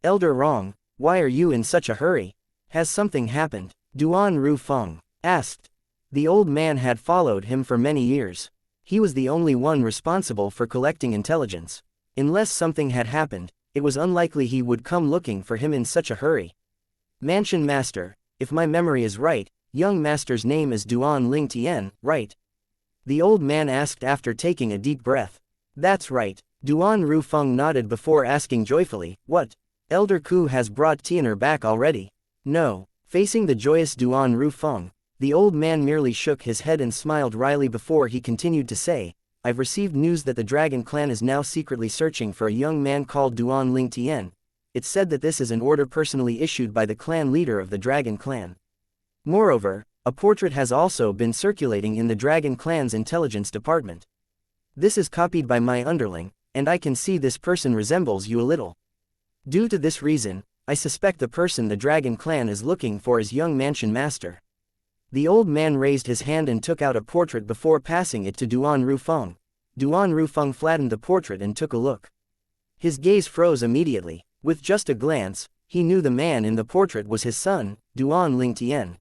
Elder Rong, why are you in such a hurry? Has something happened? Duan Rufeng asked. The old man had followed him for many years. He was the only one responsible for collecting intelligence. Unless something had happened, it was unlikely he would come looking for him in such a hurry. Mansion Master, if my memory is right, young master's name is Duan Ling Tian, right? The old man asked after taking a deep breath. That's right. Duan Rufeng nodded before asking joyfully, what? Elder Ku has brought Tian'er back already? No. Facing the joyous Duan Rufeng, the old man merely shook his head and smiled wryly before he continued to say, I've received news that the Dragon Clan is now secretly searching for a young man called Duan Ling Tian. It's said that this is an order personally issued by the clan leader of the Dragon Clan. Moreover, a portrait has also been circulating in the Dragon Clan's intelligence department. This is copied by my underling, and I can see this person resembles you a little. Due to this reason, I suspect the person the Dragon Clan is looking for is young Mansion Master. The old man raised his hand and took out a portrait before passing it to Duan Rufeng. Duan Rufeng flattened the portrait and took a look. His gaze froze immediately. With just a glance, he knew the man in the portrait was his son, Duan Ling Tian.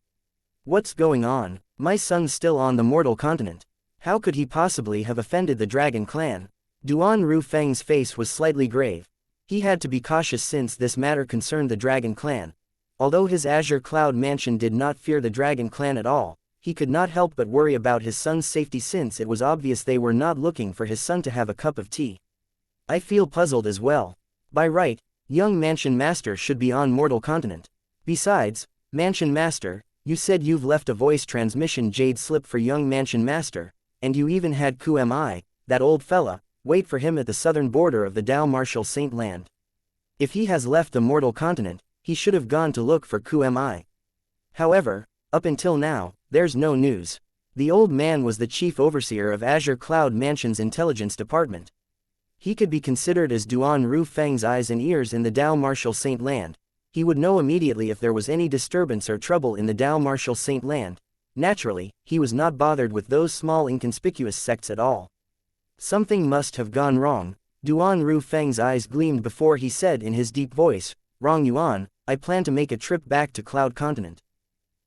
What's going on? My son's still on the mortal continent. How could he possibly have offended the Dragon Clan? Duan Rufeng's face was slightly grave. He had to be cautious since this matter concerned the Dragon Clan. Although his Azure Cloud Mansion did not fear the Dragon Clan at all, he could not help but worry about his son's safety since it was obvious they were not looking for his son to have a cup of tea. I feel puzzled as well. By right, young Mansion Master should be on mortal continent. Besides, Mansion Master, you said you've left a voice transmission jade slip for young Mansion Master, and you even had Qmi, that old fella, wait for him at the southern border of the Dao Martial Saint Land. If he has left the mortal continent, he should have gone to look for Qmi. However, up until now, there's no news. The old man was the chief overseer of Azure Cloud Mansion's intelligence department. He could be considered as Duan Ru Feng's eyes and ears in the Dao Martial Saint Land. He would know immediately if there was any disturbance or trouble in the Dao Martial Saint Land. Naturally, he was not bothered with those small inconspicuous sects at all. Something must have gone wrong. Duan Ru Feng's eyes gleamed before he said in his deep voice, "Rong Yuan, I plan to make a trip back to Cloud Continent.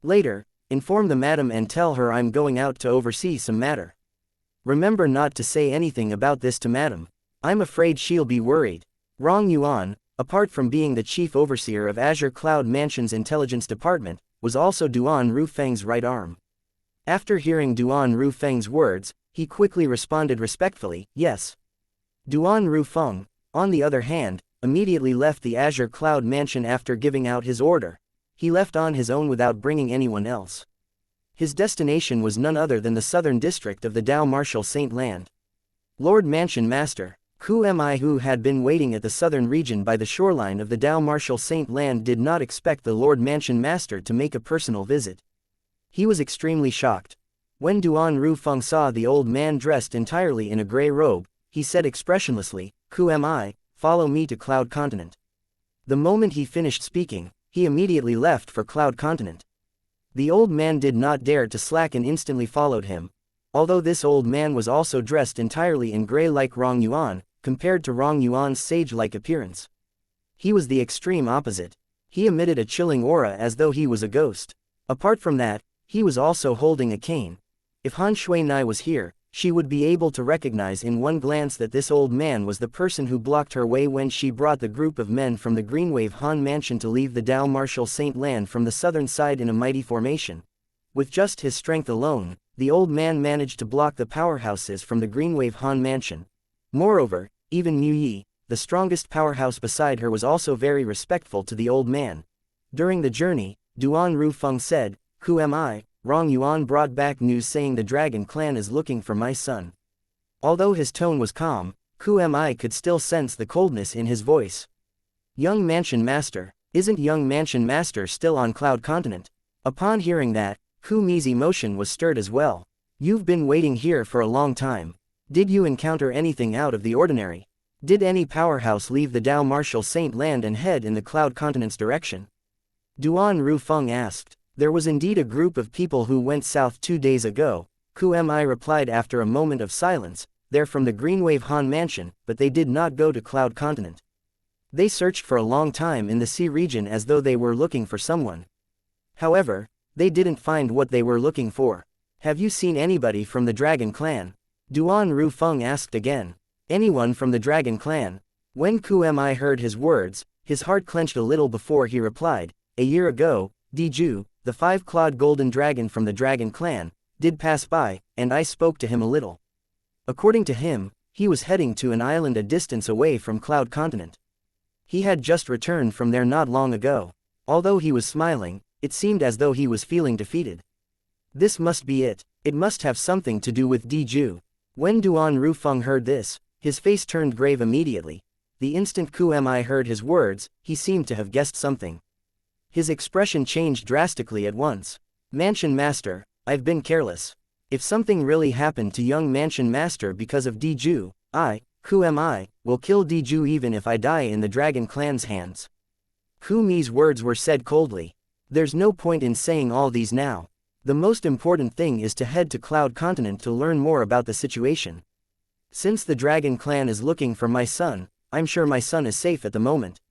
Later, inform the madam and tell her I'm going out to oversee some matter. Remember not to say anything about this to madam. I'm afraid she'll be worried." Rong Yuan, apart from being the chief overseer of Azure Cloud Mansion's intelligence department, was also Duan Ru Feng's right arm. After hearing Duan Ru Feng's words, he quickly responded respectfully, "Yes." Duan Ru Feng, on the other hand, immediately left the Azure Cloud Mansion after giving out his order. He left on his own without bringing anyone else. His destination was none other than the southern district of the Dao Martial Saint Land. Lord Mansion Master, Qmi, who had been waiting at the southern region by the shoreline of the Dao Martial Saint Land, did not expect the Lord Mansion Master to make a personal visit. He was extremely shocked. When Duan Ru Feng saw the old man dressed entirely in a gray robe, he said expressionlessly, "Qmi, follow me to Cloud Continent." The moment he finished speaking, he immediately left for Cloud Continent. The old man did not dare to slack and instantly followed him. Although this old man was also dressed entirely in gray like Rong Yuan, compared to Rong Yuan's sage-like appearance, he was the extreme opposite. He emitted a chilling aura as though he was a ghost. Apart from that, he was also holding a cane. If Han Shuinai was here, she would be able to recognize in one glance that this old man was the person who blocked her way when she brought the group of men from the Greenwave Han Mansion to leave the Dao Martial Saint Land from the southern side in a mighty formation. With just his strength alone, the old man managed to block the powerhouses from the Greenwave Han Mansion. Moreover, even Mu Yi, the strongest powerhouse beside her, was also very respectful to the old man. During the journey, Duan Ru Feng said, "Qmi, Rong Yuan brought back news saying the Dragon Clan is looking for my son." Although his tone was calm, Qmi could still sense the coldness in his voice. "Young Mansion Master, isn't young Mansion Master still on Cloud Continent?" Upon hearing that, Kumi's emotion was stirred as well. "You've been waiting here for a long time. Did you encounter anything out of the ordinary? Did any powerhouse leave the Dao Martial Saint Land and head in the Cloud Continent's direction?" Duan Ru Feng asked. "There was indeed a group of people who went south 2 days ago," Qmi replied after a moment of silence. "They're from the Greenwave Han Mansion, but they did not go to Cloud Continent. They searched for a long time in the sea region as though they were looking for someone. However, they didn't find what they were looking for." "Have you seen anybody from the Dragon Clan?" Duan Ru Feng asked again. "Anyone from the Dragon Clan?" When Qmi heard his words, his heart clenched a little before he replied, "A year ago, Diju, the 5-clawed golden dragon from the Dragon Clan, did pass by, and I spoke to him a little. According to him, he was heading to an island a distance away from Cloud Continent. He had just returned from there not long ago. Although he was smiling, it seemed as though he was feeling defeated. This must be it. It must have something to do with Diju." When Duan Ru Feng heard this, his face turned grave immediately. The instant Qmi heard his words, he seemed to have guessed something. His expression changed drastically at once. "Mansion Master, I've been careless. If something really happened to young Mansion Master because of Diju, I, Qmi, will kill Diju even if I die in the Dragon Clan's hands." Kumi's words were said coldly. "There's no point in saying all these now. The most important thing is to head to Cloud Continent to learn more about the situation. Since the Dragon Clan is looking for my son, I'm sure my son is safe at the moment."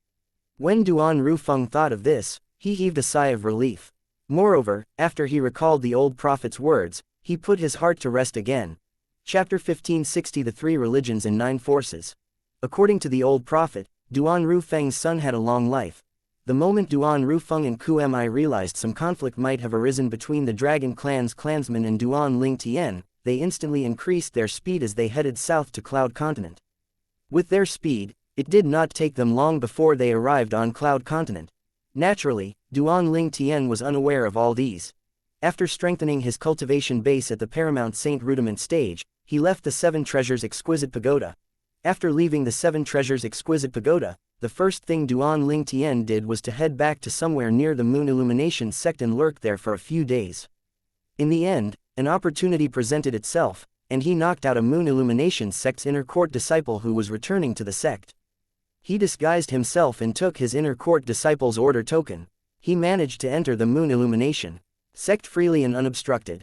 When Duan Ru Feng thought of this, he heaved a sigh of relief. Moreover, after he recalled the old prophet's words, he put his heart to rest again. Chapter 1560, The 3 Religions and 9 Forces. According to the old prophet, Duan Ru Feng's son had a long life. The moment Duan Rufeng and Qmi realized some conflict might have arisen between the Dragon Clan's clansmen and Duan Ling Tian, they instantly increased their speed as they headed south to Cloud Continent. With their speed, it did not take them long before they arrived on Cloud Continent. Naturally, Duan Ling Tian was unaware of all these. After strengthening his cultivation base at the Paramount Saint Rudiment stage, he left the Seven Treasures Exquisite Pagoda. After leaving the Seven Treasures Exquisite Pagoda, the first thing Duan Ling Tian did was to head back to somewhere near the Moon Illumination sect and lurk there for a few days. In the end, an opportunity presented itself, and he knocked out a Moon Illumination sect's inner court disciple who was returning to the sect. He disguised himself and took his inner court disciple's order token. He managed to enter the Moon Illumination sect freely and unobstructed.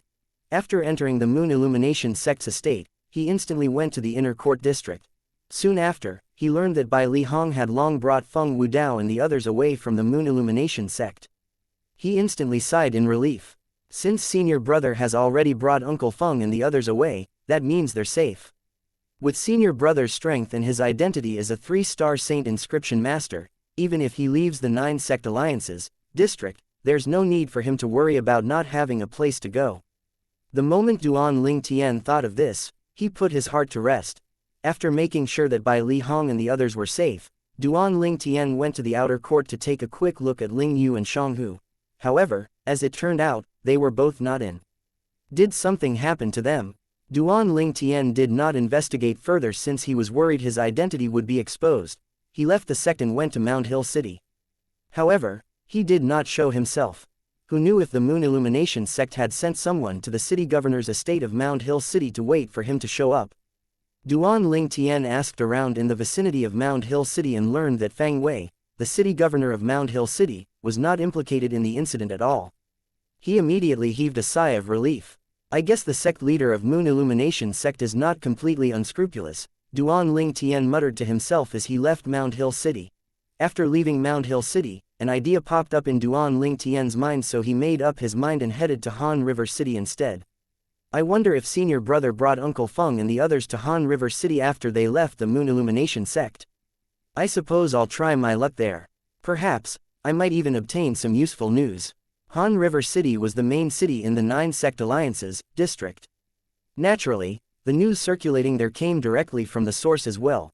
After entering the Moon Illumination sect's estate, he instantly went to the inner court district. Soon after, he learned that Bai Li Hong had long brought Feng Wudao and the others away from the Moon Illumination sect. He instantly sighed in relief. Since senior brother has already brought Uncle Feng and the others away, that means they're safe. With senior brother's strength and his identity as a 3-star saint inscription master, even if he leaves the 9 sect alliances district, there's no need for him to worry about not having a place to go. The moment Duan Ling Tian thought of this, he put his heart to rest. After making sure that Bai Li Hong and the others were safe, Duan Ling Tian went to the outer court to take a quick look at Ling Yu and Shang Hu. However, as it turned out, they were both not in. Did something happen to them? Duan Ling Tian did not investigate further since he was worried his identity would be exposed. He left the sect and went to Mount Hill City. However, he did not show himself. Who knew if the Moon Illumination sect had sent someone to the city governor's estate of Mount Hill City to wait for him to show up? Duan Ling Tian asked around in the vicinity of Mount Hill City and learned that Fang Wei, the city governor of Mount Hill City, was not implicated in the incident at all. He immediately heaved a sigh of relief. I guess the sect leader of Moon Illumination sect is not completely unscrupulous, Duan Ling Tian muttered to himself as he left Mount Hill City. After leaving Mount Hill City, an idea popped up in Duan Ling Tian's mind, so he made up his mind and headed to Han River City instead. I wonder if senior brother brought Uncle Feng and the others to Han River City after they left the Moon Illumination sect. I suppose I'll try my luck there. Perhaps, I might even obtain some useful news. Han River City was the main city in the 9 sect alliances district. Naturally, the news circulating there came directly from the source as well.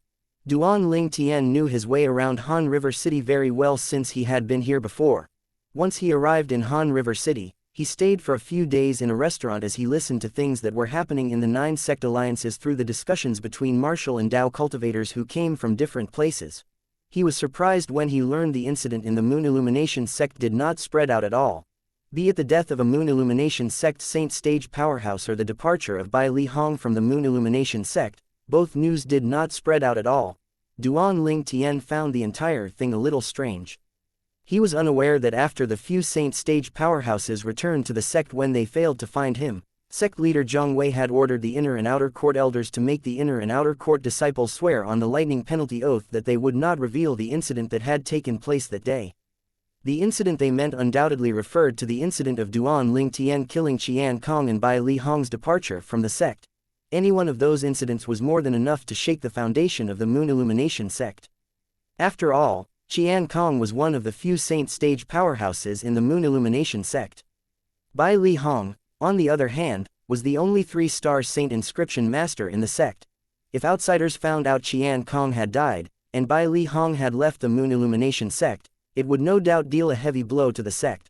Duan Ling Tian knew his way around Han River City very well since he had been here before. Once he arrived in Han River City, he stayed for a few days in a restaurant as he listened to things that were happening in the 9 sect alliances through the discussions between martial and Dao cultivators who came from different places. He was surprised when he learned the incident in the Moon Illumination sect did not spread out at all. Be it the death of a Moon Illumination sect saint stage powerhouse or the departure of Bai Li Hong from the Moon Illumination sect, both news did not spread out at all. Duan Ling Tian found the entire thing a little strange. He was unaware that after the few saint stage powerhouses returned to the sect when they failed to find him, sect leader Zhang Wei had ordered the inner and outer court elders to make the inner and outer court disciples swear on the lightning penalty oath that they would not reveal the incident that had taken place that day. The incident they meant undoubtedly referred to the incident of Duan Ling Tian killing Qian Kong and Bai Li Hong's departure from the sect. Any one of those incidents was more than enough to shake the foundation of the Moon Illumination sect. After all, Qian Kong was one of the few saint stage powerhouses in the Moon Illumination sect. Bai Li Hong, on the other hand, was the only 3-star saint inscription master in the sect. If outsiders found out Qian Kong had died, and Bai Li Hong had left the Moon Illumination sect, it would no doubt deal a heavy blow to the sect.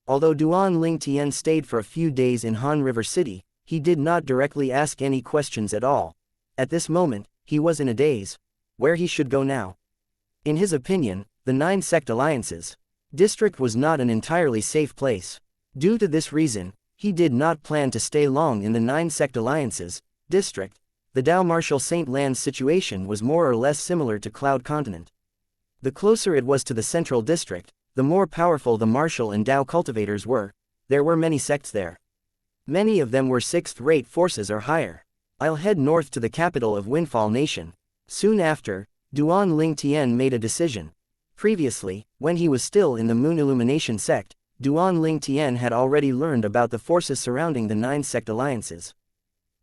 Although Duan Ling Tian stayed for a few days in Han River City, he did not directly ask any questions at all. At this moment, he was in a daze. Where he should go now? In his opinion, the 9 sect alliances district was not an entirely safe place. Due to this reason, he did not plan to stay long in the 9 sect alliances district. The Dao Martial Saint Land's situation was more or less similar to Cloud Continent. The closer it was to the central district, the more powerful the martial and Dao cultivators were. There were many sects there. Many of them were 6th-rate forces or higher. I'll head north to the capital of Windfall Nation. Soon after, Duan Ling Tian made a decision. Previously, when he was still in the Moon Illumination sect, Duan Ling Tian had already learned about the forces surrounding the 9 sect alliances.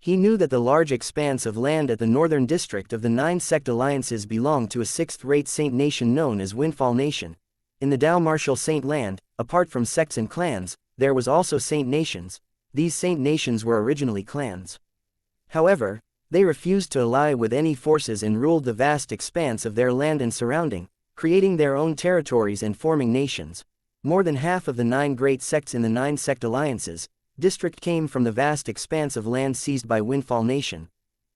He knew that the large expanse of land at the northern district of the 9 sect alliances belonged to a 6th-rate saint nation known as Windfall Nation. In the Dao Martial Saint Land, apart from sects and clans, there was also saint nations. These saint nations were originally clans. However, they refused to ally with any forces and ruled the vast expanse of their land and surrounding, creating their own territories and forming nations. More than half of the 9 great sects in the 9 sect alliances district came from the vast expanse of land seized by Windfall Nation.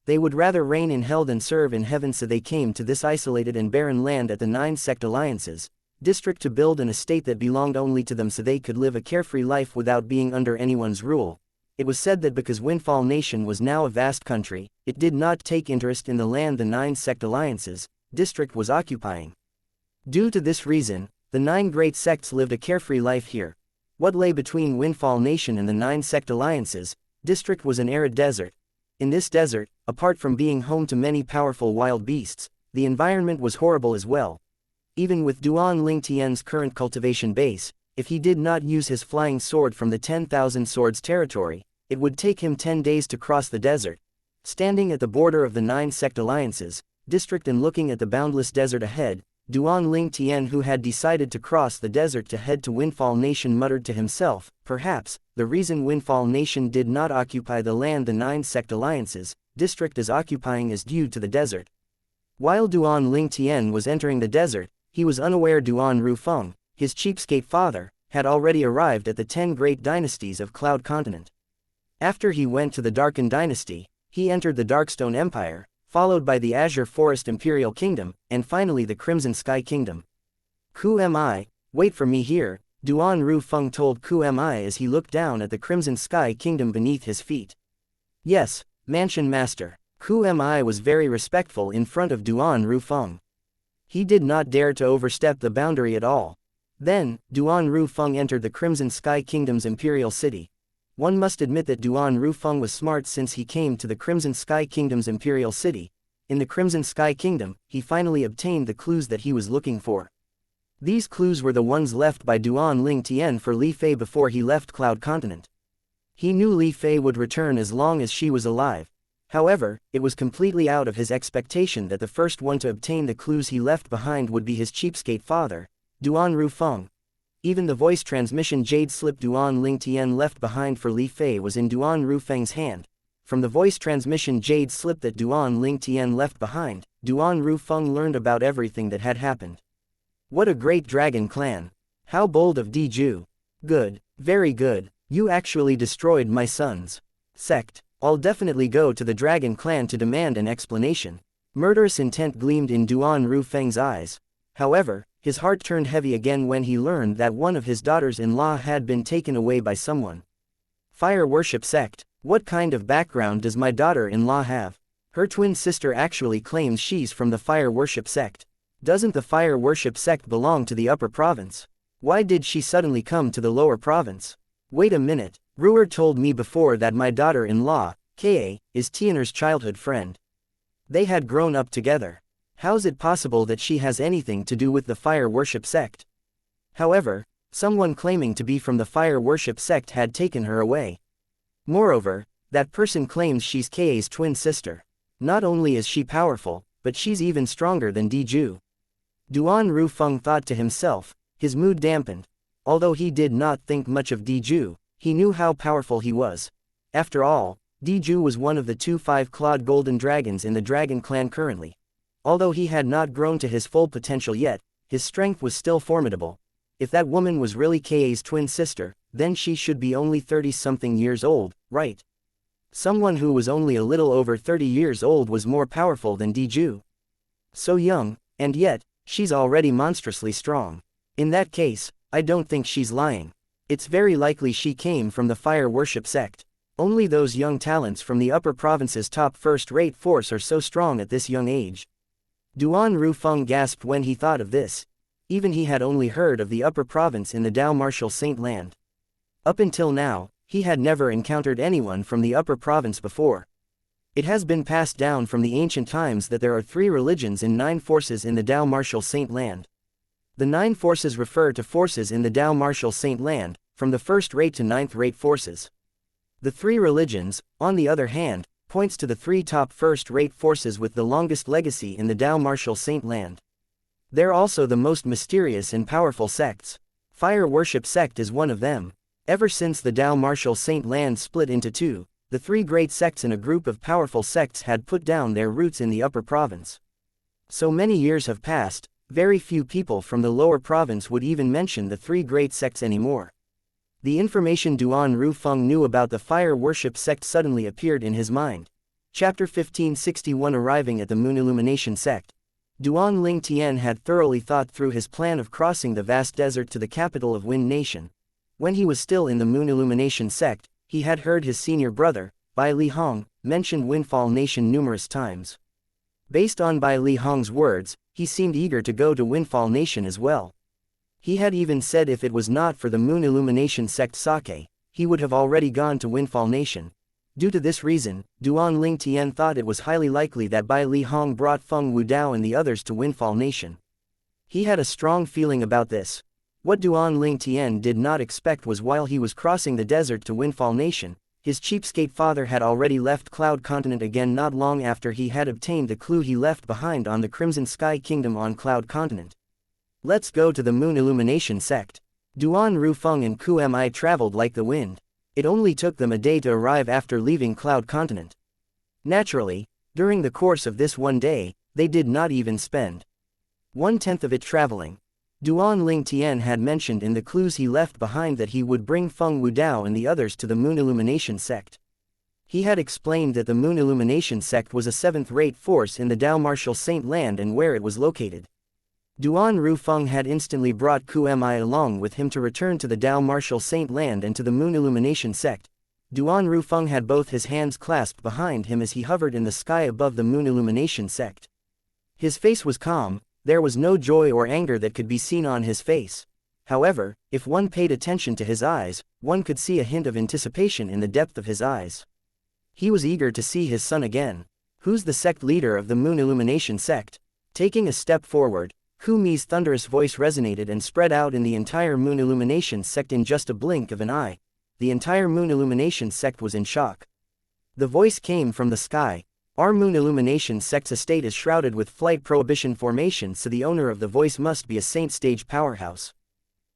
They would rather reign in hell than serve in heaven, so they came to this isolated and barren land at the 9 sect alliances district to build an estate that belonged only to them, so they could live a carefree life without being under anyone's rule. It was said that because Windfall Nation was now a vast country, it did not take interest in the land the 9 sect alliances district was occupying. Due to this reason, the 9 great sects lived a carefree life here. What lay between Windfall Nation and the 9 sect alliances district was an arid desert. In this desert, apart from being home to many powerful wild beasts, the environment was horrible as well. Even with Duan Ling Tian's current cultivation base, if he did not use his flying sword from the 10,000 swords territory, it would take him 10 days to cross the desert. Standing at the border of the 9 sect alliances district and looking at the boundless desert ahead, Duan Ling Tian, who had decided to cross the desert to head to Windfall Nation, muttered to himself, perhaps, the reason Windfall Nation did not occupy the land the 9 sect alliances district is occupying is due to the desert. While Duan Ling Tian was entering the desert, he was unaware Duan Rufeng, his cheapskate father, had already arrived at the 10 great dynasties of Cloud Continent. After he went to the Darken Dynasty, he entered the Darkstone Empire, followed by the Azure Forest Imperial Kingdom, and finally the Crimson Sky Kingdom. Who am I? Wait for me here, Duan Rufeng told Who am I as he looked down at the Crimson Sky Kingdom beneath his feet. Yes, Mansion Master. Who am I was very respectful in front of Duan Rufeng. He did not dare to overstep the boundary at all. Then, Duan Rufeng entered the Crimson Sky Kingdom's imperial city. One must admit that Duan Rufeng was smart, since he came to the Crimson Sky Kingdom's imperial city. In the Crimson Sky Kingdom, he finally obtained the clues that he was looking for. These clues were the ones left by Duan Ling Tian for Li Fei before he left Cloud Continent. He knew Li Fei would return as long as she was alive. However, it was completely out of his expectation that the first one to obtain the clues he left behind would be his cheapskate father, Duan Rufeng. Even the voice transmission jade slip Duan Ling Tian left behind for Li Fei was in Duan Rufeng's hand. From the voice transmission jade slip that Duan Ling Tian left behind, Duan Rufeng learned about everything that had happened. What a great dragon clan! How bold of Diju! Good, very good, you actually destroyed my son's sect. I'll definitely go to the Dragon Clan to demand an explanation. Murderous intent gleamed in Duan Rufeng's eyes. However, his heart turned heavy again when he learned that one of his daughters-in-law had been taken away by someone. Fire Worship Sect. What kind of background does my daughter-in-law have? Her twin sister actually claims she's from the Fire Worship Sect. Doesn't the Fire Worship Sect belong to the upper province? Why did she suddenly come to the lower province? Wait a minute. Ruer told me before that my daughter-in-law, Ka, is Tianer's childhood friend. They had grown up together. How's it possible that she has anything to do with the Fire Worship Sect? However, someone claiming to be from the Fire Worship Sect had taken her away. Moreover, that person claims she's Ka's twin sister. Not only is she powerful, but she's even stronger than Diju. Duan Rufeng thought to himself, his mood dampened. Although he did not think much of Diju, he knew how powerful he was. After all, Diju was one of the 2 5-clawed golden dragons in the Dragon Clan currently. Although he had not grown to his full potential yet, his strength was still formidable. If that woman was really Ka's twin sister, then she should be only 30-something years old, right? Someone who was only a little over 30 years old was more powerful than Diju. So young, and yet, she's already monstrously strong. In that case, I don't think she's lying. It's very likely she came from the Fire Worship Sect. Only those young talents from the upper province's top first-rate force are so strong at this young age. Duan Rufeng gasped when he thought of this. Even he had only heard of the upper province in the Dao Martial Saint Land. Up until now, he had never encountered anyone from the upper province before. It has been passed down from the ancient times that there are 3 religions and 9 forces in the Dao Martial Saint Land. The 9 forces refer to forces in the Dao Martial Saint Land, from the first-rate to 9th-rate forces. The 3 religions, on the other hand, points to the 3 top first-rate forces with the longest legacy in the Dao Martial Saint Land. They're also the most mysterious and powerful sects. Fire Worship Sect is one of them. Ever since the Dao Martial Saint land split into two, the three great sects and a group of powerful sects had put down their roots in the upper province. So many years have passed, very few people from the lower province would even mention the three great sects anymore. The information Duan Rufeng knew about the Fire Worship Sect suddenly appeared in his mind. Chapter 1561. Arriving at the Moon Illumination Sect. Duan Ling Tian had thoroughly thought through his plan of crossing the vast desert to the capital of Wind Nation. When he was still in the Moon Illumination Sect, he had heard his senior brother, Bai Li Hong, mention Windfall Nation numerous times. Based on Bai Li Hong's words, he seemed eager to go to Windfall Nation as well. He had even said if it was not for the Moon Illumination Sect sake, he would have already gone to Windfall Nation. Due to this reason, Duan Ling Tian thought it was highly likely that Bai Li Hong brought Feng Wudao and the others to Windfall Nation. He had a strong feeling about this. What Duan Ling Tian did not expect was while he was crossing the desert to Windfall Nation, his cheapskate father had already left Cloud Continent again not long after he had obtained the clue he left behind on the Crimson Sky Kingdom on Cloud Continent. Let's go to the Moon Illumination Sect. Duan Rufeng and Ku Mi traveled like the wind. It only took them a day to arrive after leaving Cloud Continent. Naturally, during the course of this one day, they did not even spend 1/10 of it traveling. Duan Ling Tian had mentioned in the clues he left behind that he would bring Feng Wudao and the others to the Moon Illumination Sect. He had explained that the Moon Illumination Sect was a seventh-rate force in the Dao Martial Saint land and where it was located. Duan Rufeng had instantly brought Ku Mi along with him to return to the Dao Martial Saint land and to the Moon Illumination Sect. Duan Rufeng had both his hands clasped behind him as he hovered in the sky above the Moon Illumination Sect. His face was calm. There was no joy or anger that could be seen on his face. However, if one paid attention to his eyes, one could see a hint of anticipation in the depth of his eyes. He was eager to see his son again. Who's the sect leader of the Moon Illumination Sect? Taking a step forward, Ku Mi's thunderous voice resonated and spread out in the entire Moon Illumination Sect in just a blink of an eye. The entire Moon Illumination Sect was in shock. The voice came from the sky. Our Moon Illumination Sect's estate is shrouded with flight prohibition formation, so the owner of the voice must be a saint stage powerhouse.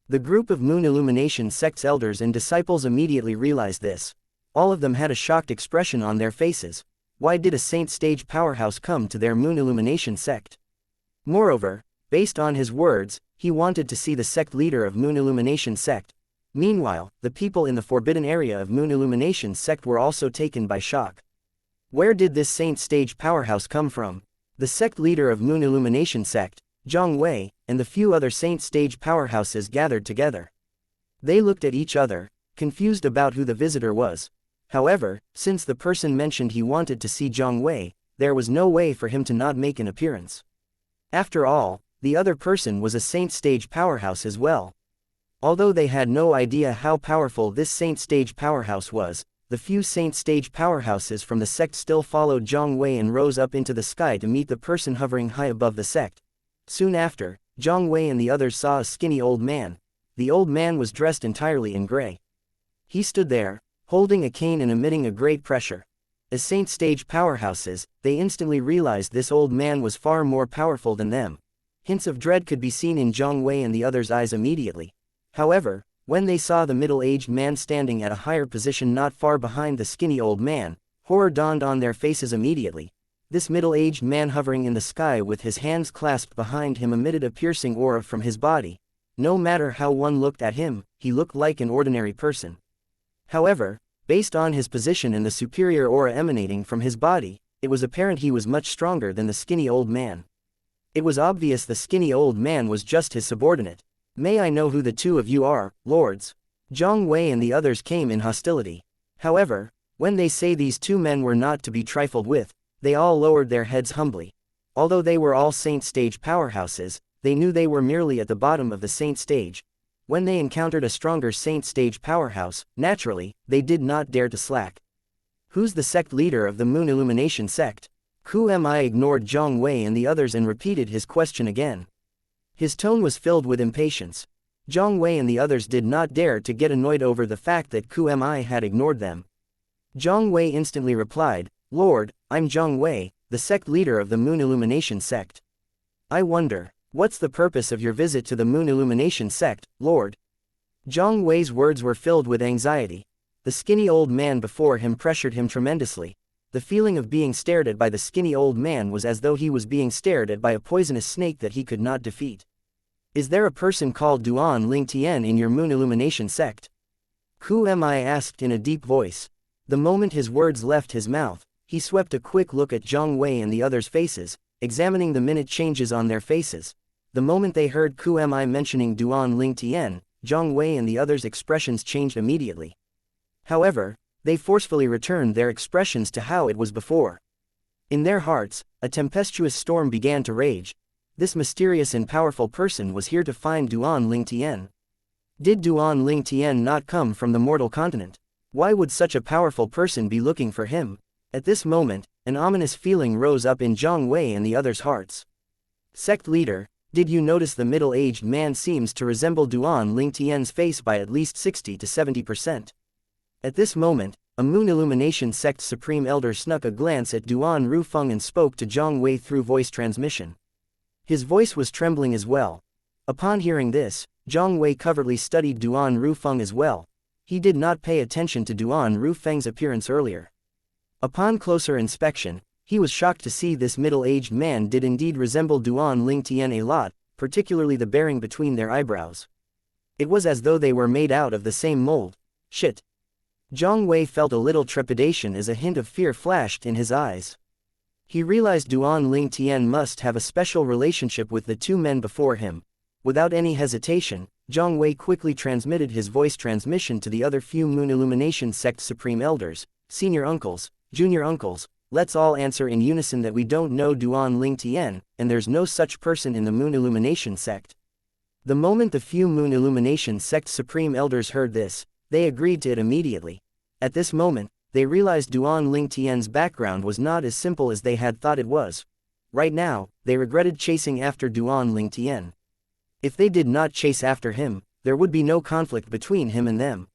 The group of Moon Illumination Sect's elders and disciples immediately realized this. All of them had a shocked expression on their faces. Why did a saint stage powerhouse come to their Moon Illumination Sect? Moreover, based on his words, he wanted to see the sect leader of Moon Illumination Sect. Meanwhile, the people in the forbidden area of Moon Illumination Sect were also taken by shock. Where did this saint stage powerhouse come from? The sect leader of Moon Illumination Sect, Zhang Wei, and the few other saint stage powerhouses gathered together. They looked at each other, confused about who the visitor was. However, since the person mentioned he wanted to see Zhang Wei, there was no way for him to not make an appearance. After all, the other person was a saint stage powerhouse as well. Although they had no idea how powerful this saint stage powerhouse was, the few saint stage powerhouses from the sect still followed Zhang Wei and rose up into the sky to meet the person hovering high above the sect. Soon after, Zhang Wei and the others saw a skinny old man. The old man was dressed entirely in gray. He stood there, holding a cane and emitting a great pressure. As saint stage powerhouses, they instantly realized this old man was far more powerful than them. Hints of dread could be seen in Zhang Wei and the others' eyes immediately. However, when they saw the middle-aged man standing at a higher position not far behind the skinny old man, horror dawned on their faces immediately. This middle-aged man hovering in the sky with his hands clasped behind him emitted a piercing aura from his body. No matter how one looked at him, he looked like an ordinary person. However, based on his position and the superior aura emanating from his body, it was apparent he was much stronger than the skinny old man. It was obvious the skinny old man was just his subordinate. May I know who the two of you are, lords? Zhang Wei and the others came in hostility. However, when they say these two men were not to be trifled with, they all lowered their heads humbly. Although they were all saint stage powerhouses, they knew they were merely at the bottom of the saint stage. When they encountered a stronger saint stage powerhouse, naturally, they did not dare to slack. Who's the sect leader of the Moon Illumination Sect? Ku Mi ignored Zhang Wei and the others and repeated his question again. His tone was filled with impatience. Zhang Wei and the others did not dare to get annoyed over the fact that Ku Mi had ignored them. Zhang Wei instantly replied, "Lord, I'm Zhang Wei, the sect leader of the Moon Illumination Sect. I wonder, What's the purpose of your visit to the Moon Illumination sect, Lord? Zhang Wei's words were filled with anxiety. The skinny old man before him pressured him tremendously. The feeling of being stared at by the skinny old man was as though he was being stared at by a poisonous snake that he could not defeat. Is there a person called Duan Ling Tian in your Moon Illumination sect? Who am I? Asked in a deep voice. The moment his words left his mouth, he swept a quick look at Zhang Wei and the others' faces, examining the minute changes on their faces. The moment they heard Ku Mi mentioning Duan Ling Tian, Zhang Wei and the others' expressions changed immediately. However, they forcefully returned their expressions to how it was before. In their hearts, a tempestuous storm began to rage. This mysterious and powerful person was here to find Duan Ling Tian. Did Duan Ling Tian not come from the mortal continent? Why would such a powerful person be looking for him? At this moment, an ominous feeling rose up in Zhang Wei and the others' hearts. Sect leader, did you notice the middle-aged man seems to resemble Duan Ling Tian's face by at least 60 to 70%? At this moment, a Moon Illumination sect supreme elder snuck a glance at Duan Rufeng and spoke to Zhang Wei through voice transmission. His voice was trembling as well. Upon hearing this, Zhang Wei covertly studied Duan Rufeng as well. He did not pay attention to Duan Rufeng's appearance earlier. Upon closer inspection, he was shocked to see this middle-aged man did indeed resemble Duan Ling Tian a lot, particularly the bearing between their eyebrows. It was as though they were made out of the same mold. Shit. Zhang Wei felt a little trepidation as a hint of fear flashed in his eyes. He realized Duan Ling Tian must have a special relationship with the two men before him. Without any hesitation, Zhang Wei quickly transmitted his voice transmission to the other few Moon Illumination sect supreme elders, senior uncles, junior uncles. Let's all answer in unison that we don't know Duan Ling Tian, and there's no such person in the Moon Illumination sect. The moment the few Moon Illumination sect supreme elders heard this, they agreed to it immediately. At this moment, they realized Duan Ling Tian's background was not as simple as they had thought it was. Right now, they regretted chasing after Duan Ling Tian. If they did not chase after him, there would be no conflict between him and them.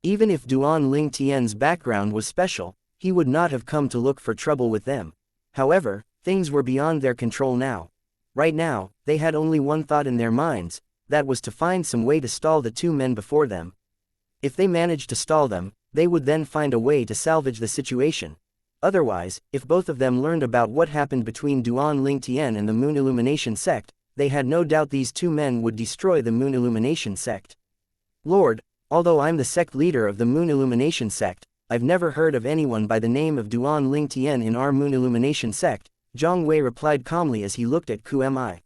Even if Duan Ling Tian's background was special, he would not have come to look for trouble with them. However, things were beyond their control now. Right now, they had only one thought in their minds, that was to find some way to stall the two men before them. If they managed to stall them, they would then find a way to salvage the situation. Otherwise, if both of them learned about what happened between Duan Ling Tian and the Moon Illumination sect, they had no doubt these two men would destroy the Moon Illumination sect. Lord, although I'm the sect leader of the Moon Illumination sect, I've never heard of anyone by the name of Duan Ling Tian in our Moon Illumination sect, Zhang Wei replied calmly as he looked at Ku Mi.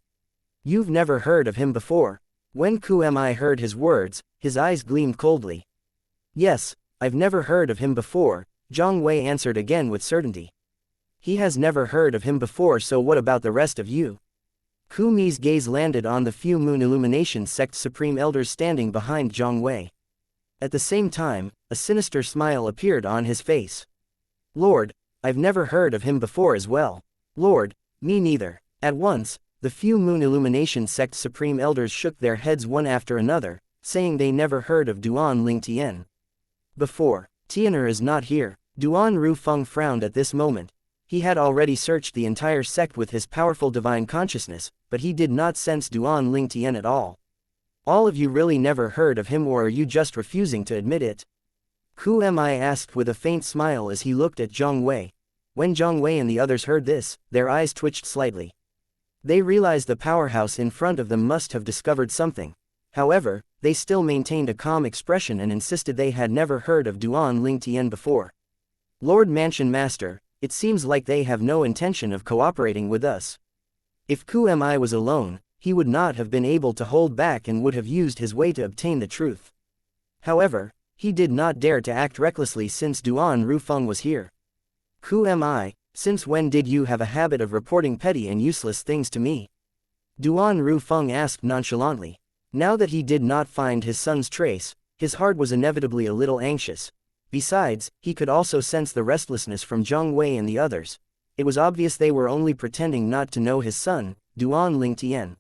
You've never heard of him before? When Ku Mi heard his words, his eyes gleamed coldly. Yes, I've never heard of him before, Zhang Wei answered again with certainty. He has never heard of him before, so what about the rest of you? Ku Mi's gaze landed on the few Moon Illumination sect supreme elders standing behind Zhang Wei. At the same time, a sinister smile appeared on his face. Lord, I've never heard of him before as well. Lord, me neither. At once, the few Moon Illumination sect supreme elders shook their heads one after another, saying they never heard of Duan Ling Tian before. Tianer is not here. Duan Rufeng frowned at this moment. He had already searched the entire sect with his powerful divine consciousness, but he did not sense Duan Ling Tian at all. All of you really never heard of him, or are you just refusing to admit it? Ku Mi asked with a faint smile as he looked at Zhang Wei. When Zhang Wei and the others heard this, their eyes twitched slightly. They realized the powerhouse in front of them must have discovered something. However, they still maintained a calm expression and insisted they had never heard of Duan Ling Tian before. Lord Mansion Master, it seems like they have no intention of cooperating with us. If Ku Mi was alone, he would not have been able to hold back and would have used his way to obtain the truth. However, he did not dare to act recklessly since Duan Rufeng was here. Ku Mi, since when did you have a habit of reporting petty and useless things to me? Duan Rufeng asked nonchalantly. Now that he did not find his son's trace, his heart was inevitably a little anxious. Besides, he could also sense the restlessness from Zhang Wei and the others. It was obvious they were only pretending not to know his son, Duan Ling Tian.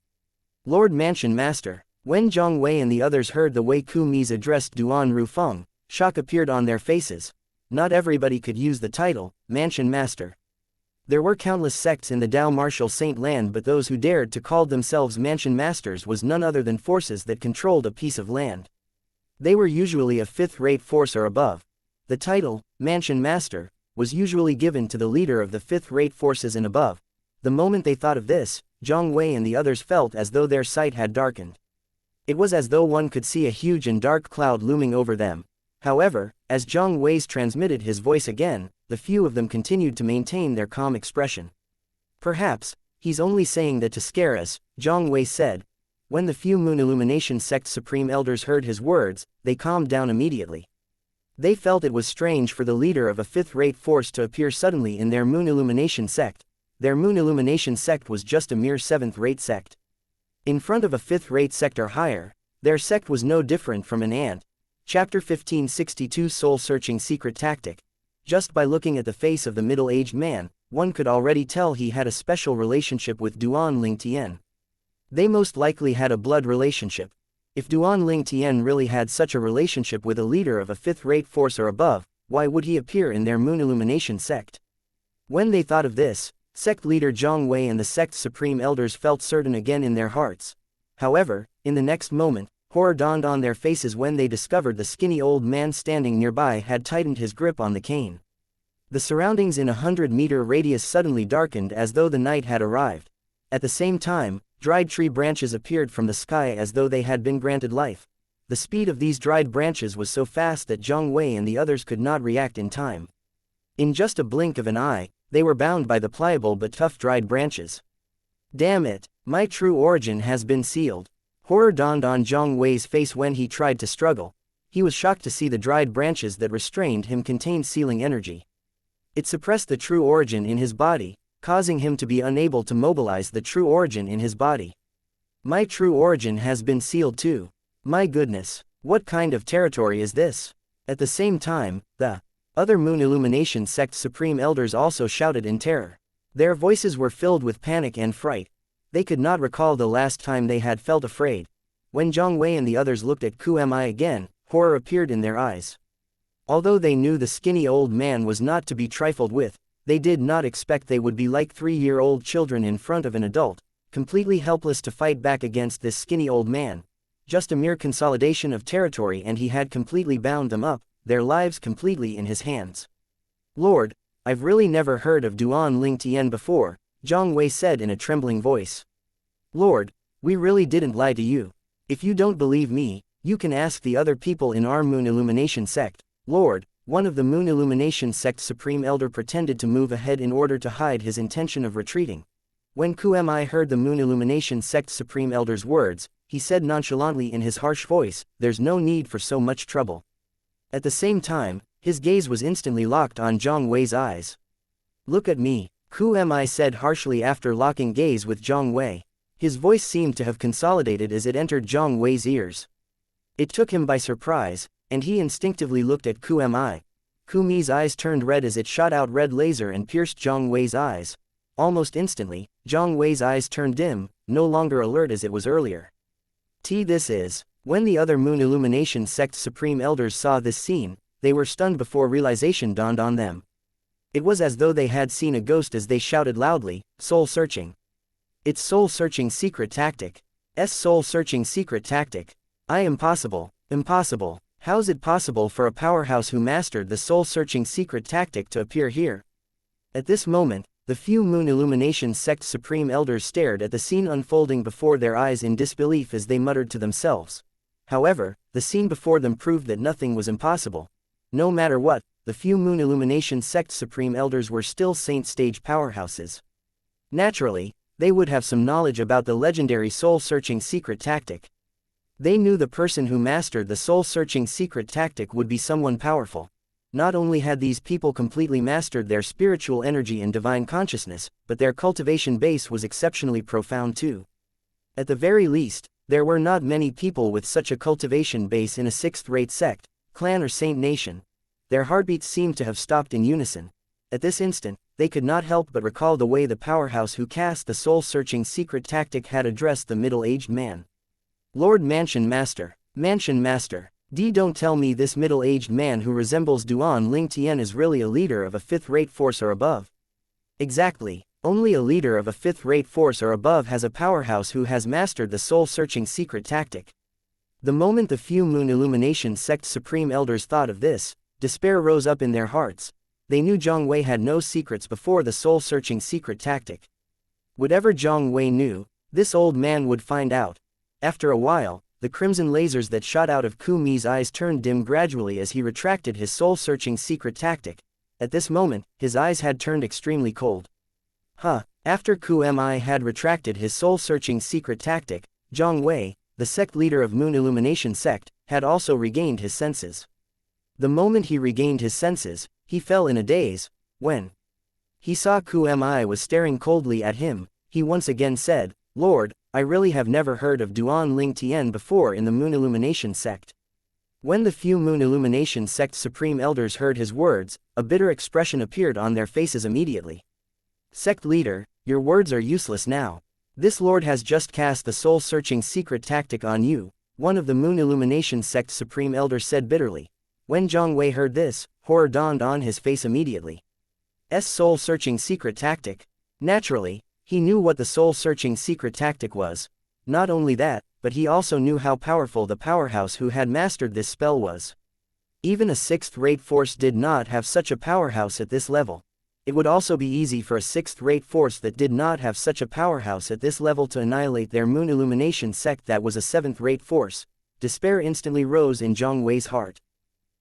Lord Mansion Master, when Zhang Wei and the others heard the way Ku Mi's addressed Duan Rufeng, shock appeared on their faces. Not everybody could use the title, Mansion Master. There were countless sects in the Tao martial saint land, but those who dared to call themselves mansion masters was none other than forces that controlled a piece of land. They were usually a fifth-rate force or above. The title, mansion master, was usually given to the leader of the fifth-rate forces and above. The moment they thought of this, Zhang Wei and the others felt as though their sight had darkened. It was as though one could see a huge and dark cloud looming over them. However, as Zhang Wei transmitted his voice again, the few of them continued to maintain their calm expression. Perhaps, he's only saying that to scare us, Zhang Wei said. When the few Moon Illumination sect supreme elders heard his words, they calmed down immediately. They felt it was strange for the leader of a fifth-rate force to appear suddenly in their Moon Illumination sect. Their Moon Illumination sect was just a mere seventh-rate sect. In front of a fifth-rate sect or higher, their sect was no different from an ant. Chapter 1562 Soul-Searching Secret Tactic. Just by looking at the face of the middle-aged man, one could already tell he had a special relationship with Duan Lingtian. They most likely had a blood relationship. If Duan Lingtian really had such a relationship with a leader of a fifth-rate force or above, why would he appear in their Moon Illumination sect? When they thought of this, sect leader Zhang Wei and the sect's supreme elders felt certain again in their hearts. However, in the next moment, horror dawned on their faces when they discovered the skinny old man standing nearby had tightened his grip on the cane. The surroundings in a 100-meter radius suddenly darkened as though the night had arrived. At the same time, dried tree branches appeared from the sky as though they had been granted life. The speed of these dried branches was so fast that Zhang Wei and the others could not react in time. In just a blink of an eye, they were bound by the pliable but tough dried branches. Damn it, my true origin has been sealed. Horror dawned on Zhang Wei's face when he tried to struggle. He was shocked to see the dried branches that restrained him contained sealing energy. It suppressed the true origin in his body, causing him to be unable to mobilize the true origin in his body. My true origin has been sealed too. My goodness, what kind of territory is this? At the same time, the other Moon Illumination sect supreme elders also shouted in terror. Their voices were filled with panic and fright. They could not recall the last time they had felt afraid. When Zhang Wei and the others looked at Qmi again, horror appeared in their eyes. Although they knew the skinny old man was not to be trifled with, they did not expect they would be like 3-year-old children in front of an adult, completely helpless to fight back against this skinny old man. Just a mere consolidation of territory and he had completely bound them up, their lives completely in his hands. Lord, I've really never heard of Duan Lingtian before, Zhang Wei said in a trembling voice. Lord, we really didn't lie to you. If you don't believe me, you can ask the other people in our Moon Illumination sect. Lord, one of the Moon Illumination sect's supreme elder pretended to move ahead in order to hide his intention of retreating. When Qmi heard the Moon Illumination sect's supreme elder's words, he said nonchalantly in his harsh voice, "There's no need for so much trouble." At the same time, his gaze was instantly locked on Zhang Wei's eyes. Look at me, Qmi said harshly after locking gaze with Zhang Wei. His voice seemed to have consolidated as it entered Zhang Wei's ears. It took him by surprise, and he instinctively looked at Qmi. Qmi's eyes turned red as it shot out red laser and pierced Zhang Wei's eyes. Almost instantly, Zhang Wei's eyes turned dim, no longer alert as it was earlier. This is. When the other Moon Illumination sect's supreme elders saw this scene, they were stunned before realization dawned on them. It was as though they had seen a ghost as they shouted loudly, "Soul-searching! It's soul-searching secret tactic! Soul-searching secret tactic! Impossible! Impossible! How's it possible for a powerhouse who mastered the soul-searching secret tactic to appear here?" At this moment, the few Moon Illumination sect's supreme elders stared at the scene unfolding before their eyes in disbelief as they muttered to themselves. However, the scene before them proved that nothing was impossible. No matter what, the few Moon Illumination sect's supreme elders were still saint-stage powerhouses. Naturally, they would have some knowledge about the legendary soul-searching secret tactic. They knew the person who mastered the soul-searching secret tactic would be someone powerful. Not only had these people completely mastered their spiritual energy and divine consciousness, but their cultivation base was exceptionally profound too. At the very least, there were not many people with such a cultivation base in a sixth-rate sect, clan or saint nation. Their heartbeats seemed to have stopped in unison. At this instant, they could not help but recall the way the powerhouse who cast the soul-searching secret tactic had addressed the middle-aged man. Lord Mansion Master, Mansion Master, don't tell me this middle-aged man who resembles Duan Lingtian is really a leader of a fifth-rate force or above. Exactly. Only a leader of a fifth-rate force or above has a powerhouse who has mastered the soul-searching secret tactic. The moment the few Moon Illumination sect supreme elders thought of this, despair rose up in their hearts. They knew Zhang Wei had no secrets before the soul-searching secret tactic. Whatever Zhang Wei knew, this old man would find out. After a while, the crimson lasers that shot out of Ku Mi's eyes turned dim gradually as he retracted his soul-searching secret tactic. At this moment, his eyes had turned extremely cold. After Ku Mi had retracted his soul-searching secret tactic, Zhang Wei, the sect leader of Moon Illumination sect, had also regained his senses. The moment he regained his senses, he fell in a daze. When he saw Ku Mi was staring coldly at him, he once again said, "Lord, I really have never heard of Duan Ling Tian before in the Moon Illumination sect." When the few Moon Illumination sect supreme elders heard his words, a bitter expression appeared on their faces immediately. "Sect leader, your words are useless now. This lord has just cast the soul-searching secret tactic on you," one of the Moon Illumination sect supreme elders said bitterly. When Zhang Wei heard this, horror dawned on his face immediately. Soul-searching secret tactic. Naturally, he knew what the soul-searching secret tactic was. Not only that, but he also knew how powerful the powerhouse who had mastered this spell was. Even a sixth-rate force did not have such a powerhouse at this level. It would also be easy for a sixth-rate force that did not have such a powerhouse at this level to annihilate their Moon Illumination sect that was a seventh-rate force. Despair instantly rose in Zhang Wei's heart.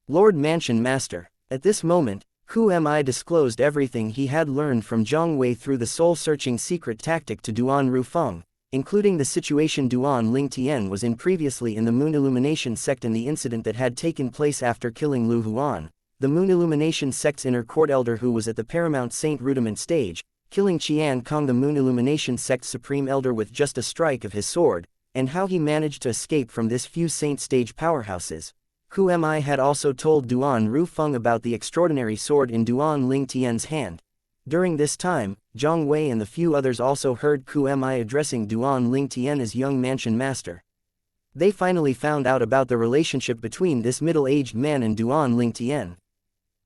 Lord Mansion Master. At this moment, Ku Mi disclosed everything he had learned from Zhang Wei through the soul-searching secret tactic to Duan Rufeng, including the situation Duan Ling Tian was in previously in the Moon Illumination sect and the incident that had taken place after killing Lu Huan, the Moon Illumination sect's inner court elder who was at the Paramount Saint Rudiment stage, killing Qian Kong the Moon Illumination sect's supreme elder with just a strike of his sword, and how he managed to escape from this few saint stage powerhouses. Ku Mi had also told Duan Rufeng about the extraordinary sword in Duan Ling Tian's hand. During this time, Zhang Wei and the few others also heard Ku Mi addressing Duan Ling Tian as young mansion master. They finally found out about the relationship between this middle-aged man and Duan Ling Tian.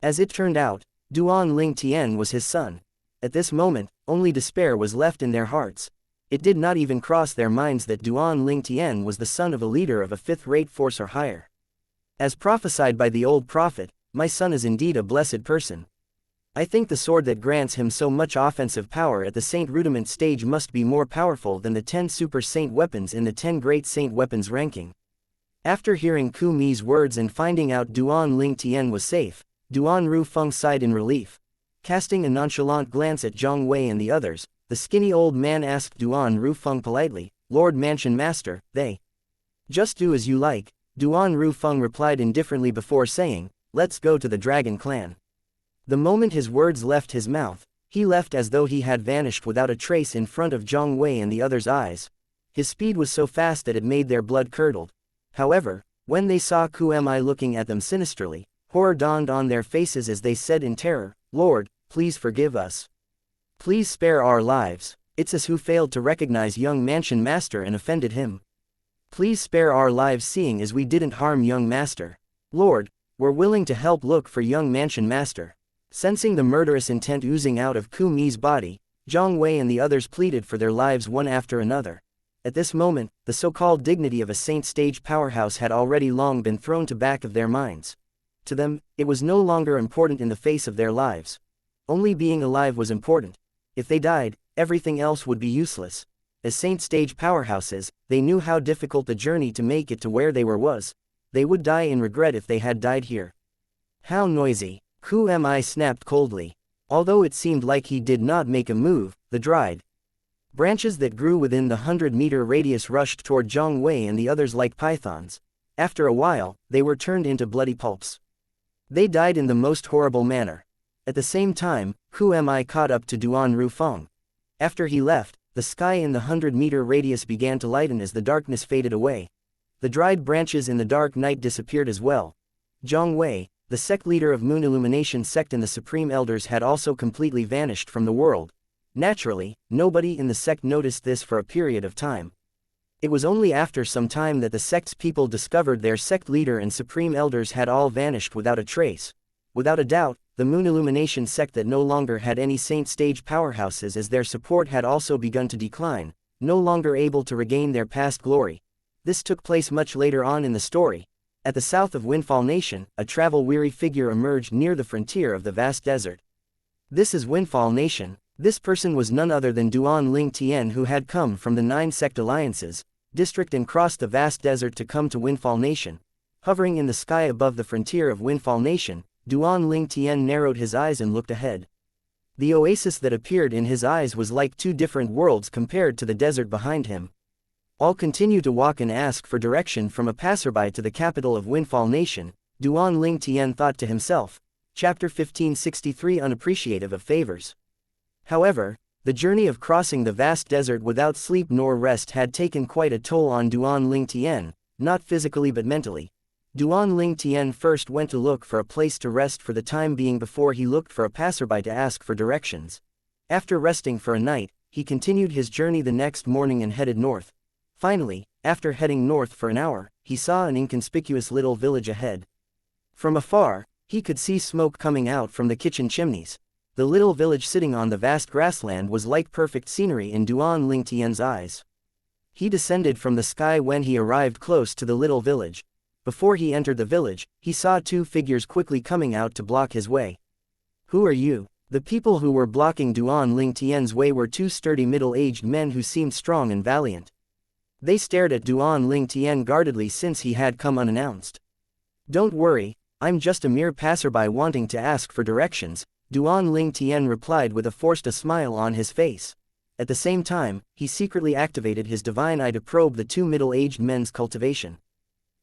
As it turned out, Duan Ling Tian was his son. At this moment, only despair was left in their hearts. It did not even cross their minds that Duan Ling Tian was the son of a leader of a fifth-rate force or higher. As prophesied by the old prophet, my son is indeed a blessed person. I think the sword that grants him so much offensive power at the Saint Rudiment stage must be more powerful than the 10 super saint weapons in the 10 great saint weapons ranking. After hearing Ku Mi's words and finding out Duan Ling Tian was safe, Duan Rufeng sighed in relief. Casting a nonchalant glance at Zhang Wei and the others, the skinny old man asked Duan Rufeng politely, "Lord Mansion Master, they just do as you like." Duan Rufeng replied indifferently before saying, "Let's go to the Dragon Clan." The moment his words left his mouth, he left as though he had vanished without a trace in front of Zhang Wei and the others' eyes. His speed was so fast that it made their blood curdle. However, when they saw Ku Mi looking at them sinisterly, horror dawned on their faces as they said in terror, "Lord, please forgive us. Please spare our lives. It's us who failed to recognize young Mansion Master and offended him. Please spare our lives seeing as we didn't harm young Master. Lord, we're willing to help look for young Mansion Master." Sensing the murderous intent oozing out of Ku Mi's body, Zhang Wei and the others pleaded for their lives one after another. At this moment, the so-called dignity of a saint stage powerhouse had already long been thrown to back of their minds. To them, it was no longer important in the face of their lives. Only being alive was important. If they died, everything else would be useless. As saint stage powerhouses, they knew how difficult the journey to make it to where they were was. They would die in regret if they had died here. How noisy! Ku Mi snapped coldly. Although it seemed like he did not make a move, the dried branches that grew within the 100-meter radius rushed toward Zhang Wei and the others like pythons. After a while, they were turned into bloody pulps. They died in the most horrible manner. At the same time, Ku Mi caught up to Duan Rufeng. After he left, the sky in the 100-meter radius began to lighten as the darkness faded away. The dried branches in the dark night disappeared as well. Zhang Wei, the sect leader of Moon Illumination sect and the Supreme Elders had also completely vanished from the world. Naturally, nobody in the sect noticed this for a period of time. It was only after some time that the sect's people discovered their sect leader and Supreme Elders had all vanished without a trace. Without a doubt, the Moon Illumination sect that no longer had any saint stage powerhouses as their support had also begun to decline, no longer able to regain their past glory. This took place much later on in the story. At the south of Windfall Nation, a travel-weary figure emerged near the frontier of the vast desert. This is Windfall Nation. This person was none other than Duan Ling Tian, who had come from the 9 sect alliances district and crossed the vast desert to come to Windfall Nation. Hovering in the sky above the frontier of Windfall Nation, Duan Ling Tian narrowed his eyes and looked ahead. The oasis that appeared in his eyes was like 2 different worlds compared to the desert behind him. I'll continue to walk and ask for direction from a passerby to the capital of Windfall Nation, Duan Ling Tian thought to himself. Chapter 1563 Unappreciative of Favors. However, the journey of crossing the vast desert without sleep nor rest had taken quite a toll on Duan Ling Tian, not physically but mentally. Duan Ling Tian first went to look for a place to rest for the time being before he looked for a passerby to ask for directions. After resting for a night, he continued his journey the next morning and headed north. Finally, after heading north for an hour, he saw an inconspicuous little village ahead. From afar, he could see smoke coming out from the kitchen chimneys. The little village sitting on the vast grassland was like perfect scenery in Duan Ling Tian's eyes. He descended from the sky when he arrived close to the little village. Before he entered the village, he saw 2 figures quickly coming out to block his way. Who are you? The people who were blocking Duan Ling Tian's way were 2 sturdy middle-aged men who seemed strong and valiant. They stared at Duan Ling Tian guardedly since he had come unannounced. Don't worry, I'm just a mere passerby wanting to ask for directions, Duan Ling Tian replied with a forced smile on his face. At the same time, he secretly activated his divine eye to probe the 2 middle-aged men's cultivation.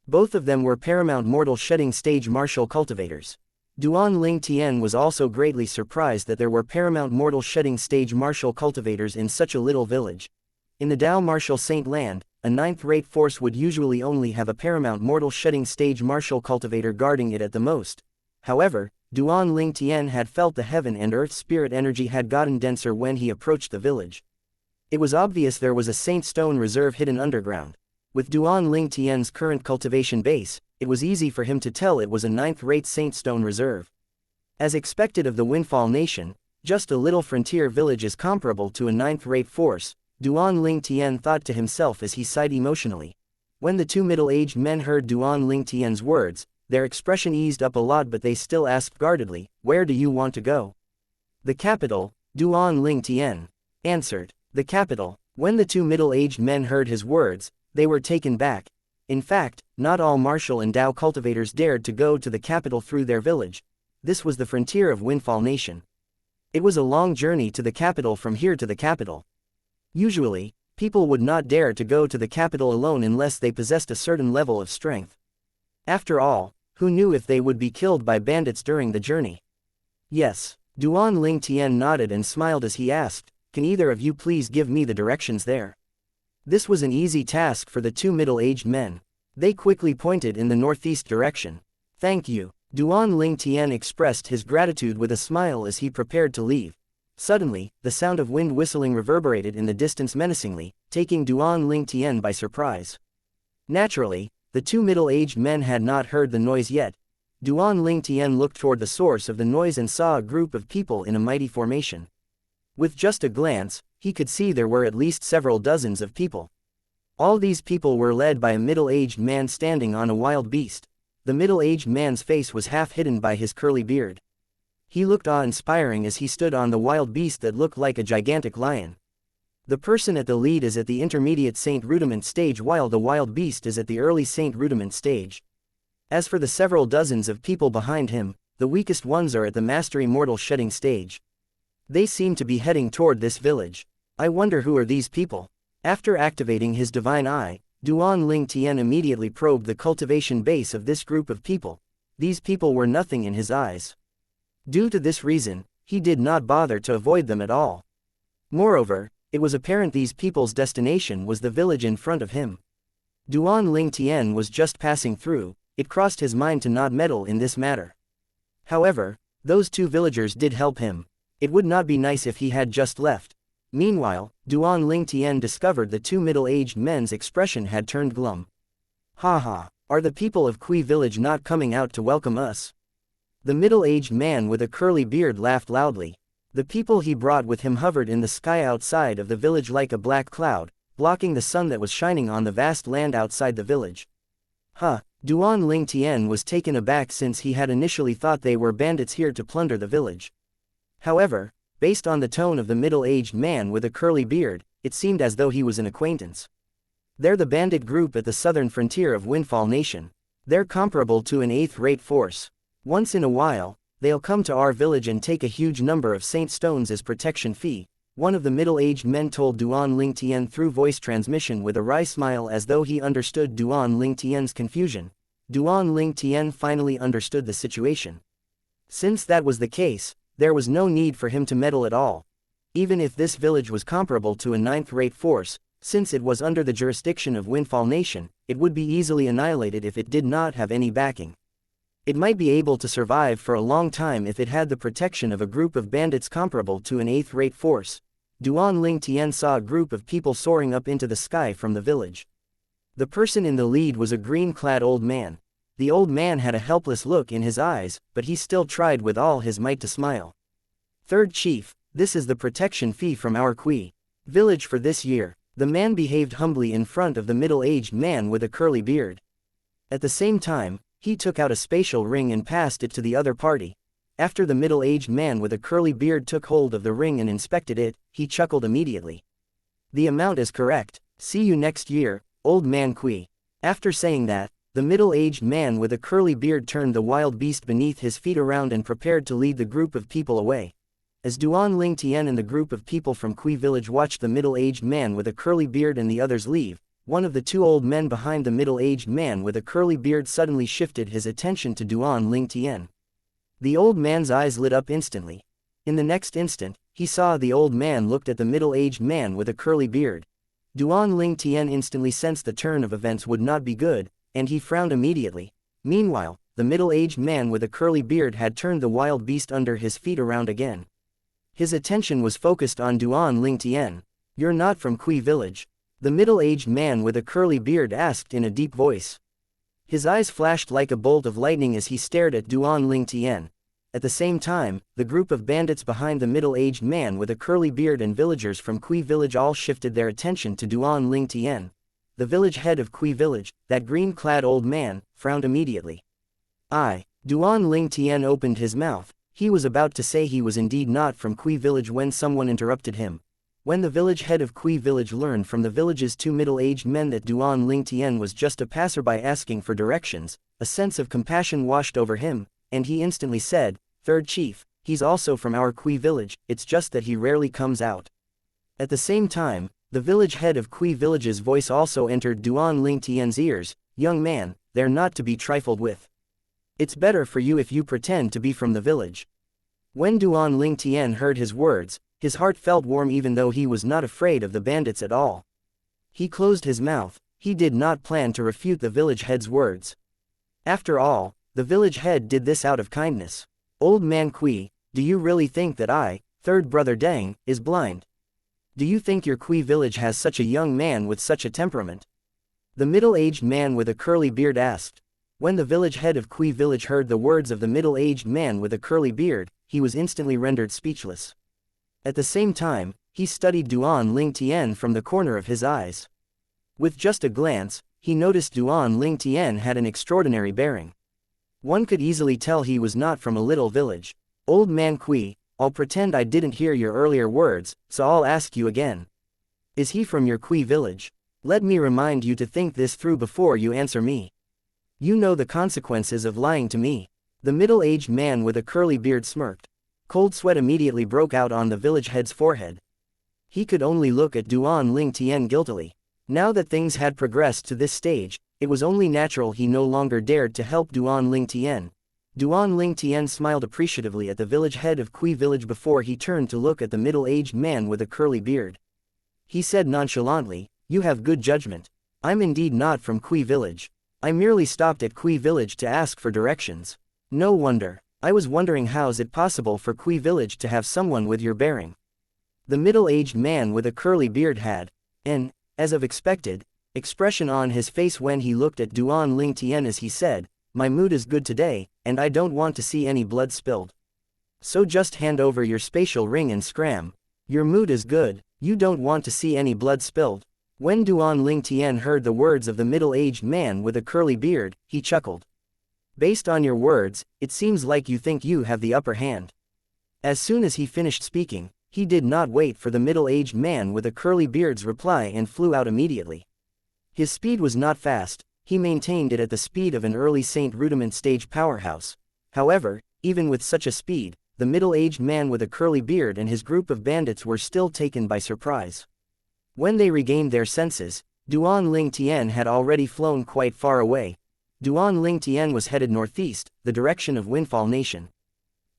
Both of them were paramount mortal shedding stage martial cultivators. Duan Ling Tian was also greatly surprised that there were paramount mortal shedding stage martial cultivators in such a little village. In the Dao martial saint land, a 9th-rate force would usually only have a paramount mortal shedding stage martial cultivator guarding it at the most. However, Duan Ling Tian had felt the heaven and earth spirit energy had gotten denser when he approached the village. It was obvious there was a saint stone reserve hidden underground. With Duan Ling Tian's current cultivation base, it was easy for him to tell it was a 9th-rate saint stone reserve. As expected of the Windfall Nation, just a little frontier village is comparable to a 9th-rate force, Duan Ling Tian thought to himself as he sighed emotionally. When the 2 middle-aged men heard Duan Ling Tian's words, their expression eased up a lot, but they still asked guardedly, "Where do you want to go?" "The capital," Duan Ling Tian answered. The capital. When the 2 middle-aged men heard his words, they were taken back. In fact, not all martial and Dao cultivators dared to go to the capital through their village. This was the frontier of Windfall Nation. It was a long journey to the capital from here to the capital. Usually, people would not dare to go to the capital alone unless they possessed a certain level of strength. After all, who knew if they would be killed by bandits during the journey? Yes, Duan Ling Tian nodded and smiled as he asked, "Can either of you please give me the directions there?" This was an easy task for the 2 middle-aged men. They quickly pointed in the northeast direction. "Thank you." Duan Ling Tian expressed his gratitude with a smile as he prepared to leave. Suddenly, the sound of wind whistling reverberated in the distance menacingly, taking Duan Ling Tian by surprise. Naturally, the 2 middle-aged men had not heard the noise yet. Duan Ling Tian looked toward the source of the noise and saw a group of people in a mighty formation. With just a glance, he could see there were at least several dozens of people. All these people were led by a middle-aged man standing on a wild beast. The middle-aged man's face was half hidden by his curly beard. He looked awe-inspiring as he stood on the wild beast that looked like a gigantic lion. The person at the lead is at the intermediate Saint Rudiment stage while the wild beast is at the early Saint Rudiment stage. As for the several dozens of people behind him, the weakest ones are at the Mastery Mortal Shedding stage. They seem to be heading toward this village. I wonder who are these people? After activating his divine eye, Duan Ling Tian immediately probed the cultivation base of this group of people. These people were nothing in his eyes. Due to this reason, he did not bother to avoid them at all. Moreover, it was apparent these people's destination was the village in front of him. Duan Ling Tian was just passing through. It crossed his mind to not meddle in this matter. However, those 2 villagers did help him. It would not be nice if he had just left. Meanwhile, Duan Ling Tian discovered the 2 middle-aged men's expression had turned glum. "Ha ha, are the people of Kui village not coming out to welcome us?" The middle-aged man with a curly beard laughed loudly. The people he brought with him hovered in the sky outside of the village like a black cloud, blocking the sun that was shining on the vast land outside the village. Duan Ling Tian was taken aback since he had initially thought they were bandits here to plunder the village. However, based on the tone of the middle-aged man with a curly beard, it seemed as though he was an acquaintance. They're the bandit group at the southern frontier of Windfall Nation. They're comparable to an eighth-rate force. Once in a while, they'll come to our village and take a huge number of saint stones as protection fee, one of the middle-aged men told Duan Ling Tian through voice transmission with a wry smile as though he understood Duan Ling Tian's confusion. Duan Ling Tian finally understood the situation. Since that was the case, there was no need for him to meddle at all. Even if this village was comparable to a ninth-rate force, since it was under the jurisdiction of Windfall Nation, it would be easily annihilated if it did not have any backing. It might be able to survive for a long time if it had the protection of a group of bandits comparable to an eighth-rate force. Duan Ling Tian saw a group of people soaring up into the sky from the village. The person in the lead was a green-clad old man. The old man had a helpless look in his eyes, but he still tried with all his might to smile. "Third Chief, this is the protection fee from our Kui village for this year." The man behaved humbly in front of the middle-aged man with a curly beard. At the same time, he took out a spatial ring and passed it to the other party. After the middle-aged man with a curly beard took hold of the ring and inspected it, he chuckled immediately. "The amount is correct. See you next year, old man Kui." After saying that, the middle-aged man with a curly beard turned the wild beast beneath his feet around and prepared to lead the group of people away. As Duan Ling Tian and the group of people from Kui village watched the middle-aged man with a curly beard and the others leave, one of the two old men behind the middle-aged man with a curly beard suddenly shifted his attention to Duan Ling Tian. The old man's eyes lit up instantly. In the next instant, he saw the old man looked at the middle-aged man with a curly beard. Duan Ling Tian instantly sensed the turn of events would not be good, and he frowned immediately. Meanwhile, the middle-aged man with a curly beard had turned the wild beast under his feet around again. His attention was focused on Duan Ling Tian. "You're not from Kui village?" the middle-aged man with a curly beard asked in a deep voice. His eyes flashed like a bolt of lightning as he stared at Duan Ling Tian. At the same time, the group of bandits behind the middle-aged man with a curly beard and villagers from Kui village all shifted their attention to Duan Ling Tian. The village head of Kui village, that green-clad old man, frowned immediately. Duan Ling Tian opened his mouth. He was about to say he was indeed not from Kui village when someone interrupted him. When the village head of Kui village learned from the village's two middle-aged men that Duan Ling Tian was just a passerby asking for directions, a sense of compassion washed over him, and he instantly said, "Third Chief, he's also from our Kui village, it's just that he rarely comes out." At the same time, the village head of Kui village's voice also entered Duan Ling Tian's ears, "Young man, they're not to be trifled with. It's better for you if you pretend to be from the village." When Duan Ling Tian heard his words, his heart felt warm even though he was not afraid of the bandits at all. He closed his mouth. He did not plan to refute the village head's words. After all, the village head did this out of kindness. "Old man Kui, do you really think that I, third brother Deng, is blind? Do you think your Kui village has such a young man with such a temperament?" the middle-aged man with a curly beard asked. When the village head of Kui village heard the words of the middle-aged man with a curly beard, he was instantly rendered speechless. At the same time, he studied Duan Ling Tian from the corner of his eyes. With just a glance, he noticed Duan Ling Tian had an extraordinary bearing. One could easily tell he was not from a little village. "Old man Kui, I'll pretend I didn't hear your earlier words, so I'll ask you again. Is he from your Kui village? Let me remind you to think this through before you answer me. You know the consequences of lying to me." The middle-aged man with a curly beard smirked. Cold sweat immediately broke out on the village head's forehead. He could only look at Duan Ling Tian guiltily. Now that things had progressed to this stage, it was only natural he no longer dared to help Duan Ling Tian. Duan Ling Tian smiled appreciatively at the village head of Kui village before he turned to look at the middle-aged man with a curly beard. He said nonchalantly, "You have good judgment. I'm indeed not from Kui village. I merely stopped at Kui village to ask for directions. No wonder. I was wondering how's it possible for Kui village to have someone with your bearing." The middle-aged man with a curly beard had an, as of expected, expression on his face when he looked at Duan Ling Tian as he said, my mood is good today, and I don't want to see any blood spilled. So just hand over your spatial ring and scram. Your mood is good, you don't want to see any blood spilled. When Duan Lingtian heard the words of the middle-aged man with a curly beard, he chuckled. Based on your words, it seems like you think you have the upper hand. As soon as he finished speaking, he did not wait for the middle-aged man with a curly beard's reply and flew out immediately. His speed was not fast, he maintained it at the speed of an early Saint Rudiment stage powerhouse. However, even with such a speed, the middle-aged man with a curly beard and his group of bandits were still taken by surprise. When they regained their senses, Duan Lingtian had already flown quite far away. Duan Lingtian was headed northeast, the direction of Windfall Nation.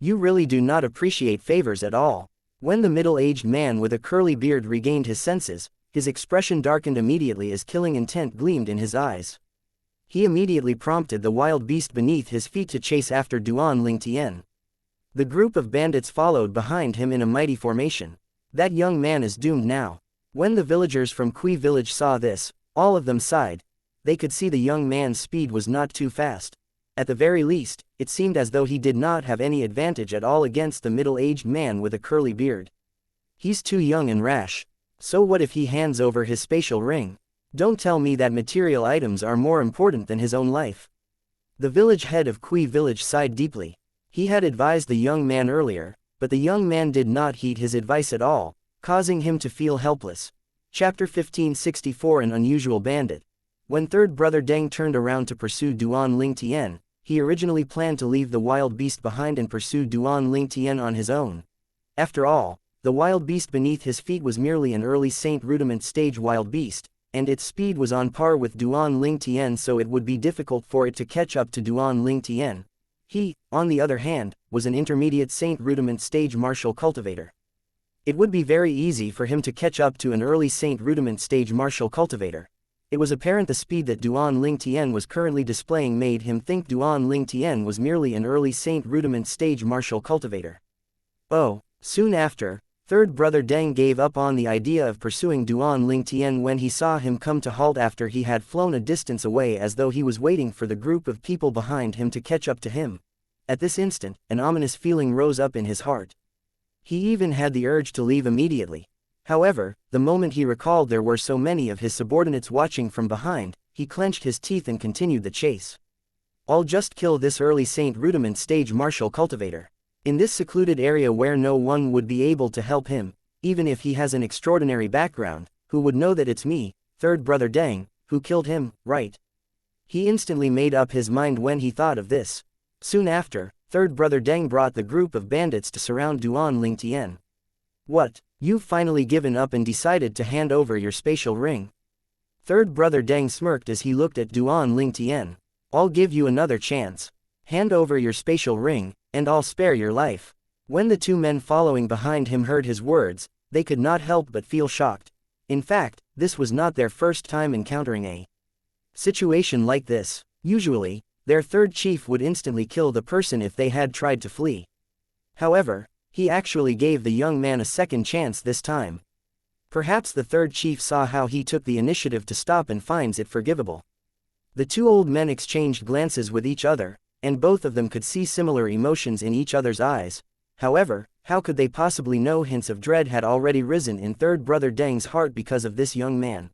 You really do not appreciate favors at all. When the middle-aged man with a curly beard regained his senses, his expression darkened immediately as killing intent gleamed in his eyes. He immediately prompted the wild beast beneath his feet to chase after Duan Lingtian. The group of bandits followed behind him in a mighty formation. That young man is doomed now. When the villagers from Kui village saw this, all of them sighed. They could see the young man's speed was not too fast. At the very least, it seemed as though he did not have any advantage at all against the middle-aged man with a curly beard. He's too young and rash. So what if he hands over his spatial ring? Don't tell me that material items are more important than his own life. The village head of Kui village sighed deeply. He had advised the young man earlier, but the young man did not heed his advice at all, causing him to feel helpless. Chapter 1564 An Unusual Bandit. When third brother Deng turned around to pursue Duan Lingtian, he originally planned to leave the wild beast behind and pursue Duan Lingtian on his own. After all, the wild beast beneath his feet was merely an early Saint Rudiment stage wild beast, and its speed was on par with Duan Lingtian, so it would be difficult for it to catch up to Duan Lingtian. He, on the other hand, was an intermediate Saint Rudiment stage martial cultivator. It would be very easy for him to catch up to an early Saint Rudiment stage martial cultivator. It was apparent the speed that Duan Lingtian was currently displaying made him think Duan Lingtian was merely an early Saint Rudiment stage martial cultivator. Oh, soon after, third brother Deng gave up on the idea of pursuing Duan Lingtian when he saw him come to halt after he had flown a distance away, as though he was waiting for the group of people behind him to catch up to him. At this instant, an ominous feeling rose up in his heart. He even had the urge to leave immediately. However, the moment he recalled there were so many of his subordinates watching from behind, he clenched his teeth and continued the chase. I'll just kill this early Saint Rudiment stage martial cultivator. In this secluded area where no one would be able to help him, even if he has an extraordinary background, who would know that it's me, third brother Deng, who killed him, right? He instantly made up his mind when he thought of this. Soon after, third brother Deng brought the group of bandits to surround Duan Lingtian. What, you've finally given up and decided to hand over your spatial ring? Third brother Deng smirked as he looked at Duan Lingtian. I'll give you another chance. Hand over your spatial ring, and I'll spare your life. When the two men following behind him heard his words, they could not help but feel shocked. In fact, this was not their first time encountering a situation like this. Usually, their third chief would instantly kill the person if they had tried to flee. However, he actually gave the young man a second chance this time. Perhaps the third chief saw how he took the initiative to stop and finds it forgivable. The two old men exchanged glances with each other, and both of them could see similar emotions in each other's eyes. However, how could they possibly know hints of dread had already risen in third brother Deng's heart because of this young man?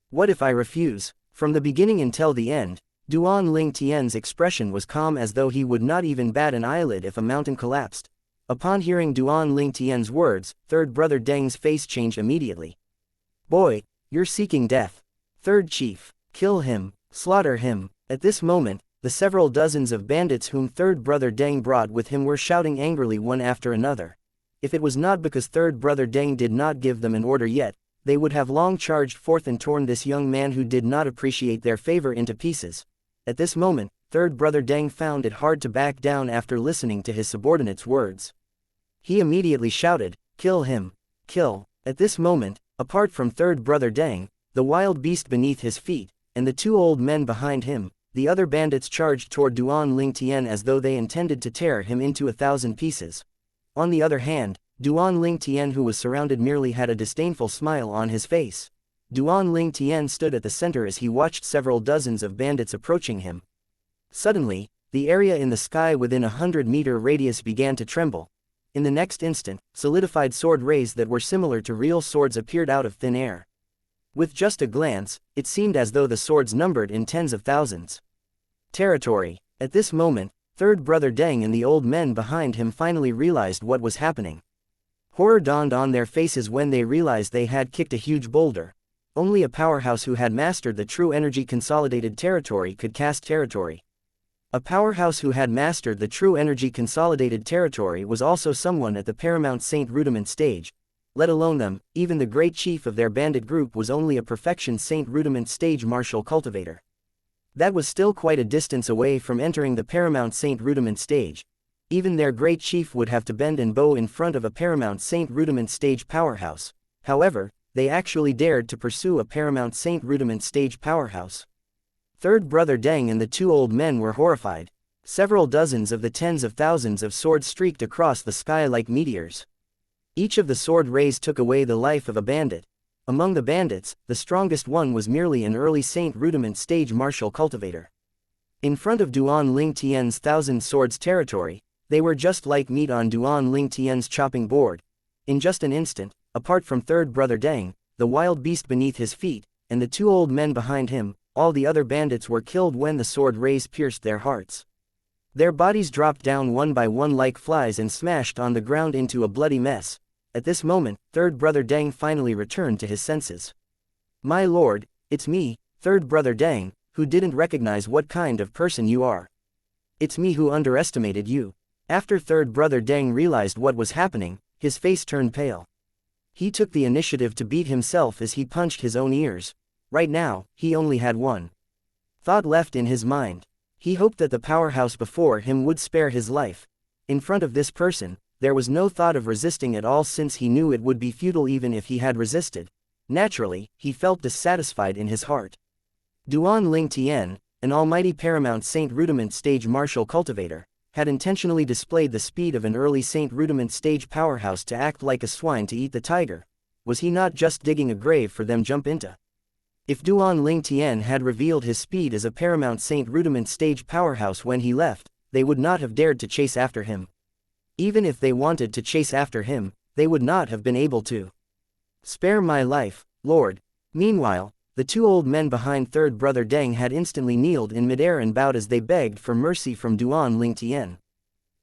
What if I refuse? From the beginning until the end, Duan Lingtian's expression was calm, as though he would not even bat an eyelid if a mountain collapsed. Upon hearing Duan Lingtian's words, third brother Deng's face changed immediately. Boy, you're seeking death. Third chief, kill him, slaughter him. At this moment, the several dozens of bandits whom third brother Deng brought with him were shouting angrily one after another. If it was not because third brother Deng did not give them an order yet, they would have long charged forth and torn this young man who did not appreciate their favor into pieces. At this moment, third brother Deng found it hard to back down after listening to his subordinate's words. He immediately shouted, "Kill him! Kill!" At this moment, apart from third brother Deng, the wild beast beneath his feet, and the two old men behind him, the other bandits charged toward Duan Lingtian as though they intended to tear him into 1,000 pieces. On the other hand, Duan Lingtian, who was surrounded, merely had a disdainful smile on his face. Duan Lingtian stood at the center as he watched several dozens of bandits approaching him. Suddenly, the area in the sky within 100-meter radius began to tremble. In the next instant, solidified sword rays that were similar to real swords appeared out of thin air. With just a glance, it seemed as though the swords numbered in tens of thousands. Territory. At this moment, third brother Deng and the old men behind him finally realized what was happening. Horror dawned on their faces when they realized they had kicked a huge boulder. Only a powerhouse who had mastered the true energy consolidated territory could cast territory. A powerhouse who had mastered the true energy consolidated territory was also someone at the paramount Saint Rudiment stage. Let alone them, even the great chief of their bandit group was only a perfection Saint Rudiment stage martial cultivator. That was still quite a distance away from entering the paramount Saint Rudiment stage. Even their great chief would have to bend and bow in front of a paramount Saint Rudiment stage powerhouse. However, they actually dared to pursue a paramount Saint Rudiment stage powerhouse. Third brother Deng and the two old men were horrified. Several dozens of the tens of thousands of swords streaked across the sky like meteors. Each of the sword rays took away the life of a bandit. Among the bandits, the strongest one was merely an early Saint Rudiment stage martial cultivator. In front of Duan Ling Tian's thousand swords territory, they were just like meat on Duan Ling Tian's chopping board. In just an instant, apart from third brother Deng, the wild beast beneath his feet, and the two old men behind him, all the other bandits were killed when the sword rays pierced their hearts. Their bodies dropped down one by one like flies and smashed on the ground into a bloody mess. At this moment, third brother Deng finally returned to his senses. "My lord, it's me, third brother Deng, who didn't recognize what kind of person you are. It's me who underestimated you." After third brother Deng realized what was happening, his face turned pale. He took the initiative to beat himself as he punched his own ears. Right now, he only had one thought left in his mind. He hoped that the powerhouse before him would spare his life. In front of this person, there was no thought of resisting at all since he knew it would be futile even if he had resisted. Naturally, he felt dissatisfied in his heart. Duan Ling Tian, an almighty paramount Saint Rudiment stage martial cultivator, had intentionally displayed the speed of an early Saint Rudiment stage powerhouse to act like a swine to eat the tiger. Was he not just digging a grave for them jump into? If Duan Ling Tian had revealed his speed as a paramount Saint Rudiment stage powerhouse when he left, they would not have dared to chase after him. Even if they wanted to chase after him, they would not have been able to. "Spare my life, Lord." Meanwhile, the two old men behind third brother Deng had instantly kneeled in midair and bowed as they begged for mercy from Duan Ling Tian.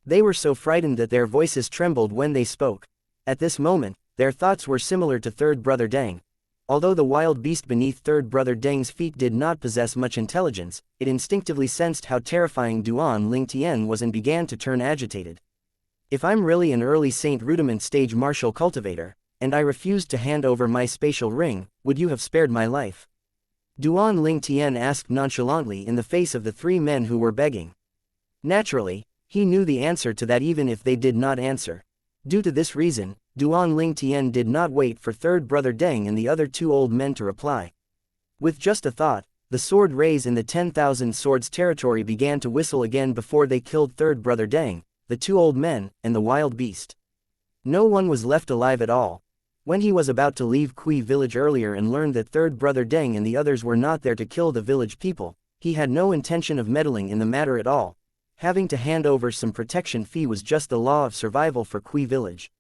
They were so frightened that their voices trembled when they spoke. At this moment, their thoughts were similar to third brother Deng. Although the wild beast beneath third brother Deng's feet did not possess much intelligence, it instinctively sensed how terrifying Duan Ling Tian was and began to turn agitated. "If I'm really an early Saint Rudiment stage martial cultivator, and I refused to hand over my spatial ring, would you have spared my life?" Duan Ling Tian asked nonchalantly in the face of the three men who were begging. Naturally, he knew the answer to that even if they did not answer. Due to this reason, Duan Ling Tian did not wait for third brother Deng and the other two old men to reply. With just a thought, the sword rays in the 10,000 swords territory began to whistle again before they killed third brother Deng, the two old men, and the wild beast. No one was left alive at all. When he was about to leave Kui village earlier and learned that third brother Deng and the others were not there to kill the village people, he had no intention of meddling in the matter at all. Having to hand over some protection fee was just the law of survival for Kui village.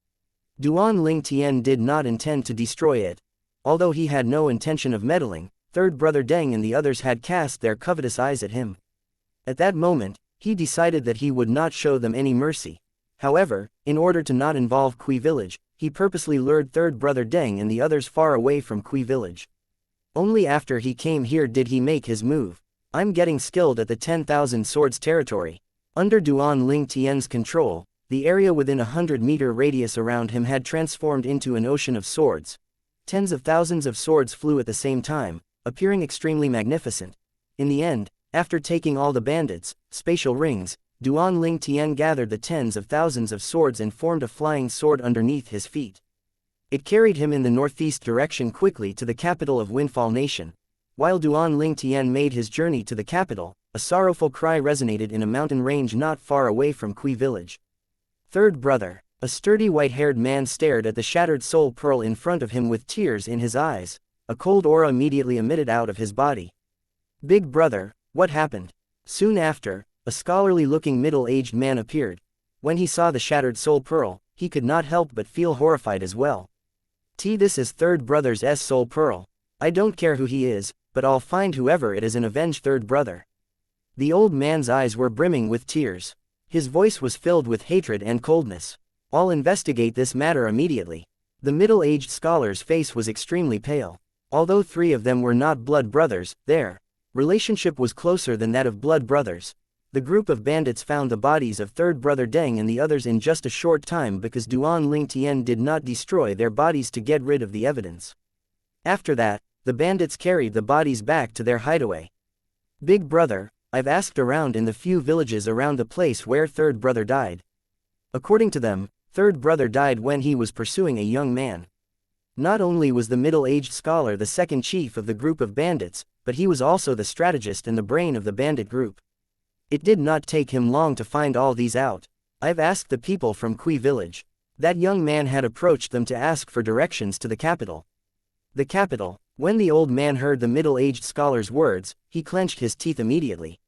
Duan Ling Tian did not intend to destroy it. Although he had no intention of meddling, third brother Deng and the others had cast their covetous eyes at him. At that moment, he decided that he would not show them any mercy. However, in order to not involve Kui village, he purposely lured third brother Deng and the others far away from Kui village. Only after he came here did he make his move. "I'm getting skilled at the 10,000 swords territory." Under Duan Ling Tian's control, the area within a 100-meter radius around him had transformed into an ocean of swords. Tens of thousands of swords flew at the same time, appearing extremely magnificent. In the end, after taking all the bandits' spatial rings, Duan Ling Tian gathered the tens of thousands of swords and formed a flying sword underneath his feet. It carried him in the northeast direction quickly to the capital of Windfall Nation. While Duan Ling Tian made his journey to the capital, a sorrowful cry resonated in a mountain range not far away from Kui village. "Third brother." A sturdy white-haired man stared at the shattered soul pearl in front of him with tears in his eyes. A cold aura immediately emitted out of his body. "Big brother, what happened?" Soon after, a scholarly-looking middle-aged man appeared. When he saw the shattered soul pearl, he could not help but feel horrified as well. This is third brother's soul pearl. I don't care who he is, but I'll find whoever it is and avenge third brother. The old man's eyes were brimming with tears. His voice was filled with hatred and coldness. I'll investigate this matter immediately. The middle-aged scholar's face was extremely pale. Although three of them were not blood brothers, their relationship was closer than that of blood brothers. The group of bandits found the bodies of third brother Deng and the others in just a short time because Duan Ling Tian did not destroy their bodies to get rid of the evidence. After that, the bandits carried the bodies back to their hideaway. Big brother, I've asked around in the few villages around the place where third brother died. According to them, third brother died when he was pursuing a young man. Not only was the middle-aged scholar the second chief of the group of bandits, but he was also the strategist and the brain of the bandit group. It did not take him long to find all these out. I've asked the people from Kui village. That young man had approached them to ask for directions to the capital. The capital. When the old man heard the middle-aged scholar's words, he clenched his teeth immediately.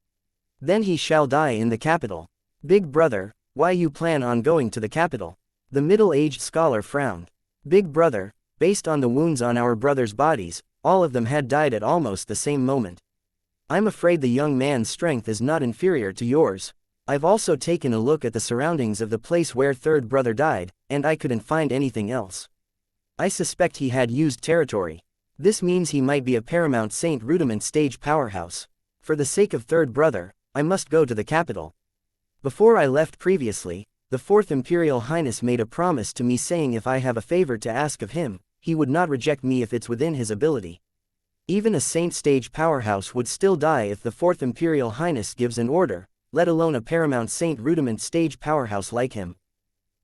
Then he shall die in the capital. Big brother, why you plan on going to the capital? The middle-aged scholar frowned. Big brother, based on the wounds on our brothers' bodies, all of them had died at almost the same moment. I'm afraid the young man's strength is not inferior to yours. I've also taken a look at the surroundings of the place where third brother died, and I couldn't find anything else. I suspect he had used territory. This means he might be a paramount saint rudiment stage powerhouse. For the sake of third brother, I must go to the capital. Before I left previously, the Fourth Imperial Highness made a promise to me saying if I have a favor to ask of him, he would not reject me if it's within his ability. Even a saint stage powerhouse would still die if the Fourth Imperial Highness gives an order, let alone a paramount saint rudiment stage powerhouse like him.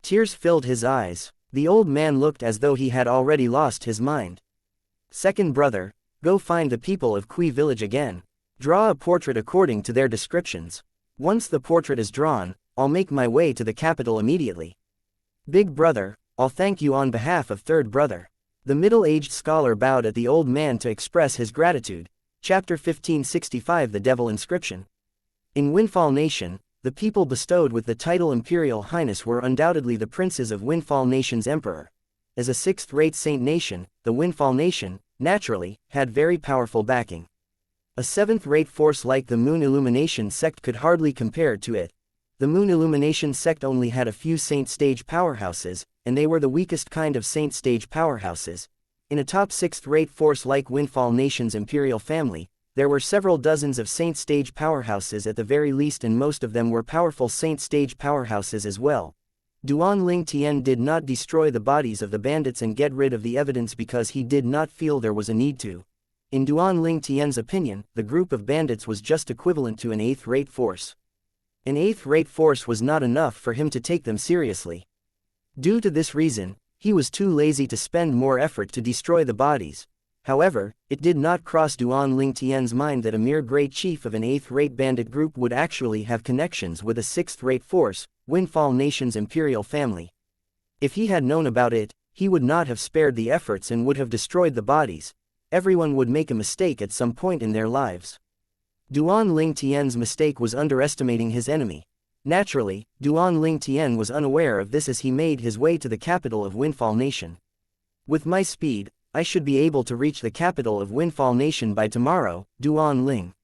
Tears filled his eyes. The old man looked as though he had already lost his mind. Second brother, go find the people of Kui village again. Draw a portrait according to their descriptions. Once the portrait is drawn, I'll make my way to the capital immediately. Big brother, I'll thank you on behalf of third brother. The middle-aged scholar bowed at the old man to express his gratitude. Chapter 1565 The Devil Inscription. In Windfall Nation, the people bestowed with the title Imperial Highness were undoubtedly the princes of Windfall Nation's emperor. As a sixth-rate saint nation, the Windfall Nation, naturally, had very powerful backing. A seventh-rate force like the Moon Illumination sect could hardly compare to it. The Moon Illumination sect only had a few saint stage powerhouses, and they were the weakest kind of saint stage powerhouses. In a top sixth-rate force like Windfall Nation's imperial family, there were several dozens of saint stage powerhouses at the very least, and most of them were powerful saint stage powerhouses as well. Duan Ling Tian did not destroy the bodies of the bandits and get rid of the evidence because he did not feel there was a need to. In Duan Ling Tian's opinion, the group of bandits was just equivalent to an eighth-rate force. An eighth-rate force was not enough for him to take them seriously. Due to this reason, he was too lazy to spend more effort to destroy the bodies. However, it did not cross Duan Ling Tian's mind that a mere great chief of an eighth-rate bandit group would actually have connections with a sixth-rate force, Windfall Nation's imperial family. If he had known about it, he would not have spared the efforts and would have destroyed the bodies. Everyone would make a mistake at some point in their lives. Duan Ling Tian's mistake was underestimating his enemy. Naturally, Duan Ling Tian was unaware of this as he made his way to the capital of Windfall Nation. With my speed, I should be able to reach the capital of Windfall Nation by tomorrow, Duan Ling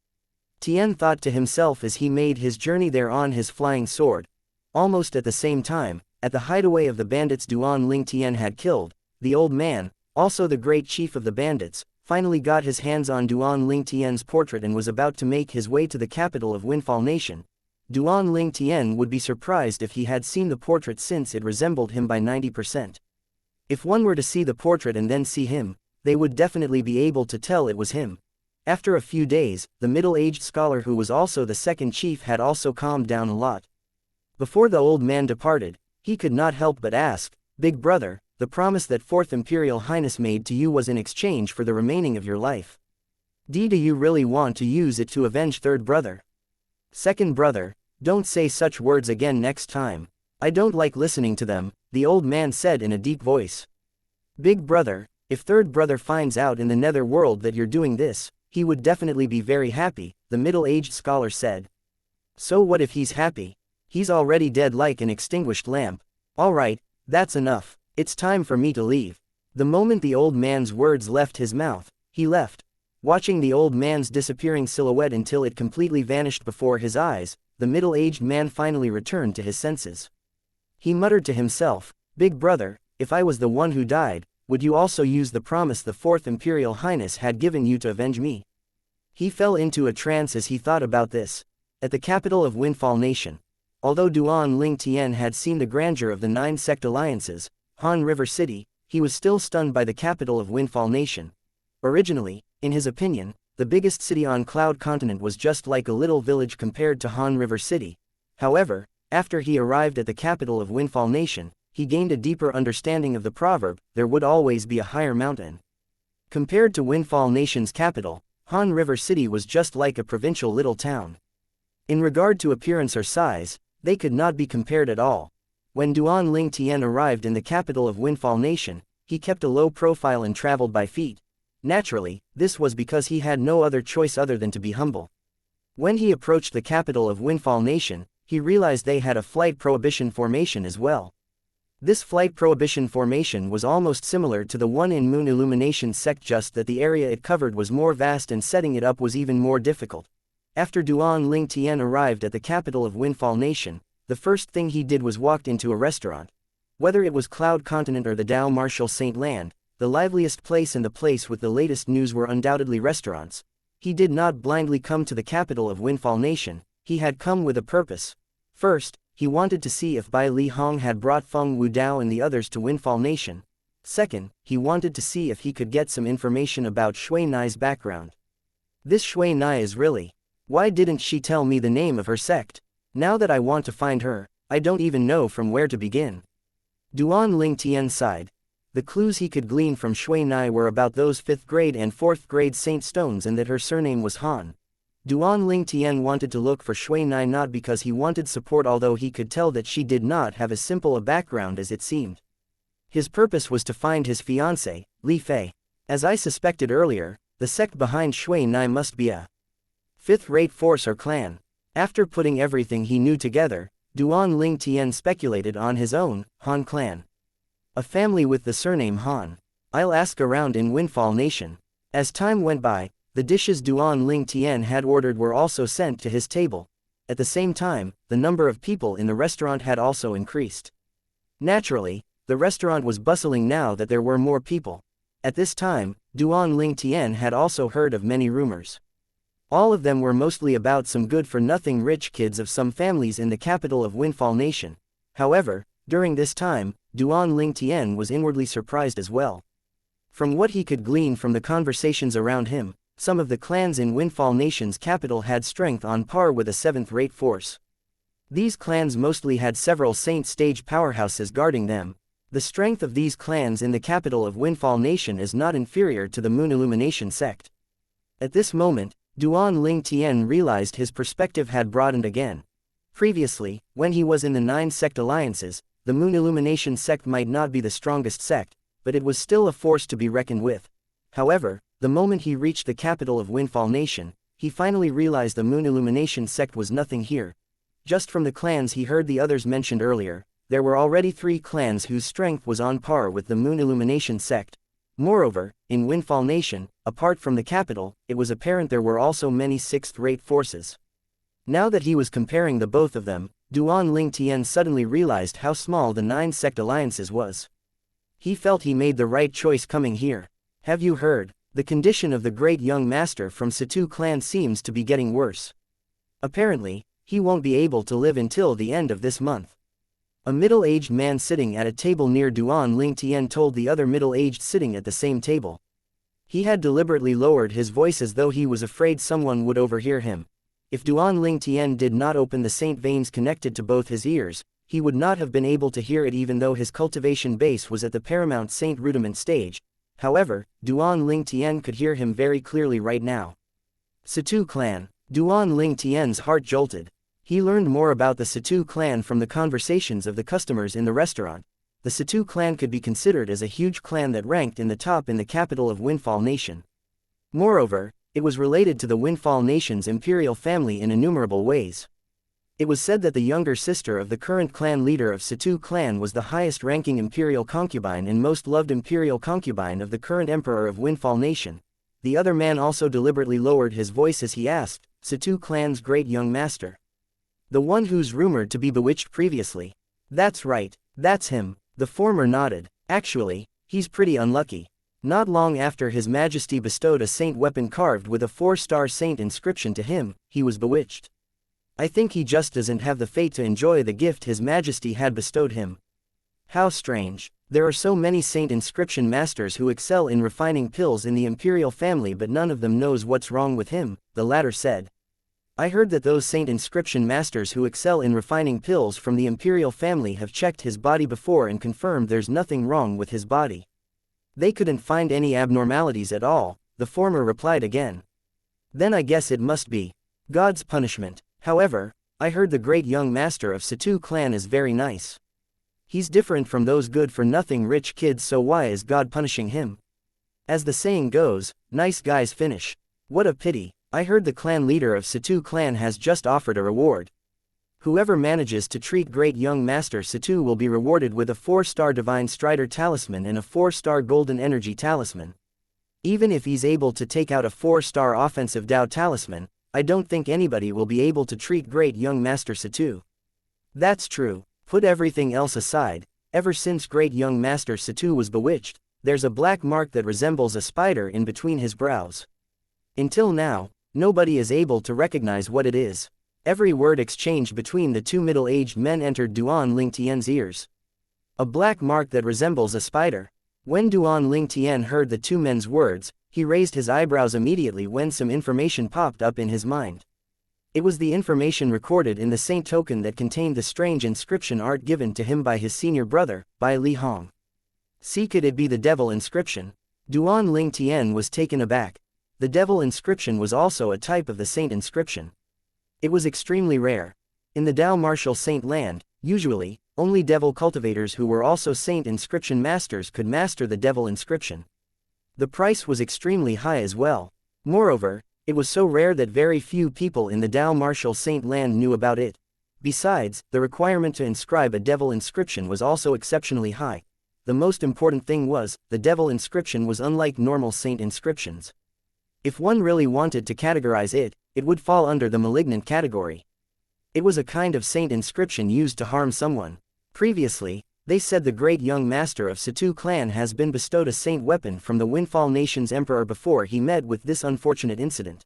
Tian thought to himself as he made his journey there on his flying sword. Almost at the same time, at the hideaway of the bandits Duan Ling Tian had killed, the old man, also the great chief of the bandits, finally got his hands on Duan Ling Tian's portrait and was about to make his way to the capital of Windfall Nation. Duan Ling Tian would be surprised if he had seen the portrait since it resembled him by 90%. If one were to see the portrait and then see him, they would definitely be able to tell it was him. After a few days, the middle-aged scholar who was also the second chief had also calmed down a lot. Before the old man departed, he could not help but ask, "Big brother, the promise that Fourth Imperial Highness made to you was in exchange for the remaining of your life. Do you really want to use it to avenge third brother?" "Second brother, don't say such words again next time. I don't like listening to them," the old man said in a deep voice. "Big brother, if third brother finds out in the nether world that you're doing this, he would definitely be very happy," the middle-aged scholar said. So what if he's happy? He's already dead like an extinguished lamp. Alright, that's enough. It's time for me to leave. The moment the old man's words left his mouth, he left. Watching the old man's disappearing silhouette until it completely vanished before his eyes, the middle-aged man finally returned to his senses. He muttered to himself, "Big brother, if I was the one who died, would you also use the promise the Fourth Imperial Highness had given you to avenge me?" He fell into a trance as he thought about this. At the capital of Windfall Nation. Although Duan Ling Tian had seen the grandeur of the 9 sect alliances, Han River City, he was still stunned by the capital of Windfall Nation. Originally, in his opinion, the biggest city on Cloud Continent was just like a little village compared to Han River City. However, after he arrived at the capital of Windfall Nation, he gained a deeper understanding of the proverb, "There would always be a higher mountain." Compared to Windfall Nation's capital, Han River City was just like a provincial little town. In regard to appearance or size, they could not be compared at all. When Duan Ling Tian arrived in the capital of Windfall Nation, he kept a low profile and traveled by feet. Naturally, this was because he had no other choice other than to be humble. When he approached the capital of Windfall Nation, he realized they had a flight prohibition formation as well. This flight prohibition formation was almost similar to the one in Moon Illumination sect, just that the area it covered was more vast and setting it up was even more difficult. After Duan Ling Tian arrived at the capital of Windfall Nation, the first thing he did was walked into a restaurant. Whether it was Cloud Continent or the Dao Martial Saint Land, the liveliest place and the place with the latest news were undoubtedly restaurants. He did not blindly come to the capital of Windfall Nation, he had come with a purpose. First, he wanted to see if Bai Li Hong had brought Feng Wu Dao and the others to Windfall Nation. Second, he wanted to see if he could get some information about Shui Nai's background. This Shui Nai is really... Why didn't she tell me the name of her sect? Now that I want to find her, I don't even know from where to begin. Duan Ling Tian sighed. The clues he could glean from Shui Nai were about those 5th grade and 4th grade saint stones and that her surname was Han. Duan Ling Tian wanted to look for Shui Nai not because he wanted support, although he could tell that she did not have as simple a background as it seemed. His purpose was to find his fiancée, Li Fei. As I suspected earlier, the sect behind Shui Nai must be a 5th-rate force or clan. After putting everything he knew together, Duan Ling Tian speculated on his own, Han clan. A family with the surname Han. I'll ask around in Windfall Nation. As time went by, the dishes Duan Ling Tian had ordered were also sent to his table. At the same time, the number of people in the restaurant had also increased. Naturally, the restaurant was bustling now that there were more people. At this time, Duan Ling Tian had also heard of many rumors. All of them were mostly about some good-for-nothing rich kids of some families in the capital of Windfall Nation. However, during this time, Duan Ling Tian was inwardly surprised as well. From what he could glean from the conversations around him, some of the clans in Windfall Nation's capital had strength on par with a 7th-rate force. These clans mostly had several saint stage powerhouses guarding them. The strength of these clans in the capital of Windfall Nation is not inferior to the Moon Illumination sect. At this moment, Duan Ling Tian realized his perspective had broadened again. Previously, when he was in the 9 sect alliances, the Moon Illumination sect might not be the strongest sect, but it was still a force to be reckoned with. However, the moment he reached the capital of Windfall Nation, he finally realized the Moon Illumination sect was nothing here. Just from the clans he heard the others mentioned earlier, there were already 3 clans whose strength was on par with the Moon Illumination sect. Moreover, in Windfall Nation, apart from the capital, it was apparent there were also many 6th-rate forces. Now that he was comparing the both of them, Duan Ling Tian suddenly realized how small the 9 sect alliances was. He felt he made the right choice coming here. Have you heard? The condition of the great young master from Situ clan seems to be getting worse. Apparently, he won't be able to live until the end of this month. A middle-aged man sitting at a table near Duan Ling Tian told the other middle-aged sitting at the same table. He had deliberately lowered his voice as though he was afraid someone would overhear him. If Duan Ling Tian did not open the saint veins connected to both his ears, he would not have been able to hear it even though his cultivation base was at the paramount saint rudiment stage. However, Duan Ling Tian could hear him very clearly right now. Situ clan. Duan Ling Tian's heart jolted. He learned more about the Situ clan from the conversations of the customers in the restaurant. The Situ clan could be considered as a huge clan that ranked in the top in the capital of Windfall Nation. Moreover, it was related to the Windfall Nation's imperial family in innumerable ways. It was said that the younger sister of the current clan leader of Situ clan was the highest-ranking imperial concubine and most loved imperial concubine of the current emperor of Windfall Nation. The other man also deliberately lowered his voice as he asked, Situ clan's great young master. The one who's rumored to be bewitched previously. That's right, that's him. The former nodded. Actually, he's pretty unlucky. Not long after His Majesty bestowed a saint weapon carved with a 4-star saint inscription to him, he was bewitched. I think he just doesn't have the fate to enjoy the gift His Majesty had bestowed him. How strange. There are so many saint inscription masters who excel in refining pills in the imperial family, but none of them knows what's wrong with him, the latter said. I heard that those saint inscription masters who excel in refining pills from the imperial family have checked his body before and confirmed there's nothing wrong with his body. They couldn't find any abnormalities at all, the former replied again. Then I guess it must be God's punishment. However, I heard the great young master of Situ clan is very nice. He's different from those good-for-nothing rich kids, so why is God punishing him? As the saying goes, nice guys finish. What a pity. I heard the clan leader of Situ clan has just offered a reward. Whoever manages to treat great young master Situ will be rewarded with a 4-star divine strider talisman and a 4-star golden energy talisman. Even if he's able to take out a 4-star offensive Dao talisman, I don't think anybody will be able to treat great young master Situ. That's true. Put everything else aside, ever since great young master Situ was bewitched, there's a black mark that resembles a spider in between his brows. Until now, nobody is able to recognize what it is. Every word exchanged between the two middle-aged men entered Duan Lingtian's ears. A black mark that resembles a spider. When Duan Lingtian heard the two men's words, he raised his eyebrows immediately when some information popped up in his mind. It was the information recorded in the saint token that contained the strange inscription art given to him by his senior brother, Bai Li Hong. See, could it be the devil inscription? Duan Lingtian was taken aback. The devil inscription was also a type of the saint inscription. It was extremely rare. In the Dao martial saint land, usually, only devil cultivators who were also saint inscription masters could master the devil inscription. The price was extremely high as well. Moreover, it was so rare that very few people in the Dao martial saint land knew about it. Besides, the requirement to inscribe a devil inscription was also exceptionally high. The most important thing was, the devil inscription was unlike normal saint inscriptions. If one really wanted to categorize it, it would fall under the malignant category. It was a kind of saint inscription used to harm someone. Previously, they said the great young master of Situ clan has been bestowed a saint weapon from the Windfall Nation's emperor before he met with this unfortunate incident.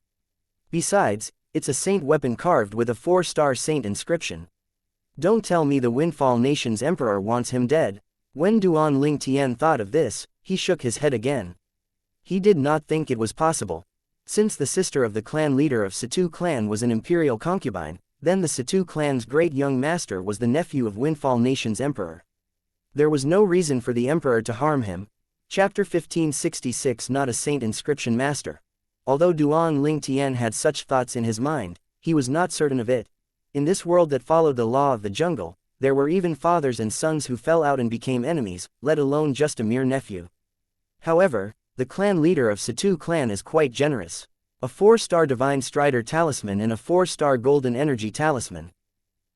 Besides, it's a saint weapon carved with a 4-star saint inscription. Don't tell me the Windfall Nation's emperor wants him dead. When Duan Lingtian thought of this, he shook his head again. He did not think it was possible. Since the sister of the clan leader of Situ clan was an imperial concubine, then the Situ clan's great young master was the nephew of Windfall Nation's emperor. There was no reason for the emperor to harm him. Chapter 1566. Not a saint inscription master. Although Duan Lingtian had such thoughts in his mind, he was not certain of it. In this world that followed the law of the jungle, there were even fathers and sons who fell out and became enemies, let alone just a mere nephew. However, the clan leader of Situ clan is quite generous. A 4-star divine strider talisman and a 4-star golden energy talisman.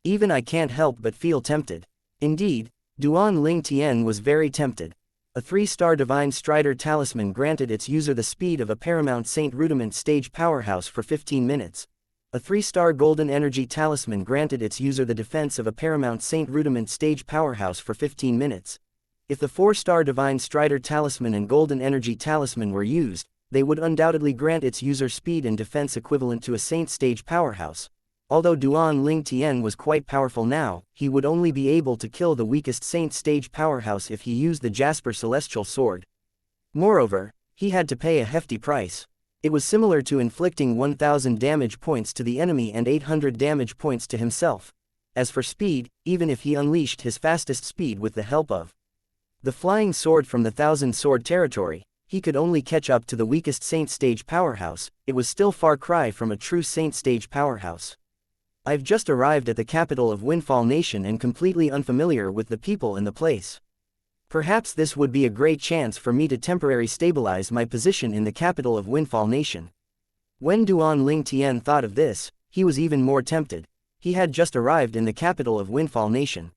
Even I can't help but feel tempted. Indeed, Duan Lingtian was very tempted. A 3-star divine strider talisman granted its user the speed of a paramount saint rudiment stage powerhouse for 15 minutes. A 3-star golden energy talisman granted its user the defense of a paramount saint rudiment stage powerhouse for 15 minutes. If the 4-star divine strider talisman and golden energy talisman were used, they would undoubtedly grant its user speed and defense equivalent to a saint stage powerhouse. Although Duan Lingtian was quite powerful now, he would only be able to kill the weakest saint stage powerhouse if he used the Jasper Celestial Sword. Moreover, he had to pay a hefty price. It was similar to inflicting 1000 damage points to the enemy and 800 damage points to himself. As for speed, even if he unleashed his fastest speed with the help of the flying sword from the Thousand Sword territory, he could only catch up to the weakest saint stage powerhouse. It was still far cry from a true saint stage powerhouse. I've just arrived at the capital of Windfall Nation and completely unfamiliar with the people in the place. Perhaps this would be a great chance for me to temporarily stabilize my position in the capital of Windfall Nation. When Duan Lingtian thought of this, he was even more tempted. He had just arrived in the capital of Windfall Nation.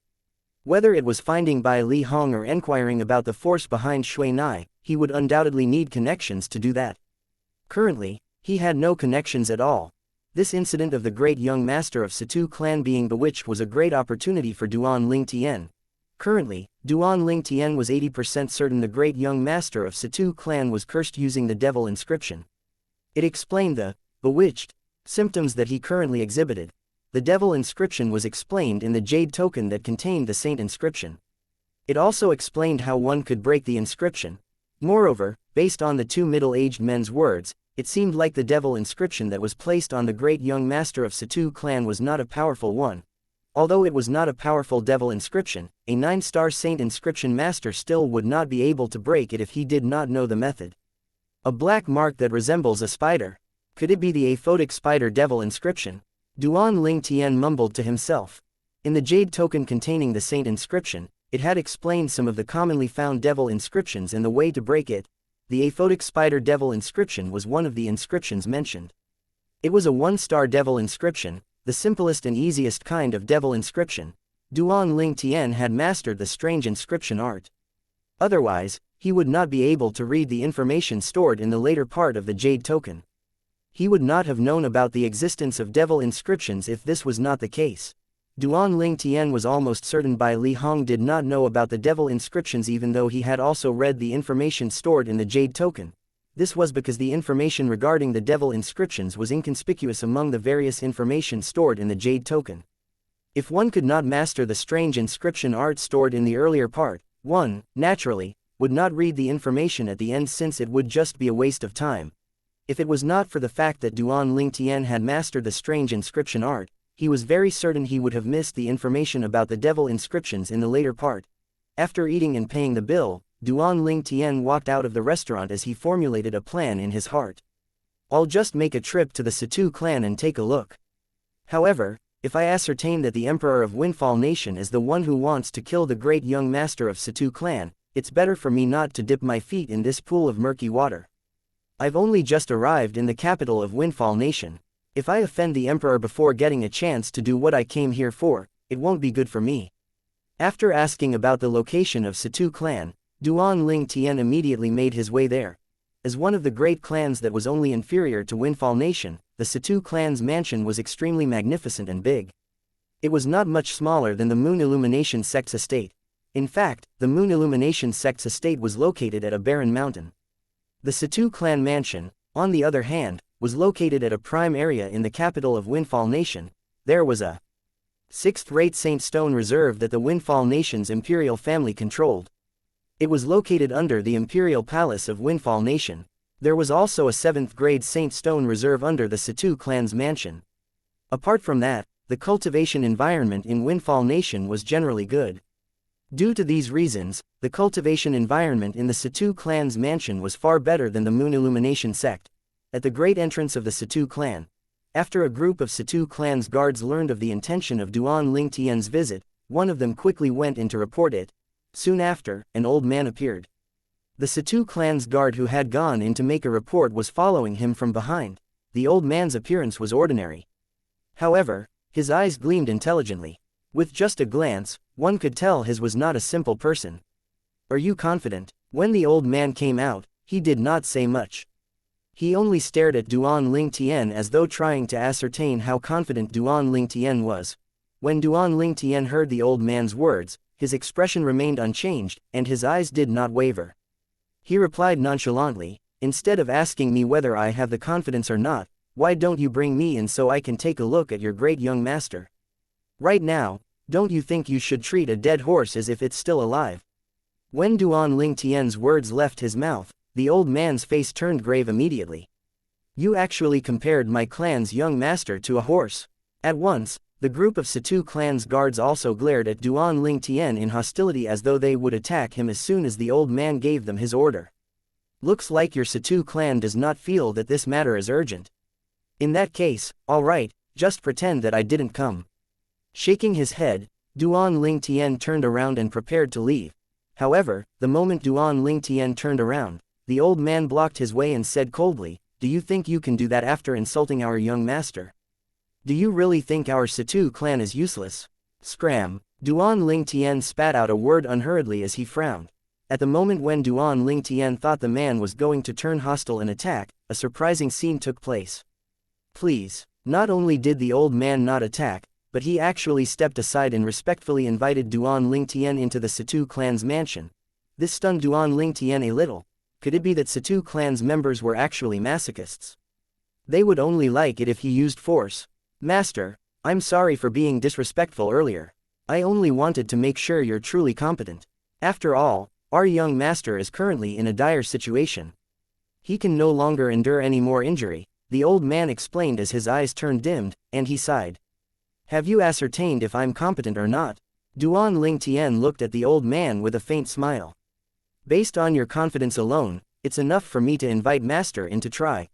Whether it was finding Bai Li Hong or enquiring about the force behind Shui Nai, he would undoubtedly need connections to do that. Currently, he had no connections at all. This incident of the great young master of Situ clan being bewitched was a great opportunity for Duan Ling Tian. Currently, Duan Ling Tian was 80% certain the great young master of Situ clan was cursed using the devil inscription. It explained the bewitched symptoms that he currently exhibited. The devil inscription was explained in the jade token that contained the saint inscription. It also explained how one could break the inscription. Moreover, based on the two middle-aged men's words, it seemed like the devil inscription that was placed on the great young master of Situ clan was not a powerful one. Although it was not a powerful devil inscription, a 9-star saint inscription master still would not be able to break it if he did not know the method. A black mark that resembles a spider. Could it be the aphotic spider devil inscription? Duan Ling Tian mumbled to himself. In the jade token containing the saint inscription, it had explained some of the commonly found devil inscriptions and the way to break it. The aphotic spider devil inscription was one of the inscriptions mentioned. It was a 1-star devil inscription, the simplest and easiest kind of devil inscription. Duan Ling Tian had mastered the strange inscription art. Otherwise, he would not be able to read the information stored in the later part of the jade token. He would not have known about the existence of devil inscriptions if this was not the case. Duan Ling Tian was almost certain Bai Li Hong did not know about the devil inscriptions even though he had also read the information stored in the jade token. This was because the information regarding the devil inscriptions was inconspicuous among the various information stored in the jade token. If one could not master the strange inscription art stored in the earlier part, one, naturally, would not read the information at the end since it would just be a waste of time. If it was not for the fact that Duan Ling Tian had mastered the strange inscription art, he was very certain he would have missed the information about the devil inscriptions in the later part. After eating and paying the bill, Duan Ling Tian walked out of the restaurant as he formulated a plan in his heart. I'll just make a trip to the Situ clan and take a look. However, if I ascertain that the Emperor of Windfall Nation is the one who wants to kill the great young master of Situ clan, it's better for me not to dip my feet in this pool of murky water. I've only just arrived in the capital of Windfall Nation. If I offend the Emperor before getting a chance to do what I came here for, it won't be good for me. After asking about the location of Situ clan, Duan Ling Tian immediately made his way there. As one of the great clans that was only inferior to Windfall Nation, the Situ clan's mansion was extremely magnificent and big. It was not much smaller than the Moon Illumination sect's estate. In fact, the Moon Illumination sect's estate was located at a barren mountain. The Situ clan mansion, on the other hand, was located at a prime area in the capital of Windfall Nation. There was a 6th-rate Saint Stone Reserve that the Windfall Nation's imperial family controlled. It was located under the Imperial Palace of Windfall Nation. There was also a 7th-grade Saint Stone Reserve under the Situ clan's mansion. Apart from that, the cultivation environment in Windfall Nation was generally good. Due to these reasons, the cultivation environment in the Situ clan's mansion was far better than the Moon Illumination sect. At the great entrance of the Situ clan, after a group of Situ clan's guards learned of the intention of Duan Ling Tian's visit, one of them quickly went in to report it. Soon after, an old man appeared. The Situ clan's guard who had gone in to make a report was following him from behind. The old man's appearance was ordinary. However, his eyes gleamed intelligently. With just a glance, one could tell his was not a simple person. Are you confident? When the old man came out, he did not say much. He only stared at Duan Ling Tian as though trying to ascertain how confident Duan Ling Tian was. When Duan Ling Tian heard the old man's words, his expression remained unchanged, and his eyes did not waver. He replied nonchalantly, instead of asking me whether I have the confidence or not, why don't you bring me in so I can take a look at your great young master? Right now, don't you think you should treat a dead horse as if it's still alive? When Duan Ling Tian's words left his mouth, the old man's face turned grave immediately. You actually compared my clan's young master to a horse. At once, the group of Situ clan's guards also glared at Duan Ling Tian in hostility as though they would attack him as soon as the old man gave them his order. Looks like your Situ clan does not feel that this matter is urgent. In that case, all right, just pretend that I didn't come. Shaking his head, Duan Ling Tian turned around and prepared to leave. However, the moment Duan Ling Tian turned around, the old man blocked his way and said coldly, "Do you think you can do that after insulting our young master?" Do you really think our Situ clan is useless? Scram. Duan Ling Tian spat out a word unhurriedly as he frowned. At the moment when Duan Ling Tian thought the man was going to turn hostile and attack, a surprising scene took place. Please. Not only did the old man not attack, but he actually stepped aside and respectfully invited Duan Ling Tian into the Situ clan's mansion. This stunned Duan Ling Tian a little. Could it be that Situ clan's members were actually masochists? They would only like it if he used force. Master, I'm sorry for being disrespectful earlier. I only wanted to make sure you're truly competent. After all, our young master is currently in a dire situation. He can no longer endure any more injury, the old man explained as his eyes turned dimmed, and he sighed. Have you ascertained if I'm competent or not? Duan Ling Tian looked at the old man with a faint smile. Based on your confidence alone, it's enough for me to invite Master in to try.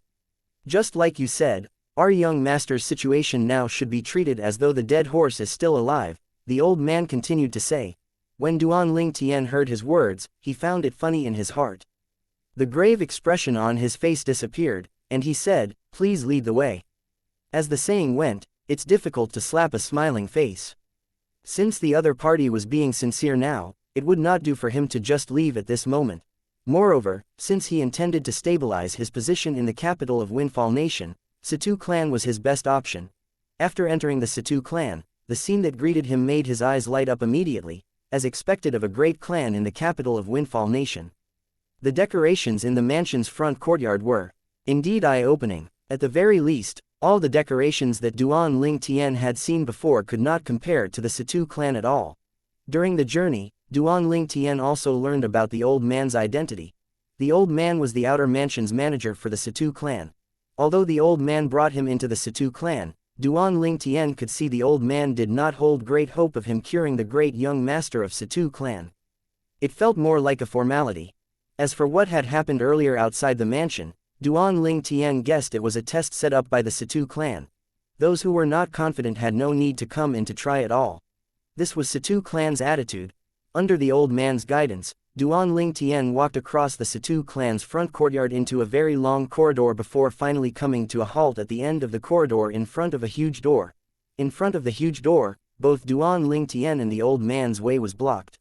Just like you said, our young master's situation now should be treated as though the dead horse is still alive, the old man continued to say. When Duan Ling Tian heard his words, he found it funny in his heart. The grave expression on his face disappeared, and he said, please lead the way. As the saying went, it's difficult to slap a smiling face. Since the other party was being sincere now, it would not do for him to just leave at this moment. Moreover, since he intended to stabilize his position in the capital of Windfall Nation, Situ clan was his best option. After entering the Situ clan, the scene that greeted him made his eyes light up immediately, as expected of a great clan in the capital of Windfall Nation. The decorations in the mansion's front courtyard were, indeed, eye-opening. At the very least, all the decorations that Duan Ling Tian had seen before could not compare to the Situ clan at all. During the journey, Duan Ling Tian also learned about the old man's identity. The old man was the outer mansion's manager for the Situ clan. Although the old man brought him into the Situ clan, Duan Ling Tian could see the old man did not hold great hope of him curing the great young master of Situ clan. It felt more like a formality. As for what had happened earlier outside the mansion, Duan Ling Tian guessed it was a test set up by the Situ clan. Those who were not confident had no need to come in to try at all. This was Situ clan's attitude. Under the old man's guidance, Duan Ling Tian walked across the Situ clan's front courtyard into a very long corridor before finally coming to a halt at the end of the corridor in front of a huge door. In front of the huge door, both Duan Ling Tian and the old man's way was blocked.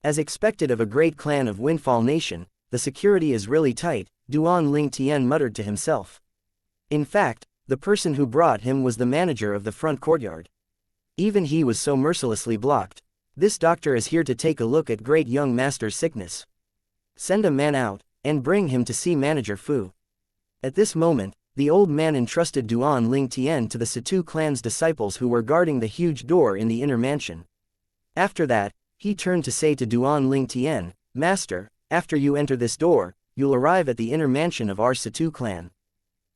As expected of a great clan of Windfall Nation, the security is really tight, Duan Ling Tian muttered to himself. In fact, the person who brought him was the manager of the front courtyard. Even he was so mercilessly blocked. This doctor is here to take a look at great young master's sickness. Send a man out, and bring him to see Manager Fu. At this moment, the old man entrusted Duan Ling Tian to the Situ clan's disciples who were guarding the huge door in the inner mansion. After that, he turned to say to Duan Ling Tian, Master, after you enter this door, you'll arrive at the inner mansion of our Situ clan.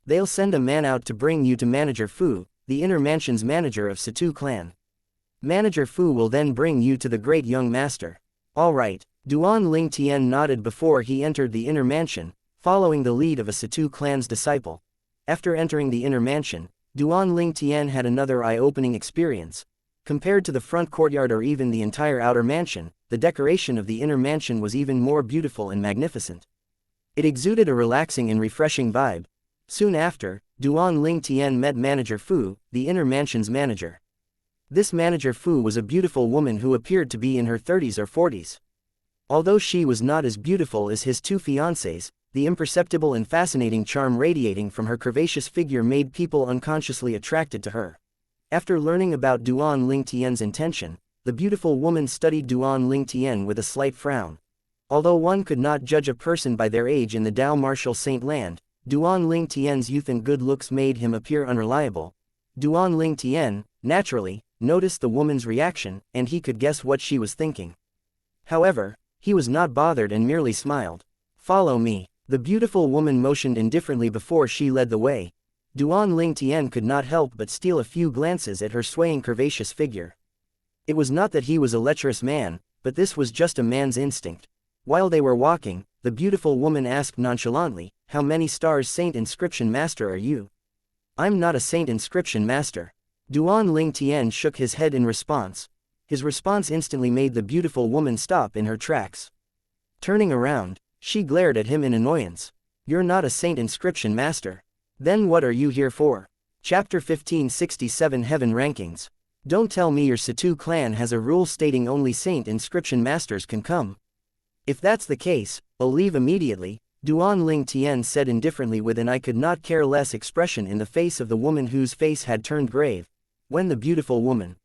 They'll send a man out to bring you to Manager Fu, the inner mansion's manager of Situ clan. Manager Fu will then bring you to the great young master. All right, Duan Ling Tian nodded before he entered the inner mansion, following the lead of a Situ clan's disciple. After entering the inner mansion, Duan Ling Tian had another eye-opening experience. Compared to the front courtyard or even the entire outer mansion, the decoration of the inner mansion was even more beautiful and magnificent. It exuded a relaxing and refreshing vibe. Soon after, Duan Ling Tian met Manager Fu, the inner mansion's manager. This Manager Fu was a beautiful woman who appeared to be in her 30s or 40s. Although she was not as beautiful as his two fiancés, the imperceptible and fascinating charm radiating from her curvaceous figure made people unconsciously attracted to her. After learning about Duan Ling Tian's intention, the beautiful woman studied Duan Ling Tian with a slight frown. Although one could not judge a person by their age in the Dao Martial Saint Land, Duan Ling Tian's youth and good looks made him appear unreliable. Duan Ling Tian, naturally, noticed the woman's reaction, and he could guess what she was thinking. However, he was not bothered and merely smiled. Follow me. The beautiful woman motioned indifferently before she led the way. Duan Ling Tian could not help but steal a few glances at her swaying curvaceous figure. It was not that he was a lecherous man, but this was just a man's instinct. While they were walking, the beautiful woman asked nonchalantly, "How many stars Saint Inscription Master are you?" "I'm not a Saint Inscription Master." Duan Ling Tian shook his head in response. His response instantly made the beautiful woman stop in her tracks. Turning around, she glared at him in annoyance. "You're not a Saint Inscription Master. Then what are you here for?" Chapter 1567 Heaven Rankings. Don't tell me your Situ clan has a rule stating only Saint Inscription Masters can come. If that's the case, I'll leave immediately, Duan Ling Tian said indifferently with an I could not care less expression in the face of the woman whose face had turned grave. When the beautiful woman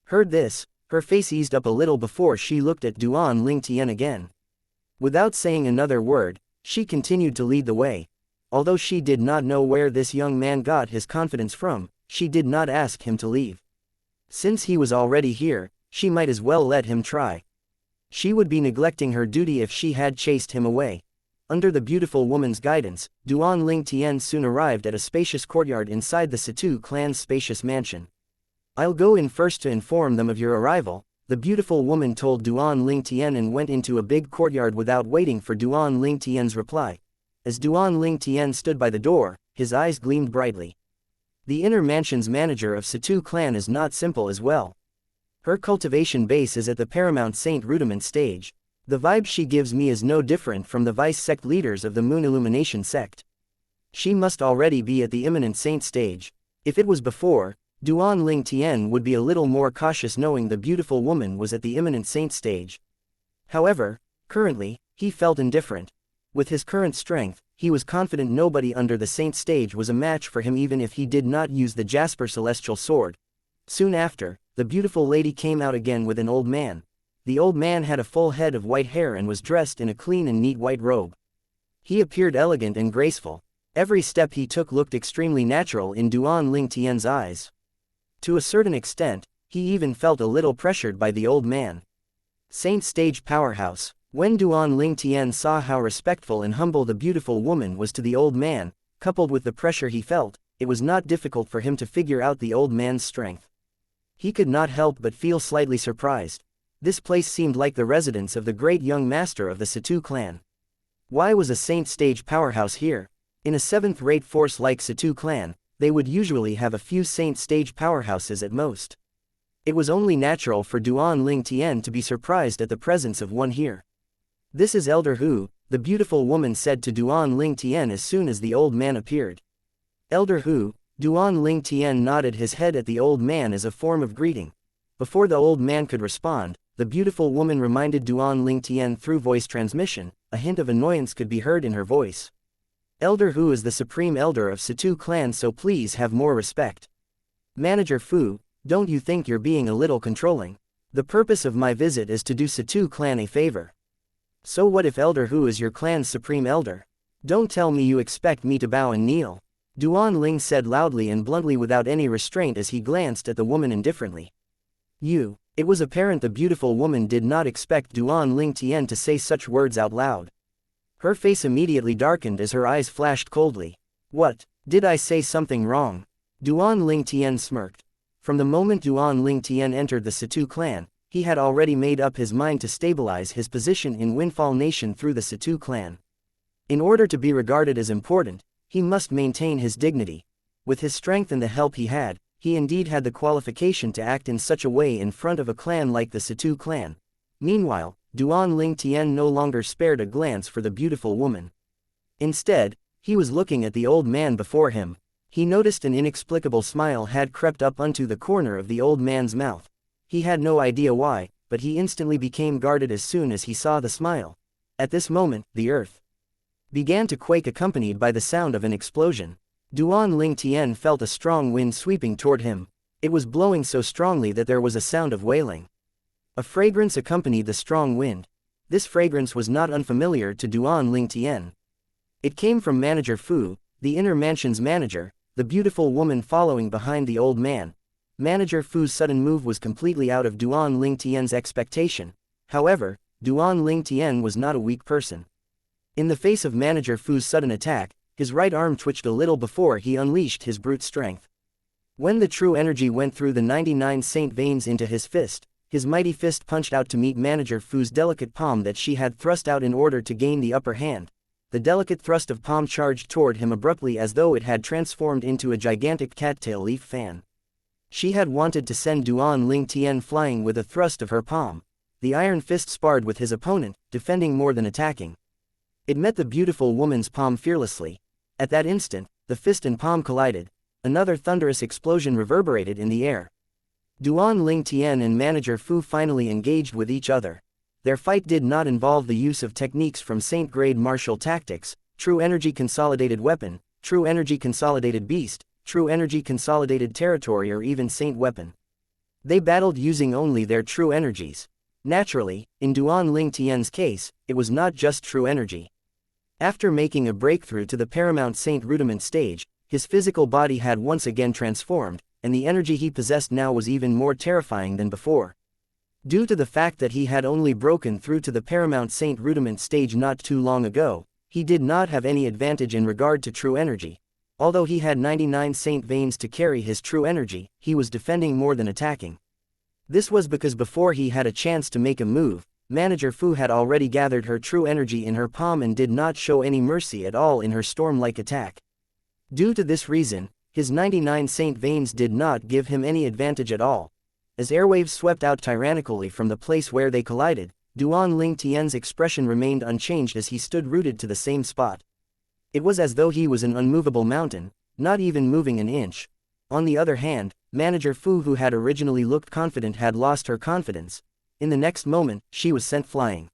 heard this, her face eased up a little before she looked at Duan Ling Tian again. Without saying another word, she continued to lead the way. Although she did not know where this young man got his confidence from, she did not ask him to leave. Since he was already here, she might as well let him try. She would be neglecting her duty if she had chased him away. Under the beautiful woman's guidance, Duan Ling Tian soon arrived at a spacious courtyard inside the Situ clan's spacious mansion. I'll go in first to inform them of your arrival, the beautiful woman told Duan Ling Tian and went into a big courtyard without waiting for Duan Ling Tian's reply. As Duan Ling Tian stood by the door, his eyes gleamed brightly. The inner mansion's manager of Situ clan is not simple as well. Her cultivation base is at the paramount saint rudiment stage. The vibe she gives me is no different from the vice sect leaders of the Moon Illumination sect. She must already be at the imminent saint stage. If it was before, Duan Ling Tian would be a little more cautious knowing the beautiful woman was at the imminent saint stage. However, currently, he felt indifferent. With his current strength, he was confident nobody under the saint stage was a match for him even if he did not use the Jasper celestial sword. Soon after, the beautiful lady came out again with an old man. The old man had a full head of white hair and was dressed in a clean and neat white robe. He appeared elegant and graceful. Every step he took looked extremely natural in Duan Ling Tian's eyes. To a certain extent, he even felt a little pressured by the old man. Saint stage powerhouse. When Duan Ling Tian saw how respectful and humble the beautiful woman was to the old man, coupled with the pressure he felt, it was not difficult for him to figure out the old man's strength. He could not help but feel slightly surprised. This place seemed like the residence of the great young master of the Situ clan. Why was a saint stage powerhouse here? In a seventh-rate force like Situ clan, they would usually have a few saint stage powerhouses at most. It was only natural for Duan Ling Tian to be surprised at the presence of one here. This is Elder Hu, the beautiful woman said to Duan Ling Tian as soon as the old man appeared. Elder Hu, Duan Ling Tian nodded his head at the old man as a form of greeting. Before the old man could respond, the beautiful woman reminded Duan Ling Tian through voice transmission. A hint of annoyance could be heard in her voice. Elder Hu is the supreme elder of Situ clan, so please have more respect. Manager Fu, don't you think you're being a little controlling? The purpose of my visit is to do Situ clan a favor. So what if Elder Hu is your clan's supreme elder? Don't tell me you expect me to bow and kneel. Duan Ling said loudly and bluntly without any restraint as he glanced at the woman indifferently. It was apparent the beautiful woman did not expect Duan Ling Tian to say such words out loud. Her face immediately darkened as her eyes flashed coldly. What? Did I say something wrong? Duan Ling Tian smirked. From the moment Duan Ling Tian entered the Situ clan, he had already made up his mind to stabilize his position in Windfall Nation through the Situ clan. In order to be regarded as important, he must maintain his dignity. With his strength and the help he indeed had the qualification to act in such a way in front of a clan like the Situ clan. Meanwhile, Duan Ling Tian no longer spared a glance for the beautiful woman. Instead, he was looking at the old man before him. He noticed an inexplicable smile had crept up onto the corner of the old man's mouth. He had no idea why, but he instantly became guarded as soon as he saw the smile. At this moment, the earth began to quake, accompanied by the sound of an explosion. Duan Ling Tian felt a strong wind sweeping toward him. It was blowing so strongly that there was a sound of wailing. A fragrance accompanied the strong wind. This fragrance was not unfamiliar to Duan Ling Tian. It came from Manager Fu, the inner mansion's manager, the beautiful woman following behind the old man. Manager Fu's sudden move was completely out of Duan Ling Tian's expectation. However, Duan Ling Tian was not a weak person. In the face of Manager Fu's sudden attack, his right arm twitched a little before he unleashed his brute strength. When the true energy went through the 99 saint veins into his fist, his mighty fist punched out to meet Manager Fu's delicate palm that she had thrust out in order to gain the upper hand. The delicate thrust of palm charged toward him abruptly as though it had transformed into a gigantic cattail leaf fan. She had wanted to send Duan Ling Tian flying with a thrust of her palm. The iron fist sparred with his opponent, defending more than attacking. It met the beautiful woman's palm fearlessly. At that instant, the fist and palm collided. Another thunderous explosion reverberated in the air. Duan Lingtian and manager Fu finally engaged with each other. Their fight did not involve the use of techniques from Saint-grade martial tactics, true energy consolidated weapon, true energy consolidated beast, true energy consolidated territory or even saint weapon. They battled using only their true energies. Naturally, in Duan Lingtian's case, it was not just true energy. After making a breakthrough to the paramount saint rudiment stage, his physical body had once again transformed, and the energy he possessed now was even more terrifying than before. Due to the fact that he had only broken through to the paramount saint rudiment stage not too long ago, he did not have any advantage in regard to true energy. Although he had 99 saint veins to carry his true energy, he was defending more than attacking. This was because before he had a chance to make a move, manager Fu had already gathered her true energy in her palm and did not show any mercy at all in her storm-like attack. Due to this reason, his 99 saint veins did not give him any advantage at all. As airwaves swept out tyrannically from the place where they collided, Duan Lingtian's expression remained unchanged as he stood rooted to the same spot. It was as though he was an unmovable mountain, not even moving an inch. On the other hand, manager Fu, who had originally looked confident, had lost her confidence. In the next moment, she was sent flying.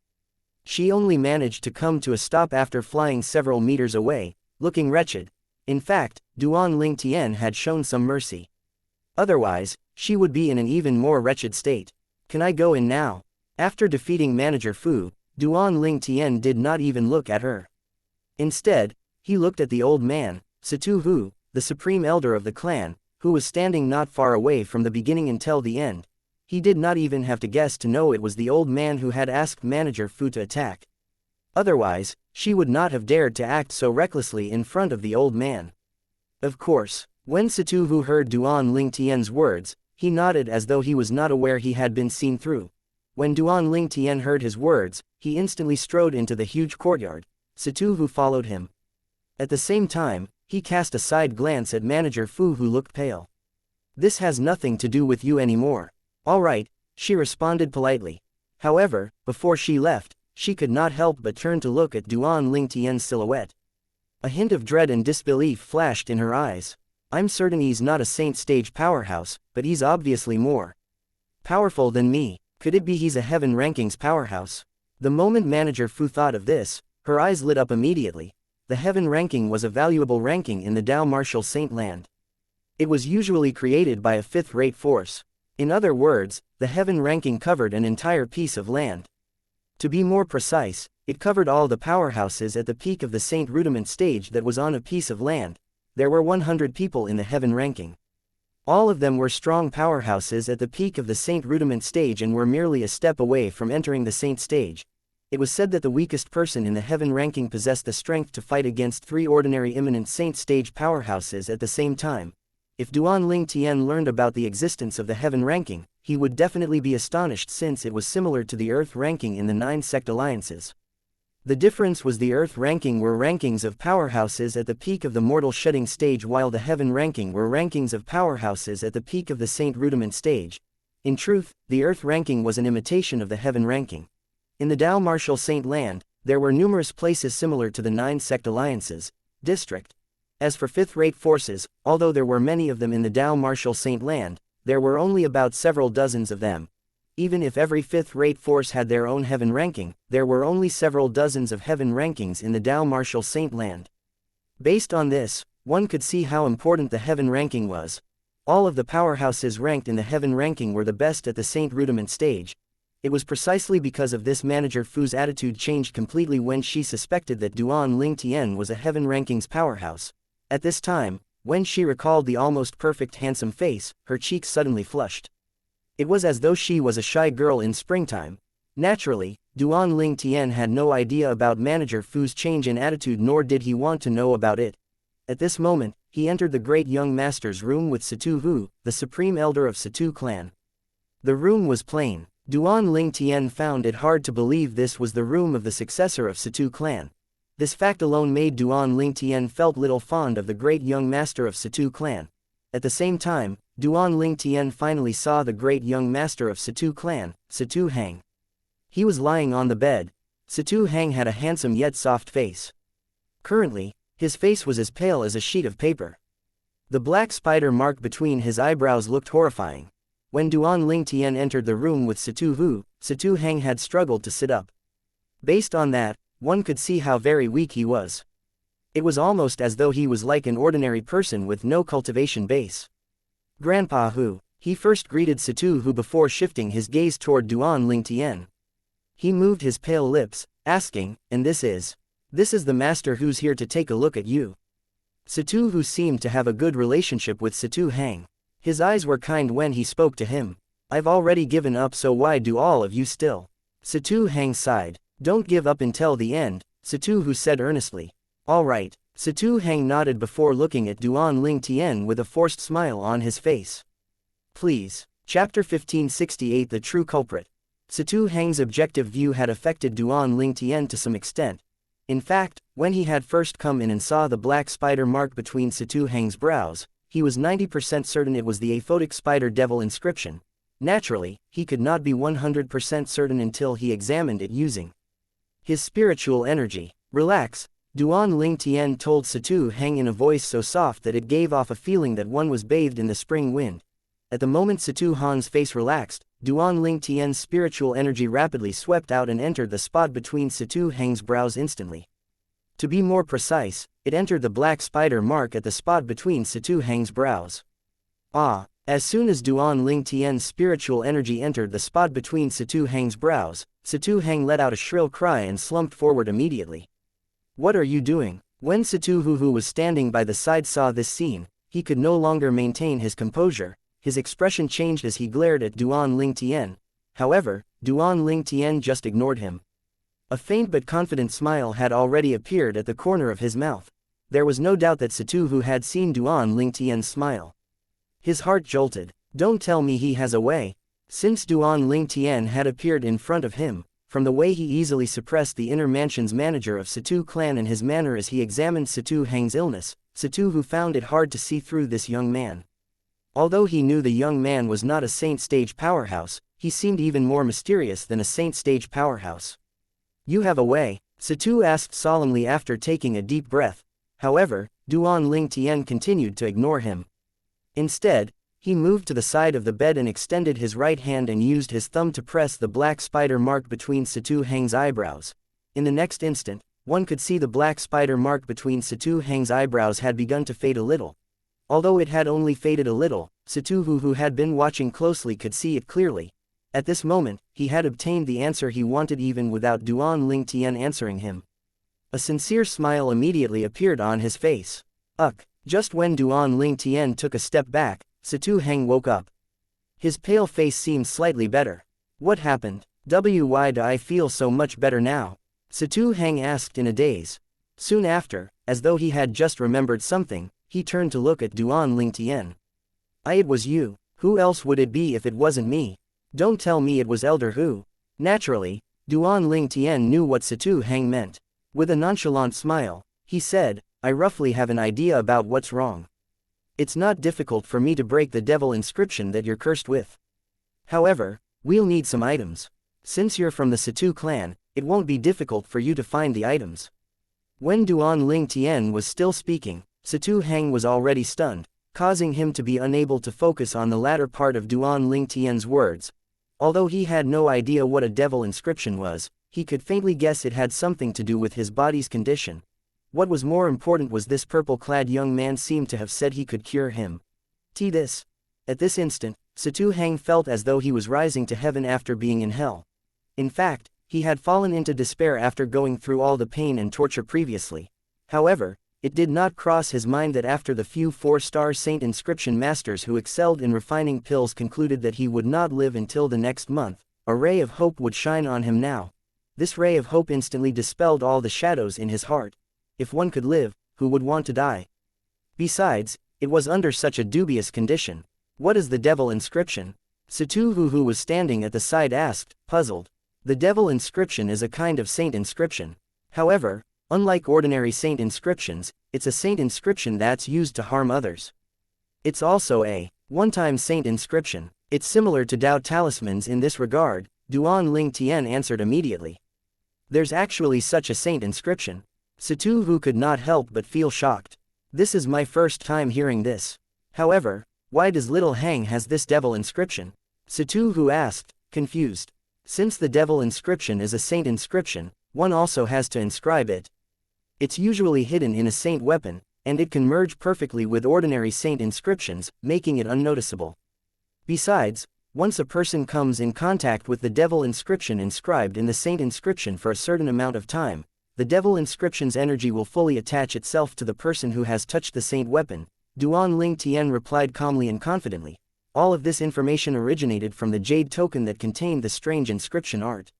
She only managed to come to a stop after flying several meters away, looking wretched. In fact, Duan Lingtian had shown some mercy. Otherwise, she would be in an even more wretched state. Can I go in now? After defeating manager Fu, Duan Lingtian did not even look at her. Instead, he looked at the old man, Situ Hu, the supreme elder of the clan, who was standing not far away from the beginning until the end. He did not even have to guess to know it was the old man who had asked manager Fu to attack. Otherwise, she would not have dared to act so recklessly in front of the old man. Of course, when Situ Hu heard Duan Lingtian's words, he nodded as though he was not aware he had been seen through. When Duan Lingtian heard his words, he instantly strode into the huge courtyard. Situ Hu followed him. At the same time, he cast a side glance at manager Fu, who looked pale. "This has nothing to do with you anymore." "All right," she responded politely. However, before she left, she could not help but turn to look at Duan Lingtian's silhouette. A hint of dread and disbelief flashed in her eyes. "I'm certain he's not a saint stage powerhouse, but he's obviously more powerful than me. Could it be he's a heaven rankings powerhouse?" The moment manager Fu thought of this, her eyes lit up immediately. The heaven ranking was a valuable ranking in the Dao martial saint land. It was usually created by a fifth-rate force. In other words, the heaven ranking covered an entire piece of land. To be more precise, it covered all the powerhouses at the peak of the saint rudiment stage that was on a piece of land. There were 100 people in the heaven ranking. All of them were strong powerhouses at the peak of the saint rudiment stage and were merely a step away from entering the saint stage. It was said that the weakest person in the heaven ranking possessed the strength to fight against 3 ordinary imminent saint stage powerhouses at the same time. If Duan Lingtian learned about the existence of the heaven ranking, he would definitely be astonished, since it was similar to the earth ranking in the 9 sect alliances. The difference was the earth ranking were rankings of powerhouses at the peak of the mortal shedding stage, while the heaven ranking were rankings of powerhouses at the peak of the saint rudiment stage. In truth, the earth ranking was an imitation of the heaven ranking. In the Dao martial saint land, there were numerous places similar to the 9 sect alliances district. As for fifth-rate forces, although there were many of them in the Dao martial saint land, there were only about several dozens of them. Even if every fifth-rate force had their own heaven ranking, there were only several dozens of heaven rankings in the Dao martial saint land. Based on this, one could see how important the heaven ranking was. All of the powerhouses ranked in the heaven ranking were the best at the saint rudiment stage. It was precisely because of this manager Fu's attitude changed completely when she suspected that Duan Lingtian was a heaven rankings powerhouse. At this time, when she recalled the almost perfect handsome face, her cheeks suddenly flushed. It was as though she was a shy girl in springtime. Naturally, Duan Lingtian had no idea about manager Fu's change in attitude, nor did he want to know about it. At this moment, he entered the great young master's room with Situ Hu, the supreme elder of Situ clan. The room was plain. Duan Lingtian found it hard to believe this was the room of the successor of Situ clan. This fact alone made Duan Lingtian felt little fond of the great young master of Situ clan. At the same time, Duan Lingtian finally saw the great young master of Situ clan, Situ Hang. He was lying on the bed. Situ Hang had a handsome yet soft face. Currently, his face was as pale as a sheet of paper. The black spider mark between his eyebrows looked horrifying. When Duan Lingtian entered the room with Situ Hu, Situ Heng had struggled to sit up. Based on that, one could see how very weak he was. It was almost as though he was like an ordinary person with no cultivation base. Grandpa Hu. He first greeted Situ Hu before shifting his gaze toward Duan Lingtian. He moved his pale lips, asking, "And this is? This is the master who's here to take a look at you." Situ Hu seemed to have a good relationship with Situ Heng. His eyes were kind when he spoke to him. "I've already given up, so why do all of you still?" Situ Heng sighed. "Don't give up until the end," Situ Hu said earnestly. "All right." Situ Heng nodded before looking at Duan Lingtian with a forced smile on his face. "Please." Chapter 1568 The True Culprit. Situ Heng's objective view had affected Duan Lingtian to some extent. In fact, when he had first come in and saw the black spider mark between Situ Heng's brows, he was 90% certain it was the aphotic spider devil inscription. Naturally, he could not be 100% certain until he examined it using his spiritual energy. "Relax," Duan Lingtian told Situ Heng in a voice so soft that it gave off a feeling that one was bathed in the spring wind. At the moment Situ Han's face relaxed, Duan Lingtian's spiritual energy rapidly swept out and entered the spot between Situ Heng's brows instantly. To be more precise, it entered the black spider mark at the spot between Situ Heng's brows. Ah! As soon as Duan Lingtian's spiritual energy entered the spot between Situ Heng's brows, Situ Heng let out a shrill cry and slumped forward immediately. "What are you doing?" When Situ Hu, who was standing by the side, saw this scene, he could no longer maintain his composure. His expression changed as he glared at Duan Lingtian. However, Duan Lingtian just ignored him. A faint but confident smile had already appeared at the corner of his mouth. There was no doubt that Situ Hu had seen Duan Lingtian's smile. His heart jolted. "Don't tell me he has a way." Since Duan Lingtian had appeared in front of him, from the way he easily suppressed the inner mansion's manager of Situ clan and his manner as he examined Situ Heng's illness, Situ Hu found it hard to see through this young man. Although he knew the young man was not a saint stage powerhouse, he seemed even more mysterious than a saint stage powerhouse. "You have a way?" Situ asked solemnly after taking a deep breath. However, Duan Lingtian continued to ignore him. Instead, he moved to the side of the bed and extended his right hand and used his thumb to press the black spider mark between Situ Heng's eyebrows. In the next instant, one could see the black spider mark between Situ Heng's eyebrows had begun to fade a little. Although it had only faded a little, Situ Hu, who had been watching closely, could see it clearly. At this moment, he had obtained the answer he wanted even without Duan Lingtian answering him. A sincere smile immediately appeared on his face. Ugh! Just when Duan Lingtian took a step back, Situ Heng woke up. His pale face seemed slightly better. "What happened? Why do I feel so much better now?" Situ Heng asked in a daze. Soon after, as though he had just remembered something, he turned to look at Duan Lingtian. It was you. Who else would it be if it wasn't me?" "Don't tell me it was Elder Hu." Naturally, Duan Lingtian knew what Situ Heng meant. With a nonchalant smile, he said, "I roughly have an idea about what's wrong. It's not difficult for me to break the devil inscription that you're cursed with. However, we'll need some items. Since you're from the Situ clan, it won't be difficult for you to find the items." When Duan Lingtian was still speaking, Situ Heng was already stunned, causing him to be unable to focus on the latter part of Duan Lingtian's words. Although he had no idea what a devil inscription was, he could faintly guess it had something to do with his body's condition. What was more important was this purple-clad young man seemed to have said he could cure him. This. At this instant, Situ Heng felt as though he was rising to heaven after being in hell. In fact, he had fallen into despair after going through all the pain and torture previously. However, it did not cross his mind that after the few 4-star saint inscription masters who excelled in refining pills concluded that he would not live until the next month, a ray of hope would shine on him now. This ray of hope instantly dispelled all the shadows in his heart. If one could live, who would want to die? Besides, it was under such a dubious condition. "What is the devil inscription?" Situ Hu, who was standing at the side, asked, puzzled. The devil inscription is a kind of saint inscription. However, unlike ordinary saint inscriptions, it's a saint inscription that's used to harm others. It's also a one-time saint inscription. It's similar to Dao talismans in this regard, Duan Lingtian answered immediately. "There's actually such a saint inscription." Situ Hu could not help but feel shocked. This is my first time hearing this. However, why does little Hang has this devil inscription? Situ asked, confused. Since the devil inscription is a saint inscription, one also has to inscribe it. It's usually hidden in a saint weapon, and it can merge perfectly with ordinary saint inscriptions, making it unnoticeable. Besides, once a person comes in contact with the devil inscription inscribed in the saint inscription for a certain amount of time, the devil inscription's energy will fully attach itself to the person who has touched the saint weapon, Duan Ling Tian replied calmly and confidently. All of this information originated from the jade token that contained the strange inscription art.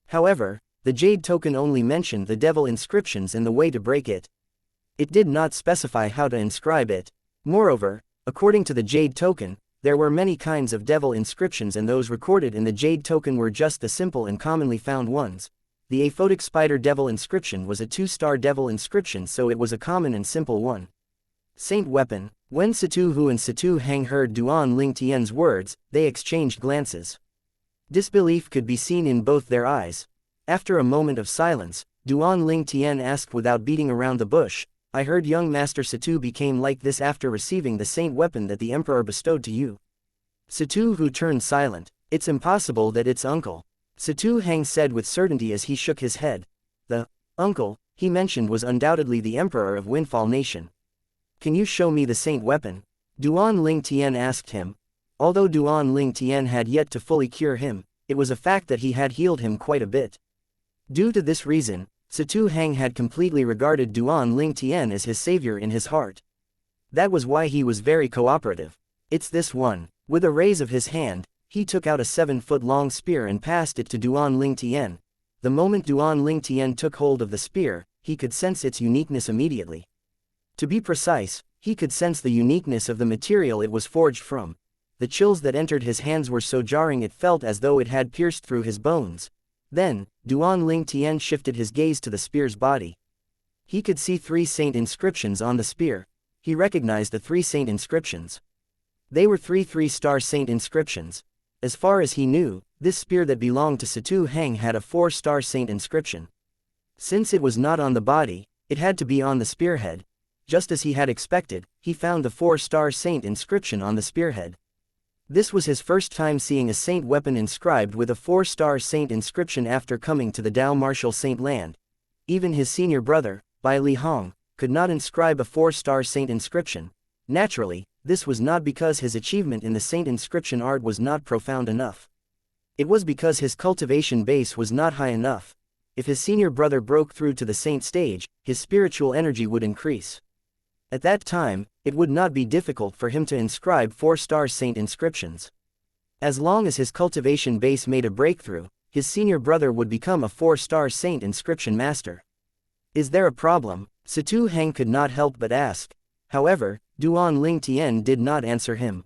However, the jade token only mentioned the devil inscriptions and the way to break it. It did not specify how to inscribe it. Moreover, according to the jade token, there were many kinds of devil inscriptions, and those recorded in the jade token were just the simple and commonly found ones. The aphotic spider devil inscription was a 2-star devil inscription, so it was a common and simple one. Saint weapon. When Situ Hu and Situ Hang heard Duan Ling Tian's words, they exchanged glances. Disbelief could be seen in both their eyes. After a moment of silence, Duan Ling Tian asked without beating around the bush, I heard young Master Situ became like this after receiving the saint weapon that the Emperor bestowed to you. Situ Hu turned silent. It's impossible that it's uncle. Situ Hang said with certainty as he shook his head. The uncle he mentioned was undoubtedly the Emperor of Windfall Nation. Can you show me the saint weapon? Duan Ling Tian asked him. Although Duan Ling Tian had yet to fully cure him, it was a fact that he had healed him quite a bit. Due to this reason, Situ Hang had completely regarded Duan Ling Tian as his savior in his heart. That was why he was very cooperative. It's this one. With a raise of his hand, he took out a 7-foot-long spear and passed it to Duan Ling Tian. The moment Duan Ling Tian took hold of the spear, he could sense its uniqueness immediately. To be precise, he could sense the uniqueness of the material it was forged from. The chills that entered his hands were so jarring it felt as though it had pierced through his bones. Then, Duan Ling Tian shifted his gaze to the spear's body. He could see 3 saint inscriptions on the spear. He recognized the 3 saint inscriptions. They were 3 3-star saint inscriptions. As far as he knew, this spear that belonged to Situ Hang had a 4-star saint inscription. Since it was not on the body, it had to be on the spearhead. Just as he had expected, he found the 4-star saint inscription on the spearhead. This was his first time seeing a saint weapon inscribed with a 4-star saint inscription after coming to the Dao Martial Saint Land. Even his senior brother, Bai Li Hong, could not inscribe a 4-star saint inscription. Naturally, this was not because his achievement in the saint inscription art was not profound enough. It was because his cultivation base was not high enough. If his senior brother broke through to the saint stage, his spiritual energy would increase. At that time, it would not be difficult for him to inscribe 4-star saint inscriptions. As long as his cultivation base made a breakthrough, his senior brother would become a 4-star saint inscription master. Is there a problem? Situ Hang could not help but ask. However, Duan Ling Tian did not answer him.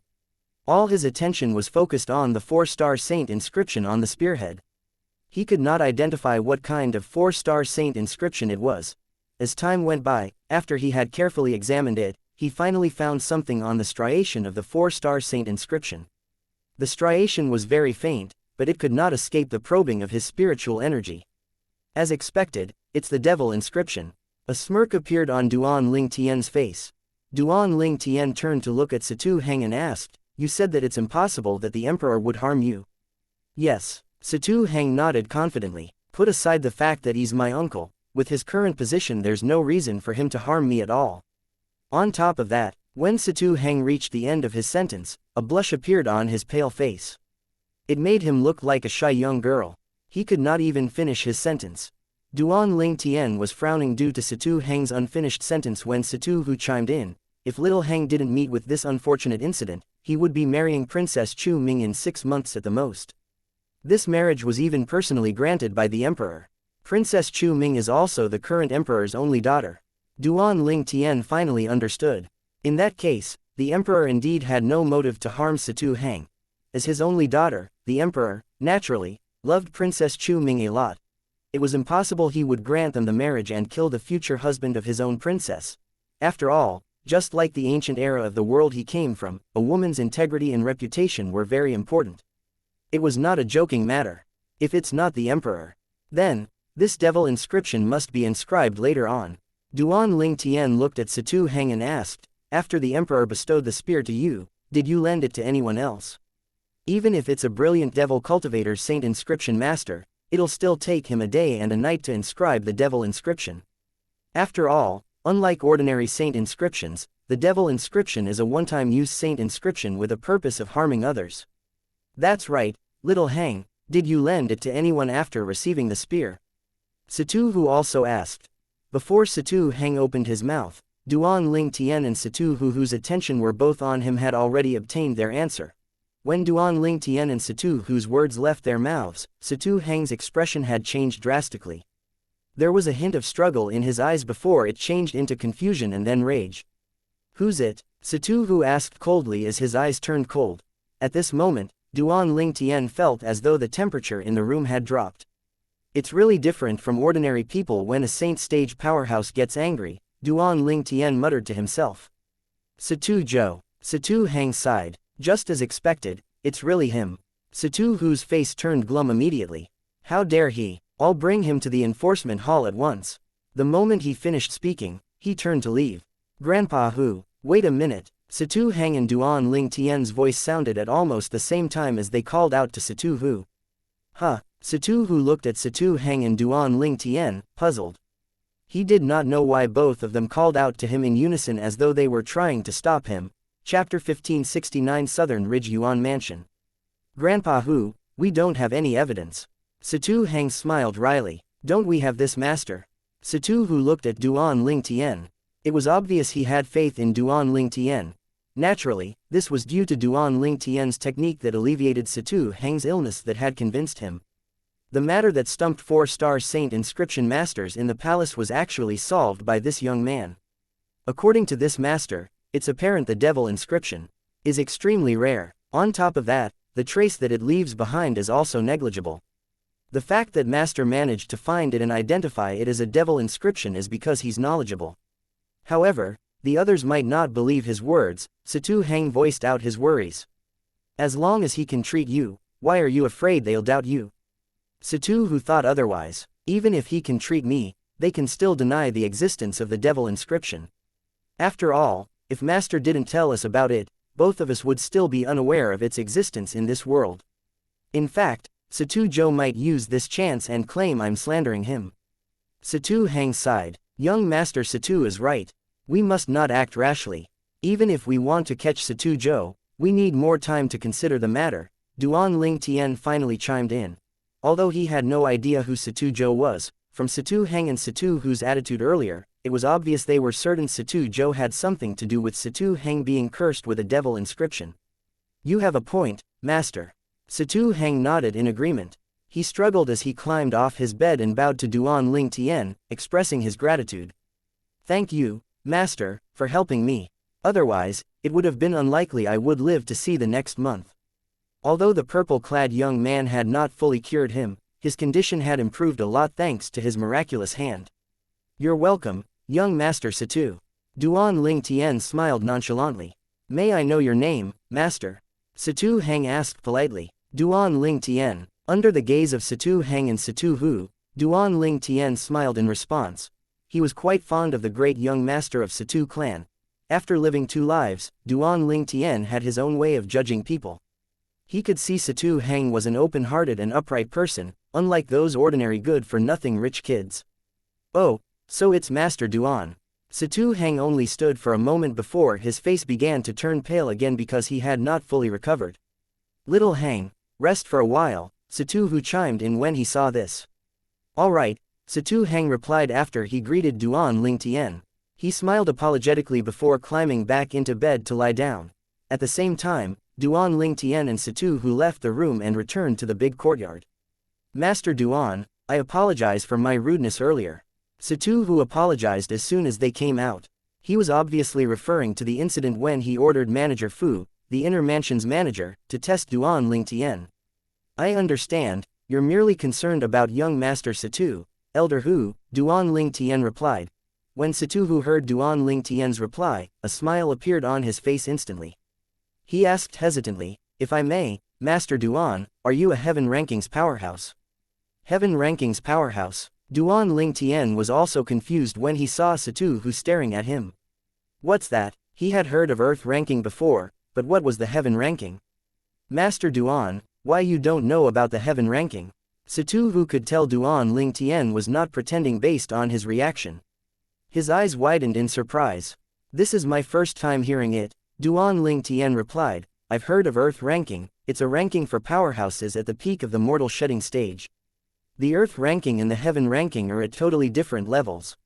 All his attention was focused on the 4-star saint inscription on the spearhead. He could not identify what kind of 4-star saint inscription it was. As time went by, after he had carefully examined it, he finally found something on the striation of the 4-star saint inscription. The striation was very faint, but it could not escape the probing of his spiritual energy. As expected, it's the devil inscription. A smirk appeared on Duan Ling Tian's face. Duan Ling Tian turned to look at Situ Hang and asked, You said that it's impossible that the Emperor would harm you. Yes. Situ Hang nodded confidently. Put aside the fact that he's my uncle. With his current position there's no reason for him to harm me at all. On top of that, when Situ Hang reached the end of his sentence, a blush appeared on his pale face. It made him look like a shy young girl. He could not even finish his sentence. Duan Ling Tian was frowning due to Situ Hang's unfinished sentence when Situ Hu chimed in. If little Hang didn't meet with this unfortunate incident, he would be marrying Princess Chu Ming in 6 months at the most. This marriage was even personally granted by the Emperor. Princess Chu Ming is also the current Emperor's only daughter. Duan Ling Tian finally understood. In that case, the Emperor indeed had no motive to harm Situ Hang. As his only daughter, the Emperor, naturally, loved Princess Chu Ming a lot. It was impossible he would grant them the marriage and kill the future husband of his own princess. After all, just like the ancient era of the world he came from, a woman's integrity and reputation were very important. It was not a joking matter. If it's not the Emperor, then this devil inscription must be inscribed later on. Duan Ling Tian looked at Situ Heng and asked, after the emperor bestowed the spear to you, did you lend it to anyone else? Even if it's a brilliant devil cultivator's saint inscription master, it'll still take him a day and a night to inscribe the devil inscription. After all, unlike ordinary saint inscriptions, the devil inscription is a one-time use saint inscription with a purpose of harming others. That's right, little Hang, did you lend it to anyone after receiving the spear? Situ Hu also asked. Before Situ Heng opened his mouth, Duan Ling Tian and Situ Hu, whose attention were both on him, had already obtained their answer. When Duan Ling Tian and Situ Hu's words left their mouths, Situ Heng's expression had changed drastically. There was a hint of struggle in his eyes before it changed into confusion and then rage. Who's it? Situ Hu asked coldly as his eyes turned cold. At this moment, Duan Ling Tian felt as though the temperature in the room had dropped. It's really different from ordinary people when a saint stage powerhouse gets angry, Duan Ling Tian muttered to himself. Situ Zhou. Situ Heng sighed. Just as expected, it's really him. Situ Hu's face turned glum immediately. How dare he? I'll bring him to the enforcement hall at once. The moment he finished speaking, he turned to leave. Grandpa Hu, wait a minute. Situ Heng and Duan Ling Tian's voice sounded at almost the same time as they called out to Situ Hu. Huh. Situ Hu looked at Situ Heng and Duan Ling Tian, puzzled. He did not know why both of them called out to him in unison as though they were trying to stop him. Chapter 1569 Southern Ridge Yuan Mansion. Grandpa Hu, we don't have any evidence. Situ Heng smiled wryly. Don't we have this, master? Situ Hu looked at Duan Ling Tian. It was obvious he had faith in Duan Ling Tian. Naturally, this was due to Duan Ling Tian's technique that alleviated Situ Heng's illness that had convinced him. The matter that stumped 4-star saint inscription masters in the palace was actually solved by this young man. According to this master, it's apparent the devil inscription is extremely rare. On top of that, the trace that it leaves behind is also negligible. The fact that master managed to find it and identify it as a devil inscription is because he's knowledgeable. However, the others might not believe his words. Situ Heng voiced out his worries. As long as he can treat you, why are you afraid they'll doubt you? Situ Hu thought otherwise. Even if he can treat me, they can still deny the existence of the devil inscription. After all, if master didn't tell us about it, both of us would still be unaware of its existence in this world. In fact, Situ Zhou might use this chance and claim I'm slandering him. Situ Heng sighed. Young master Situ is right. We must not act rashly. Even if we want to catch Situ Zhou, we need more time to consider the matter. Duan Ling Tian finally chimed in. Although he had no idea who Situ Zhou was, from Situ Heng and Situ Hu's attitude earlier, it was obvious they were certain Situ Zhou had something to do with Situ Heng being cursed with a devil inscription. You have a point, master. Situ Heng nodded in agreement. He struggled as he climbed off his bed and bowed to Duan Ling Tian, expressing his gratitude. Thank you, master, for helping me. Otherwise, it would have been unlikely I would live to see the next month. Although the purple-clad young man had not fully cured him, his condition had improved a lot thanks to his miraculous hand. You're welcome, young master Situ. Duan Ling Tian smiled nonchalantly. May I know your name, master? Situ Heng asked politely. Duan Ling Tian. Under the gaze of Situ Heng and Situ Hu, Duan Ling Tian smiled in response. He was quite fond of the great young master of Situ clan. After living 2 lives, Duan Ling Tian had his own way of judging people. He could see Situ Heng was an open-hearted and upright person, unlike those ordinary good-for-nothing rich kids. Oh, so it's Master Duan. Situ Heng only stood for a moment before his face began to turn pale again because he had not fully recovered. Little Heng, rest for a while, Situ Hu chimed in when he saw this. All right, Situ Heng replied after he greeted Duan Ling Tian. He smiled apologetically before climbing back into bed to lie down. At the same time, Duan Ling Tian and Situ Hu left the room and returned to the big courtyard. Master Duan, I apologize for my rudeness earlier. Situ Hu apologized as soon as they came out. He was obviously referring to the incident when he ordered Manager Fu, the inner mansion's manager, to test Duan Ling Tian. I understand, you're merely concerned about young Master Situ, Elder Hu, Duan Ling Tian replied. When Situ Hu heard Duan Ling Tian's reply, a smile appeared on his face instantly. He asked hesitantly, if I may, Master Duan, are you a Heaven Rankings powerhouse? Heaven Rankings powerhouse? Duan Lingtian was also confused when he saw Situ staring at him. What's that? He had heard of Earth ranking before, but what was the heaven ranking? Master Duan, why you don't know about the heaven ranking? Situ could tell Duan Lingtian was not pretending based on his reaction. His eyes widened in surprise. This is my first time hearing it, Duan Lingtian replied. I've heard of Earth ranking, it's a ranking for powerhouses at the peak of the mortal shedding stage. The Earth ranking and the heaven ranking are at totally different levels.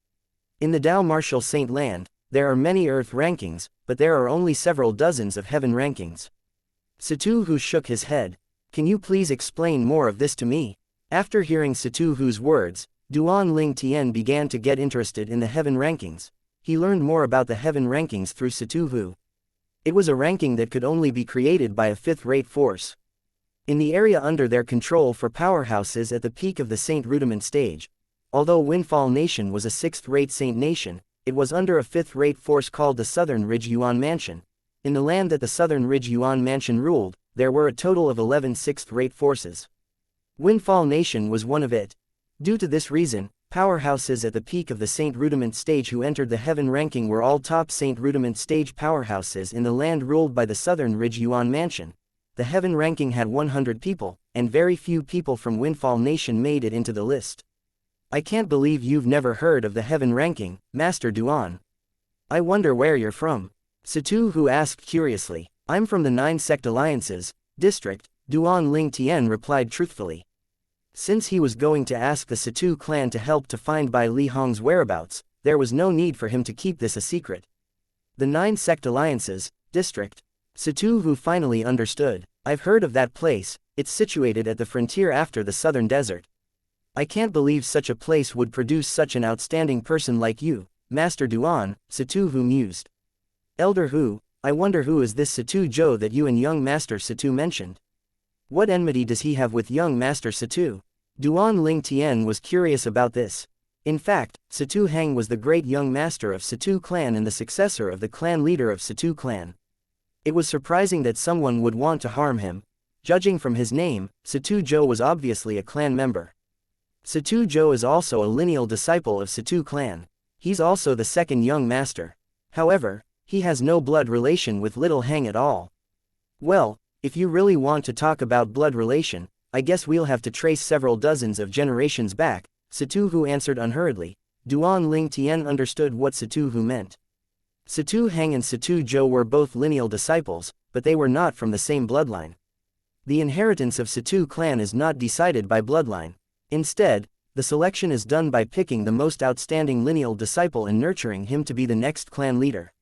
In the Dao Martial Saint Land, there are many Earth rankings, but there are only several dozens of heaven rankings. Situ shook his head. Can you please explain more of this to me? After hearing Situ's words, Duan Lingtian began to get interested in the heaven rankings. He learned more about the heaven rankings through Situ. It was a ranking that could only be created by a fifth-rate force. In the area under their control for powerhouses at the peak of the Saint Rudiment stage, although Windfall Nation was a sixth-rate Saint Nation, it was under a fifth-rate force called the Southern Ridge Yuan Mansion. In the land that the Southern Ridge Yuan Mansion ruled, there were a total of 11 sixth-rate forces. Windfall Nation was one of it. Due to this reason, powerhouses at the peak of the Saint Rudiment stage who entered the heaven ranking were all top Saint Rudiment stage powerhouses in the land ruled by the Southern Ridge Yuan Mansion. The heaven ranking had 100 people, and very few people from Windfall Nation made it into the list. I can't believe you've never heard of the heaven ranking, Master Duan. I wonder where you're from. Situ asked curiously. I'm from the 9 sect alliances, district, Duan Lingtian replied truthfully. Since he was going to ask the Situ clan to help to find Bai Li Hong's whereabouts, there was no need for him to keep this a secret. The 9 sect alliances, district. Situ finally understood. I've heard of that place, it's situated at the frontier after the southern desert. I can't believe such a place would produce such an outstanding person like you, Master Duan, Situ mused. Elder Hu, I wonder who is this Situ Zhou that you and young Master Situ mentioned? What enmity does he have with young Master Situ? Duan Lingtian was curious about this. In fact, Situ Heng was the great young master of Situ clan and the successor of the clan leader of Situ clan. It was surprising that someone would want to harm him. Judging from his name, Situ Zhou was obviously a clan member. Situ Zhou is also a lineal disciple of Situ clan. He's also the second young master. However, he has no blood relation with Little Heng at all. Well, if you really want to talk about blood relation, I guess we'll have to trace several dozens of generations back, Situ answered unhurriedly. Duan Lingtian understood what Situ meant. Situ Heng and Situ Zhou were both lineal disciples, but they were not from the same bloodline. The inheritance of Situ clan is not decided by bloodline. Instead, the selection is done by picking the most outstanding lineal disciple and nurturing him to be the next clan leader.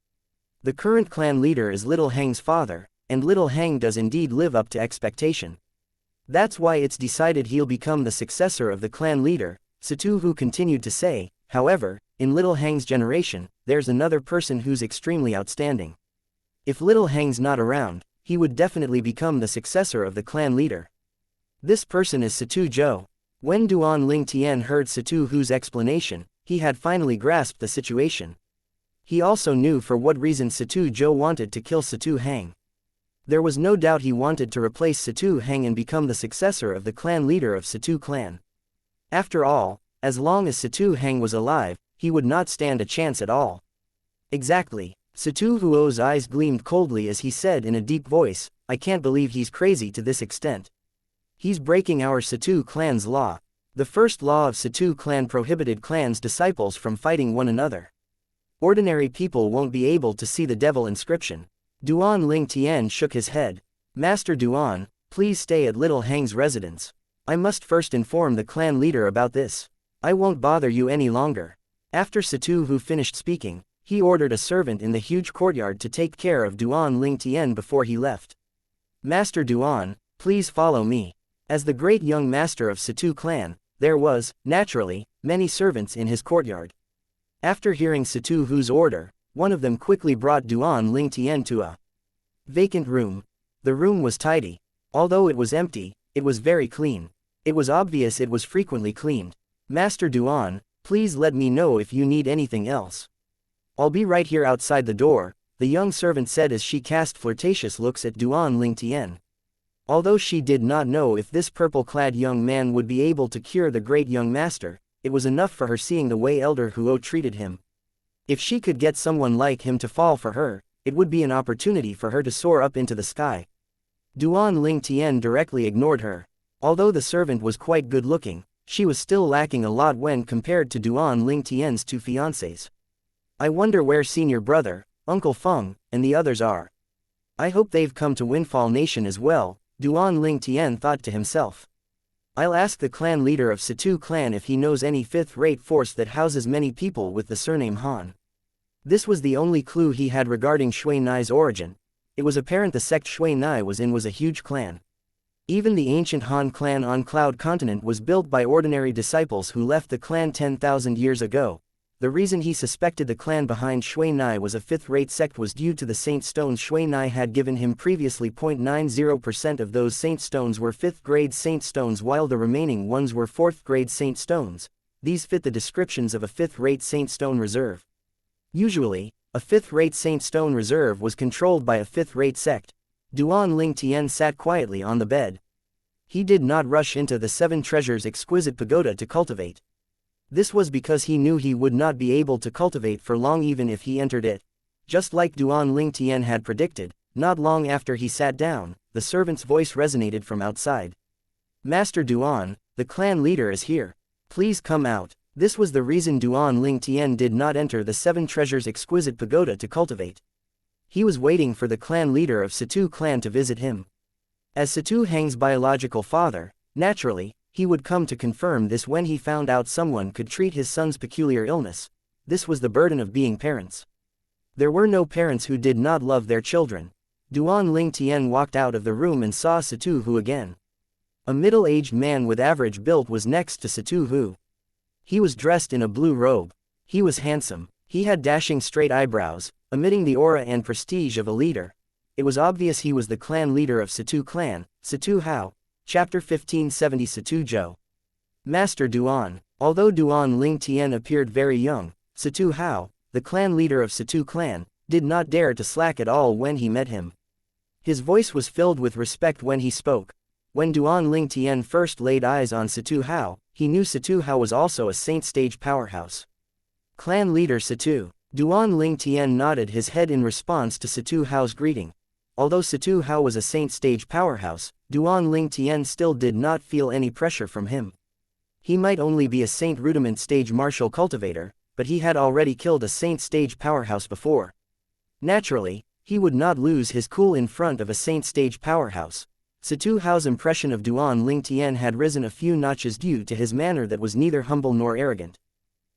The current clan leader is Little Heng's father, and Little Heng does indeed live up to expectation. That's why it's decided he'll become the successor of the clan leader, Situ continued to say. However, in Little Heng's generation, there's another person who's extremely outstanding. If Little Heng's not around, he would definitely become the successor of the clan leader. This person is Situ Zhou. When Duan Lingtian heard Situ's explanation, he had finally grasped the situation. He also knew for what reason Situ Zhou wanted to kill Situ Heng. There was no doubt he wanted to replace Situ Heng and become the successor of the clan leader of Situ clan. After all, as long as Situ Heng was alive, he would not stand a chance at all. Exactly. Situ's eyes gleamed coldly as he said in a deep voice, I can't believe he's crazy to this extent. He's breaking our Situ clan's law. The first law of Situ clan prohibited clan's disciples from fighting one another. Ordinary people won't be able to see the devil inscription. Duan Lingtian shook his head. Master Duan, please stay at Little Heng's residence. I must first inform the clan leader about this. I won't bother you any longer. After Situ finished speaking, he ordered a servant in the huge courtyard to take care of Duan Lingtian before he left. Master Duan, please follow me. As the great young master of Situ clan, there was, naturally, many servants in his courtyard. After hearing Situ's order, one of them quickly brought Duan Lingtian to a vacant room. The room was tidy. Although it was empty, it was very clean. It was obvious it was frequently cleaned. Master Duan, please let me know if you need anything else. I'll be right here outside the door, the young servant said as she cast flirtatious looks at Duan Lingtian. Although she did not know if this purple-clad young man would be able to cure the great young master, it was enough for her seeing the way Elder Huo treated him. If she could get someone like him to fall for her, it would be an opportunity for her to soar up into the sky. Duan Ling Tian directly ignored her. Although the servant was quite good-looking, she was still lacking a lot when compared to Duan Ling Tian's two fiancés. I wonder where senior brother, Uncle Feng, and the others are. I hope they've come to Windfall Nation as well, Duan Ling Tian thought to himself. I'll ask the clan leader of Situ clan if he knows any fifth-rate force that houses many people with the surname Han. This was the only clue he had regarding Shui Nai's origin. It was apparent the sect Shui Nai was in was a huge clan. Even the ancient Han clan on Cloud Continent was built by ordinary disciples who left the clan 10,000 years ago. The reason he suspected the clan behind Shui Nai was a fifth-rate sect was due to the saint stones Shui Nai had given him previously. 0.90% of those saint stones were 5th-grade saint stones while the remaining ones were 4th-grade saint stones. These fit the descriptions of a 5th-rate saint stone reserve. Usually, a 5th-rate saint stone reserve was controlled by a 5th-rate sect. Duan Ling Tian sat quietly on the bed. He did not rush into the 7 treasures exquisite pagoda to cultivate. This was because he knew he would not be able to cultivate for long even if he entered it. Just like Duan Ling Tian had predicted, not long after he sat down, the servant's voice resonated from outside. Master Duan, the clan leader is here. Please come out. This was the reason Duan Ling Tian did not enter the 7 treasures exquisite pagoda to cultivate. He was waiting for the clan leader of Situ clan to visit him. As Situ Hang's biological father, naturally, he would come to confirm this when he found out someone could treat his son's peculiar illness. This was the burden of being parents. There were no parents who did not love their children. Duan Ling Tian walked out of the room and saw Situ Hu again. A middle-aged man with average build was next to Situ Hu. He was dressed in a blue robe. He was handsome. He had dashing straight eyebrows, emitting the aura and prestige of a leader. It was obvious he was the clan leader of Situ clan, Situ Hao. Chapter 1570 Situ Zhou. Master Duan. Although Duan Ling Tian appeared very young, Situ Hao, the clan leader of Situ clan, did not dare to slack at all when he met him. His voice was filled with respect when he spoke. When Duan Ling Tian first laid eyes on Situ Hao, he knew Situ Hao was also a saint stage powerhouse. Clan leader Situ. Duan Ling Tian nodded his head in response to Situ Hao's greeting. Although Situ Hao was a saint stage powerhouse, Duan Ling Tian still did not feel any pressure from him. He might only be a saint rudiment stage martial cultivator, but he had already killed a saint stage powerhouse before. Naturally, he would not lose his cool in front of a saint stage powerhouse. Situ Hao's impression of Duan Ling Tian had risen a few notches due to his manner that was neither humble nor arrogant.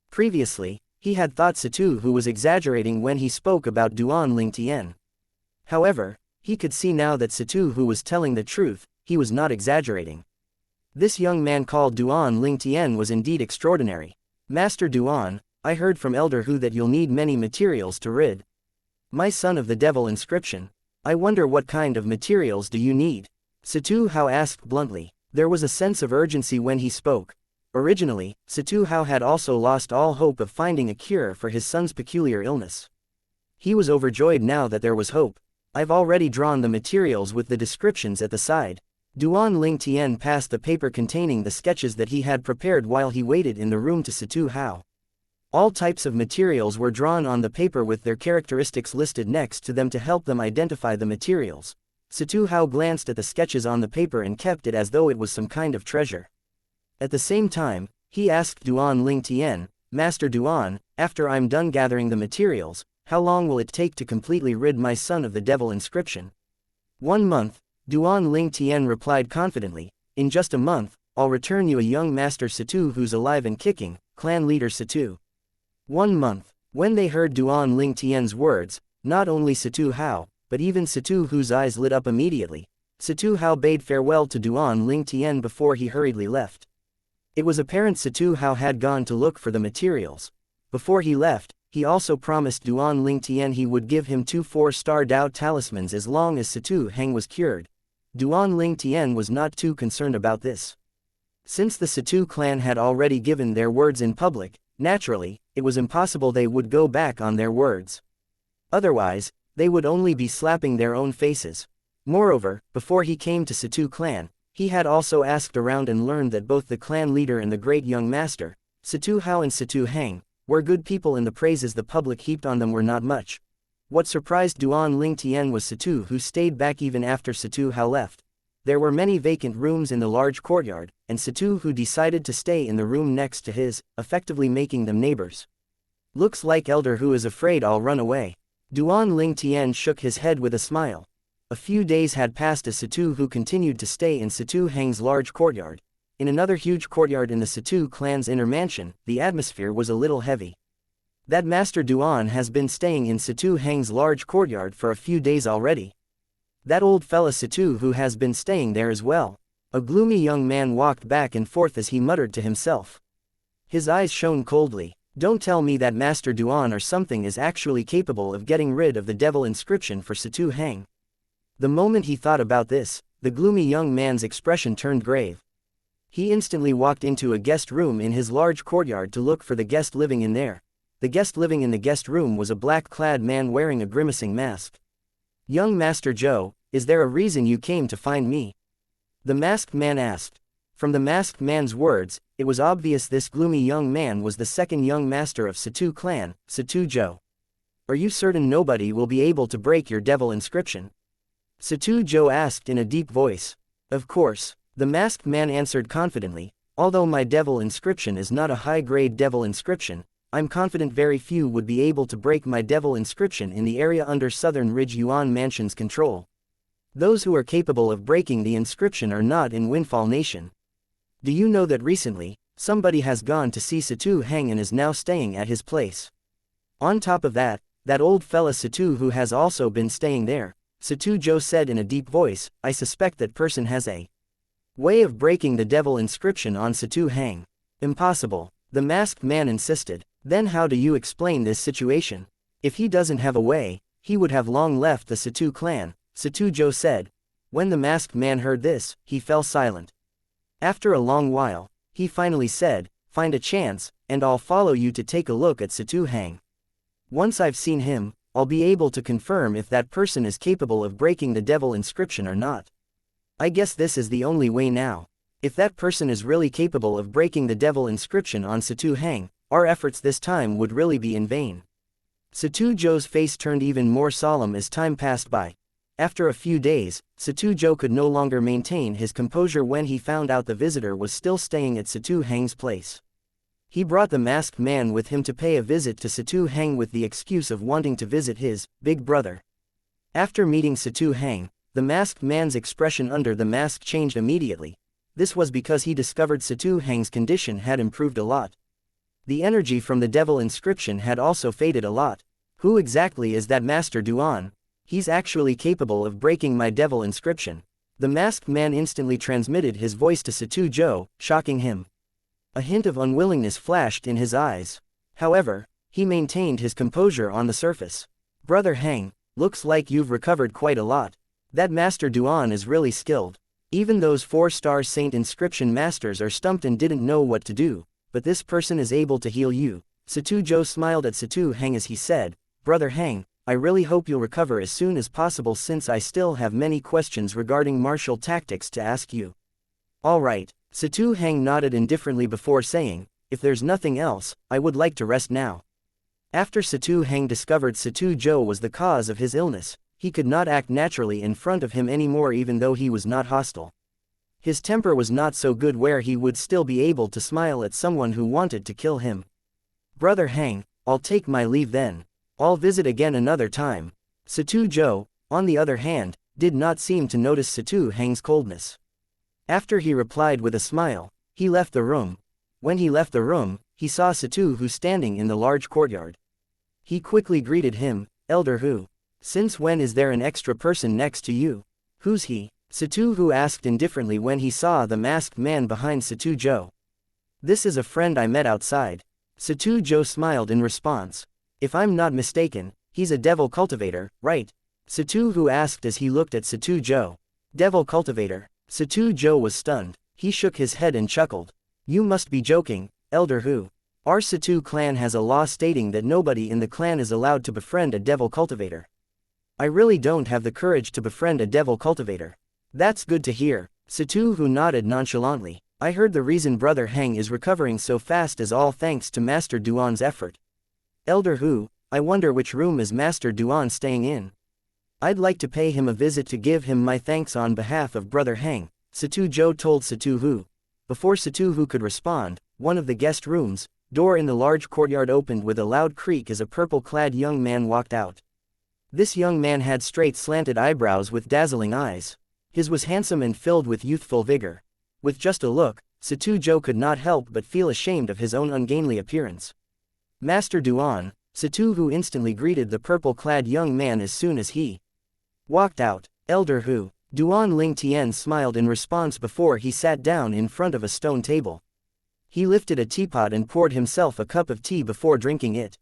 Previously, he had thought Situ Hu was exaggerating when he spoke about Duan Ling Tian. However, he could see now that Situ Hu was telling the truth, he was not exaggerating. This young man called Duan Ling Tian was indeed extraordinary. Master Duan, I heard from Elder Hu that you'll need many materials to rid my son of the devil inscription. I wonder what kind of materials do you need? Situ Hao asked bluntly. There was a sense of urgency when he spoke. Originally, Situ Hao had also lost all hope of finding a cure for his son's peculiar illness. He was overjoyed now that there was hope. I've already drawn the materials with the descriptions at the side. Duan Ling Tian passed the paper containing the sketches that he had prepared while he waited in the room to Situ Hao. All types of materials were drawn on the paper with their characteristics listed next to them to help them identify the materials. Situ Hao glanced at the sketches on the paper and kept it as though it was some kind of treasure. At the same time, he asked Duan Ling Tian, Master Duan, after I'm done gathering the materials, how long will it take to completely rid my son of the devil inscription? 1 month, Duan Ling Tian replied confidently. In just a month, I'll return you a young master Situ who's alive and kicking, clan leader Situ. 1 month. When they heard Duan Ling Tian's words, not only Situ Hao, but even Situ Hu's eyes lit up immediately. Situ Hao bade farewell to Duan Ling Tian before he hurriedly left. It was apparent Situ Hao had gone to look for the materials. Before he left, he also promised Duan Ling Tian he would give him 2 4-star Dao talismans as long as Situ Hang was cured. Duan Ling Tian was not too concerned about this. Since the Situ clan had already given their words in public, naturally, it was impossible they would go back on their words. Otherwise, they would only be slapping their own faces. Moreover, before he came to Situ clan, he had also asked around and learned that both the clan leader and the great young master, Situ Hao and Situ Hang were good people, and the praises the public heaped on them were not much. What surprised Duan Ling Tian was Situ, who stayed back even after Situ Hao left. There were many vacant rooms in the large courtyard, and Situ, who decided to stay in the room next to his, effectively making them neighbors. Looks like Elder Hu is afraid I'll run away. Duan Ling Tian shook his head with a smile. A few days had passed as Situ Hu continued to stay in Situ Hang's large courtyard. In another huge courtyard in the Situ clan's inner mansion, the atmosphere was a little heavy. That Master Duan has been staying in Situ Hang's large courtyard for a few days already. That old fella Situ Hu has been staying there as well. A gloomy young man walked back and forth as he muttered to himself. His eyes shone coldly. Don't tell me that Master Duan or something is actually capable of getting rid of the devil inscription for Situ Hang. The moment he thought about this, the gloomy young man's expression turned grave. He instantly walked into a guest room in his large courtyard to look for the guest living in there. The guest living in the guest room was a black-clad man wearing a grimacing mask. "Young Master Zhou, is there a reason you came to find me?" the masked man asked. From the masked man's words, it was obvious this gloomy young man was the second young master of Situ clan, Situ Zhou. "Are you certain nobody will be able to break your devil inscription?" Situ Zhou asked in a deep voice. "Of course," the masked man answered confidently. "Although my devil inscription is not a high-grade devil inscription, I'm confident very few would be able to break my devil inscription in the area under Southern Ridge Yuan Mansion's control. Those who are capable of breaking the inscription are not in Windfall Nation. Do you know that recently, somebody has gone to see Situ Hang and is now staying at his place? On top of that, that old fella Situ Hu has also been staying there." Situ Zhou said in a deep voice. "I suspect that person has a way of breaking the devil inscription on Situ Hang." "Impossible," the masked man insisted. "Then how do you explain this situation? If he doesn't have a way, he would have long left the Situ clan," Situ Zhou said. When the masked man heard this, he fell silent. After a long while, he finally said, "Find a chance, and I'll follow you to take a look at Situ Hang. Once I've seen him, I'll be able to confirm if that person is capable of breaking the devil inscription or not. I guess this is the only way now. If that person is really capable of breaking the devil inscription on Situ Hang, our efforts this time would really be in vain." Situ Zhou's face turned even more solemn as time passed by. After a few days, Situ Zhou could no longer maintain his composure when he found out the visitor was still staying at Situ Hang's place. He brought the masked man with him to pay a visit to Situ Hang with the excuse of wanting to visit his big brother. After meeting Situ Hang, the masked man's expression under the mask changed immediately. This was because he discovered Situ Hang's condition had improved a lot. The energy from the devil inscription had also faded a lot. "Who exactly is that Master Duan? He's actually capable of breaking my devil inscription." The masked man instantly transmitted his voice to Situ Zhou, shocking him. A hint of unwillingness flashed in his eyes. However, he maintained his composure on the surface. "Brother Hang, looks like you've recovered quite a lot. That Master Duan is really skilled. Even those 4-star Saint inscription masters are stumped and didn't know what to do, but this person is able to heal you." Situ Zhou smiled at Situ Hang as he said, "Brother Hang, I really hope you'll recover as soon as possible since I still have many questions regarding martial tactics to ask you." "All right." Situ Hang nodded indifferently before saying, "If there's nothing else, I would like to rest now." After Situ Hang discovered Situ Zhou was the cause of his illness, he could not act naturally in front of him anymore even though he was not hostile. His temper was not so good where he would still be able to smile at someone who wanted to kill him. "Brother Hang, I'll take my leave then. I'll visit again another time." Situ Zhou, on the other hand, did not seem to notice Situ Hang's coldness. After he replied with a smile, he left the room. When he left the room, he saw Situ Hu standing in the large courtyard. He quickly greeted him, "Elder Hu. Since when is there an extra person next to you?" "Who's he?" Situ Hu asked indifferently when he saw the masked man behind Situ Zhou. "This is a friend I met outside." Situ Zhou smiled in response. "If I'm not mistaken, he's a devil cultivator, right?" Situ Hu asked as he looked at Situ Zhou. "Devil cultivator?" Situ Zhou was stunned. He shook his head and chuckled. "You must be joking, Elder Hu. Our Situ clan has a law stating that nobody in the clan is allowed to befriend a devil cultivator. I really don't have the courage to befriend a devil cultivator." "That's good to hear." Situ Hu nodded nonchalantly. I heard the reason Brother Heng is recovering so fast is all thanks to Master Duan's effort. Elder Hu, I wonder which room is Master Duan staying in. I'd like to pay him a visit to give him my thanks on behalf of Brother Heng, Situ Zhou told Situ Hu. Before Situ Hu could respond, one of the guest rooms, door in the large courtyard opened with a loud creak as a purple-clad young man walked out. This young man had straight slanted eyebrows with dazzling eyes. His was handsome and filled with youthful vigor. With just a look, Situ Zhou could not help but feel ashamed of his own ungainly appearance. Master Duan, Situ Hu instantly greeted the purple-clad young man as soon as he walked out. Elder Hu, Duan Ling Tian smiled in response before he sat down in front of a stone table. He lifted a teapot and poured himself a cup of tea before drinking it.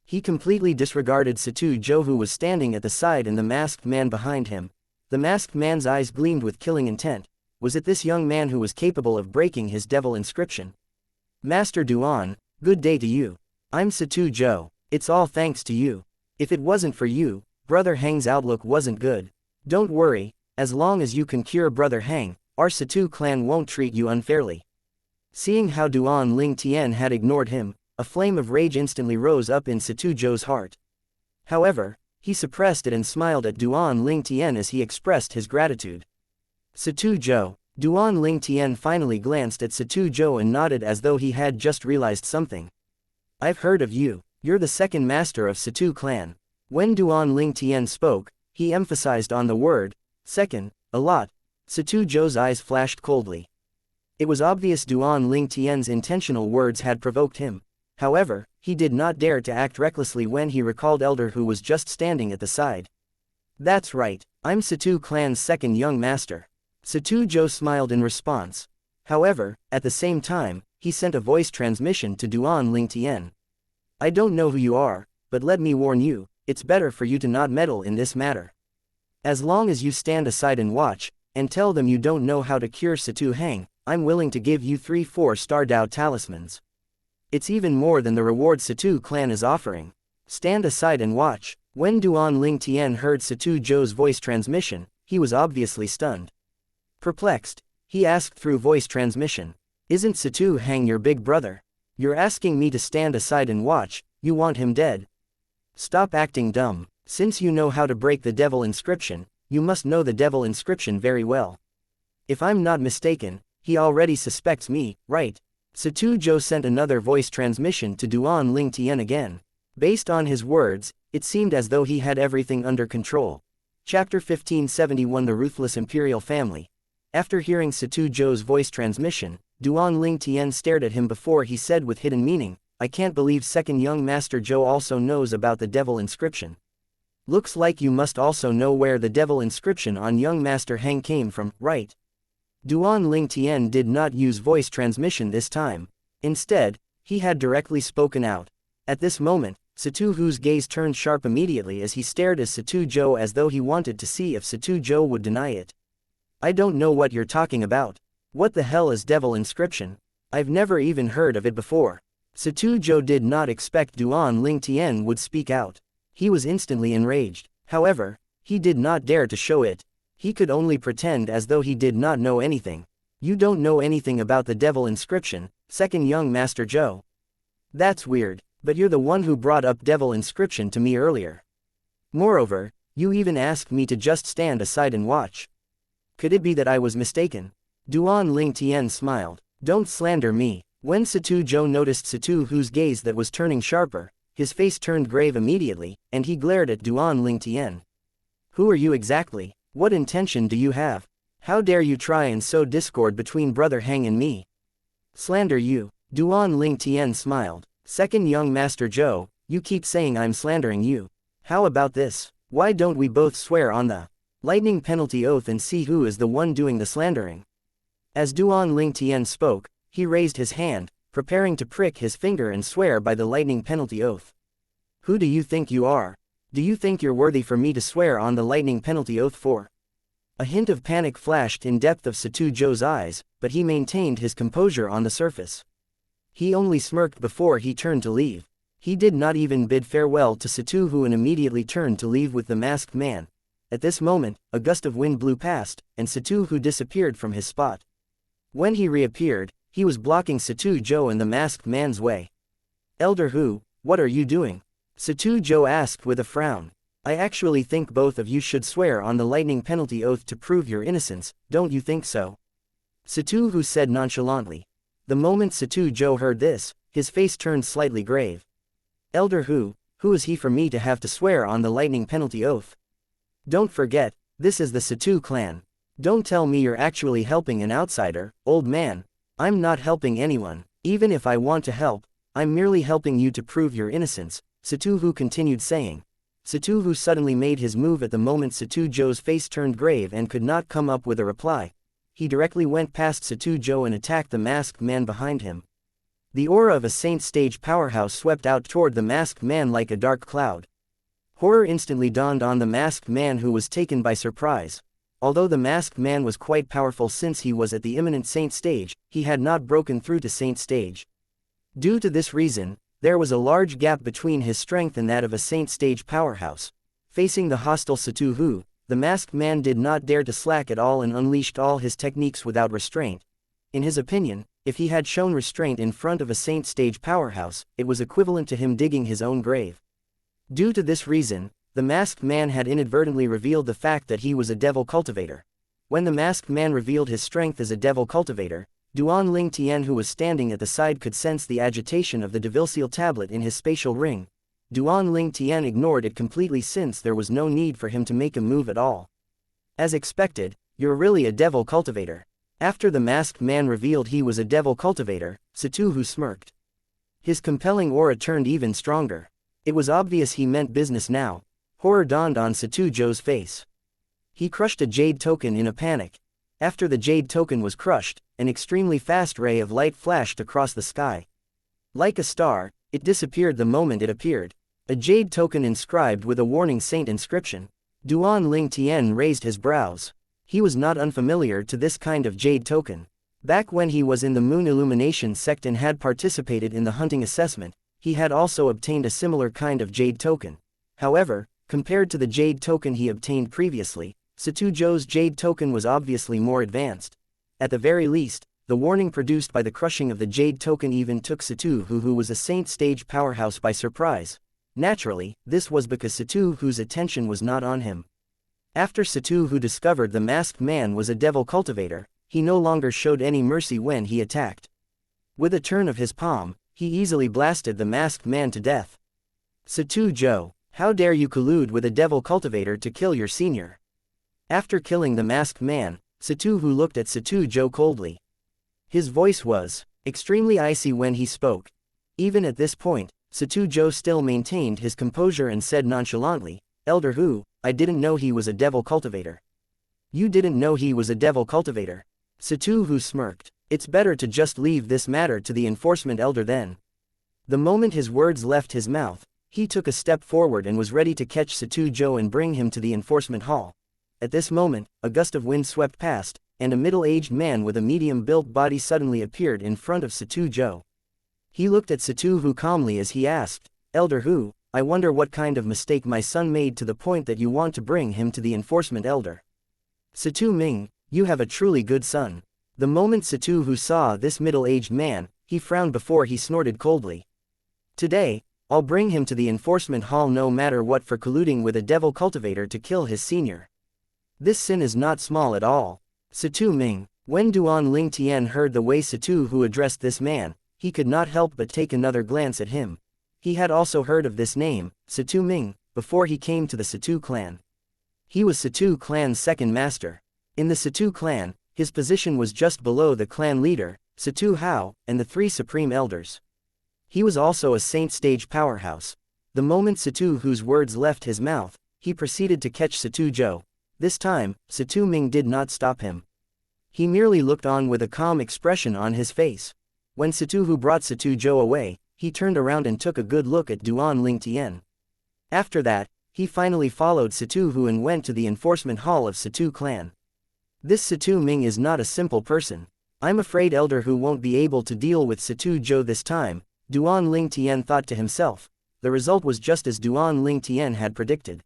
He completely disregarded Situ Zhou, who was standing at the side, and the masked man behind him. The masked man's eyes gleamed with killing intent. Was it this young man who was capable of breaking his devil inscription? Master Duan, good day to you. I'm Situ Zhou. It's all thanks to you. If it wasn't for you, Brother Heng's outlook wasn't good. Don't worry, as long as you can cure Brother Heng, our Situ clan won't treat you unfairly. Seeing how Duan Ling Tian had ignored him, a flame of rage instantly rose up in Situ Zhou's heart. However, he suppressed it and smiled at Duan Ling Tian as he expressed his gratitude. Situ Zhou, Duan Ling Tian finally glanced at Situ Zhou and nodded as though he had just realized something. I've heard of you. You're the second master of Situ clan. When Duan Ling Tian spoke, he emphasized on the word second a lot. Situ Zhou's eyes flashed coldly. It was obvious Duan Ling Tian's intentional words had provoked him. However, he did not dare to act recklessly when he recalled Elder Hu was just standing at the side. That's right, I'm Situ clan's second young master. Situ Zhou smiled in response. However, at the same time, he sent a voice transmission to Duan Ling Tian. I don't know who you are, but let me warn you, it's better for you to not meddle in this matter. As long as you stand aside and watch, and tell them you don't know how to cure Situ Heng, I'm willing to give you 3 4-star Dao talismans. It's even more than the reward Situ clan is offering. Stand aside and watch. When Duan Ling Tian heard Situ Zhou's voice transmission, he was obviously stunned. Perplexed, he asked through voice transmission, isn't Situ Heng your big brother? You're asking me to stand aside and watch, you want him dead? Stop acting dumb. Since you know how to break the devil inscription, you must know the devil inscription very well. If I'm not mistaken, he already suspects me, right? Situ Zhou sent another voice transmission to Duan Ling Tian again. Based on his words, it seemed as though he had everything under control. Chapter 1571 The Ruthless Imperial Family. After hearing Situ Zhou's voice transmission, Duan Ling Tian stared at him before he said with hidden meaning, I can't believe second young Master Zhou also knows about the devil inscription. Looks like you must also know where the devil inscription on young Master Heng came from, right? Duan Ling Tian did not use voice transmission this time. Instead, he had directly spoken out. At this moment, Situ Hu's gaze turned sharp immediately as he stared at Situ Zhou as though he wanted to see if Situ Zhou would deny it. I don't know what you're talking about. What the hell is devil inscription? I've never even heard of it before. Situ Zhou did not expect Duan Ling Tian would speak out. He was instantly enraged. However, he did not dare to show it. He could only pretend as though he did not know anything. You don't know anything about the devil inscription, second young Master Zhou. That's weird, but you're the one who brought up devil inscription to me earlier. Moreover, you even asked me to just stand aside and watch. Could it be that I was mistaken? Duan Ling Tian smiled. Don't slander me. When Situ Zhou noticed Situ Hu's gaze that was turning sharper, his face turned grave immediately, and he glared at Duan Ling Tian. Who are you exactly? What intention do you have? How dare you try and sow discord between Brother Heng and me? Slander you? Duan Ling Tian smiled. Second young Master Zhou, you keep saying I'm slandering you. How about this? Why don't we both swear on the lightning penalty oath and see who is the one doing the slandering? As Duan Ling Tian spoke, he raised his hand, preparing to prick his finger and swear by the lightning penalty oath. Who do you think you are? Do you think you're worthy for me to swear on the lightning penalty oath for? A hint of panic flashed in depth of Situ Zhou's eyes, but he maintained his composure on the surface. He only smirked before he turned to leave. He did not even bid farewell to Situ Hu and immediately turned to leave with the masked man. At this moment, a gust of wind blew past, and Situ Hu disappeared from his spot. When he reappeared, he was blocking Situ Zhou in the masked man's way. Elder Hu, what are you doing? Situ Zhou asked with a frown. I actually think both of you should swear on the lightning penalty oath to prove your innocence, don't you think so? Situ Hu said nonchalantly. The moment Situ Zhou heard this, his face turned slightly grave. Elder Hu, who is he for me to have to swear on the lightning penalty oath? Don't forget, this is the Situ clan. Don't tell me you're actually helping an outsider, old man. I'm not helping anyone, even if I want to help, I'm merely helping you to prove your innocence, Situ Hu continued saying. Situ Hu suddenly made his move at the moment Situ Zhou's face turned grave and could not come up with a reply. He directly went past Situ Zhou and attacked the masked man behind him. The aura of a saint stage powerhouse swept out toward the masked man like a dark cloud. Horror instantly dawned on the masked man, who was taken by surprise. Although the masked man was quite powerful since he was at the imminent saint stage, he had not broken through to saint stage. Due to this reason, there was a large gap between his strength and that of a saint stage powerhouse. Facing the hostile Situ Hu, the masked man did not dare to slack at all and unleashed all his techniques without restraint. In his opinion, if he had shown restraint in front of a saint stage powerhouse, it was equivalent to him digging his own grave. Due to this reason, the masked man had inadvertently revealed the fact that he was a devil cultivator. When the masked man revealed his strength as a devil cultivator, Duan Ling Tian, who was standing at the side, could sense the agitation of the devil seal tablet in his spatial ring. Duan Ling Tian ignored it completely since there was no need for him to make a move at all. As expected, you're really a devil cultivator. After the masked man revealed he was a devil cultivator, Situ Hu smirked. His compelling aura turned even stronger. It was obvious he meant business now. Horror dawned on Situ Zhou's face. He crushed a jade token in a panic. After the jade token was crushed, an extremely fast ray of light flashed across the sky. Like a star, it disappeared the moment it appeared. A jade token inscribed with a warning saint inscription. Duan Ling Tian raised his brows. He was not unfamiliar to this kind of jade token. Back when he was in the Moon Illumination sect and had participated in the hunting assessment, he had also obtained a similar kind of jade token. However, compared to the jade token he obtained previously, Situ Zhou's jade token was obviously more advanced. At the very least, the warning produced by the crushing of the jade token even took Situ Hu, who was a saint stage powerhouse, by surprise. Naturally, this was because Situ Hu's attention was not on him. After Situ Hu discovered the masked man was a devil cultivator, he no longer showed any mercy when he attacked. With a turn of his palm, he easily blasted the masked man to death. Situ Zhou, how dare you collude with a devil cultivator to kill your senior? After killing the masked man, Situ Hu looked at Situ Zhou coldly. His voice was extremely icy when he spoke. Even at this point, Situ Zhou still maintained his composure and said nonchalantly, Elder Hu, I didn't know he was a devil cultivator. You didn't know he was a devil cultivator? Situ Hu smirked. It's better to just leave this matter to the enforcement elder then. The moment his words left his mouth, he took a step forward and was ready to catch Situ Zhou and bring him to the enforcement hall. At this moment, a gust of wind swept past, and a middle-aged man with a medium-built body suddenly appeared in front of Situ Zhou. He looked at Situ Hu calmly as he asked, Elder Hu, I wonder what kind of mistake my son made to the point that you want to bring him to the enforcement elder. Situ Ming, you have a truly good son. The moment Situ Hu saw this middle-aged man, he frowned before he snorted coldly. Today, I'll bring him to the enforcement hall no matter what for colluding with a devil cultivator to kill his senior. This sin is not small at all. Situ Ming, when Duan Ling Tian heard the way Situ Hu addressed this man, he could not help but take another glance at him. He had also heard of this name, Situ Ming, before he came to the Situ clan. He was Situ clan's second master. In the Situ clan, his position was just below the clan leader, Situ Hao, and the three supreme elders. He was also a saint stage powerhouse. The moment Situ Hu's words left his mouth, he proceeded to catch Situ Zhou. This time, Situ Ming did not stop him. He merely looked on with a calm expression on his face. When Situ Hu brought Situ Zhou away, he turned around and took a good look at Duan Ling Tian. After that, he finally followed Situ Hu and went to the enforcement hall of Situ clan. This Situ Ming is not a simple person. I'm afraid Elder Hu won't be able to deal with Situ Zhou this time, Duan Ling Tian thought to himself. The result was just as Duan Ling Tian had predicted.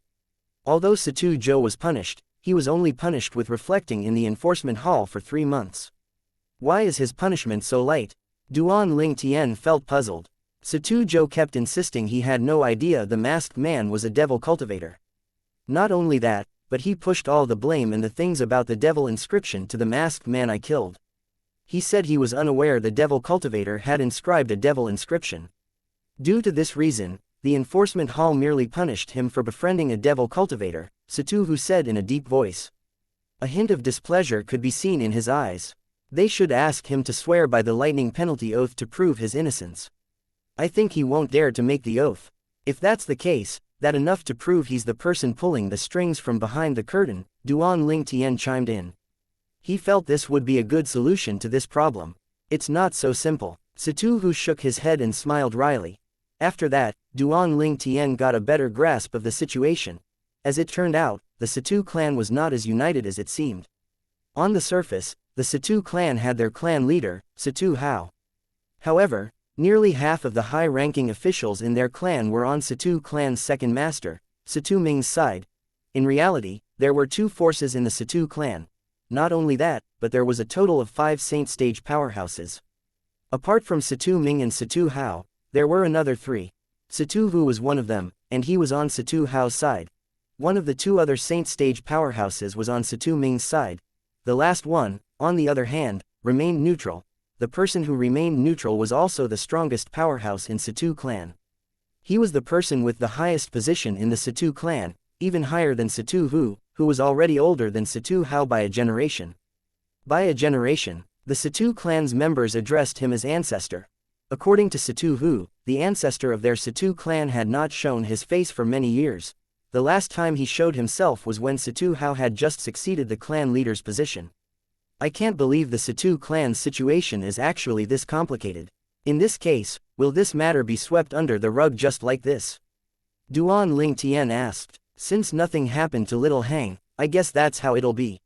Although Situ Zhou was punished, he was only punished with reflecting in the enforcement hall for 3 months. Why is his punishment so light? Duan Ling Tian felt puzzled. Situ Zhou kept insisting he had no idea the masked man was a devil cultivator. Not only that, but he pushed all the blame and the things about the devil inscription to the masked man I killed. He said he was unaware the devil cultivator had inscribed a devil inscription. Due to this reason, the enforcement hall merely punished him for befriending a devil cultivator, Situ Hu said in a deep voice. A hint of displeasure could be seen in his eyes. They should ask him to swear by the lightning penalty oath to prove his innocence. I think he won't dare to make the oath. If that's the case, that enough to prove he's the person pulling the strings from behind the curtain, Duan Ling Tian chimed in. He felt this would be a good solution to this problem. It's not so simple. Situ Hu shook his head and smiled wryly. After that, Duan Ling Tian got a better grasp of the situation. As it turned out, the Situ clan was not as united as it seemed. On the surface, the Situ clan had their clan leader, Situ Hao. However, nearly half of the high-ranking officials in their clan were on Situ clan's second master, Situ Ming's side. In reality, there were two forces in the Situ clan. Not only that, but there was a total of 5 saint stage powerhouses. Apart from Situ Ming and Situ Hao, there were another 3. Situ Hu was one of them, and he was on Situ Hao's side. One of the 2 other saint stage powerhouses was on Situ Ming's side. The last one, on the other hand, remained neutral. The person who remained neutral was also the strongest powerhouse in Situ clan. He was the person with the highest position in the Situ clan, even higher than Situ Hu, who was already older than Situ Hao by a generation. By a generation, the Situ clan's members addressed him as ancestor. According to Situ Hu, the ancestor of their Situ clan had not shown his face for many years. The last time he showed himself was when Situ Hao had just succeeded the clan leader's position. I can't believe the Situ clan's situation is actually this complicated. In this case, will this matter be swept under the rug just like this? Duan Ling Tian asked. Since nothing happened to Little Hang, I guess that's how it'll be.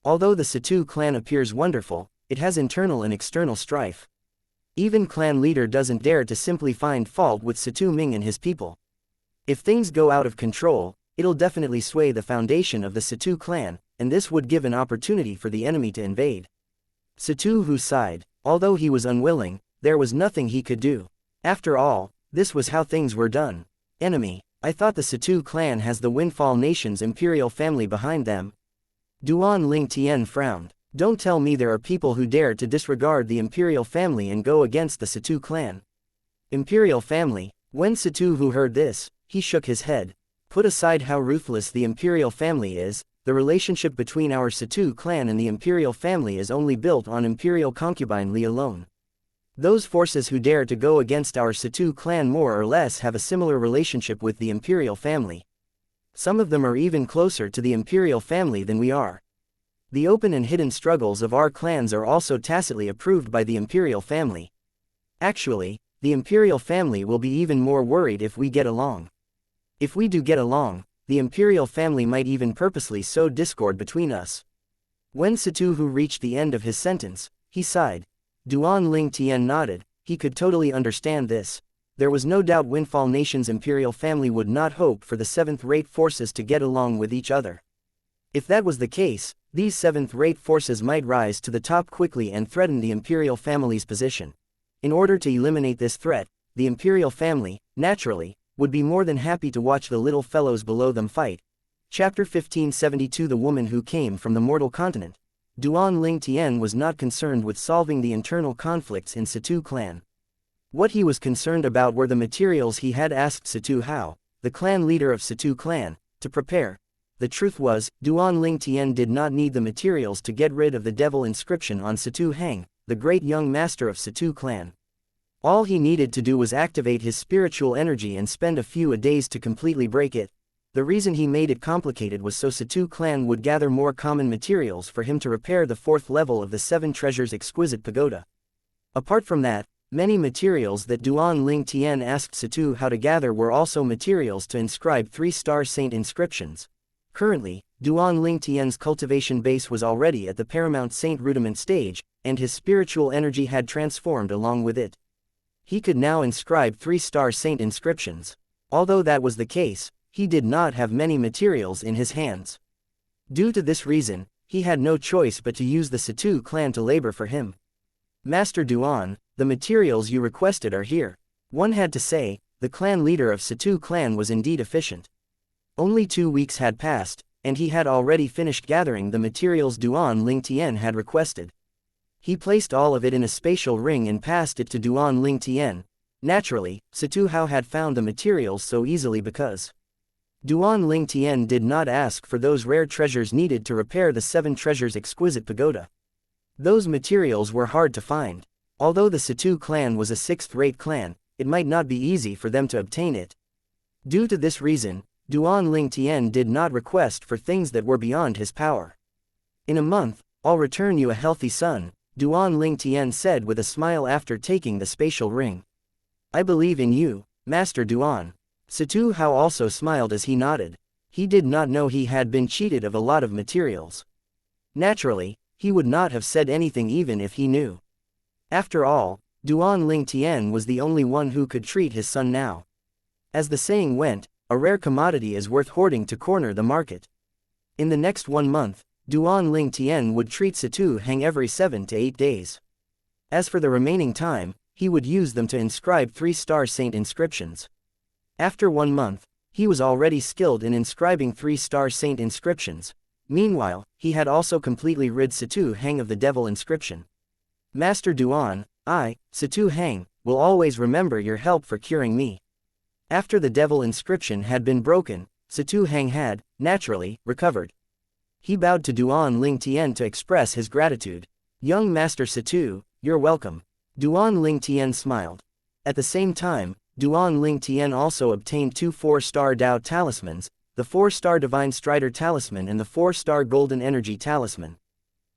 Although the Situ clan appears wonderful, it has internal and external strife. Even clan leader doesn't dare to simply find fault with Situ Ming and his people. If things go out of control, it'll definitely sway the foundation of the Situ clan, and this would give an opportunity for the enemy to invade. Situ Hu sighed. Although he was unwilling, there was nothing he could do. After all, this was how things were done. Enemy, I thought the Situ clan has the Windfall Nation's imperial family behind them. Duan Ling Tian frowned. Don't tell me there are people who dare to disregard the imperial family and go against the Situ clan. Imperial family? When Situ Hu heard this, he shook his head. Put aside how ruthless the imperial family is, the relationship between our Situ clan and the imperial family is only built on imperial concubine Li alone. Those forces who dare to go against our Situ clan more or less have a similar relationship with the imperial family. Some of them are even closer to the imperial family than we are. The open and hidden struggles of our clans are also tacitly approved by the imperial family. Actually, the imperial family will be even more worried if we get along. If we do get along, the imperial family might even purposely sow discord between us. When Situ Hu reached the end of his sentence, he sighed. Duan Ling Tian nodded. He could totally understand this. There was no doubt Windfall Nation's imperial family would not hope for the 7th-rate forces to get along with each other. If that was the case, these 7th-rate forces might rise to the top quickly and threaten the imperial family's position. In order to eliminate this threat, the imperial family, naturally, would be more than happy to watch the little fellows below them fight. Chapter 1572 The Woman Who Came from the Mortal Continent. Duan Ling Tian was not concerned with solving the internal conflicts in Situ clan. What he was concerned about were the materials he had asked Situ Hao, the clan leader of Situ clan, to prepare. The truth was, Duan Ling Tian did not need the materials to get rid of the devil inscription on Situ Hang, the great young master of Situ clan. All he needed to do was activate his spiritual energy and spend a few days to completely break it. The reason he made it complicated was so Situ clan would gather more common materials for him to repair the 4th level of the 7 Treasures exquisite pagoda. Apart from that, many materials that Duan Ling Tian asked Situ Hao to gather were also materials to inscribe 3-star saint inscriptions. Currently, Duan Ling Tian's cultivation base was already at the paramount saint rudiment stage, and his spiritual energy had transformed along with it. He could now inscribe 3-star saint inscriptions. Although that was the case, he did not have many materials in his hands. Due to this reason, he had no choice but to use the Situ clan to labor for him. Master Duan, the materials you requested are here. One had to say, the clan leader of Situ clan was indeed efficient. Only 2 weeks had passed, and he had already finished gathering the materials Duan Lingtian had requested. He placed all of it in a spatial ring and passed it to Duan Lingtian. Naturally, Situ Hao had found the materials so easily because Duan Lingtian did not ask for those rare treasures needed to repair the 7 treasures exquisite pagoda. Those materials were hard to find. Although the Situ clan was a 6th-rate clan, it might not be easy for them to obtain it. Due to this reason, Duan Lingtian did not request for things that were beyond his power. In a month, I'll return you a healthy son, Duan Lingtian said with a smile after taking the spatial ring. I believe in you, Master Duan. Situ Hao also smiled as he nodded. He did not know he had been cheated of a lot of materials. Naturally, he would not have said anything even if he knew. After all, Duan Lingtian was the only one who could treat his son now. As the saying went, a rare commodity is worth hoarding to corner the market. In the next 1 month, Duan Lingtian would treat Situ Hang every 7 to 8 days. As for the remaining time, he would use them to inscribe 3-star saint inscriptions. After 1 month, he was already skilled in inscribing 3-star saint inscriptions. Meanwhile, he had also completely rid Situ Hang of the devil inscription. Master Duan, I, Situ Hang, will always remember your help for curing me. After the devil inscription had been broken, Situ Hang had, naturally, recovered. He bowed to Duan Lingtian to express his gratitude. Young Master Situ, you're welcome. Duan Lingtian smiled. At the same time, Duan Lingtian also obtained 2 4-star Dao talismans, the 4-star Divine Strider talisman and the 4-star Golden Energy talisman.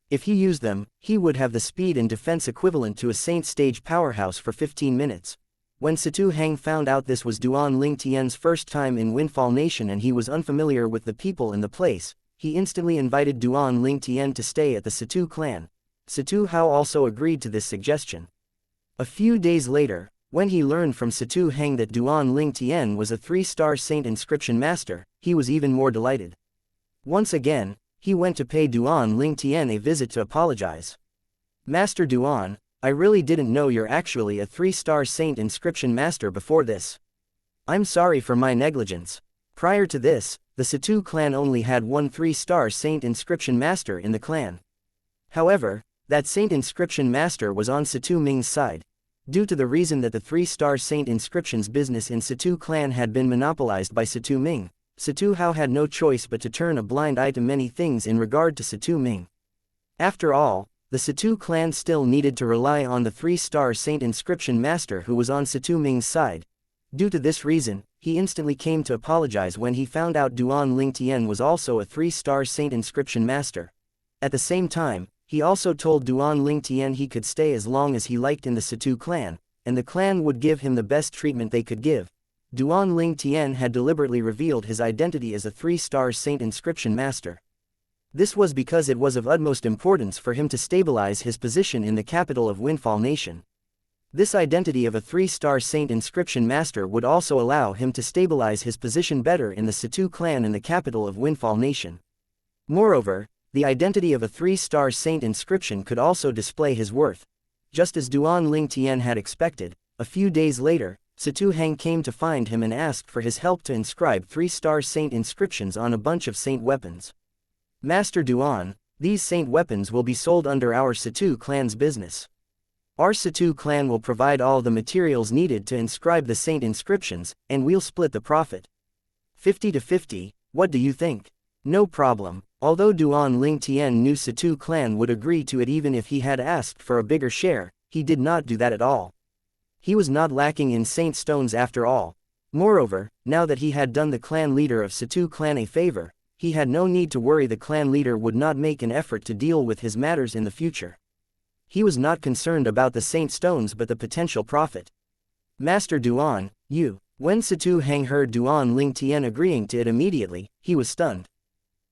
If he used them, he would have the speed and defense equivalent to a Saint stage powerhouse for 15 minutes. When Situ Hang found out this was Duan Lingtian's first time in Windfall Nation and he was unfamiliar with the people in the place, he instantly invited Duan Lingtian to stay at the Situ clan. Situ Hao also agreed to this suggestion. A few days later, when he learned from Situ Hang that Duan Lingtian was a 3-star saint inscription master, he was even more delighted. Once again, he went to pay Duan Lingtian a visit to apologize. Master Duan, I really didn't know you're actually a 3-star saint inscription master before this. I'm sorry for my negligence. Prior to this, the Situ clan only had 1 3-star saint inscription master in the clan. However, that saint inscription master was on Situ Ming's side. Due to the reason that the 3-star saint inscriptions business in Situ clan had been monopolized by Situ Ming, Situ Hao had no choice but to turn a blind eye to many things in regard to Situ Ming. After all, the Situ clan still needed to rely on the 3-star saint inscription master who was on Situ Ming's side. Due to this reason, he instantly came to apologize when he found out Duan Lingtian was also a 3-star saint inscription master. At the same time, he also told Duan Lingtian he could stay as long as he liked in the Situ clan, and the clan would give him the best treatment they could give. Duan Lingtian had deliberately revealed his identity as a 3-star saint inscription master. This was because it was of utmost importance for him to stabilize his position in the capital of Windfall Nation. This identity of a 3-star saint inscription master would also allow him to stabilize his position better in the Situ clan in the capital of Windfall Nation. Moreover, the identity of a 3-star saint inscription could also display his worth. Just as Duan Lingtian had expected, a few days later, Situ Hang came to find him and asked for his help to inscribe 3-star saint inscriptions on a bunch of saint weapons. Master Duan, these saint weapons will be sold under our Situ clan's business. Our Situ clan will provide all the materials needed to inscribe the saint inscriptions, and we'll split the profit. 50 to 50, what do you think? No problem. Although Duan Lingtian knew Situ clan would agree to it even if he had asked for a bigger share, he did not do that at all. He was not lacking in saint stones after all. Moreover, now that he had done the clan leader of Situ clan a favor, he had no need to worry the clan leader would not make an effort to deal with his matters in the future. He was not concerned about the saint stones but the potential profit. Master Duan, you. When Situ Hang heard Duan Lingtian agreeing to it immediately, he was stunned.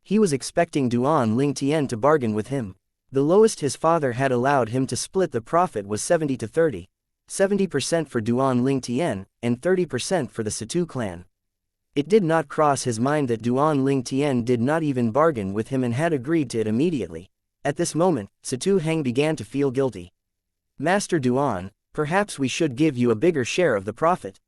He was expecting Duan Lingtian to bargain with him. The lowest his father had allowed him to split the profit was 70 to 30. 70% for Duan Lingtian, and 30% for the Situ clan. It did not cross his mind that Duan Lingtian did not even bargain with him and had agreed to it immediately. At this moment, Situ Hang began to feel guilty. Master Duan, perhaps we should give you a bigger share of the profit.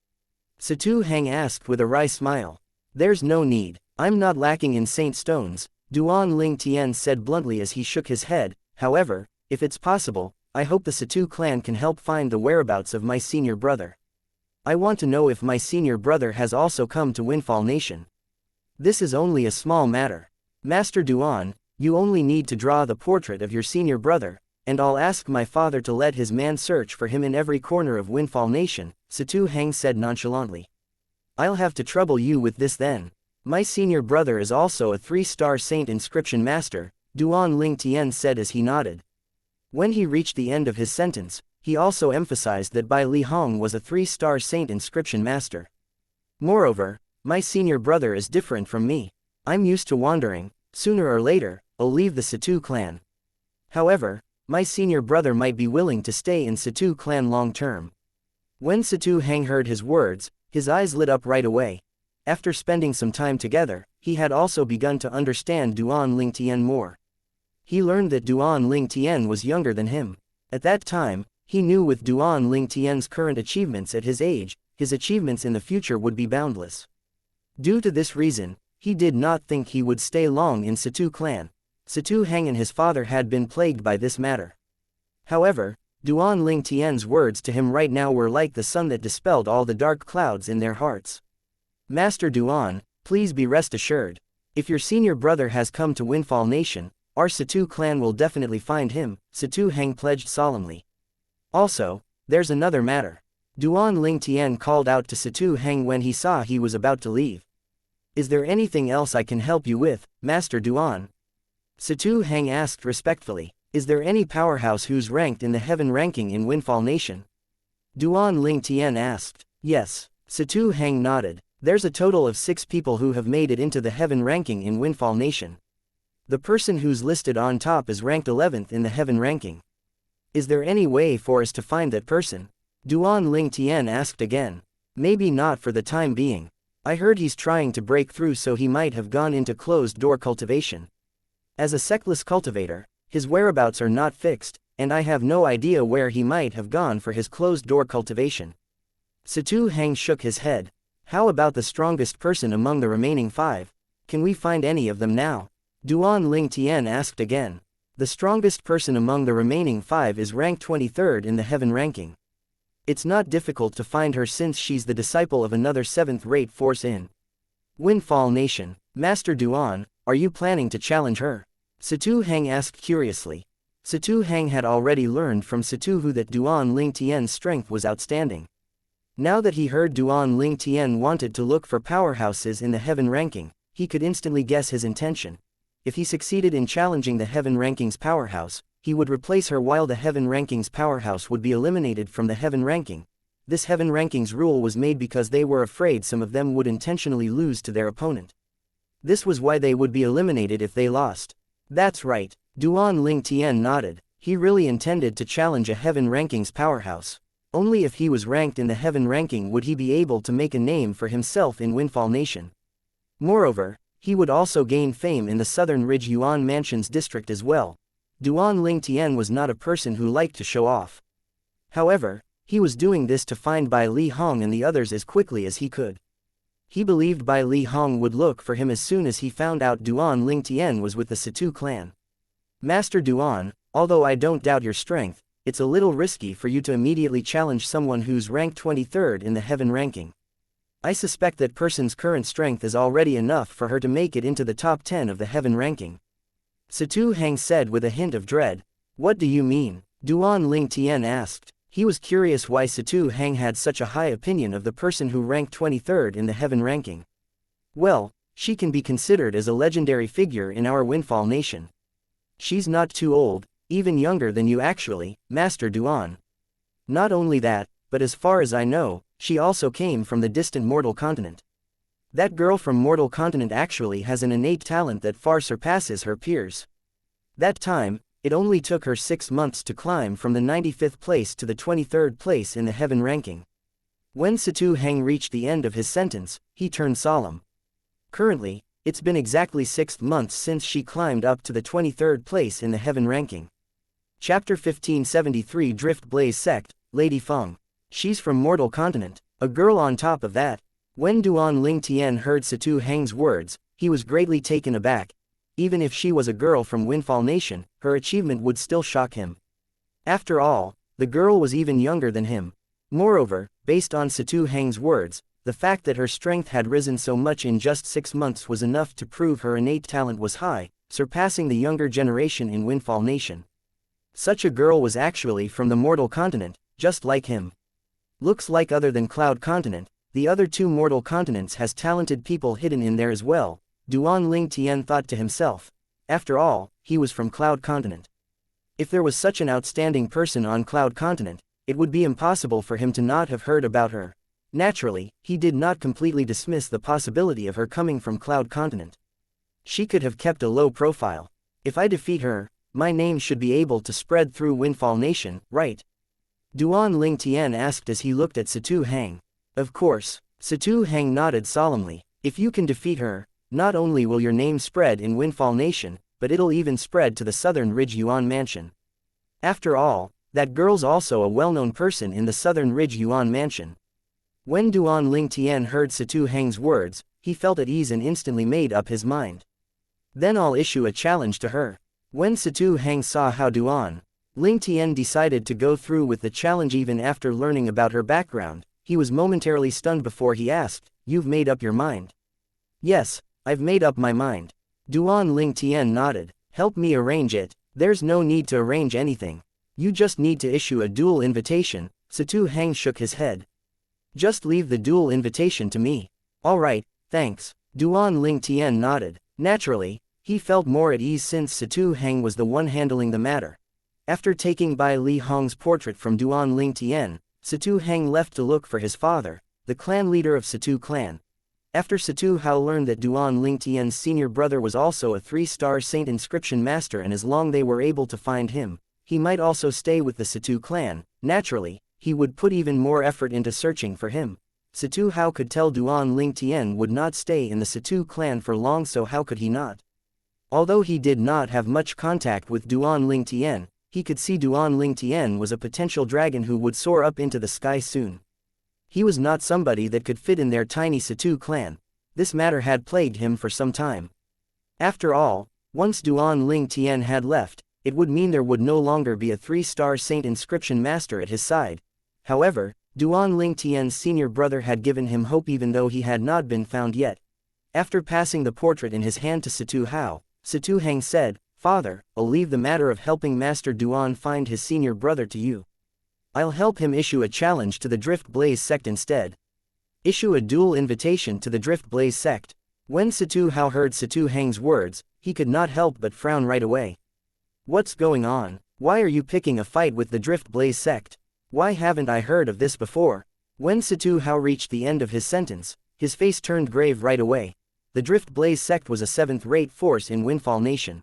Situ Heng asked with a wry smile. There's no need. I'm not lacking in saint stones, Duan Ling Tian said bluntly as he shook his head. However, if it's possible, I hope the Situ clan can help find the whereabouts of my senior brother. I want to know if my senior brother has also come to Windfall Nation. This is only a small matter. Master Duan, you only need to draw the portrait of your senior brother, and I'll ask my father to let his man search for him in every corner of Windfall Nation, Situ Heng said nonchalantly. I'll have to trouble you with this then. My senior brother is also a 3-star saint inscription master, Duan Ling Tian said as he nodded. When he reached the end of his sentence, he also emphasized that Bai Li Hong was a 3-star saint inscription master. Moreover, my senior brother is different from me. I'm used to wandering. Sooner or later, I'll leave the Situ clan. However, my senior brother might be willing to stay in Situ clan long term. When Situ Heng heard his words, his eyes lit up right away. After spending some time together, he had also begun to understand Duan Ling Tian more. He learned that Duan Ling Tian was younger than him. At that time, he knew with Duan Ling Tian's current achievements at his age, his achievements in the future would be boundless. Due to this reason, he did not think he would stay long in Situ clan. Situ Heng and his father had been plagued by this matter. However, Duan Ling Tian's words to him right now were like the sun that dispelled all the dark clouds in their hearts. Master Duan, please be rest assured. If your senior brother has come to Windfall Nation, our Situ clan will definitely find him, Situ Heng pledged solemnly. Also, there's another matter. Duan Ling Tian called out to Situ Heng when he saw he was about to leave. Is there anything else I can help you with, Master Duan? Situ Heng asked respectfully. Is there any powerhouse who's ranked in the heaven ranking in Windfall Nation? Duan Ling Tian asked. Yes. Situ Heng nodded. There's a total of 6 people who have made it into the heaven ranking in Windfall Nation. The person who's listed on top is ranked 11th in the heaven ranking. Is there any way for us to find that person? Duan Ling Tian asked again. Maybe not for the time being. I heard he's trying to break through, so he might have gone into closed-door cultivation. As a sectless cultivator, his whereabouts are not fixed, and I have no idea where he might have gone for his closed-door cultivation. Situ Heng shook his head. How about the strongest person among the remaining 5? Can we find any of them now? Duan Ling Tian asked again. The strongest person among the remaining 5 is ranked 23rd in the heaven ranking. It's not difficult to find her since she's the disciple of another 7th-rate force in Windfall Nation. Master Duan, are you planning to challenge her? Situ Heng asked curiously. Situ Heng had already learned from Situ Hu that Duan Ling Tian's strength was outstanding. Now that he heard Duan Ling Tian wanted to look for powerhouses in the heaven ranking, he could instantly guess his intention. If he succeeded in challenging the heaven ranking's powerhouse, he would replace her while the heaven ranking's powerhouse would be eliminated from the heaven ranking. This heaven ranking's rule was made because they were afraid some of them would intentionally lose to their opponent. This was why they would be eliminated if they lost. That's right, Duan Ling Tian nodded. He really intended to challenge a heaven ranking's powerhouse. Only if he was ranked in the heaven ranking would he be able to make a name for himself in Windfall Nation. Moreover, he would also gain fame in the Southern Ridge Yuan Mansions district as well. Duan Ling Tian was not a person who liked to show off. However, he was doing this to find Bai Li Hong and the others as quickly as he could. He believed Bai Li Hong would look for him as soon as he found out Duan Ling Tian was with the Situ clan. Master Duan, although I don't doubt your strength, it's a little risky for you to immediately challenge someone who's ranked 23rd in the heaven ranking. I suspect that person's current strength is already enough for her to make it into the top 10 of the heaven ranking. Situ Heng said with a hint of dread. What do you mean? Duan Ling Tian asked. He was curious why Situ Heng had such a high opinion of the person who ranked 23rd in the heaven ranking. Well, she can be considered as a legendary figure in our Windfall Nation. She's not too old, even younger than you actually, Master Duan. Not only that, but as far as I know, she also came from the distant Mortal Continent. That girl from Mortal Continent actually has an innate talent that far surpasses her peers. That time, it only took her 6 months to climb from the 95th place to the 23rd place in the heaven ranking. When Situ Heng reached the end of his sentence, he turned solemn. Currently, it's been exactly 6 months since she climbed up to the 23rd place in the heaven ranking. Chapter 1573 Drift Blaze Sect, Lady Feng. She's from Mortal Continent, a girl on top of that. When Duan Ling Tian heard Situ Hang's words, he was greatly taken aback. Even if she was a girl from Windfall Nation, her achievement would still shock him. After all, the girl was even younger than him. Moreover, based on Situ Hang's words, the fact that her strength had risen so much in just 6 months was enough to prove her innate talent was high, surpassing the younger generation in Windfall Nation. Such a girl was actually from the Mortal Continent, just like him. Looks like other than Cloud Continent, the other 2 mortal continents has talented people hidden in there as well, Duan Ling Tian thought to himself. After all, he was from Cloud Continent. If there was such an outstanding person on Cloud Continent, it would be impossible for him to not have heard about her. Naturally, he did not completely dismiss the possibility of her coming from Cloud Continent. She could have kept a low profile. If I defeat her, my name should be able to spread through Windfall Nation, right? Duan Ling Tian asked as he looked at Situ Hang. Of course. Situ Hang nodded solemnly. If you can defeat her, not only will your name spread in Windfall Nation, but it'll even spread to the Southern Ridge Yuan Mansion. After all, that girl's also a well-known person in the Southern Ridge Yuan Mansion. When Duan Ling Tian heard Situ Hang's words, he felt at ease and instantly made up his mind. Then I'll issue a challenge to her. When Situ Hang saw how Duan Ling Tian decided to go through with the challenge even after learning about her background, he was momentarily stunned before he asked, "You've made up your mind?" "Yes, I've made up my mind." Duan Ling Tian nodded. "Help me arrange it." "There's no need to arrange anything. You just need to issue a duel invitation." Situ Hang shook his head. "Just leave the duel invitation to me." "All right, thanks." Duan Ling Tian nodded. Naturally, he felt more at ease since Situ Hang was the one handling the matter. After taking Bai Li Hong's portrait from Duan Ling Tian, Situ Hang left to look for his father, the clan leader of Situ clan. After Situ Hao learned that Duan Ling Tian's senior brother was also a 3-star saint inscription master, and as long they were able to find him, he might also stay with the Situ clan, naturally, he would put even more effort into searching for him. Situ Hao could tell Duan Ling Tian would not stay in the Situ clan for long, so how could he not? Although he did not have much contact with Duan Ling Tian, he could see Duan Ling Tian was a potential dragon who would soar up into the sky soon. He was not somebody that could fit in their tiny Situ clan. This matter had plagued him for some time. After all, once Duan Ling Tian had left, it would mean there would no longer be a 3-star saint inscription master at his side. However, Duan Ling Tian's senior brother had given him hope even though he had not been found yet. After passing the portrait in his hand to Situ Hao, Situ Hang said, "Father, I'll leave the matter of helping Master Duan find his senior brother to you. I'll help him issue a challenge to the Drift Blaze sect instead." Issue a duel invitation to the Drift Blaze sect. When Situ Hao heard Situ Hang's words, he could not help but frown right away. "What's going on? Why are you picking a fight with the Drift Blaze sect? Why haven't I heard of this before?" When Situ Hao reached the end of his sentence, his face turned grave right away. The Drift Blaze sect was a 7th-rate force in Windfall Nation.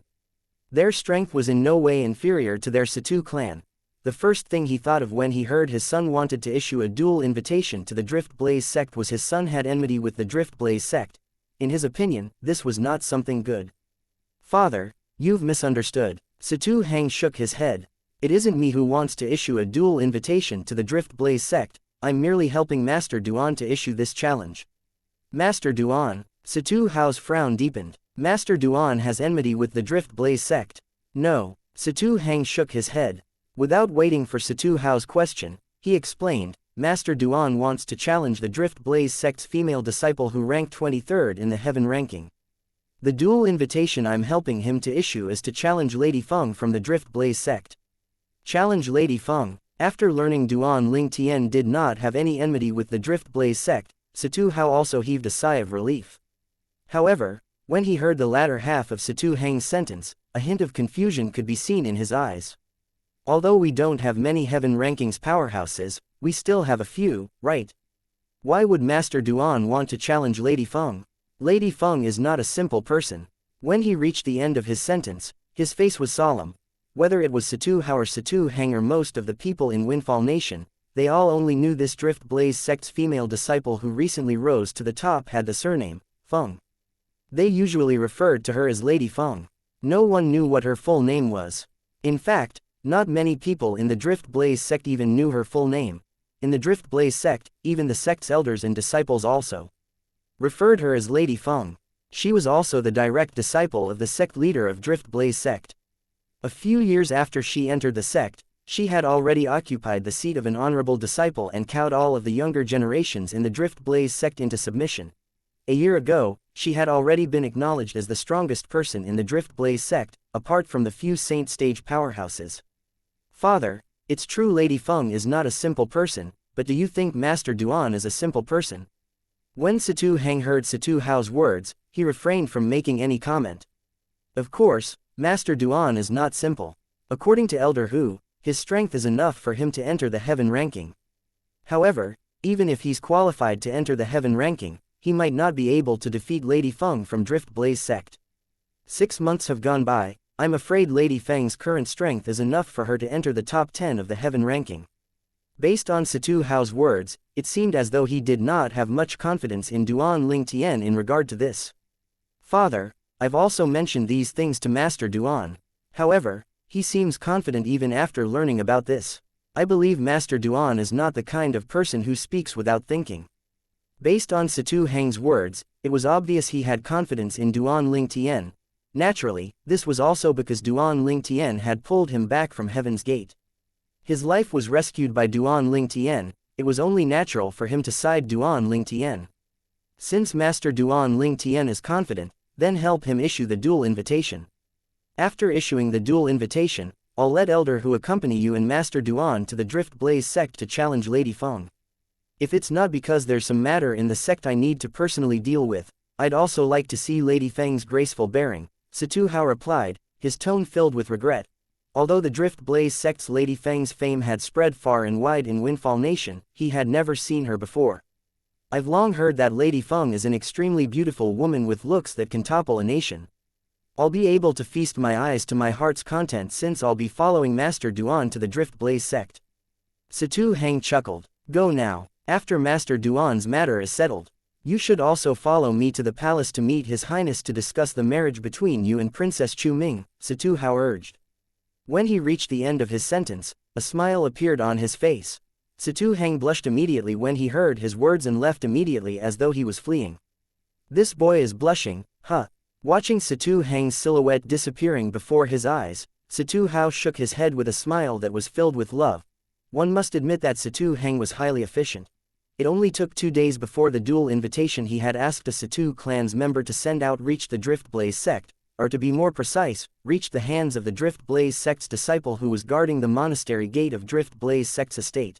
Their strength was in no way inferior to their Situ clan. The first thing he thought of when he heard his son wanted to issue a duel invitation to the Drift Blaze sect was his son had enmity with the Drift Blaze sect. In his opinion, this was not something good. "Father, you've misunderstood." Situ Hang shook his head. "It isn't me who wants to issue a duel invitation to the Drift Blaze sect, I'm merely helping Master Duan to issue this challenge." "Master Duan?" Situ Hao's frown deepened. "Master Duan has enmity with the Drift Blaze sect." "No." Situ Hang shook his head. Without waiting for Situ Hao's question, he explained, "Master Duan wants to challenge the Drift Blaze sect's female disciple who ranked 23rd in the heaven ranking. The duel invitation I'm helping him to issue is to challenge Lady Feng from the Drift Blaze sect." Challenge Lady Feng. After learning Duan Ling Tian did not have any enmity with the Drift Blaze sect, Situ Hao also heaved a sigh of relief. However, when he heard the latter half of Situ Hang's sentence, a hint of confusion could be seen in his eyes. "Although we don't have many heaven rankings powerhouses, we still have a few, right? Why would Master Duan want to challenge Lady Feng? Lady Feng is not a simple person." When he reached the end of his sentence, his face was solemn. Whether it was Situ Hao or Situ Hang or most of the people in Windfall Nation, they all only knew this Drift Blaze sect's female disciple who recently rose to the top had the surname, Feng. They usually referred to her as Lady Feng. No one knew what her full name was. In fact, Not many people in the Drift Blaze sect even knew her full name. In the Drift Blaze sect, even the sect's elders and disciples also referred her as Lady Feng. She was also the direct disciple of the sect leader of Drift Blaze sect. A few years after she entered the sect, she had already occupied the seat of an honorable disciple and cowed all of the younger generations in the Drift Blaze sect into submission. A year ago, she had already been acknowledged as the strongest person in the Drift Blaze sect, apart from the few saint stage powerhouses. Father, it's true Lady Feng is not a simple person, but do you think Master Duan is a simple person? When Situ Hang heard Situ Hao's words, he refrained from making any comment. Of course, Master Duan is not simple. According to Elder Hu, his strength is enough for him to enter the heaven ranking. However, even if he's qualified to enter the heaven ranking, he might not be able to defeat Lady Feng from Drift Blaze sect. 6 months have gone by. I'm afraid Lady Feng's current strength is enough for her to enter the top 10 of the heaven ranking. Based on Situ Hao's words, it seemed as though he did not have much confidence in Duan Ling Tian in regard to this. Father, I've also mentioned these things to Master Duan. However, he seems confident even after learning about this. I believe Master Duan is not the kind of person who speaks without thinking. Based on Situ Hang's words, it was obvious he had confidence in Duan Ling Tian. Naturally, this was also because Duan Ling Tian had pulled him back from Heaven's Gate. His life was rescued by Duan Ling Tian, it was only natural for him to side Duan Ling Tian. Since Master Duan Ling Tian is confident, then help him issue the duel invitation. After issuing the duel invitation, I'll let Elder Hu accompany you and Master Duan to the Drift Blaze sect to challenge Lady Feng. If it's not because there's some matter in the sect I need to personally deal with, I'd also like to see Lady Feng's graceful bearing, Situ Hao replied, his tone filled with regret. Although the Drift Blaze sect's Lady Feng's fame had spread far and wide in Windfall Nation, he had never seen her before. I've long heard that Lady Feng is an extremely beautiful woman with looks that can topple a nation. I'll be able to feast my eyes to my heart's content since I'll be following Master Duan to the Drift Blaze sect. Situ Hang chuckled. Go now. After Master Duan's matter is settled, you should also follow me to the palace to meet His Highness to discuss the marriage between you and Princess Chu Ming, Situ Hao urged. When he reached the end of his sentence, a smile appeared on his face. Situ Hang blushed immediately when he heard his words and left immediately as though he was fleeing. This boy is blushing, huh? Watching Situ Hang's silhouette disappearing before his eyes, Situ Hao shook his head with a smile that was filled with love. One must admit that Situ Hang was highly efficient. It only took 2 days before the duel invitation he had asked a Situ clan's member to send out reached the Drift Blaze sect, or to be more precise, reached the hands of the Drift Blaze sect's disciple who was guarding the monastery gate of Drift Blaze sect's estate.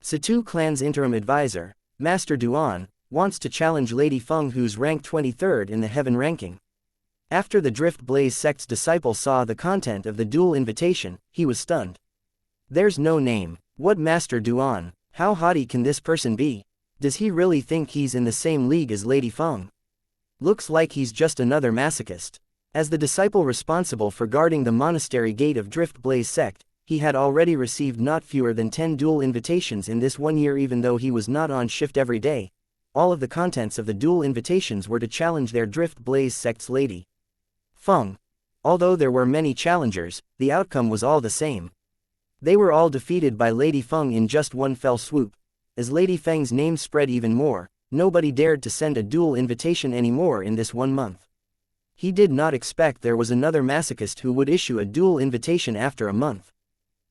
Situ clan's interim advisor, Master Duan, wants to challenge Lady Feng who's ranked 23rd in the heaven ranking. After the Drift Blaze sect's disciple saw the content of the duel invitation, he was stunned. There's no name. What Master Duan? How haughty can this person be? Does he really think he's in the same league as Lady Feng? Looks like he's just another masochist. As the disciple responsible for guarding the monastery gate of Drift Blaze sect, he had already received not fewer than 10 duel invitations in this 1 year even though he was not on shift every day. All of the contents of the duel invitations were to challenge their Drift Blaze sect's Lady Feng. Although there were many challengers, the outcome was all the same. They were all defeated by Lady Feng in just one fell swoop. As Lady Feng's name spread even more, nobody dared to send a duel invitation anymore in this 1 month. He did not expect there was another masochist who would issue a duel invitation after a month.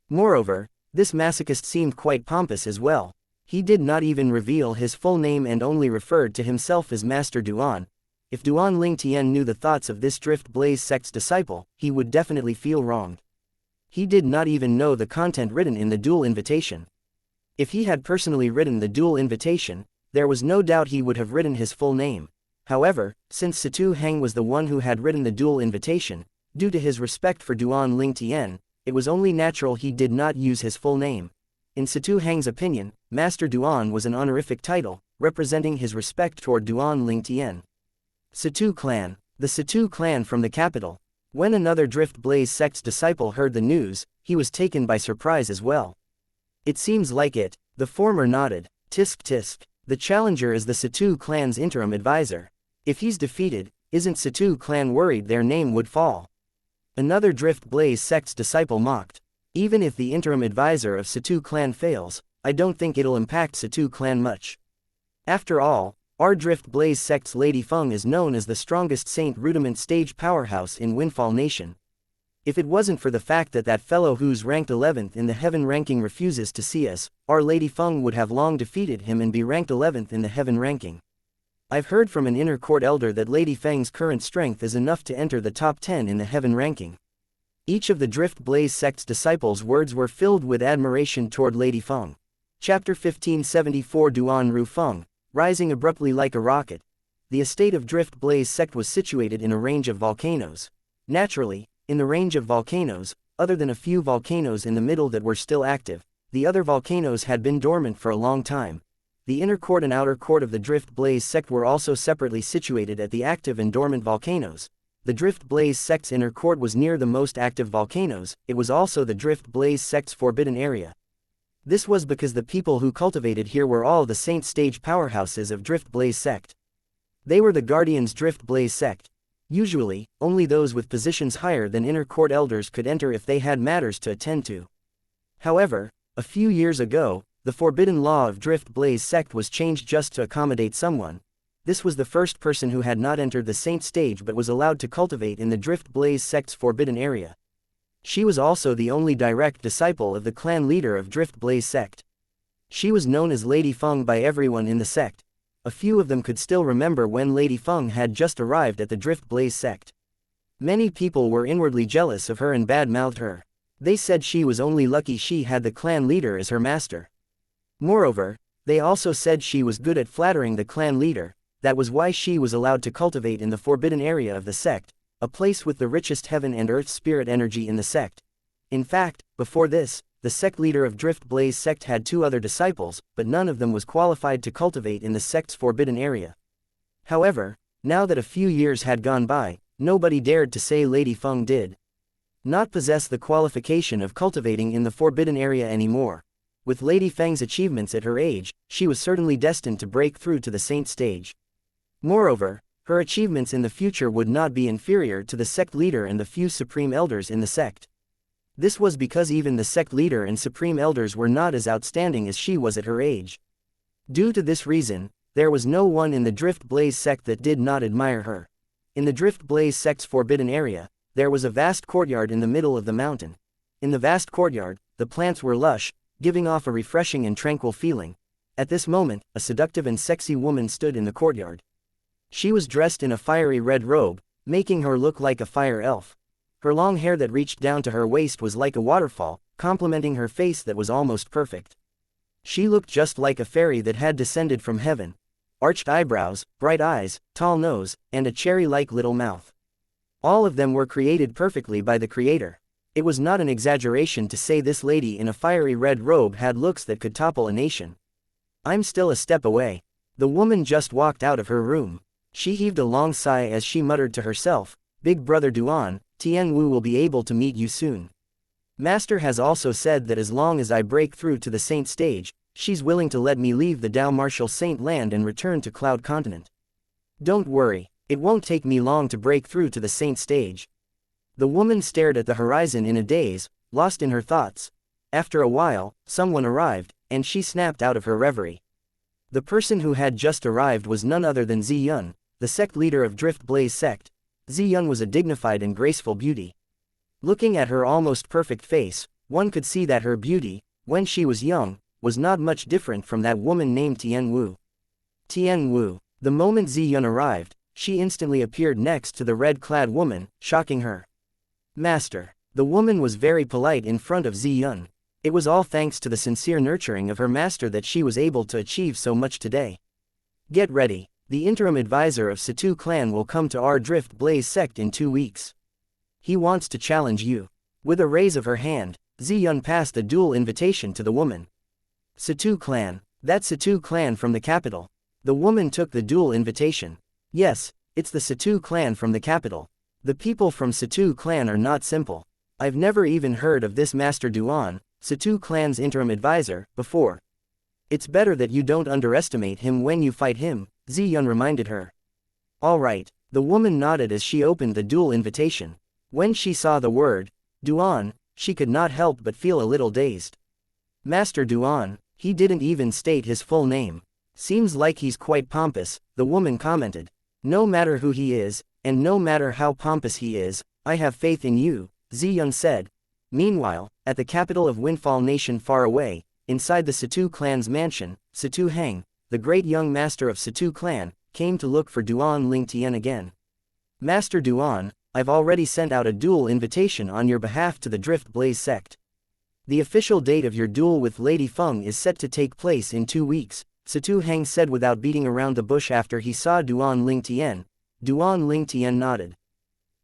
Moreover, this masochist seemed quite pompous as well. He did not even reveal his full name and only referred to himself as Master Duan. If Duan Ling Tian knew the thoughts of this Drift Blaze sect's disciple, he would definitely feel wronged. He did not even know the content written in the duel invitation. If he had personally written the duel invitation, there was no doubt he would have written his full name. However, since Situ Hang was the one who had written the duel invitation, due to his respect for Duan Ling Tian, it was only natural he did not use his full name. In Situ Hang's opinion, Master Duan was an honorific title, representing his respect toward Duan Ling Tian. Situ clan. The Situ clan from the capital. When another Drift Blaze sect's disciple heard the news, he was taken by surprise as well. It seems like it. The former nodded. Tisk tisk. The challenger is the Situ clan's interim advisor. If he's defeated, isn't Situ clan worried their name would fall? Another Drift Blaze sect's disciple mocked. Even if the interim advisor of Situ clan fails, I don't think it'll impact Situ clan much. After all, our Drift Blaze sect's Lady Feng is known as the strongest Saint Rudiment stage powerhouse in Windfall Nation. If it wasn't for the fact that that fellow who's ranked 11th in the Heaven ranking refuses to see us, our Lady Feng would have long defeated him and be ranked 11th in the Heaven ranking. I've heard from an inner court elder that Lady Feng's current strength is enough to enter the top 10 in the Heaven ranking. Each of the Drift Blaze sect's disciples' words were filled with admiration toward Lady Feng. Chapter 1574 Duan Ru Feng, rising abruptly like a rocket. The estate of Drift Blaze sect was situated in a range of volcanoes. Naturally, in the range of volcanoes, other than a few volcanoes in the middle that were still active, the other volcanoes had been dormant for a long time. The inner court and outer court of the Drift Blaze sect were also separately situated at the active and dormant volcanoes. The Drift Blaze sect's inner court was near the most active volcanoes. It was also the Drift Blaze sect's forbidden area. This was because the people who cultivated here were all the Saint stage powerhouses of Drift Blaze sect. They were the Guardians Drift Blaze sect. Usually, only those with positions higher than inner court elders could enter if they had matters to attend to. However, a few years ago, the forbidden law of Drift Blaze sect was changed just to accommodate someone. This was the first person who had not entered the Saint stage but was allowed to cultivate in the Drift Blaze sect's forbidden area. She was also the only direct disciple of the clan leader of Drift Blaze sect. She was known as Lady Feng by everyone in the sect. A few of them could still remember when Lady Feng had just arrived at the Drift Blaze sect. Many people were inwardly jealous of her and bad-mouthed her. They said she was only lucky she had the clan leader as her master. Moreover, they also said she was good at flattering the clan leader. That was why she was allowed to cultivate in the forbidden area of the sect, a place with the richest heaven and earth spirit energy in the sect. In fact, before this, the sect leader of Drift Blaze sect had 2 other disciples, but none of them was qualified to cultivate in the sect's forbidden area. However, now that a few years had gone by, nobody dared to say Lady Feng did not possess the qualification of cultivating in the forbidden area anymore. With Lady Feng's achievements at her age, she was certainly destined to break through to the Saint stage. Moreover, her achievements in the future would not be inferior to the sect leader and the few supreme elders in the sect. This was because even the sect leader and supreme elders were not as outstanding as she was at her age. Due to this reason, there was no one in the Drift Blaze sect that did not admire her. In the Drift Blaze sect's forbidden area, there was a vast courtyard in the middle of the mountain. In the vast courtyard, the plants were lush, giving off a refreshing and tranquil feeling. At this moment, a seductive and sexy woman stood in the courtyard. She was dressed in a fiery red robe, making her look like a fire elf. Her long hair that reached down to her waist was like a waterfall, complementing her face that was almost perfect. She looked just like a fairy that had descended from heaven. Arched eyebrows, bright eyes, tall nose, and a cherry-like little mouth. All of them were created perfectly by the Creator. It was not an exaggeration to say this lady in a fiery red robe had looks that could topple a nation. I'm still a step away. The woman just walked out of her room. She heaved a long sigh as she muttered to herself, Big Brother Duan, Tian Wu will be able to meet you soon. Master has also said that as long as I break through to the Saint stage, she's willing to let me leave the Dao Martial Saint land and return to Cloud Continent. Don't worry, it won't take me long to break through to the Saint stage. The woman stared at the horizon in a daze, lost in her thoughts. After a while, someone arrived, and she snapped out of her reverie. The person who had just arrived was none other than Ziyun, the sect leader of Drift Blaze sect. Ziyun was a dignified and graceful beauty. Looking at her almost perfect face, one could see that her beauty, when she was young, was not much different from that woman named Tian Wu. Tian Wu. The moment Ziyun arrived, she instantly appeared next to the red-clad woman, shocking her. Master. The woman was very polite in front of Ziyun. It was all thanks to the sincere nurturing of her master that she was able to achieve so much today. Get ready. The interim advisor of Situ clan will come to our Drift Blaze sect in 2 weeks. He wants to challenge you. With a raise of her hand, Ziyun passed a duel invitation to the woman. Situ clan. That Situ clan from the capital. The woman took the duel invitation. Yes, it's the Situ clan from the capital. The people from Situ clan are not simple. I've never even heard of this Master Duan, Situ clan's interim advisor, before. It's better that you don't underestimate him when you fight him, Ziyun reminded her. All right, the woman nodded as she opened the duel invitation. When she saw the word, Duan, she could not help but feel a little dazed. Master Duan, he didn't even state his full name. Seems like he's quite pompous, the woman commented. No matter who he is, and no matter how pompous he is, I have faith in you, Ziyun said. Meanwhile, at the capital of Windfall Nation far away, inside the Situ clan's mansion, Situ Heng, the great young master of Situ clan, came to look for Duan Lingtian again. Master Duan, I've already sent out a duel invitation on your behalf to the Drift Blaze sect. The official date of your duel with Lady Feng is set to take place in 2 weeks, Situ Heng said without beating around the bush after he saw Duan Lingtian. Duan Lingtian nodded.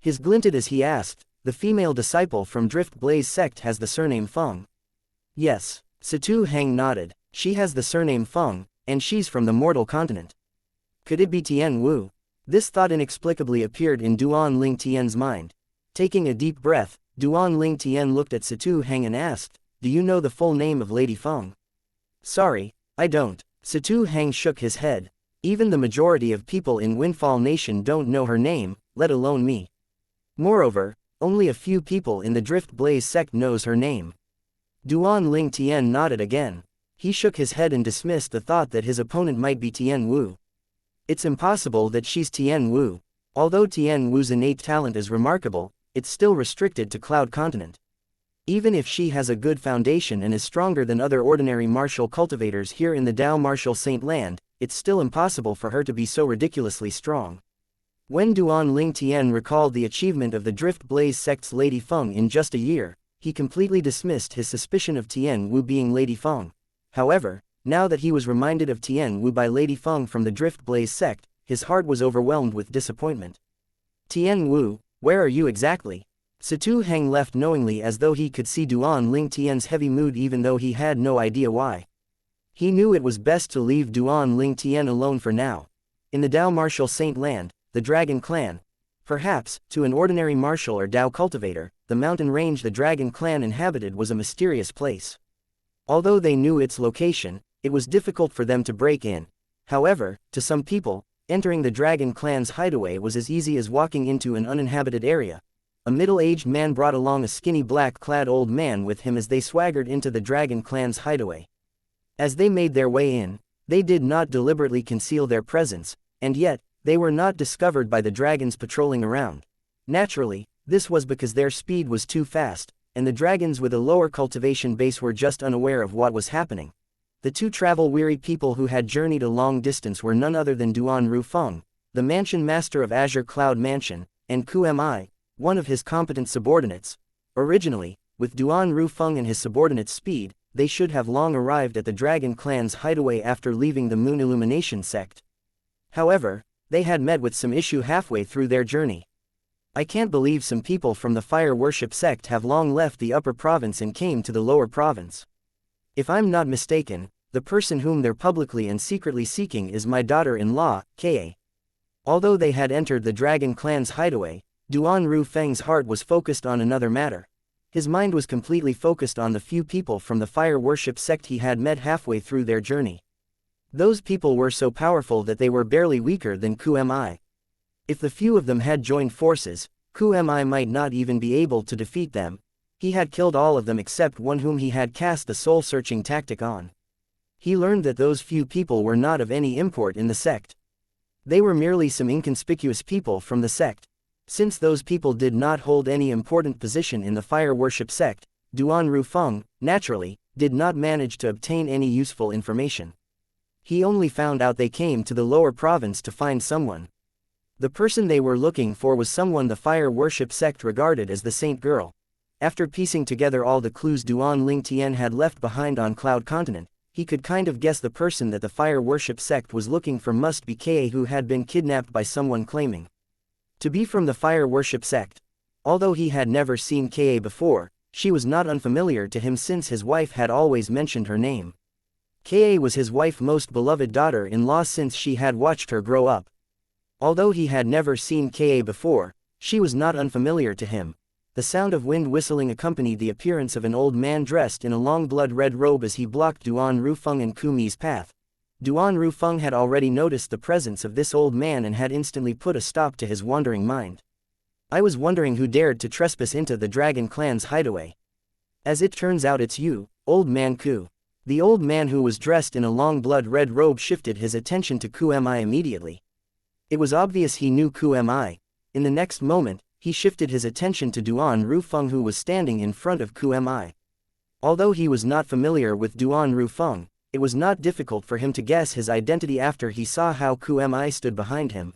His glinted as he asked, the female disciple from Drift Blaze sect has the surname Feng. Yes, Situ Heng nodded, she has the surname Feng, and she's from the mortal continent. Could it be Tian Wu? This thought inexplicably appeared in Duan Lingtian's mind. Taking a deep breath, Duan Lingtian looked at Situ Heng and asked, do you know the full name of Lady Feng? Sorry, I don't. Situ Heng shook his head. Even the majority of people in Windfall Nation don't know her name, let alone me. Moreover, only a few people in the Drift Blaze sect knows her name. Duan Lingtian nodded again. He shook his head and dismissed the thought that his opponent might be Tian Wu. It's impossible that she's Tian Wu. Although Tian Wu's innate talent is remarkable, it's still restricted to Cloud Continent. Even if she has a good foundation and is stronger than other ordinary martial cultivators here in the Dao Martial Saint Land, it's still impossible for her to be so ridiculously strong. When Duan Lingtian recalled the achievement of the Drift Blaze sect's Lady Feng in just a year, he completely dismissed his suspicion of Tian Wu being Lady Feng. However, now that he was reminded of Tian Wu by Lady Feng from the Drift Blaze sect, his heart was overwhelmed with disappointment. Tian Wu, where are you exactly? Situ Heng left knowingly as though he could see Duan Lingtian's heavy mood even though he had no idea why. He knew it was best to leave Duan Lingtian alone for now. In the Dao Martial Saint Land, the Dragon Clan. Perhaps, to an ordinary martial or Dao cultivator, the mountain range the Dragon Clan inhabited was a mysterious place. Although they knew its location, it was difficult for them to break in. However, to some people, entering the Dragon Clan's hideaway was as easy as walking into an uninhabited area. A middle-aged man brought along a skinny black-clad old man with him as they swaggered into the Dragon Clan's hideaway. As they made their way in, they did not deliberately conceal their presence, and yet, they were not discovered by the dragons patrolling around. Naturally, this was because their speed was too fast, and the dragons with a lower cultivation base were just unaware of what was happening. The two travel-weary people who had journeyed a long distance were none other than Duan Rufeng, the mansion master of Azure Cloud Mansion, and Ku Mi, one of his competent subordinates. Originally, with Duan Rufeng and his subordinate's speed, they should have long arrived at the Dragon Clan's hideaway after leaving the Moon Illumination sect. However, they had met with some issue halfway through their journey. I can't believe some people from the Fire Worship sect have long left the upper province and came to the lower province. If I'm not mistaken, the person whom they're publicly and secretly seeking is my daughter-in-law, Ka. Although they had entered the Dragon Clan's hideaway, Duan Rufeng's heart was focused on another matter. His mind was completely focused on the few people from the Fire Worship sect he had met halfway through their journey. Those people were so powerful that they were barely weaker than Ku Mi. If the few of them had joined forces, Ku Mi might not even be able to defeat them. He had killed all of them except one whom he had cast the soul-searching tactic on. He learned that those few people were not of any import in the sect. They were merely some inconspicuous people from the sect. Since those people did not hold any important position in the Fire Worship sect, Duan Rufeng, naturally, did not manage to obtain any useful information. He only found out they came to the lower province to find someone. The person they were looking for was someone the Fire Worship sect regarded as the Saint Girl. After piecing together all the clues Duan Lingtian had left behind on Cloud Continent, he could kind of guess the person that the Fire Worship sect was looking for must be Ka, who had been kidnapped by someone claiming to be from the Fire Worship sect. Although he had never seen Ka before, she was not unfamiliar to him since his wife had always mentioned her name. Ka was his wife's most beloved daughter-in-law since she had watched her grow up. Although he had never seen Ka before, she was not unfamiliar to him. The sound of wind whistling accompanied the appearance of an old man dressed in a long blood-red robe as he blocked Duan Rufeng and Ku Mi's path. Duan Rufeng had already noticed the presence of this old man and had instantly put a stop to his wandering mind. I was wondering who dared to trespass into the Dragon Clan's hideaway. As it turns out it's you, old man Ku. The old man who was dressed in a long blood-red robe shifted his attention to Ku Mi immediately. It was obvious he knew Ku Mi. In the next moment, he shifted his attention to Duan Rufeng who was standing in front of Ku Mi. Although he was not familiar with Duan Rufeng, it was not difficult for him to guess his identity after he saw how Ku Mi stood behind him.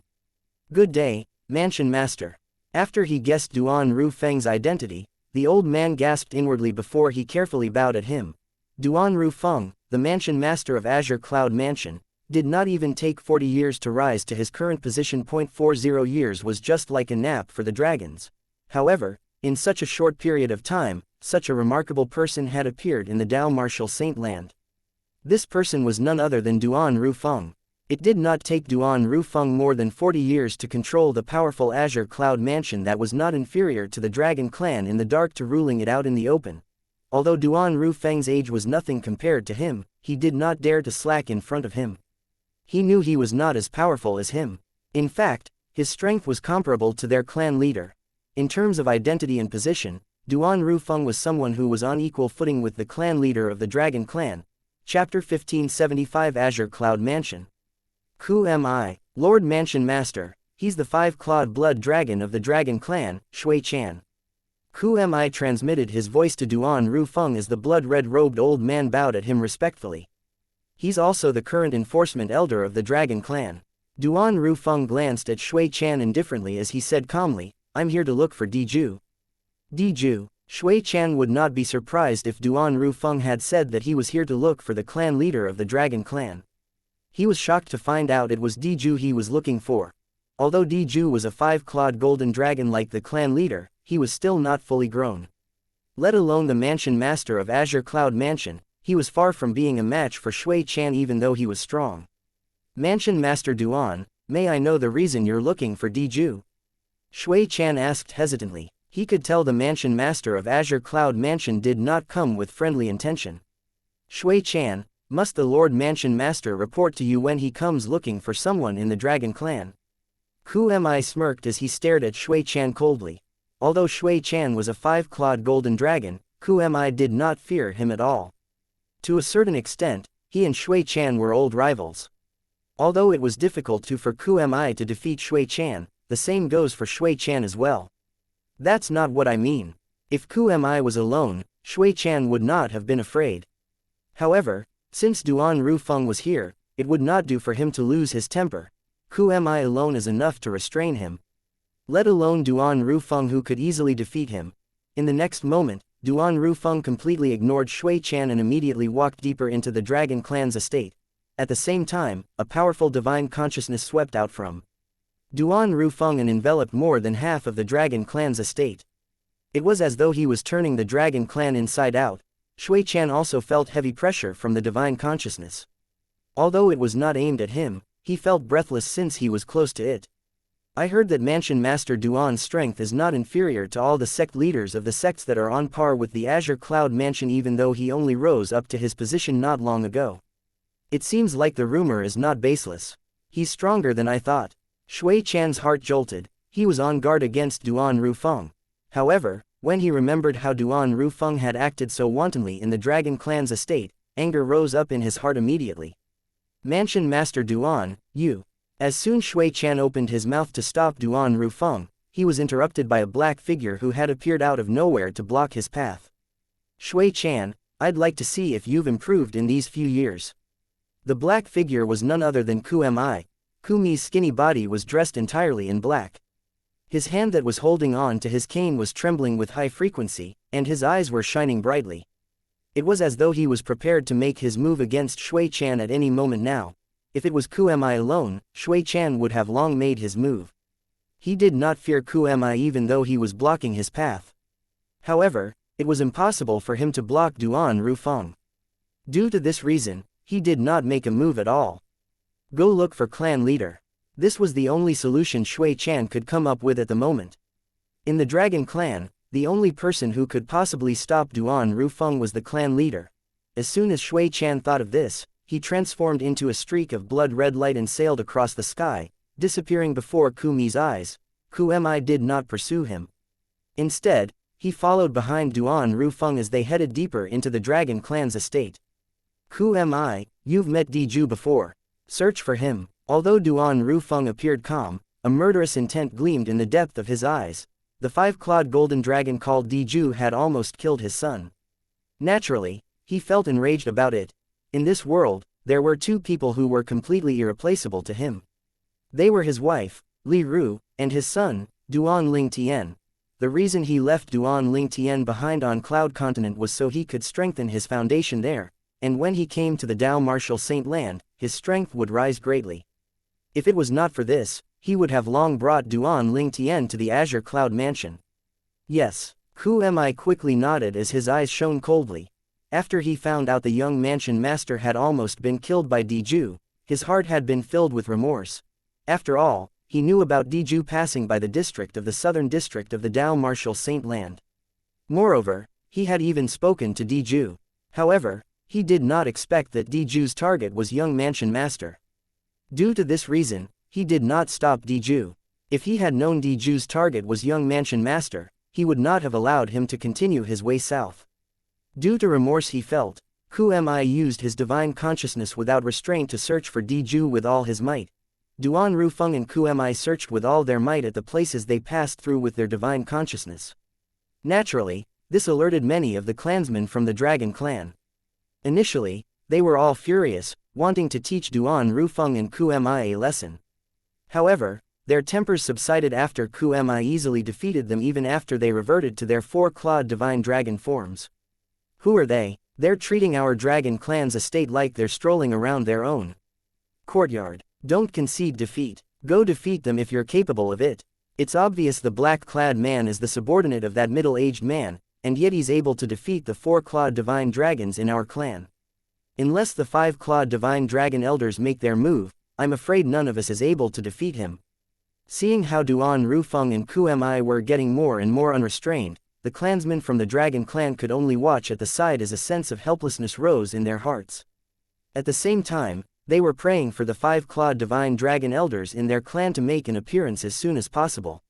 Good day, Mansion Master. After he guessed Duan Rufeng's identity, the old man gasped inwardly before he carefully bowed at him. Duan Rufeng, the Mansion Master of Azure Cloud Mansion, did not even take 40 years to rise to his current position. 40 years was just like a nap for the dragons. However, in such a short period of time, such a remarkable person had appeared in the Dao Martial Saint Land. This person was none other than Duan Rufeng. It did not take Duan Rufeng more than 40 years to control the powerful Azure Cloud Mansion that was not inferior to the Dragon Clan in the dark to ruling it out in the open. Although Duan Rufeng's age was nothing compared to him, he did not dare to slack in front of him. He knew he was not as powerful as him. In fact, his strength was comparable to their clan leader. In terms of identity and position, Duan Rufeng was someone who was on equal footing with the clan leader of the Dragon Clan. Chapter 1575 Azure Cloud Mansion. Ku Mi, Lord Mansion Master, he's the five-clawed blood dragon of the Dragon Clan, Shui Chan. Ku Mi transmitted his voice to Duan Rufeng as the blood-red-robed old man bowed at him respectfully. He's also the current enforcement elder of the Dragon Clan. Duan Rufeng glanced at Shui Chan indifferently as he said calmly, I'm here to look for Diju. Diju. Shui Chan would not be surprised if Duan Rufeng had said that he was here to look for the clan leader of the Dragon Clan. He was shocked to find out it was Diju he was looking for. Although Diju was a five-clawed golden dragon like the clan leader, he was still not fully grown. Let alone the Mansion Master of Azure Cloud Mansion, he was far from being a match for Shui Chan even though he was strong. Mansion Master Duan, may I know the reason you're looking for Diju? Shui Chan asked hesitantly. He could tell the Mansion Master of Azure Cloud Mansion did not come with friendly intention. Shui Chan, must the Lord Mansion Master report to you when he comes looking for someone in the Dragon Clan? Ku Mi smirked as he stared at Shui Chan coldly. Although Shui Chan was a five-clawed golden dragon, Ku Mi did not fear him at all. To a certain extent, he and Shui Chan were old rivals. Although it was difficult for Ku Mi to defeat Shui Chan, the same goes for Shui Chan as well. That's not what I mean. If Ku Mi was alone, Shui Chan would not have been afraid. However, since Duan Rufeng was here, it would not do for him to lose his temper. Ku Mi alone is enough to restrain him. Let alone Duan Rufeng who could easily defeat him. In the next moment, Duan Rufeng completely ignored Shui Chan and immediately walked deeper into the Dragon Clan's estate. At the same time, a powerful divine consciousness swept out from Duan Rufeng and enveloped more than half of the Dragon Clan's estate. It was as though he was turning the Dragon Clan inside out. Shui Chan also felt heavy pressure from the divine consciousness. Although it was not aimed at him, he felt breathless since he was close to it. I heard that Mansion Master Duan's strength is not inferior to all the sect leaders of the sects that are on par with the Azure Cloud Mansion even though he only rose up to his position not long ago. It seems like the rumor is not baseless. He's stronger than I thought. Shui Chan's heart jolted. He was on guard against Duan Rufeng. However, when he remembered how Duan Rufeng had acted so wantonly in the Dragon Clan's estate, anger rose up in his heart immediately. Mansion Master Duan, you. As soon Shui Chan opened his mouth to stop Duan Rufeng, he was interrupted by a black figure who had appeared out of nowhere to block his path. Shui Chan, I'd like to see if you've improved in these few years. The black figure was none other than Ku Mi. Ku Mi's skinny body was dressed entirely in black. His hand that was holding on to his cane was trembling with high frequency, and his eyes were shining brightly. It was as though he was prepared to make his move against Shui Chan at any moment now. If it was Ku Mi alone, Shui Chan would have long made his move. He did not fear Ku Mi even though he was blocking his path. However, it was impossible for him to block Duan Rufeng. Due to this reason, he did not make a move at all. Go look for clan leader. This was the only solution Shui Chan could come up with at the moment. In the Dragon Clan, the only person who could possibly stop Duan Rufeng was the clan leader. As soon as Shui Chan thought of this, he transformed into a streak of blood-red light and sailed across the sky, disappearing before Ku Mi's eyes. Ku Mi did not pursue him. Instead, He followed behind Duan Rufeng as they headed deeper into the dragon clan's estate. Who am I? You've met Diju before. Search for him. Although Duan Rufeng appeared calm, a murderous intent gleamed in the depth of his eyes. The five-clawed golden dragon called Diju had almost killed his son. Naturally, he felt enraged about it. In this world, there were two people who were completely irreplaceable to him. They were his wife, Li Ru, and his son, Duan Ling Tian. The reason he left Duan Ling Tian behind on Cloud Continent was so he could strengthen his foundation there, and when he came to the Dao Martial Saint Land, his strength would rise greatly. If it was not for this, he would have long brought Duan Ling Tian to the Azure Cloud Mansion. Yes, Who am I quickly nodded as his eyes shone coldly. After he found out the young mansion master had almost been killed by Diju, his heart had been filled with remorse. After all, he knew about Diju passing by the district of the southern district of the Dao Martial Saint Land. Moreover, he had even spoken to Diju. However, he did not expect that Diju's target was young mansion master. Due to this reason, he did not stop Diju. If he had known Diju's target was young mansion master, he would not have allowed him to continue his way south. Due to remorse he felt, Who am I used his divine consciousness without restraint to search for Diju with all his might. Duan Rufeng and Who am I searched with all their might at the places they passed through with their divine consciousness. Naturally, this alerted many of the clansmen from the Dragon Clan. Initially, they were all furious, wanting to teach Duan Rufeng and Who am I a lesson. However, their tempers subsided after Who am I easily defeated them even after they reverted to their four-clawed divine dragon forms. Who are they? They're treating our dragon clan's estate like they're strolling around their own courtyard. Don't concede defeat. Go defeat them if you're capable of it. It's obvious the black-clad man is the subordinate of that middle-aged man, and yet he's able to defeat the four-clawed divine dragons in our clan. Unless the five-clawed divine dragon elders make their move, I'm afraid none of us is able to defeat him. Seeing how Duan Rufeng and Who am I were getting more and more unrestrained, the clansmen from the Dragon Clan could only watch at the side as a sense of helplessness rose in their hearts. At the same time, they were praying for the five-clawed divine dragon elders in their clan to make an appearance as soon as possible.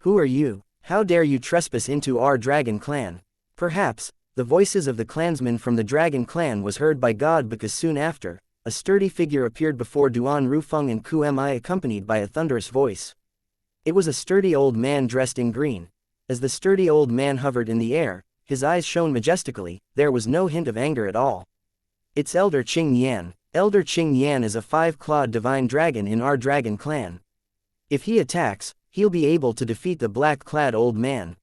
Who are you? How dare you trespass into our Dragon Clan? Perhaps, the voices of the clansmen from the Dragon Clan was heard by God because soon after, a sturdy figure appeared before Duan Rufeng and Who am I accompanied by a thunderous voice. It was a sturdy old man dressed in green. As the sturdy old man hovered in the air, his eyes shone majestically, there was no hint of anger at all. It's Elder Qing Yan. Elder Qing Yan is a five-clawed divine dragon in our Dragon Clan. If he attacks, he'll be able to defeat the black-clad old man.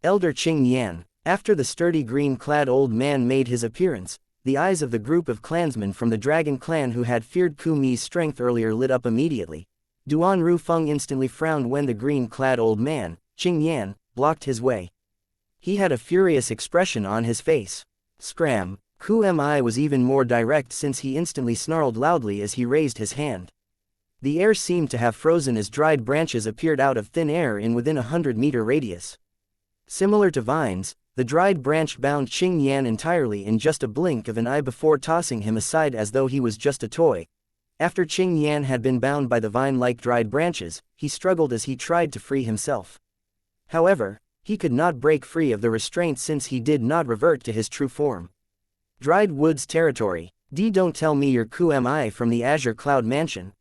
Elder Qing Yan. After the sturdy green-clad old man made his appearance, the eyes of the group of clansmen from the Dragon Clan who had feared Ku Mi's strength earlier lit up immediately. Duan Rufeng instantly frowned when the green-clad old man, Qing Yan, blocked his way. He had a furious expression on his face. Scram! Who am I was even more direct since he instantly snarled loudly as he raised his hand. The air seemed to have frozen as dried branches appeared out of thin air in within 100-meter radius. Similar to vines, the dried branch bound Qing Yan entirely in just a blink of an eye before tossing him aside as though he was just a toy. After Qing Yan had been bound by the vine-like dried branches, he struggled as he tried to free himself. However, he could not break free of the restraint since he did not revert to his true form. Dried Woods territory. Don't tell me you're Who am I from the Azure Cloud Mansion.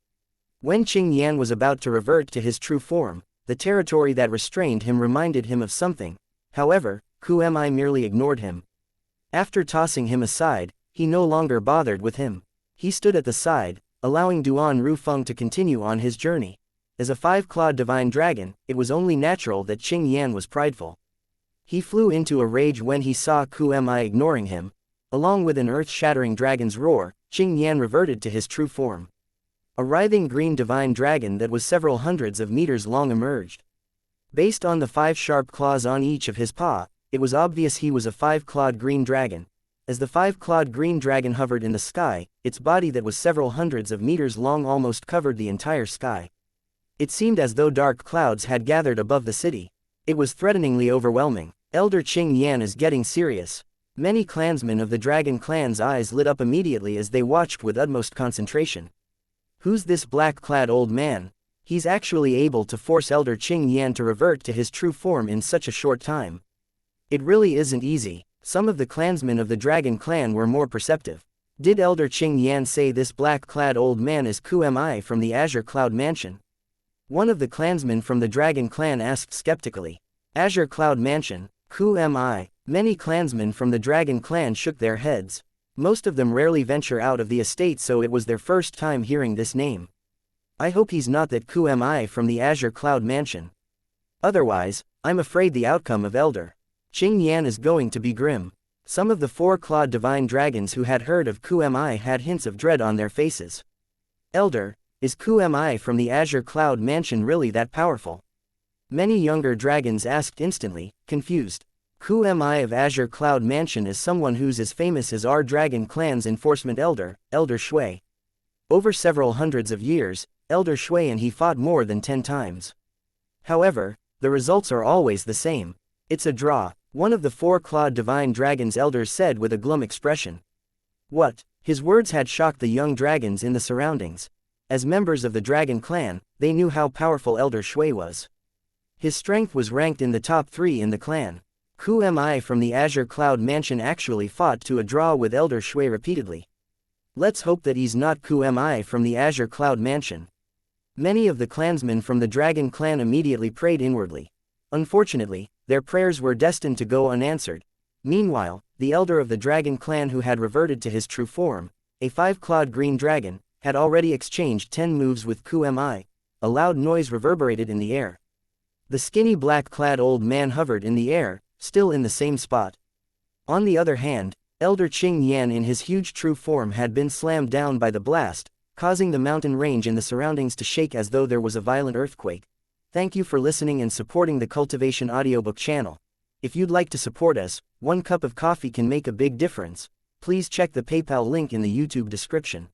When Qing Yan was about to revert to his true form, the territory that restrained him reminded him of something. However, Who am I merely ignored him. After tossing him aside, he no longer bothered with him. He stood at the side, allowing Duan Rufeng to continue on his journey. As a five-clawed divine dragon, it was only natural that Qing Yan was prideful. He flew into a rage when he saw Who am I ignoring him. Along with an earth-shattering dragon's roar, Qing Yan reverted to his true form. A writhing green divine dragon that was several hundreds of meters long emerged. Based on the 5 sharp claws on each of his paw, it was obvious he was a 5-clawed green dragon. As the 5-clawed green dragon hovered in the sky, its body that was several hundreds of meters long almost covered the entire sky. It seemed as though dark clouds had gathered above the city. It was threateningly overwhelming. Elder Qing Yan is getting serious. Many clansmen of the Dragon Clan's eyes lit up immediately as they watched with utmost concentration. Who's this black-clad old man? He's actually able to force Elder Qing Yan to revert to his true form in such a short time. It really isn't easy. Some of the clansmen of the Dragon Clan were more perceptive. Did Elder Qing Yan say this black-clad old man is Ku Mi from the Azure Cloud Mansion? One of the clansmen from the Dragon Clan asked skeptically. Azure Cloud Mansion, Ku Mi? Many clansmen from the Dragon Clan shook their heads. Most of them rarely venture out of the estate, so it was their first time hearing this name. I hope he's not that Ku Mi from the Azure Cloud Mansion. Otherwise, I'm afraid the outcome of Elder Qing Yan is going to be grim. Some of the four-clawed divine dragons who had heard of Ku Mi had hints of dread on their faces. Elder, is Ku Mi from the Azure Cloud Mansion really that powerful? Many younger dragons asked instantly, confused. Ku Mi of Azure Cloud Mansion is someone who's as famous as our Dragon Clan's enforcement elder, Elder Shui. Over several hundreds of years, Elder Shui and he fought more than 10 times. However, the results are always the same. It's a draw, one of the four-clawed divine dragon's elders said with a glum expression. What? His words had shocked the young dragons in the surroundings. As members of the Dragon Clan, they knew how powerful Elder Shui was. His strength was ranked in the top 3 in the clan. Ku Mi from the Azure Cloud Mansion actually fought to a draw with Elder Shui repeatedly. Let's hope that he's not Ku Mi from the Azure Cloud Mansion. Many of the clansmen from the Dragon Clan immediately prayed inwardly. Unfortunately, their prayers were destined to go unanswered. Meanwhile, the elder of the Dragon Clan who had reverted to his true form, a 5-clawed green dragon, had already exchanged 10 moves with Ku Mi. A loud noise reverberated in the air. The skinny black-clad old man hovered in the air, still in the same spot. On the other hand, Elder Qing Yan in his huge true form had been slammed down by the blast, causing the mountain range in the surroundings to shake as though there was a violent earthquake. Thank you for listening and supporting the Cultivation audiobook channel. If you'd like to support us, 1 cup of coffee can make a big difference. Please check the PayPal link in the YouTube description.